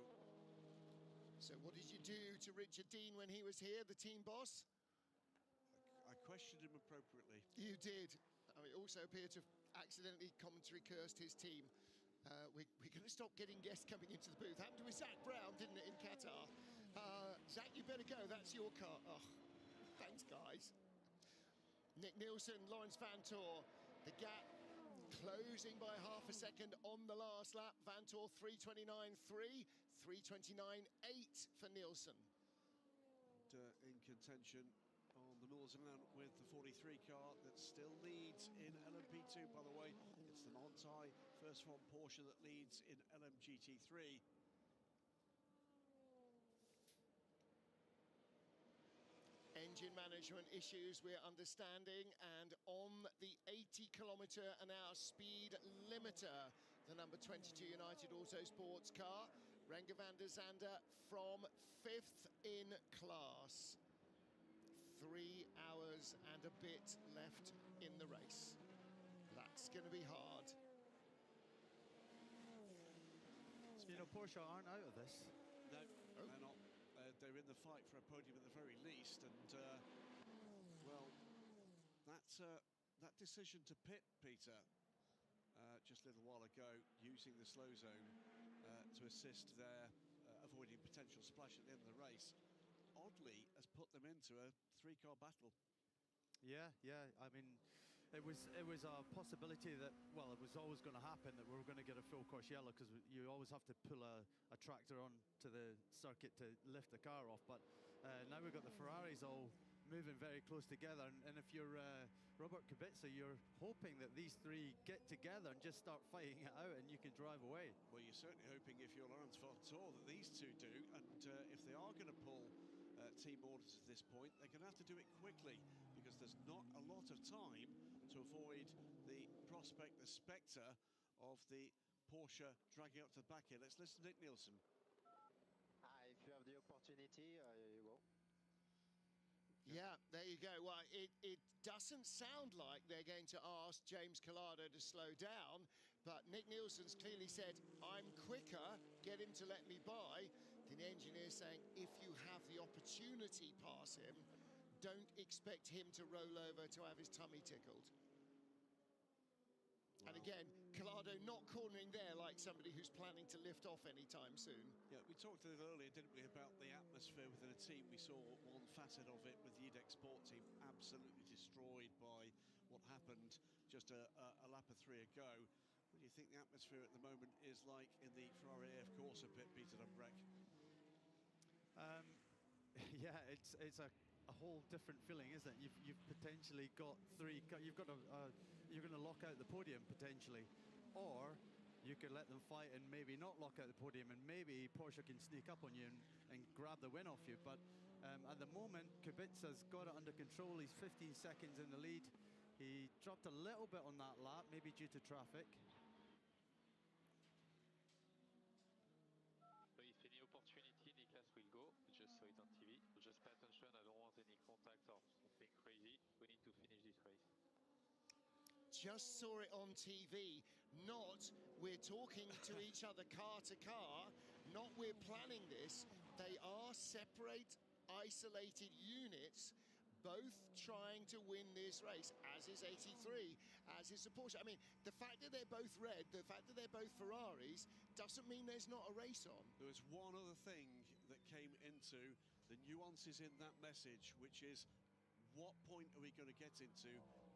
So what did you do to Richard Dean when he was here, the team boss? I questioned him appropriately. You did. I mean, also appear to have accidentally commentary cursed his team. We're going to stop getting guests coming into the booth. Happened with Zach Brown, didn't it, in Qatar? Zach, you better go. That's your car. Oh, thanks, guys. Nick Nielsen, Lawrence Vantor. The gap closing by half a second on the last lap. Vantor 3:29.3, 3:29.8 for Nielsen. In contention on the Northern with the 43 car that still leads in LMP2, by the way. It's the Montai first from Porsche that leads in LMGT3. Engine management issues, we're understanding, and on the 80km/h speed limiter, the number 22 United Autosports car, Renger van der Zande from 5th in class. 3 hours and a bit left in the race. That's going to be hard. So, you know, Porsche aren't out of this. No, they're not. They're in the fight for a podium at the very least, and well, that decision to pit, Peter, just a little while ago, using the slow zone to assist their avoiding potential splash at the end of the race, oddly has put them into a 3-car battle. Yeah, I mean, it was a possibility that, well, it was always going to happen that we were going to get a full course yellow, because you always have to pull a tractor on to the circuit to lift the car off. But now we've got the Ferraris all moving very close together, and if you're Robert Kubica, you're hoping that these 3 get together and just start fighting it out, and you can drive away. Well, you're certainly hoping, if you're Lawrence Vantor, that these 2 do, and if they are going to pull team orders at this point, they're going to have to do it quickly, because there's not a lot of time to avoid the prospect, the spectre of the Porsche dragging up to the back here. Let's listen to Nick Nielsen. If you have the opportunity, you go. Yeah, there you go. Well, it doesn't sound like they're going to ask James Collado to slow down, but Nick Nielsen's clearly said, I'm quicker, get him to let me by. The engineer's saying, if you have the opportunity pass him, don't expect him to roll over to have his tummy tickled. Wow. And again, Collado not cornering there like somebody who's planning to lift off anytime soon. Yeah, we talked a little earlier, didn't we, about the atmosphere within a team. We saw one facet of it with the IDEC Sport team absolutely destroyed by what happened just a lap or 3 ago. What do you think the atmosphere at the moment is like in the Ferrari AF Corsa pit, Peter Dumbrek? Yeah, it's a whole different feeling, isn't it? You've potentially got 3. You've got you're going to lock out the podium potentially, or you could let them fight and maybe not lock out the podium, and maybe Porsche can sneak up on you and grab the win off you. But at the moment, Kubica's got it under control. He's 15 seconds in the lead. He dropped a little bit on that lap, maybe due to traffic. So if any opportunity, Niklas will go. We just saw it on TV. So just pay attention. I don't want any contact or something crazy. We need to finish this race. Just saw it on TV, not we're talking to each other car to car, not we're planning this. They are separate isolated units, both trying to win this race, as is 83, as is the Porsche. I mean, the fact that they're both red, the fact that they're both Ferraris, doesn't mean there's not a race on. There was one other thing that came into the nuances in that message, which is, what point are we going to get into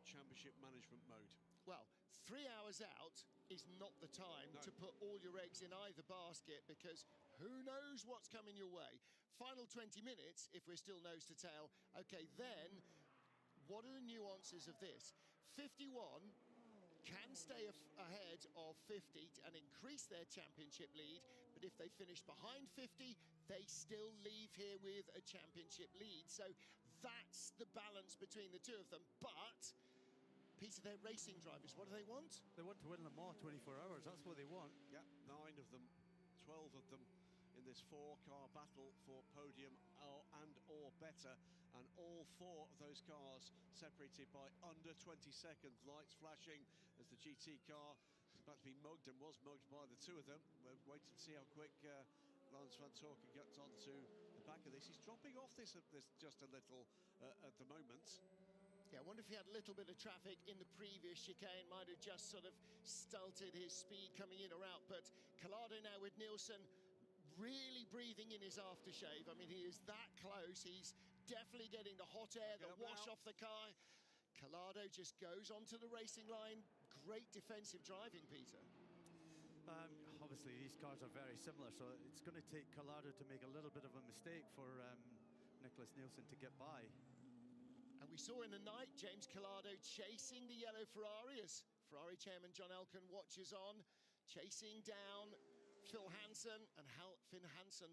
championship management mode? Well, 3 hours out is not the time to put all your eggs in either basket, because who knows what's coming your way. Final 20 minutes, if we're still nose to tail, okay, then what are the nuances of this? 51 can stay ahead of 50 and increase their championship lead, but if they finish behind 50, they still leave here with a championship lead. So that's the balance between the two of them. But Peter, they're racing drivers. What do they want? They want to win Le Mans 24 hours. That's what they want. Yeah, 9 of them, 12 of them in this 4-car battle for podium and or better. And all 4 of those cars separated by under 20 seconds. Lights flashing as the GT car is about to be mugged and was mugged by the 2 of them. We'll wait and see how quick Lance Van Torken gets onto the back of this. He's dropping off this just a little at the moment. Yeah, I wonder if he had a little bit of traffic in the previous chicane, might have just sort of stulted his speed coming in or out. But Collado now with Nielsen really breathing in his aftershave. I mean, he is that close. He's definitely getting the hot air, the wash off the car. Collado just goes onto the racing line. Great defensive driving, Peter. Obviously, these cars are very similar, so it's going to take Collado to make a little bit of a mistake for Nicholas Nielsen to get by. And we saw in the night James Collado chasing the yellow Ferrari as Ferrari chairman John Elkann watches on, chasing down Phil Hansen, and Finn Hansen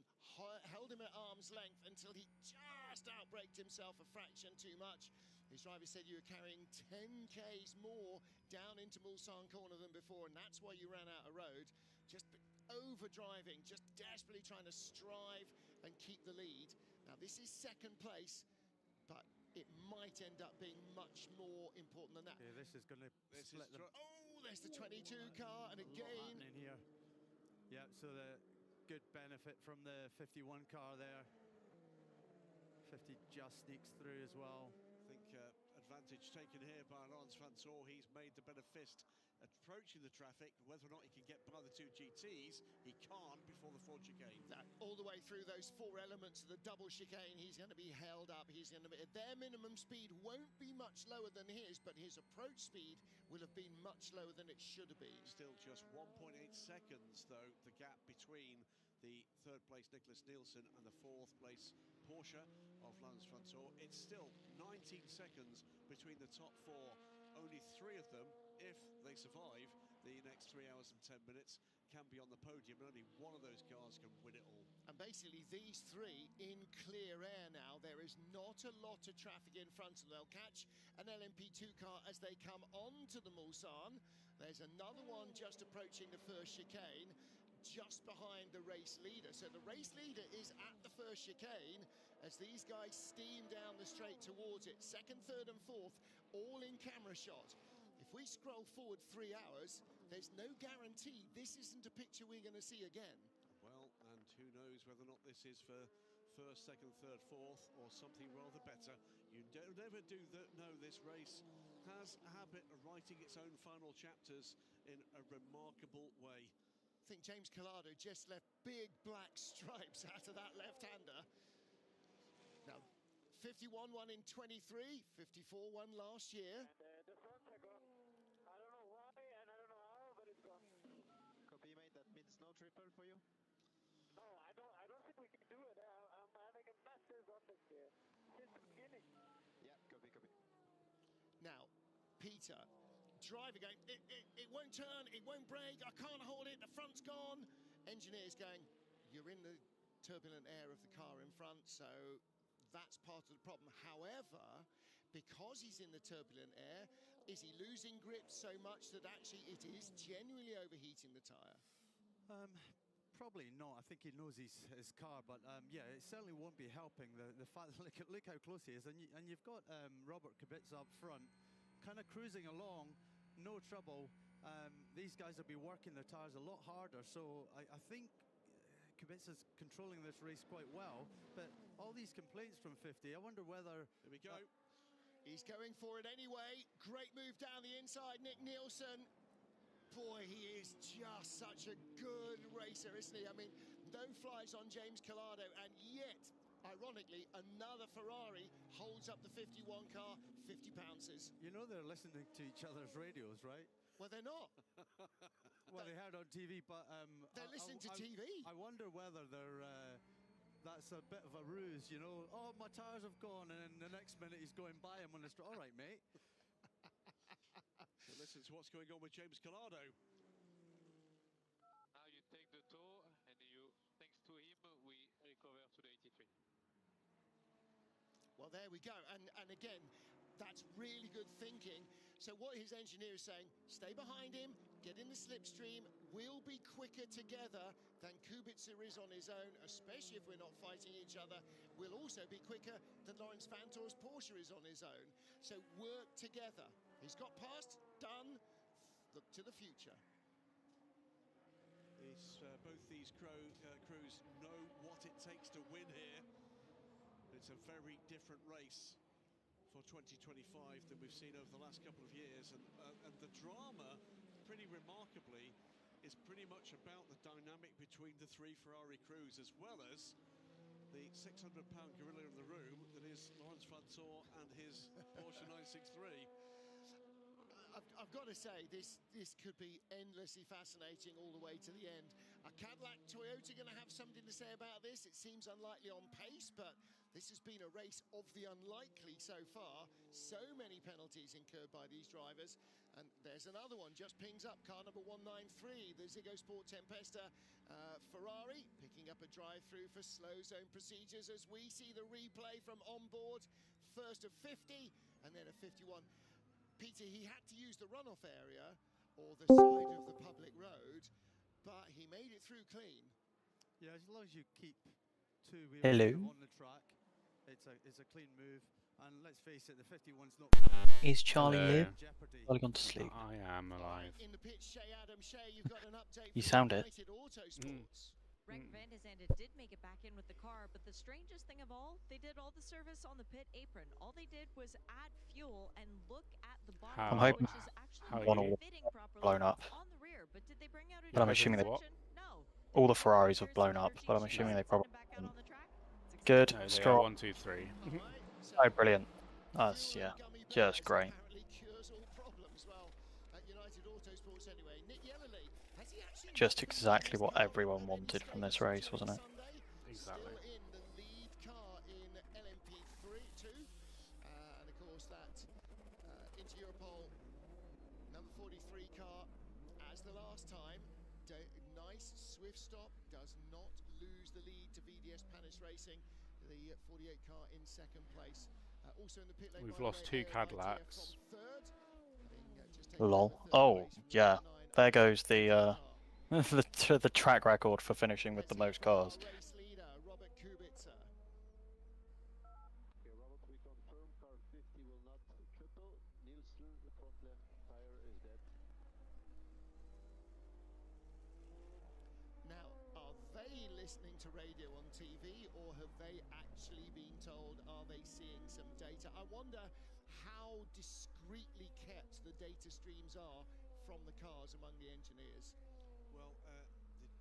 held him at arm's length until he just outbraked himself a fraction too much. His driver said you were carrying 10 Ks more down into Mulsanne corner than before, and that's why you ran out of road. Just over-driving, just desperately trying to strive and keep the lead. Now, this is second place, but it might end up being much more important than that. Yeah, this is going to split them. Oh, there's the 22 car, and again... in here. Yeah, so the good benefit from the 51 car there. 50 just sneaks through as well. I think advantage taken here by Lance Van Tor. He's made the better fist approaching the traffic. Whether or not he can get by the 2 GTs, he can't before the 4 chicane. All the way through those 4 elements of the double chicane, he's going to be held up. He's going to be, their minimum speed won't be much lower than his, but his approach speed will have been much lower than it should have been. Still just 1.8 seconds, though, the gap between the 3rd place Nicholas Nielsen and the 4th place Porsche of Lance Van Tor. It's still 19 seconds between the top 4. Only 3 of them, if they survive the next 3 hours and 10 minutes, can be on the podium, and only one of those cars can win it all. And basically these 3 in clear air now. There is not a lot of traffic in front of them. They'll catch an LMP2 car as they come onto the Mulsanne. There's another one just approaching the first chicane, just behind the race leader. So the race leader is at the first chicane as these guys steam down the straight towards it. 2nd, 3rd and 4th, all in camera shot. If we scroll forward 3 hours, there's no guarantee this isn't a picture we're going to see again. Well, and who knows whether or not this is for 1st, 2nd, 3rd, 4th, or something rather better. You don't ever know this race has a habit of writing its own final chapters in a remarkable way. I think James Collado just left big black stripes out of that left-hander. Now, 51 won in 23, 54 won last year. And the front are gone. I don't know why and I don't know how, but it's gone. Copy, mate. That means no triple for you? No, I don't think we can do it. I'm having a massive offense here since the beginning. Yeah, copy. Now, Peter, driver going, it won't turn, it won't brake, I can't hold it, the front's gone. Engineers going, you're in the turbulent air of the car in front, so that's part of the problem. However, because he's in the turbulent air, is he losing grip so much that actually it is genuinely overheating the tyre? Probably not. I think he knows his car, but yeah, it certainly won't be helping. The fact that look how close he is, and you've got Robert Kubica up front, kind of cruising along, no trouble. These guys will be working their tyres a lot harder, so I think Kubica's controlling this race quite well, but all these complaints from 50. I wonder whether... Here we go. He's going for it anyway. Great move down the inside, Nick Nielsen. Boy, he is just such a good racer, isn't he? I mean, no flies on James Collado, and yet, ironically, another Ferrari holds up the 51 car, 50 pounces. You know they're listening to each other's radios, right? Well, they're not. Well, they heard on TV, but... they're listening to TV. I wonder whether they're... that's a bit of a ruse, you know. Oh, my tires have gone, and then the next minute he's going by him on the street. All right, mate. So listen to what's going on with James Collado. Now you take the tow, and you, thanks to him, we recover to the 83. Well, there we go. And again, that's really good thinking. So what his engineer is saying, stay behind him, get in the slipstream, we'll be quicker together than Kubica is on his own, especially if we're not fighting each other. We'll also be quicker than Lawrence Fantor's Porsche is on his own. So work together. He's got past, done, look to the future. Both these crews know what it takes to win here. It's a very different race for 2025 than we've seen over the last couple of years, and the drama, pretty remarkably, is pretty much about the dynamic between the three Ferrari crews, as well as the 600-pound gorilla in the room that is Lawrence Fantor and his Porsche 963. I've got to say, this could be endlessly fascinating all the way to the end. Are Cadillac, Toyota going to have something to say about this? It seems unlikely on pace, but this has been a race of the unlikely so far. So many penalties incurred by these drivers. And there's another one, just pings up, car number 193, the Ziggo Sport Tempesta Ferrari, picking up a drive-through for slow zone procedures as we see the replay from onboard. First of 50, and then a 51. Peter, he had to use the runoff area or the side of the public road, but he made it through clean. Yeah, as long as you keep two wheels on the track, it's a clean move. And let's face it, the 51's not... Is Charlie here? I've gone to sleep. I am alive. In the pitch, Shay Adam. Shay, you've got an update. You sound it. Greg Van de Zande did make it back in with the car, but the strangest thing of all, they did all the service on the pit apron. All they did was add fuel and look at the bottom, I'm hoping which is actually one will fitting properly blown up. on the rear. But did they bring out a But I'm assuming they... No. All the Ferraris have blown up, but I'm assuming they probably... Good, No, they are strong. 1, 2, 3. Oh, brilliant. That's, yeah, just great. Just exactly what everyone wanted from this race, wasn't it? Exactly. In the lead car in LMP3 too, and of course that into Europol number 43 car as the last time. Nice swift stop, does not lose the lead to VDS Panis Racing, the 48 car in second place. Also in the pit lane, We've lost 2 Cadillacs. Lol. Oh, yeah. There goes the the track record for finishing with the most cars. Okay, Robert, we confirm car 50 will not triple. Nielsen, the front left tire is dead. Now, are they listening to radio on TV, or have they actually been told? Are they seeing some data? I wonder how discreetly kept the data streams are from the cars among the engineers. Well,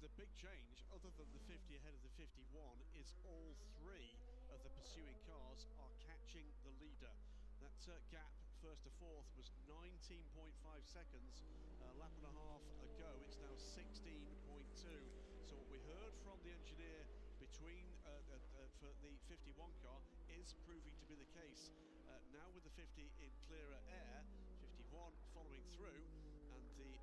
the big change, other than the 50 ahead of the 51, is all three of the pursuing cars are catching the leader. That gap, first to fourth, was 19.5 seconds a lap and a half ago. It's now 16.2. So what we heard from the engineer between for the 51 car is proving to be the case. Now with the 50 in clearer air, 51 following through, and the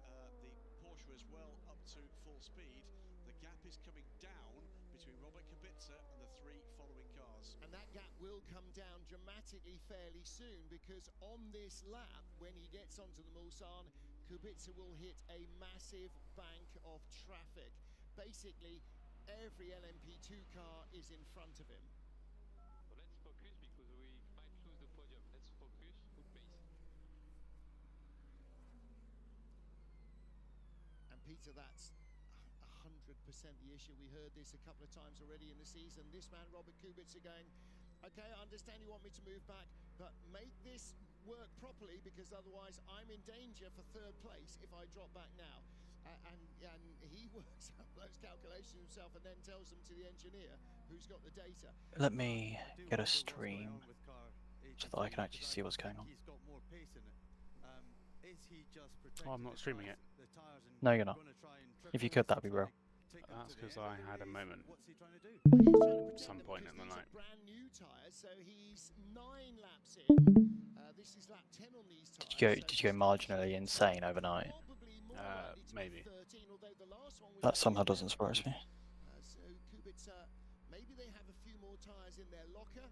Porsche as well up to full speed, the gap is coming down between Robert Kubica and the three following cars. And that gap will come down dramatically fairly soon, because on this lap, when he gets onto the Mulsanne, Kubica will hit a massive bank of traffic. Basically, every LMP2 car is in front of him. So let's focus, because we might lose the podium. Let's focus, good pace. And Peter, that's 100 the issue. We heard this a couple of times already in the season. This man, Robert Kubica, going, okay, I understand you want me to move back, but make this work properly, because otherwise I'm in danger for third place if I drop back now. And he works out those calculations himself and then tells them to the engineer who's got the data. Let me get a stream so that I can actually see what's going on. He's got more pace in it. Is he just Oh, I'm not streaming it. No, you're not. If you could, that'd be real. That's because I had a moment at some point in the night. Brand new tires, so he's 9 laps in. This is lap 10 on these tires. Did you go marginally insane overnight? Maybe. That somehow doesn't surprise me. So Kubica, maybe they have a few more tires in their locker,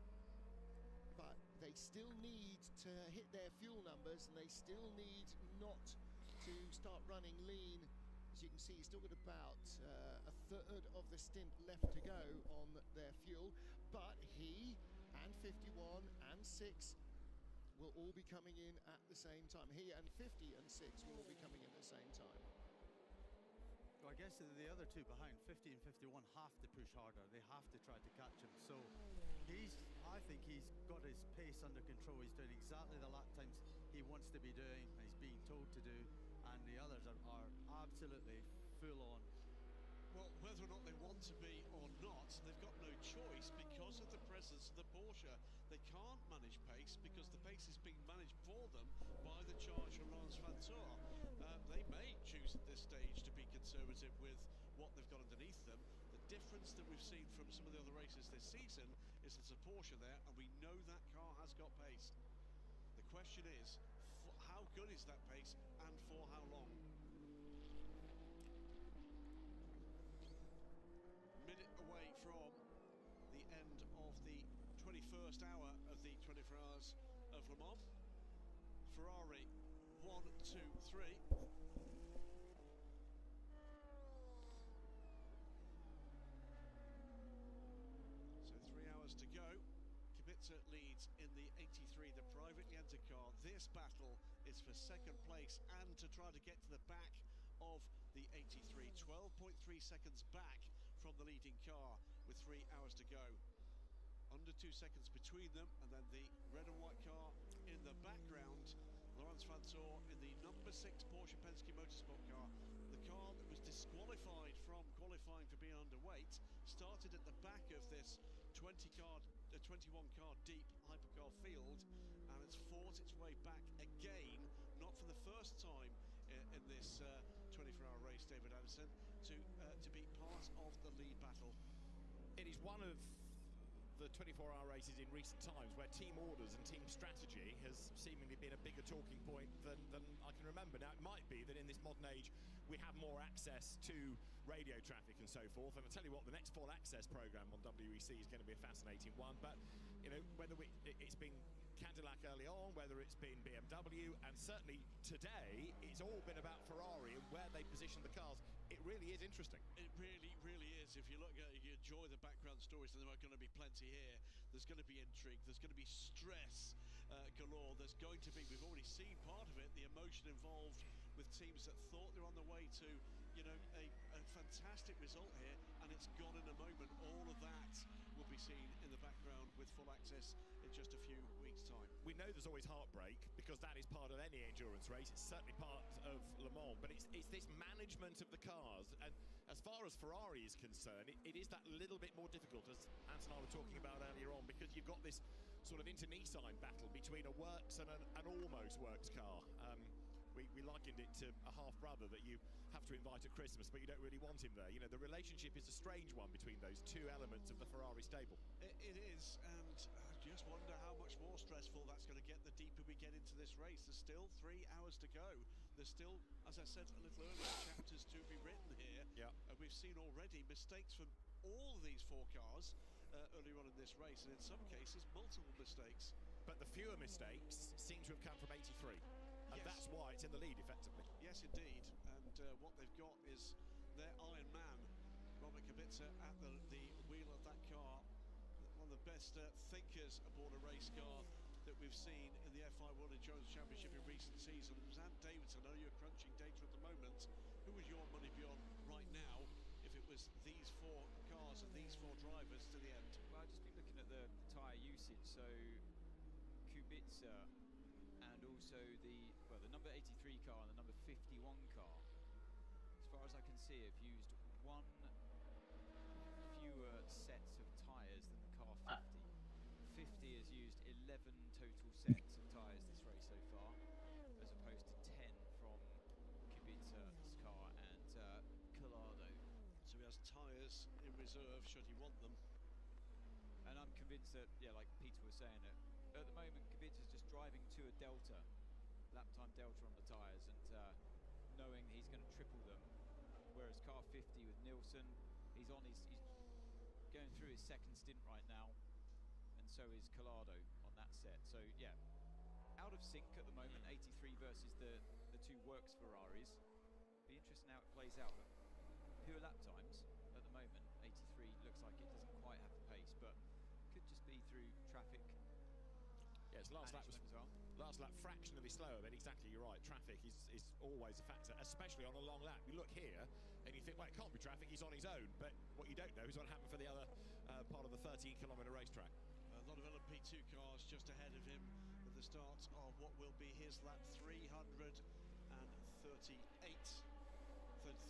but they still need to hit their fuel numbers, and they still need not to start running lean. As you can see, he's still got about a third of the stint left to go on their fuel, but he and 51 and 6 will all be coming in at the same time. He and 50 and 6 will all be coming in at the same time. Well, I guess the other two behind, 50 and 51, have to push harder. They have to try to catch him. So I think he's got his pace under control. He's doing exactly the lap times he wants to be doing, and he's being told to do, and the others are absolutely full on. Well, whether or not they want to be or not, they've got no choice because of the presence of the Porsche. They can't manage pace because the pace is being managed for them by the charger Lance Vantour. They may choose at this stage to be conservative with what they've got underneath them. The difference that we've seen from some of the other races this season is there's a Porsche there, and we know that car has got pace. The question is, how good is that pace and for how long? Minute away from the end of the 21st hour of the 24 hours of Le Mans. Ferrari 1, 2, 3. So 3 hours to go. Kubica leads in the 83, the privately entered car. This battle is for second place and to try to get to the back of the 83. 12.3 seconds back from the leading car with 3 hours to go. Under 2 seconds between them, and then the red and white car in the background. Lance Vantour in the number 6 Porsche Penske Motorsport car. The car that was disqualified from qualifying for being underweight started at the back of this 21 car deep hypercar field, and it's fought its way back again, not for the first time in this 24-hour race, David Anderson, to be part of the lead battle. It is one of the 24-hour races in recent times where team orders and team strategy has seemingly been a bigger talking point than I can remember. Now, it might be that in this modern age we have more access to radio traffic and so forth, and I'll tell you what, the next full access program on WEC is going to be a fascinating one. But you know, whether it's been Cadillac early on, whether it's been BMW, and certainly today it's all been about Ferrari and where they position the cars. It really is interesting. It really, really is. If you look at, you enjoy the background stories, and there are going to be plenty here. There's going to be intrigue. There's going to be stress galore. There's going to be, we've already seen part of it, the emotion involved with teams that thought they're on the way to, you know, a fantastic result here, and it's gone in a moment. All of that will be seen in the background with full access in just a few weeks' time. We know there's always heartbreak because that is part of any endurance race. It's certainly part of Le Mans, but it's this management of the cars, and as far as Ferrari is concerned, it is that little bit more difficult, as Ant and I were talking about earlier on, because you've got this sort of internecine battle between a works and an almost works car. We likened it to a half-brother that you have to invite at Christmas, but you don't really want him there. You know, the relationship is a strange one between those two elements of the Ferrari stable. It is, and I just wonder how much more stressful that's going to get the deeper we get into this race. There's still 3 hours to go. There's still, as I said a little earlier, chapters to be written here. Yeah. We've seen already mistakes from all of these 4 cars earlier on in this race, and in some cases, multiple mistakes. But the fewer mistakes seem to have come from 83. And yes, that's why it's in the lead, effectively. Yes, indeed. And what they've got is their Iron Man, Robert Kubica, at the wheel of that car. One of the best thinkers aboard a race car that we've seen in the F1 World Endurance Championship in recent seasons. It was Ant Davidson. I know you're crunching data at the moment. Who would your money be on right now if if it was these 4 cars and these 4 drivers to the end. Well, I've just been looking at the tyre usage, so Kubica and also the number 83 car and the number 51 car, as far as I can see, have used 1 fewer sets of tyres than the car 50. 50 has used 11 total sets of tyres this race so far, as opposed to 10 from Kubica's car and Collado. So he has tyres in reserve should he want them. And I'm convinced that, yeah, like Peter was saying, that at the moment Kubica's just driving to a delta, lap time delta on the tyres, and knowing he's going to triple them. Whereas car 50 with Nielsen, he's going through his second stint right now, and so is Collado on that set. So yeah, out of sync at the moment, 83 versus the 2 works Ferraris. Be interesting how it plays out. But pure lap times at the moment, 83 looks like it doesn't quite have the pace, but could just be through traffic. Yes, last lap was well. Last lap fractionally slower, but exactly, you're right. Traffic is always a factor, especially on a long lap. You look here and you think, well, it can't be traffic, he's on his own. But what you don't know is what happened for the other part of the 13-kilometre racetrack. A lot of LMP2 cars just ahead of him at the start of what will be his lap 338.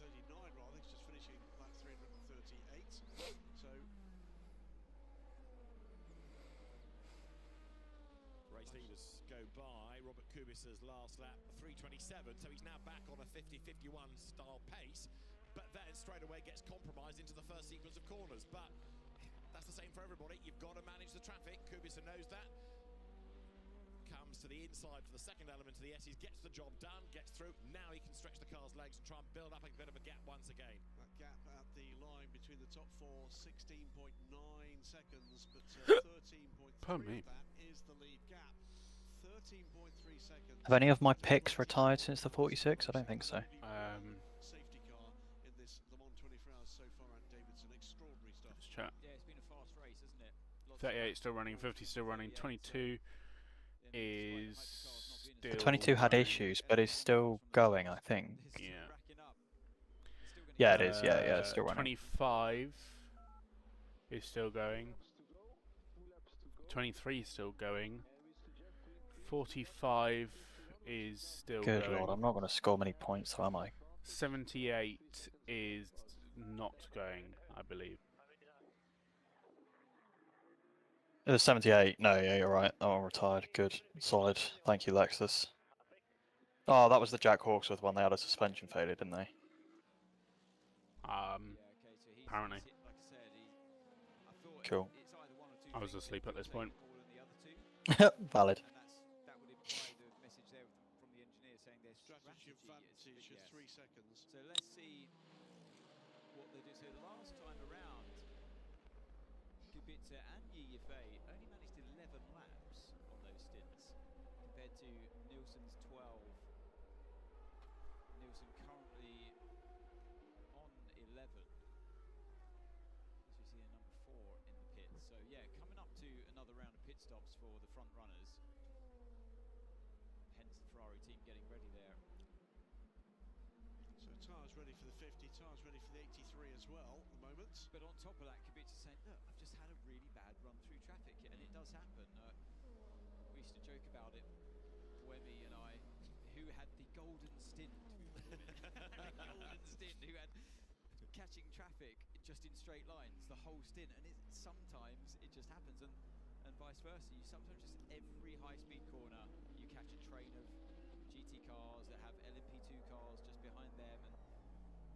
39 rather, he's just finishing lap 338. So race leaders go by. Robert Kubica's last lap 3:27, so he's now back on a 50-51 style pace, but then straight away gets compromised into the first sequence of corners. But that's the same for everybody. You've got to manage the traffic. Kubica knows that. Comes to the inside for the second element of the S's, gets the job done, gets through. Now he can stretch the car's legs and try and build up a bit of a gap once again. that gap at the line between the top 4, 16.9 seconds, but 13.3 of that is the lead gap. 13.3 seconds. Have any of my picks retired since the 46? I don't think so. Safety car in this Le Mans 24 Hours so far, and Davidson, extraordinary stuff. Let's chat. Yeah, it's been a fast race, isn't it? 38 still running, 50 still running, 22 is still 22 had running. issues, but is still going, I think. Yeah. Yeah, it is. Yeah, it's still running. 25 is still going. 23 is still going. 45 is still Good going. lord, I'm not going to score many points, am I? 78 is not going, I believe. It was 78. No, yeah, you're right. Oh, I'm retired. Good. Solid. Thank you, Lexus. Oh, that was the Jack Hawksworth one. They had a suspension failure, didn't they? Apparently. Cool. I was asleep at this point. Valid. That would imply the message there from the engineer saying their strategy advantage is 3 seconds. So let's see what they do. So the last time around, Kubica and Yifei only managed 11 laps on those stints, compared to Nielsen's 12. Nielsen currently on 11. As we see, number 4 in the pits. So yeah, coming up to another round of pit stops for the front runners. Hence the Ferrari team getting ready there. So tyres ready for the 50, tyres ready for the 83 as well at the moment. But on top of that, Kubica saying, look, I've just had a really bad run through traffic, and it does happen. We used to joke about it, Wemmy and I, who had the golden stint. Golden stint, who had catching traffic just in straight lines the whole stint, and sometimes it just happens, and vice versa. You sometimes just every high-speed corner you catch a train of GT cars that have LMP2 cars just behind them, and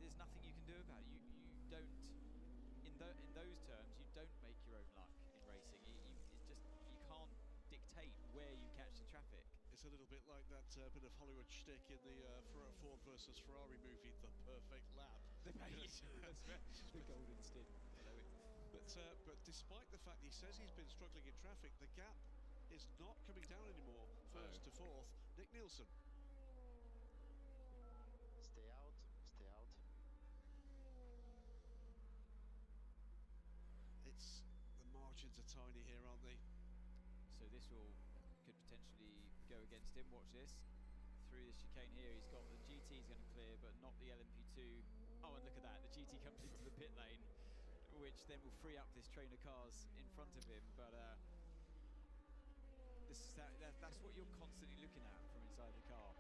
there's nothing you can do about it. You don't, in those terms, you don't make your own luck in racing. You can't dictate where you catch the traffic. It's a little bit like that bit of Hollywood shtick in the Ford versus Ferrari movie, The Perfect Lap. The golden stint. But despite the fact he says he's been struggling in traffic, the gap is not coming down anymore. First to fourth, Nick Nielsen. Stay out, stay out. The margins are tiny here, aren't they? So this could potentially go against him. Watch this. Through the chicane here, he's got the GT's going to clear, but not the LMP2. Oh, and look at that. The GT comes into the pit lane, which then will free up this train of cars in front of him. But that's what you're constantly looking at from inside the car.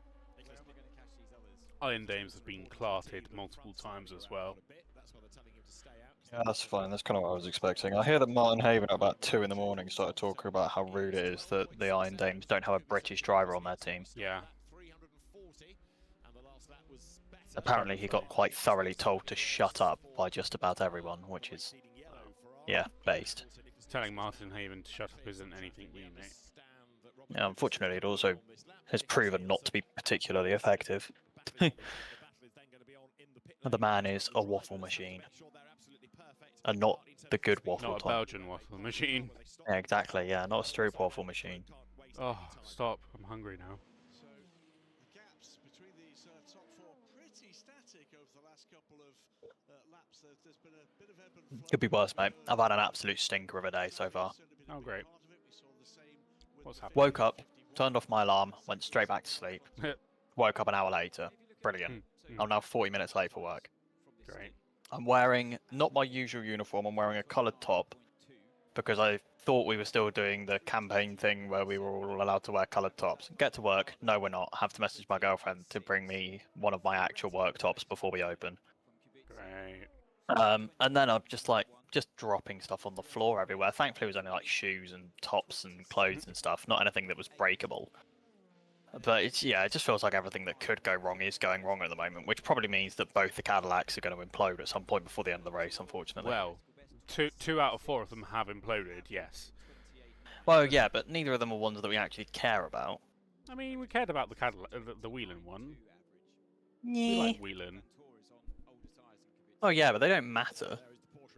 Where am I going to catch these others? Iron Dames has been clarted multiple times as well. Yeah, that's fine. That's kind of what I was expecting. I hear that Martin Haven at about 2 in the morning started talking about how rude it is that the Iron Dames don't have a British driver on their team. Yeah. Apparently he got quite thoroughly told to shut up by just about everyone, which is, yeah, based. Telling Martin Haven to shut up isn't anything new, mate. Yeah, unfortunately, it also has proven not to be particularly effective. The man is a waffle machine. And not the good waffle Not a type. Belgian waffle machine. Yeah, exactly, yeah, not a Stroop waffle machine. Oh, stop. I'm hungry now. So the gaps between these top four pretty static over the last couple of laps. There's been a bit of ebb and flow. Could be worse, mate. I've had an absolute stinker of a day so far. Oh, great. What's happening? Woke up, turned off my alarm, went straight back to sleep. Woke up an hour later. Brilliant. I'm now 40 minutes late for work. Great. I'm wearing not my usual uniform, I'm wearing a coloured top because I thought we were still doing the campaign thing where we were all allowed to wear coloured tops. Get to work, no we're not. Have to message my girlfriend to bring me one of my actual work tops before we open. Great. And then I'm just dropping stuff on the floor everywhere. Thankfully it was only like shoes and tops and clothes and stuff, not anything that was breakable. But it just feels like everything that could go wrong is going wrong at the moment, which probably means that both the Cadillacs are going to implode at some point before the end of the race, unfortunately. Well, two out of 4 of them have imploded, yes. Well, yeah, but neither of them are ones that we actually care about. I mean, we cared about the Cadillac, the Whelan one. Yeah. We like Whelan. Oh yeah, but they don't matter.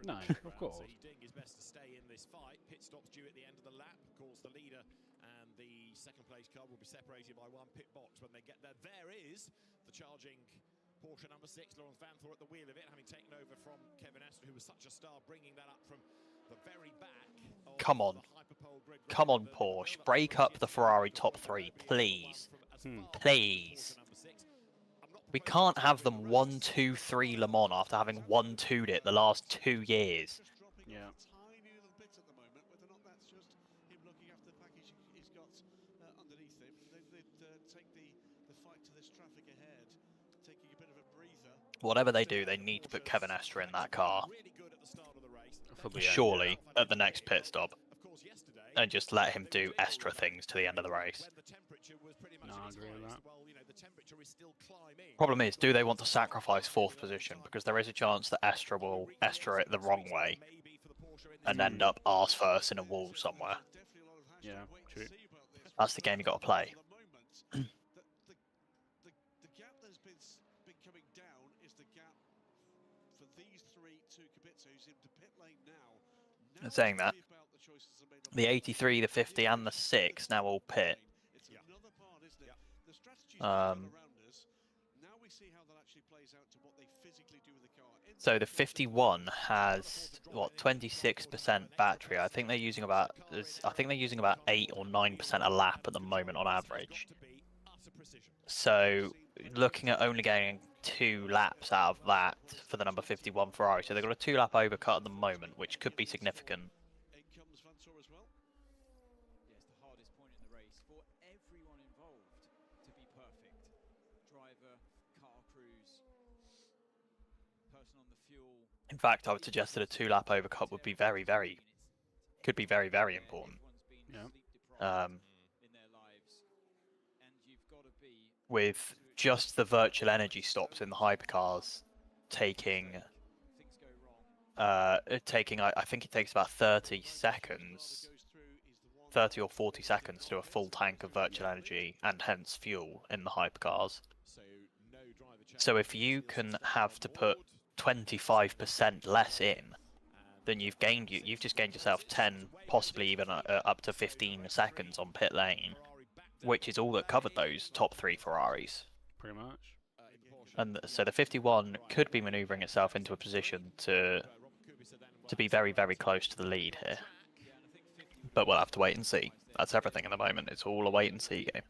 No, of course. Is best to stay in this fight. Pit stops due at the end of the lap. Of course, the leader and the second place car will be separated by one pit box when they get there. There is the charging Porsche number 6, Laurens Vanthoor at the wheel of it, having taken over from Kevin Aston, who was such a star, bringing that up from the very back. Come on. Come on, Porsche. Break up the Ferrari top 3, please. Please. We can't have them 1-2-3 Le Mans after having 1-2'd it the last 2 years. Yeah. Tiny little bit at the moment, whether or not that's just him looking after the package he's got underneath him. They take the fight to this traffic ahead, taking a bit of a breather. Whatever they do, they need to put Kevin Aston in that car. Surely, at the next pit stop. And just let him do extra things to the end of the race. No, I agree with that. Problem is, do they want to sacrifice 4th position? Because there is a chance that Estra will Estra it the wrong way and end up arse first in a wall somewhere. Yeah, true. That's the game you got to play. The gap that's been coming down is the gap for these 3 to Kubica, who's into pit lane now. And saying that, the 83, the 50, and the 6 now all pit. So the 51 has what 26% battery. I think they're using about 8 or 9% a lap at the moment on average. So looking at only getting 2 laps out of that for the number 51 Ferrari. So they've got a 2-lap overcut at the moment, which could be significant. In fact, I would suggest that a 2-lap overcut would be could be very, very important. Yeah. With just the virtual energy stops in the hypercars taking, I think it takes about 30 seconds, 30 or 40 seconds to do a full tank of virtual energy and hence fuel in the hypercars. So if you can have to put 25% less in, then you've just gained yourself 10, possibly even up to 15 seconds on pit lane, which is all that covered those top 3 Ferraris. Pretty much. And so the 51 could be manoeuvring itself into a position to be very, very close to the lead here. But we'll have to wait and see. That's everything at the moment. It's all a wait and see game.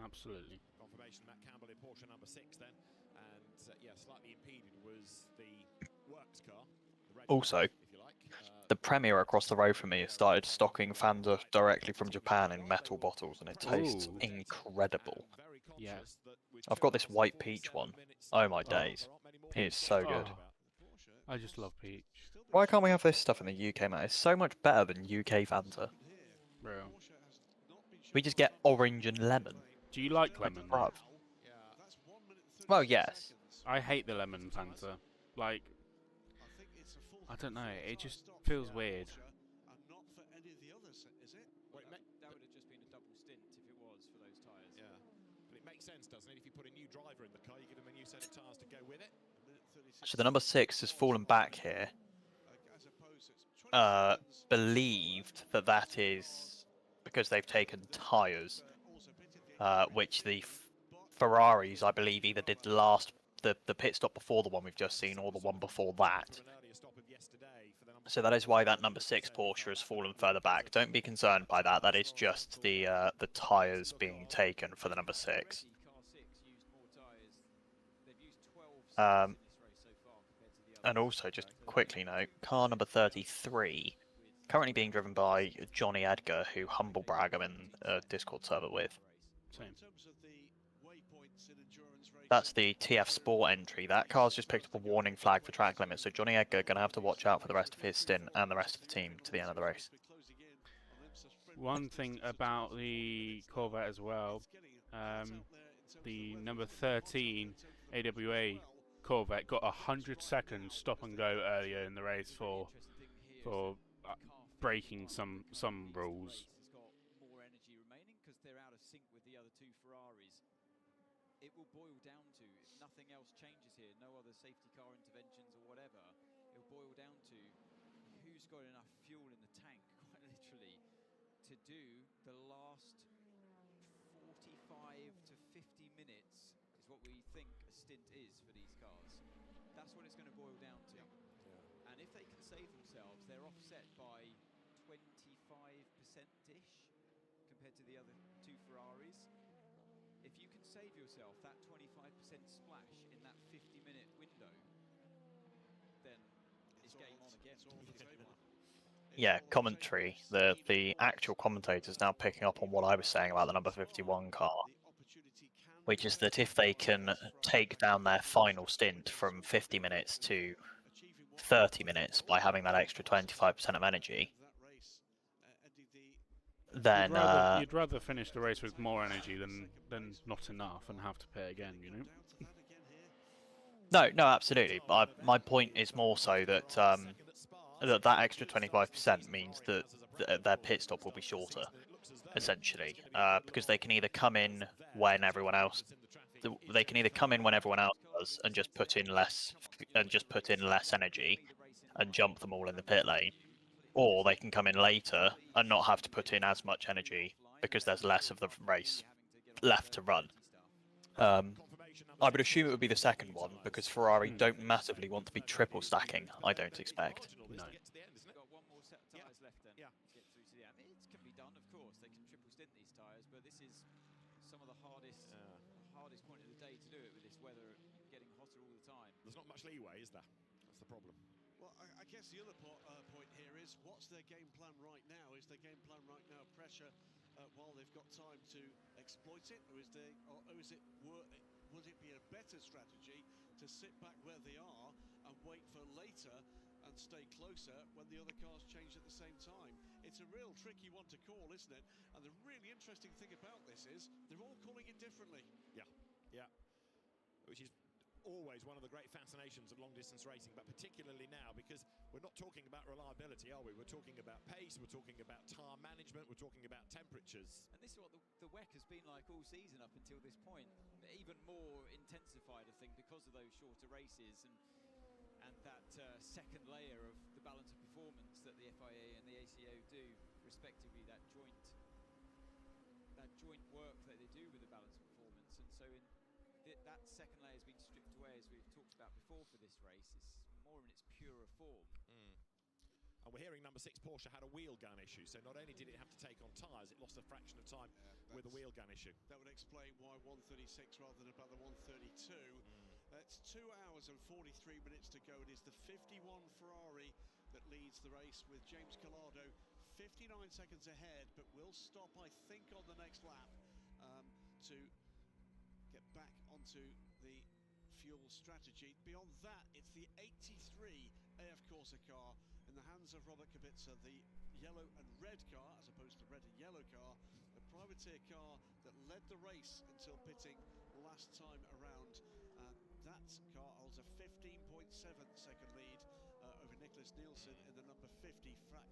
Absolutely. Confirmation Matt Campbell in Porsche number 6 then, and slightly impeded was the works car. Also, the Premier across the road from me has started stocking Fanta directly from Japan in metal bottles, and it tastes incredible. Yeah. I've got this white peach one. Oh my days. It is so good. I just love peach. Why can't we have this stuff in the UK, man? It's so much better than UK Fanta. Bro. We just get orange and lemon. Do you like lemon? Bruv. Well, yes. I hate the lemon Fanta. Like, I don't know. It just feels weird. That would have just been a double stint if it was for those tyres. Yeah, but it makes sense, doesn't it? If you put a new driver in the car, you give them a new set of tyres to go with it. So the number 6 has fallen back here. Believed that is because they've taken tyres, which the Ferraris, I believe, either did the pit stop before the one we've just seen or the one before that. So that is why that number 6 Porsche has fallen further back. Don't be concerned by that. That is just the tyres being taken for the number 6. And also, just quickly note, car number 33, currently being driven by Johnny Edgar, who humble brag I'm in a Discord server with. Same. That's the TF Sport entry. That car's just picked up a warning flag for track limits, so Johnny Edgar going to have to watch out for the rest of his stint and the rest of the team to the end of the race. One thing about the Corvette as well, the number 13 AWA Corvette got 100 seconds stop and go earlier in the race for breaking some rules. It will boil down to, if nothing else changes here, no other safety car interventions or whatever, it will boil down to who's got enough fuel in the tank, quite literally, to do the last 45 to 50 minutes is what we think a stint is for these cars. That's what it's going to boil down to. Yeah. And if they can save themselves, they're offset by 25%-ish compared to the other two Ferraris. If you can save yourself that 25% splash in that 50-minute window, then it's game on again. Yeah, commentary. The actual commentator's now picking up on what I was saying about the number 51 car, which is that if they can take down their final stint from 50 minutes to 30 minutes by having that extra 25% of energy, then you'd rather finish the race with more energy than not enough and have to pay again, you know? No, absolutely. My point is more so that that extra 25% means that their pit stop will be shorter, essentially, because they can either come in when everyone else does and just put in less energy and jump them all in the pit lane, or they can come in later and not have to put in as much energy because there's less of the race left to run. I would assume it would be the second one because Ferrari don't massively want to be triple stacking, I don't expect. No. Got one more set of tyres left then to get through to the end. It can be done, of course. They can triple stint these tyres, but this is some of the hardest point of the day to do it with this weather getting hotter all the time. There's not much leeway, is there? That's the problem. Well, I guess the other point here is what's their game plan right now? Is their game plan right now pressure while they've got time to exploit it, or would it be a better strategy to sit back where they are and wait for later and stay closer when the other cars change at the same time? It's a real tricky one to call, isn't it? And the really interesting thing about this is they're all calling it differently. Yeah. Which is always one of the great fascinations of long-distance racing, but particularly now because we're not talking about reliability, are we? We're talking about pace, we're talking about tyre management, we're talking about temperatures. And this is what the WEC has been like all season up until this point. Even more intensified, I think, because of those shorter races and that second layer of the balance of performance that the FIA and the ACO do, respectively, that joint work that they do with the balance of performance. And so that second layer has been stripped away, as we've talked about before for this race. It's more in its purer form. And we're hearing number 6 Porsche had a wheel gun issue, so not only did it have to take on tyres, it lost a fraction of time with a wheel gun issue. That would explain why 136 rather than about the 132. It's 2 hours and 43 minutes to go. It is the 51 Ferrari that leads the race, with James Collado 59 seconds ahead, but will stop, I think, on the next lap to get back onto the fuel strategy. Beyond that, it's the 83 AF Corsa car in the hands of Robert Kubica, the yellow and red car, as opposed to red and yellow car, the privateer car that led the race until pitting last time around. That car holds a 15.7-second lead over Nicholas Nielsen in the number 50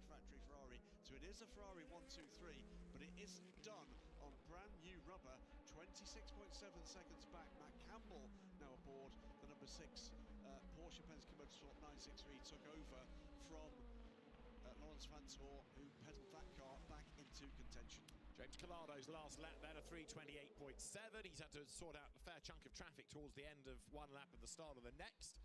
factory Ferrari. So it is a Ferrari 1-2-3, but it isn't done on brand new rubber. 26.7 seconds back. Matt Campbell now aboard the number 6 Porsche Penske Motorsport 963, took over from Lawrence Vanthoor, who pedalled that car back into contention. James Collado's last lap then, a 3:28.7. He's had to sort out a fair chunk of traffic towards the end of one lap and the start of the next.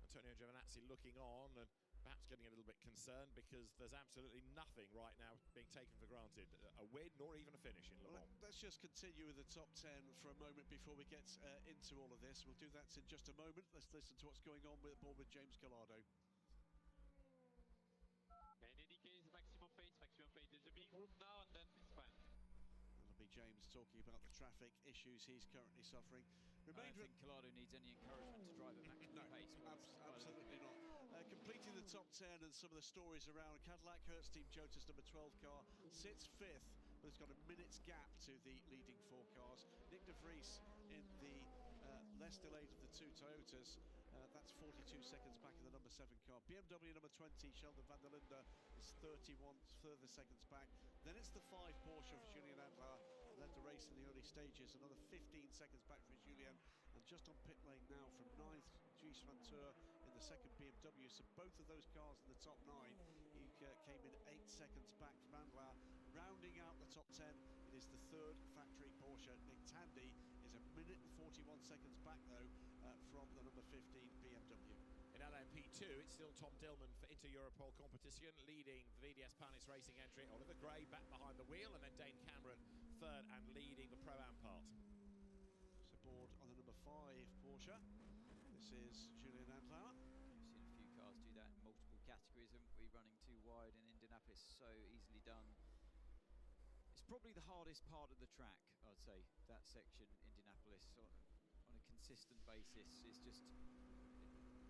Antonio Giovinazzi looking on and perhaps getting a little bit concerned, because there's absolutely nothing right now being taken for granted. A win nor even a finish in Le Mans. Let's just continue with the top 10 for a moment before we get into all of this. We'll do that in just a moment. Let's listen to what's going on with James Collado. In any case, maximum pace. There's a big group now, and then it's fine. That'll be James talking about the traffic issues he's currently suffering. I don't think Collado needs any encouragement to drive at maximum pace. Absolutely not. Completing the top 10 and some of the stories around, Cadillac Hertz Team Jota's number 12 car sits 5th, but it's got a minute's gap to the leading 4 cars. Nick de Vries in the less delayed of the 2 Toyotas. That's 42 seconds back in the number 7 car. BMW number 20, Sheldon van der Linde, is 31 further seconds back. Then it's the 5 Porsche of Julian Adler, led the race in the early stages. Another 15 seconds back for Julian. And just on pit lane now from 9th, Dries Vanthoor in the 2nd BMW. So both of those cars in the top 9, he came in 8 seconds back from Adler. Rounding out the top 10, it is the 3rd factory Porsche. Nick Tandy is a minute and 41 seconds back, though, from the number 15 BMW. In LMP2, it's still Tom Dillman for Inter-Europol competition, leading the VDS Panis Racing entry. Oliver Gray back behind the wheel, and then Dane Cameron 3rd and leading the Pro-Am part. So aboard on the number 5 Porsche. This is Julian Adler. We've seen a few cars do that in multiple categories, haven't we? Running too wide in Indianapolis, so easily done. It's probably the hardest part of the track, I'd say, that section, Indianapolis, on a consistent basis. It's just,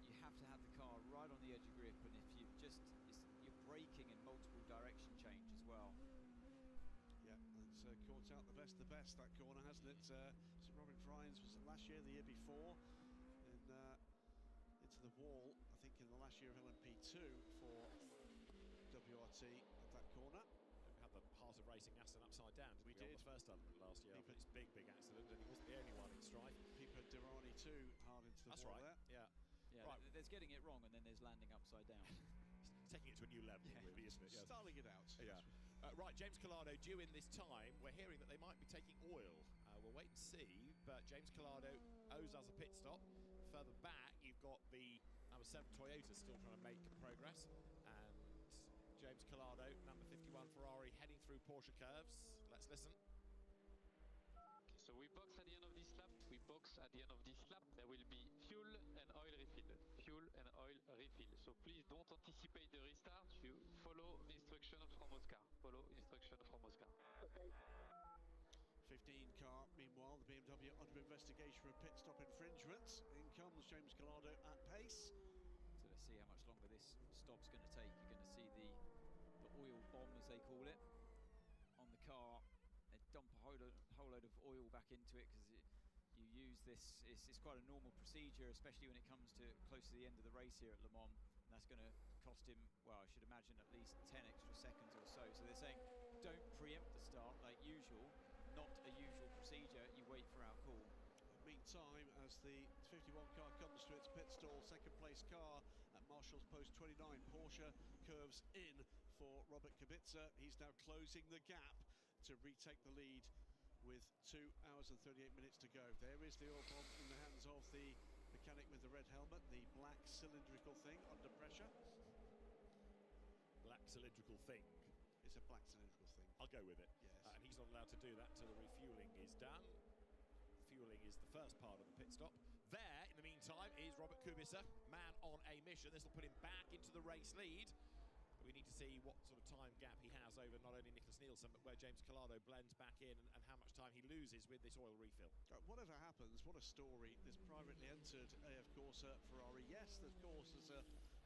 you have to have the car right on the edge of grip, and if you're braking in multiple direction change as well. Yeah, it's caught out the best, that corner, hasn't it? St. Robin Fryans was last year, the year before, and into the wall, I think, in the last year of LMP2 for WRT at that corner. We had the Heart of Racing Aston upside down. We did. On the first element last year. It's big accident, and he wasn't the only one in strife. Pipa Durrani too, hard into the wall there. Yeah, right. There's getting it wrong, and then there's landing upside down. Taking it to a new level, really, isn't it? Yes. Styling it out. Yeah. Right, James Collado due in this time. We're hearing that they might be taking oil. We'll wait and see, but James Collado owes us a pit stop. Further back, you've got the number 7 Toyota still trying to make progress, and James Collado, number 51 Ferrari, heading through Porsche curves. Let's listen. So we box at the end of this lap. There will be fuel and oil refill. So please don't anticipate the restart. You follow instruction from Oscar. Okay. 15 car, meanwhile, the BMW under investigation for a pit stop infringement. In comes James Collado at pace. So let's see how much longer this stop's going to take. You're going to see the oil bomb, as they call it, on the car. They dump a whole load of oil back into it, because you use this, it's quite a normal procedure, especially when it comes to close to the end of the race here at Le Mans. And that's going to cost him, well, I should imagine at least 10 extra seconds or so. So they're saying, don't preempt the start like usual. Not a usual procedure, you wait for our call. Meantime, as the 51 car comes to its pit stall, second place car at Marshall's Post 29, Porsche curves in for Robert Kubica. He's now closing the gap to retake the lead with 2 hours and 38 minutes to go. There is the oil bomb in the hands of the mechanic with the red helmet, the black cylindrical thing under pressure. Black cylindrical thing. It's a black cylindrical thing. I'll go with it. Yes. And he's not allowed to do that until the refueling is done. Fueling is the first part of the pit stop. There, in the meantime, is Robert Kubica, man on a mission. This will put him back into the race lead. But we need to see what sort of time gap he has over not only Nicholas Nielsen, but where James Collado blends back in and how much time he loses with this oil refill. Whatever happens, what a story. This privately entered, of course, Ferrari. Yes, of course, there's a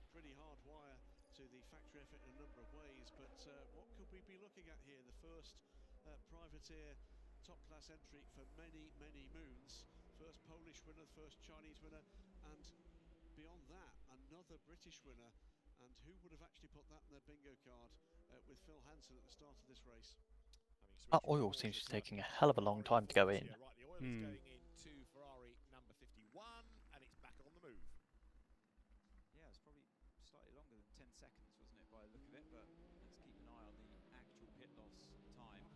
pretty hard wire to the factory effort in a number of ways, but what could we be looking at here? The first privateer top-class entry for many, many moons. First Polish winner, first Chinese winner, and beyond that, another British winner. And who would have actually put that in their bingo card with Phil Hansen at the start of this race? That oil seems to be taking a hell of a long time to go in. Right, the oil is going into Ferrari number 51, and it's back on the move. Yeah, it's probably slightly longer than 10 seconds, wasn't it, by the look of it? But let's keep an eye on the actual pit loss time.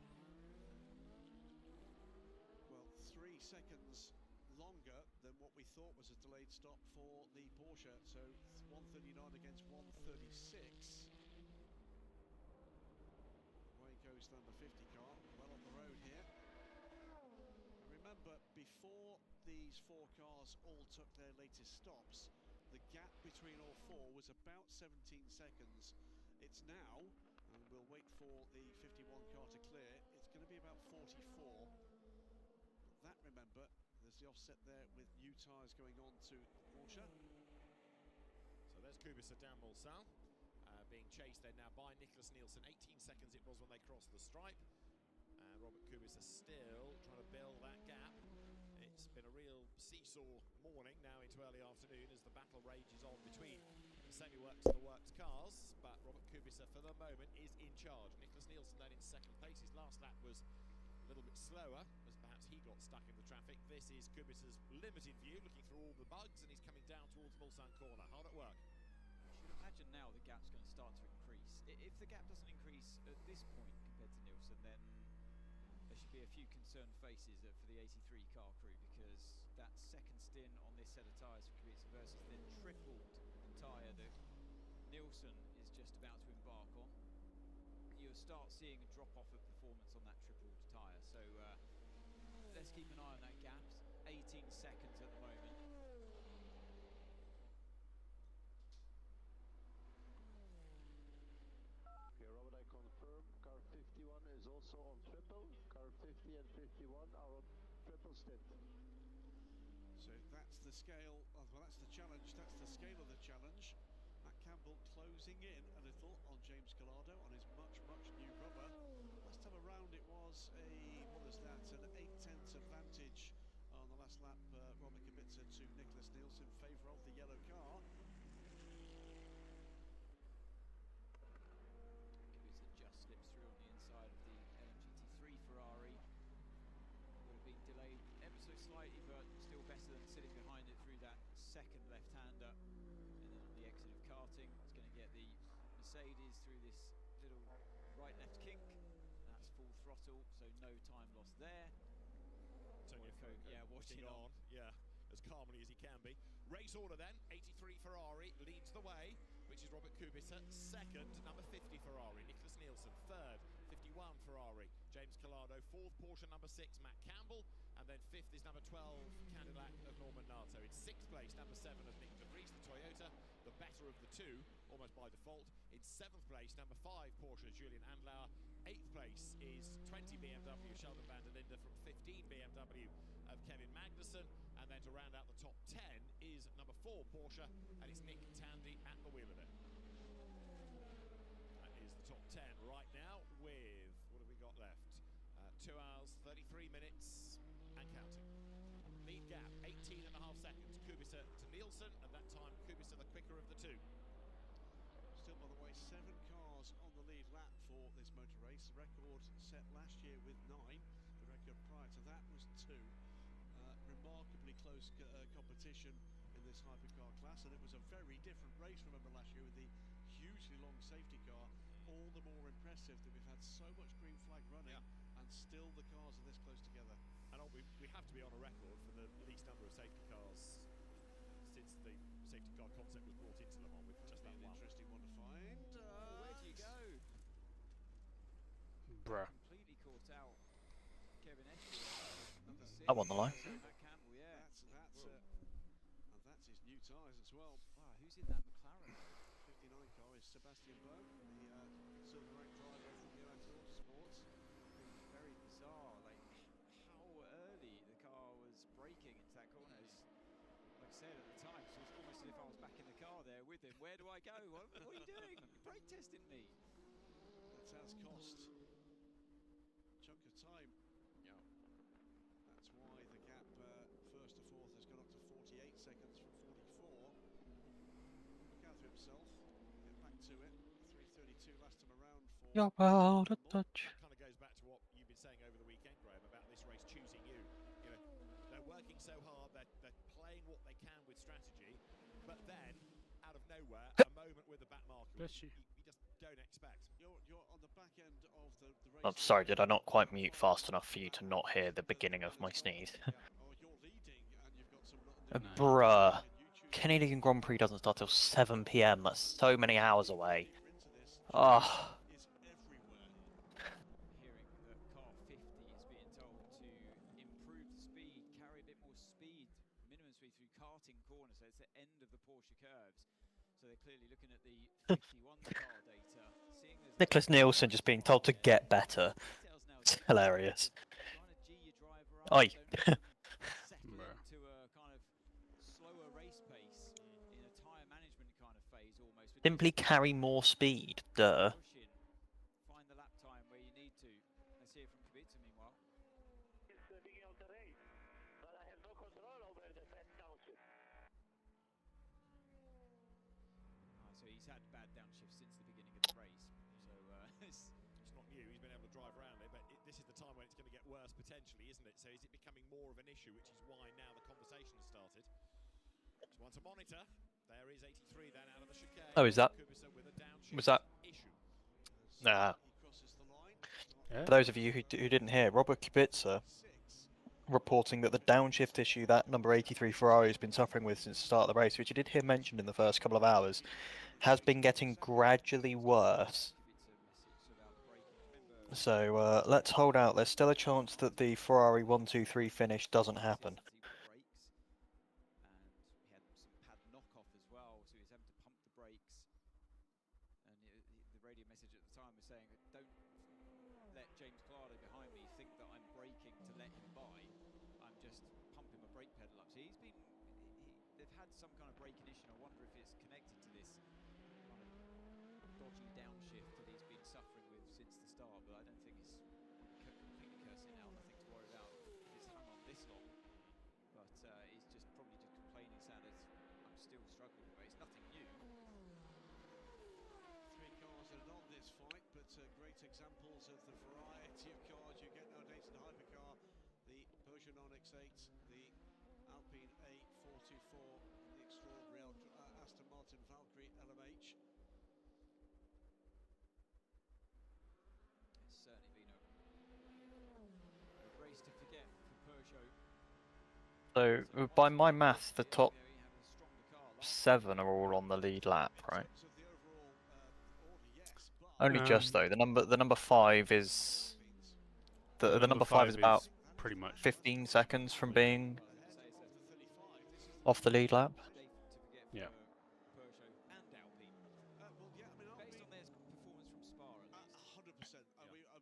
Well, 3 seconds longer than what we thought was a delayed stop for the Porsche. So 139 against 136. Away goes the number 50 car, well on the road here. And remember, before these 4 cars all took their latest stops, the gap between all 4 was about 17 seconds. It's now, and we'll wait for the 51 car to clear, it's going to be about 44. But that, remember, there's the offset there with new tyres going on to Porsche. So there's Kubica down Mulsanne, being chased then now by Nicholas Nielsen. 18 seconds it was when they crossed the stripe. And Robert Kubica still trying to build that gap. It's been a real seesaw morning now into early afternoon as the battle rages on between the semi-works and the works cars. But Robert Kubica for the moment is in charge. Nicholas Nielsen then in second place. His last lap was a little bit slower as perhaps he got stuck in the traffic. This is Kubica's limited view, looking through all the bugs, and he's coming down towards Mulsanne corner. Hard at work. You should imagine now the gap's going to start to increase. If the gap doesn't increase at this point compared to Nielsen, then there should be a few concerned faces for the 83 car crew, because that second stint on this set of tyres for Kubica versus the tripled tyre that Nielsen is just about to embark on, you'll start seeing a drop-off of performance on that tripled tyre. So let's keep an eye on that gap. 18 seconds at the moment. Okay, Robert, I confirm car 51 is also on triple. Car 50 and 51 are on triple stint. So that's the scale, well, that's the challenge, that's the scale of the challenge. Matt Campbell closing in a little on James Collado on his much new rubber. Last time around it was an 8/10 advantage on the last lap, Robert Kubica to Nicholas Nielsen in favour of the yellow car. Kubica just slips through on the inside of the LMGT3 Ferrari. Would have been delayed ever so slightly, but still better than sitting behind it through that second left-hander. And then on the exit of karting, it's going to get the Mercedes through this little right-left kink. That's full throttle, so no time lost there. Watching on, as calmly as he can be. Race order then, 83 Ferrari leads the way, which is Robert Kubica. Second, number 50 Ferrari, Nicholas Nielsen. Third, 51 Ferrari, James Collado. Fourth, Porsche number 6, Matt Campbell. And then fifth is number 12, Cadillac of Norman Nato. In sixth place, number 7 of Nick de Vries, the Toyota, the better of the two, almost by default. In seventh place, number 5, Porsche, Julian Andlauer. Eighth place is 20 BMW, Sheldon van der Linde from 15 BMW of Kevin Magnussen. And then to round out the top 10 is number 4, Porsche, and it's Nick Tandy at the wheel of it. That is the top 10 right now with, what have we got left? 2 hours, 33 minutes and counting. Lead gap, 18 and a half seconds. Kubica to Nielsen, and that time Kubica the quicker of the two. Still, by the way, 7 cars on the lead lap for this motor race. The record set last year with 9. The record prior to that was 2. Remarkably close competition in this hypercar class, and it was a very different race, remember, last year with the hugely long safety car. All the more impressive that we've had so much green flag running, and still the cars are this close together. And we have to be on a record for the least number of safety cars since the safety car concept was brought into Le Mans, with just that one. Interesting one to find. Where do you go? Bruh. Completely caught out Kevin Escher. I want the line. Matt Campbell, yeah. silver-rank driver from United Autosports. Been very bizarre, like how early the car was braking into that corner. Like I said at the time, so it's almost as if I was back in the car there with him. Where do I go? What are you doing? You're brake testing me. That has cost a chunk of time. Yeah. That's why the gap first to fourth has gone up to 48 seconds from 44. Look after himself, get back to it. 3:32 last time around for. You're out of touch. That kind of goes back to what you've been saying over the weekend, Graham, about this race choosing you. You know, they're working so hard, they're playing what they can with strategy, but then out of nowhere, a moment with the back marker, which you just don't expect. You're on the back end of the race. I'm sorry, did I not quite mute fast enough for you to not hear the beginning of my sneeze? Bruh. Canadian Grand Prix doesn't start till 7 PM. That's so many hours away. Oh. Hearing that car 50 is being told to improve the speed, carry a bit more speed, minimum speed through karting corners. So it's the end of the Porsche curves. So they're clearly looking at the 51 car data. Nicholas Nielsen just being told to get better. It's hilarious. Oi. Simply carry more speed, duh. Find the lap time where you need to. Let's hear from Kubica meanwhile. It's the beginning of the race, but I have no control over the fast downshift. So he's had bad downshift since the beginning of the race. So it's not new. He's been able to drive around it, but this is the time when it's going to get worse potentially, isn't it? So is it becoming more of an issue, which is why now the conversation has started. So one to monitor. There is 83 then out of the chicane. Oh, is that? Was that? Nah. Yeah. For those of you who didn't hear, Robert Kubica reporting that the downshift issue that number 83 Ferrari has been suffering with since the start of the race, which you did hear mentioned in the first couple of hours, has been getting gradually worse. So let's hold out. There's still a chance that the Ferrari 1-2-3 finish doesn't happen. Some kind of brake ignition. I wonder if it's connected to this kind of dodgy downshift that he's been suffering with since the start, but I don't think he's completely cursing out. Nothing to worry about if it's hung on this long, but he's just probably just complaining, sad as I'm still struggling, but it's nothing new. Three cars that are not this fight, but great examples of the variety of cars you get nowadays in the hypercar. The Peugeot 9X8, the Alpine A424, extraordinary Aston Martin Valkyrie LMH. It's certainly been a race to forget for Peugeot. So by my maths, the top 7 are all on the lead lap, right? Only just though. The number 5 is the number 5 is about pretty much 15 seconds from being off the lead lap. Yeah. Based on their performance from Spa, at least. 100%.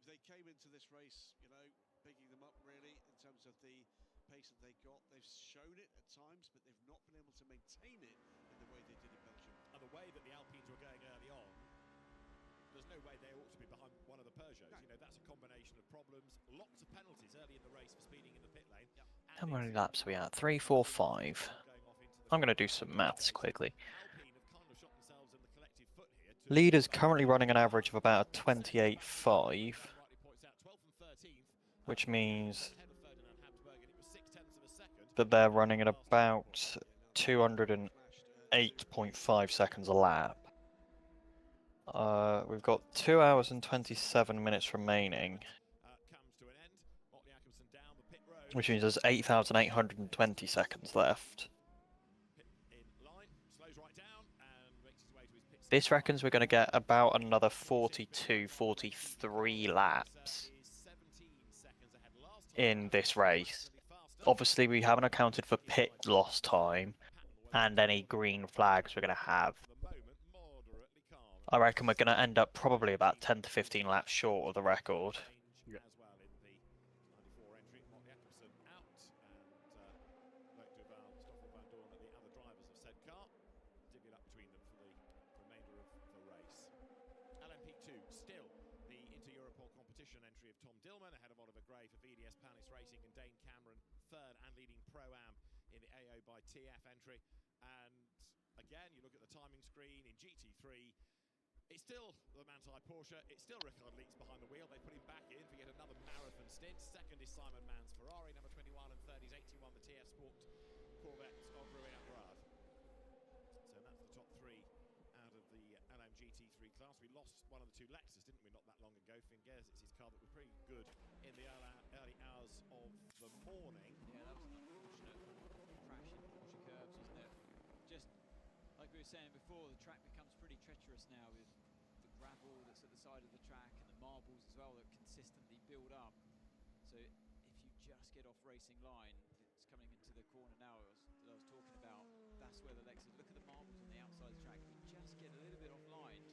They came into this race, you know, picking them up really in terms of the pace that they got. They've shown it at times, but they've not been able to maintain it in the way they did in Belgium. And the way that the Alpines were going early on, there's no way they ought to be behind one of the Peugeots. You know, that's a combination of problems. Lots of penalties early in the race for speeding in the pit lane. How many laps are we at? 3, 4, 5. I'm going to do some maths quickly. Leader's currently running an average of about 28.5, which means that they're running at about 208.5 seconds a lap. We've got 2 hours and 27 minutes remaining, which means there's 8,820 seconds left. This reckons we're going to get about another 42, 43 laps in this race. Obviously, we haven't accounted for pit loss time and any green flags we're going to have. I reckon we're going to end up probably about 10 to 15 laps short of the record. Yep. As well in the 94 entry, Olly Atkinson out, and Luc Duval, Stoffel Van Dorn are the other drivers of said car. Divvy it up between them for the remainder of the race. LMP2 still the inter-Europol competition entry of Tom Dillman ahead of Oliver Gray for VDS Panis Racing, and Dane Cameron third and leading Pro-Am in the AO by TF entry. And again, you look at the timing screen in GT3, it's still the Manthey Porsche, it's still Richard Leeds behind the wheel. They put him back in for yet another marathon stint. Second is Simon Mann's Ferrari, number 21, and third is 81, the TF Sport Corvette of Ruin Andrade. So that's the top three out of the LMGT3 class. We lost one of the two Lexus, didn't we, not that long ago. Finguez, it's his car that was pretty good in the early hours of the morning. Yeah, that was an unfortunate crash in Porsche curves, wasn't it? Just like we were saying before, the track becomes pretty treacherous now with the gravel that's at the side of the track and the marbles as well that consistently build up. So if you just get off racing line, it's coming into the corner now that I was talking about. That's where the Lexus, look at the marbles on the outside of the track. If you just get a little bit offline,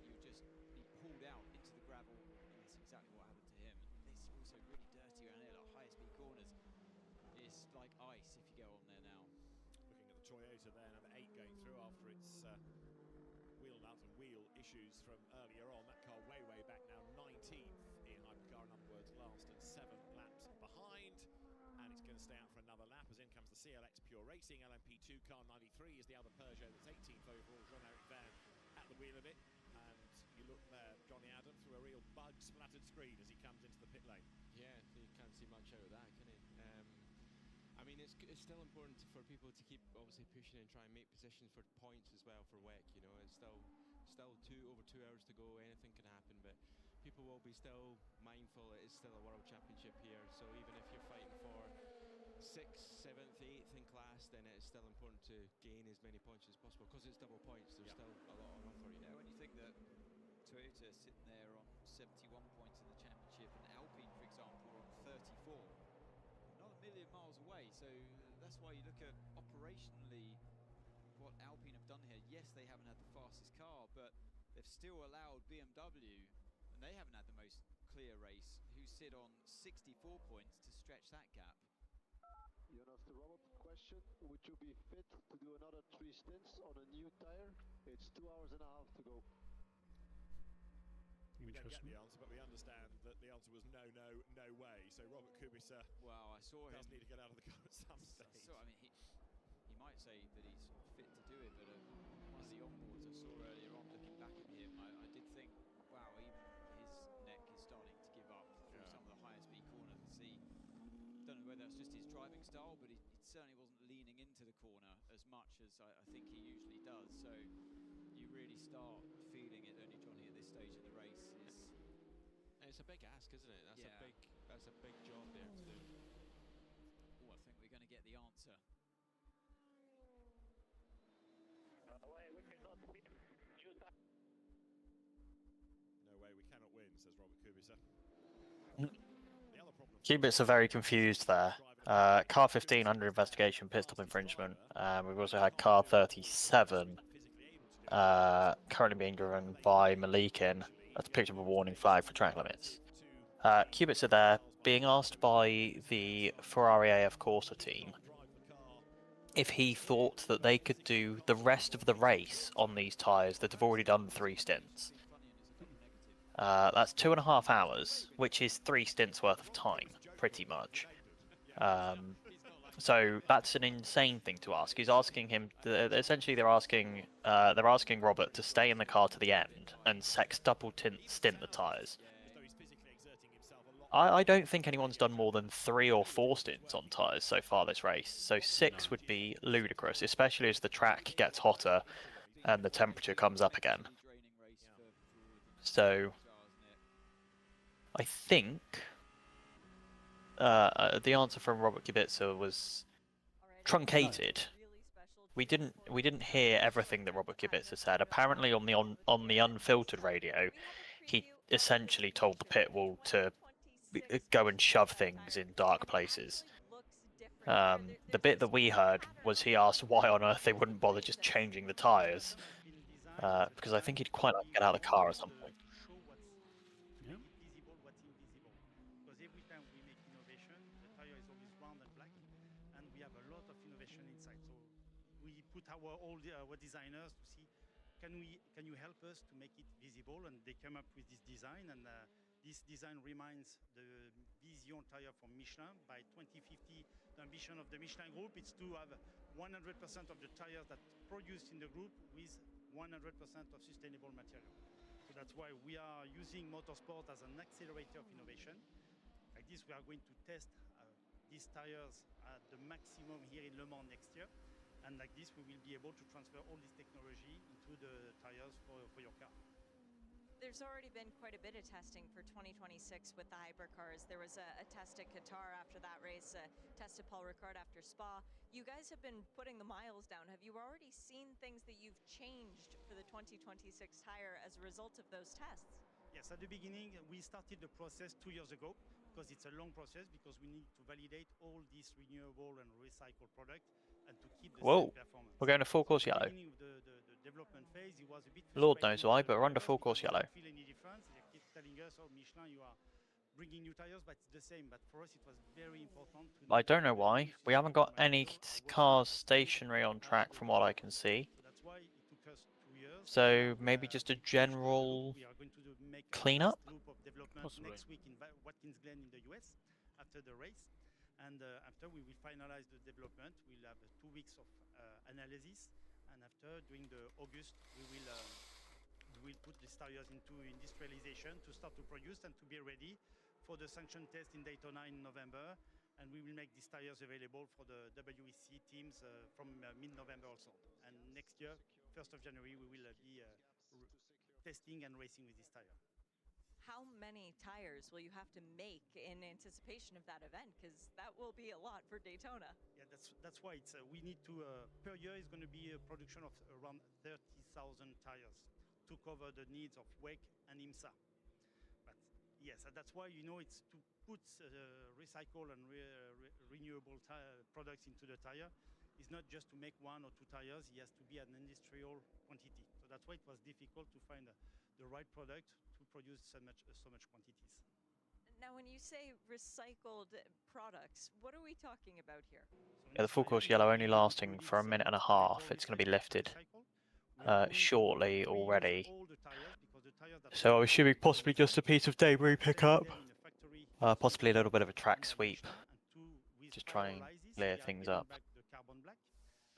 you'll just be pulled out into the gravel, and that's exactly what happened to him. It's also really dirty around here, like high speed corners. It's like ice if you go on there now. Looking at the Toyota there, number 8 going through after its wheel nut and wheel issues from earlier on. That car way back now, 19th in Hypercar, in other words, last and 7 laps behind. And it's going to stay out for another lap as in comes the CLX Pure Racing. LMP2 car 93 is the other Peugeot that's 18th overall. Jean-Eric Verne at the wheel of it. And you look there, Johnny Adam, through a real bug-splattered screen as he comes into the pit lane. Yeah, you can't see much out of that, can you? I mean, it's still important for people to keep obviously pushing and try and make positions for points as well for WEC. You know, it's still over 2 hours to go. Anything can happen, but people will be still mindful. It is still a world championship here, so even if you're fighting for 6th, 7th, 8th in class, then it's still important to gain as many points as possible because it's double points. There's still a lot on offer. Yeah, when you think that Toyota sitting there on 71 points in the championship, and Alpine, for example, are on 34. Not a million miles away, so that's why you look at operationally what Alpine have done here. Yes, they haven't had the fastest car, but they've still allowed BMW, and they haven't had the most clear race, who sit on 64 points to stretch that gap. Jonas, the robot question, would you be fit to do another 3 stints on a new tire? It's 2 hours and a half to go. We don't get the answer, but we understand that the answer was no way. So Robert Kubica, wow, I saw him. Does need to get out of the car at some stage. So I mean, he might say that he's fit to do it, but one of the onboards I saw earlier on, looking back at him, I did think, wow, even his neck is starting to give up through some of the higher speed corners. Don't know whether that's just his driving style, but he certainly wasn't leaning into the corner as much as I think he usually does. So you really start feeling it, don't you, Johnny, at this stage of the race? It's a big ask, isn't it? That's a big job there to do. Oh, I think we're going to get the answer. No way, we cannot win, says Robert Kubica. Kubica are very confused there. Car 15 under investigation, pit stop infringement. We've also had car 37 currently being driven by Malikin. That's picked up a warning flag for track limits. Kubica are there being asked by the Ferrari AF Corsa team if he thought that they could do the rest of the race on these tyres that have already done 3 stints. That's 2.5 hours, which is 3 stints worth of time, pretty much. So that's an insane thing to ask. He's asking him. Essentially, they're asking Robert to stay in the car to the end and sextuple stint the tyres. I don't think anyone's done more than 3 or 4 stints on tyres so far this race. So 6 would be ludicrous, especially as the track gets hotter and the temperature comes up again. So I think the answer from Robert Kubica was truncated. We didn't hear everything that Robert Kubica said. Apparently, on the unfiltered radio, he essentially told the pit wall to go and shove things in dark places. The bit that we heard was he asked why on earth they wouldn't bother just changing the tyres. Because I think he'd quite like to get out of the car at some point. Yeah. Visible, what's invisible. Because every time we make innovation, the tire is always round and black, and we have a lot of innovation inside. So we put our designers to see, can you help us to make it visible? And they come up with this design, and this design reminds the Vision tire from Michelin. By 2050, the ambition of the Michelin group is to have 100% of the tires that produced in the group with 100% of sustainable material. So that's why we are using motorsport as an accelerator of innovation. Like this, we are going to test these tires at the maximum here in Le Mans next year. And like this, we will be able to transfer all this technology into the tires for your car. There's already been quite a bit of testing for 2026 with the hypercars. There was a test at Qatar after that race, a test at Paul Ricard after Spa. You guys have been putting the miles down. Have you already seen things that you've changed for the 2026 tire as a result of those tests? Yes, at the beginning, we started the process 2 years ago because it's a long process because we need to validate all these renewable and recycled products and to keep the same performance. We're going to full course yellow. The development phase, it was a bit Lord knows why, but we're under full course yellow. Feel any difference? They keep telling us, oh, Michelin, you are bringing new tires, but it's the same. But for us, it was very important to I don't know why. We haven't got any cars stationary on track from what I can see. So that's why it took us 2 years. So maybe just a general cleanup? Loop of development next week in Watkins Glen in the US after the race. And after we will finalize the development, we'll have 2 weeks of analysis. And after, during the August, we will put these tires into industrialization to start to produce and to be ready for the sanction test in Daytona in November. And we will make these tires available for the WEC teams from mid-November also. And next year, 1st of January, we will be testing and racing with this tire. How many tires will you have to make in anticipation of that event? Because that will be a lot for Daytona. Yeah, that's why it's we need to per year is going to be a production of around 30,000 tires to cover the needs of WEC and IMSA. But yes, that's why it's to put recycle and renewable products into the tire. It's not just to make 1 or 2 tires. It has to be an industrial quantity. So that's why it was difficult to find the right product to produce so much quantities. Now, when you say recycled products, what are we talking about here? Yeah, the full course yellow only lasting for a minute and a half. It's going to be lifted shortly already. So I'm assuming possibly just a piece of debris pickup, possibly a little bit of a track sweep, just try and clear things up. The carbon black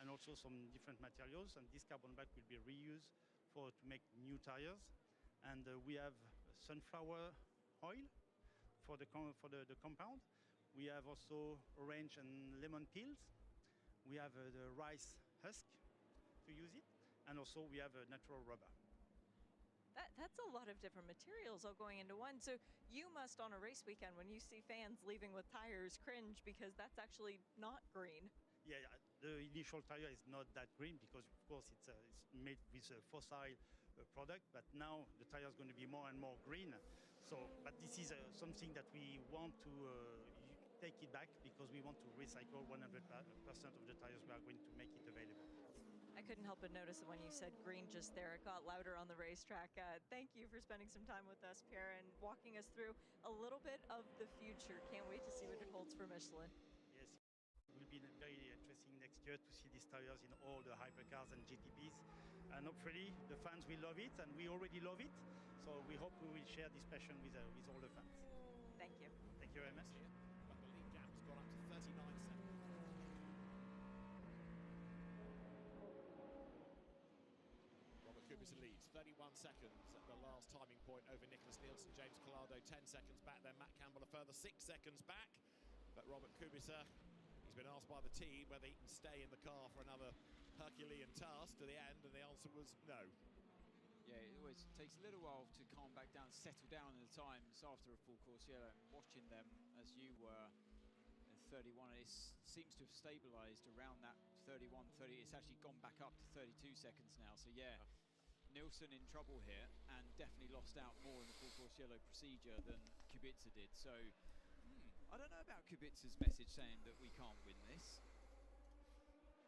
and also some different materials, and this carbon black will be reused to make new tires. And we have sunflower oil for the compound. We have also orange and lemon peels. We have the rice husk to use it, and also we have a natural rubber. That's a lot of different materials all going into one. So you must, on a race weekend, when you see fans leaving with tires, cringe because that's actually not green. Yeah, the initial tire is not that green because, of course, it's made with a fossil product. But now the tire is going to be more and more green. So, but this is something that we want to take it back because we want to recycle 100% of the tires we are going to make it available. I couldn't help but notice that when you said green just there, it got louder on the racetrack. Thank you for spending some time with us, Pierre, and walking us through a little bit of the future. Can't wait to see what it holds for Michelin. Yes, it will be very interesting next year to see these tires in all the hypercars and GTPs. And hopefully the fans will love it, and we already love it. So we hope we will share this passion with all the fans. Thank you. Thank you very much. But the lead gap has gone up to 39 seconds. Robert Kubica leads 31 seconds at the last timing point over Nicholas Nielsen. James Collado 10 seconds back, then Matt Campbell a further 6 seconds back. But Robert Kubica, he's been asked by the team whether he can stay in the car for another Herculean task to the end, and the answer was no. Yeah, it always takes a little while to calm back down, settle down in the times after a full course yellow. And watching them as you were in 31, it seems to have stabilised around that 31, 30. It's actually gone back up to 32 seconds now. So yeah, Nielsen in trouble here and definitely lost out more in the full course yellow procedure than Kubica did. So I don't know about Kubica's message saying that we can't win this.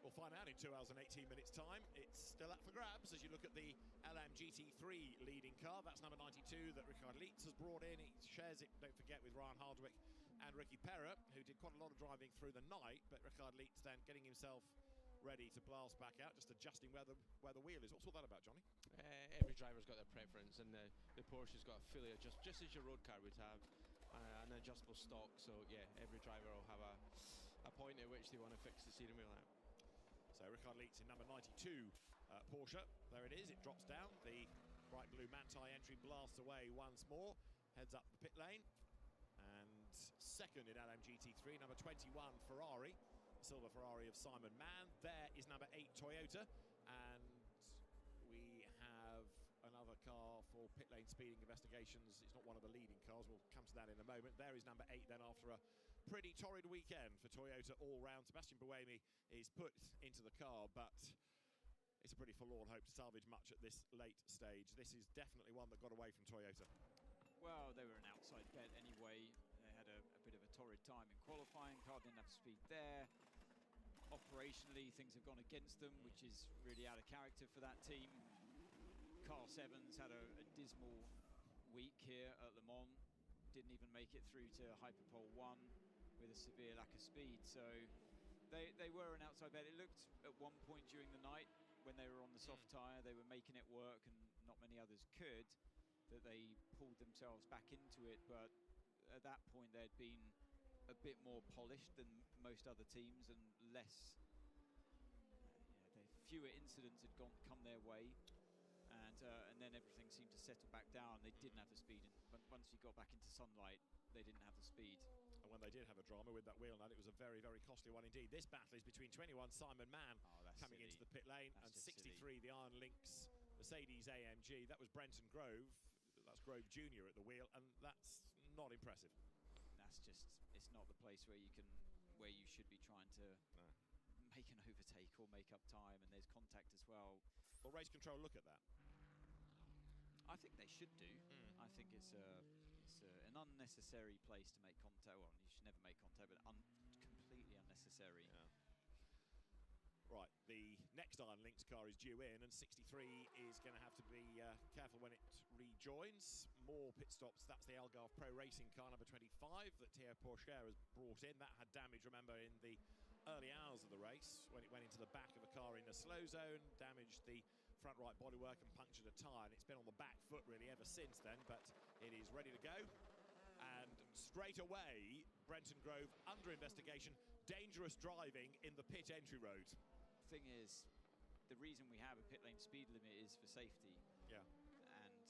We'll find out in 2 hours and 18 minutes time. It's still up for grabs as you look at the LMGT3 leading car. That's number 92 that Richard Lietz has brought in. He shares it, don't forget, with Ryan Hardwick and Ricky Perra, who did quite a lot of driving through the night, but Richard Lietz then getting himself ready to blast back out, just adjusting where the wheel is. What's all that about, Johnny? Every driver's got their preference, and the Porsche's got to fully adjust, just as your road car would have an adjustable stock. So yeah, every driver will have a point at which they want to fix the steering wheel out. So Richard Lietz in number 92 Porsche. There it is, it drops down. The bright blue Manti entry blasts away once more, heads up the pit lane. And second in LMGT3, number 21 Ferrari, silver Ferrari of Simon Mann. There is number 8 Toyota, and we have another car for pit lane speeding investigations. It's not one of the leading cars, we'll come to that in a moment. There is number 8 then, after a pretty torrid weekend for Toyota all round. Sebastian Buemi is put into the car, but it's a pretty forlorn hope to salvage much at this late stage. This is definitely one that got away from Toyota. Well, they were an outside bet anyway. They had a bit of a torrid time in qualifying. Car didn't have speed there. Operationally, things have gone against them, which is really out of character for that team. Carl Sevens had a dismal week here at Le Mans. Didn't even make it through to Hyperpole 1 with a severe lack of speed. So they were an outside bet. It looked at one point during the night when they were on the soft tyre, they were making it work and not many others could, that they pulled themselves back into it. But at that point they'd been a bit more polished than most other teams, and less fewer incidents had come their way, and then everything seemed to settle back down. They didn't have the speed, and once you got back into sunlight they didn't have the speed. And when they did have a drama with that wheel nut, it was a very, very costly one indeed. This battle is between 21 Simon Mann coming into the pit lane, and 63 the Iron Lynx Mercedes AMG. That was Brenton Grove. That's Grove Jr. at the wheel, and that's not impressive. That's just, it's not the place where you should be trying to make an overtake or make up time, and there's contact as well. Well, race control look at that? I think they should do. I think it's an unnecessary place to make contact. Well, you should never make contact, but completely unnecessary. Yeah. Right, the next Iron Lynx car is due in, and 63 is going to have to be careful when it rejoins. More pit stops. That's the Algarve Pro Racing car number 25 that Theo Pourchaire has brought in. That had damage, remember, in the early hours of the race when it went into the back of a car in the slow zone, damaged the front right bodywork and punctured a tyre. And it's been on the back foot really ever since then, but it is ready to go. And straight away, Brenton Grove under investigation. Dangerous driving in the pit entry road. Thing is, the reason we have a pit lane speed limit is for safety. Yeah. And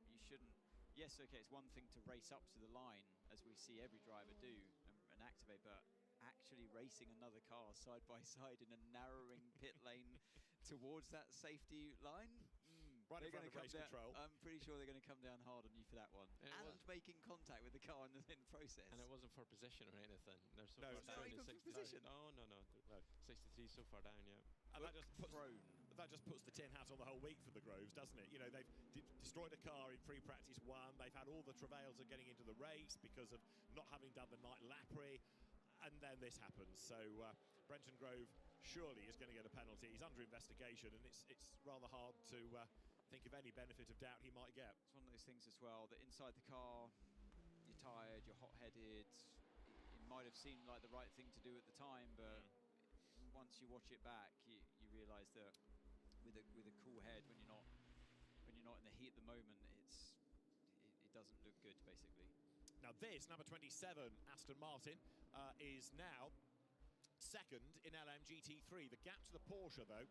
you shouldn't. Yes, okay, it's one thing to race up to the line, as we see every driver do, and activate, but actually racing another car side by side in a narrowing pit lane towards that safety line. Right in front of race control. I'm pretty sure they're going to come down hard on you for that one. And making contact with the car in the process. And it wasn't for position or anything. They're so far down in 63. No. 63 so far down, yeah. And that just puts the tin hat on the whole week for the Groves, doesn't it? You know, they've destroyed a car in free practice 1. They've had all the travails of getting into the race because of not having done the night lappery. And then this happens. So Brenton Grove surely is going to get a penalty. He's under investigation, and it's rather hard to think of any benefit of doubt he might get. It's one of those things as well, that inside the car, you're tired, you're hot-headed. It might have seemed like the right thing to do at the time, but once you watch it back, you realise that with a cool head, when you're not in the heat at the moment, it doesn't look good, basically. Now this, number 27, Aston Martin, is now second in LMGT3. The gap to the Porsche, though,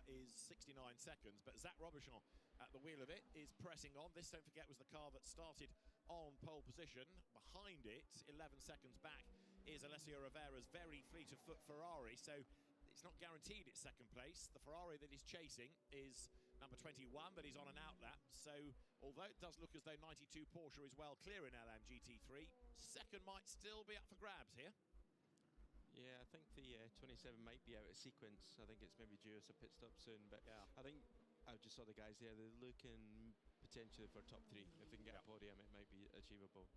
is 69 seconds, but Zach Robichon at the wheel of it is pressing on. This, don't forget, was the car that started on pole position. Behind it, 11 seconds back, is Alessio Rivera's very fleet-of-foot Ferrari, so it's not guaranteed it's second place. The Ferrari that he's chasing is number 21, but he's on an outlap, so although it does look as though 92 Porsche is well clear in LMGT3, second might still be up for grabs here. Yeah, I think the 27 might be out of sequence. I think it's maybe due us a pit stop soon, but yeah. I think I just saw the guys there. They're looking potentially for top 3. If they can get a podium, it might be achievable.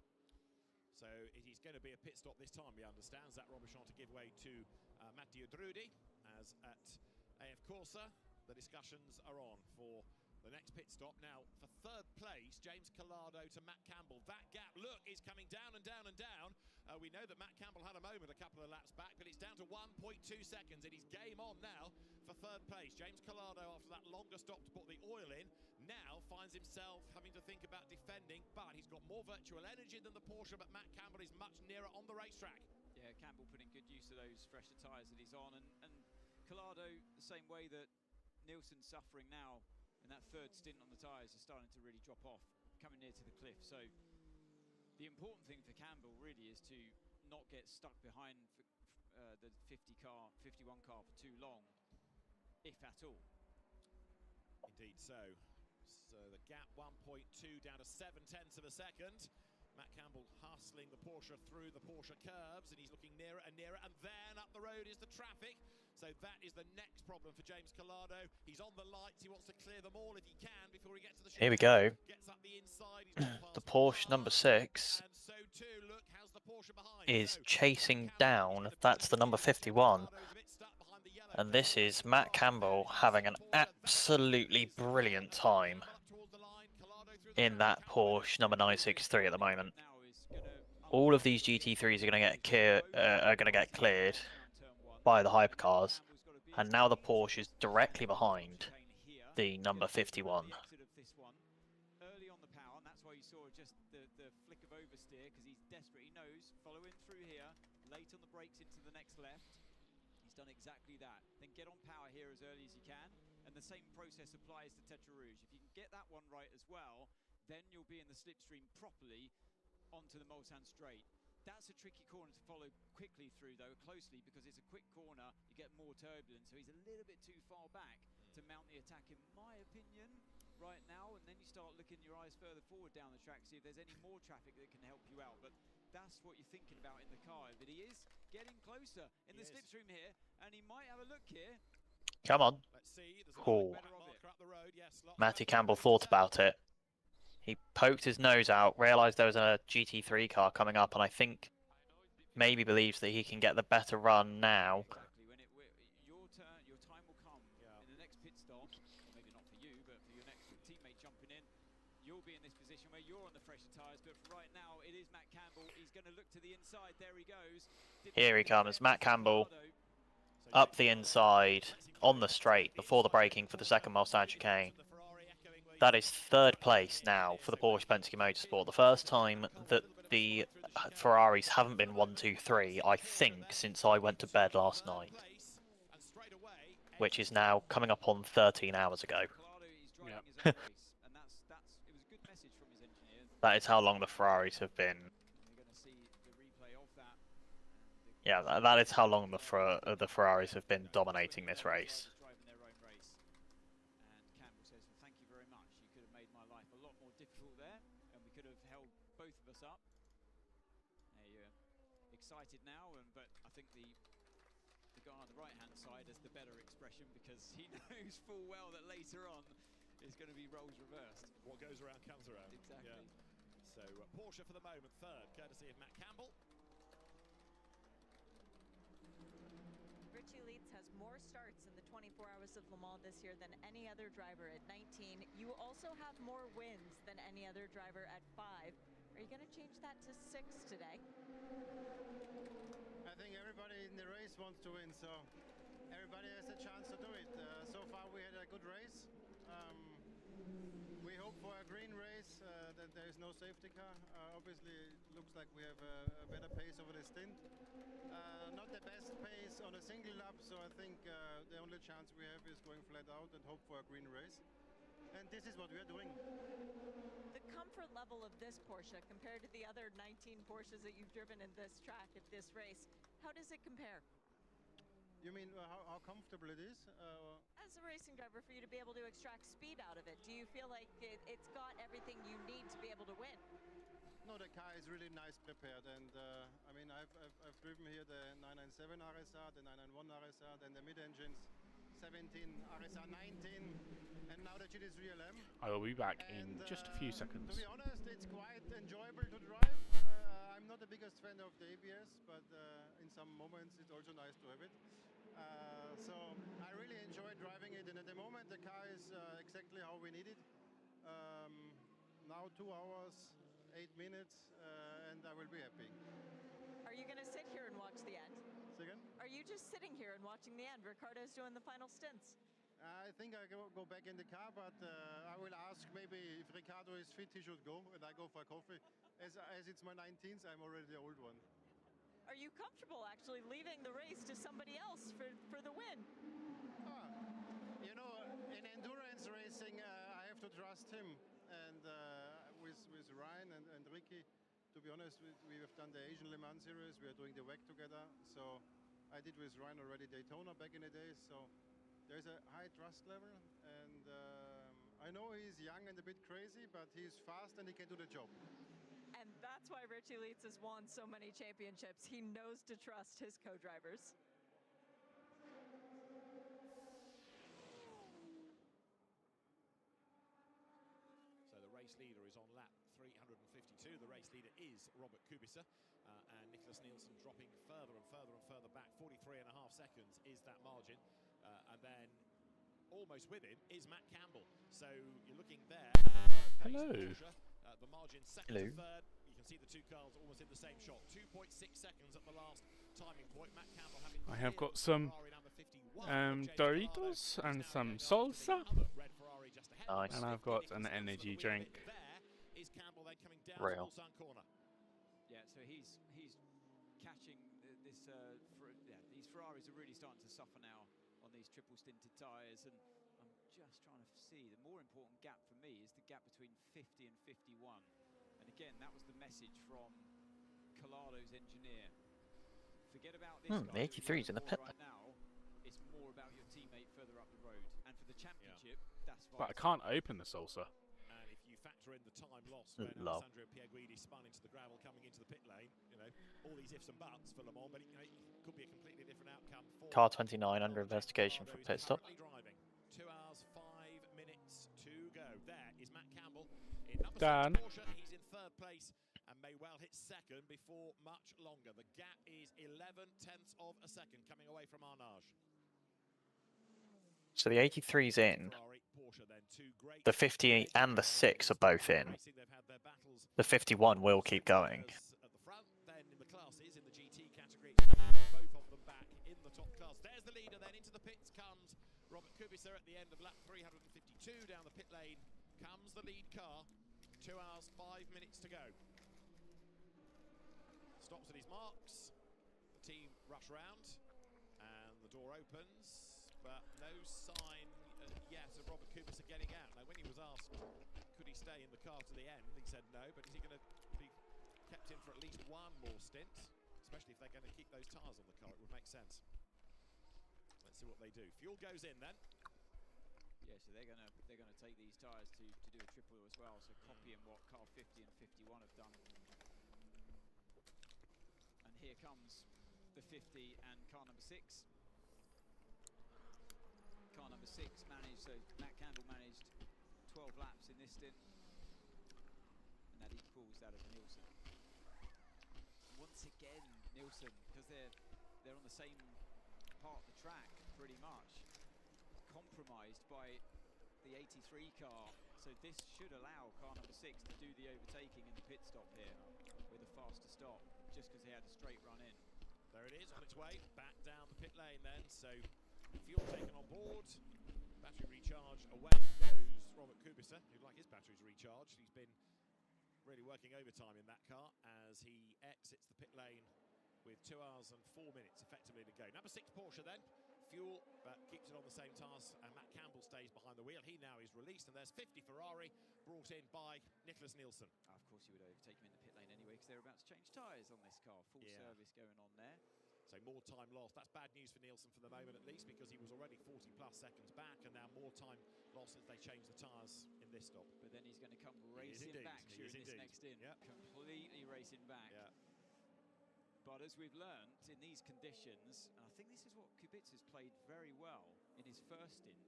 So it is going to be a pit stop this time, we understand. Zach Robichon to give way to Matteo Drudi, as at AF Corsa, the discussions are on for the next pit stop. Now, for third place, James Collado to Matt Campbell. That gap, look, is coming down and down and down. We know that Matt Campbell had a moment a couple of laps back, but it's down to 1.2 seconds. It is game on now for third place. James Collado, after that longer stop to put the oil in, now finds himself having to think about defending, but he's got more virtual energy than the Porsche, but Matt Campbell is much nearer on the racetrack. Yeah, Campbell putting good use of those fresher tyres that he's on, and Collado, the same way that Nielsen's suffering now, and that third stint on the tyres is starting to really drop off, coming near to the cliff. So the important thing for Campbell really is to not get stuck behind the 51 car for too long, if at all. Indeed so. So the gap 1.2 down to 0.7 of a second. Matt Campbell hustling the Porsche through the Porsche curbs, and he's looking nearer and nearer, and then up the road is the traffic. So that is the next problem for James Collado. He's on the lights, he wants to clear them all if he can before he gets to the Here we go. Gets up the inside, The Porsche number 6 is chasing down, that's the number 51. And this is Matt Campbell having an absolutely brilliant time in that Porsche number 963 at the moment. All of these GT3s are going to get cleared by the hypercars, and now the Porsche is directly behind the number 51. Early on the power, and that's why you saw just the flick of oversteer, because he's desperate. He knows, following through here, late on the brakes into the next left. He's done exactly that. Then get on power here as early as you can, and the same process applies to Tetra Rouge. If you can get that one right as well, then you'll be in the slipstream properly onto the Mulsanne straight. That's a tricky corner to follow quickly through, though, closely, because it's a quick corner, you get more turbulence, so he's a little bit too far back to mount the attack, in my opinion, right now, and then you start looking your eyes further forward down the track, see if there's any more traffic that can help you out, but that's what you're thinking about in the car. But he is getting closer in the slipstream here, and he might have a look here. Come on. Cool. Matty Campbell thought about it. He poked his nose out, realised there was a GT3 car coming up, and I think maybe believes that he can get the better run now. Exactly. Your time will come in the next pit stop. Maybe not for you, but for your next teammate jumping in. You'll be in this position where you're on the fresher tyres, but for right now, it is Matt Campbell. He's going to look to the inside. There he goes. Here he comes, Matt Campbell, up the inside, on the straight, before the braking for the second Mustang chicane. That is third place now for the Porsche Penske Motorsport. The first time that the Ferraris haven't been 1, 2, 3, I think, since I went to bed last night. Which is now coming up on 13 hours ago. Yep. That is how long the Ferraris have been. Yeah, that is how long the Ferraris have been dominating this race. Excited now, but I think the guy on the right-hand side has the better expression, because he knows full well that later on is going to be roles reversed. What goes around comes around. Exactly. Yeah. So Porsche for the moment, third, courtesy of Matt Campbell. Richie Leeds has more starts in the 24 Hours of Le Mans this year than any other driver at 19. You also have more wins than any other driver at 5. Are you going to change that to 6 today? I think everybody in the race wants to win, so everybody has a chance to do it. So far we had a good race. We hope for a green race, that there is no safety car. Obviously it looks like we have a better pace over the stint. Not the best pace on a single lap, so I think the only chance we have is going flat out and hope for a green race. And this is what we are doing. The comfort level of this Porsche compared to the other 19 Porsches that you've driven in this track at this race, how does it compare? You mean how comfortable it is? As a racing driver, for you to be able to extract speed out of it, do you feel like it's got everything you need to be able to win? No, the car is really nice prepared, and I mean I've driven here the 997 RSR, the 991 RSR, then the mid-engines 17, RSR 19, and now the GT3 LM. I will be back in just a few seconds. To be honest, it's quite enjoyable to drive. I'm not the biggest fan of the ABS, but in some some moments it's also nice to have it. So I really enjoy driving it, and at the moment the car is exactly how we need it. Now 2 hours, 8 minutes, and I will be happy. Are you going to sit here and watch the end? Second? Are you just sitting here and watching the end? Ricardo's doing the final stints. I think I go back in the car, but I will ask maybe if Ricardo is fit, he should go, and I go for coffee. As it's my 19th, I'm already the old one. Are you comfortable actually leaving the race to somebody else for the win? You know, in endurance racing, I have to trust him. And with Ryan and Ricky, to be honest, we have done the Asian Le Mans series. We are doing the WEC together. So I did with Ryan already Daytona back in the days. So there's a high trust level. And I know he's young and a bit crazy, but he's fast and he can do the job. And that's why Richie Leitz has won so many championships. He knows to trust his co-drivers. So the race leader is on lap 352. The race leader is Robert Kubica, and Nicholas Nielsen dropping further and further and further back. 43.5 seconds is that margin. And then almost with him is Matt Campbell. So you're looking there. Hello. Porsche, the margin second to third. You can see the two cars almost in the same shot. 2.6 seconds at the last timing point. Matt Campbell having I have got some Doritos and some salsa. Nice. And I've got an energy drink. Real. Yeah, so he's catching these Ferraris are really starting to suffer now on these triple stinted tyres, and I'm just trying to see the more important gap for me is the gap between 50 and 51. And again, that was the message from Colado's engineer. Forget about this guy. The 83's in the pit. Right now, it's more about your teammate further up the road. And for the championship, that's vital. But I can't open the salsa. And if you factor in the time lost when Alessandro Pierguidi spun into the gravel coming into the pit lane, you know, all these ifs and buts for Le Mans, but it could be a completely different outcome. Car 29 under investigation for pit stop. Driving. 2 hours, 5 minutes to go. There is Matt Campbell in number 6 Porsche. He's in third place and may well hit second before much longer. The gap is 11/10 of a second coming away from Arnage. So the 83's in. The 58 and the 6 are both in. The 51 will keep going. At the front, then in the classes, in the GT category, both of them back in the top class. There's the leader, then into the pits comes Robert Kubica at the end of lap 352. Down the pit lane comes the lead car. 2 hours, 5 minutes to go. Stops at his marks. The team rush round, and the door opens. But no sign yet of Robert Kubica getting out. Now, when he was asked, could he stay in the car to the end, he said no, but is he going to be kept in for at least one more stint? Especially if they're going to keep those tyres on the car, it would make sense. Let's see what they do. Fuel goes in then. Yeah, so they're going to take these tyres to do a triple as well, so copying what car 50 and 51 have done. And here comes the 50 and car number 6. Car number 6 managed, so Matt Campbell managed 12 laps in this stint, and that equals that of Nielsen. Once again, Nielsen, because they're on the same part of the track pretty much, compromised by the 83 car. So this should allow car number 6 to do the overtaking in the pit stop here with a faster stop, just because they had a straight run in. There it is, on its way back down the pit lane then. So fuel taken on board, battery recharged, away goes Robert Kubica, who'd like his batteries recharged. He's been really working overtime in that car as he exits the pit lane with 2 hours and 4 minutes effectively to go. Number 6 Porsche then, fuel, but keeps it on the same task, and Matt Campbell stays behind the wheel. He now is released, and there's 50 Ferrari brought in by Nicholas Nielsen. Of course you would overtake him in the pit lane anyway, because they're about to change tyres on this car. Full service going on there. So more time lost. That's bad news for Nielsen for the moment at least, because he was already 40 plus seconds back, and now more time lost as they change the tyres in this stop. But then he's going to come racing back during this next in. Completely racing back. But as we've learned in these conditions, and I think this is what Kubica's played very well in his first stint,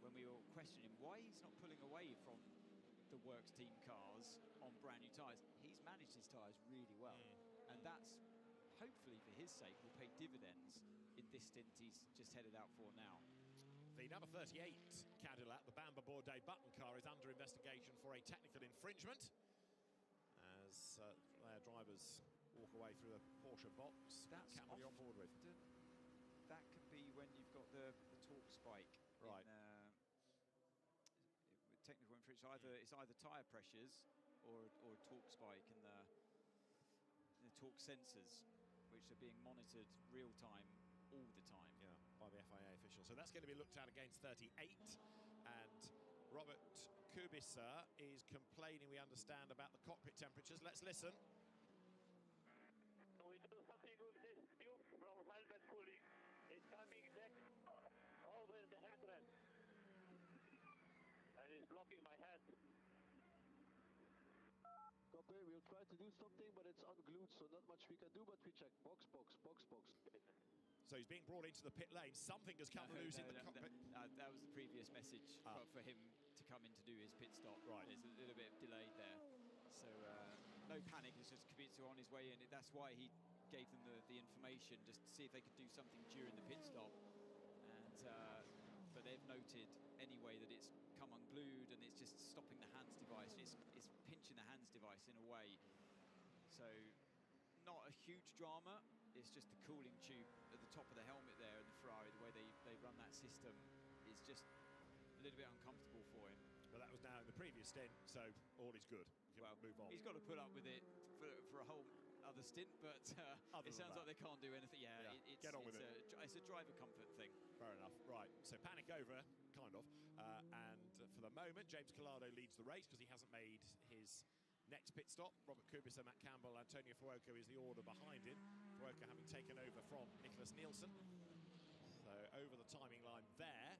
when we were questioning why he's not pulling away from the Works team cars on brand new tyres. He's managed his tyres really well, and that's hopefully for his sake will pay dividends in this stint he's just headed out for now. The number 38 Cadillac, the Bamba Bourdais button car, is under investigation for a technical infringement as their drivers walk away through the Porsche box. That's Campbell you're on board with. That can be when you've got the torque spike. Right. With technical infringement, it's either tyre pressures or a torque spike in the torque sensors, which are being monitored real time all the time. Yeah, by the FIA official. So that's going to be looked at against 38. And Robert Kubica is complaining, we understand, about the cockpit temperatures. Let's listen. We do something with this tube from helmet cooling. It's coming next over the headrest. And it's blocking my head. Copy, we'll try to do something, but it's unglued, so not much we can do, but we check. Box, box, box, box. So he's being brought into the pit lane. Something has come loose in the cockpit. That was the previous message for him to come in to do his pit stop. Right. There's a little bit delayed there. So no panic, it's just Kubica on his way in. That's why he gave them the information, just to see if they could do something during the pit stop. And but they've noted anyway that it's come unglued and it's just stopping the hands device. It's pinching the hands device in a way. So not a huge drama. It's just the cooling tube at the top of the helmet there in the Ferrari, the way they run that system is just a little bit uncomfortable for him. Well, that was now in the previous stint, so all is good. Well, move on. He's got to put up with it for a whole other stint, but it sounds like they can't do anything. Yeah, get on with it. It's a driver comfort thing. Fair enough. Right, so panic over, kind of. And for the moment, James Collado leads the race because he hasn't made his next pit stop. Robert Kubica, Matt Campbell, Antonio Fuoco is the order behind him. Fuoco having taken over from Nicholas Nielsen. So over the timing line there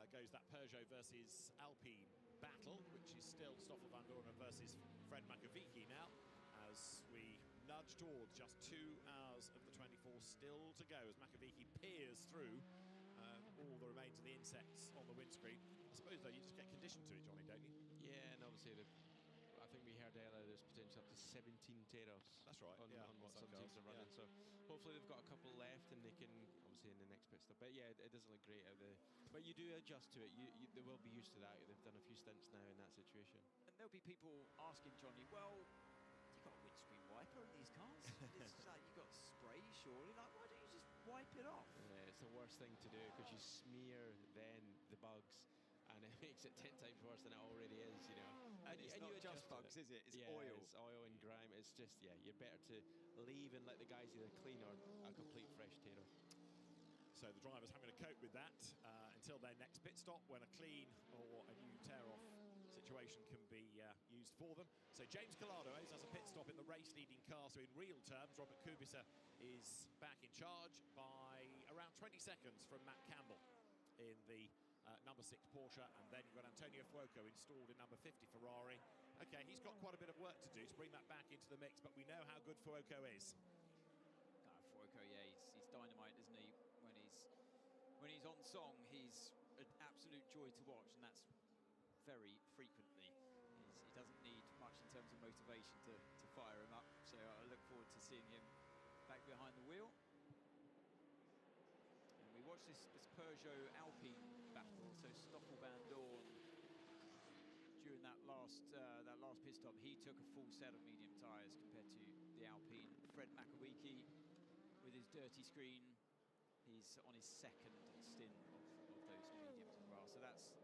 goes that Peugeot versus Alpine battle, which is still Stoffel van Dorn versus Fred Makovici now, as we nudge towards just 2 hours of the 24 still to go, as Makovici peers through all the remains of the insects on the windscreen. I suppose, though, you just get conditioned to it, Johnny, don't you? Yeah, and obviously I think we heard earlier there's potential up to 17 tear-offs. That's right. On what some teams are running. So hopefully they've got a couple left and they can, obviously, in the next pit stop. But yeah, it doesn't look great out there. But you do adjust to it. They will be used to that. They've done a few stints now in that situation. And there'll be people asking Johnny, well, you got a windscreen wiper in these cars? It's like you got spray, surely. Like, why don't you just wipe it off? Yeah, it's the worst thing to do because you smear then the bugs. And it makes it 10 times worse than it already is, you know. And it's not just bugs, is it? It's oil. It's oil and grime. It's just, you're better to leave and let the guys either clean or a complete fresh tear-off. So the driver's having to cope with that until their next pit stop, when a clean or a new tear-off situation can be used for them. So James Collado has a pit stop in the race-leading car. So in real terms, Robert Kubica is back in charge by around 20 seconds from Matt Campbell in the number 6 Porsche, and then you've got Antonio Fuoco installed in number 50 Ferrari. Okay, he's got quite a bit of work to do to bring that back into the mix, but we know how good Fuoco is. Fuoco, yeah, he's dynamite, isn't he? When he's on song, he's an absolute joy to watch, and that's very frequently. He doesn't need much in terms of motivation to fire him up, so I look forward to seeing him back behind the wheel. And we watch this Peugeot Alpine battle, so Stoffel van Dorn, during that last pit stop, he took a full set of medium tyres compared to the Alpine. Fred Makovici with his dirty screen, he's on his second stint of those mediums as well. So that's,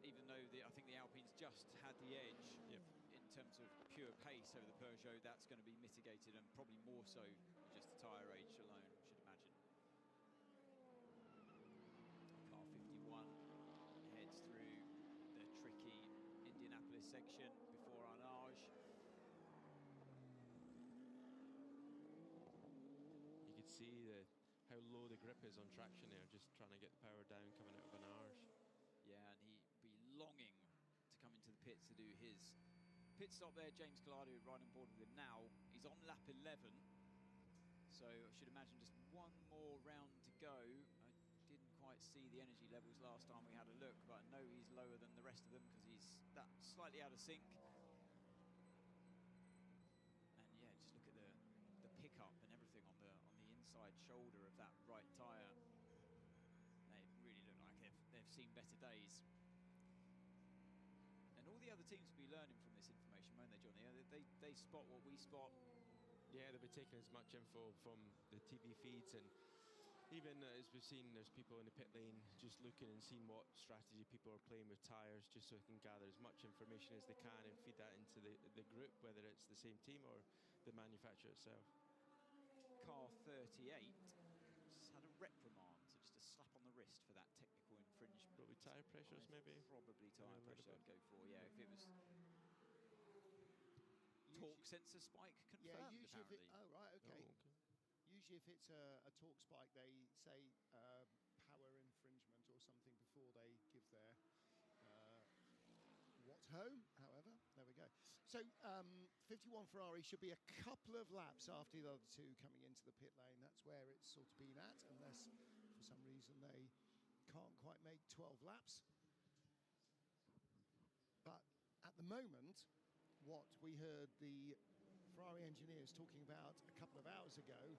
even though I think the Alpine's just had the edge in terms of pure pace over the Peugeot, that's going to be mitigated, and probably more so just the tyre age alone, I should imagine. Car 51 heads through the tricky Indianapolis section before Arnage. You could see how low the grip is on traction there, just trying to get the power down coming out of an arch. Yeah, and he'd be longing to come into the pits to do his pit stop there. James Collado right on board with him now. He's on lap 11, so I should imagine just one more round to go. I didn't quite see the energy levels last time we had a look, but I know he's lower than the rest of them because he's that slightly out of sync. And yeah, just look at the shoulder of that right tyre. They really look like they've seen better days. And all the other teams will be learning from this information, won't they, Johnny? They spot what we spot. Yeah, they'll be taking as much info from the TV feeds, and even as we've seen, there's people in the pit lane just looking and seeing what strategy people are playing with tyres, just so they can gather as much information as they can and feed that into the group, whether it's the same team or the manufacturer itself. Car 38 has had a reprimand, so just a slap on the wrist for that technical infringement. Probably tyre pressures, maybe? Probably tyre pressure I'd go for, yeah. If it was torque sensor spike confirmed, usually apparently. Oh, right, okay. Usually if it's a torque spike, they say power infringement or something before they give their what's home. However, there we go. So 51 Ferrari should be a couple of laps after the other two coming into the pit lane. That's where it's sort of been at, unless for some reason they can't quite make 12 laps. But at the moment, what we heard the Ferrari engineers talking about a couple of hours ago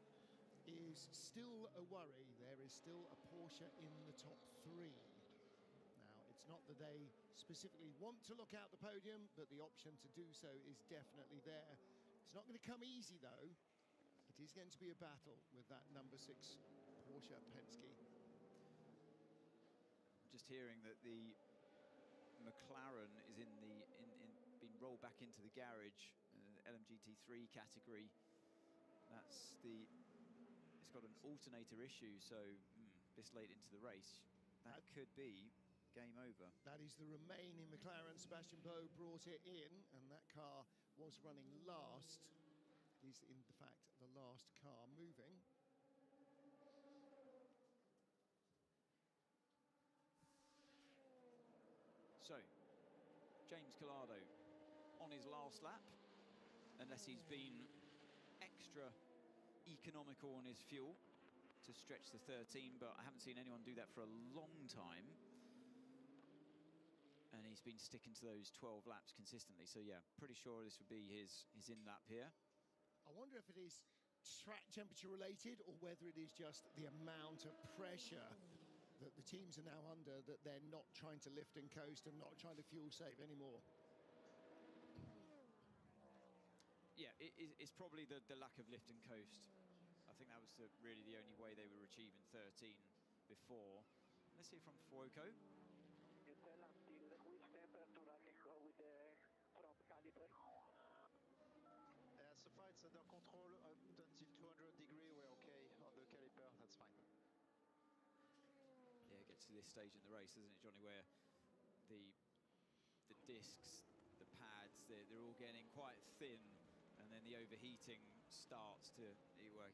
is still a worry. There is still a Porsche in the top 3. Now, it's not that they specifically want to look out the podium, but the option to do so is definitely there. It's not going to come easy, though. It is going to be a battle with that number 6 Porsche Penske. Just hearing that the McLaren is been rolled back into the garage, LMGT3 category. It's got an alternator issue, so this late into the race, that could be game over. That is the remaining McLaren. Sebastian Boe brought it in, and that car was running last. It is, in fact, the last car moving. So, James Collado on his last lap, unless he's been extra economical on his fuel to stretch the 13, but I haven't seen anyone do that for a long time. And he's been sticking to those 12 laps consistently. So yeah, pretty sure this would be his in-lap here. I wonder if it is track temperature related or whether it is just the amount of pressure that the teams are now under, that they're not trying to lift and coast and not trying to fuel save anymore. Yeah, it's probably the lack of lift and coast. I think that was really the only way they were achieving 13 before. Let's hear from Fuoco. You tell until which temperature I can go with the front caliper. So far it's under control up until 200 degrees. We're okay on the caliper, that's fine. Yeah, it gets to this stage in the race, doesn't it, Johnny, where the discs, the pads, they're all getting quite thin, and then the overheating starts to,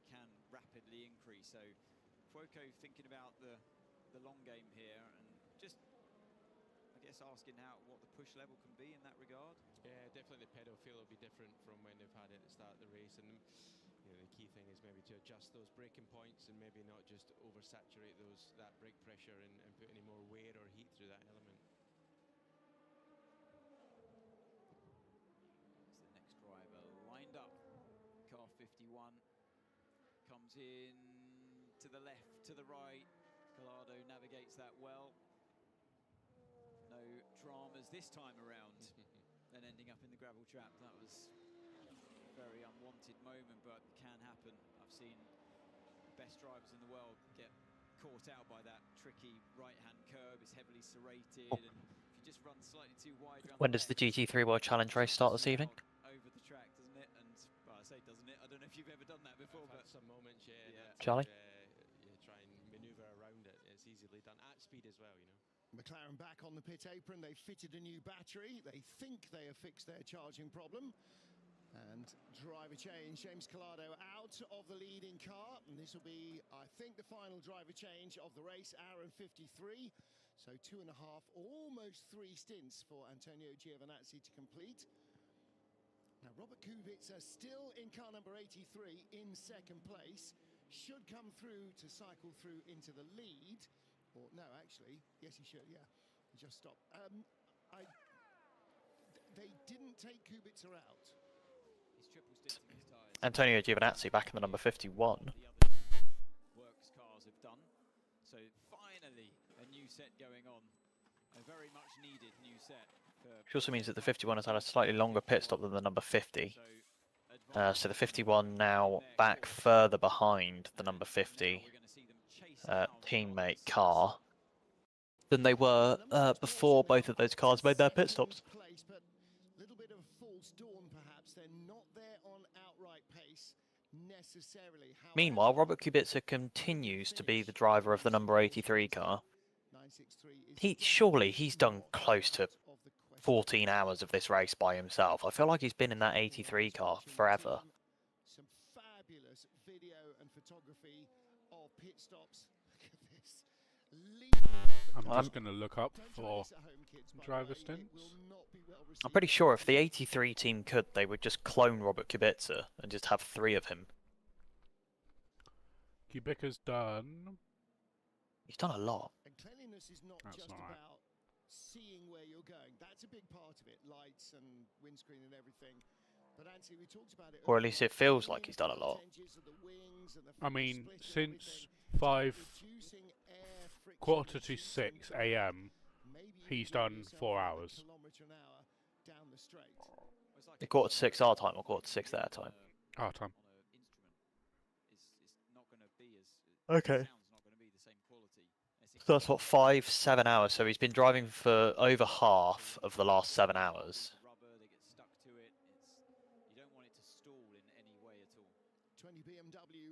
can rapidly increase. So Fuoco thinking about the long game here, and just, I guess, asking what the push level can be in that regard. Yeah, definitely the pedal feel will be different from when they've had it at the start of the race, and the key thing is maybe to adjust those braking points and maybe not just oversaturate that brake pressure and put any more wear or heat through that element. It's the next driver lined up. Car 51 comes in to the left, to the right. Collado navigates that well. No dramas this time around. Then ending up in the gravel trap. That was a very unwanted moment, but it can happen. I've seen the best drivers in the world get caught out by that tricky right-hand curb. It's heavily serrated, and if you just run slightly too wide around When does the GT3 World Challenge race start this evening? Over the track, doesn't it? And well, I say doesn't it? I don't know if you've ever done that before, I've but had some moments, yeah. Charlie? You try and manoeuvre around it. It's easily done at speed as well, McLaren back on the pit apron. They fitted a new battery. They think they have fixed their charging problem. And driver change. James Collado out of the leading car. And this will be, I think, the final driver change of the race, hour and 53. So 2.5, almost 3 stints for Antonio Giovinazzi to complete. Now, Robert Kubica still in car number 83 in second place. Should come through to cycle through into the lead. Or, no, actually, yes, he should, yeah. He just stopped. They didn't take Kubica out. He's triple stinting his tyres. Antonio Giovinazzi back in the number 51. set going on. A very much needed new set. Which also means that the 51 has had a slightly longer pit stop than the number 50. So the 51 now back further behind the number 50 teammate car than they were before both of those cars made their pit stops. Little bit of false dawn, perhaps. They're not there on outright pace necessarily. Meanwhile, Robert Kubica continues to be the driver of the number 83 car. Surely he's done close to 14 hours of this race by himself. I feel like he's been in that 83 car forever. Some fabulous video and photography of pit stops. Look at this. I'm just going to look up for driver stints. I'm pretty sure if the 83 team could, they would just clone Robert Kubica and just have 3 of him. Kubica's done. He's done a lot. And cleanliness is not just about seeing where you're going. That's a big part of it, lights and windscreen and everything. But Anthony, we talked about it. Or at least it feels like he's done a lot. I mean, since 5:45 a.m., he's done 4 hours. The 5:45 our time or 5:45 their time? Our time. Okay. So that's what, 5-7 hours. So he's been driving for over half of the last 7 hours.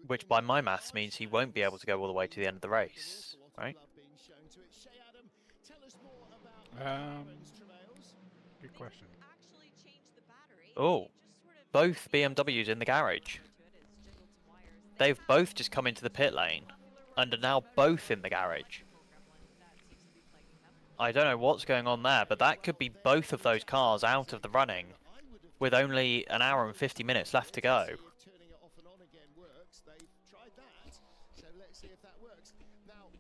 Which by my maths means he won't be able to go all the way to the end of the race, right? Good question. Oh, both BMWs in the garage. They've both just come into the pit lane and are now both in the garage. I don't know what's going on there, but that could be both of those cars out of the running with only an hour and 50 minutes left to go. Turning it off and on again works. They've tried that, so let's see if that works. Now,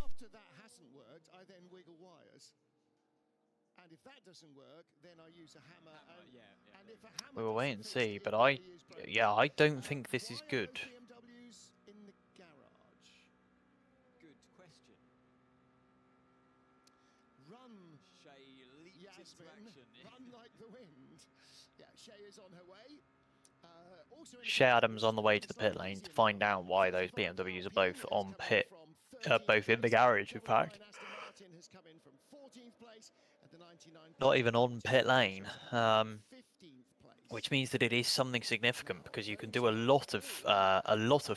after that hasn't worked, I then wiggle wires. And if that doesn't work, then I use a hammer. And if a hammer We will wait and see, but I don't think this is good. BMWs in the garage. Good question. Run, Shay leaps into action. Run like the wind. Yeah, Shay is on her way. Shea Adams on the way to the pit lane to find out why those BMWs are both on pit, both in the garage, in fact. Not even on pit lane, which means that it is something significant because you can do a lot of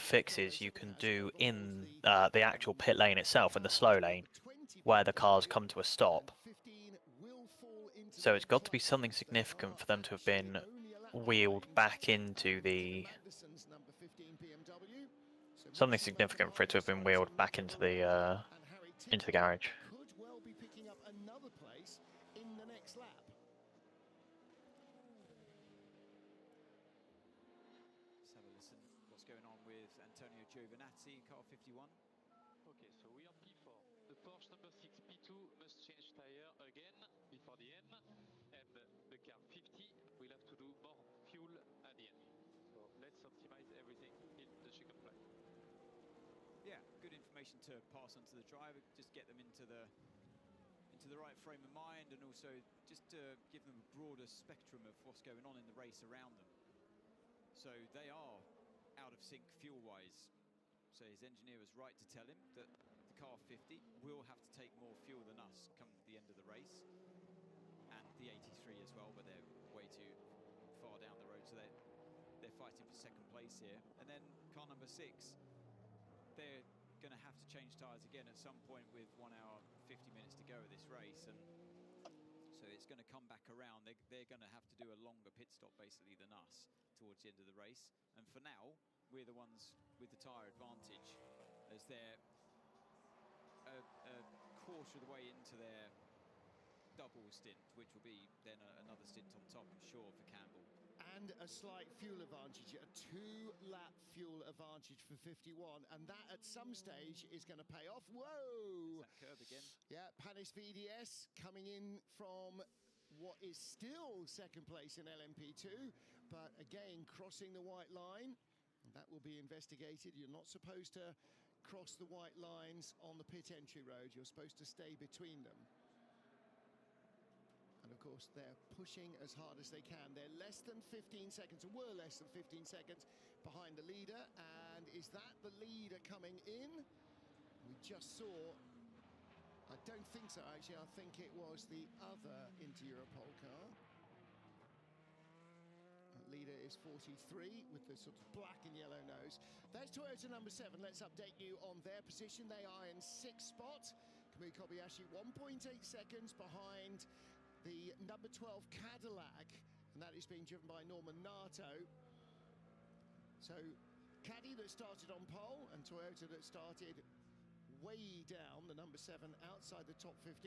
fixes you can do in the actual pit lane itself, in the slow lane, where the cars come to a stop. So it's got to be something significant for them to have been wheeled back into the... Something significant for it to have been wheeled back into the garage. Could well be picking up another place in the next lap. Let's have a listen. What's going on with Antonio Giovinazzi, car 51? Okay, so we are P4. The Porsche number 6 P2 must change tire again before the end, and the car 50 will have to do more fuel at the end. So let's optimize everything in the checkered flag. Yeah, good information to pass on to the driver, just get them into the right frame of mind, and also just to give them a broader spectrum of what's going on in the race around them. So they are out of sync fuel-wise. So his engineer was right to tell him that the car 50 will have to take more fuel than us come the end of the race, and the 83 as well, but they're way too far down the road, so they're fighting for second place here. And then car number 6, they're going to have to change tyres again at some point with 1 hour 50 minutes to go of this race, and so it's going to come back around. They're going to have to do a longer pit stop basically than us towards the end of the race, and for now we're the ones with the tyre advantage as they're a quarter of the way into their double stint, which will be then another stint on top, I'm sure, for Campbell. And a slight fuel advantage, a 2-lap fuel advantage for 51, and that at some stage is going to pay off. Whoa! That curve again. Yeah, Panis VDS coming in from what is still second place in LMP2, but again crossing the white line. That will be investigated. You're not supposed to cross the white lines on the pit entry road. You're supposed to stay between them. And of course, they're pushing as hard as they can. They're less than 15 seconds, or were less than 15 seconds behind the leader. And is that the leader coming in? We just saw, I don't think so actually, I think it was the other Inter-Europol car. Leader is 43 with the sort of black and yellow nose. There's Toyota number 7. Let's update you on their position. They are in 6th spot. Kamui Kobayashi 1.8 seconds behind the number 12 Cadillac, and that is being driven by Norman Nato. So Caddy that started on pole and Toyota that started way down, the number 7 outside the top 15,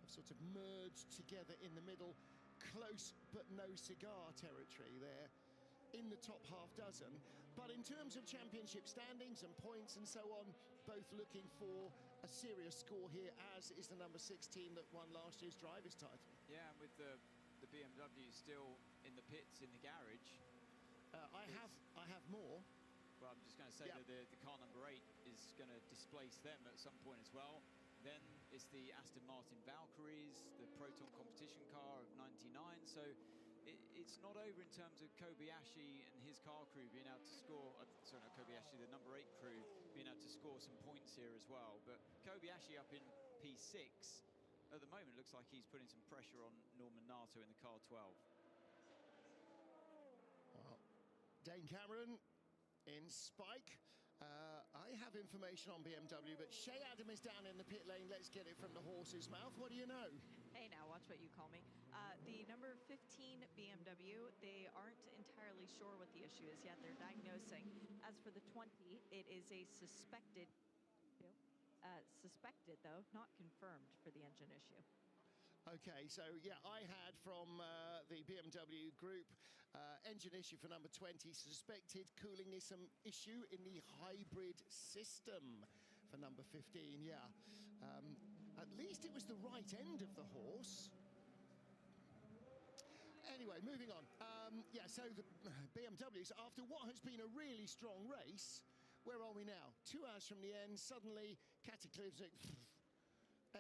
have sort of merged together in the middle. Close but no cigar territory there in the top half dozen. But in terms of championship standings and points and so on, both looking for a serious score here, as is the number 6 team that won last year's drivers' title. Yeah, and with the BMW still in the pits, in the garage. I have more. Well, I'm just going to say that the car number 8 is going to displace them at some point as well. Then it's the Aston Martin Valkyries, the Proton competition car of 99. So it's not over in terms of Kobayashi and his car crew being able to score, sorry, not Kobayashi, the number 8 crew being able to score some points here as well. But Kobayashi up in P6 at the moment looks like he's putting some pressure on Norman Nato in the car 12. Well, Dane Cameron in Spike. I have information on BMW, but Shea Adam is down in the pit lane. Let's get it from the horse's mouth. What do you know? Hey, now watch what you call me. The number 15 BMW, they aren't entirely sure what the issue is yet. They're diagnosing. As for the 20, it is a suspected though, not confirmed for the engine issue. Okay, so yeah, I had from the BMW group engine issue for number 20, suspected cooling issue in the hybrid system for number 15, yeah. At least it was the right end of the horse. Anyway, moving on. Yeah, so the BMWs, after what has been a really strong race, where are we now? 2 hours from the end, suddenly cataclysmic,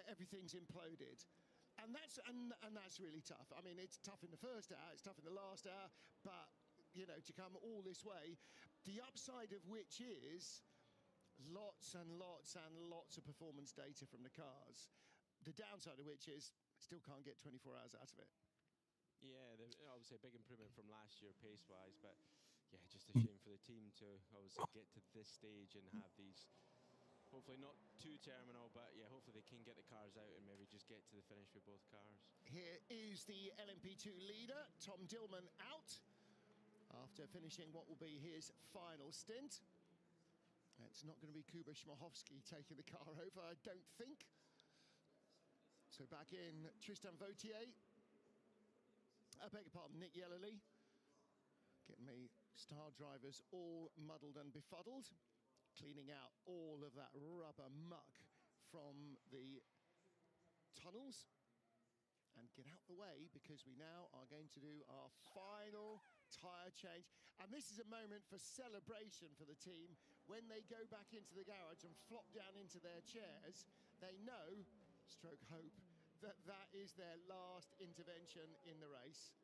everything's imploded. And that's really tough. I mean, it's tough in the first hour, it's tough in the last hour, but, you know, to come all this way, the upside of which is lots and lots and lots of performance data from the cars. The downside of which is still can't get 24 hours out of it. Yeah, obviously a big improvement from last year pace-wise, but yeah, just a shame for the team to obviously get to this stage and have these, hopefully not too terminal, but yeah, hopefully they can get the cars out and maybe just get to the finish with both cars. Here is the LMP2 leader, Tom Dillman, out after finishing what will be his final stint. It's not going to be Kuba Schmachowski taking the car over, I don't think. So back in Tristan Vautier. I beg your pardon, Nick Yellerly. Getting me star drivers all muddled and befuddled. Cleaning out all of that rubber muck from the tunnels. And get out the way, because we now are going to do our final tyre change. And this is a moment for celebration for the team. When they go back into the garage and flop down into their chairs, they know, stroke hope, that that is their last intervention in the race.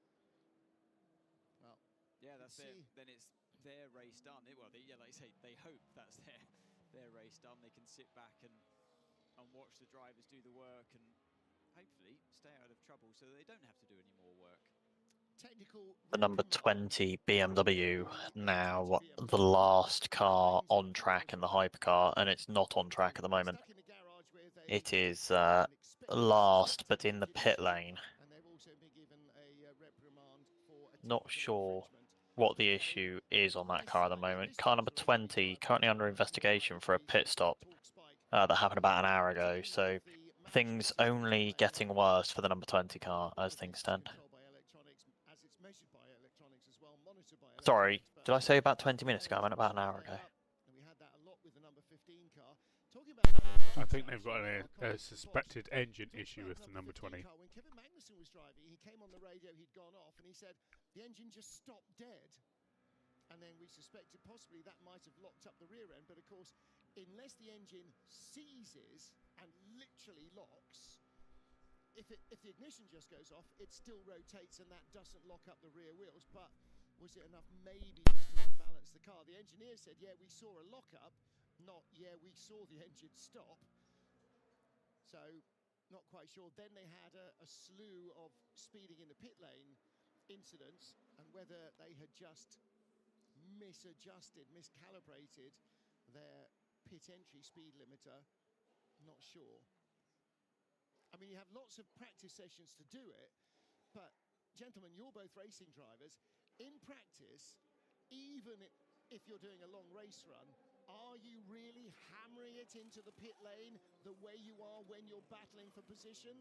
Well, yeah, that's it. Then it's their race done. Well, yeah, like you say, they hope that's their race done. They can sit back and watch the drivers do the work and hopefully stay out of trouble so that they don't have to do any more work. The number 20 BMW now the last car on track in the hypercar, and it's not on track at the moment. It is last but in the pit lane. Not sure what the issue is on that car at the moment. Car number 20 currently under investigation for a pit stop that happened about an hour ago, so things only getting worse for the number 20 car as things stand. Sorry, did I say about 20 minutes ago? I meant about an hour ago. I think they've got a suspected engine issue with the number 20. When Kevin Magnussen was driving, he came on the radio, he'd gone off, and he said the engine just stopped dead. And then we suspected possibly that might have locked up the rear end, but of course unless the engine seizes and literally locks, if the ignition just goes off, it still rotates and that doesn't lock up the rear wheels. But was it enough maybe just to unbalance the car? The engineer said, yeah, we saw a lockup, not, yeah, we saw the engine stop. So, not quite sure. Then they had a slew of speeding in the pit lane incidents, and whether they had just misadjusted, miscalibrated their pit entry speed limiter, not sure. I mean, you have lots of practice sessions to do it, but gentlemen, you're both racing drivers. In practice, even if you're doing a long race run, are you really hammering it into the pit lane the way you are when you're battling for position?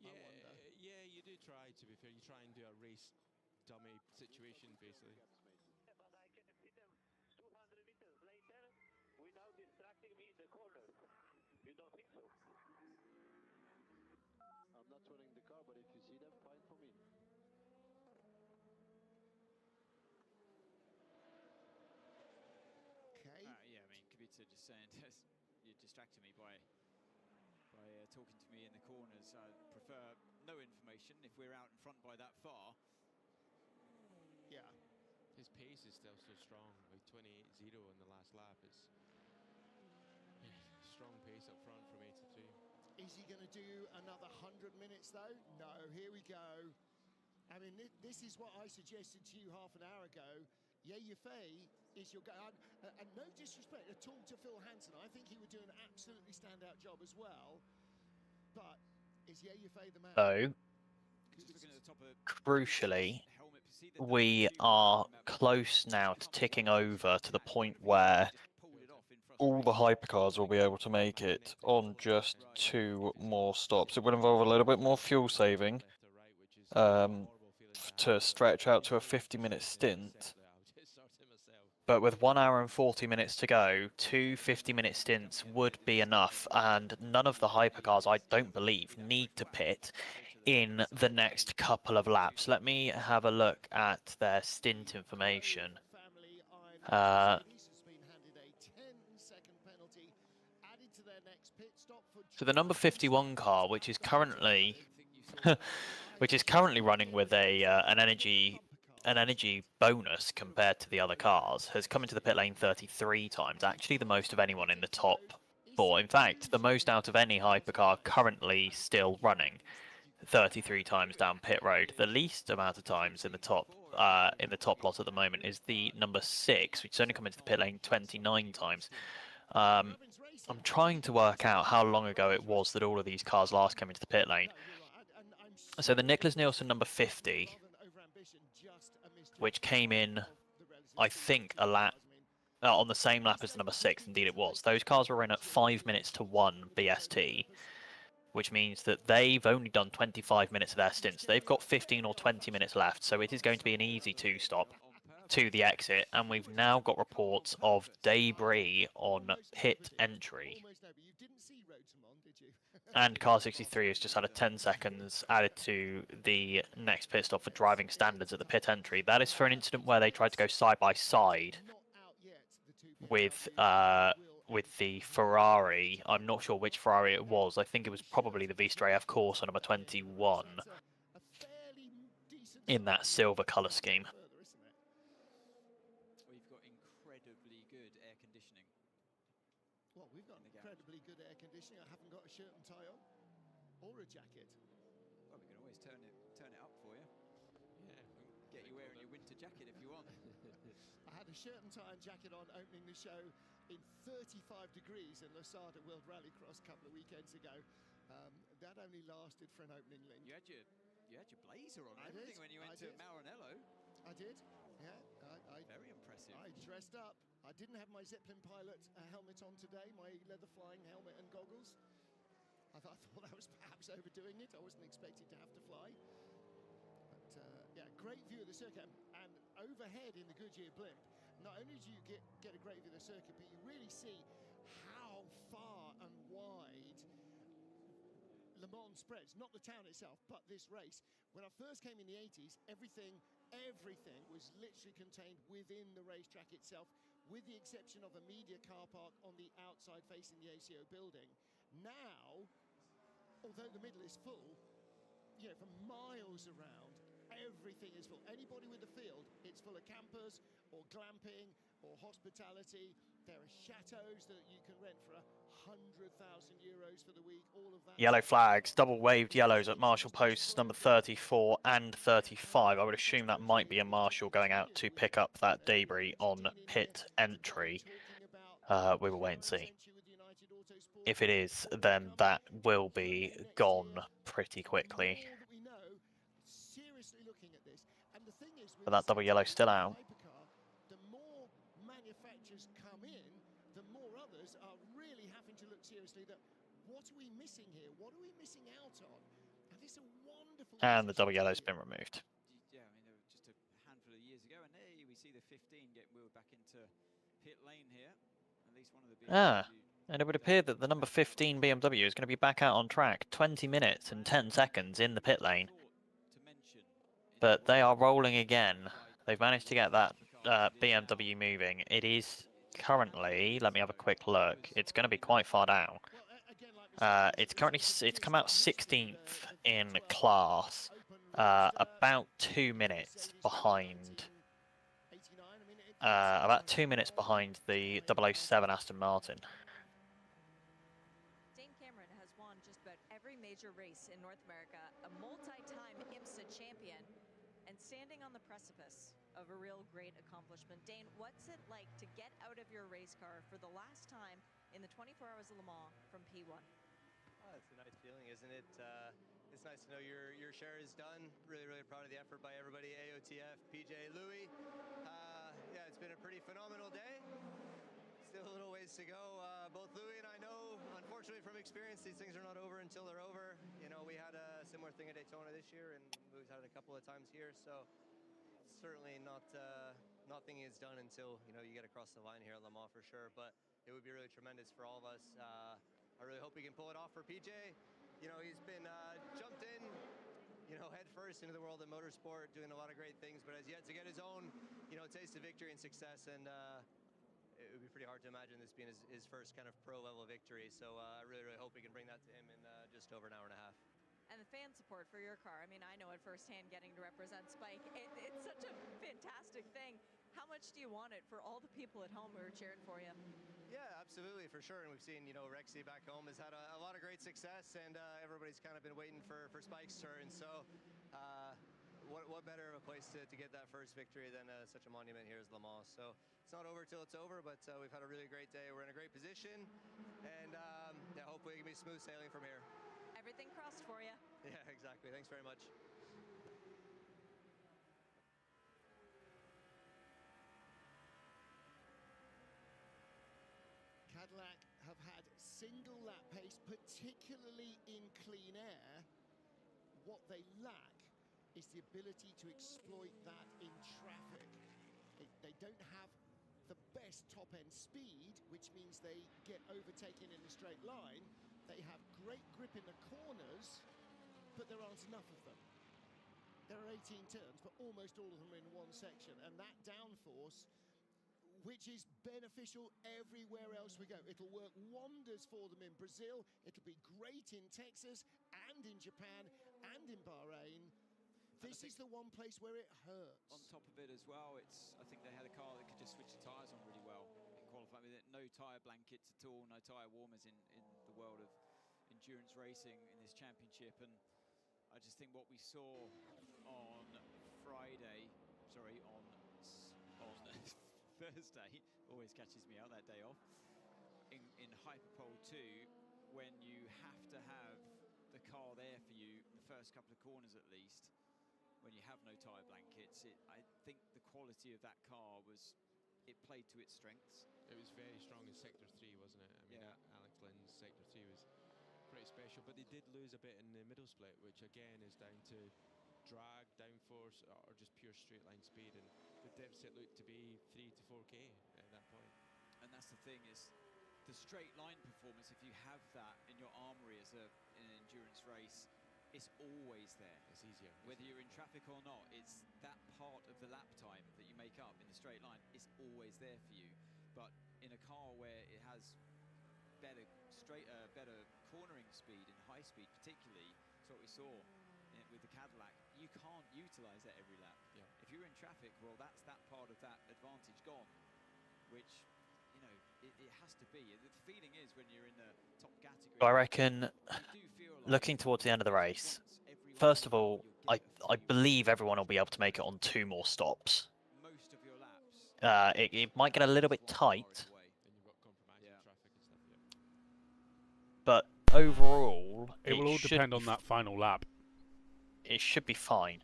Yeah, you do try, to be fair. You try and do a race dummy situation, basically. But I can see them 200 meters later without distracting me in the corner. You don't think so? I'm not running the car, but if you see them, fine for me. Okay. Yeah, I mean, Kubica just saying you're distracting me by talking to me in the corners. I prefer no information if we're out in front by that far. Yeah. His pace is still so strong, like 28.0 in the last lap. It's strong pace up front from 83. Is he going to do another 100 minutes though? No, here we go. I mean, this is what I suggested to you half an hour ago. Yefei is your guy. And no disrespect at all to Phil Hansen. I think he would do an absolutely standout job as well. But is Yefei the man? So, crucially, we are close now to ticking over to the point where all the hypercars will be able to make it on just 2 more stops. It will involve a little bit more fuel saving to stretch out to a 50-minute stint. But with 1 hour and 40 minutes to go, 2 50-minute stints would be enough, and none of the hypercars, I don't believe, need to pit in the next couple of laps. Let me have a look at their stint information. So the number 51 car, which is currently running with an energy bonus compared to the other cars, has come into the pit lane 33 times, actually the most of anyone in the top 4. In fact, the most out of any hypercar currently still running, 33 times down pit road. The least amount of times in the top lot at the moment is the number 6, which has only come into the pit lane 29 times. I'm trying to work out how long ago it was that all of these cars last came into the pit lane. So the Nicholas Nielsen number 50, which came in, I think, a lap on the same lap as the number 6. Indeed, it was. Those cars were in at 5 minutes to 1 BST, which means that they've only done 25 minutes of their stints. They've got 15 or 20 minutes left, so it is going to be an easy 2-stop to the exit. And we've now got reports of debris on pit entry. And car 63 has just had a 10 seconds added to the next pit stop for driving standards at the pit entry. That is for an incident where they tried to go side by side with the Ferrari. I'm not sure which Ferrari it was. I think it was probably the Vista AF Corsa number 21 in that silver colour scheme. We've got incredibly good air conditioning. Well, we've got incredibly good air conditioning. I haven't got a shirt and tie on or a jacket. Well, we can always turn it up for you. Yeah, get you wearing your winter jacket if you want. I had a shirt and tie and jacket on opening the show in 35 degrees in Lasada World Rallycross a couple of weekends ago. That only lasted for an opening link. You had your blazer on and everything when you went to Maranello. I did, yeah. Very impressive. I dressed up. I didn't have my Zeppelin pilot helmet on today, my leather flying helmet and goggles. I thought that was perhaps overdoing it. I wasn't expected to have to fly. But yeah, great view of the circuit. And overhead in the Goodyear blimp, not only do you get a great view of the circuit, but you really see how far and wide Le Mans spreads. Not the town itself, but this race. When I first came in the 80s, everything was literally contained within the racetrack itself, with the exception of a media car park on the outside facing the ACO building. Now, although the middle is full, you know, for miles around, everything is full. Anybody with a field, it's full of campers or glamping or hospitality. There are chateaus that you can rent for 100,000 euros for the week, all of that. Yellow flags, double waved yellows at marshal posts number 34 and 35. I would assume that might be a marshal going out to pick up that debris on pit entry. We will wait and see. If it is, then that will be gone pretty quickly. Seriously looking at this, and the thing is, But that double yellow still out. The more manufacturers come in, the more others are really having to look seriously that what are we missing here? What are we missing out on? And it's a wonderful. And the double yellow's been removed. Yeah, I mean, they were just a handful of years ago, and hey, we see the 15 get wheeled back into pit lane here. At least one of the And it would appear that the number 15 BMW is going to be back out on track 20 minutes and 10 seconds in the pit lane. But they are rolling again. They've managed to get that BMW moving. It is currently, let me have a quick look, it's going to be quite far down. It's come out 16th in class, about 2 minutes behind. About 2 minutes behind the 007 Aston Martin. Dane Cameron has won just about every major race in North America, a multi-time IMSA champion, and standing on the precipice of a real great accomplishment. Dane, what's it like to get out of your race car for the last time in the 24 Hours of Le Mans from P1? Oh, it's a nice feeling, isn't it? It's nice to know your share is done. Really, really proud of the effort by everybody, AOTF, PJ, Louis. Yeah, it's been a pretty phenomenal day. Still a little ways to go. Both Louis and I know, unfortunately from experience, these things are not over until they're over. You know, we had a similar thing at Daytona this year, and Louis had it a couple of times here, so certainly nothing is done until, you know, you get across the line here at Le Mans for sure, but it would be really tremendous for all of us. I really hope we can pull it off for PJ. You know, he's been jumped in, you know, head first into the world of motorsport, doing a lot of great things, but has yet to get his own, you know, taste of victory and success, and it would be pretty hard to imagine this being his first kind of pro-level victory. So I really, really hope we can bring that to him in just over an hour and a half. And the fan support for your car. I mean, I know it firsthand getting to represent Spike. It's such a fantastic thing. How much do you want it for all the people at home who are cheering for you? Yeah, absolutely, for sure. And we've seen, you know, Rexy back home has had a lot of great success, and everybody's kind of been waiting for Spike's turn. So what better of a place to get that first victory than such a monument here as Le Mans. So it's not over till it's over, but we've had a really great day. We're in a great position, and yeah, hopefully it can be smooth sailing from here. Everything crossed for you. Yeah, exactly. Thanks very much. Cadillac have had single lap pace, particularly in clean air. What they lack is the ability to exploit that in traffic. They don't have the best top-end speed, which means they get overtaken in a straight line. They have great grip in the corners, but there aren't enough of them. There are 18 turns, but almost all of them are in one section, and that downforce, which is beneficial everywhere else we go. It'll work wonders for them in Brazil. It'll be great in Texas and in Japan and in Bahrain. This is the one place where it hurts. On top of it as well, I think they had a car that could just switch the tyres on really well in qualifying. With it, no tyre blankets at all, no tyre warmers in the world of endurance racing in this championship. And I just think what we saw on Thursday, always catches me out that day off, in Hyperpole 2, when you have to have the car there for you the first couple of corners at least, when you have no tyre blankets, I think the quality of that car it played to its strengths. It was very strong in Sector 3, wasn't it? I mean, yeah. Alex Lynn's Sector 3 was pretty special, but they did lose a bit in the middle split, which again is down to drag, downforce, or just pure straight line speed, and the deficit looked to be 3 to 4k at that point. And that's the thing, is the straight line performance, if you have that in your armory in an endurance race, it's always there. It's easier. Whether you're in traffic or not, it's that part of the lap time that you make up in the straight line is always there for you. but in a car where it has better cornering speed and high speed, particularly, so what we saw with the Cadillac, you can't utilize that every lap. If you're in traffic, well, that's that part of that advantage gone, which, you know, it has to be. The feeling is when you're in the top category, I reckon, looking towards the end of the race, first of all, I believe everyone will be able to make it on 2 more stops. Most of your laps. It might get a little bit tight, but overall, it will all depend on that final lap. It should be fine.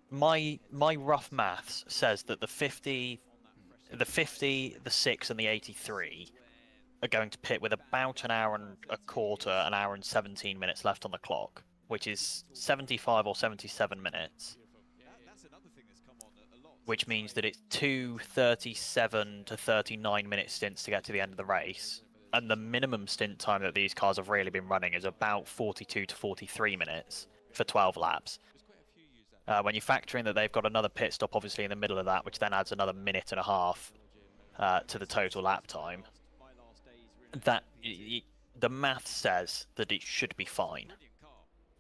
My rough maths says that the 50, the 6, and the 83 are going to pit with about an hour and a quarter, an hour and 17 minutes left on the clock, which is 75 or 77 minutes. Which means that it's 2 37 to 39 minute stints to get to the end of the race. And the minimum stint time that these cars have really been running is about 42 to 43 minutes for 12 laps. When you factor in that they've got another pit stop obviously in the middle of that, which then adds another minute and a half to the total lap time, that the math says that it should be fine.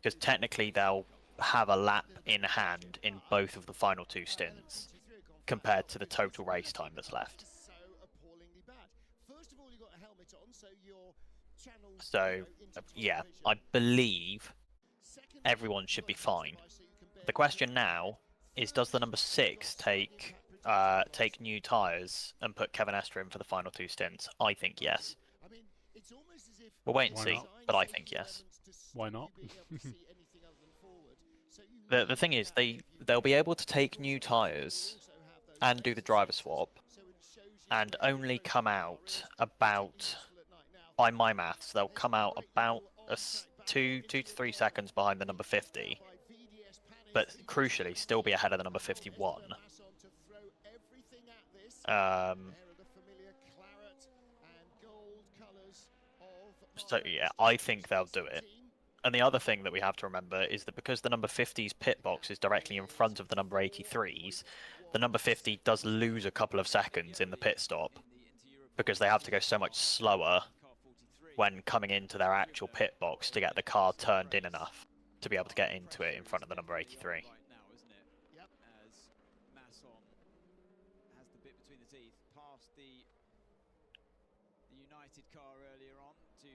Because technically they'll have a lap in hand in both of the final 2 stints compared to the total race time that's left. So, yeah, I believe everyone should be fine. The question now is, does the number 6 take new tyres and put Kevin Estre in for the final 2 stints? I think yes. We'll wait and see, but I think yes. Why not? The thing is, they'll be able to take new tyres and do the driver swap, and only come out about, by my maths, they'll come out about 2 to 3 seconds behind the number 50, but crucially still be ahead of the number 51. So yeah, I think they'll do it. And the other thing that we have to remember is that because the number 50's pit box is directly in front of the number 83's, the number 50 does lose a couple of seconds in the pit stop because they have to go so much slower when coming into their actual pit box to get the car turned in enough to be able to get into it in front of the number 83. Has the bit between the teeth, past the United car earlier on to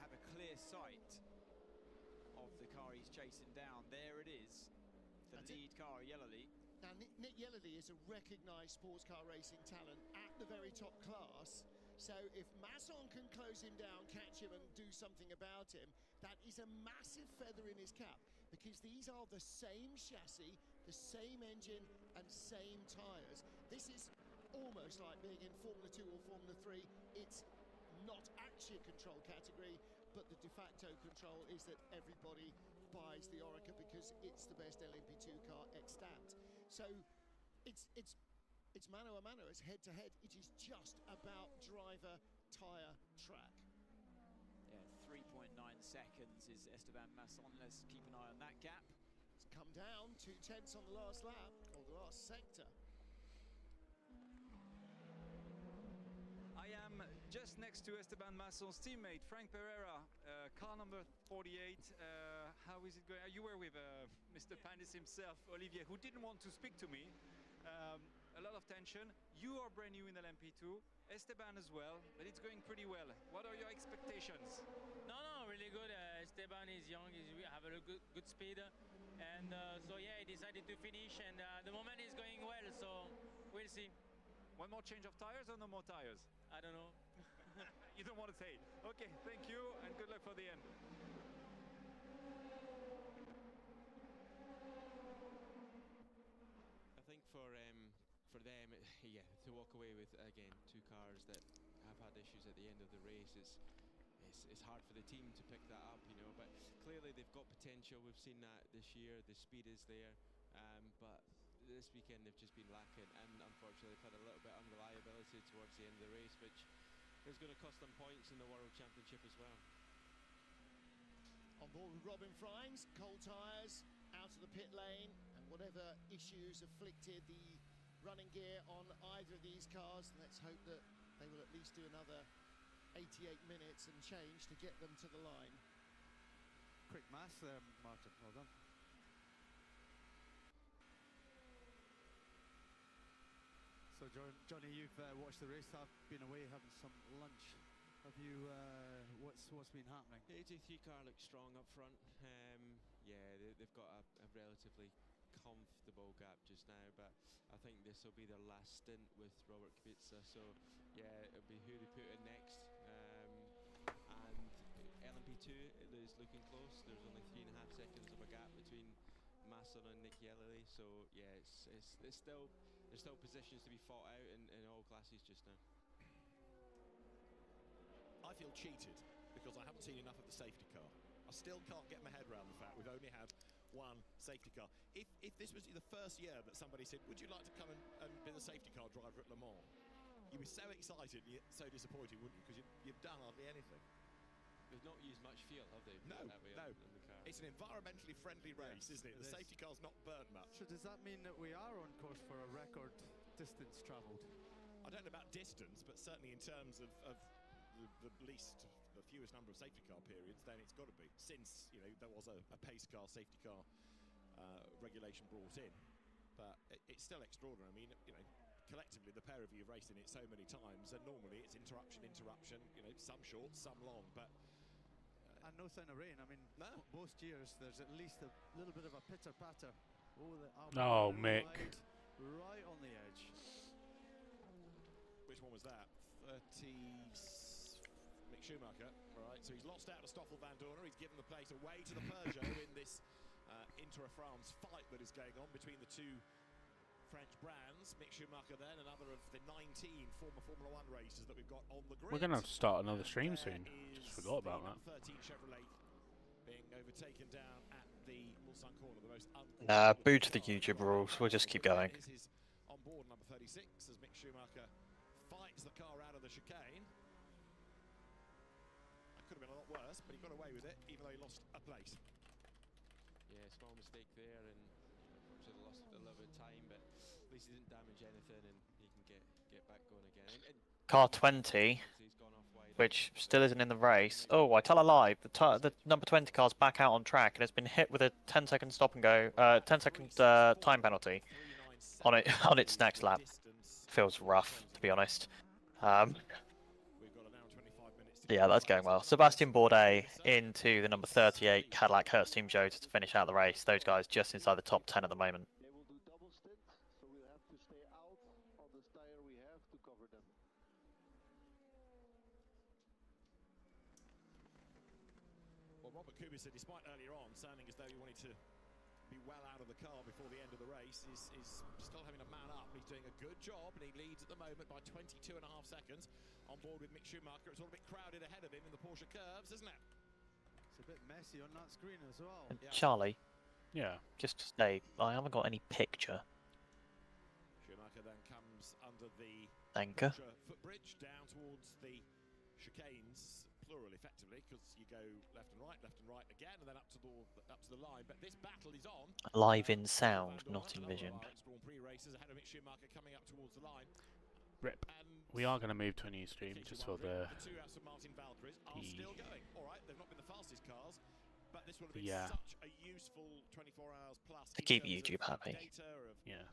have a clear sight of the car he's chasing down. There it is, the lead car, Yellowly. Now, Nick Yellowly is a recognised sports car racing talent at the very top class. So if Masson can close him down, catch him and do something about him, that is a massive feather in his cap, because these are the same chassis, the same engine and same tyres. This is almost like being in Formula 2 or Formula 3. It's not actually a control category, but the de facto control is that everybody buys the Oreca because it's the best LMP2 car extant. So it's mano a mano, it's head to head. It is just about driver, tyre, track. Yeah, 3.9 seconds is Esteban Masson. Let's keep an eye on that gap. It's come down 2/10 on the last lap, or the last sector. I am just next to Esteban Masson's teammate, Frank Pereira, car number 48. How is it going? You were with Mr. Pandis himself, Olivier, who didn't want to speak to me. A lot of tension. You are brand new in LMP2, Esteban as well, but it's going pretty well. What are your expectations? No, really good. Esteban is young, he have a good speed, and so yeah, he decided to finish, and the moment is going well, so we'll see. One more change of tires or no more tires? I don't know. You don't want to say. Okay, thank you, and good luck for the end. I think for them, yeah, to walk away with again 2 cars that have had issues at the end of the race, it's hard for the team to pick that up, you know. But clearly they've got potential. We've seen that this year. The speed is there, but this weekend they've just been lacking, and unfortunately they've had a little bit of unreliability towards the end of the race, which is going to cost them points in the World Championship as well. On board with Robin Frines, cold tyres, out of the pit lane, and whatever issues afflicted the running gear on either of these cars, let's hope that they will at least do another 88 minutes and change to get them to the line. Quick maths there, Martin. Well done. So, Johnny, you've watched the race. I've been away having some lunch. Have you? What's been happening? The 83 car looks strong up front. Yeah, they've got a relatively comfortable gap just now, but I think this will be their last stint with Robert Kubica. So, yeah, it'll be who they put in next. And LMP2 is looking close. There's only 3.5 seconds of a gap between Masson and Nick Yellowy. So, yeah, there's still positions to be fought out in all classes just now. I feel cheated because I haven't seen enough of the safety car. I still can't get my head around the fact we've only had one safety car. If this was the first year that somebody said, would you like to come and be the safety car driver at Le Mans? You'd be so excited, yet so disappointed, wouldn't you? Because you've done hardly anything. They've not used much fuel, have they? No, on the car. It's an environmentally friendly race, isn't it? The safety car's not burnt much. So does that mean that we are on course for a record distance travelled? I don't know about distance, but certainly in terms of the fewest number of safety car periods, then it's got to be, since there was a pace car, safety car regulation brought in. But it's still extraordinary. I mean, collectively the pair of you have raced in it so many times, and normally it's interruption, some short, some long, but and no sign of rain. I mean, most years there's at least a little bit of a pitter patter. Oh, Mick. Right on the edge. Which one was that? Mick Schumacher, right, so he's lost out to Stoffel Van Dorner. He's given the place away to the Peugeot in this Inter-France fight that is going on between the two French brands. Mick Schumacher then, another of the 19 former Formula 1 racers that we've got on the grid. We're going to have to start another stream soon. Just forgot about that. 13 Chevrolet being overtaken down at the Mulsanne corner, the most Nah, boo to the YouTube rules. We'll just keep going. This is on board number 36 as Mick Schumacher fights the car out of the chicane. Could have been a lot worse, but he got away with it, even though he lost a place. Yeah, small mistake there, and should have lost a little bit of time, but at least he didn't damage anything, and he can get back going again. And Car 20, which still isn't in the race. Oh, I tell a lie. The number 20 car's back out on track and has been hit with a 10-second stop and go, 10-second time penalty on its next lap. Feels rough, to be honest. Yeah, that's going well. Sebastian Bourdais into the number 38 Cadillac Hertz Team Joe to finish out the race. Those guys just inside the top 10 at the moment. They will do double stint, so we'll have to stay out on the tire we have to cover them. Well, Robert Kubica, despite earlier on sounding as though he wanted to be well out of the car before the end of the race, is still having a man up. He's doing a good job, and he leads at the moment by 22.5 seconds. On board with Mick Schumacher. It's all a bit crowded ahead of him in the Porsche curves, isn't it? It's a bit messy on that screen as well. And Charlie. Yeah. Just to say, I haven't got any picture. Schumacher then comes under the Anchor. footbridge down towards the chicanes, plural effectively, because you go left and right again, and then up to the line. But this battle is on. Live in sound, not in vision. Grand Prix racers ahead of Mick Schumacher coming up towards the line. Rip. We are going to move to a new stream just for the two Aston Martin Valkyries are still going. All right, they've not been the fastest cars, but this would have been such a useful 24 hours plus to keep YouTube happy. Yes.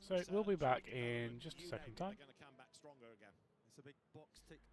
So we'll be back in just a second time. It's a big box tick